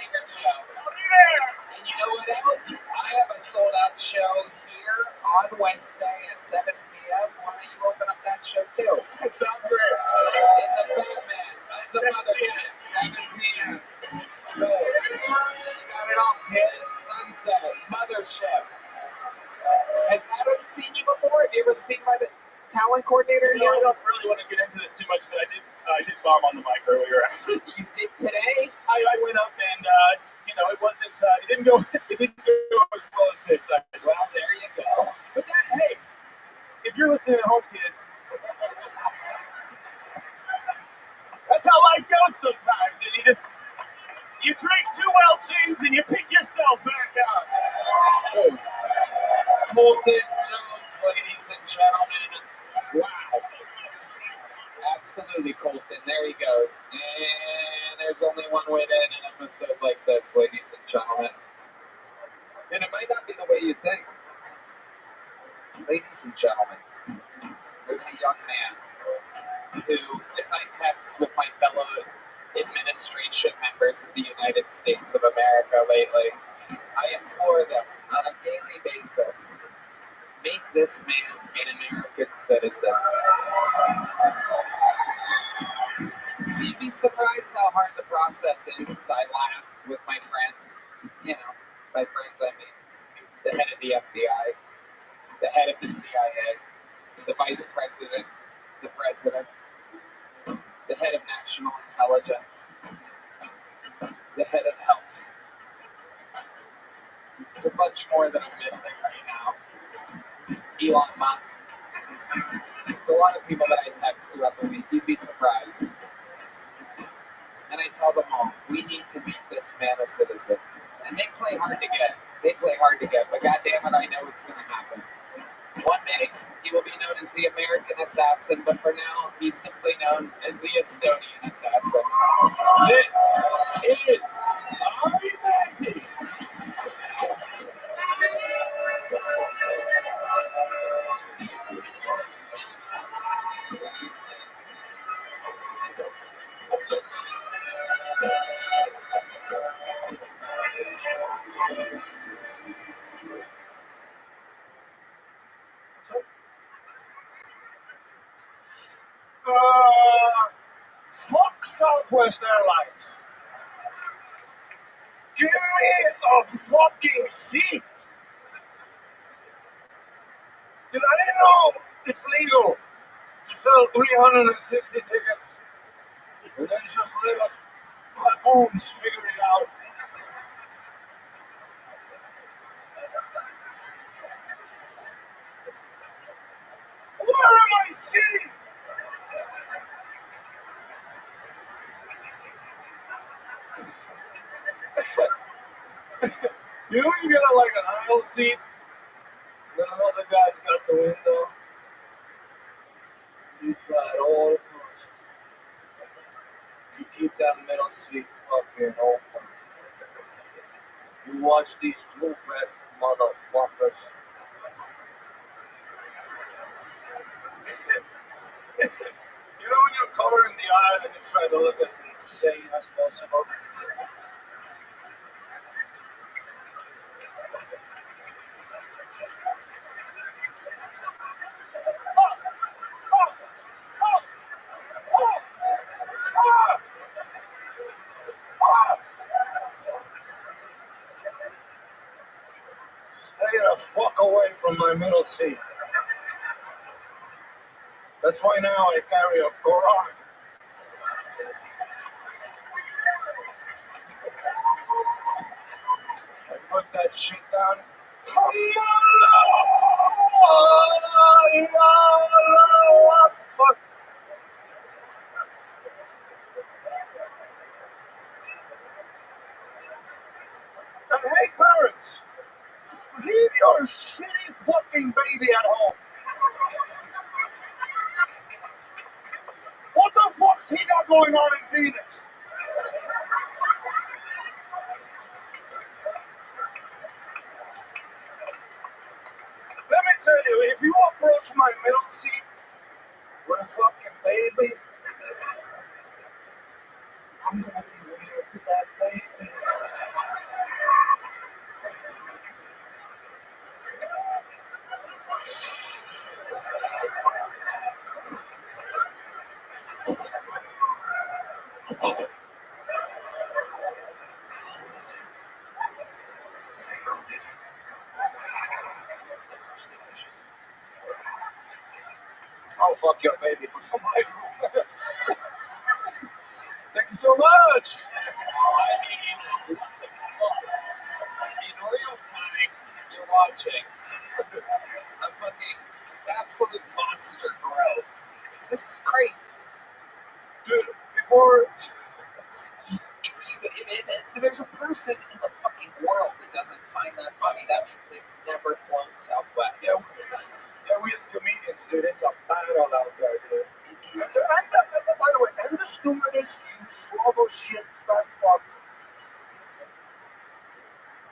there. And you know what else? I have a sold-out show here on Wednesday at 7 p.m. Why don't you open up that show, too? Sounds great. In the Fat Man. That's a mothership. 7 p.m. Go. Got it all hit. Sunset. Mothership. Has Adam seen you before? Have you ever seen by the talent coordinator No, here? I don't really want to get into this too much, but I did bomb on the mic earlier, actually. You did today? I went up and, it wasn't, it didn't go as well as this. Well, there you go. But hey, if you're listening at home, kids, that's how life goes sometimes. And you drink 2 Welchings and you pick yourself back up. Oh. Colton Jones, ladies and gentlemen. Wow. Absolutely, Colton. There he goes. And there's only one way to end an episode like this, ladies and gentlemen. And it might not be the way you think. Ladies and gentlemen, there's a young man who, as I text with my fellow administration members of the United States of America lately, I implore them on a daily basis, make this man an American citizen. You'd be surprised how hard the process is as I laugh with my friends. You know, by friends I mean the head of the FBI, the head of the CIA, the vice president, the president, the head of national intelligence, the head of health. There's a bunch more that I'm missing right now. Elon Musk. There's a lot of people that I text throughout the week. You'd be surprised. And I tell them all, we need to make this man a citizen. And they play hard to get. But goddamn it, I know it's going to happen. One day, he will be known as the American assassin, but for now, he's simply known as the Estonian assassin. This is Rabbi. Fuck Southwest Airlines. Give me a fucking seat. Did I didn't know it's legal to sell 360 tickets and then just let us baboons figure it out. Where am I sitting? You know when you get like an aisle seat, then another guy's got the window. You try at all costs to keep that middle seat fucking open. You watch these blue-breath motherfuckers. You know when you're covering the aisle and you try to look as insane as possible? Stay the fuck away from my middle seat. That's why now I carry a Quran. I put that shit down. And hey parents, leave your shitty fucking baby at home. What the fuck's he got going on in Phoenix? Let me tell you, if you approach my middle seat with a fucking baby, I'm gonna be weird to that baby. Single digit. The most delicious. I'll fuck your baby for some money. Thank you so much. I mean, what the fuck? In real time, you're watching a fucking absolute monster grow. This is crazy. Dude, before... If there's a person in the fucking world that doesn't find that funny, that means they've never flown Southwest. Yeah, we as comedians, dude, it's a battle out there, dude. And by the way, and the stewardess, you swallow shit, fat fuck.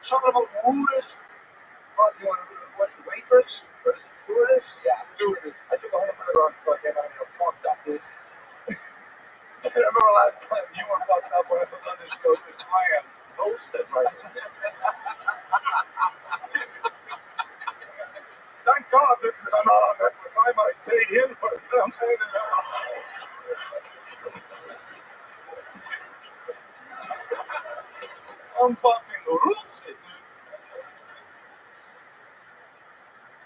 Son of a rudest fucking, what is it, waitress? What is it, stewardess? Yeah, stewardess. I took a whole minute on fucking, I mean, I'm fucked up, dude. I remember last time you were fucked up when I was on this show, dude. I am toasted right now. Thank God this is not on Netflix. I might say the N-word, but I'm saying it now. I'm fucking lucid,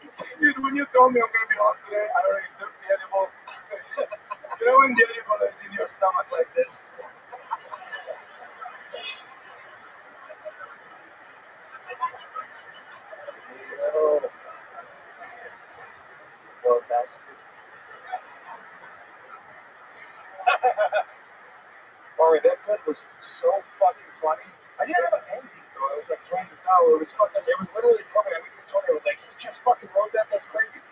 dude. Dude, when you told me I'm going to be on today, I already took the edible. You know when the edible is in your stomach like this? Yo. Poor bastard. Mari, that gun was so fucking funny. I didn't have an ending though. I was like trying to follow. It was fucking. It was literally funny. I think it's funny. I was like, he just fucking wrote that. That's crazy.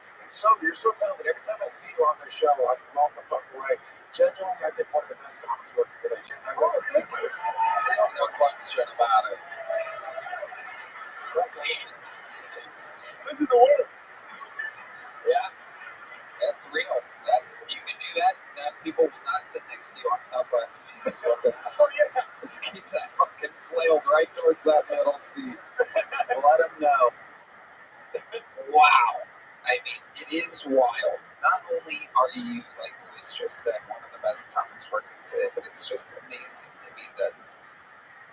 You're so talented. Every time I see you on this show, I'm blown the fuck away. Genuinely, I think one of the best comics working today. There's no question about it. It's, this is the word. Yeah, that's real. You can do that. People will not sit next to you on Southwest. Just keep that fucking flailed right towards that middle seat. Let them know. Wow. I mean, it is wild. Not only are you, like Lewis just said, one of the best comics working today, but it's just amazing to me that,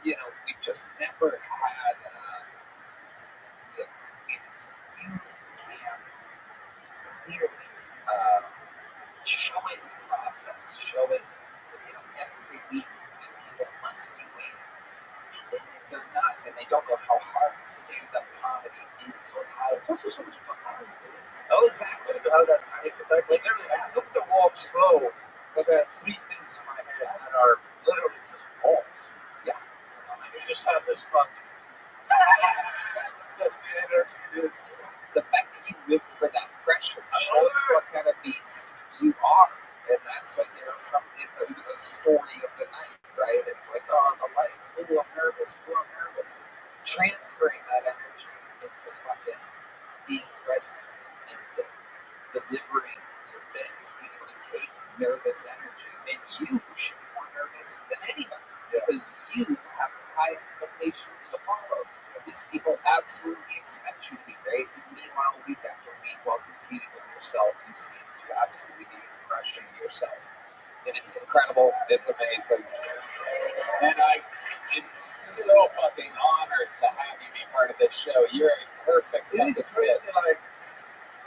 we've just never had, it's you can clearly showing the process, show it, every week, and people must be waiting. And if they're not, then they don't know how hard stand-up comedy is, or how it's also so much fun. Oh, exactly. Just to have that panic attack. Like, literally, I looked to walk slow because I have 3 things in my head that are literally just walls. Yeah. You just have this fucking. It's just the energy, dude. The fact that you live for that pressure shows what kind of beast you are. And that's what, it was a story of the night, right? It's like, oh, the lights, ooh, I'm nervous. Transferring that energy into fucking being present and delivering your bits, being able to take nervous energy. And you should be more nervous than anybody because you have high expectations to follow. These people absolutely expect you to be great, and meanwhile, week after week, while competing with yourself, you seem to absolutely be crushing yourself. And it's incredible. It's amazing. And I am so fucking honored to have you be part of this show. You're a perfect fucking fit. It is crazy, like,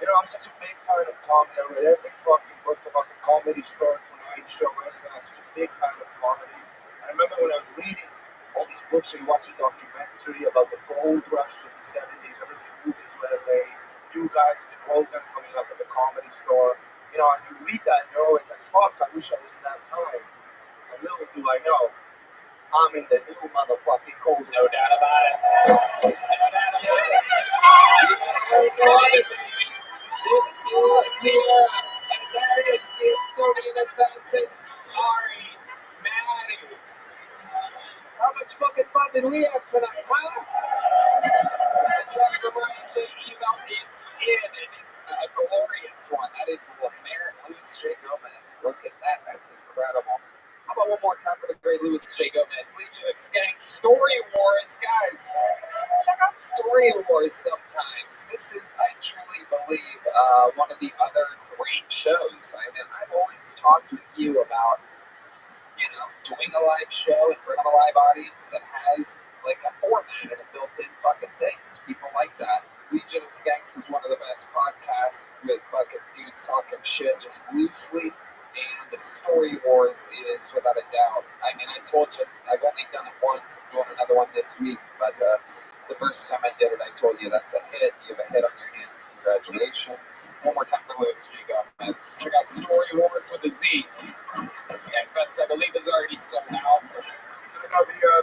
I'm such a big fan of comedy. I read every fucking book about the Comedy Store Tonight Show, wrestling. I'm such a big fan of comedy. I remember when I was reading all these books, or you watch a documentary about the gold rush of the 70s, everything moving to LA, you guys in Logan coming up at the Comedy Store, and you read that and you're always like, fuck, I wish I was in that time. And little do I know, I'm in the new motherfucking cold. No doubt about it. No doubt about it. It's here, and there is the Estonian assassin, Ari Maddie. How much fucking fun did we have tonight, huh? The Dragon Ryan J email is in, and it's a glorious one. That is Louis J. Gomez. Look at that. That's incredible. How about one more time for the great Louis J. Gomez, Legion of Skank, Story Wars, guys. Check out Story Wars sometimes. This is, I truly believe, one of the other great shows. I mean, I've always talked with you about, doing a live show in front of a live audience that has, like, a format and a built-in fucking thing. Because people like that. Legion of Skanks is one of the best podcasts with fucking dudes talking shit just loosely. And Story Wars is, without a doubt. I mean, I told you, I've only done it once. I'm doing another one this week. But the first time I did it, I told you that's a hit. You have a hit on your hands. Congratulations. One more time for Louis J. Gomez. Check out Story Wars with a Z. The Skankfest, I believe, is already sold out.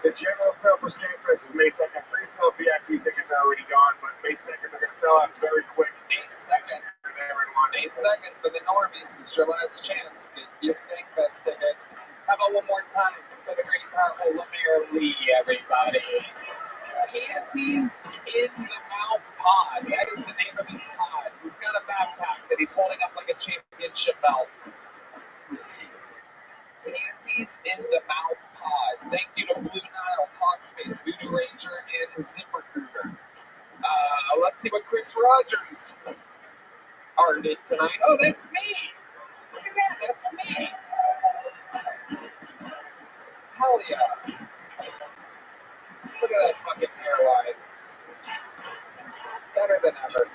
The general sale for Skankfest is May 2nd. Pre-sale VIP tickets are already gone, but May 2nd they're going to sell out very quick. May 2nd. May 2nd for the normies. It's your last chance. Get your Skankfest tickets. How about one more time for the great powerful Lemire Lee, everybody? Panties in the Mouth Pod. That is the name of his pod. He's got a backpack that he's holding up like a championship belt. Panties in the Mouth Pod. Thank you to Blue Nile, Talkspace, Voodoo Ranger, and ZipRecruiter. Let's see what Chris Rogers arted tonight. Oh, that's me! Look at that, that's me! Hell yeah! Look at that fucking hairline. Better than ever.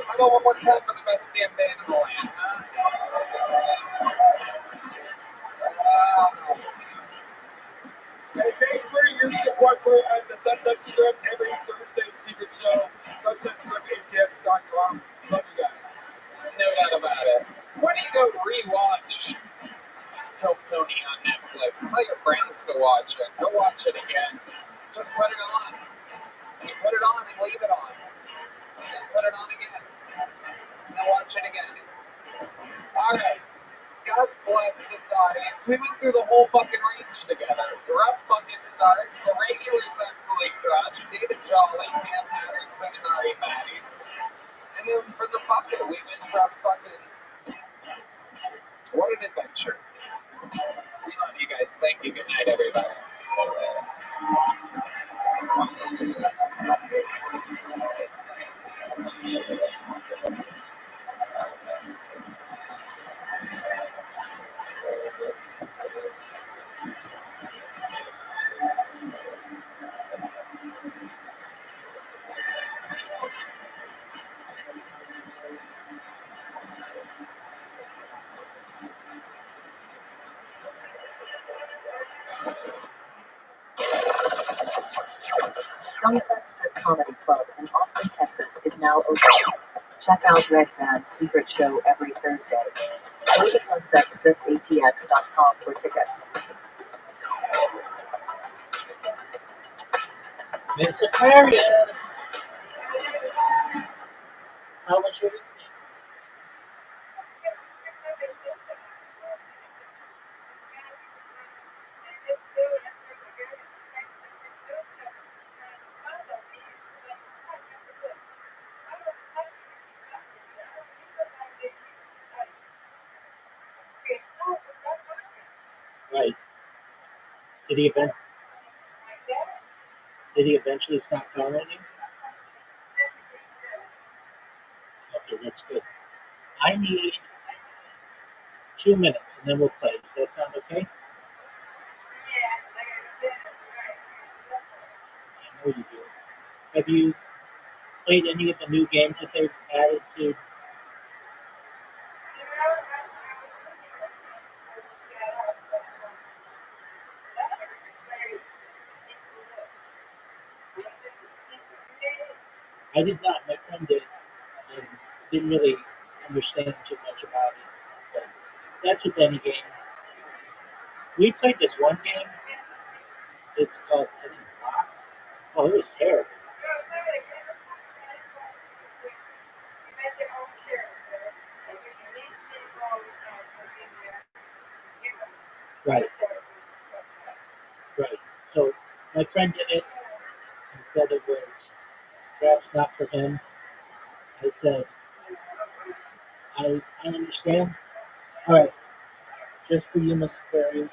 How about one more time for the best damn band in the land, huh? Thanks for your support for at the Sunset Strip every Thursday secret show. SunsetStripATX.com. Love you guys. No doubt about it. Why do you go rewatch Kill Tony on Netflix. Tell your friends to watch it. Go watch it again. Just put it on. Just put it on and leave it on. And put it on again. And then watch it again. Alright. God bless this audience. We went through the whole fucking range together. The rough bucket starts. The regulars absolutely crushed. David Jolly, Cam Hatter, Seminary Maddie. And then for the bucket, we went from fucking... What an adventure. We love you guys. Thank you. Good night, everybody. Sunset Strip Comedy Club in Austin, Texas is now open. Check out Red Band's secret show every Thursday. Go to sunsetstripatx.com for tickets. Miss Aquarius, how was your evening? Right. Did he eventually stop following you? Okay, that's good. I need 2 minutes and then we'll play. Does that sound okay? I know you do. Have you played any of the new games that they've added to? I did not. My friend did, and didn't really understand too much about it. But that's with any game. We played this one game. It's called, I think, Box. Oh, it was terrible. Right. Right. So my friend did it and said it was perhaps not for him. I said, I understand. All right, just for you, Miss Aquarius.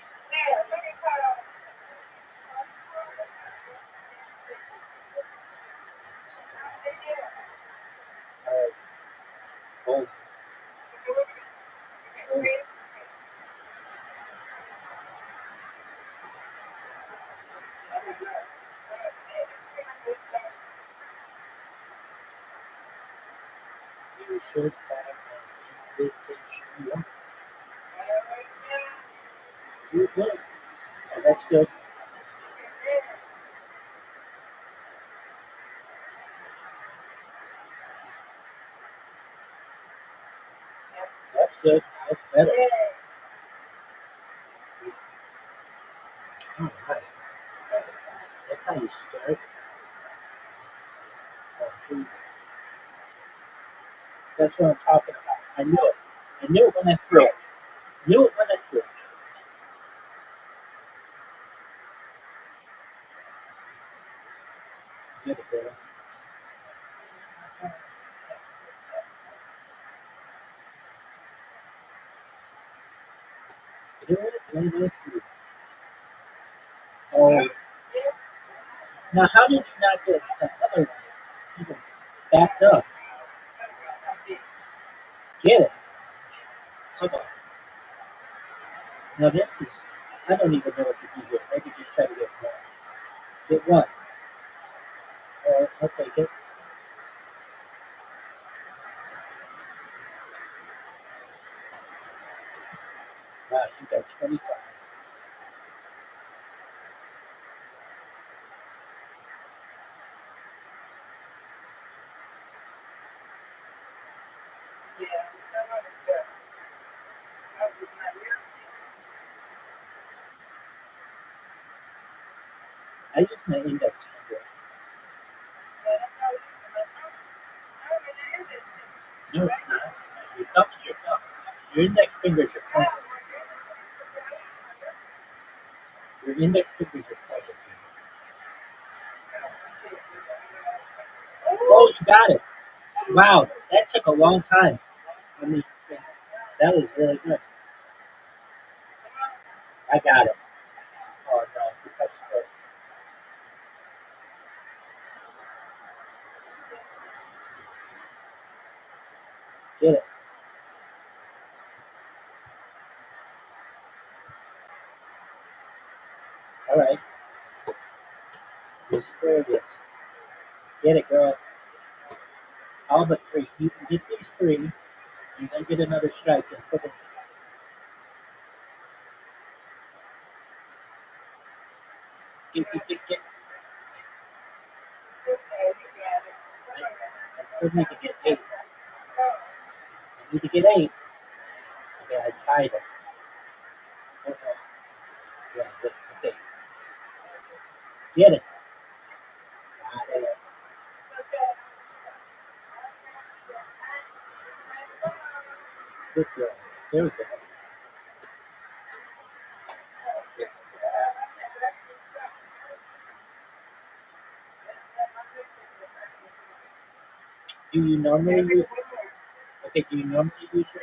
All right. Hold. Hold. You should have an invitation. You're good. Oh, that's good. That's good. That's better. All right. That's how you start. That's what I'm talking about. I knew it. I knew it when I threw it. Knew it when I threw it. Get it, girl. Knew it when I threw it. Oh. Now, how did you not get that other one even backed up? Get it. Come on. Now, this is, I don't even know what to do here. Maybe just try to get one. Get one. All right, I'll take it. Wow, you got 25. I use my index finger. No, it's not. Your thumb is your thumb. Your index finger is your pointer. Your index finger is your pointer finger. Oh, you got it. Wow, that took a long time. I mean, that was really good. I got it. Oh no, it's a tough sport. Get it. All right. Miss Aquarius. Get it, girl. All but three. You can get these three. You then get another strike and put it. Get. I still need to get 8. I need to get 8. Okay, I tied it. Okay. Yeah, good. Okay. Get it. Got it. Good girl. There we go. Do you normally use? Okay. Do you normally use it?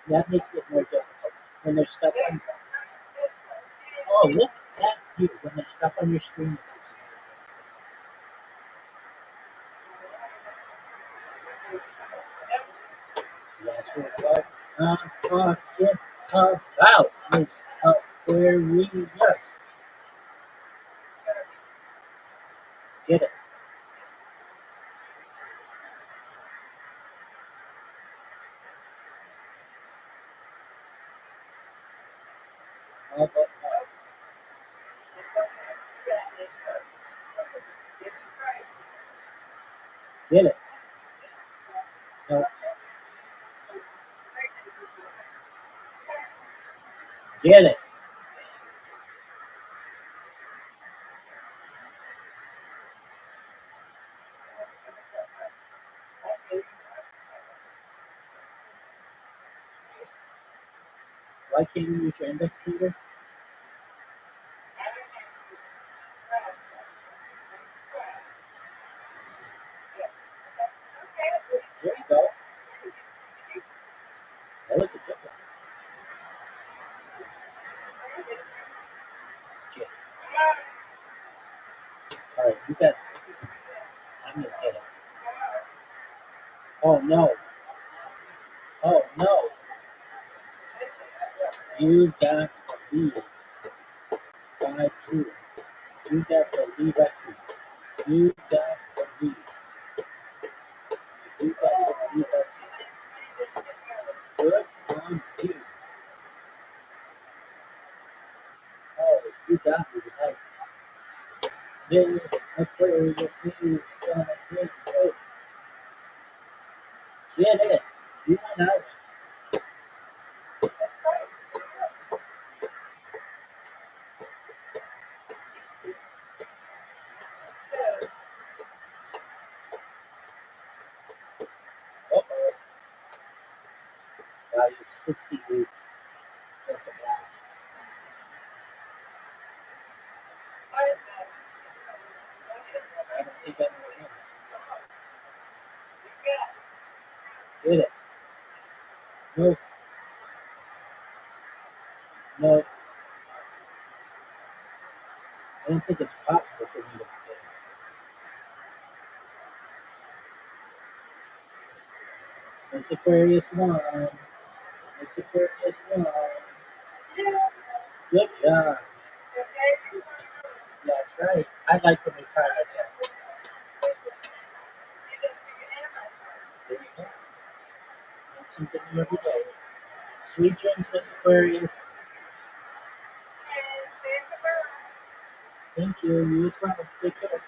That makes it more difficult when there's stuff on. Oh, look at you when there's stuff on your screen. That's what I'm talking about, Miss Aquarius. Get it. How about now? Get it. No. Get it. Why can't you use your index finger? There you go. That was a good one. Get it. All right, you got. I'm gonna get it. Oh no. Oh no. You got the lead by 2. You got the lead by 2. You got the lead. You got the lead by 2. Good on you. Oh, you got me tonight. This Aquarius is gonna get it. Get it. You went out. Uh-oh. Wow, you have 60 weeks. That's a lot. I don't think I know him. Get it. No. No. I don't think it's possible for me to get it. It's Aquarius 1. It's Aquarius 1. Good job. That's right. I like when we try like that. There you go. Learn something new every day. Sweet dreams, Miss Aquarius. Thank you. You as well. Take care.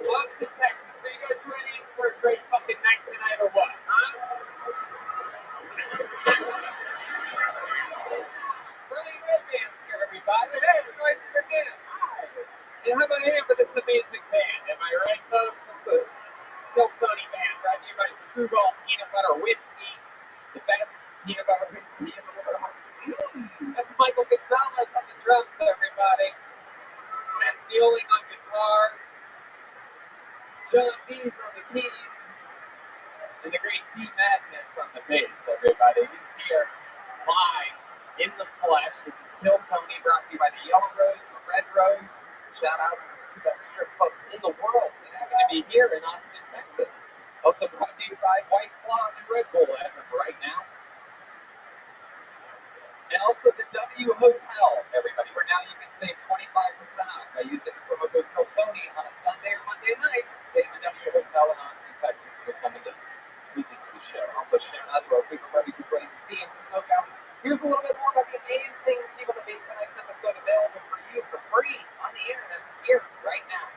Austin, Texas. Are you guys ready for a great fucking night tonight or what? Huh? Brilliant Red Band's here, everybody. Hey, it's nice to meet you. Hi. And how about a hand for this amazing band? Am I right, folks? It's a Bill Tony band brought to you by Screwball Peanut Butter Whiskey. The best peanut butter whiskey in the world. That's Michael Gonzalez on the drums, everybody. Matt Fielding on guitar. John Bees on the keys. And the great D Madness on the bass, everybody. He's here live in the flesh. This is Bill Tony, brought to you by the Yellow Rose, the Red Rose. Shout outs to the strip clubs in the world that happen to be here in Austin, Texas. Also brought to you by White Claw and Red Bull as of right now. And also the W Hotel, everybody, where now you can save 25% off by using the promo code Tony on a Sunday or Monday night. Stay in the W Hotel in Austin, Texas if you're coming to visit the show. Also, shout out to our favorite barbecue place, CM Smokehouse. Here's a little bit more about the amazing people that made tonight's episode available for you for free on the internet here right now.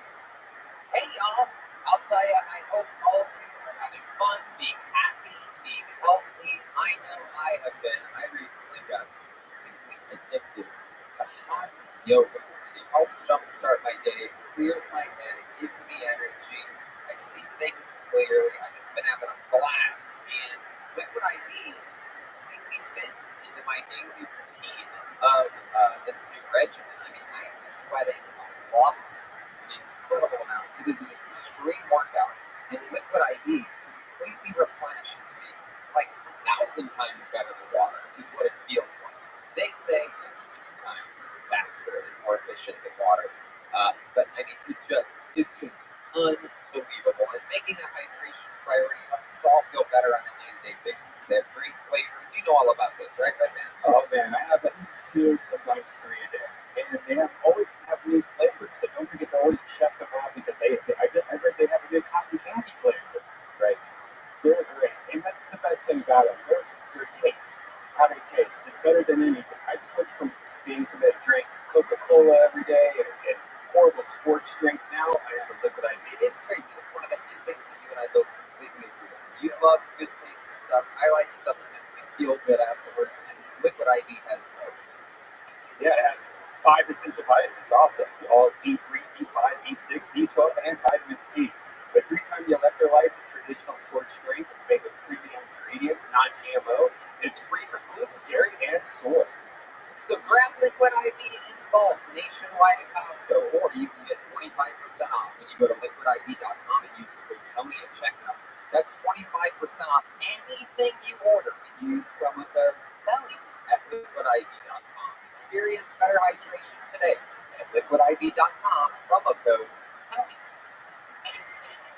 Hey, y'all. I'll tell you, I hope all of you are having fun, being happy, being healthy. I know I have been. I recently got addicted to hot yoga. It helps jumpstart my day, clears my head, it gives me energy. I see things clearly. I've just been having a blast. And Liquid IV completely fits into my daily routine of this new regimen. I mean, I am sweating a lot, an incredible amount. It is an extreme workout, and Liquid IV completely replenishes me like 1,000 times better than water, is what it feels like. They say it's 2 times faster and more efficient than water, but I mean, it's just unbelievable. And making a hydration priority helps us all feel better on a day-to-day basis. They have great flavors. You know all about this, right, Redman? Oh man, I have at least 2, sometimes 3 a day, and they always have new flavors. So don't forget to always check them out because I heard they have a new cotton candy flavor right now. They're great, and that's the best thing about them. Their taste. How they taste is better than anything. I switched from being somebody that drank Coca-Cola every day and horrible sports drinks. Now I have a Liquid IV. It is crazy. It's one of the few things that you and I both completely agree on. You love good taste and stuff. I like stuff that makes me feel good afterwards, and Liquid IV has both. Yeah, it has 5 essential vitamins also. All B3, B5, B6, B12, and vitamin C. With 3 times the electrolytes and traditional sports drinks, it's made with premium ingredients, non-GMO. It's free from gluten, dairy, and soy. So grab Liquid IV in bulk nationwide at Costco, or you can get 25% off when you go to liquidiv.com and use the code Tony at checkout. That's 25% off anything you order and use promo code Tony at liquidiv.com. Experience better hydration today at liquidiv.com, promo code Tony.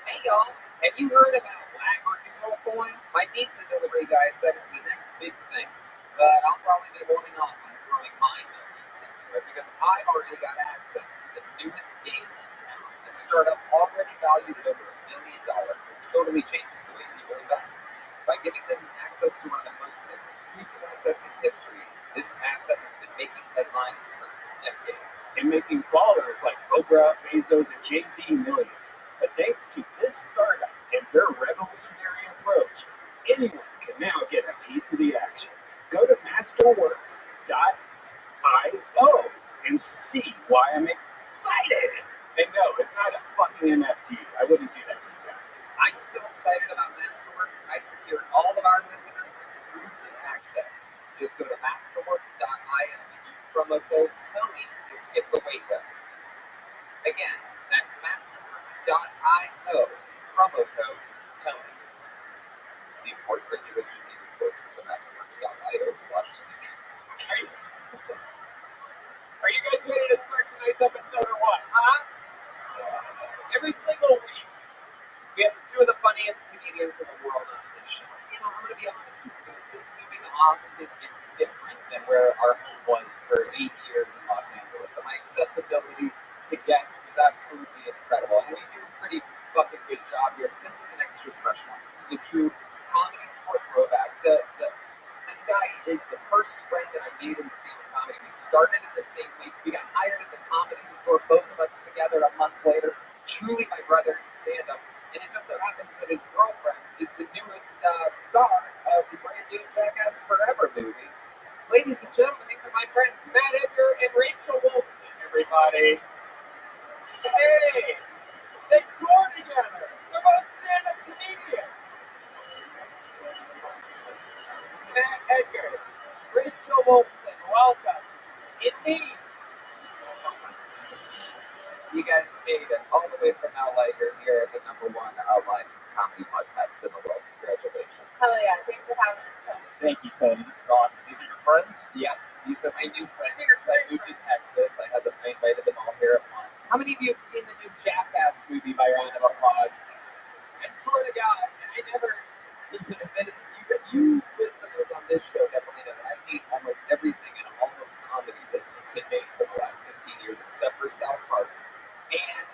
Hey y'all, have you heard about Labradoodle coin? My pizza delivery guy said it's the next big thing, but I'll probably be holding off on throwing my millions into it because I've already got access to the newest game in town. A startup already valued at over $1 million. It's totally changing the way people invest. By giving them access to one of the most exclusive assets in history, this asset has been making headlines for decades. And making ballers like Oprah, Bezos, and Jay-Z millions. But thanks to this startup and their revolutionary approach, anyone can now get a piece of the action. Go to masterworks.io excited about Masterworks? I secured all of our listeners exclusive access. Just go to masterworks.io and use promo code TONY to skip the wait list. Again, that's masterworks.io, promo code TONY. See important regulation and disclosures at masterworks.io/secret. Are you guys ready to start tonight's episode or what, huh? Every single week, we have two of the funniest comedians in the world on this show. You know, I'm going to be honest with you. Since moving to Austin, it's different than where our home was for 8 years in Los Angeles. So my accessibility to guests was absolutely incredible. And we do a pretty fucking good job here. But this is an extra special one. This is a true comedy store throwback. This guy is the first friend that I made in stand-up comedy. We started in the same week. We got hired at the Comedy Store, both of us together a month later. Truly my brother in stand-up. And it just so happens that his girlfriend is the newest star of the brand new Jackass Forever movie. Ladies and gentlemen, these are my friends Matt Edgar and Rachel Wilson, everybody. Hey! They tour together. They're both stand-up comedians. Matt Edgar, Rachel Wilson, welcome. Indeed. You guys made it all the way from LA. You're here at the #1 live comedy podcast in the world. Congratulations. Hell yeah, thanks for having us, Tony. Thank you, Tony. This is awesome. These are your friends? Yeah, these are my new friends. Since I moved to Texas, I invited them all here at once. How many of you have seen the new Jackass movie by round of applause? I swear to God, I never even admitted you listeners on this show definitely know that I hate almost everything in all of comedy that has been made for the last 15 years except for South Park. And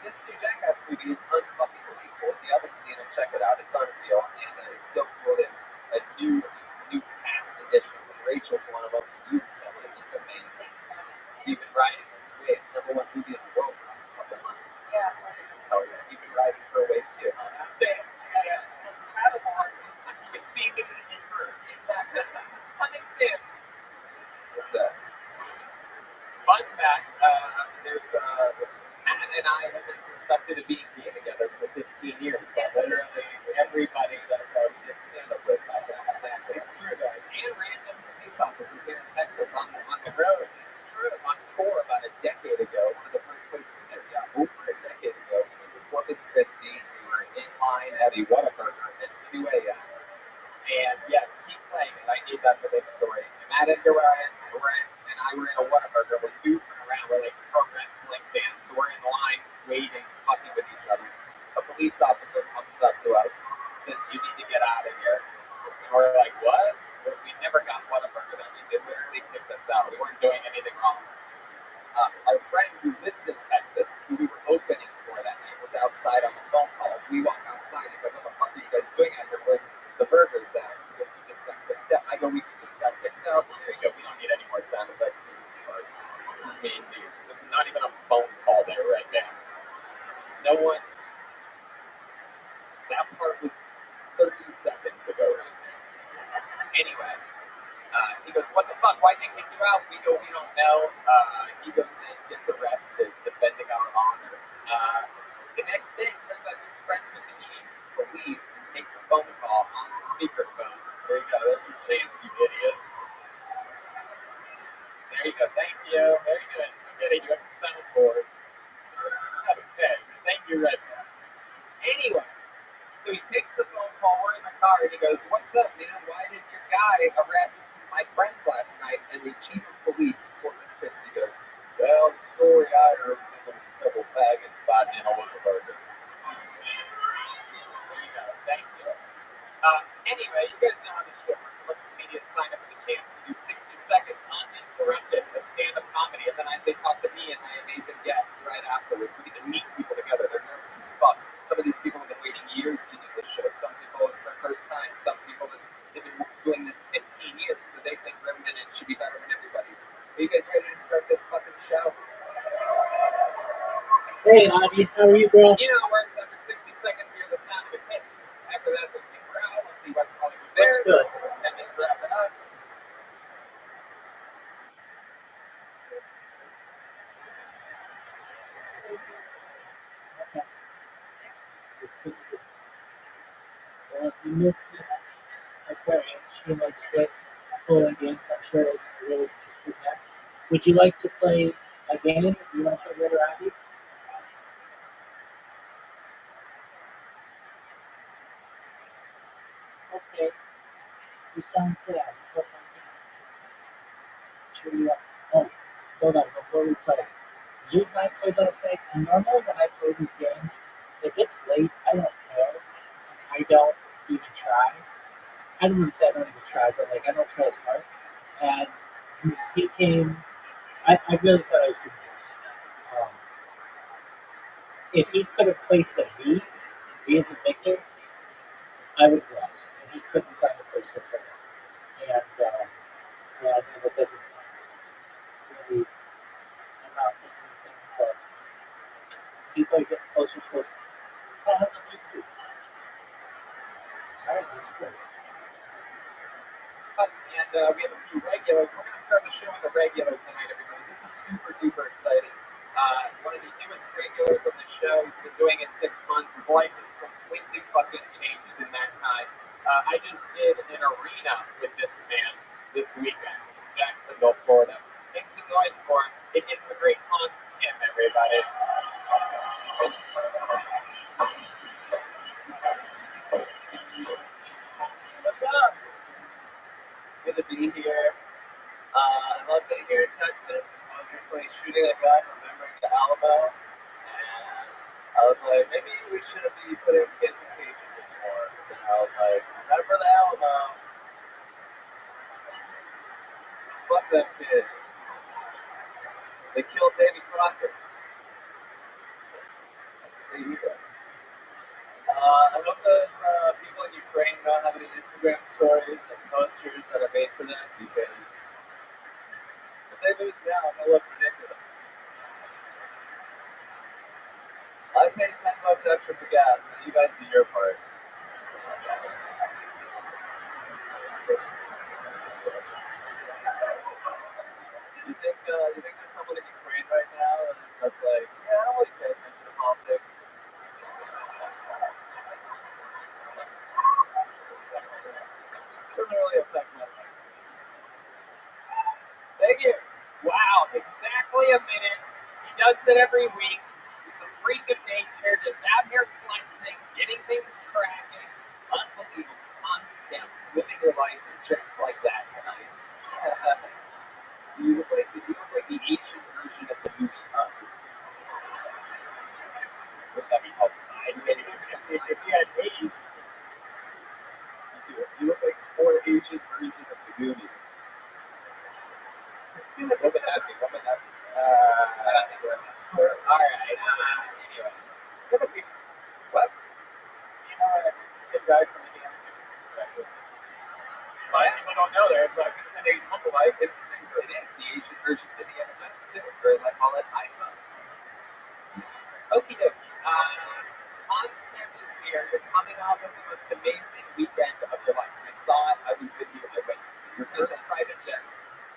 this new Jackass movie is unfucking believable. If you haven't seen it, check it out. It's unreal. And it's so cool that these new cast additions, and Rachel's one of them. You know it. It's amazing. So you've been riding this wave, #1 movie in the world for a couple of months. Yeah. Oh yeah, you've been riding her wave too. I'm saying, paddleboard. You can see them in the bird. Exactly. Coming soon. It's a fun fact. There's Matt and I have been suspected of being gay together for 15 years. But literally everybody that we did stand up with back in Los Angeles. It's true, guys. And random police officers here in Texas on the road. On tour about a decade ago. One of the first places we met, over a decade ago. We went to Corpus Christi. We were in line at a Whataburger at 2 a.m. And yes, keep playing it. I need that for this story. Matt Edgar and I were in a Whataburger. We're goofing around. We're like pro wrestling fans. So we're in line waiting, fucking with each other. A police officer comes up to us and says, "You need to get out of here." And we're like, "What?" We never got Whataburger that week. They literally kicked us out. We weren't doing anything wrong. Our friend who lives in Texas, who we were opening for that night, was outside on the phone call. We walk outside. He's like, "What the fuck are you guys doing out here? Where's the burgers at?" Because we just got picked up. I go, "We just got picked up." There you go. We don't need any more sound effects in this part. This is me and these. There's not even a phone call there right now. No one. That part was 30 seconds ago right there. Anyway. He goes, "What the fuck? Why'd they kick you out?" We go, "We don't know." He goes in, gets arrested, defending our honor. The next day, it turns out he's friends with the chief of police and takes a phone call on speakerphone. There you go. There's your chance, you idiot. There you go. Thank you. Very good. I'm getting you at the soundboard. Okay. Thank you, Red. Anyway. So he takes the phone call, we're in the car, and he goes, "What's up, man? Why did your guy arrest my friends last night?" And the chief of police of Corpus Christi goes, "Well, the story I heard was there was a couple faggots fighting in a Whataburger." There you go. Thank you. Anyway, you guys know how this show works. A bunch of comedians sign up for the chance to do 60 seconds uninterrupted of stand-up comedy, and then they talk to me and my amazing guests right afterwards. We get to meet people together. They're nervous as fuck. Some of these people have been waiting years to do this show. Some people, it's their first time. Some people, they've been doing this 15 years, so they think their minute should be better than everybody's. Are you guys ready to start this fucking show? Hey, Audie, how are you, bro? You know, where it's after 60 seconds, you hear the sound of a hit. After that, there's the crowd, the West Hollywood Bears. That's good. That means wrap it up. you miss this Aquarius, split pulling games. I'm sure you're really interested in that. Would you like to play a game? Do you want to play Red Rabbi? Okay. You sound sad. What am I saying? Cheer you up. Oh, hold on. Before we play, Zoot and I played last night. And normally when I play these games, if it's late, I don't care. I don't even try. I don't even say I don't even try, but like I don't try as hard. And he came. I really thought I was going to lose. If he could have placed a V, V as a Victor, I would have lost. And he couldn't find a place to put it. And I know that doesn't really amount to anything, but people are getting closer. I have a V too. Alright, that's great. And we have a few regulars. We're going to start the show with a regular tonight, everybody. This is super duper exciting. One of the newest regulars of the show. He's been doing it 6 months. His life has completely fucking changed in that time. I just did an arena with this man this weekend in Jacksonville, Florida. Make some noise for him. It is the great Hans Kim, everybody. What's up? Good to be here. I love it here in Texas. I was recently shooting a gun, remembering the Alamo, and I was like, maybe we shouldn't be putting kids in cages anymore. And I was like, remember the Alamo? Fuck them kids. They killed Davy Crockett. That's a state hero. I hope those people in Ukraine don't have any Instagram stories and posters that I made for them, because if they lose now, they look ridiculous. I paid $10 extra for gas, and you guys do your part. You think there's someone in Ukraine right now that's like, yeah, I don't really pay attention to politics. Doesn't really affect my life. Thank you. Wow, exactly a minute. He does it every week. He's a freak of nature, just out here flexing, getting things cracking. Unbelievable. Hans Kim, living your life just like that tonight. You look like the Asian version of the movie Up. Would that be called Sideways? If you had AIDS, You look like the more Asian version of the Goonies. What would that be? I don't think we're in that store. Alright, anyway. Philippines. What? It's the same guy from Indiana Jones. A lot of people don't know that, but it's an Asian lookalike. It's the same It is the Asian version of Indiana Jones too. Or as I call it, iPhones. Okie dokie. Hans Kim is here. You're coming off of the most amazing weekend of your life. I saw it. I was with you. I witnessed it. Your first private jet.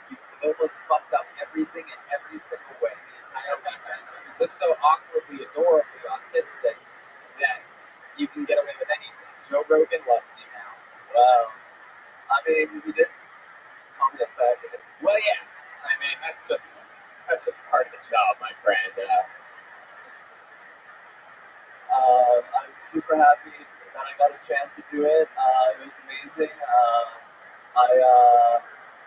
You almost fucked up everything in every single way the entire weekend. You're just so awkwardly, adorably autistic that you can get away with anything. Joe Rogan loves you now. Wow. I mean, you did call me a faggot. Well, yeah. I mean, that's just part of the job, my friend. I'm super happy that I got a chance to do it. It was amazing.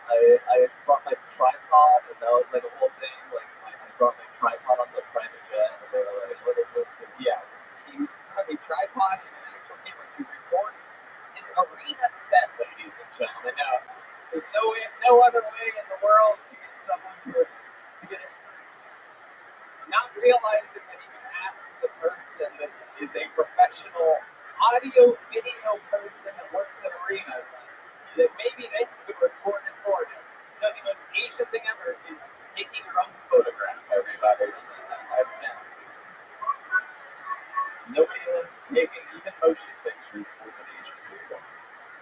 I brought my tripod, and that was like a whole thing. Like I brought my tripod on the private jet, and they were like, "What is this?" Yeah. He had a tripod and an actual camera to record his arena set, ladies and gentlemen. Now, there's no other way in the world to get someone to get it. Not realizing that he can ask the person that is a professional audio video person that works in arenas that maybe they could record it for him. You know, the most Asian thing ever is taking your own photograph, everybody. That's him. Nobody loves taking even motion pictures more than Asian people.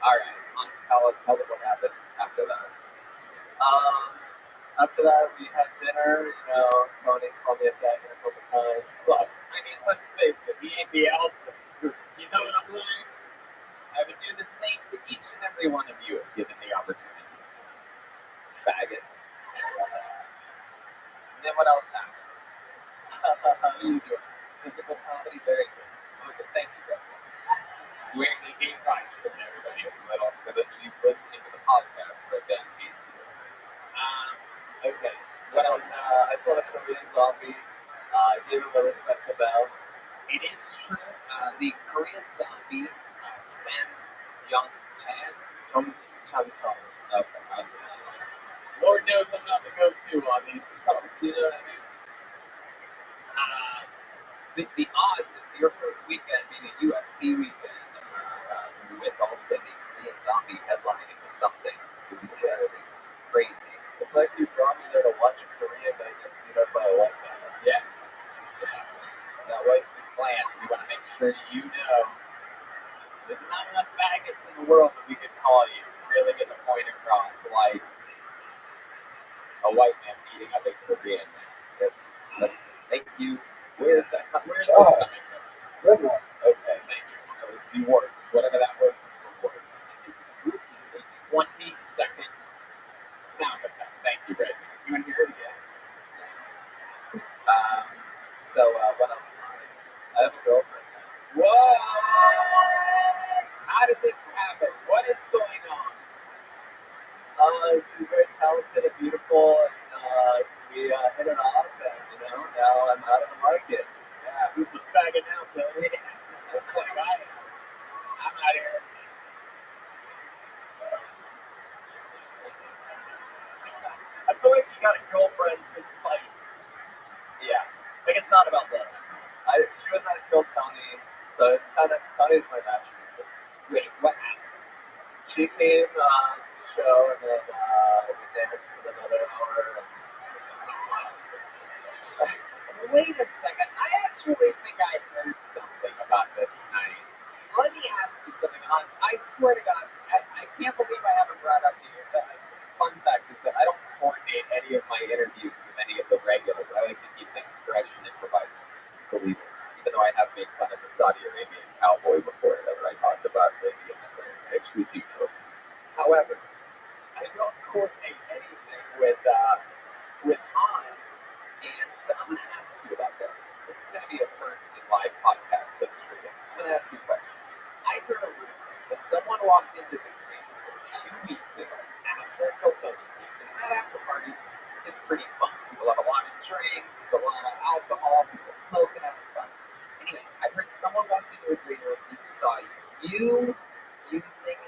Alright, Hans, tell them what happened after that. After that, we had dinner. Tony called me a faggot a couple times. Look, I mean, let's face it, he ain't the alpha. You know what I'm saying? I've been doing swearing to hate Christ from everybody in the middle. For those of you listening to the podcast, Red Dan hates you. Okay. What else? I saw the Korean zombie. Gave him a respect about. It is true. The Korean zombie, San Young Chan. Chan-sung. Okay. Lord knows I'm not the go-to on these shows, you know what I mean? The odds of your first weekend being a UFC weekend with also the Korean zombie headlining was something. It was crazy. It's like you brought me there to watch a Korean guy get beat up by a white guy. Yeah. So that was the plan. We want to make sure you know there's not enough faggots in the world that we could call you to really get the point across, like a white man beating up a Korean man. Thank you. Where's this coming from? Good one. Okay, thank you. That was the worst. Whatever that was the worst. A 20-second sound effect. Thank you, Rabbi. You want to hear it again? What else? I have a girlfriend now. Whoa! How did this happen? What is going on? She's very talented and beautiful, and we hit it off, and now I'm out of the market. Yeah, who's the faggot now, Kelly? Looks like I am. I'm out here. I feel like you got a girlfriend in spite. Yeah. Like it's not about love. She was at Kill Tony, so it's kind of Tony's my matchmaker. Wait, what happened? She came to the show, and then we danced for another hour. Wait a second. I actually think I heard something about this night. Let me ask you something, Hans. I swear to God, I can't believe I haven't brought up to you. The fun fact is that I don't coordinate any of my interviews with any of the regulars. I like to keep things fresh and improvise, believe it. Even though I have made fun of the Saudi Arabian cowboy before that I talked about Libya. I actually do know. However, I don't coordinate anything with Hans, and so I'm going to ask you about this. This is going to be a first in live podcast history. I'm going to ask you a question. I heard a rumor that someone walked into the green room 2 weeks ago after a Hilton team, and that after party, it's pretty fun. People have a lot of drinks, there's a lot of alcohol, people smoking, having fun. Anyway, I heard someone walked into the green room and saw you using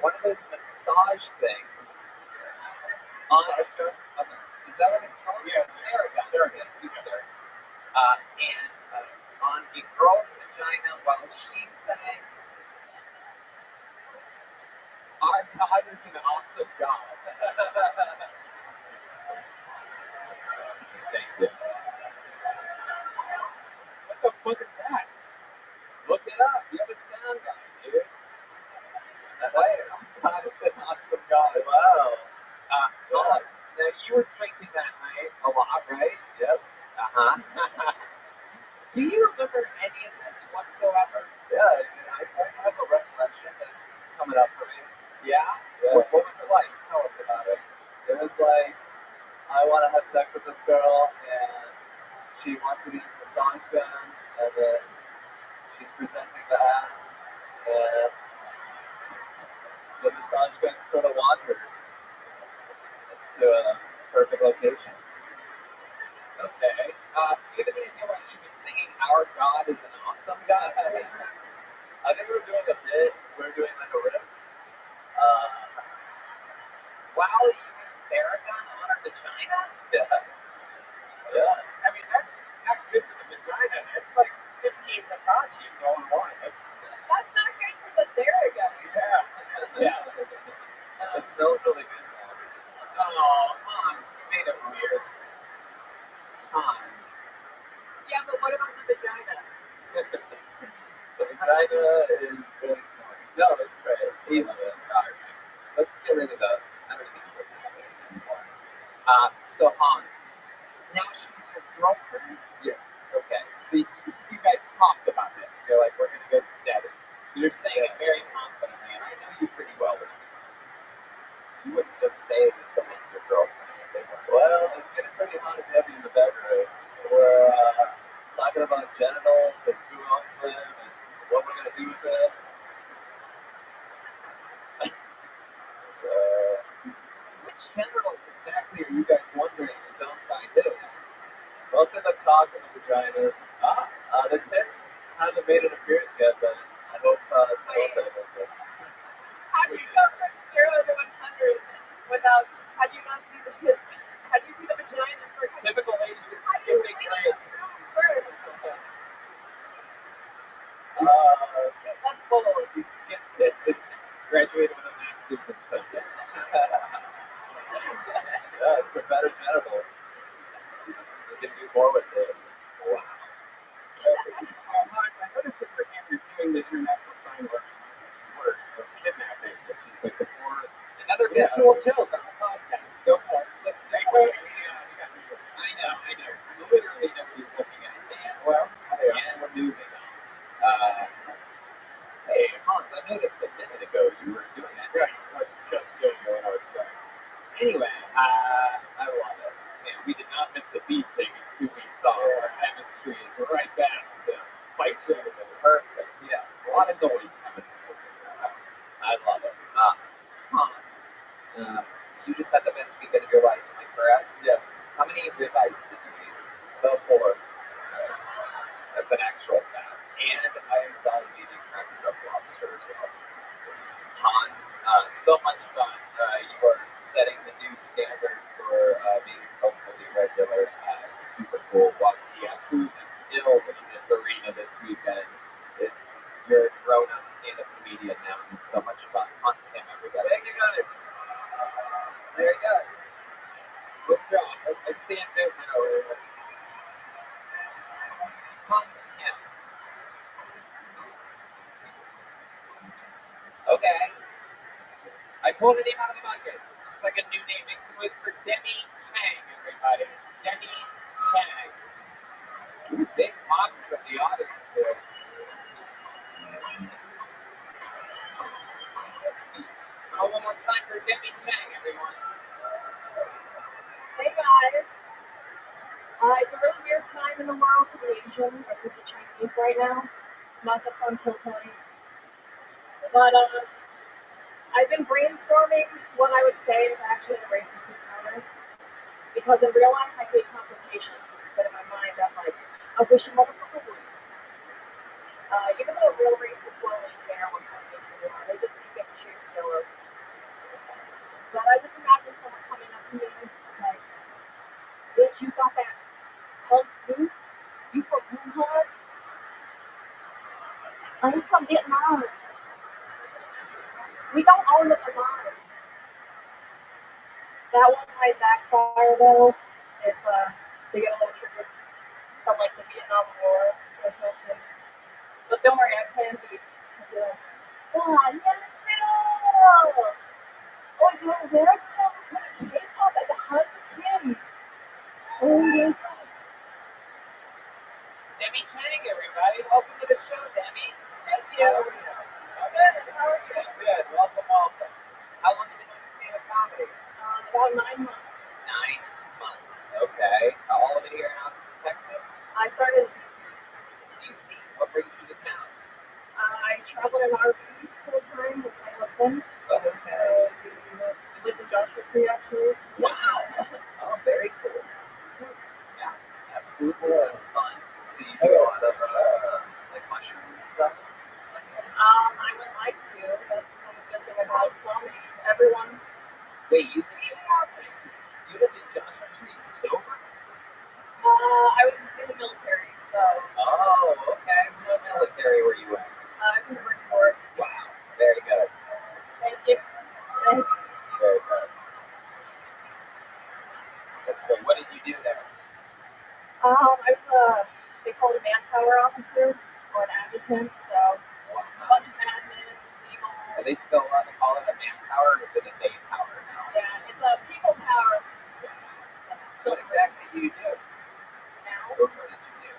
one of those massage things. Is that what it's called? Yeah. There we go. You, sir. And on a girl's vagina while she sang, "Our God is an awesome God." Thank you. What the fuck is that? Look it up. You're the sound guy, dude. Play it. Our God is an awesome God. Wow. Hans, now you were drinking that night a lot, right? Yep. Do you remember any of this whatsoever? Yeah, I have a recollection that's coming up for me. Yeah? What was it like? Tell us about it. It was like, I want to have sex with this girl, and she wants me to use a massage gun, and then she's presenting the ass, and the massage gun sort of wanders to a perfect location. Okay. Do you have any idea why she was singing "Our God is an awesome God"? I think we were doing a bit. We were doing like a riff. While you had Theragun on her vagina? Yeah. Yeah. I mean, that's not good for the vagina. It's like 15 Hitachis all in one. That's not good for the Theragun. Yeah. It smells really good. Oh, Hans, you made it weird. Hans. Yeah, but what about the vagina? The vagina is really small. No, it's great. Let's get rid of the. I don't even know what's happening anymore. So Hans, now she's your girlfriend? Yeah. Okay. So you guys talked about this. You're like, we're gonna go steady. You're saying it very confidently, and I know you pretty well. But you wouldn't just say that someone's your girlfriend if they weren't. Well, it's getting pretty hot and heavy in the bedroom. We're talking about genitals and who owns them and what we're happy with it. So, Which genitals exactly are you guys wondering is owned by who? mostly the cock and the vaginas. Ah, The tits haven't made an appearance yet, but I hope tomorrow they will. How do you go from 0 to 100 without? How do you not see the tits? How do you see the vagina first? typical Asian How do you skipping see grades. first? That's bold. He skipped it and graduated with a master's in pussy. Yeah, it's a better genital. You can do more with it. Wow. Hans, I noticed with your hand you're doing the international sign word of kidnapping, which is like the four. Another visual joke on the podcast. Go for it. Let's Hey, do Tony, it. you got me. I know. Literally nobody's looking at his hand. Well, And we're moving on. Hey, Hans, I noticed a minute ago you were doing that. yeah, I was just doing what I was saying. Anyway, I love it. Man, we did not miss a beat taking 2 weeks off. Our chemistry is right back to fighting. It's perfect. Yes, a lot of noise coming from over here. I love it. Hans, you just had the best weekend of your life, am I correct? Yes. How many ribeyes did you eat? About 4. That's an actual fact. And I saw you eating crack stuffed lobster as well. Hans, so much fun. You are setting the new standard for being culturally regular. Super cool. Watching you absolutely killed in this arena this weekend. You're a grown-up stand-up comedian now, and it's so much fun. On to him, everybody. Thank you guys. There you go. What's wrong? I stand movement over here. Hans Kim. Okay. I pulled a name out of the bucket. This looks like a new name. Make some noise for Demi Chang, everybody. Demi Chang. Ooh, big pops from the audience here. Oh, one more time for Demi Chang, everyone. Hey guys. It's a really weird time in the world to be Asian or to be Chinese right now. Not just on Kill Tony. But I've been brainstorming what I would say if I actually had a racist encounter. Because in real life I hate confrontation. But in my mind I'm like, I wish a motherfucker would. Even though real racists won't really care what kind of Asian you are, they just see 50 Shades of Yellow. But I just imagine someone coming up to me like, bitch, you got that kung fu? You from Wuhan? I'm from Vietnam. We don't own the line. That one might backfire though if they get a little triggered from like the Vietnam War or something. But don't worry, I plan B. I'll be like, oh, yes, no! Oh, you're welcome to K-pop at the Hans Kim. Oh, yes. Demi Chang, everybody. Welcome to the show, Demi. Thank you. How are you? Good. How are you? Good. Welcome, welcome. How long have you been doing stand-up comedy? About 9 months. 9 months. Okay. All of it here in Austin, Texas? I started in DC. DC. What brings you to town? I traveled in RV full time with my husband. Okay. So we lived in Joshua Tree actually. Wow. Oh, very cool. Yeah, absolutely. That's fun. So you do a lot of like mushrooms and stuff? I would like to. That's one good thing about comedy. Everyone. Wait, you live in Joshua Tree sober? I was in the military, so. Oh, okay. Which military were you in? I was in the Marine Corps. Wow. Very good. Thank you. Thanks. Very good. That's good. What did you do there? I was they call it a manpower officer or an adjutant, so a bunch of admin, legal. Are they still allowed to call it a manpower, or is it a day power now? Yeah, it's a people power. So what exactly do you do? Now. What did you do?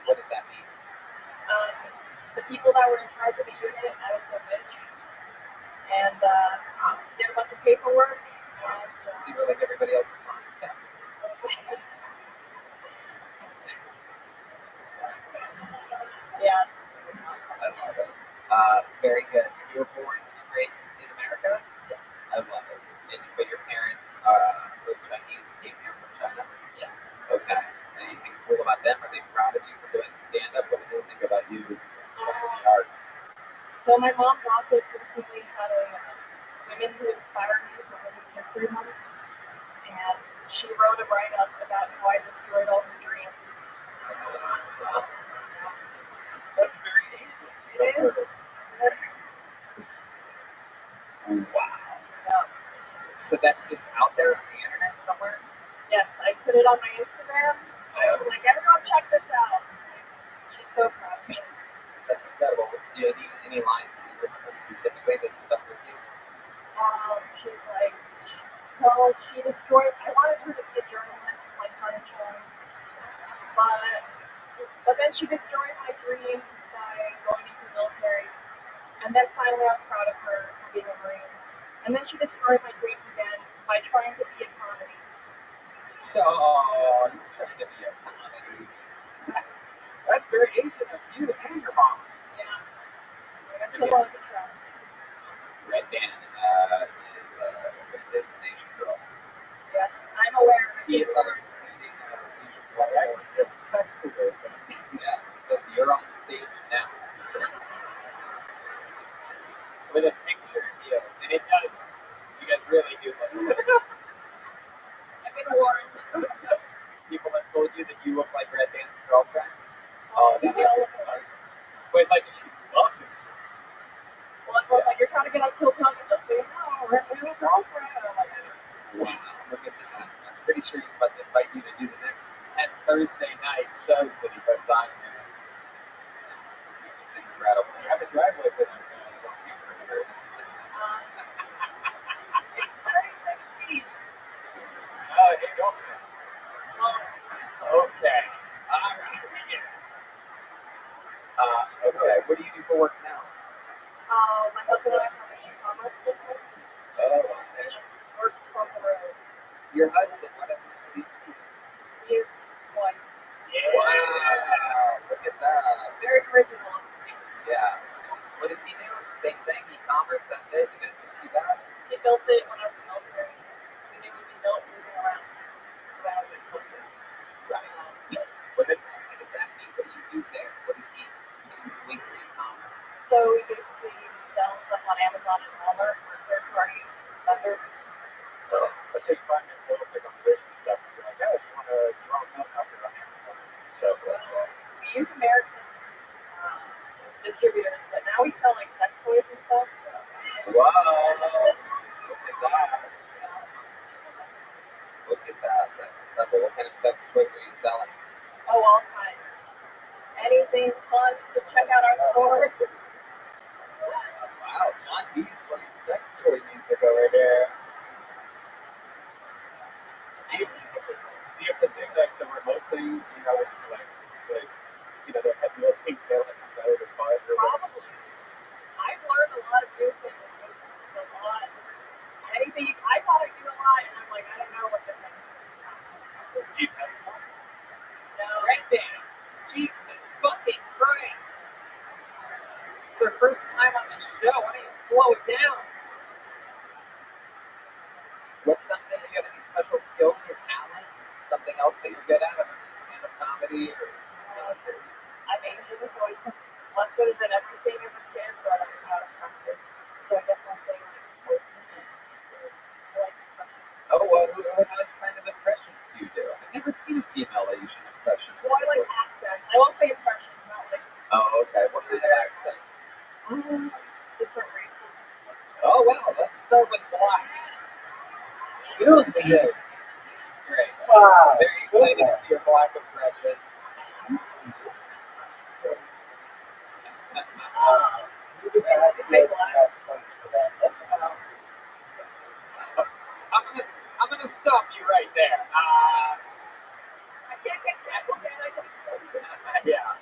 What does that mean? The people that were in charge of the unit, I was the bitch. And did a bunch of paperwork. So you were like everybody else's Hans Kim. Yeah. Very good. And you were born and raised in America? Yes. I love it. But your parents are both Chinese, came here from China? Yes. Okay. Anything cool about them? Are they proud of you for doing stand-up? What do they think about you in the arts? So my mom's office recently had a Women Who Inspire Me for Women's History Month, and she wrote a write-up about how I destroyed all her dreams. That's very Asian. It is. Yes. Wow. Yeah. So that's just out there on the internet somewhere? Yes, I put it on my Instagram. I was like, everyone check this out. She's so proud of me. That's incredible. Do you have any lines that you remember specifically that stuck with you? She's like, well, she destroyed, I wanted her to be a journalist like Hunter Chung, but then she destroyed my dreams by going into the military, and then finally I was proud of her for being a Marine, and then she destroyed my dreams again by trying to be a comedy. So, you're trying to be a comedy. That's very Asian of you and your mom. Yeah. I feel like a trap. Red Band is an Asian girl. Yes, I'm aware. He is other Asian girl. Actually, it's text to her. Yeah, it says you're on stage now. With a picture of you. And it does. You guys really do look I've been warned. People have told you that you look like Red Band's girlfriend. They all look alike. Wait, like she loves it. Well, I was like, you're trying to get on Tilt Talk and just say, no, we're a girlfriend. And I'm like, Wow, look at that. I'm pretty sure he's about to invite you to do the next 10 Thursday night shows that he puts on here. It's incredible. You have a driveway for them. it's 36 feet. Oh, hey, don't. Okay. All right. We get it. Okay. What do you do for work now? My husband and I have an e-commerce business. Oh, We okay. just work from the road. Your husband, what ethnicity is he? He is white. Yeah. Wow. Look at that. Very original. Yeah. What does he do? Same thing, e-commerce, that's it? You guys just do that? He built it when I was in the military. We knew we'd be built moving around the countries. Right. What does that mean? What do you do there? What is he doing for e-commerce? So we basically sell stuff on Amazon and Walmart for third-party vendors. Let's say you find a little bit on this and stuff, and you're like, oh, you want to draw milk out there on Amazon? So, We use American distributors, but now we sell like sex toys and stuff. So. Wow. Look at that. Look at that. That's incredible. What kind of sex toys are you selling? Oh, all kinds. Anything fun to check out our store. Wow, John B's playing sex toy music over here. do you have to think like the remote thing, you know, like you know, they have the little pink tail that comes out of the butt or whatever? Probably. I've learned a lot of new things. It's a lot. Anything, I thought I knew a lot, and I'm like, I don't know what the heck is. Do you test one? No. Red Band. Jesus fucking Christ. It's her first time on the show. Why don't you slow it down? What's something, do you have any special skills or talents? Something else that you're good at other than stand-up comedy or military? I'm Asian, so I took lessons and everything as a kid, but I'm out of practice. So I guess I'll say like voices. I like impressions. Oh, what kind of impressions do you do? I've never seen a female Asian impression. Well, I like accents. I won't say impressions, not like Oh, okay. What kind of accents? different races. Oh, wow. Let's start with blacks. Juicy. This is great. Wow. Very excited to see your black impression. I'm gonna stop you right there. I can't get canceled, man. I just. Yeah,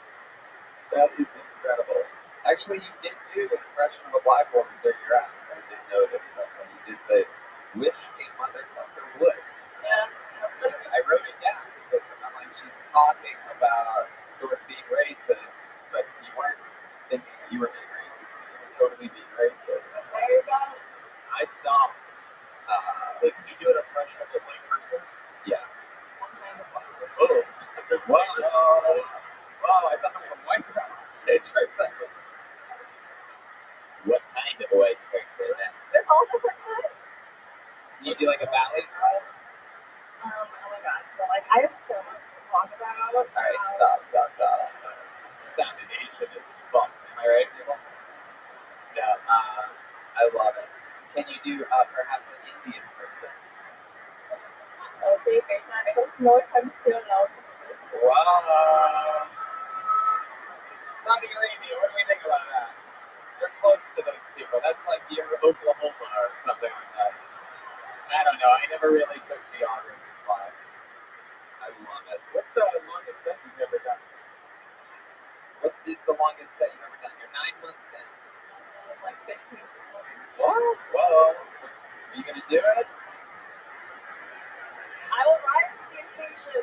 that is incredible. Actually, you did do an impression of a black woman during your act. I did notice that. And you did say, "Wish a motherfucker would." Yeah. I wrote it down because I'm like, she's talking about sort of being racist, but you weren't thinking that you were being racist. You were totally face for a second. What kind of a white person? There's all different kinds. You do like a ballet girl? Oh my god. So like I have so much to talk about. Alright, stop. Soundination is fun. Am I right, people? Yeah, I love it. Can you do perhaps an Indian person? Okay, I don't know if I'm still allowed to do this. Wow. Saudi Arabia, what do we think about that? You're close to those people. That's like your Oklahoma or something like that. I don't know. I never really took geography class. I love it. What's the longest set you've ever done? What is the longest set you've ever done? You're 9 months in. Like 15. Whoa. Are you going to do it? I will rise to the occasion.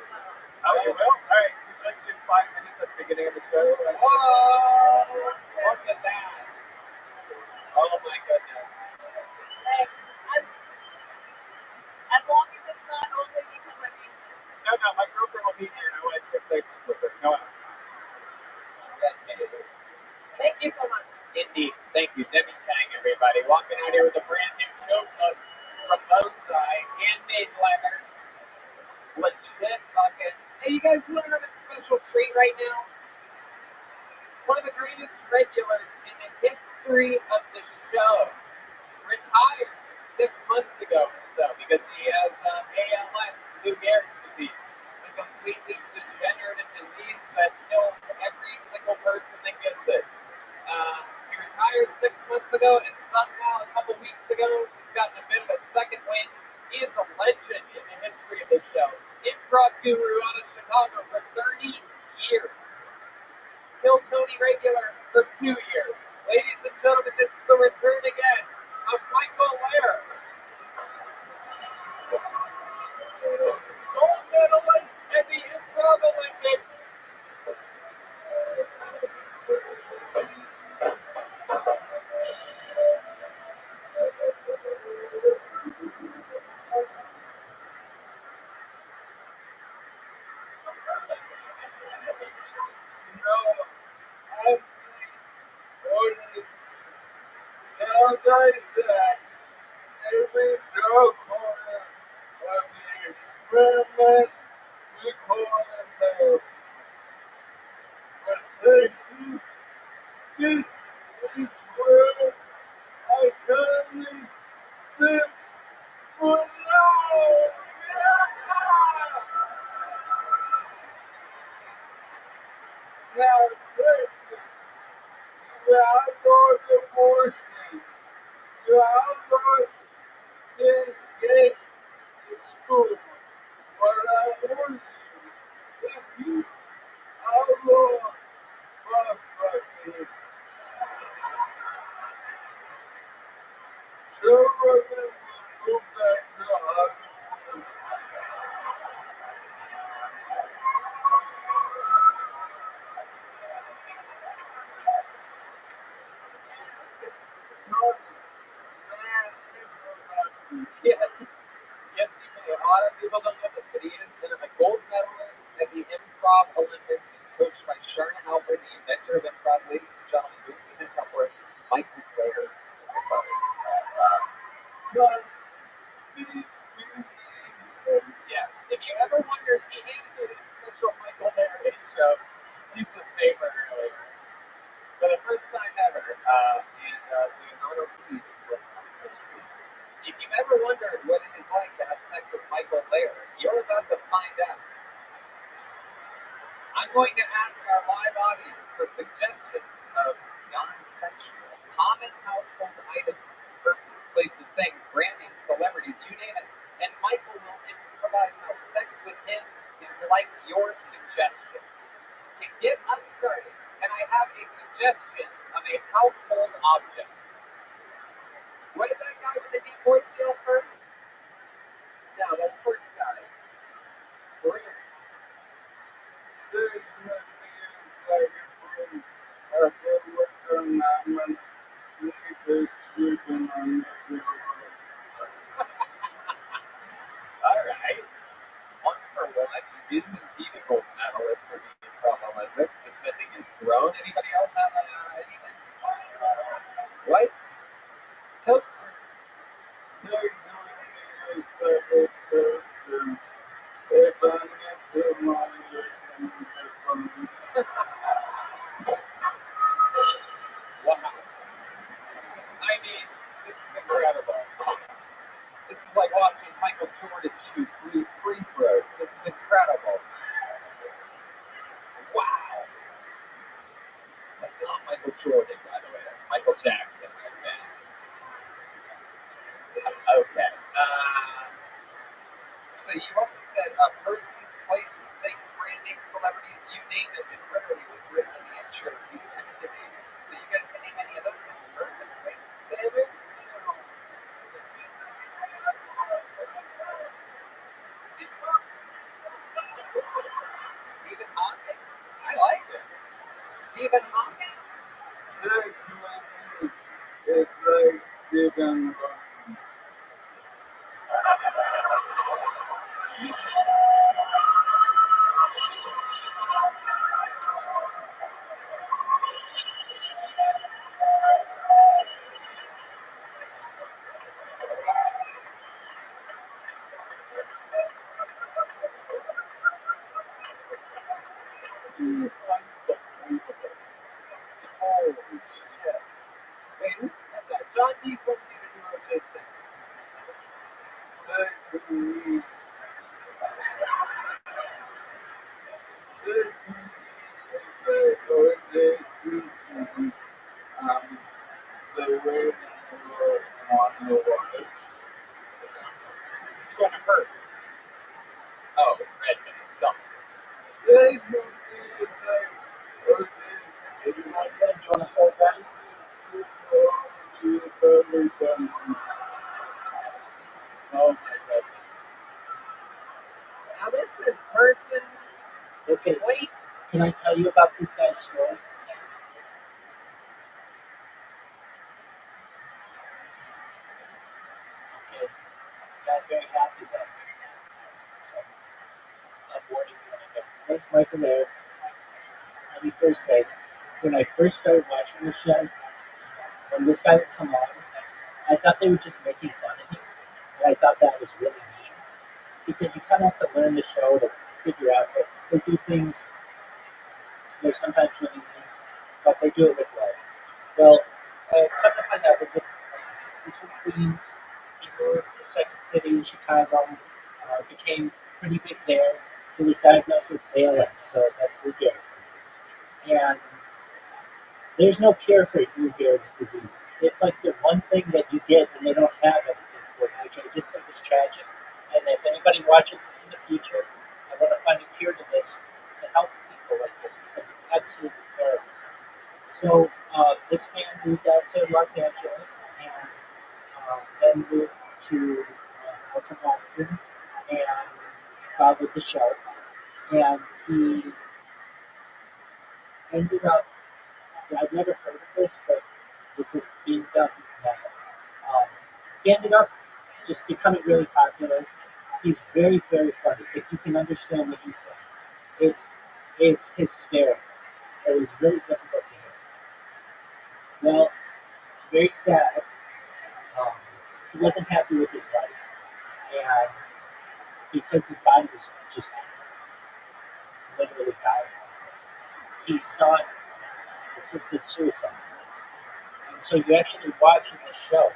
Oh, you will? Alright, let's do 5 minutes at the beginning of the show. Whoa! Look at that. Oh my goodness. Hey, as long as it's not only because I'm English. No, my girlfriend will be here. I want to take places with her. No. Thank you so much. Indeed. Thank you. Debbie Chang, everybody. Walking out here with a brand new choke from Bonsai. Handmade leather. Legit fucking. Hey, you guys want another special treat right now? One of the greatest regulars in the history of the show retired 6 months ago or so because he has ALS, Lou Gehrig's disease, a completely degenerative disease that kills every single person that gets it. He retired 6 months ago, and somehow a couple weeks ago, he's gotten a bit of a second wind. He is a legend in the history of this show. Improv guru out of Chicago for 30 years. Kill Tony regular for 2 years. Ladies and gentlemen, this is the return again of Michael Lair. Gold medalist at the Improv Olympics. Sound like that. Every drug corner of the experiment we call it. But Texas, this is where I currently live for now. Now, Texas, the outdoors abortion, the outdoors saying gay is school. But I warn you, if you outlaw motherfucking children will go back to Hollywood. Yes, a lot of people don't know this, but he is a gold medalist at the Improv Olympics. He's coached by Sharna Halper, the inventor of improv. Ladies and gentlemen, who's an improv for us? Michael Lair. Yes, if you ever wondered, he handed me this special Michael Lair intro piece of paper earlier for the first time ever, so you know what I'm supposed to do. If you've ever wondered what it is like to have sex with Michael Lair, you're about to find out. I'm going to ask our live audience for suggestions of non-sexual, common household items, persons, places, things, brand names, celebrities, you name it, and Michael will improvise how sex with him is like your suggestion. To get us started, can I have a suggestion of a household object? What did that guy with the deep voice yell first? No, that first guy. Three. Sex with me is like a food. I feel what I'm not when you to sleeping on the Alright. 1 for 1. He is indeed a gold medalist for the Improv Olympics, defending his throne. zone. Anybody else have anything? What? Toast? Wow. I mean, this is incredible. This is like watching Michael Jordan shoot free throws. This is incredible. Wow. That's not Michael Jordan, by the way. That's Michael Jackson. Okay. So you also said persons, places, things, brand names, celebrities, you name it. This literally was written in the intro. So you guys can name any of those things. Person, places, things. Stephen Hawking. I like it. Stephen Hawking. It's like Stephen. Holy shit. Wait, who said that? John Dees wants you to do OJ Simpson. It's going to hurt. Oh, Redmond. Dumb. Oh my goodness. Now this is persons. Okay, Wait. can I tell you about this guy's story? Okay, he's not very happy that I'm warning you when I get Frank Michael there. Let me first say, when I first started watching the show, when this guy would come on, I thought they were just making fun of him, and I thought that was really mean because you kind of have to learn the show to figure out that they do things. They're sometimes really mean, but they do it with love. Well, come to find out that he's from Queens. He moved to Second City in Chicago. Became pretty big there. He was diagnosed with ALS, so that's Lou Gehrig's disease. And there's no cure for Lou Gehrig's disease. It's like the one thing that you get and they don't have anything for it, which I just think is tragic. And if anybody watches this in the future, I want to find a cure to this to help people like this because it's absolutely terrible. So this man moved out to Los Angeles and then moved to out to Boston and followed the show. And he ended up, I've never heard of this, but this is being done now. He ended up just becoming really popular. He's very, very funny. If you can understand what he says, it's hysterical. It was really difficult to hear. Well, very sad. He wasn't happy with his life, and because his body was just literally dying, he sought assisted suicide. And so you're actually watching this show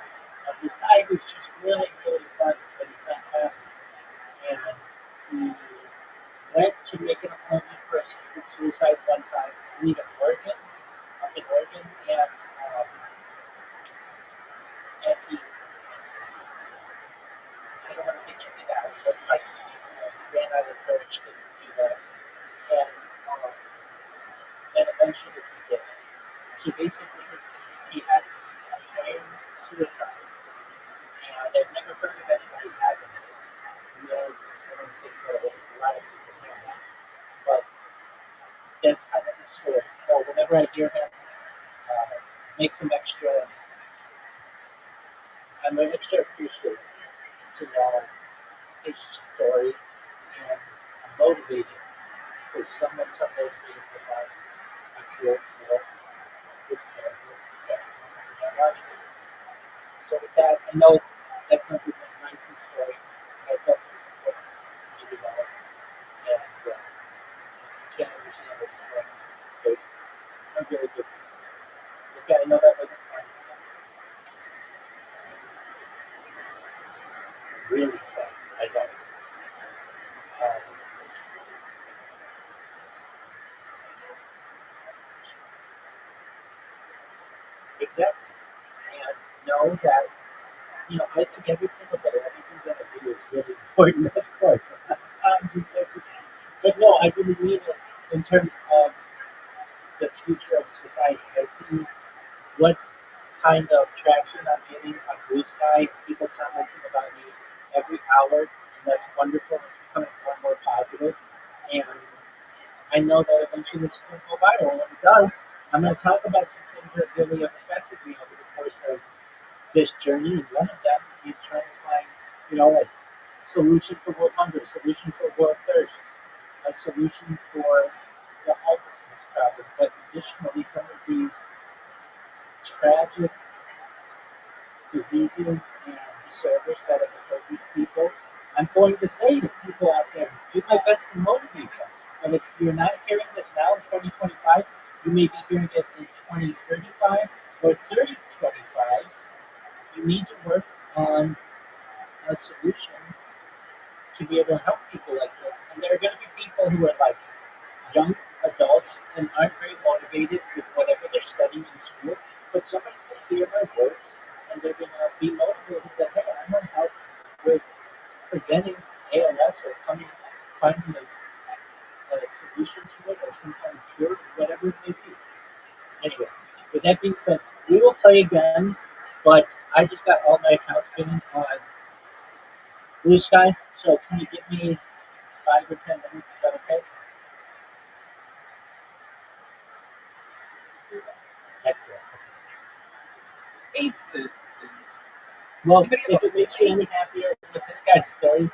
of this guy who's just really, really funny, but he's not happy. And he went to make an appointment for assisted suicide one time, I believe in Oregon, up in Oregon, and he, I don't want to say checked it out, but like ran out of courage to do that. And eventually he did. So basically, he had a planned suicide. And I've never heard of anybody having this. I don't think that a lot of people know that. But that's kind of the story. So whenever I hear him, makes him extra, I'm extra appreciative to know his story and I'm motivated for someone someday to be able to have a feel for this character. And watch this. So with that, I know that's not the nicest story. I felt it was important for me to know. And you can't understand what he's saying. There's a really good reason. Okay, I know that wasn't fun. Really sad. I know. Um, exactly. And know that, I think every single day, everything that I do is really important, of course. I'm just so but no, I really mean it in terms of the future of society. I see what kind of traction I'm getting on Blue Sky, people commenting about me every hour, and that's wonderful. It's becoming more and more positive. And I know that eventually this will go viral. And when it does, I'm going to talk about some things that really have affected me over the course of this journey. And one of them is trying to find, a solution for world hunger, a solution for world thirst, a solution for the homelessness problem. But additionally, some of these tragic diseases and disorders that have affected people, I'm going to say to people out there, do my best to motivate them. And if you're not hearing this now in 2025, you may be hearing it in 2035 or 3025. You need to work on a solution to be able to help people like this. And there are going to be people who are like young adults and aren't very motivated with whatever they're studying in school, but somebody's going to hear my words and they're going to be motivated that, hey, I want to help with preventing ALS or finding a solution to it or some kind of cure, whatever it may be. Anyway, with that being said, we will play again, but I just got all my accounts spinning on Blue Sky, so can you give me 5 or 10 minutes? Is that okay? Excellent. Ace is. Well, if it makes you any happier with this guy's story,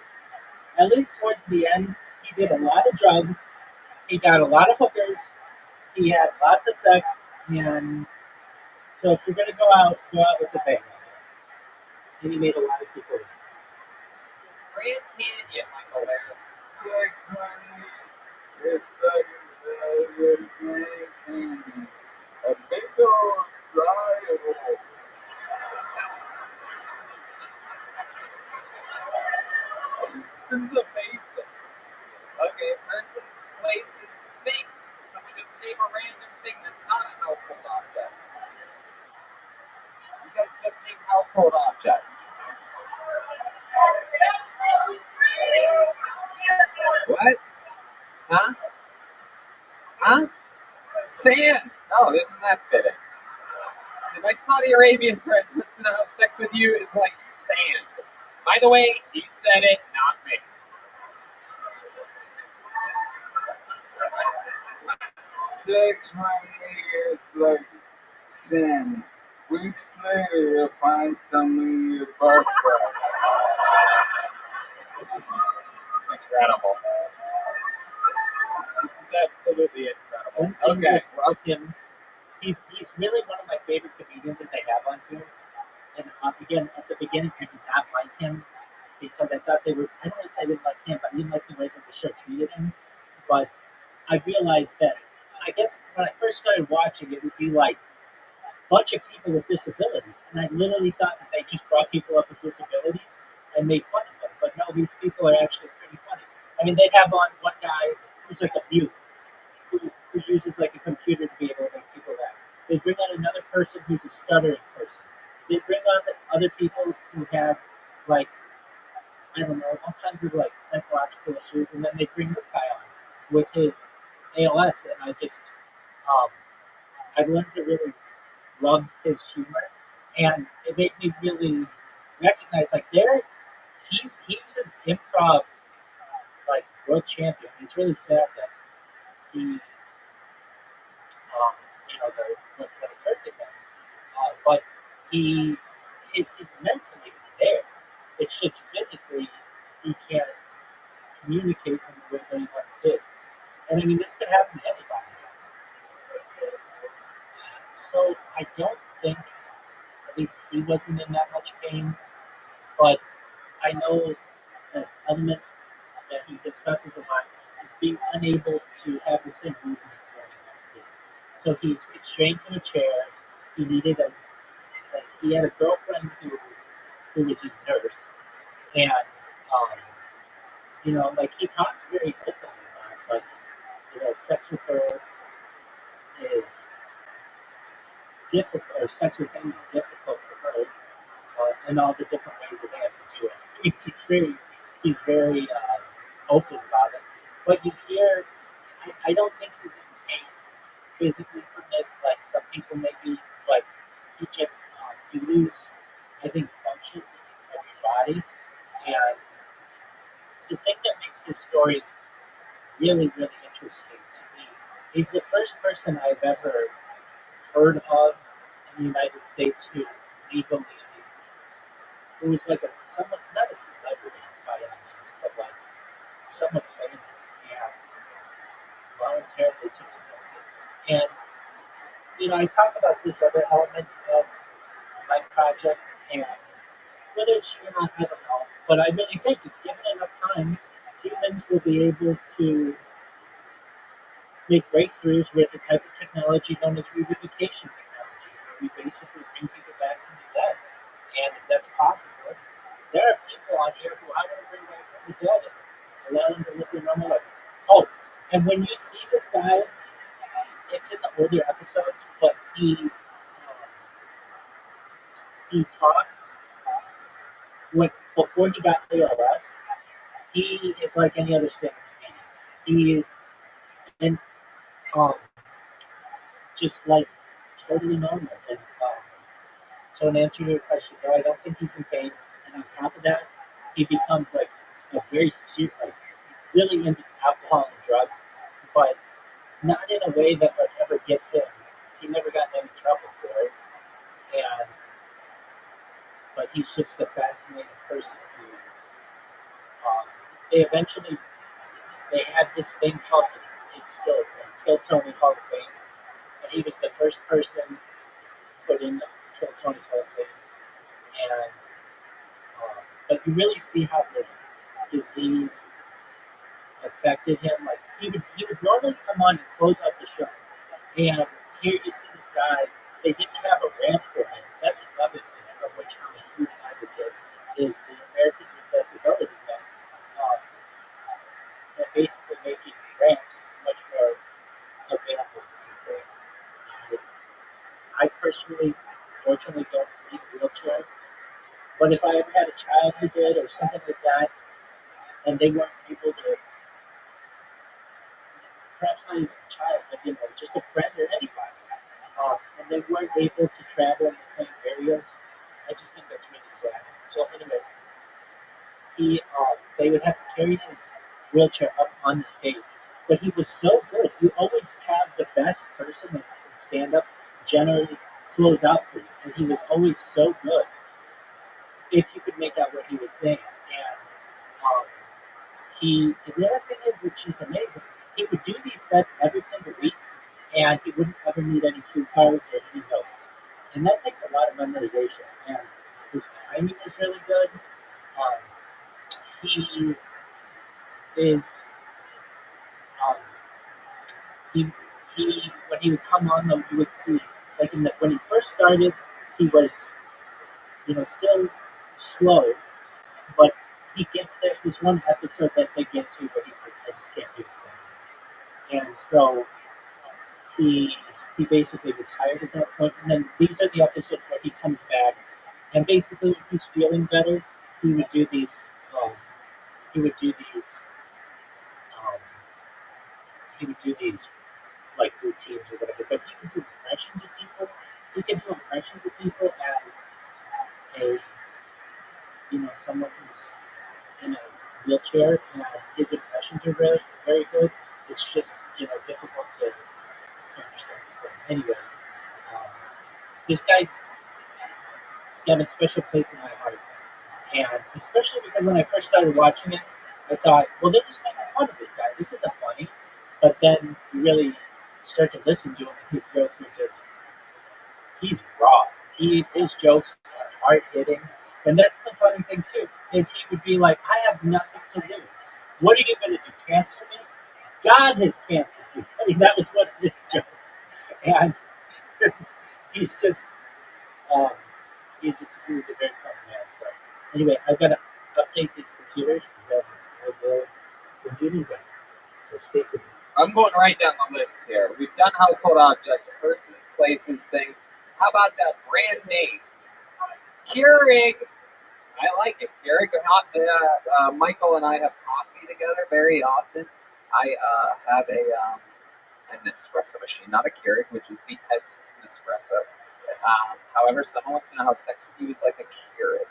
at least towards the end, he did a lot of drugs, he got a lot of hookers, he had lots of sex, and so if you're going to go out with a bang, I guess. And he made a lot of people. Grand Canyon, Michael Bear. Sex money is like a Grand Canyon. A big old dry hole. This is amazing. Okay, persons, places, things. Someone just name a random thing that's not a household object. You guys just name household objects. What? Huh? Huh? Sand. Oh, isn't that fitting? If my Saudi Arabian friend wants to know how sex with you is like sand. By the way, he said it, not me. Sex money is like sand. Weeks later, you'll find some in your birthday. It's incredible. This is absolutely incredible. Okay. With him, he's really one of my favorite comedians that they have on here. And again, at the beginning, I did not like him because I thought they were, I don't want to say I didn't like him, but I didn't like the way that the show treated him. But I realized that, I guess when I first started watching, it would be like a bunch of people with disabilities. And I literally thought that they just brought people up with disabilities and made fun of them. But no, these people are actually pretty funny. I mean, they'd have on one guy who's like a mute, who uses like a computer to be able to make people laugh. They bring on another person who's a stuttering person. They bring on the other people who have like, I don't know, all kinds of like psychological issues, and then they bring this guy on with his ALS, and I've learned to really love his humor, and it made me really recognize like he's an improv like world champion. It's really sad that he what occurred to him. But he's mentally there. It's just physically he can't communicate in the way that he once did. And I mean, this could happen to anybody. So I don't think, at least he wasn't in that much pain, but I know that element that he discusses a lot is being unable to have the same movements that he once did. So he's constrained to a chair. He needed he had a girlfriend who was his nurse, and like he talks very openly about it. Like, sex with her is difficult, or sex with him is difficult for her, and all the different ways that they have to do it. He's very open about it. But you hear, I don't think he's in pain physically from this, like some people may be, but he just, you lose, I think, function of your body. And the thing that makes his story really, really interesting to me, he's the first person I've ever heard of in the United States who legally, who was like somewhat, not a celebrity by any means, but like somewhat famous and voluntarily took his own life. And I talk about this other element of my project, and whether it's true or not, I don't know. But I really think if given enough time, humans will be able to make breakthroughs with the type of technology known as reunification technology, where we basically bring people back from the dead. And if that's possible, there are people on here who I want to bring back from the dead and allow them to live their normal life. Oh, and when you see this guy, it's in the older episodes, but he talks before he got ALS. He is like any other stand-up comedian. He is, and just like totally normal. And so, in answer to your question, no, I don't think he's in pain. And on top of that, he becomes like a very serious, like really into alcohol and drugs, but not in a way that like ever gets him. He never got in any trouble for it. And but he's just a fascinating person who they had this thing called, it's still a thing, Kill Tony Hall of Fame, and he was the first person put in the Kill Tony Hall of Fame. And but you really see how this disease affected him. Like he would normally come on and close out the show, and here you see this guy. They didn't have a ramp for him. That's another thing of which I'm a huge advocate, is the Americans with Disabilities that basically making ramps much more available to people. I personally, fortunately, don't need a wheelchair. But if I ever had a child who did or something like that, and they weren't able to, perhaps not even a child, but just a friend or anybody, and they weren't able to travel in the same areas, I just think that's really sad. So anyway, they would have to carry his wheelchair up on the stage. But he was so good. You always have the best person that can stand up, generally close out for you. And he was always so good if you could make out what he was saying. And the other thing is, which is amazing, he would do these sets every single week, and he wouldn't ever need any cue cards or any notes. And that takes a lot of memorization. And his timing is really good. He is he when he would come on, though, you would see, like when he first started, he was still slow, but there's this one episode that they get to where he's like, I just can't do this anymore. And so he basically retired at that point. And then these are the episodes where he comes back, and basically when he's feeling better, he would do these like routines or whatever. But he could do impressions of people. He can do impressions of people as someone who's in a wheelchair, and his impressions are very, very good. It's just difficult to understand. So anyway, this guy's got a special place in my heart, and especially because when I first started watching it, I thought, well, they're just making fun of this guy. This isn't funny. But then you really start to listen to him, and his jokes are just his jokes are hard hitting, and that's the funny thing too. Is he would be like, "I have nothing to lose. What are you going to do? Cancel me? God has canceled you." I mean, that was one of his jokes, and he's just um, he's a very funny man. So anyway, I've got to update these computers, and then I will send you an email. So stay tuned. I'm going right down the list here. We've done household objects, persons, places, things. How about brand names? Keurig. I like it. Keurig. Michael and I have coffee together very often. I have an espresso machine, not a Keurig, which is the peasant's Nespresso. However, someone wants to know how sex with you is like a Keurig.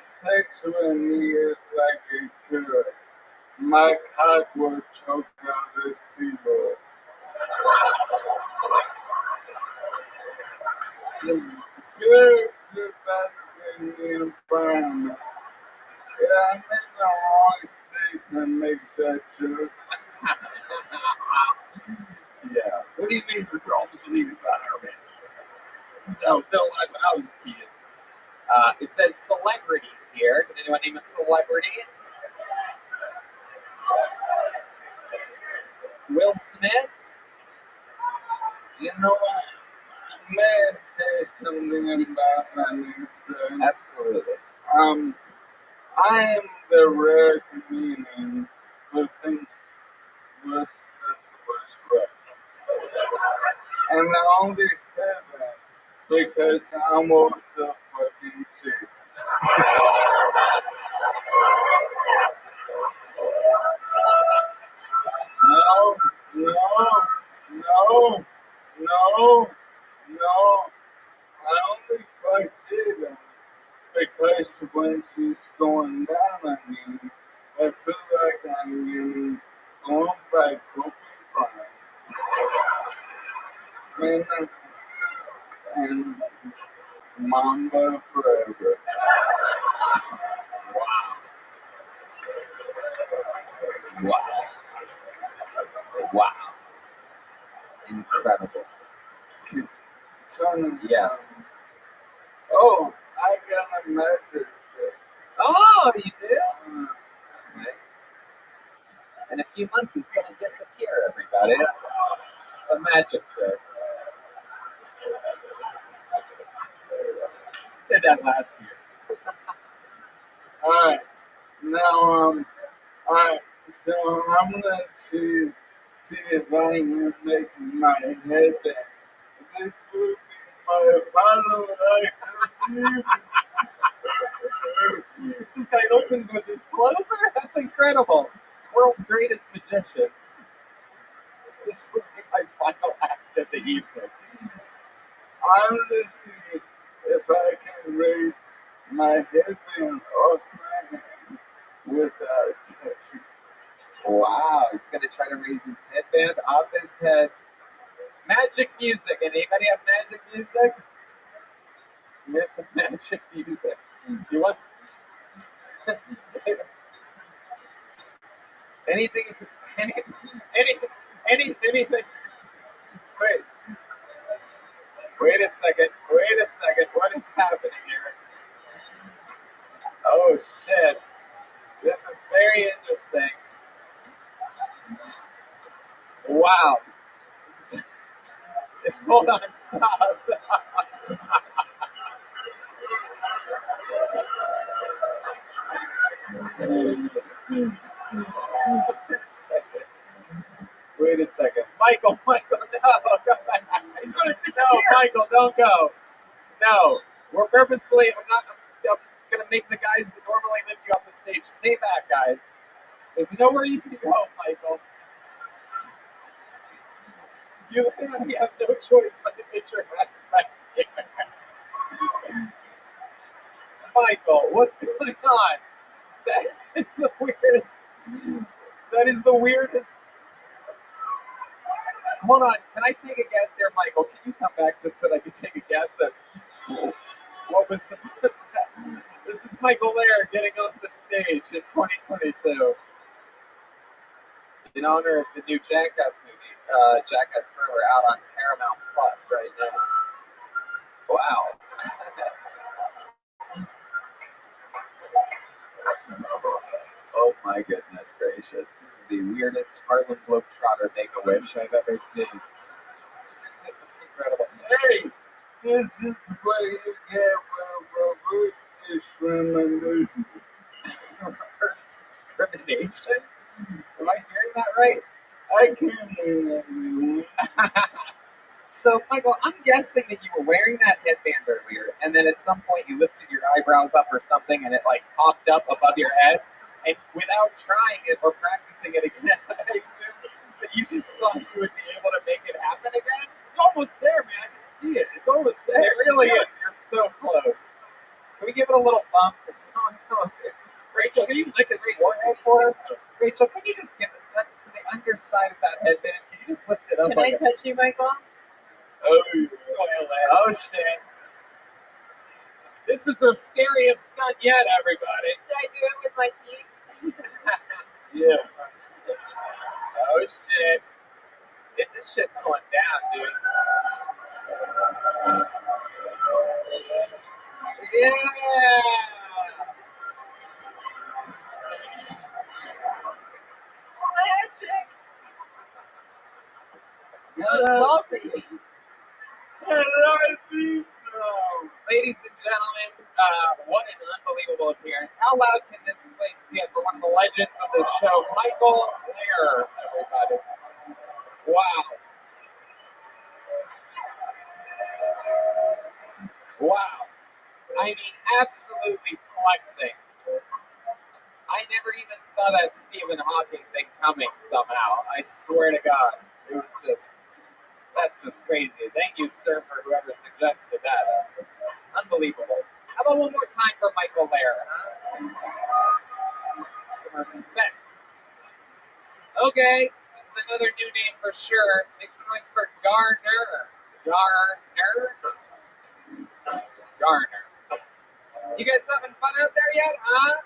Sex with me is like a Keurig. My cock will choke out the seagull. The Keurigs are better than the environment. Yeah, I made the wrong mistake to make that joke. Yeah. What do you mean your girls believe about our man? So felt like when I was a kid. It says celebrities here. Can anyone name a celebrity? Will Smith? You know what? May I say something about my new son? Absolutely. I am the rare comedian who thinks Will Smith was right. And I only say that because I'm also fucking cheap. No. I only fuck Jada because when she's going down on me, I feel like I'm getting owned by Kobe Bryant. And Mamba forever. Wow. Incredible. Yes. Oh, I got a message. Oh, you do? Okay. In a few months, it's going to disappear, everybody. It's the magic trick. Said that last year. Alright, now, alright, so I'm going to see if I can make my head back. This will be my final life. This guy opens with his closer? That's incredible. World's greatest magician. This would be my final act of the evening. I'm going to see if I can raise my headband off my hand without touching. Wow, he's going to try to raise his headband off his head. Magic music. Anybody have magic music? Here's some magic music. You want anything? Anything? Wait a second. What is happening here? Oh shit! This is very interesting. Wow. Hold on, stop. Wait a second. Michael, no. He's going to disappear. No, Michael, don't go. No. I'm going to make the guys that normally lift you off the stage. Stay back, guys. There's nowhere you can go, Michael. You literally have no choice but to get your ass back here. Michael, what's going on? That is the weirdest. Hold on, can I take a guess here, Michael? Can you come back just so that I can take a guess at what was supposed to happen? This is Michael Laird getting off the stage in 2022 in honor of the new Jackass movie, Jackass Forever, out on Paramount Plus right now. Wow. this. This is the weirdest Harlem Globetrotter Make-A-Wish I've ever seen. This is incredible. Hey, this is where you get reverse discrimination. Reverse discrimination? Am I hearing that right? I can't hear everyone. So, Michael, I'm guessing that you were wearing that headband earlier, and then at some point you lifted your eyebrows up or something, and it like popped up above your head, and without trying it or practicing it again, I assume that you just thought you would be able to make it happen again. It's almost there, man. I can see it. It's almost there. It really is. You're so close. Can we give it a little bump? It's so close. Rachel, can you lick his forehead for us? Rachel, can you just give it the underside of that headband? Can you just lift it up? Can I touch you, Michael? Oh, yeah. Oh, shit. This is the scariest stunt yet, everybody. Should I do it with my teeth? Yeah. Oh, shit. This shit's going down, dude. Yeah! It's magic! Salty. Ladies and gentlemen, what an unbelievable appearance. How loud can this place get for one of the legends of the show, Michael Lair, everybody? Wow. Wow. I mean, absolutely flexing. I never even saw that Stephen Hawking thing coming somehow. I swear to God. It was just, that's just crazy. Thank you, sir, for whoever suggested that. That's unbelievable. How about one more time for Michael Lair? Some respect. Okay, this is another new name for sure. Make some noise for Garner. Garner. You guys having fun out there yet, huh?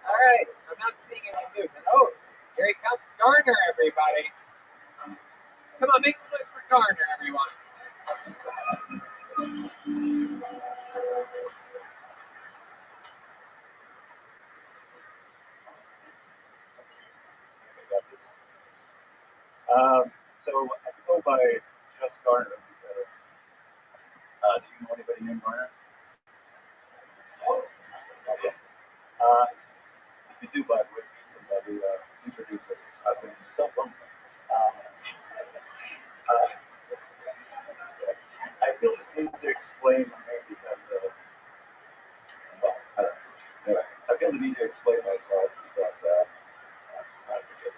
All right, I'm not seeing any movement. Oh, here he comes, Garner, everybody. Come on, make some noise for Garner, everyone. So I go by just Garner because do you know anybody named Garner? Okay. If you do, bud, would need somebody introduce us. I've been so bummed. I feel this need to explain my name because well, I don't know. Anyway, I feel the need to explain myself because I forget.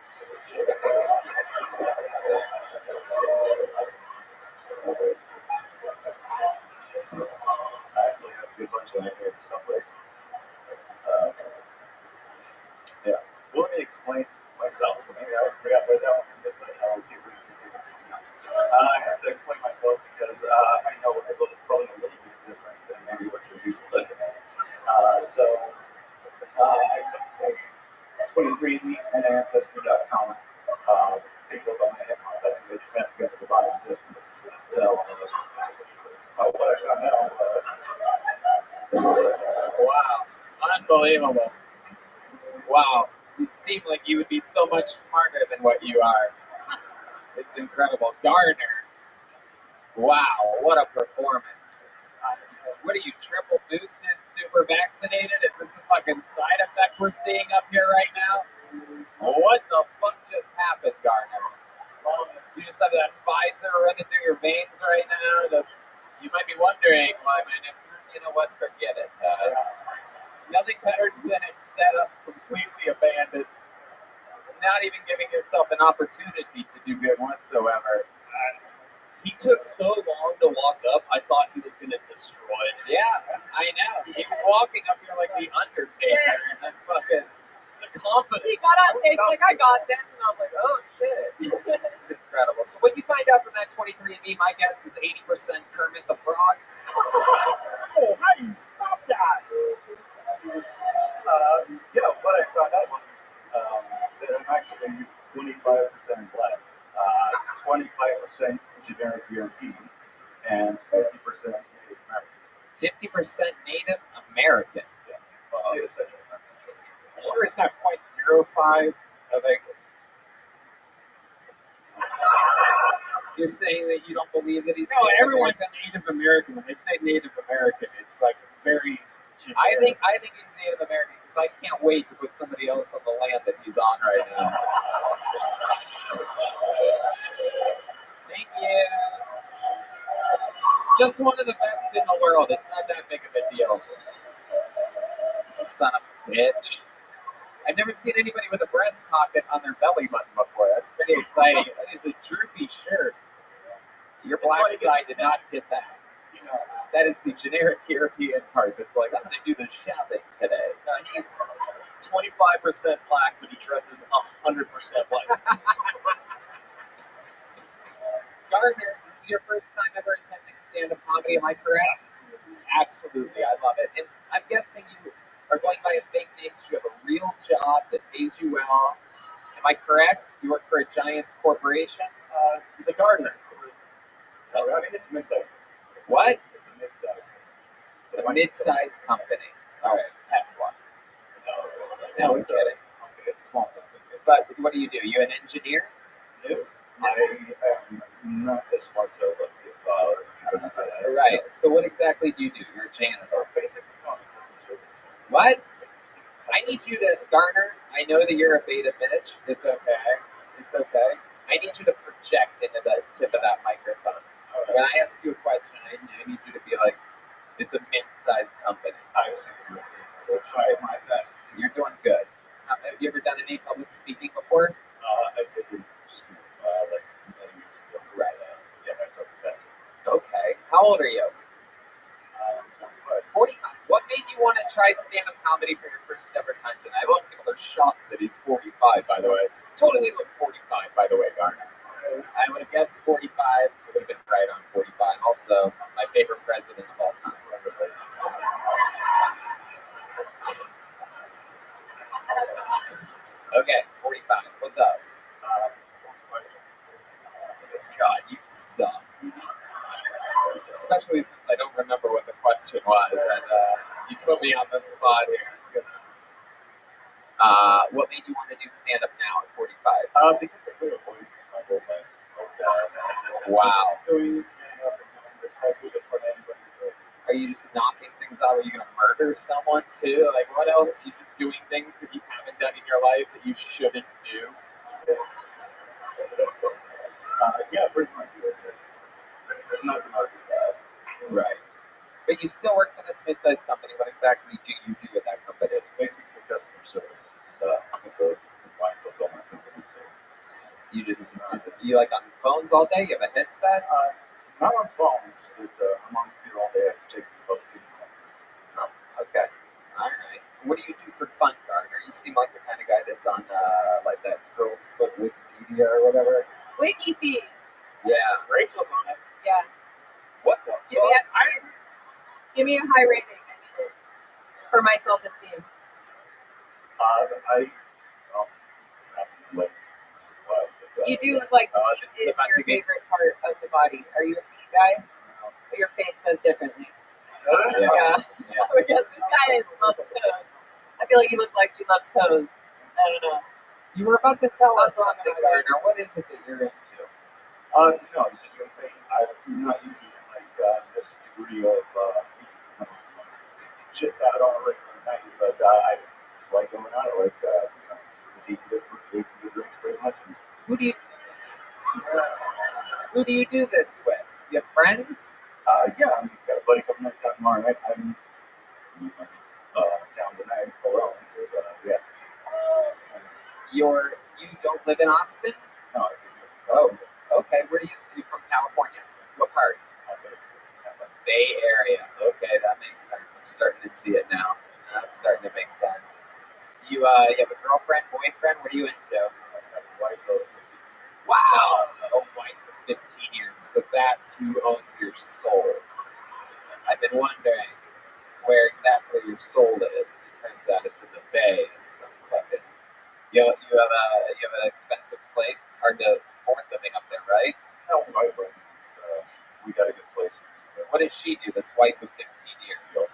I actually have a good bunch of here someplace. Yeah. Well, let me explain myself. Maybe I forgot where that one is, but I'll see if we can do something else. I have to explain myself because I know I look probably a little bit different than maybe what you're used to looking at. So I took a 23andMe and Ancestry.com. Take a look on my head. I think they just have to get to the bottom of this one. So what I found out was Wow, unbelievable. Wow, you seem like you would be so much smarter than what you are. It's incredible. Garner. Wow, what a performance. What are you, triple boosted, super vaccinated? Is this a fucking side effect we're seeing up here right now? What the fuck just happened, Garner? You just have that Pfizer running through your veins right now? You might be wondering why my name, you know what, forget it. Nothing better than it's set up completely abandoned. Not even giving yourself an opportunity to do good whatsoever. He took so long to walk up, I thought he was going to destroy it. Yeah, I know. He was walking up here like the Undertaker, and then fucking the confidence. He got on stage like, I got this, and I was like, oh shit. This is incredible. So what you find out from that 23andMe, my guess is 80% Kermit the Frog. Oh, how do you stop that? yeah, what I found out was that I'm actually 25% black, 25% generic European, and 50% Native American. 50% Native American. Native Central. Sure, it's not 0.05. I think. You're saying that you don't believe that he's No, Native everyone's American? Native American. When they say Native American, it's like very I generic. think he's Native American because I can't wait to put somebody else on the land that he's on right now. Thank you. Just one of the best in the world. It's not that big of a deal. Son of a bitch. I've never seen anybody with a breast pocket on their belly button before. That's pretty exciting. That is a droopy shirt. Your black side did not get that. You know, That is the generic European part that's like, I'm going to do the shopping today. he's 25% black, but he dresses 100% white. Gardner, this is your first time ever attending stand-up comedy, am I correct? Absolutely, I love it. And I'm guessing you are going by a fake name because you have a real job that pays you well. Am I correct? You work for a giant corporation? He's a gardener. I mean, it's mid-sized. What? It's a mid-sized. A mid-sized company. All right, Tesla. No, I'm kidding. It's a small company. But what do? You an engineer? No, I am not as smart as I would like to be. Right. So what exactly do you do? You're a janitor. Basically, no, customer service. What? I need you to, Garner, I know that you're a beta bitch. It's okay. It's okay. I need you to project into the tip of that microphone. When I ask you a question, I need you to be like, it's a mid-sized company. I see what you're saying. I will try my best. You're doing good. Have you ever done any public speaking before? I did in school, like many years ago. Right. Yeah, myself that. Okay. How old are you? 45. 45. What made you want to try stand-up comedy for your first ever time tonight? A lot of people are shocked that he's 45, by the way. Totally look 45, by the way, Garner. I would have guessed 45. I would have been right on 45. Also, my favorite president of all time. Okay, 45. What's up? God, you suck. Especially since I don't remember what the question was, and you put me on the spot here. What made you want to do stand-up now at 45? Because I really avoided my whole life. Wow. Doing this has to for anybody. Are you just knocking things out? Are you going to murder someone too? Like, what else? Are you just doing things that you haven't done in your life that you shouldn't do? Yeah, pretty much. There's nothing other than that. Right. But you still work for this mid-sized company. What exactly do you do at that company? It's basically customer service. It's a combined fulfillment company. So You just, you like on phones all day? You have a headset? not on phones, but I'm on the computer all day. I have to take the bus people. Oh, okay. All right. What do you do for fun, Gardner? You seem like the kind of guy that's on like that Girl's Foot Wikipedia or whatever. Wiki feed. Yeah. Rachel's on it. Yeah. What the Give me fuck? give me a high rating. I need it for my self-esteem. You do look like this feet is is about your to get- favorite part of the body. Are you a feet guy? Your face says differently. Yeah. Because this guy loves toes. I feel like you look like you love toes. I don't know. You were about to tell us That's wrong something, about it. Gardner. What is it that you're into? No, I was just going to say, I'm not usually like this degree of shit out on a regular night, but I like going out. I like, just eating good drinks pretty much. And, Who do you do this with? You have friends? yeah, I've got a buddy coming in town tomorrow night. I'm in town tonight. Well, yes. You don't live in Austin? No, Oh, okay. Where do you from California? What part? Bay Area. Okay, that makes sense. I'm starting to see it now. That's starting to make sense. You have a girlfriend, boyfriend? What are you into? Wow, a wife for 15 years. So that's who owns your soul. I've been wondering where exactly your soul is. It turns out it's in the Bay. Some fucking. You have an expensive place. It's hard to afford living up there, right? No, my friends, we got a good place. What does she do? This wife of 15 years.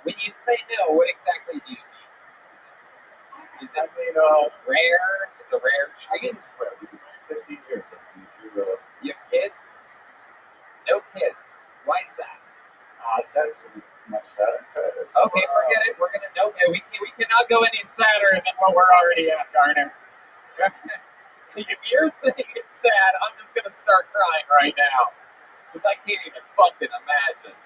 When you say no, what exactly do you mean? Is it rare? It's a rare treat? 15 years. You have kids? No kids. Why is that? That's much sadder. Okay, forget it. We're gonna we cannot go any sadder than what we're already at, Garner. If you're saying it's sad, I'm just gonna start crying right now because I can't even fucking imagine.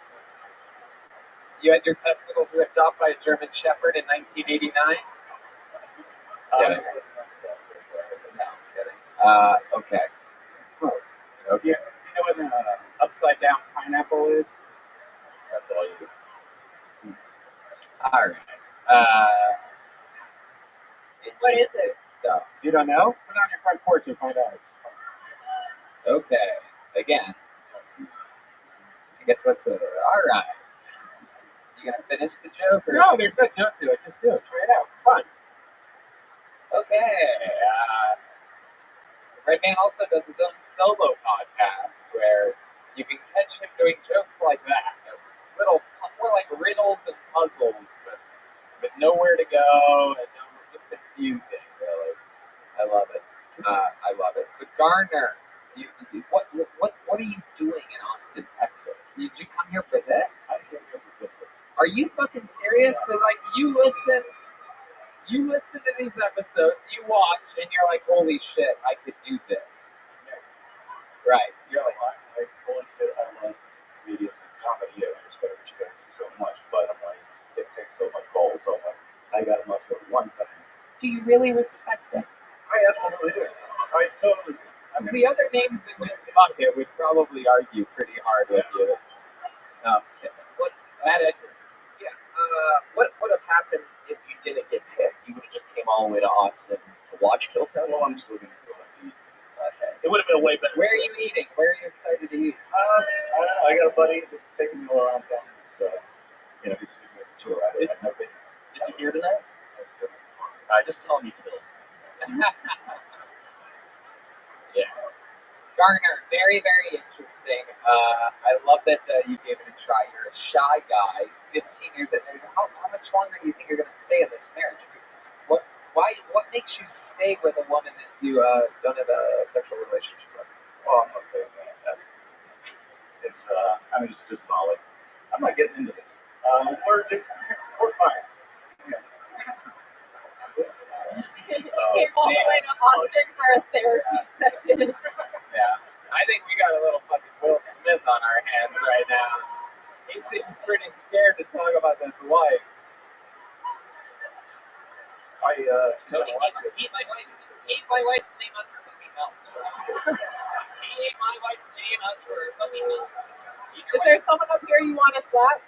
You had your testicles ripped off by a German Shepherd in 1989? Kidding. No, I'm kidding. Okay. Okay. You know what an upside down pineapple is? That's all you do. All right. What is it? Stuff. You don't know? Put it on your front porch and find out. It's fun. Okay. Again. I guess that's it. All right. You gonna finish the joke? Or? No, there's no joke to it. Just do it. Try it out. It's fun. Okay. Redman also does his own solo podcast where you can catch him doing jokes like that. There's little, more like riddles and puzzles, but with nowhere to go and just confusing, really. I love it. I love it. So Garner, what are you doing in Austin, Texas? Did you come here for this? I came here for this. Are you fucking serious? So like you listen to these episodes, you watch, and you're like, holy shit, I could do this. Right. You're like, holy shit, I love comedians and comedy. I respect what you guys do so much, but I'm like, it takes so much balls. So I'm like, I got enough for one time. do you really respect them? I absolutely do. I totally do. The other names in this bucket would probably argue pretty hard with you. No. What? Matt Edgar. Yeah. What would have happened if you didn't get picked? You would have just came all the way to Austin to watch Killtown? Well, I'm just looking for what I eat. Okay. It would have been a way better. Where are you eating? Where are you excited to eat? I don't know. I got a buddy that's taking me all around town. So, he's giving me a tour. I've never been. Is he here tonight? Just tell him you killed. Yeah. Garner, very, very interesting. I love that you gave it a try. You're a shy guy, 15 years in. How much longer do you think you're going to stay in this marriage? What makes you stay with a woman that you don't have a sexual relationship with? Well, I'm not saying that. It's, it's just not like, I'm not getting into this. We're fine. He came all the way to Austin for a therapy session. Yeah. I think we got a little fucking Will Smith on our hands right now. He seems pretty scared to talk about his wife. Tony, keep my wife's name out your fucking mouth. Keep my wife's name out your fucking mouth. Is there someone up here you want to slap?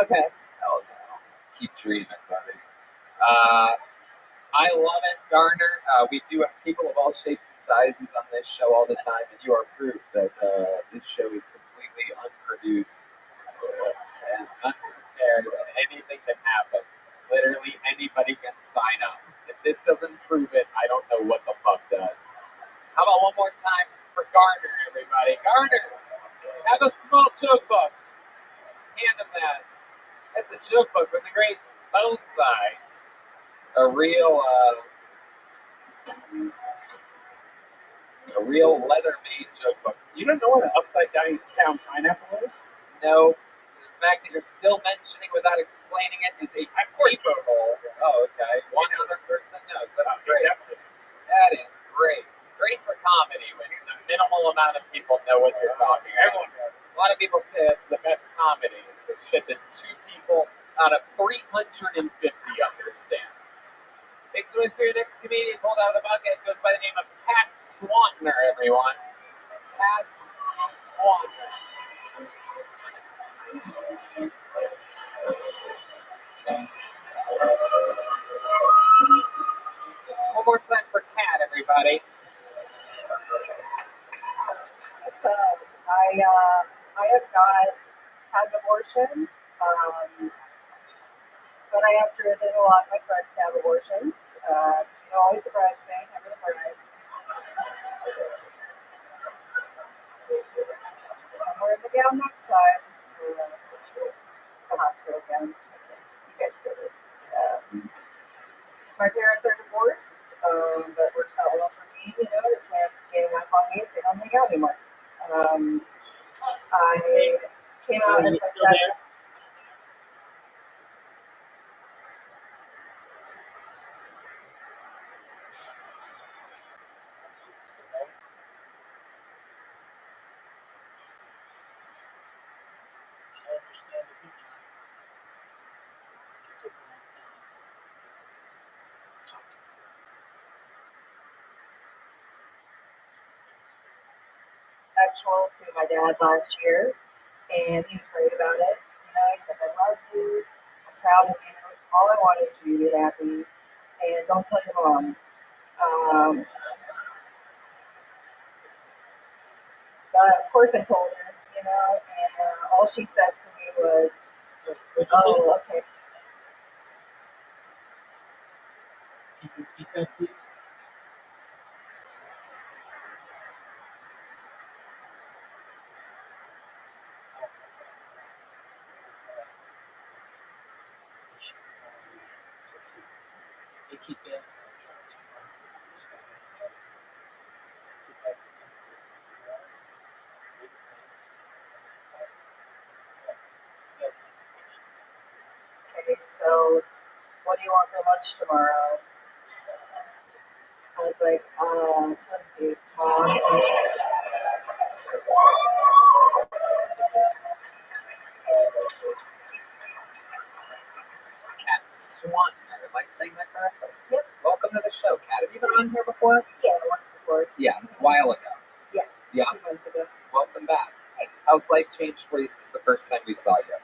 Okay. Hell no. Keep dreaming, buddy. I love it, Garner. We do have people of all shapes and sizes on this show all the time, and you are proof that this show is completely unproduced and unprepared, and anything can happen. Literally anybody can sign up. If this doesn't prove it, I don't know what the fuck does. How about one more time for Garner, everybody? Garner, have a small joke book. Hand him that. That's a joke book with a great bone side. A real leather-made joke book. You don't know what an upside down pineapple is? No. The fact that you're still mentioning without explaining it is a paper hole. Oh, okay. One other person knows. That's great. That is great. Great for comedy when a minimal amount of people know what you're talking about. A lot of people say that's the best comedy. It's the shit that 2 people out of 350 understand. Makes noise for your next comedian pulled out of the bucket. Goes by the name of Pat Swantner, everyone. Pat Swantner. One more time for Cat, everybody. I have not had an abortion, but I have driven a lot of my friends to have abortions. Always the bridesmaid, never the bride. I'm wearing the gown next time. The hospital gown. You guys get it. My parents are divorced. That works out well for me. You know, they can't gang up on me if they don't hang out anymore. I came out as my second. Actual to my dad last year, and he was great about it. You know, he said, "I love you. I'm proud of you. All I want is for you to be happy, and don't tell your mom." But of course, I told her. You know, and all she said to me was, "Oh, okay." Can you repeat that, please? Okay, so what do you want for lunch tomorrow? I was like, let's see. Kat Swanner, am I saying that correctly? Yep. Welcome to the show, Kat. Have you been on here before? Yeah, once before. Yeah, a while ago. Yeah. Yeah. 2 months ago. Welcome back. How's life changed for you since the first time we saw you?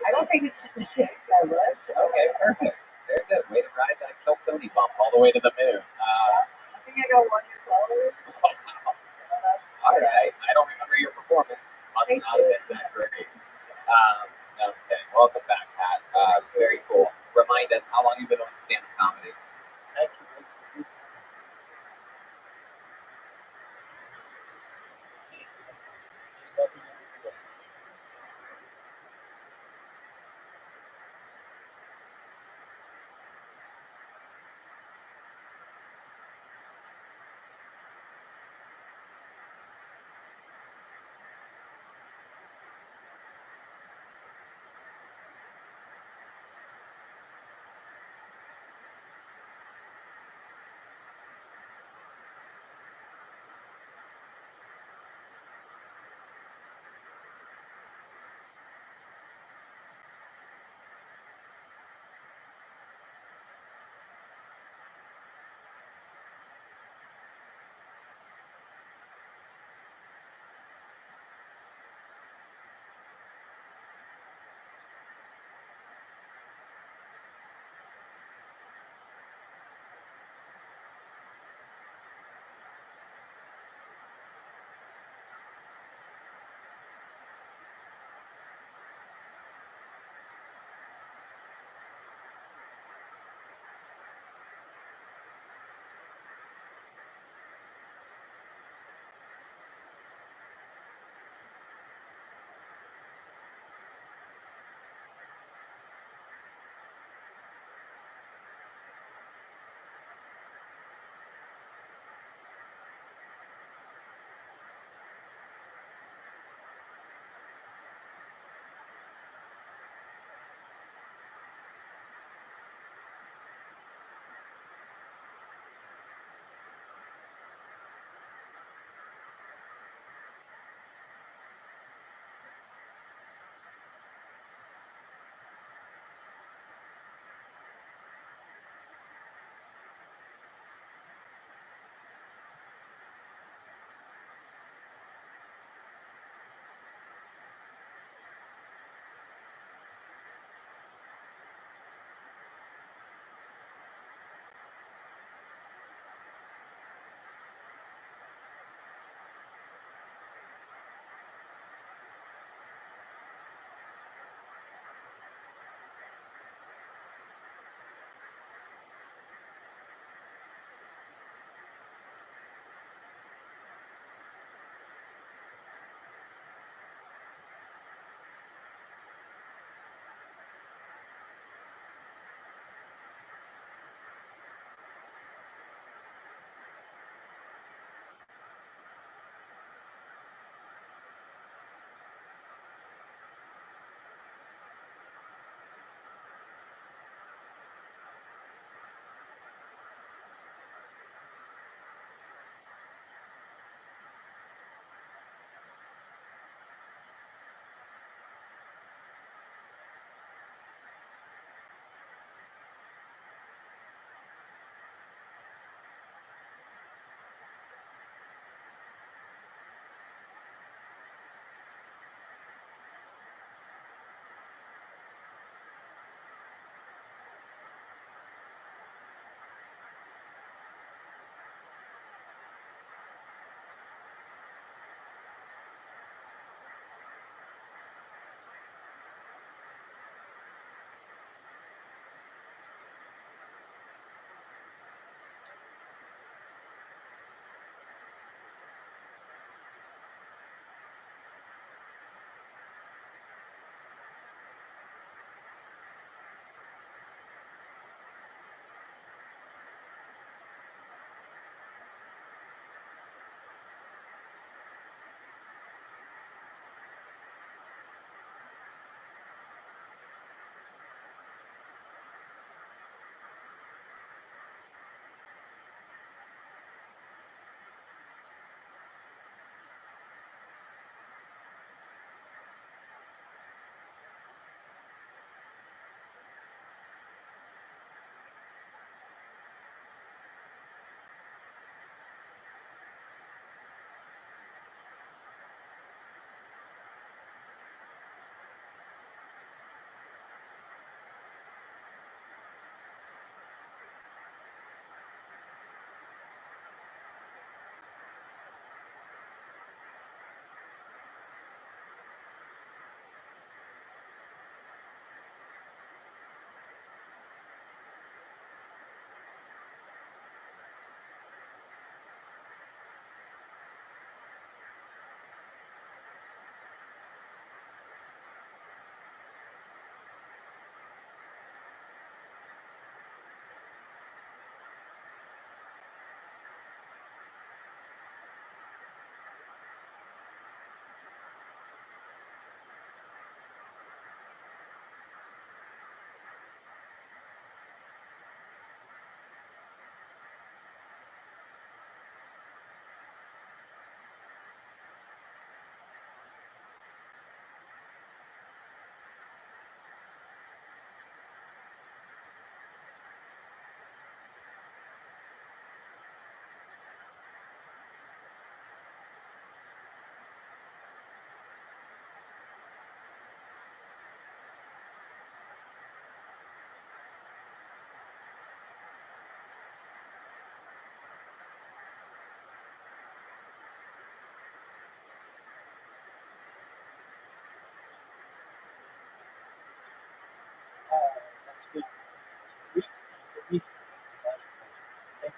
I don't think it's changed that much. Okay, perfect. Very good. Way to ride that Kill Tony bump all the way to the moon. I think I got 1 year followers. All right. I don't remember your performance. Must Thank not have been that great. Okay. Welcome back, Pat. Very cool. Remind us how long you've been doing stand-up comedy.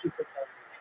you for telling me that.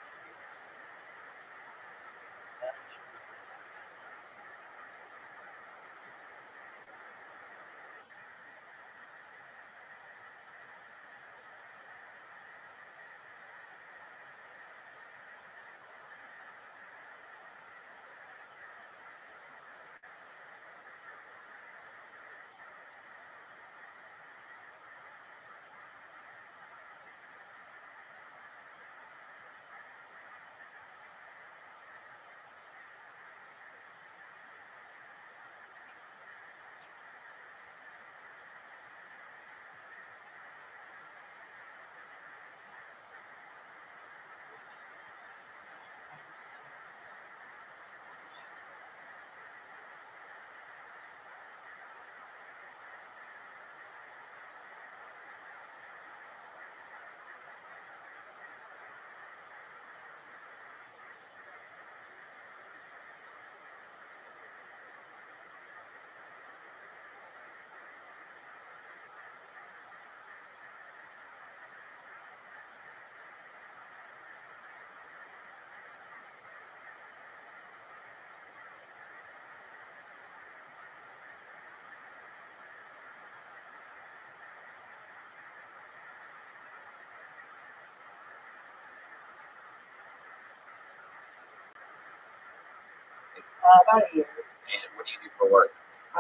About a year. And what do you do for work? I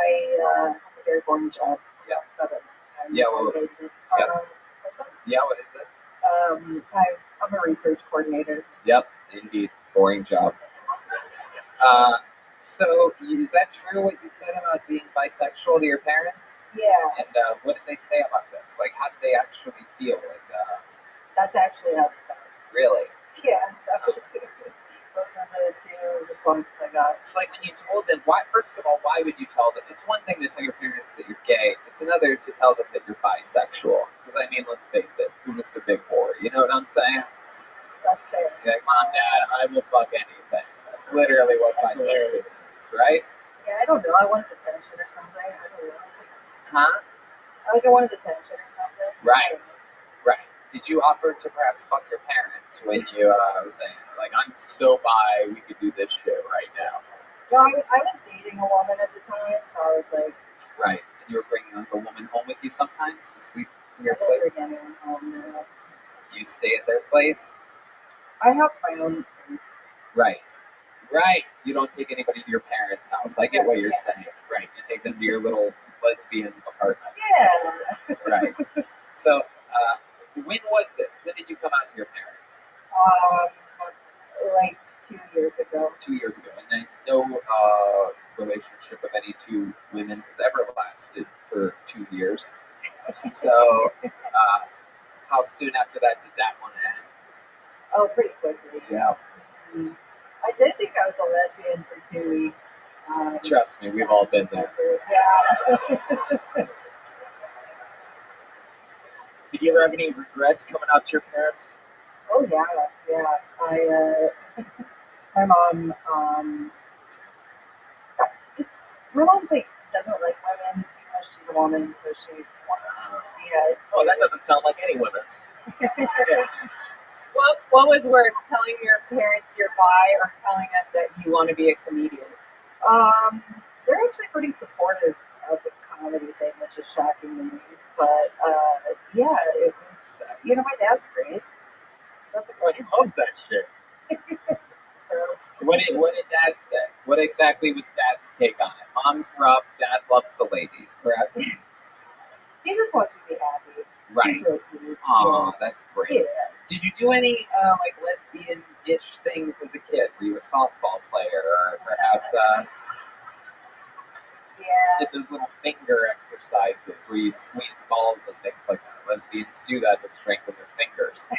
have a very boring job. Yeah. About that next time. Yeah, well, yeah. What's up? Yeah, what is it? I'm a research coordinator. Yep, indeed. Boring job. So, is that true what you said about being bisexual to your parents? Yeah. And what did they say about this? Like, how did they actually feel? Like, That's actually how they felt. really? Yeah, those were the two responses I got. It's like when you told them, why? First of all, why would you tell them? It's one thing to tell your parents that you're gay. It's another to tell them that you're bisexual. Because, I mean, let's face it, you're just a big whore. You know what I'm saying? That's fair. You're like, Mom, Dad, I will fuck anything. That's literally what bisexual is, right? Yeah, I don't know. I wanted attention or something. I don't know. Huh? I wanted attention or something. Right. Right. Did you offer to perhaps fuck your parents when you were saying, like, I'm so bi, we could do this shit right now? No, I was dating a woman at the time, so I was like... Right. And you were bringing, like, a woman home with you sometimes to sleep in your I don't place? bring anyone home now. You stay at their place? I have my own place. Right. Right. You don't take anybody to your parents' house. I get what you're saying. Right. You take them to your little lesbian apartment. Yeah. Right. So, when was this? When did you come out to your parents? Like 2 years ago. 2 years ago. And then no relationship of any two women has ever lasted for 2 years. So, how soon after that did that one end? Oh, pretty quickly. Yeah. I did think I was a lesbian for 2 weeks. Trust me, we've all been there. Yeah. Did you ever have any regrets coming out to your parents? Oh yeah. My mom, my mom's like doesn't like women because she's a woman, so she, it's. Oh, that doesn't sound like any women's. Yeah. What was worse, telling your parents you're bi or telling them that you want to be a comedian? They're actually pretty supportive of the comedy thing, which is shocking to me. But yeah, it was. My dad's great. That's a He loves that shit. What did Dad say? What exactly was Dad's take on it? Mom's rough, Dad loves the ladies, correct? He just wants me to be happy. Right. He's real sweet. Aw, that's great. Yeah. Did you do any like lesbian-ish things as a kid? Were you a softball player, or perhaps did those little finger exercises where you squeeze balls and things like that? Lesbians do that to strengthen their fingers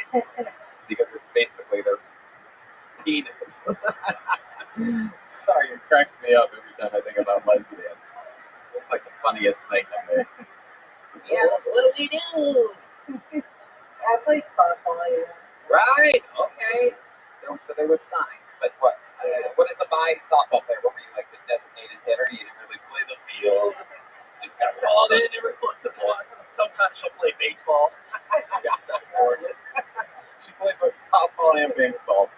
because it's basically their penis. Sorry, it cracks me up every time I think about lesbians. It's like the funniest thing to me. Yeah, what do we do? I played softball. Yeah. Right. Okay. So there were signs, but what? What is a bi softball player? What were you, like the designated hitter? You didn't really play the field. Just got called in every once in a while. Sometimes she'll play baseball. She played both softball and baseball.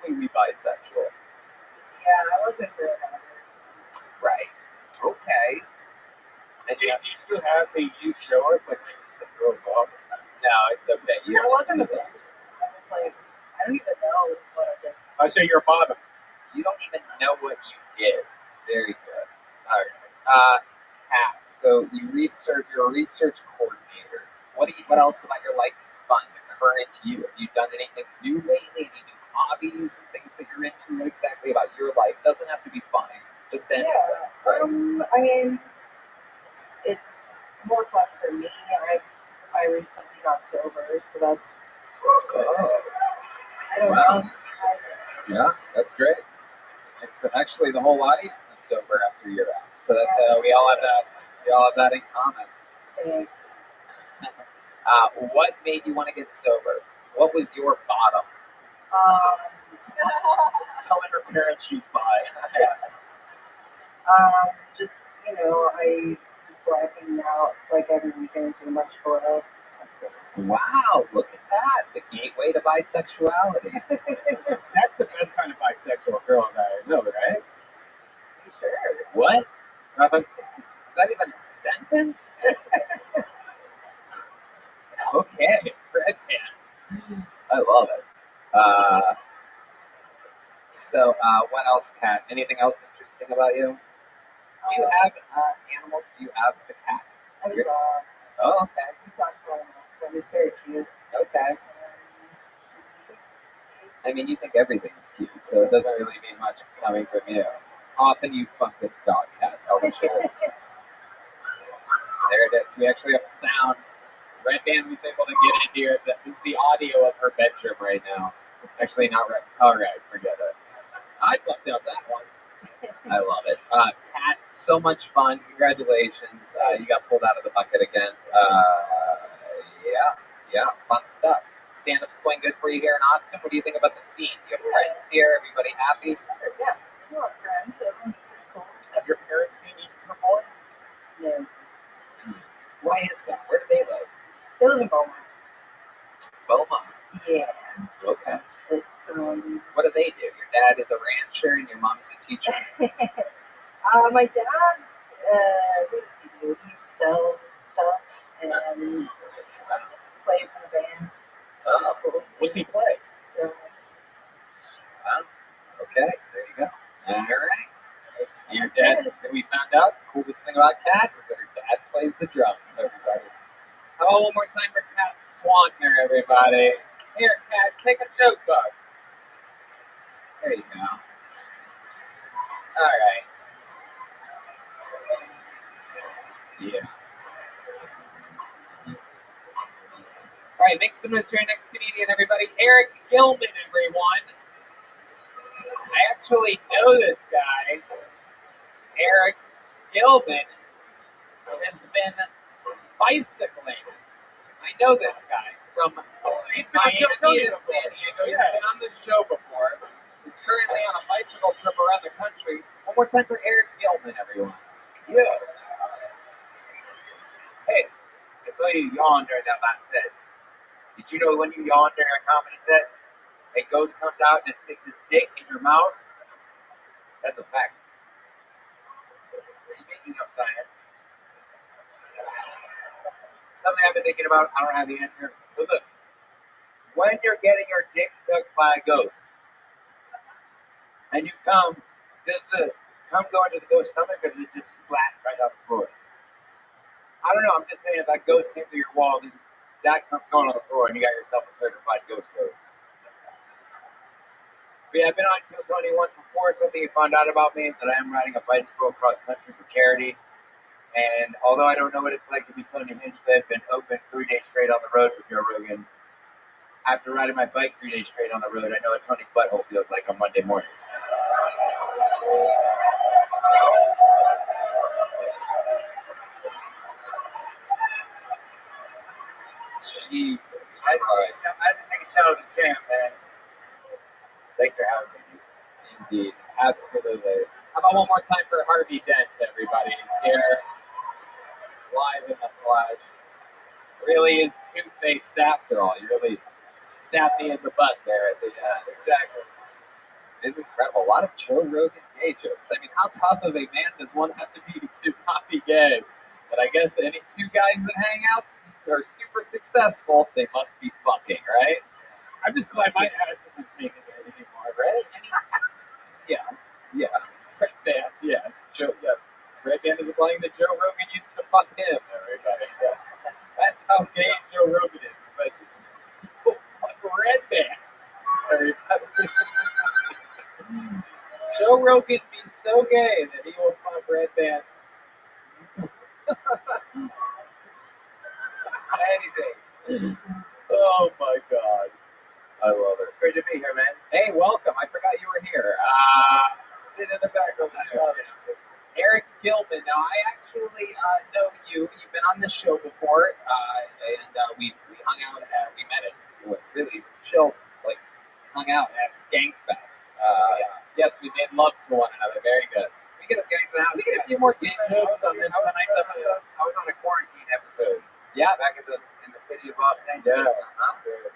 Completely bisexual. Yeah, I wasn't good at it. Right. Okay. And Do you still have the you show us like they used to throw a ball? no, it's okay. You I wasn't a bitch. I was like, I don't even know what I did. I say you're bottom. don't even know what you did. Very good. All right. Kat, so you're a research coordinator. What else about your life is fun? The current you. Have you done anything new lately? Any new hobbies or things that you're into? What exactly about your life? Doesn't have to be fun. Just anything. Yeah. I mean, it's more fun for me. I recently got sober, so that's. I don't know. Yeah, that's great. It's actually the whole audience is sober after you're out, so that's we all have that. We all have that in common. Thanks. What made you want to get sober? What was your bottom? Telling her parents she's bi. Just, I was blacking out like every weekend too much blood. Wow, look at that. The gateway to bisexuality. That's the best kind of bisexual girl that I know, right? You sure? What? Nothing. Is that even a sentence? Okay, Red Pan. I love it. So, what else, Kat? Anything else interesting about you? Do you have animals? Do you have a cat? I have a dog. Oh, okay. He talks well enough, so he's very cute. Okay. I mean, you think everything's cute, so it doesn't really mean much coming from you. Often you fuck this dog, Kat. Tell the truth. There it is. We actually have sound. Red Band was able to get in here. This is the audio of her bedroom right now. Actually, not right. All right, forget it. I fucked up that one. I love it. Kat, so much fun. Congratulations. You got pulled out of the bucket again. Yeah, fun stuff. Stand-up's going good for you here in Austin. What do you think about the scene? You have friends here? Everybody happy? Sure, yeah. We have friends. Everyone's pretty cool. Have your parents seen you perform? Yeah. Why is that? Where do they live? They live in Beaumont. Beaumont. Yeah. Okay. It's What do they do? Your dad is a rancher and your mom's a teacher. My dad, what does he do? He sells stuff and plays in a band. Oh, what's he play? Okay, there you go. All right. Your dad, we found out, the coolest thing about Kat is that her dad plays the drums, everybody. How about one more time for Kat Swanner, everybody? Here, Kat, take a joke book. There you go. All right. Yeah. All right, make some noise for your next comedian, everybody. Eric Gilman, everyone. I actually know this guy. Eric Gilman has been bicycling. I know this guy from Miami to San Diego. He's been on this show before. He's currently on a bicycle trip around the country. One more time for Eric Gilman, everyone. Yeah. Hey, I saw you yawn during that last set. Did you know when you yawn during a comedy set, a ghost comes out and sticks his dick in your mouth? That's a fact. Speaking of science, something I've been thinking about, I don't have the answer. But look, when you're getting your dick sucked by a ghost, and you come, does the cum go into the ghost's stomach or does it just splat right off the floor? I don't know, I'm just saying if that ghost came through your wall, then that comes going on the floor and you got yourself a certified ghost ghost. But yeah, I've been on Kill Tony once before. Something you found out about me is that I am riding a bicycle across country for charity. And although I don't know what it's like to be Tony Hinchcliffe and open 3 days straight on the road with Joe Rogan, after riding my bike 3 days straight on the road, I know what Tony's butthole feels like on Monday morning. Jesus I had to take a shot of the champ, man. Thanks for having me. Indeed, absolutely. How about one more time for Harvey Dent, everybody? He's here, live in the flesh. Really is two-faced after all. You really Stab me in the butt there at the end. Exactly. It's incredible. A lot of Joe Rogan gay jokes. I mean, how tough of a man does one have to be to not be gay? But I guess any two guys that hang out are super successful, they must be fucking, right? I'm just glad my ass isn't taking it anymore, Right? I mean, yeah. Red Band, yes. Yes. Red Band is implying that Joe Rogan used to fuck him, everybody. That's how gay Joe Rogan is. It's like, people fuck Red Band, everybody. Joe Rogan be so gay that he will fuck Red Bands. Anything. Oh my god. I love it. It's great to be here, man. Hey, welcome. I forgot you were here. Sit in the back over there. Love it. Eric Gilman. Now, I actually know you. You've been on this show before, and we hung out. We met at really chill, like hung out at Skankfest. Yes, we made love to one another. Very good. We get a few more gay jokes on tonight's episode. I was on a quarantine episode. Yeah, back in the city of Los Angeles.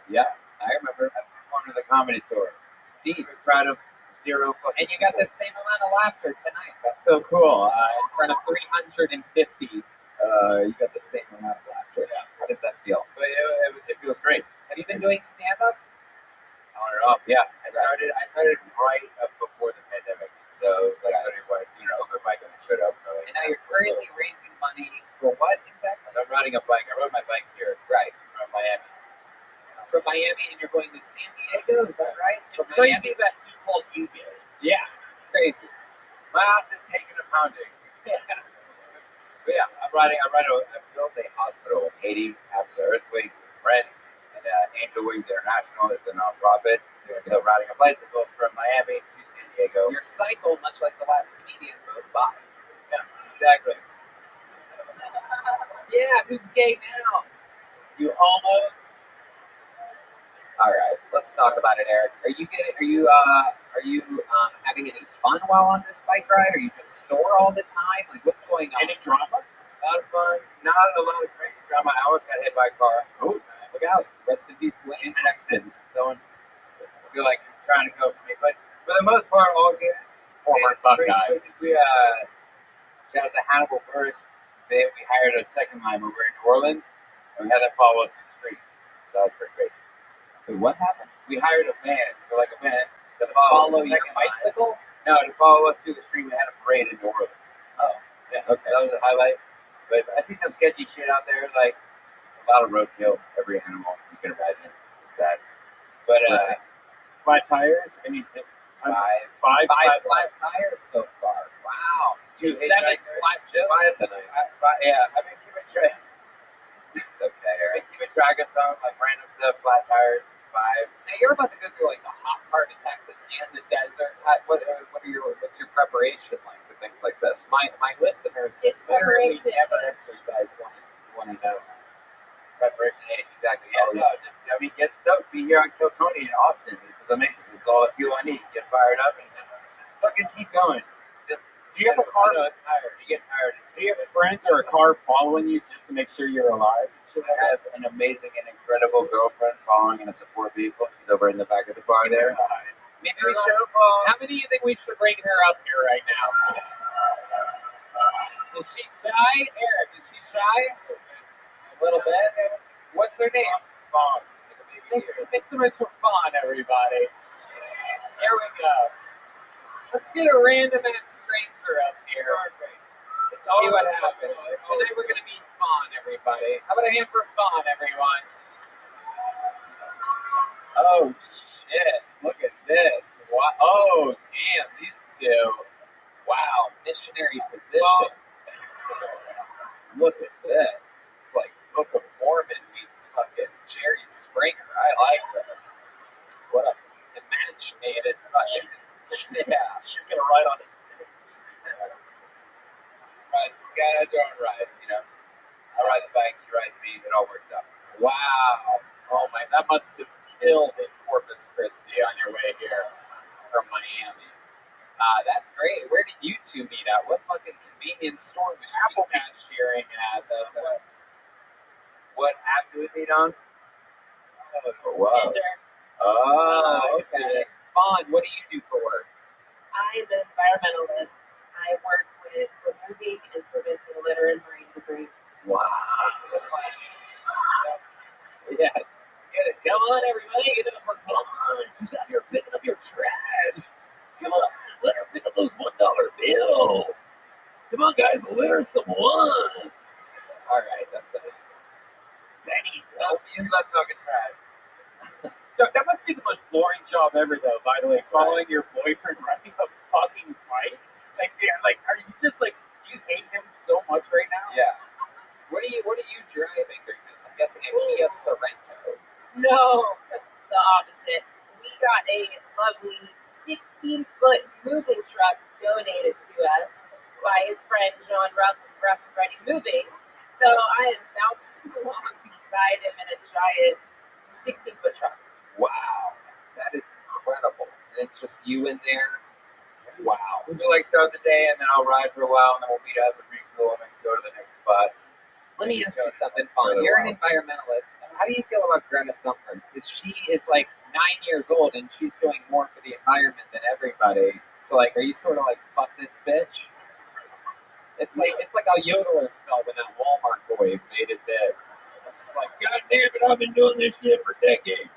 Yeah, I remember. At the corner of the Comedy Store. Deep. Proud of zero. And you got the same amount of laughter tonight. That's so cool. In front of 350, you got the same amount of laughter. Yeah. How does that feel? But it feels great. Have you been doing stand-up? On and off, yeah. I started right up before the pandemic. So it's like everybody doing an open mic and I showed up. And now you're currently raising money for what exactly? So I'm riding a bike. I rode my bike here. Right. From Miami. From Miami, and you're going to San Diego, is that right? It's crazy that he called you gay. Yeah, it's crazy. My ass is taking a pounding. But yeah, I built a hospital in Haiti after the earthquake, rent, and Angel Wings International is the nonprofit. And so riding a bicycle from Miami to San Diego. Your cycle, much like the last comedian, goes by. Yeah, exactly. Yeah, who's gay now? You homos? All right, let's talk about it, Eric. Are you having any fun while on this bike ride? Are you just sore all the time? Like, what's going on? Any drama? A lot of fun. Not a lot of crazy drama. I almost got hit by a car. Oh, look out. Rest in peace, Wayne. In Texas. Someone I feel like he's trying to go for me. But for the most part, all good. Former tough guy. We shout out to Hannibal first. We hired a second line over in New Orleans, and we had them follow us to the street. That was pretty great. Wait, what happened? We hired a van, to follow your bicycle? No, to follow us through the street. We had a parade in New Orleans. Oh, yeah, okay. That was a highlight. But I see some sketchy shit out there, like a lot of roadkill, every animal you can imagine. It's sad. But flat tires? Anything? Five flat tires so far. Wow. 7 flat jokes tonight. Yeah, I've been keeping track. It's okay, Eric. I've been keeping track of some like random stuff, flat tires, 5. Now you're about to go through like the hot part of Texas and the desert. What's your preparation like for things like this? My listeners, It's literally preparation never H. exercise want to know. Preparation H, exactly. Yeah, get stoked. Be here on Kill Tony in Austin. This is amazing. This is all the fuel I need. Get fired up and just fucking keep going. Do you have a car? You get tired. Do you have friends or a car following you just to make sure you're alive? I have an amazing and incredible girlfriend following in a support vehicle. She's over in the back of the bar there. Maybe we should. How many do you think we should bring her up here right now? Is she shy, Eric? Is she shy? A little bit. What's her name? Fawn. Make some noise for Fawn, everybody. Here we go. Let's get a random ass stranger up here. See what happens. Tonight we're gonna meet Fawn, everybody. How about a hand for Fawn, everyone? Oh shit! Look at this. Wow. Oh damn, these two. Wow, missionary position. Look at this. It's like Book of Mormon meets fucking Jerry Springer. I like this. What a match made it. Yeah. She's gonna ride on it. Right, guys are on ride, I ride the bike, she rides me, it all works out. Wow. Oh my, that must have killed in Corpus Christi on your way here from Miami. That's great. Where did you two meet at? What fucking convenience store was she cashiering at? What app do we meet on? Whoa. Tinder. Oh, I see okay. it. Fawn, what do you do for work? I'm an environmentalist. I work with removing and preventing litter and marine debris. Wow. Yes. Get it. Come on, everybody. Get up for fun. She's out here picking up your trash. Come on. Let her pick up those $1 bills. Come on, guys. Litter some ones. All right, that's it. Benny. You love talking trash. So that must be the most boring job ever, though. By the way, following your boyfriend riding a fucking bike. Like, yeah, like, are you just like, do you hate him so much right now? Yeah. What are you driving during this? I'm guessing a Kia Sorento. No, the opposite. We got a lovely 16-foot moving truck donated to us by his friend John Ruff Ready Moving. So I am bouncing along beside him in a giant 16-foot truck. Wow. That is incredible. And it's just you in there? Wow. We'll like start the day and then I'll ride for a while and then we'll meet up and refuel and then go to the next spot. Let me ask you something fun. You're an environmentalist. How do you feel about Greta Thunberg? Because she is like 9 years old and she's doing more for the environment than everybody. So like, are you sort of like, fuck this bitch? It's like how yodelers felt when that Walmart boy made it big. It's like, God damn it, I've been doing this shit for decades.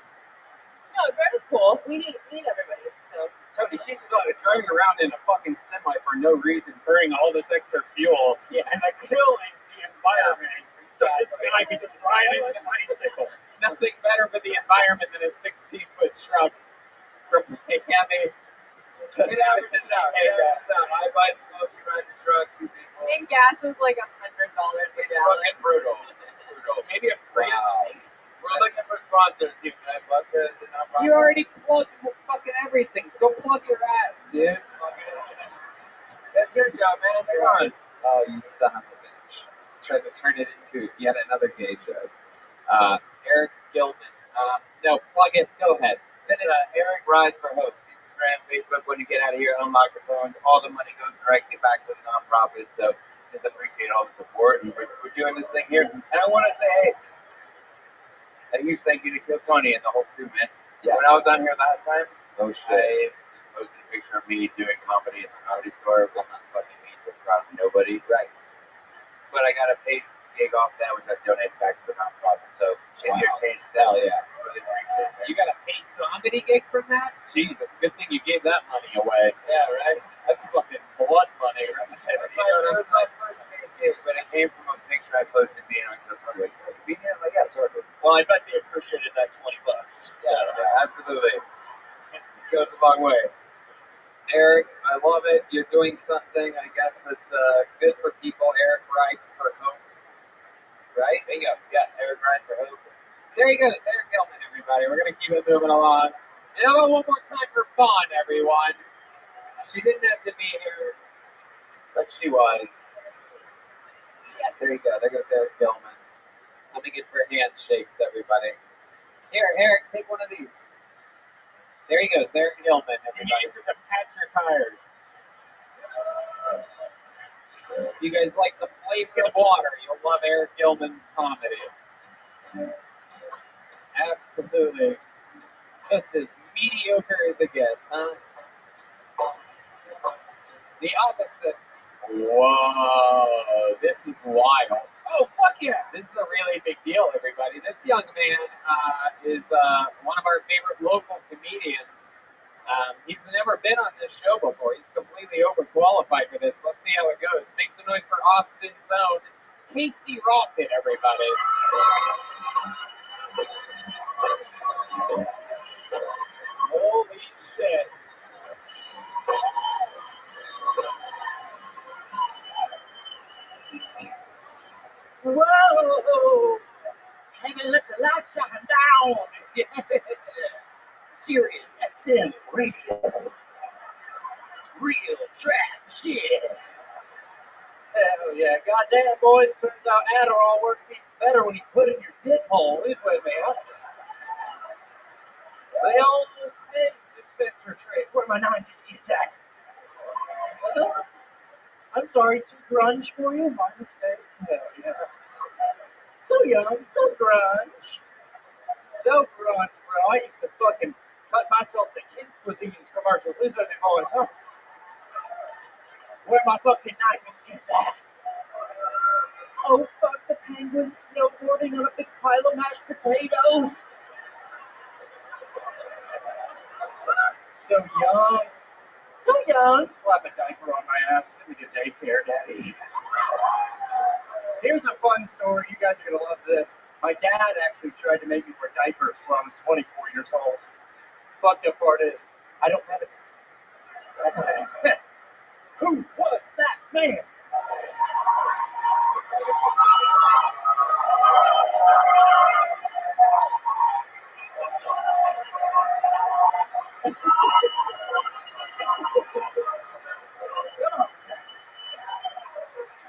No, Greta's cool. We need everybody. So Tony, she's driving around in a fucking semi for no reason, burning all this extra fuel and like killing the environment. So this guy can just ride his bicycle. Nothing better for the environment than a 16-foot truck from Miami to It averages out. I bicycle, she rides a truck, 2 people. and gas is like $100 a It's gallon. fucking brutal. Maybe a Prius. Wow. We're looking for sponsors too. Can I plug the nonprofit? You already plugged fucking everything. Go plug your ass, dude. That's your job, man. Come on. Oh, you son of a bitch. Tried to turn it into yet another gay joke. Eric Gilman. No, plug it. Go ahead. Finish. Eric Rides for Hope. Instagram, Facebook. When you get out of here, unlock your phones. All the money goes directly back to the nonprofit. So just appreciate all the support. And we're doing this thing here. And I want to say, hey, a huge thank you to Kill Tony and the whole crew, man. Yeah. When I was on here last time, Oh, shit. I just posted a picture of me doing comedy at the Comedy Store. It wasn't fucking me to proud of nobody. Right. But I got a paid gig off that, which I donated back to the nonprofit. So, in your change that. Hell yeah. Really appreciate it. You got a paid comedy gig from that? Jesus, good thing you gave that money away. Yeah, right? That's fucking blood money, right? It was my first paid gig, but it came from a picture I posted being on Kill Tony. Like, convenient? Like, yeah, sort of. Well, I bet they appreciated that $20. Yeah, absolutely. It goes a long way. Eric, I love it. You're doing something, I guess, that's good for people. Eric Rides for Hope. Right? There you go. Yeah, Eric Rides for Hope. There he goes. Eric Gilman, everybody. We're going to keep it moving along. And how about one more time for Fawn, everyone? She didn't have to be here, but she was. Yeah, there you go. There goes Eric Gilman. Coming in for handshakes, everybody. Here, Eric, take one of these. There he goes, Eric Gilman, everybody. Use it to patch your tires. If you guys like the flavor of water, you'll love Eric Gilman's comedy. Absolutely. Just as mediocre as it gets, huh? The opposite. Whoa, this is wild. Oh, fuck yeah. This is a really big deal, everybody. This young man is one of our favorite local comedians. He's never been on this show before. He's completely overqualified for this. Let's see how it goes. Make some noise for Austin's own Casey Rocket, everybody. Holy shit. Whoa! Heavy let the light shine down. Sirius XM radio. Real trap shit. Hell yeah. Goddamn, boys. Turns out Adderall works even better when you put it in your dick hole. This way, man. My old Pez dispenser trick. Where my 90s kids at? I'm sorry, too grunge for you. My mistake. Hell yeah. So young, so grunge. So grunge, bro. I used to fucking cut myself to kids' cuisines commercials. These are the boys, huh? Where my fucking nightmares get at? Oh, fuck, the penguins snowboarding on a big pile of mashed potatoes. So young. So young. Slap a diaper on my ass. Send me to daycare, daddy. Here's a fun story. You guys are going to love this. My dad actually tried to make me wear diapers when I was 24 years old. Fucked up part is, I don't have it. Who was that man?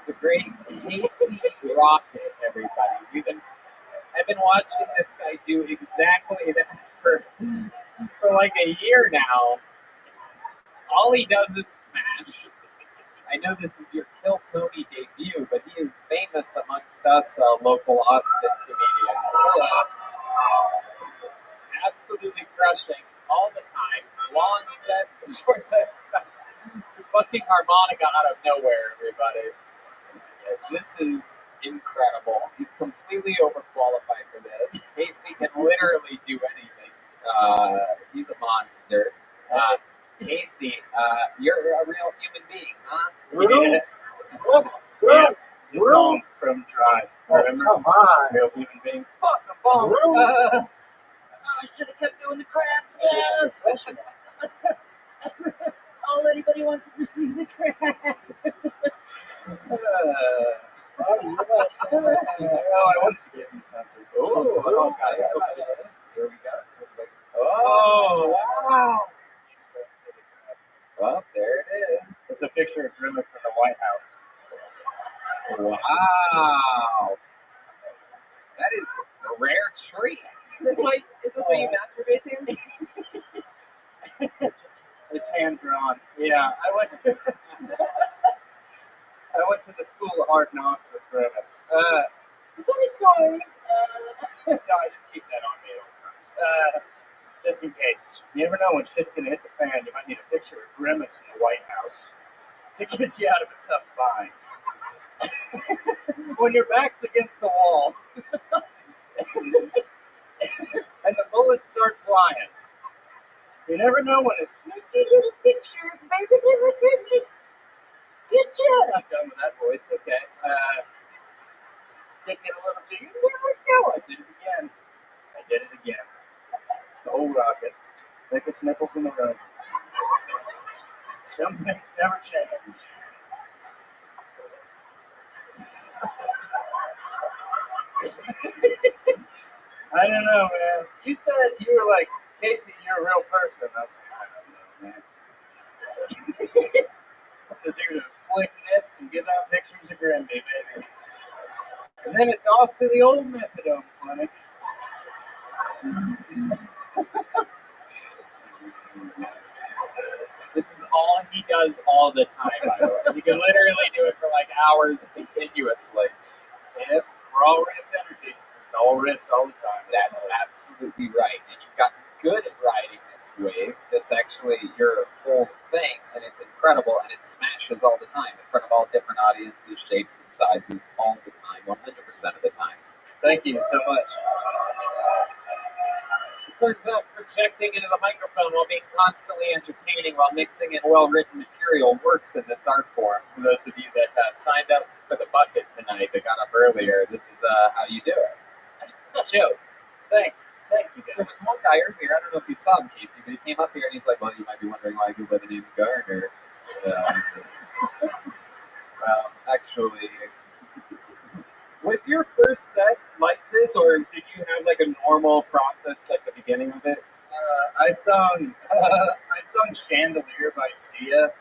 The great Casey Rocket, everybody. I've been watching this guy do exactly that for like a year now. All he does is smash. I know this is your Kill Tony debut, but he is famous amongst us local Austin comedians. Absolutely crushing all the time. Long sets, short sets, stuff. Fucking harmonica out of nowhere, everybody. Yes, this is incredible. He's completely overqualified for this. Casey can literally do anything. He's a monster. Casey, you're a real human being, huh? Real? Yeah. The song from Drive. Remember? Come on. Real human being. Fuck the bomb. I should have kept doing the crab stuff. All anybody wants is to see the crab. I want to give you something. Oh, okay. Here we go. Looks like, Oh, wow. Oh, there it is. It's a picture of Grimace in the White House. Wow. That is a rare treat. Is this what you masturbate to? It's hand drawn. Yeah, I went to the School of Hard Knocks with Grimace. Funny story. No, I just keep that on me at all times. Just in case. You never know when shit's gonna hit the fan. You might need a picture of Grimace in the White House to get you out of a tough bind. When your back's against the wall and the bullets start flying, you never know when a sneaky little picture of baby little Grimace gets you. I'm done with that voice. Okay. Take it a little too. You never know. I did it again. I did it again. The whole rocket. Thickest nipples in the room. Some things never change. I don't know, man. You said you were like, Casey, you're a real person. I was like, I don't know, man. I'm just here to flick nips and give out pictures of Grimby, baby. And then it's off to the old methadone clinic. This is all he does all the time, by the way. You can literally do it for like hours continuously. Yep, we're all riff energy. It's all riffs all the time. That's absolutely right. And you've gotten good at riding this wave. That's actually your whole thing, and it's incredible, and it smashes all the time in front of all different audiences, shapes, and sizes, all the time, 100% of the time. Thank you so much. It turns out projecting into the microphone while being constantly entertaining while mixing in well-written material works in this art form. For those of you that signed up for the bucket tonight that got up earlier, this is how you do it. Jokes. Thank you, guys. There was one guy earlier, I don't know if you saw him, Casey, but he came up here and he's like, well, you might be wondering why I go by the name of Gardner. Actually, was your first set like this, or did you have like a normal process like the beginning of it? I sung Chandelier by Sia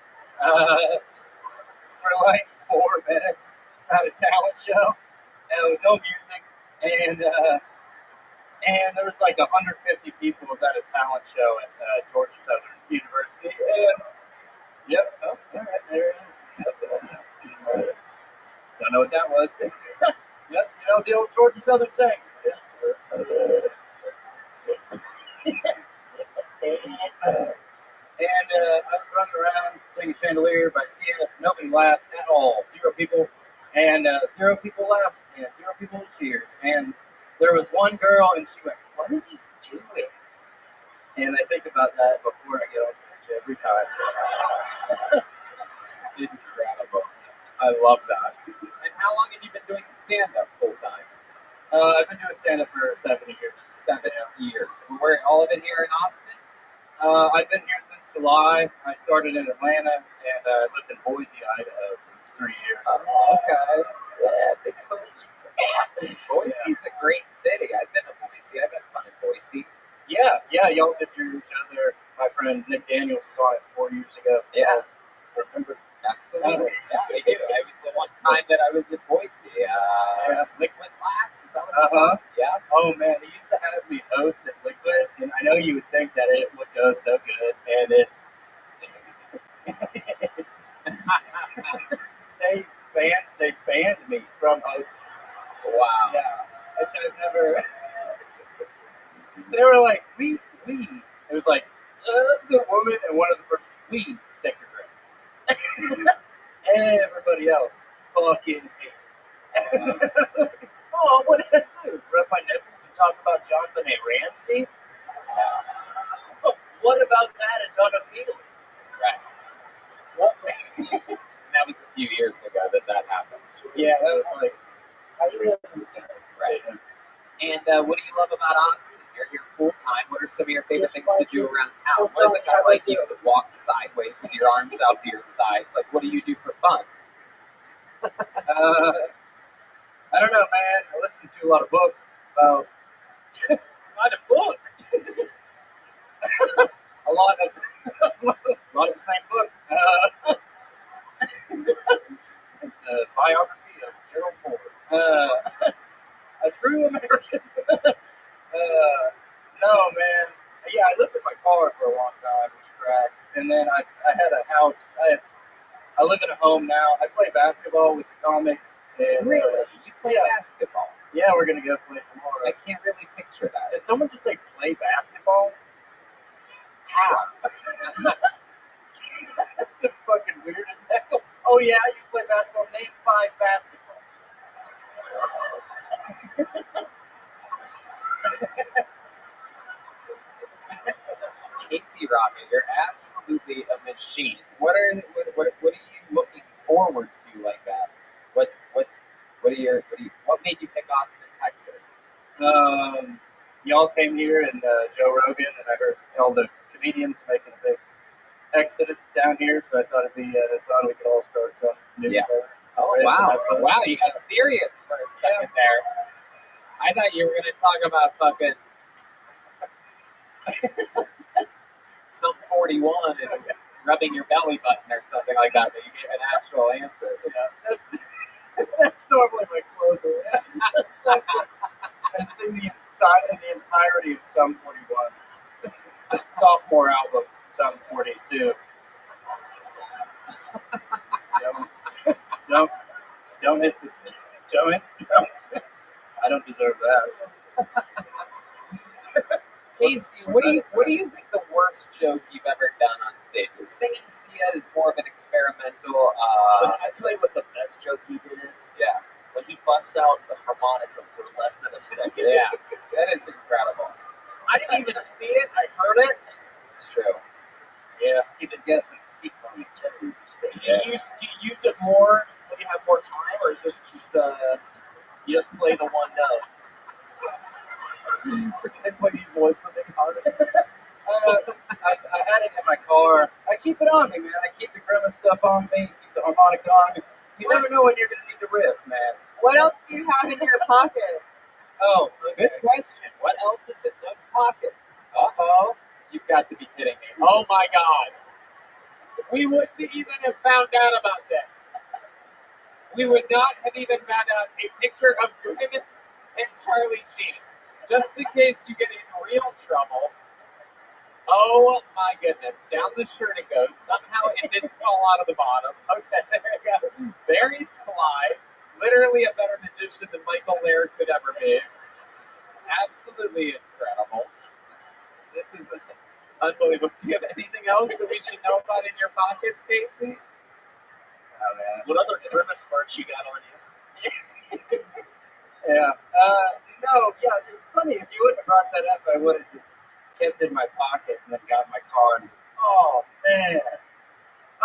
for like 4 minutes at a talent show. With no music, and there was like 150 people was at a talent show at Georgia Southern University. And yep, oh, all right, there it is. Don't know what that was. Yep, you know the old Georgia Southern saying. And I was running around singing Chandelier by Sia. Nobody laughed at all. 0 people. And 0 people laughed, and 0 people cheered. And there was one girl, and she went, "What is he doing?" And I think about that before I get on stage every time. Incredible. I love that. And how long have you been doing stand-up full-time? I've been doing stand-up for 7 years. 7 years. We're all of it here in Austin? I've been here since July. I started in Atlanta, and lived in Boise, Idaho for 3 years. Oh, okay. Yeah, big Boise. Boise's a great city. I've been to Boise. I've had fun in Boise. Yeah, y'all get through each other. My friend Nick Daniels saw it 4 years ago. Yeah. Remember? Absolutely. Yeah, I do. I was the one time that I was in Boise. Liquid Laughs, is that what it's called? Yeah. Oh man, they used to have me host at Liquid, and I know you would think that it would go so good, and it. they banned me from hosting. Wow. Yeah, I should have never. They were like, we. It was like the woman and one of the person. We take your grip. Everybody else fucking hate. Oh, what did I do? Rub my nipples and talk about John Benet Ramsey? Oh, what about that is unappealing? Right. What? And that was a few years ago that happened. Yeah, that was like, right. And what do you love about Austin? You're here full time. What are some of your favorite things to do around town? What is a guy like you that walks sideways with your arms out to your sides? Like, what do you do for fun? I don't know, man. I listen to a lot of books about Write a book. a lot of the same book. It's a biography of Gerald Ford. A true American. No, man. Yeah, I lived in my car for a long time, which tracks. And then I had a house. I live in a home now. I play basketball with the comics. And, Really? You play basketball? Yeah, we're going to go play tomorrow. I can't really picture that. Did someone just say play basketball? How? That's so fucking weird as hell. Oh, yeah, you play basketball. Name 5 basketballs. Casey Robin, you're absolutely a machine. What are you looking forward to like that? What made you pick Austin, Texas? Y'all came here and Joe Rogan, and I heard all the comedians making a big exodus down here, so I thought it'd be fun. We could all start something new. Yeah. Oh, wow. Wow, you got serious for a second there. I thought you were going to talk about fucking some 41 and rubbing your belly button or something like that, but you gave an actual answer. Yeah, that's normally my closer. I sing the entirety of Sum 41's sophomore album, Sum 42. Don't hit the drums. I don't deserve that. Casey, what do you think the worst joke you've ever done on stage is? Singing Sia is more of an experimental. I tell you what the best joke he did is. Yeah. When he busts out the harmonica for less than a second. Yeah, that is incredible. I didn't even see it. I heard it. It's true. Yeah, keep it guessing. Keep on your toes. Do you use it more when you have more time, or is this just you just play the one note? Pretends like he's listening hard. I had it in my car. I keep it on me, man. I keep the Grimace stuff on me. Keep the harmonica on me. You never know when you're going to need to riff, man. What else do you have in your pocket? Oh, good question. What else is in those pockets? Uh-oh. You've got to be kidding me. Oh, my God. We wouldn't even have found out about this. We would not have even found out a picture of Grimace and Charlie Sheen. Just in case you get in real trouble. Oh my goodness. Down the shirt it goes. Somehow it didn't fall out of the bottom. Okay, there you go. Very sly. Literally a better magician than Michael Laird could ever be. Absolutely incredible. This is Unbelievable. Do you have anything else that we should know about in your pockets, Casey? What other grimace merch you got on you? Yeah. No, yeah, it's funny. If you wouldn't have brought that up, I would have just kept it in my pocket and then got in my car and, oh, man.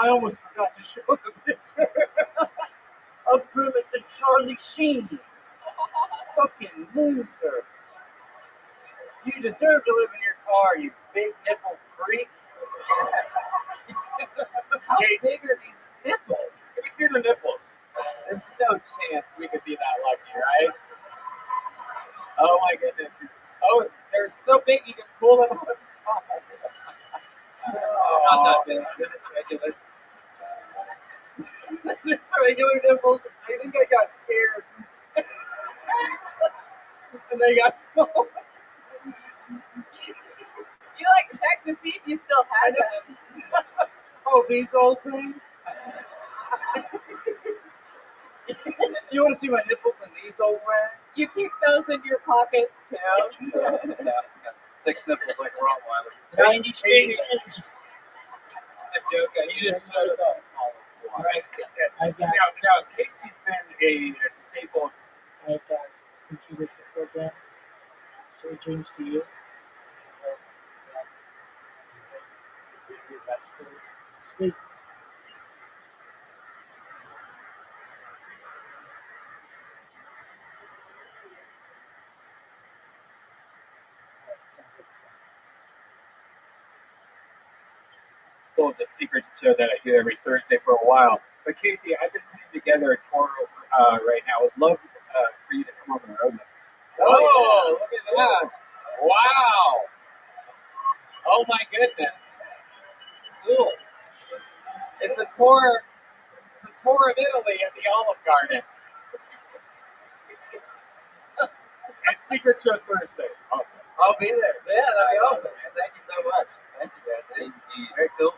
I almost forgot to show the picture of Grimace and Charlie Sheen. Fucking loser. You deserve to live in your car, you big nipple freak. How big are these nipples? Let me see the nipples. There's no chance we could be that lucky, right? Oh my goodness. Oh, they're so big you can pull them on top. Not that big. It's regular. It's regular nipples. I think I got scared. And they got small. You like check to see if you still had them. Oh, these old things? You want to see my nipples in these old rags? You keep those in your pockets too. Yeah. 6 nipples like Rottweiler. 90 straight. It's a joke. You just showed us the smallest one. Right. I've got, Now, Casey's been a staple. I've got computers to program, so it turns to you. Sleep. Full of the secrets show that I do every Thursday for a while. But Casey, I've been putting together a tour right now. I would love for you to come on the road. Oh, look at that. Wow. Oh my goodness. Cool. It's a tour of Italy at the Olive Garden. And Secret Show Thursday. Awesome. I'll be there. Yeah, that'd be awesome, man. Thank you so much. Thank you, guys. Indeed. Very cool.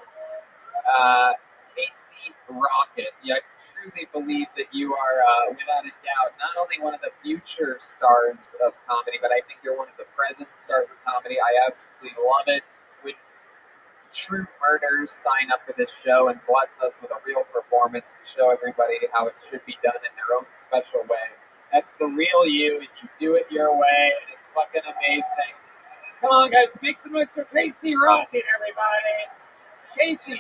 Casey Rocket, I truly believe that you are, without a doubt, not only one of the future stars of comedy, but I think you're one of the present stars of comedy. I absolutely love it when true murders sign up for this show and bless us with a real performance and show everybody how it should be done in their own special way. That's the real you, and you do it your way, and it's fucking amazing. Come on, guys, make some noise for Casey Rocket, everybody. Casey,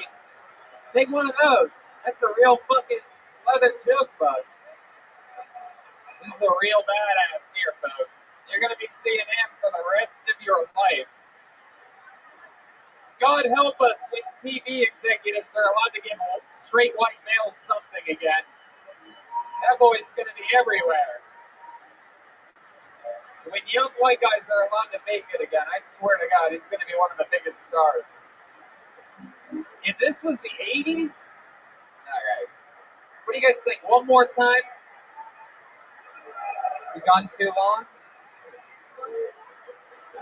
take one of those. That's a real fucking leather joke bug. This is a real badass here, folks. You're going to be seeing him for the rest of your life. God help us when TV executives are allowed to give straight white males something again. That boy's going to be everywhere. When young white guys are allowed to make it again, I swear to God, he's going to be one of the biggest stars. If this was the 80s, all right. What do you guys think? One more time? We gone too long?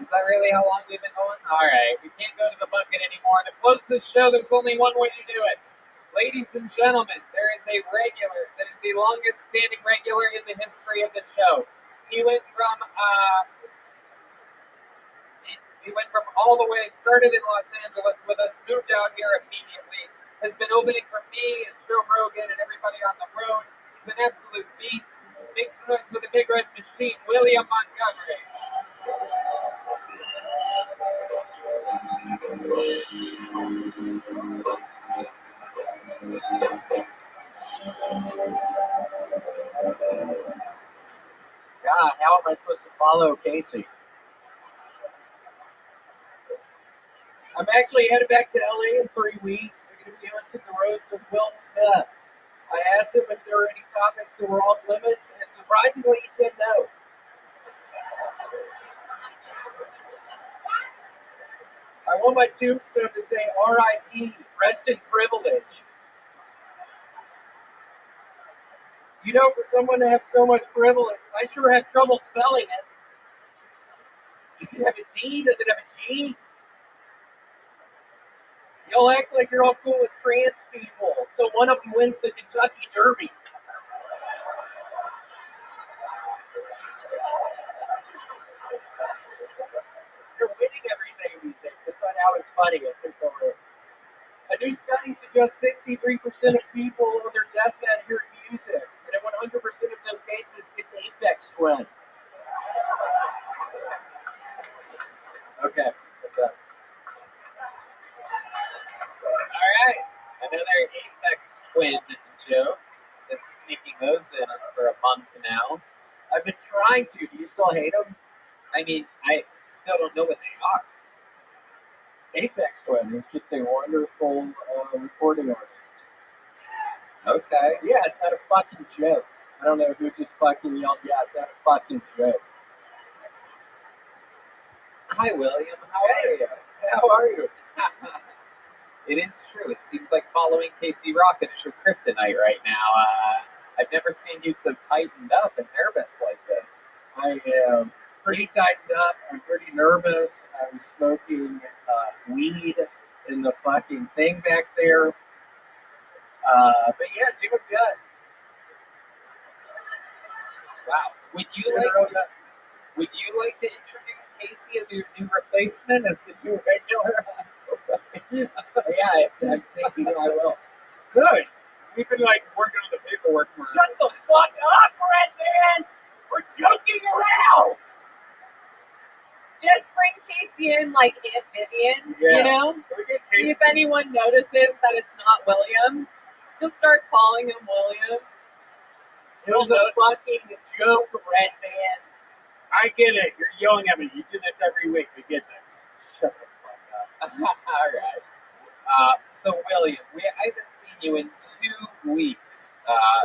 Is that really how long we've been going? All right, we can't go to the bucket anymore. To close this show, there's only one way to do it. Ladies and gentlemen, there is a regular that is the longest standing regular in the history of the show. He went from all the way, started in Los Angeles with us, moved out here immediately, has been opening for me and Joe Rogan and everybody on the road. He's an absolute beast. Make some noise for the Big Red Machine, William Montgomery. God, how am I supposed to follow Casey? I'm actually headed back to LA in 3 weeks. We're going to be hosting the roast of Will Smith. I asked him if there were any topics that were off limits, and surprisingly, he said no. I want my tombstone to say R.I.P. Rest in privilege. You know, for someone to have so much privilege, I sure have trouble spelling it. Does it have a D? Does it have a G? Y'all act like you're all cool with trans people, so one of them wins the Kentucky Derby. They're winning everything these days. That's not how it it's funny. A new study suggests 63% of people on their deathbed hear music, and in 100% of those cases, it's Aphex Twin. Okay, what's up? All right, another Apex Twin joke. Been sneaking those in for a month now. I've been trying to. Do you still hate them? I mean, I still don't know what they are. Aphex Twin is just a wonderful recording artist. Okay. Yeah, it's not a fucking joke. I don't know who just fucking yelled, yeah, it's not a fucking joke. Hi, William. How are you? How are you? It is true. It seems like following Casey Rocket is your kryptonite right now. I've never seen you so tightened up and nervous like this. I am pretty tightened up. I'm pretty nervous. I was smoking weed in the fucking thing back there. But yeah, doing good. Wow. Would you like to introduce Casey as your new replacement, as the new regular? Yeah, I'm thinking I will. Good. We've been like working on the paperwork for. Shut the fuck up, Red Man! We're joking around! Just bring Casey in like Aunt Vivian, you know? See if anyone notices that it's not William. Just start calling him William. It was a fucking joke, Red Man. I get it. You're yelling at me. You do this every week. I get this. Shut the fuck up. All right. So, William, I haven't seen you in 2 weeks.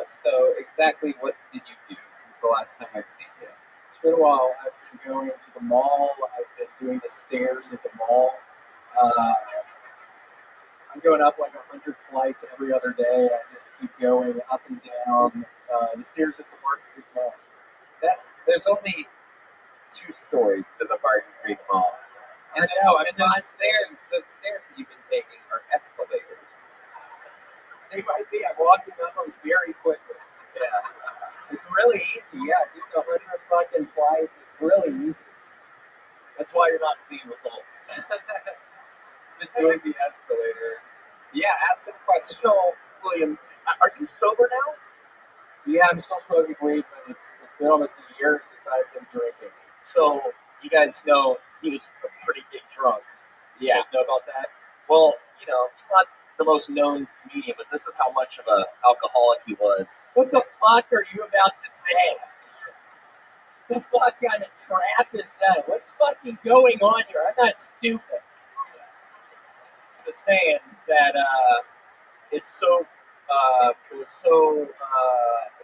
So, exactly what did you do since the last time I've seen you? It's been a while. I've been going to the mall. I've been doing the stairs at the mall. I'm going up like 100 flights every other day. I just keep going up and down the stairs at the Barton Mall. There's only 2 stories to the Barton Creek Mall. And those stairs that you've been taking are escalators. They might be. I'm walking up them very quickly. Yeah. It's really easy. Yeah, just 100 fucking flights. It's really easy. That's why you're not seeing results. It's been doing the escalator. Yeah, ask him a question. So, William, are you sober now? Yeah, I'm still smoking weed, but it's been almost a year since I've been drinking. So, you guys know he was a pretty big drunk. You guys know about that? Well, he's not the most known comedian, but this is how much of an alcoholic he was. What the fuck are you about to say? The fuck kind of trap is that? What's fucking going on here? I'm not stupid. Just saying that it was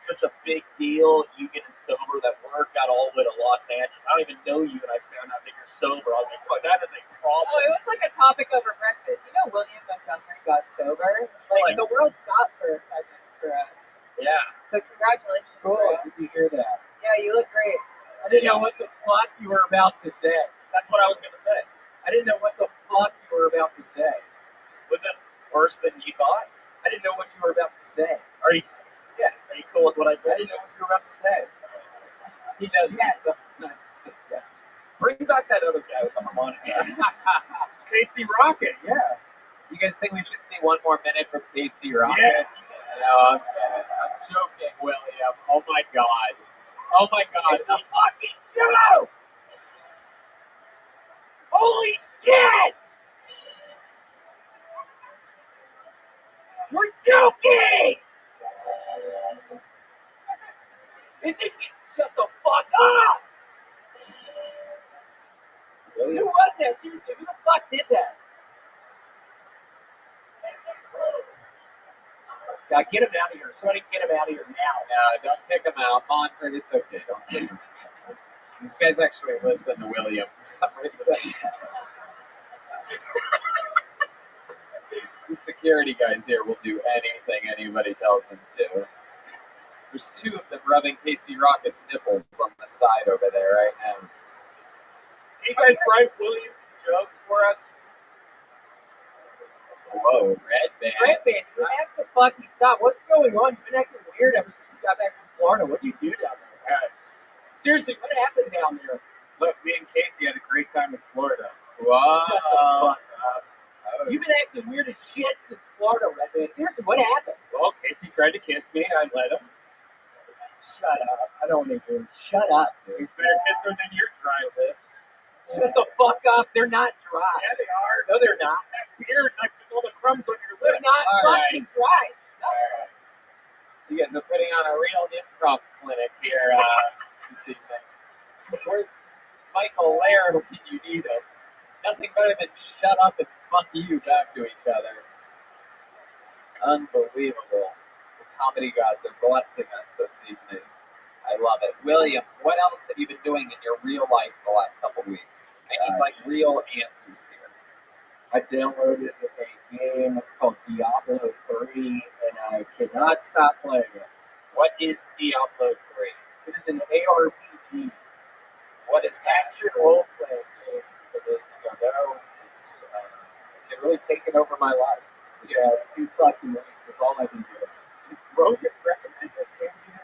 such a big deal you getting sober that word got all the way to Los Angeles. I don't even know you, and I found out that you're sober. I was like, fuck, that is a problem. Oh, it was like a topic over breakfast. You know, William Montgomery got sober. Like the world stopped for a second for us. Yeah. So congratulations. Cool. Bro. Did you hear that? Yeah, you look great. I didn't know what the fuck you were about to say. That's what I was going to say. I didn't know what the fuck you were about to say. Was it worse than you thought? I didn't know what you were about to say. Are you cool with what I said? I didn't know what you were about to say. He does that sometimes. Bring back that other guy with the harmonica. Casey Rocket. Yeah. You guys think we should see one more minute from Casey Rocket? Yeah. No, I'm joking, William. Oh my god. Oh my god. It's a fucking joke! Holy shit! We're joking! Shut the fuck up! William? Who was that? Seriously, who the fuck did that? God, get him out of here. Somebody get him out of here now. No, don't kick him out. Monford, it's okay. Don't kick him. These guys actually listen to William for some reason. The security guys here will do anything anybody tells them to. There's 2 of them rubbing Casey Rocket's nipples on the side over there right now. Can you guys write William some jokes for us? Whoa, Red Man. Red Man, you have to fucking stop. What's going on? You've been acting weird ever since you got back from Florida. What'd you do down there? Seriously, what happened down there? Look, me and Casey had a great time in Florida. Wow. Shut the fuck up. You've been acting weird as shit since Florida, Redman. Seriously, what happened? Well, Casey tried to kiss me. I let him. Shut up. I don't want to hear. Shut up, dude. He's better kisser than your dry lips. Shut the fuck up. They're not dry. Yeah, they are. No, they're not. That beard, like there's all the crumbs on your They're lips. not All fucking dry. All right. You guys are putting on a real improv clinic here this evening. Where's Michael Laird when you need him? Nothing better than shut up and fuck you back to each other. Unbelievable. The comedy gods are blessing us this evening. I love it. William, what else have you been doing in your real life the last couple weeks? I need like real answers here. I downloaded a game called Diablo 3, and I cannot stop playing it. What is Diablo 3? It is an ARPG. What is that? Action role-playing game. For those who don't know, it's really taken over my life. The past 2 fucking weeks, that's all I've been doing. Rogan recommend this game to you?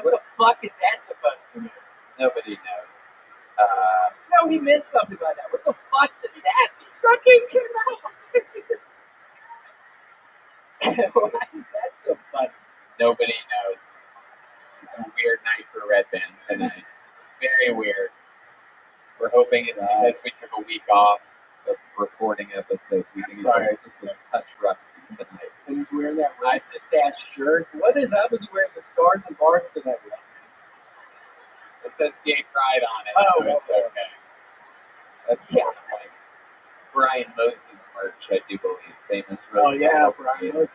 What the fuck is that supposed to mean? Nobody knows. No, he meant something by that. What the fuck does that mean? That game came out. Why is that so funny? Nobody knows. It's a weird night for Red Band tonight. Very weird. We're hoping it's because we took a week off of recording episodes. We think it's just a touch rusty tonight. And he's wearing that racist ass shirt. What is up with you wearing the stars and bars tonight? It says gay pride on it, Oh, so it's okay. That's the point. It's Brian Moses merch, I do believe. Famous roast. Oh, yeah, Brian Moses.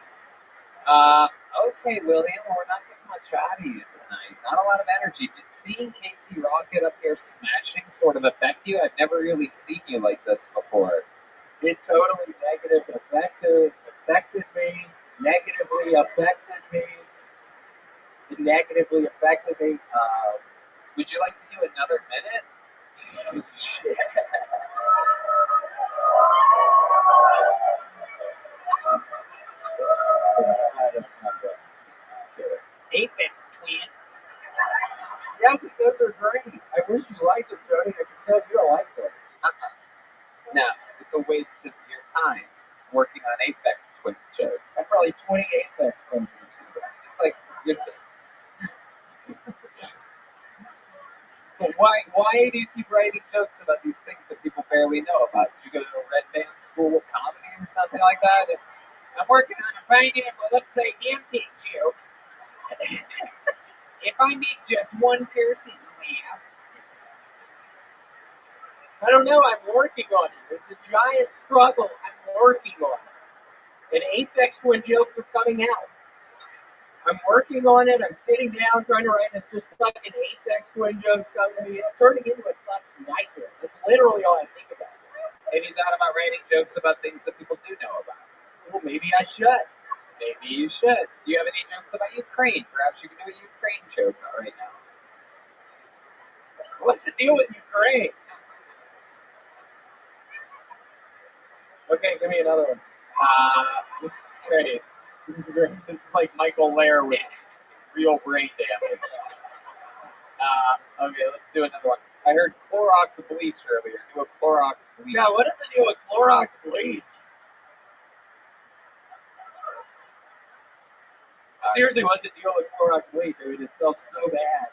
Okay, William, we're not getting much out of you tonight. Not a lot of energy. Did seeing Casey Rocket up here smashing sort of affect you? I've never really seen you like this before. It totally affected me. Negatively affected me. It negatively affected me. Would you like to do another minute? Shit. Aphids, twin. Yeah, I think those are great. I wish you liked them, Tony. I can tell you don't like those. No, it's a waste of your time working on Apex Twin jokes. I'm probably 20 Apex Twin jokes. It's like, but why do you keep writing jokes about these things that people barely know about? Did you go to a Red Band school of comedy or something like that? I'm working on a pineapple upside down cake joke. If I make just one person laugh. I don't know. I'm working on it. It's a giant struggle. I'm working on it. And Apex Twin jokes are coming out. I'm working on it. I'm sitting down trying to write. It's just fucking Apex Twin jokes coming to me. It's turning into a fucking nightmare. That's literally all I think about. Have you thought about writing jokes about things that people do know about? Well, maybe I should. Maybe you should. Do you have any jokes about Ukraine? Perhaps you can do a Ukraine joke right now. What's the deal with Ukraine? Okay, give me another one. This is great. This is great. This is like Michael Laird with real brain damage. Okay, let's do another one. I heard Clorox bleach earlier. Do a Clorox bleach. Yeah, what does it do with Clorox bleach? Seriously, what's the deal with Clorox bleach? I mean, it smells so bad.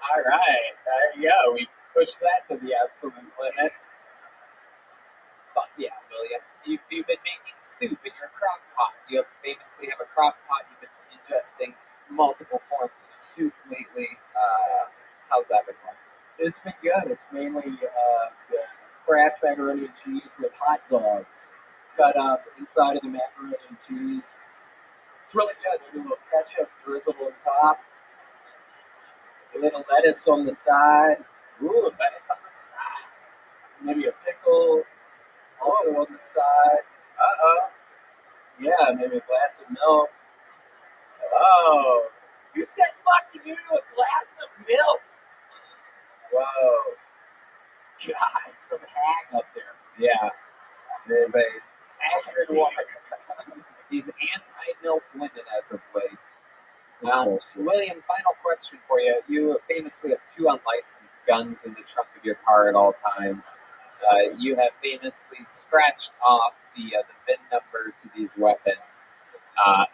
All right, there you go. We pushed that to the absolute limit. But yeah, William, you've been making soup in your crock pot. You famously have a crock pot. You've been ingesting multiple forms of soup lately. How's that been going? It's been good. It's mainly the Kraft macaroni and cheese with hot dogs cut up inside of the macaroni and cheese. It's really good. Maybe a little ketchup drizzled on top. A little lettuce on the side. Ooh, lettuce on the side. Maybe a pickle also on the side. Uh-oh. Yeah, maybe a glass of milk. Oh. You said fucking you to a glass of milk. Whoa. God, some hag up there. Yeah. There's a Actually, these anti-milk women as of late. William, final question for you. You famously have 2 unlicensed guns in the trunk of your car at all times. You have famously scratched off the VIN number to these weapons,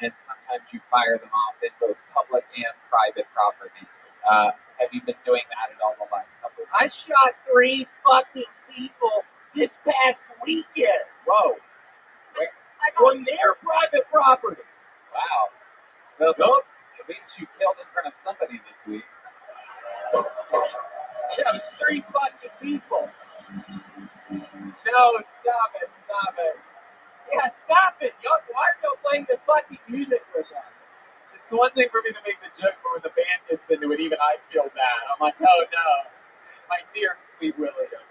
and sometimes you fire them off in both public and private properties. Have you been doing that at all the last couple of I years? shot 3 fucking people this past weekend. Whoa. On their private property. Wow. Well, at least you killed in front of somebody this week. Yeah, it was 3 fucking people. No, stop it. Yeah, stop it. Why are you playing the fucking music with us? It's one thing for me to make the joke, but when the band gets into it, even I feel bad. I'm like, oh no, my dear sweet William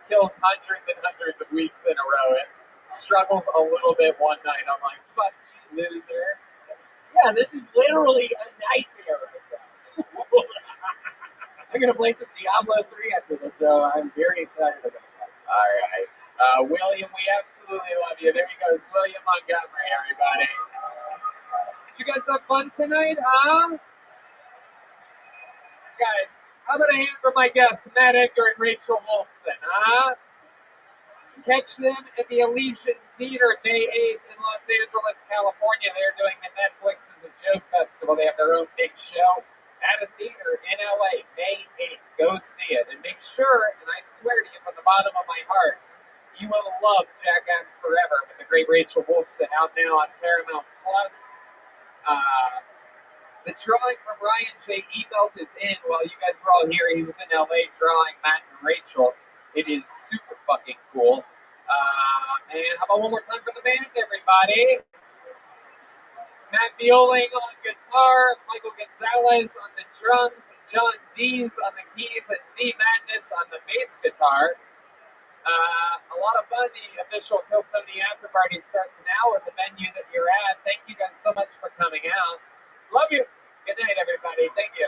kills hundreds and hundreds of weeks in a row and struggles a little bit one night. I'm like, fuck you, loser. Yeah, this is literally a nightmare right now. I'm going to play some Diablo 3 after this, so I'm very excited about that. All right. William, we absolutely love you. There he goes, William Montgomery, everybody. Did you guys have fun tonight, huh? Guys, how about a hand for my guests, Matt Edgar and Rachel Wolfson, huh? Catch them at the Elysian Theater May 8th in Los Angeles, California. They're doing the Netflix is a Joke Festival. They have their own big show at a theater in LA, May 8th. Go see it. And make sure, and I swear to you from the bottom of my heart, you will love Jackass Forever with the great Rachel Wolfson out now on Paramount Plus. The drawing from Ryan J. Ebelt is in. While you guys were all here, he was in LA drawing Matt and Rachel. It is super fucking cool. And how about one more time for the band, everybody? Matt Violing on guitar, Michael Gonzalez on the drums, John Dees on the keys, and D Madness on the bass guitar. A lot of fun. The official Kill Tony after party starts now at the venue that you're at. Thank you guys so much for coming out. Love you. Good night, everybody. Thank you.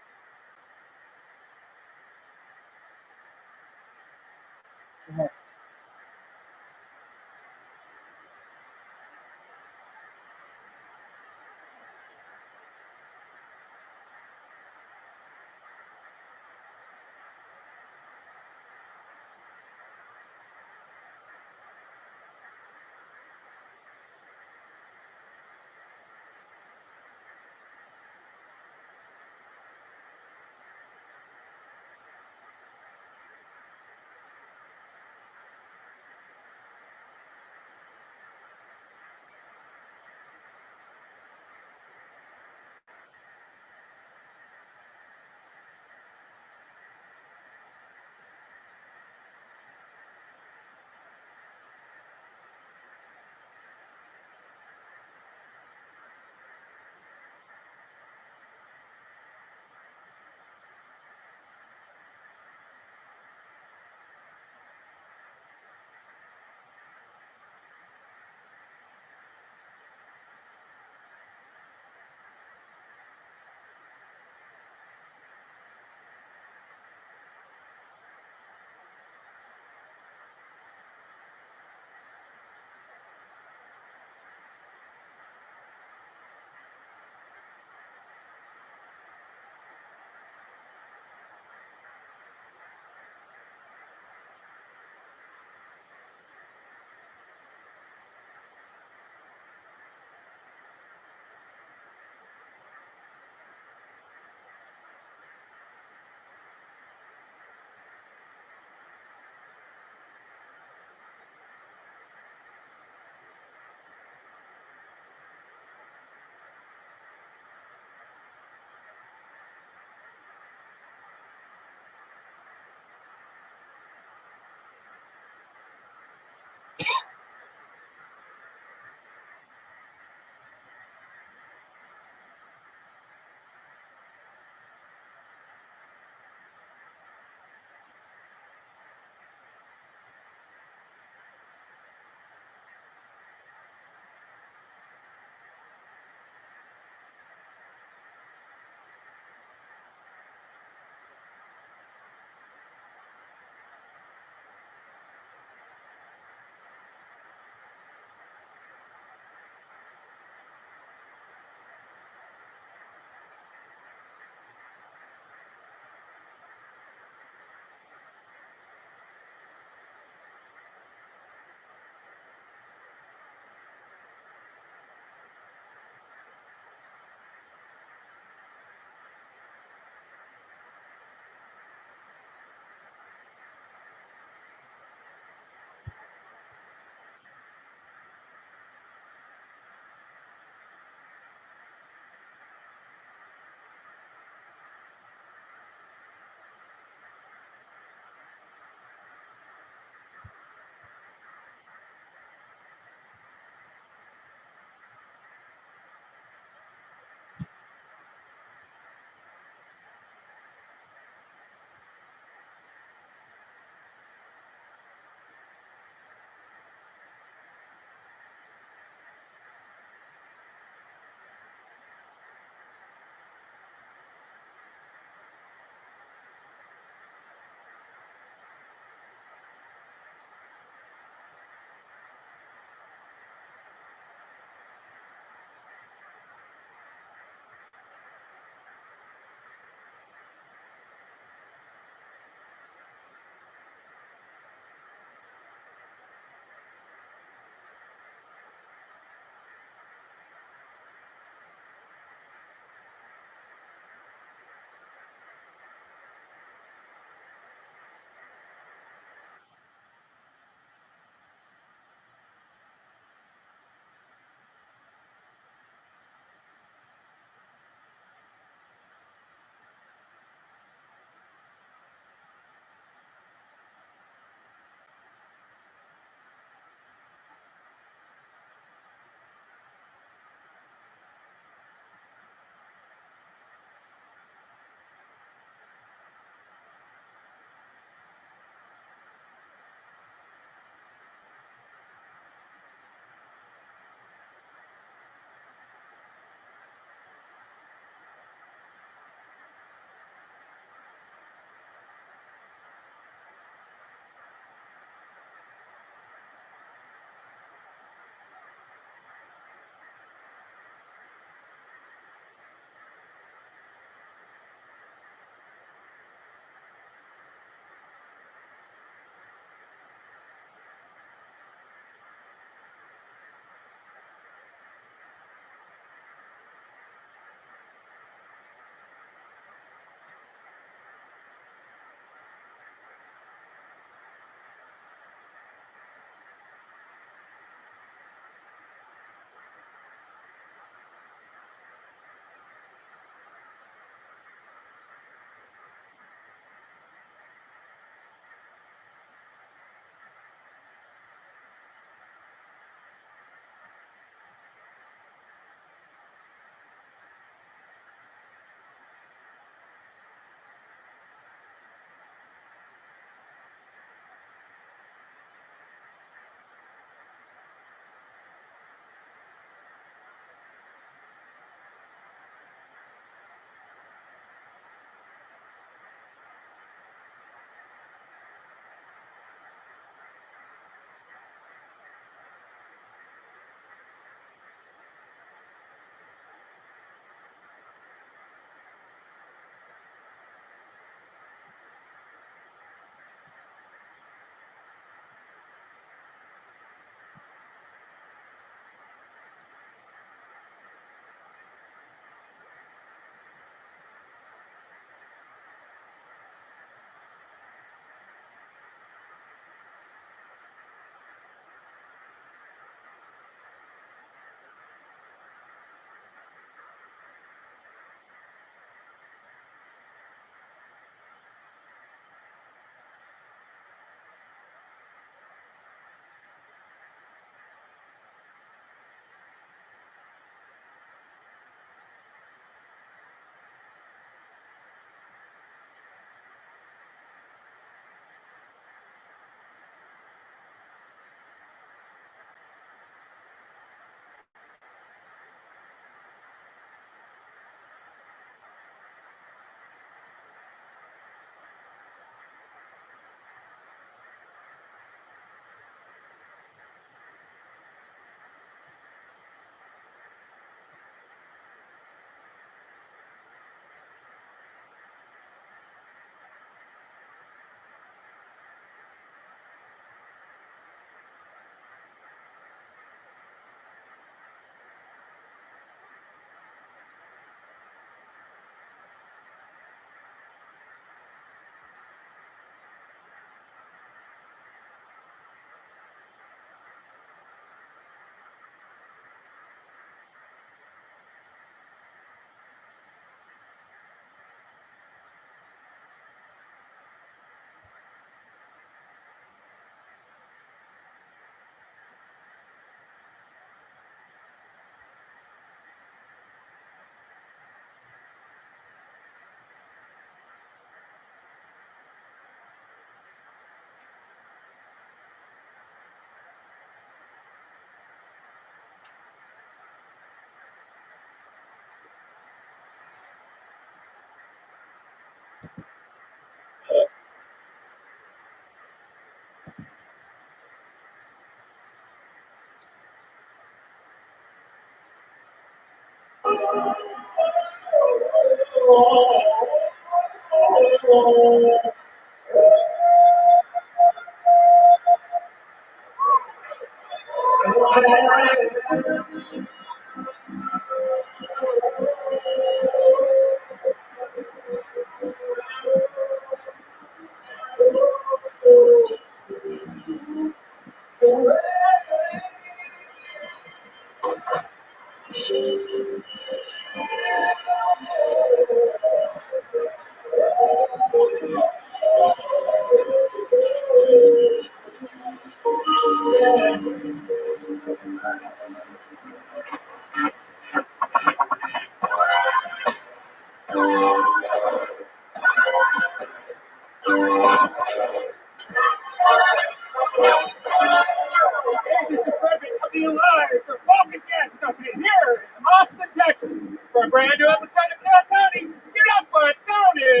This is Rabbi coming live from Vulcan Gas Company here in Austin, Texas, for a brand new episode of Kill Tony. Get up for Tony!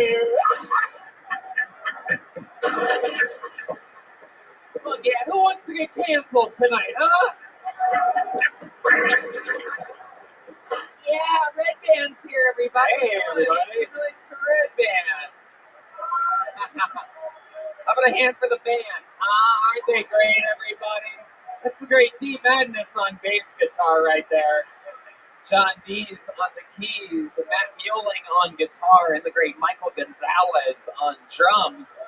Well, yeah, who wants to get canceled tonight, huh? Yeah, Red Band's here, everybody. Hey, everybody. Make some noise for Red Band. How about a hand for the band? Aren't they great, everybody? That's the great D Madness on bass guitar right there. John Dees on the keys, Matt Mueling on guitar, and the great Michael Gonzalez on drums.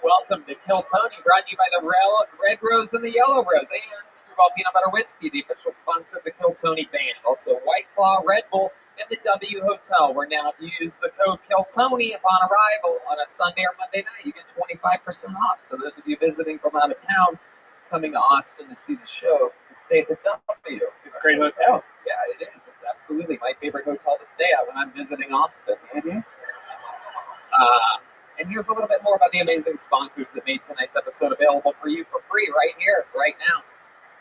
Welcome to Kill Tony, brought to you by the Red Rose and the Yellow Rose, and Screwball Peanut Butter Whiskey, the official sponsor of the Kill Tony band. Also, White Claw, Red Bull, and the W Hotel, where now if you use the code Kill Tony upon arrival on a Sunday or Monday night, you get 25% off. So those of you visiting from out of town, coming to Austin to see the show, to stay at the W. It's a great hotel. Yeah, it is. It's absolutely my favorite hotel to stay at when I'm visiting Austin. And here's a little bit more about the amazing sponsors that made tonight's episode available for you for free right here, right now.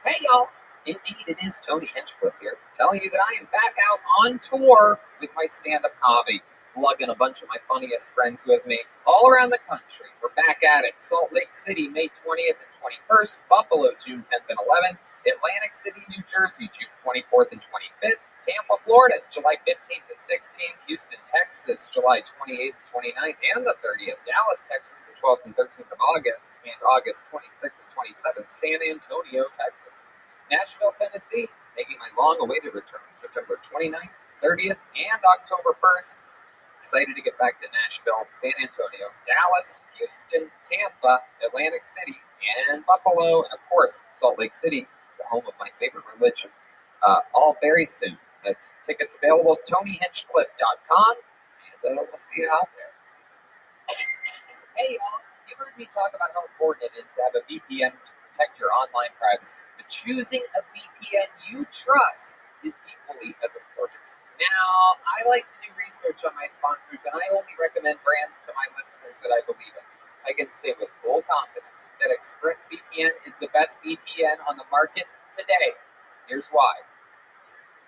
Hey, y'all. Indeed, it is Tony Hinchcliffe here, telling you that I am back out on tour with my stand-up comedy, lugging a bunch of my funniest friends with me all around the country. We're back at it. Salt Lake City, May 20th and 21st. Buffalo, June 10th and 11th. Atlantic City, New Jersey, June 24th and 25th. Tampa, Florida, July 15th and 16th. Houston, Texas, July 28th and 29th and the 30th. Dallas, Texas, the 12th and 13th of August. And August 26th and 27th. San Antonio, Texas. Nashville, Tennessee, making my long-awaited return September 29th, 30th, and October 1st. Excited to get back to Nashville, San Antonio, Dallas, Houston, Tampa, Atlantic City, and Buffalo, and of course, Salt Lake City, the home of my favorite religion. All very soon. That's tickets available at TonyHinchcliffe.com, and we'll see you out there. Hey, y'all, you've heard me talk about how important it is to have a VPN to protect your online privacy, but choosing a VPN you trust is equally as important. Now, I like to do research on my sponsors, and I only recommend brands to my listeners that I believe in. I can say with full confidence that ExpressVPN is the best VPN on the market today. Here's why.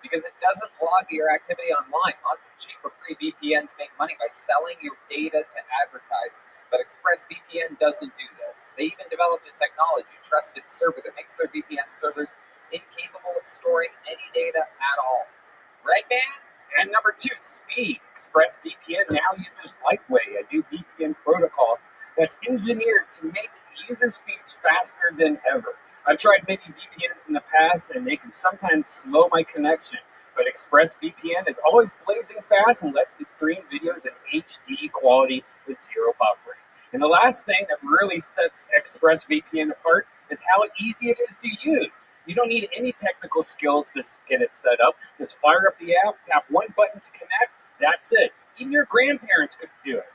Because it doesn't log your activity online. Lots of cheap or free VPNs make money by selling your data to advertisers. But ExpressVPN doesn't do this. They even developed a technology, a trusted server, that makes their VPN servers incapable of storing any data at all. Right, man? And number 2, speed. ExpressVPN now uses Lightway, a new VPN protocol that's engineered to make user speeds faster than ever. I've tried many VPNs in the past, and they can sometimes slow my connection. But ExpressVPN is always blazing fast and lets me stream videos in HD quality with zero buffering. And the last thing that really sets ExpressVPN apart is how easy it is to use. You don't need any technical skills to get it set up. Just fire up the app, tap one button to connect, that's it. Even your grandparents could do it.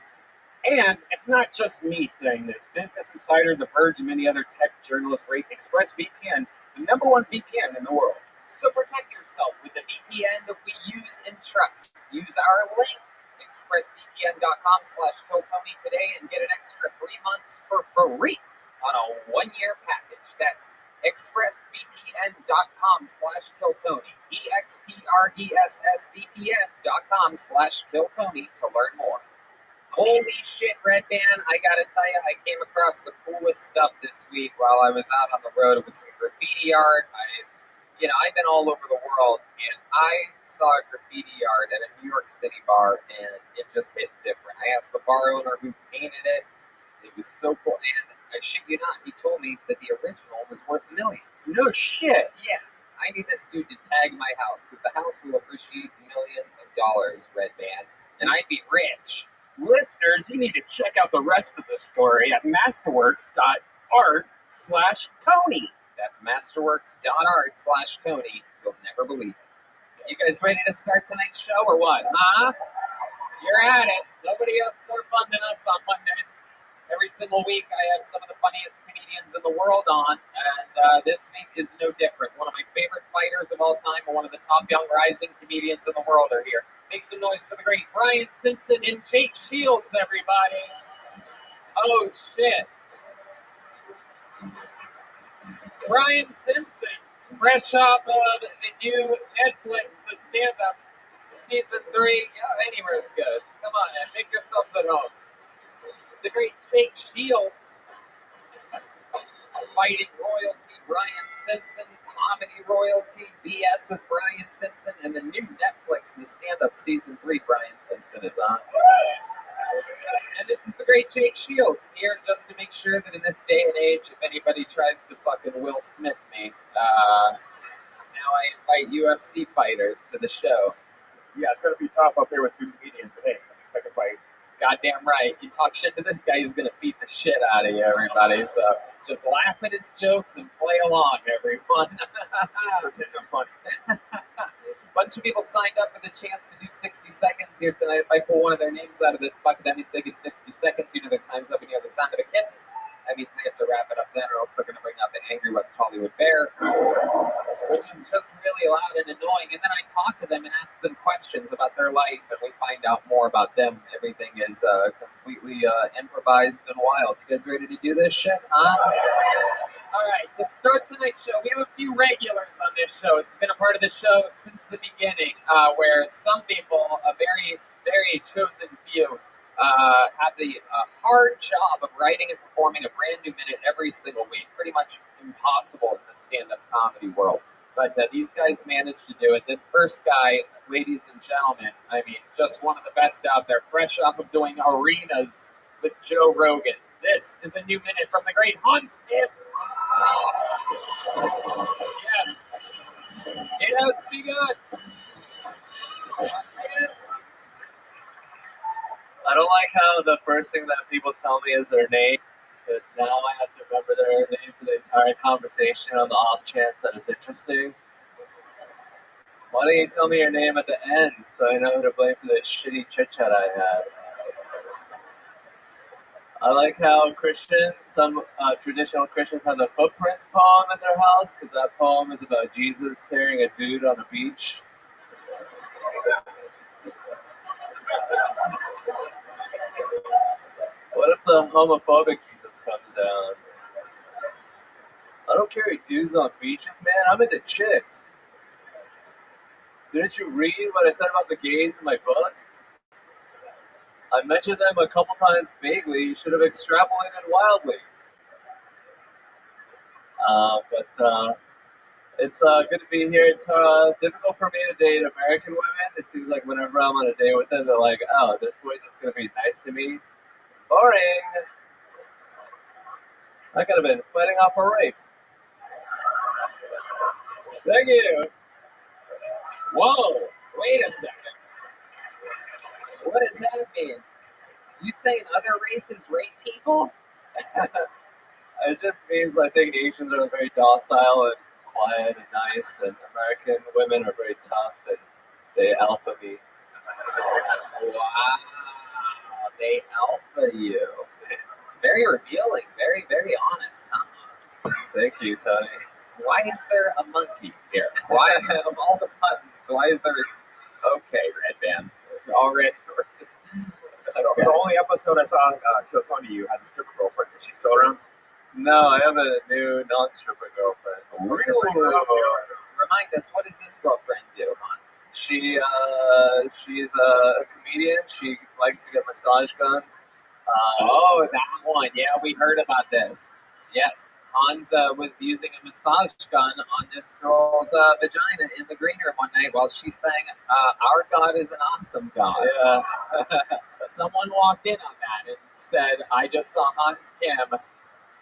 And it's not just me saying this. Business Insider, The Verge, and many other tech journalists rate ExpressVPN the #1 VPN in the world. So protect yourself with a VPN that we use and trust. Use our link, expressvpn.com/KillTony today, and get an extra 3 months for free on a 1-year package. That's expressvpn.com/KillTony. expressvpn.com/KillTony to learn more. Holy shit, Red Band, I gotta tell you, I came across the coolest stuff this week while I was out on the road. It was some graffiti art. you know, I've been all over the world, and I saw a graffiti art at a New York City bar, and it just hit different. I asked the bar owner who painted it. It was so cool, and I shit you not, he told me that the original was worth millions. No shit. Yeah, I need this dude to tag my house, because the house will appreciate millions of dollars, Red Band, and I'd be rich. Listeners, you need to check out the rest of the story at masterworks.art/Tony. That's masterworks.art/Tony. You'll never believe it. You guys ready to start tonight's show or what? Huh? You're at it. Nobody has more fun than us on Mondays. Every single week I have some of the funniest comedians in the world on, and this week is no different. One of my favorite fighters of all time and one of the top young rising comedians in the world are here. Make some noise for the great Brian Simpson and Jake Shields, everybody. Oh, shit. Brian Simpson, fresh off of the new Netflix, The Stand-Ups, Season 3. Yeah, anywhere's good. Come on, man. Make yourselves at home. The great Jake Shields, fighting royalty, Brian Simpson, comedy royalty, BS with Brian Simpson, and the new Netflix, The Stand-Up Season 3, Brian Simpson is on. And this is the great Jake Shields here just to make sure that in this day and age, if anybody tries to fucking Will Smith me, now I invite UFC fighters to the show. Yeah, it's going to be tough up there with two comedians, but hey, at least I can fight. Goddamn right. You talk shit to this guy, he's going to beat the shit out of you, everybody. So just laugh at his jokes and play along, everyone. Pretend I'm funny. Bunch of people signed up for the chance to do 60 seconds here tonight. If I pull one of their names out of this bucket, that means they get 60 seconds. You know their time's up and you have the sound of a kitten. That means they have to wrap it up then, or else they're going to bring out the angry West Hollywood Bear, which is just really loud and annoying. And then I talk to them and ask them questions about their life, and we find out more about them. Everything is completely improvised and wild. You guys ready to do this shit, huh? All right, to start tonight's show, we have a few regulars on this show. It's been a part of the show since the beginning, where some people, a very, very chosen few, have the hard job of writing and performing a brand new minute every single week. Pretty much impossible in the stand-up comedy world. But these guys managed to do it. This first guy, ladies and gentlemen, I mean, just one of the best out there, fresh off of doing arenas with Joe Rogan. This is a new minute from the great Hans Camp. Yes, it has begun. I don't like how the first thing that people tell me is their name, because now I have to remember their name for the entire conversation on the off chance that it's interesting. Why don't you tell me your name at the end so I know who to blame for the shitty chit-chat I had? I like how Christians, some traditional Christians have the Footprints poem in their house, because that poem is about Jesus carrying a dude on a beach. What if the homophobic Jesus comes down? I don't carry dudes on beaches, man. I'm into chicks. Didn't you read what I said about the gays in my book? I mentioned them a couple times vaguely. You should have extrapolated wildly. But it's good to be here. It's difficult for me to date American women. It seems like whenever I'm on a date with them, they're like, oh, this boy's just going to be nice to me. Boring. I could have been fighting off a rape. Thank you. Whoa, wait a second. What does that mean? You saying other races rape people? It just means I think Asians are very docile and quiet and nice, and American women are very tough and they alpha me. Wow, they alpha you. It's very revealing, very, very honest. Huh? Thank you, Tony. Why is there a monkey here? Why, of all the buttons, why is there okay, Red Band. Already, we're just... Okay. The only episode I saw Kill Tony, you had a stripper girlfriend. Is she still around? No, I have a new non-stripper girlfriend. Remind us, what does this girlfriend do, Hans? She's a comedian. She likes to get massage guns. Oh, that one. Yeah, we heard about this. Yes. Hans was using a massage gun on this girl's vagina in the green room one night while she sang, "Our God is an awesome God." Yeah. Someone walked in on that and said, "I just saw Hans Kim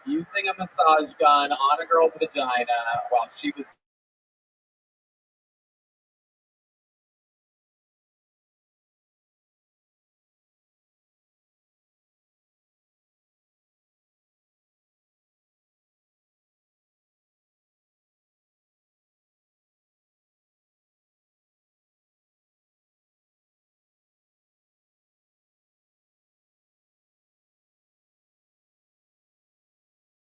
using a massage gun on a girl's vagina while she was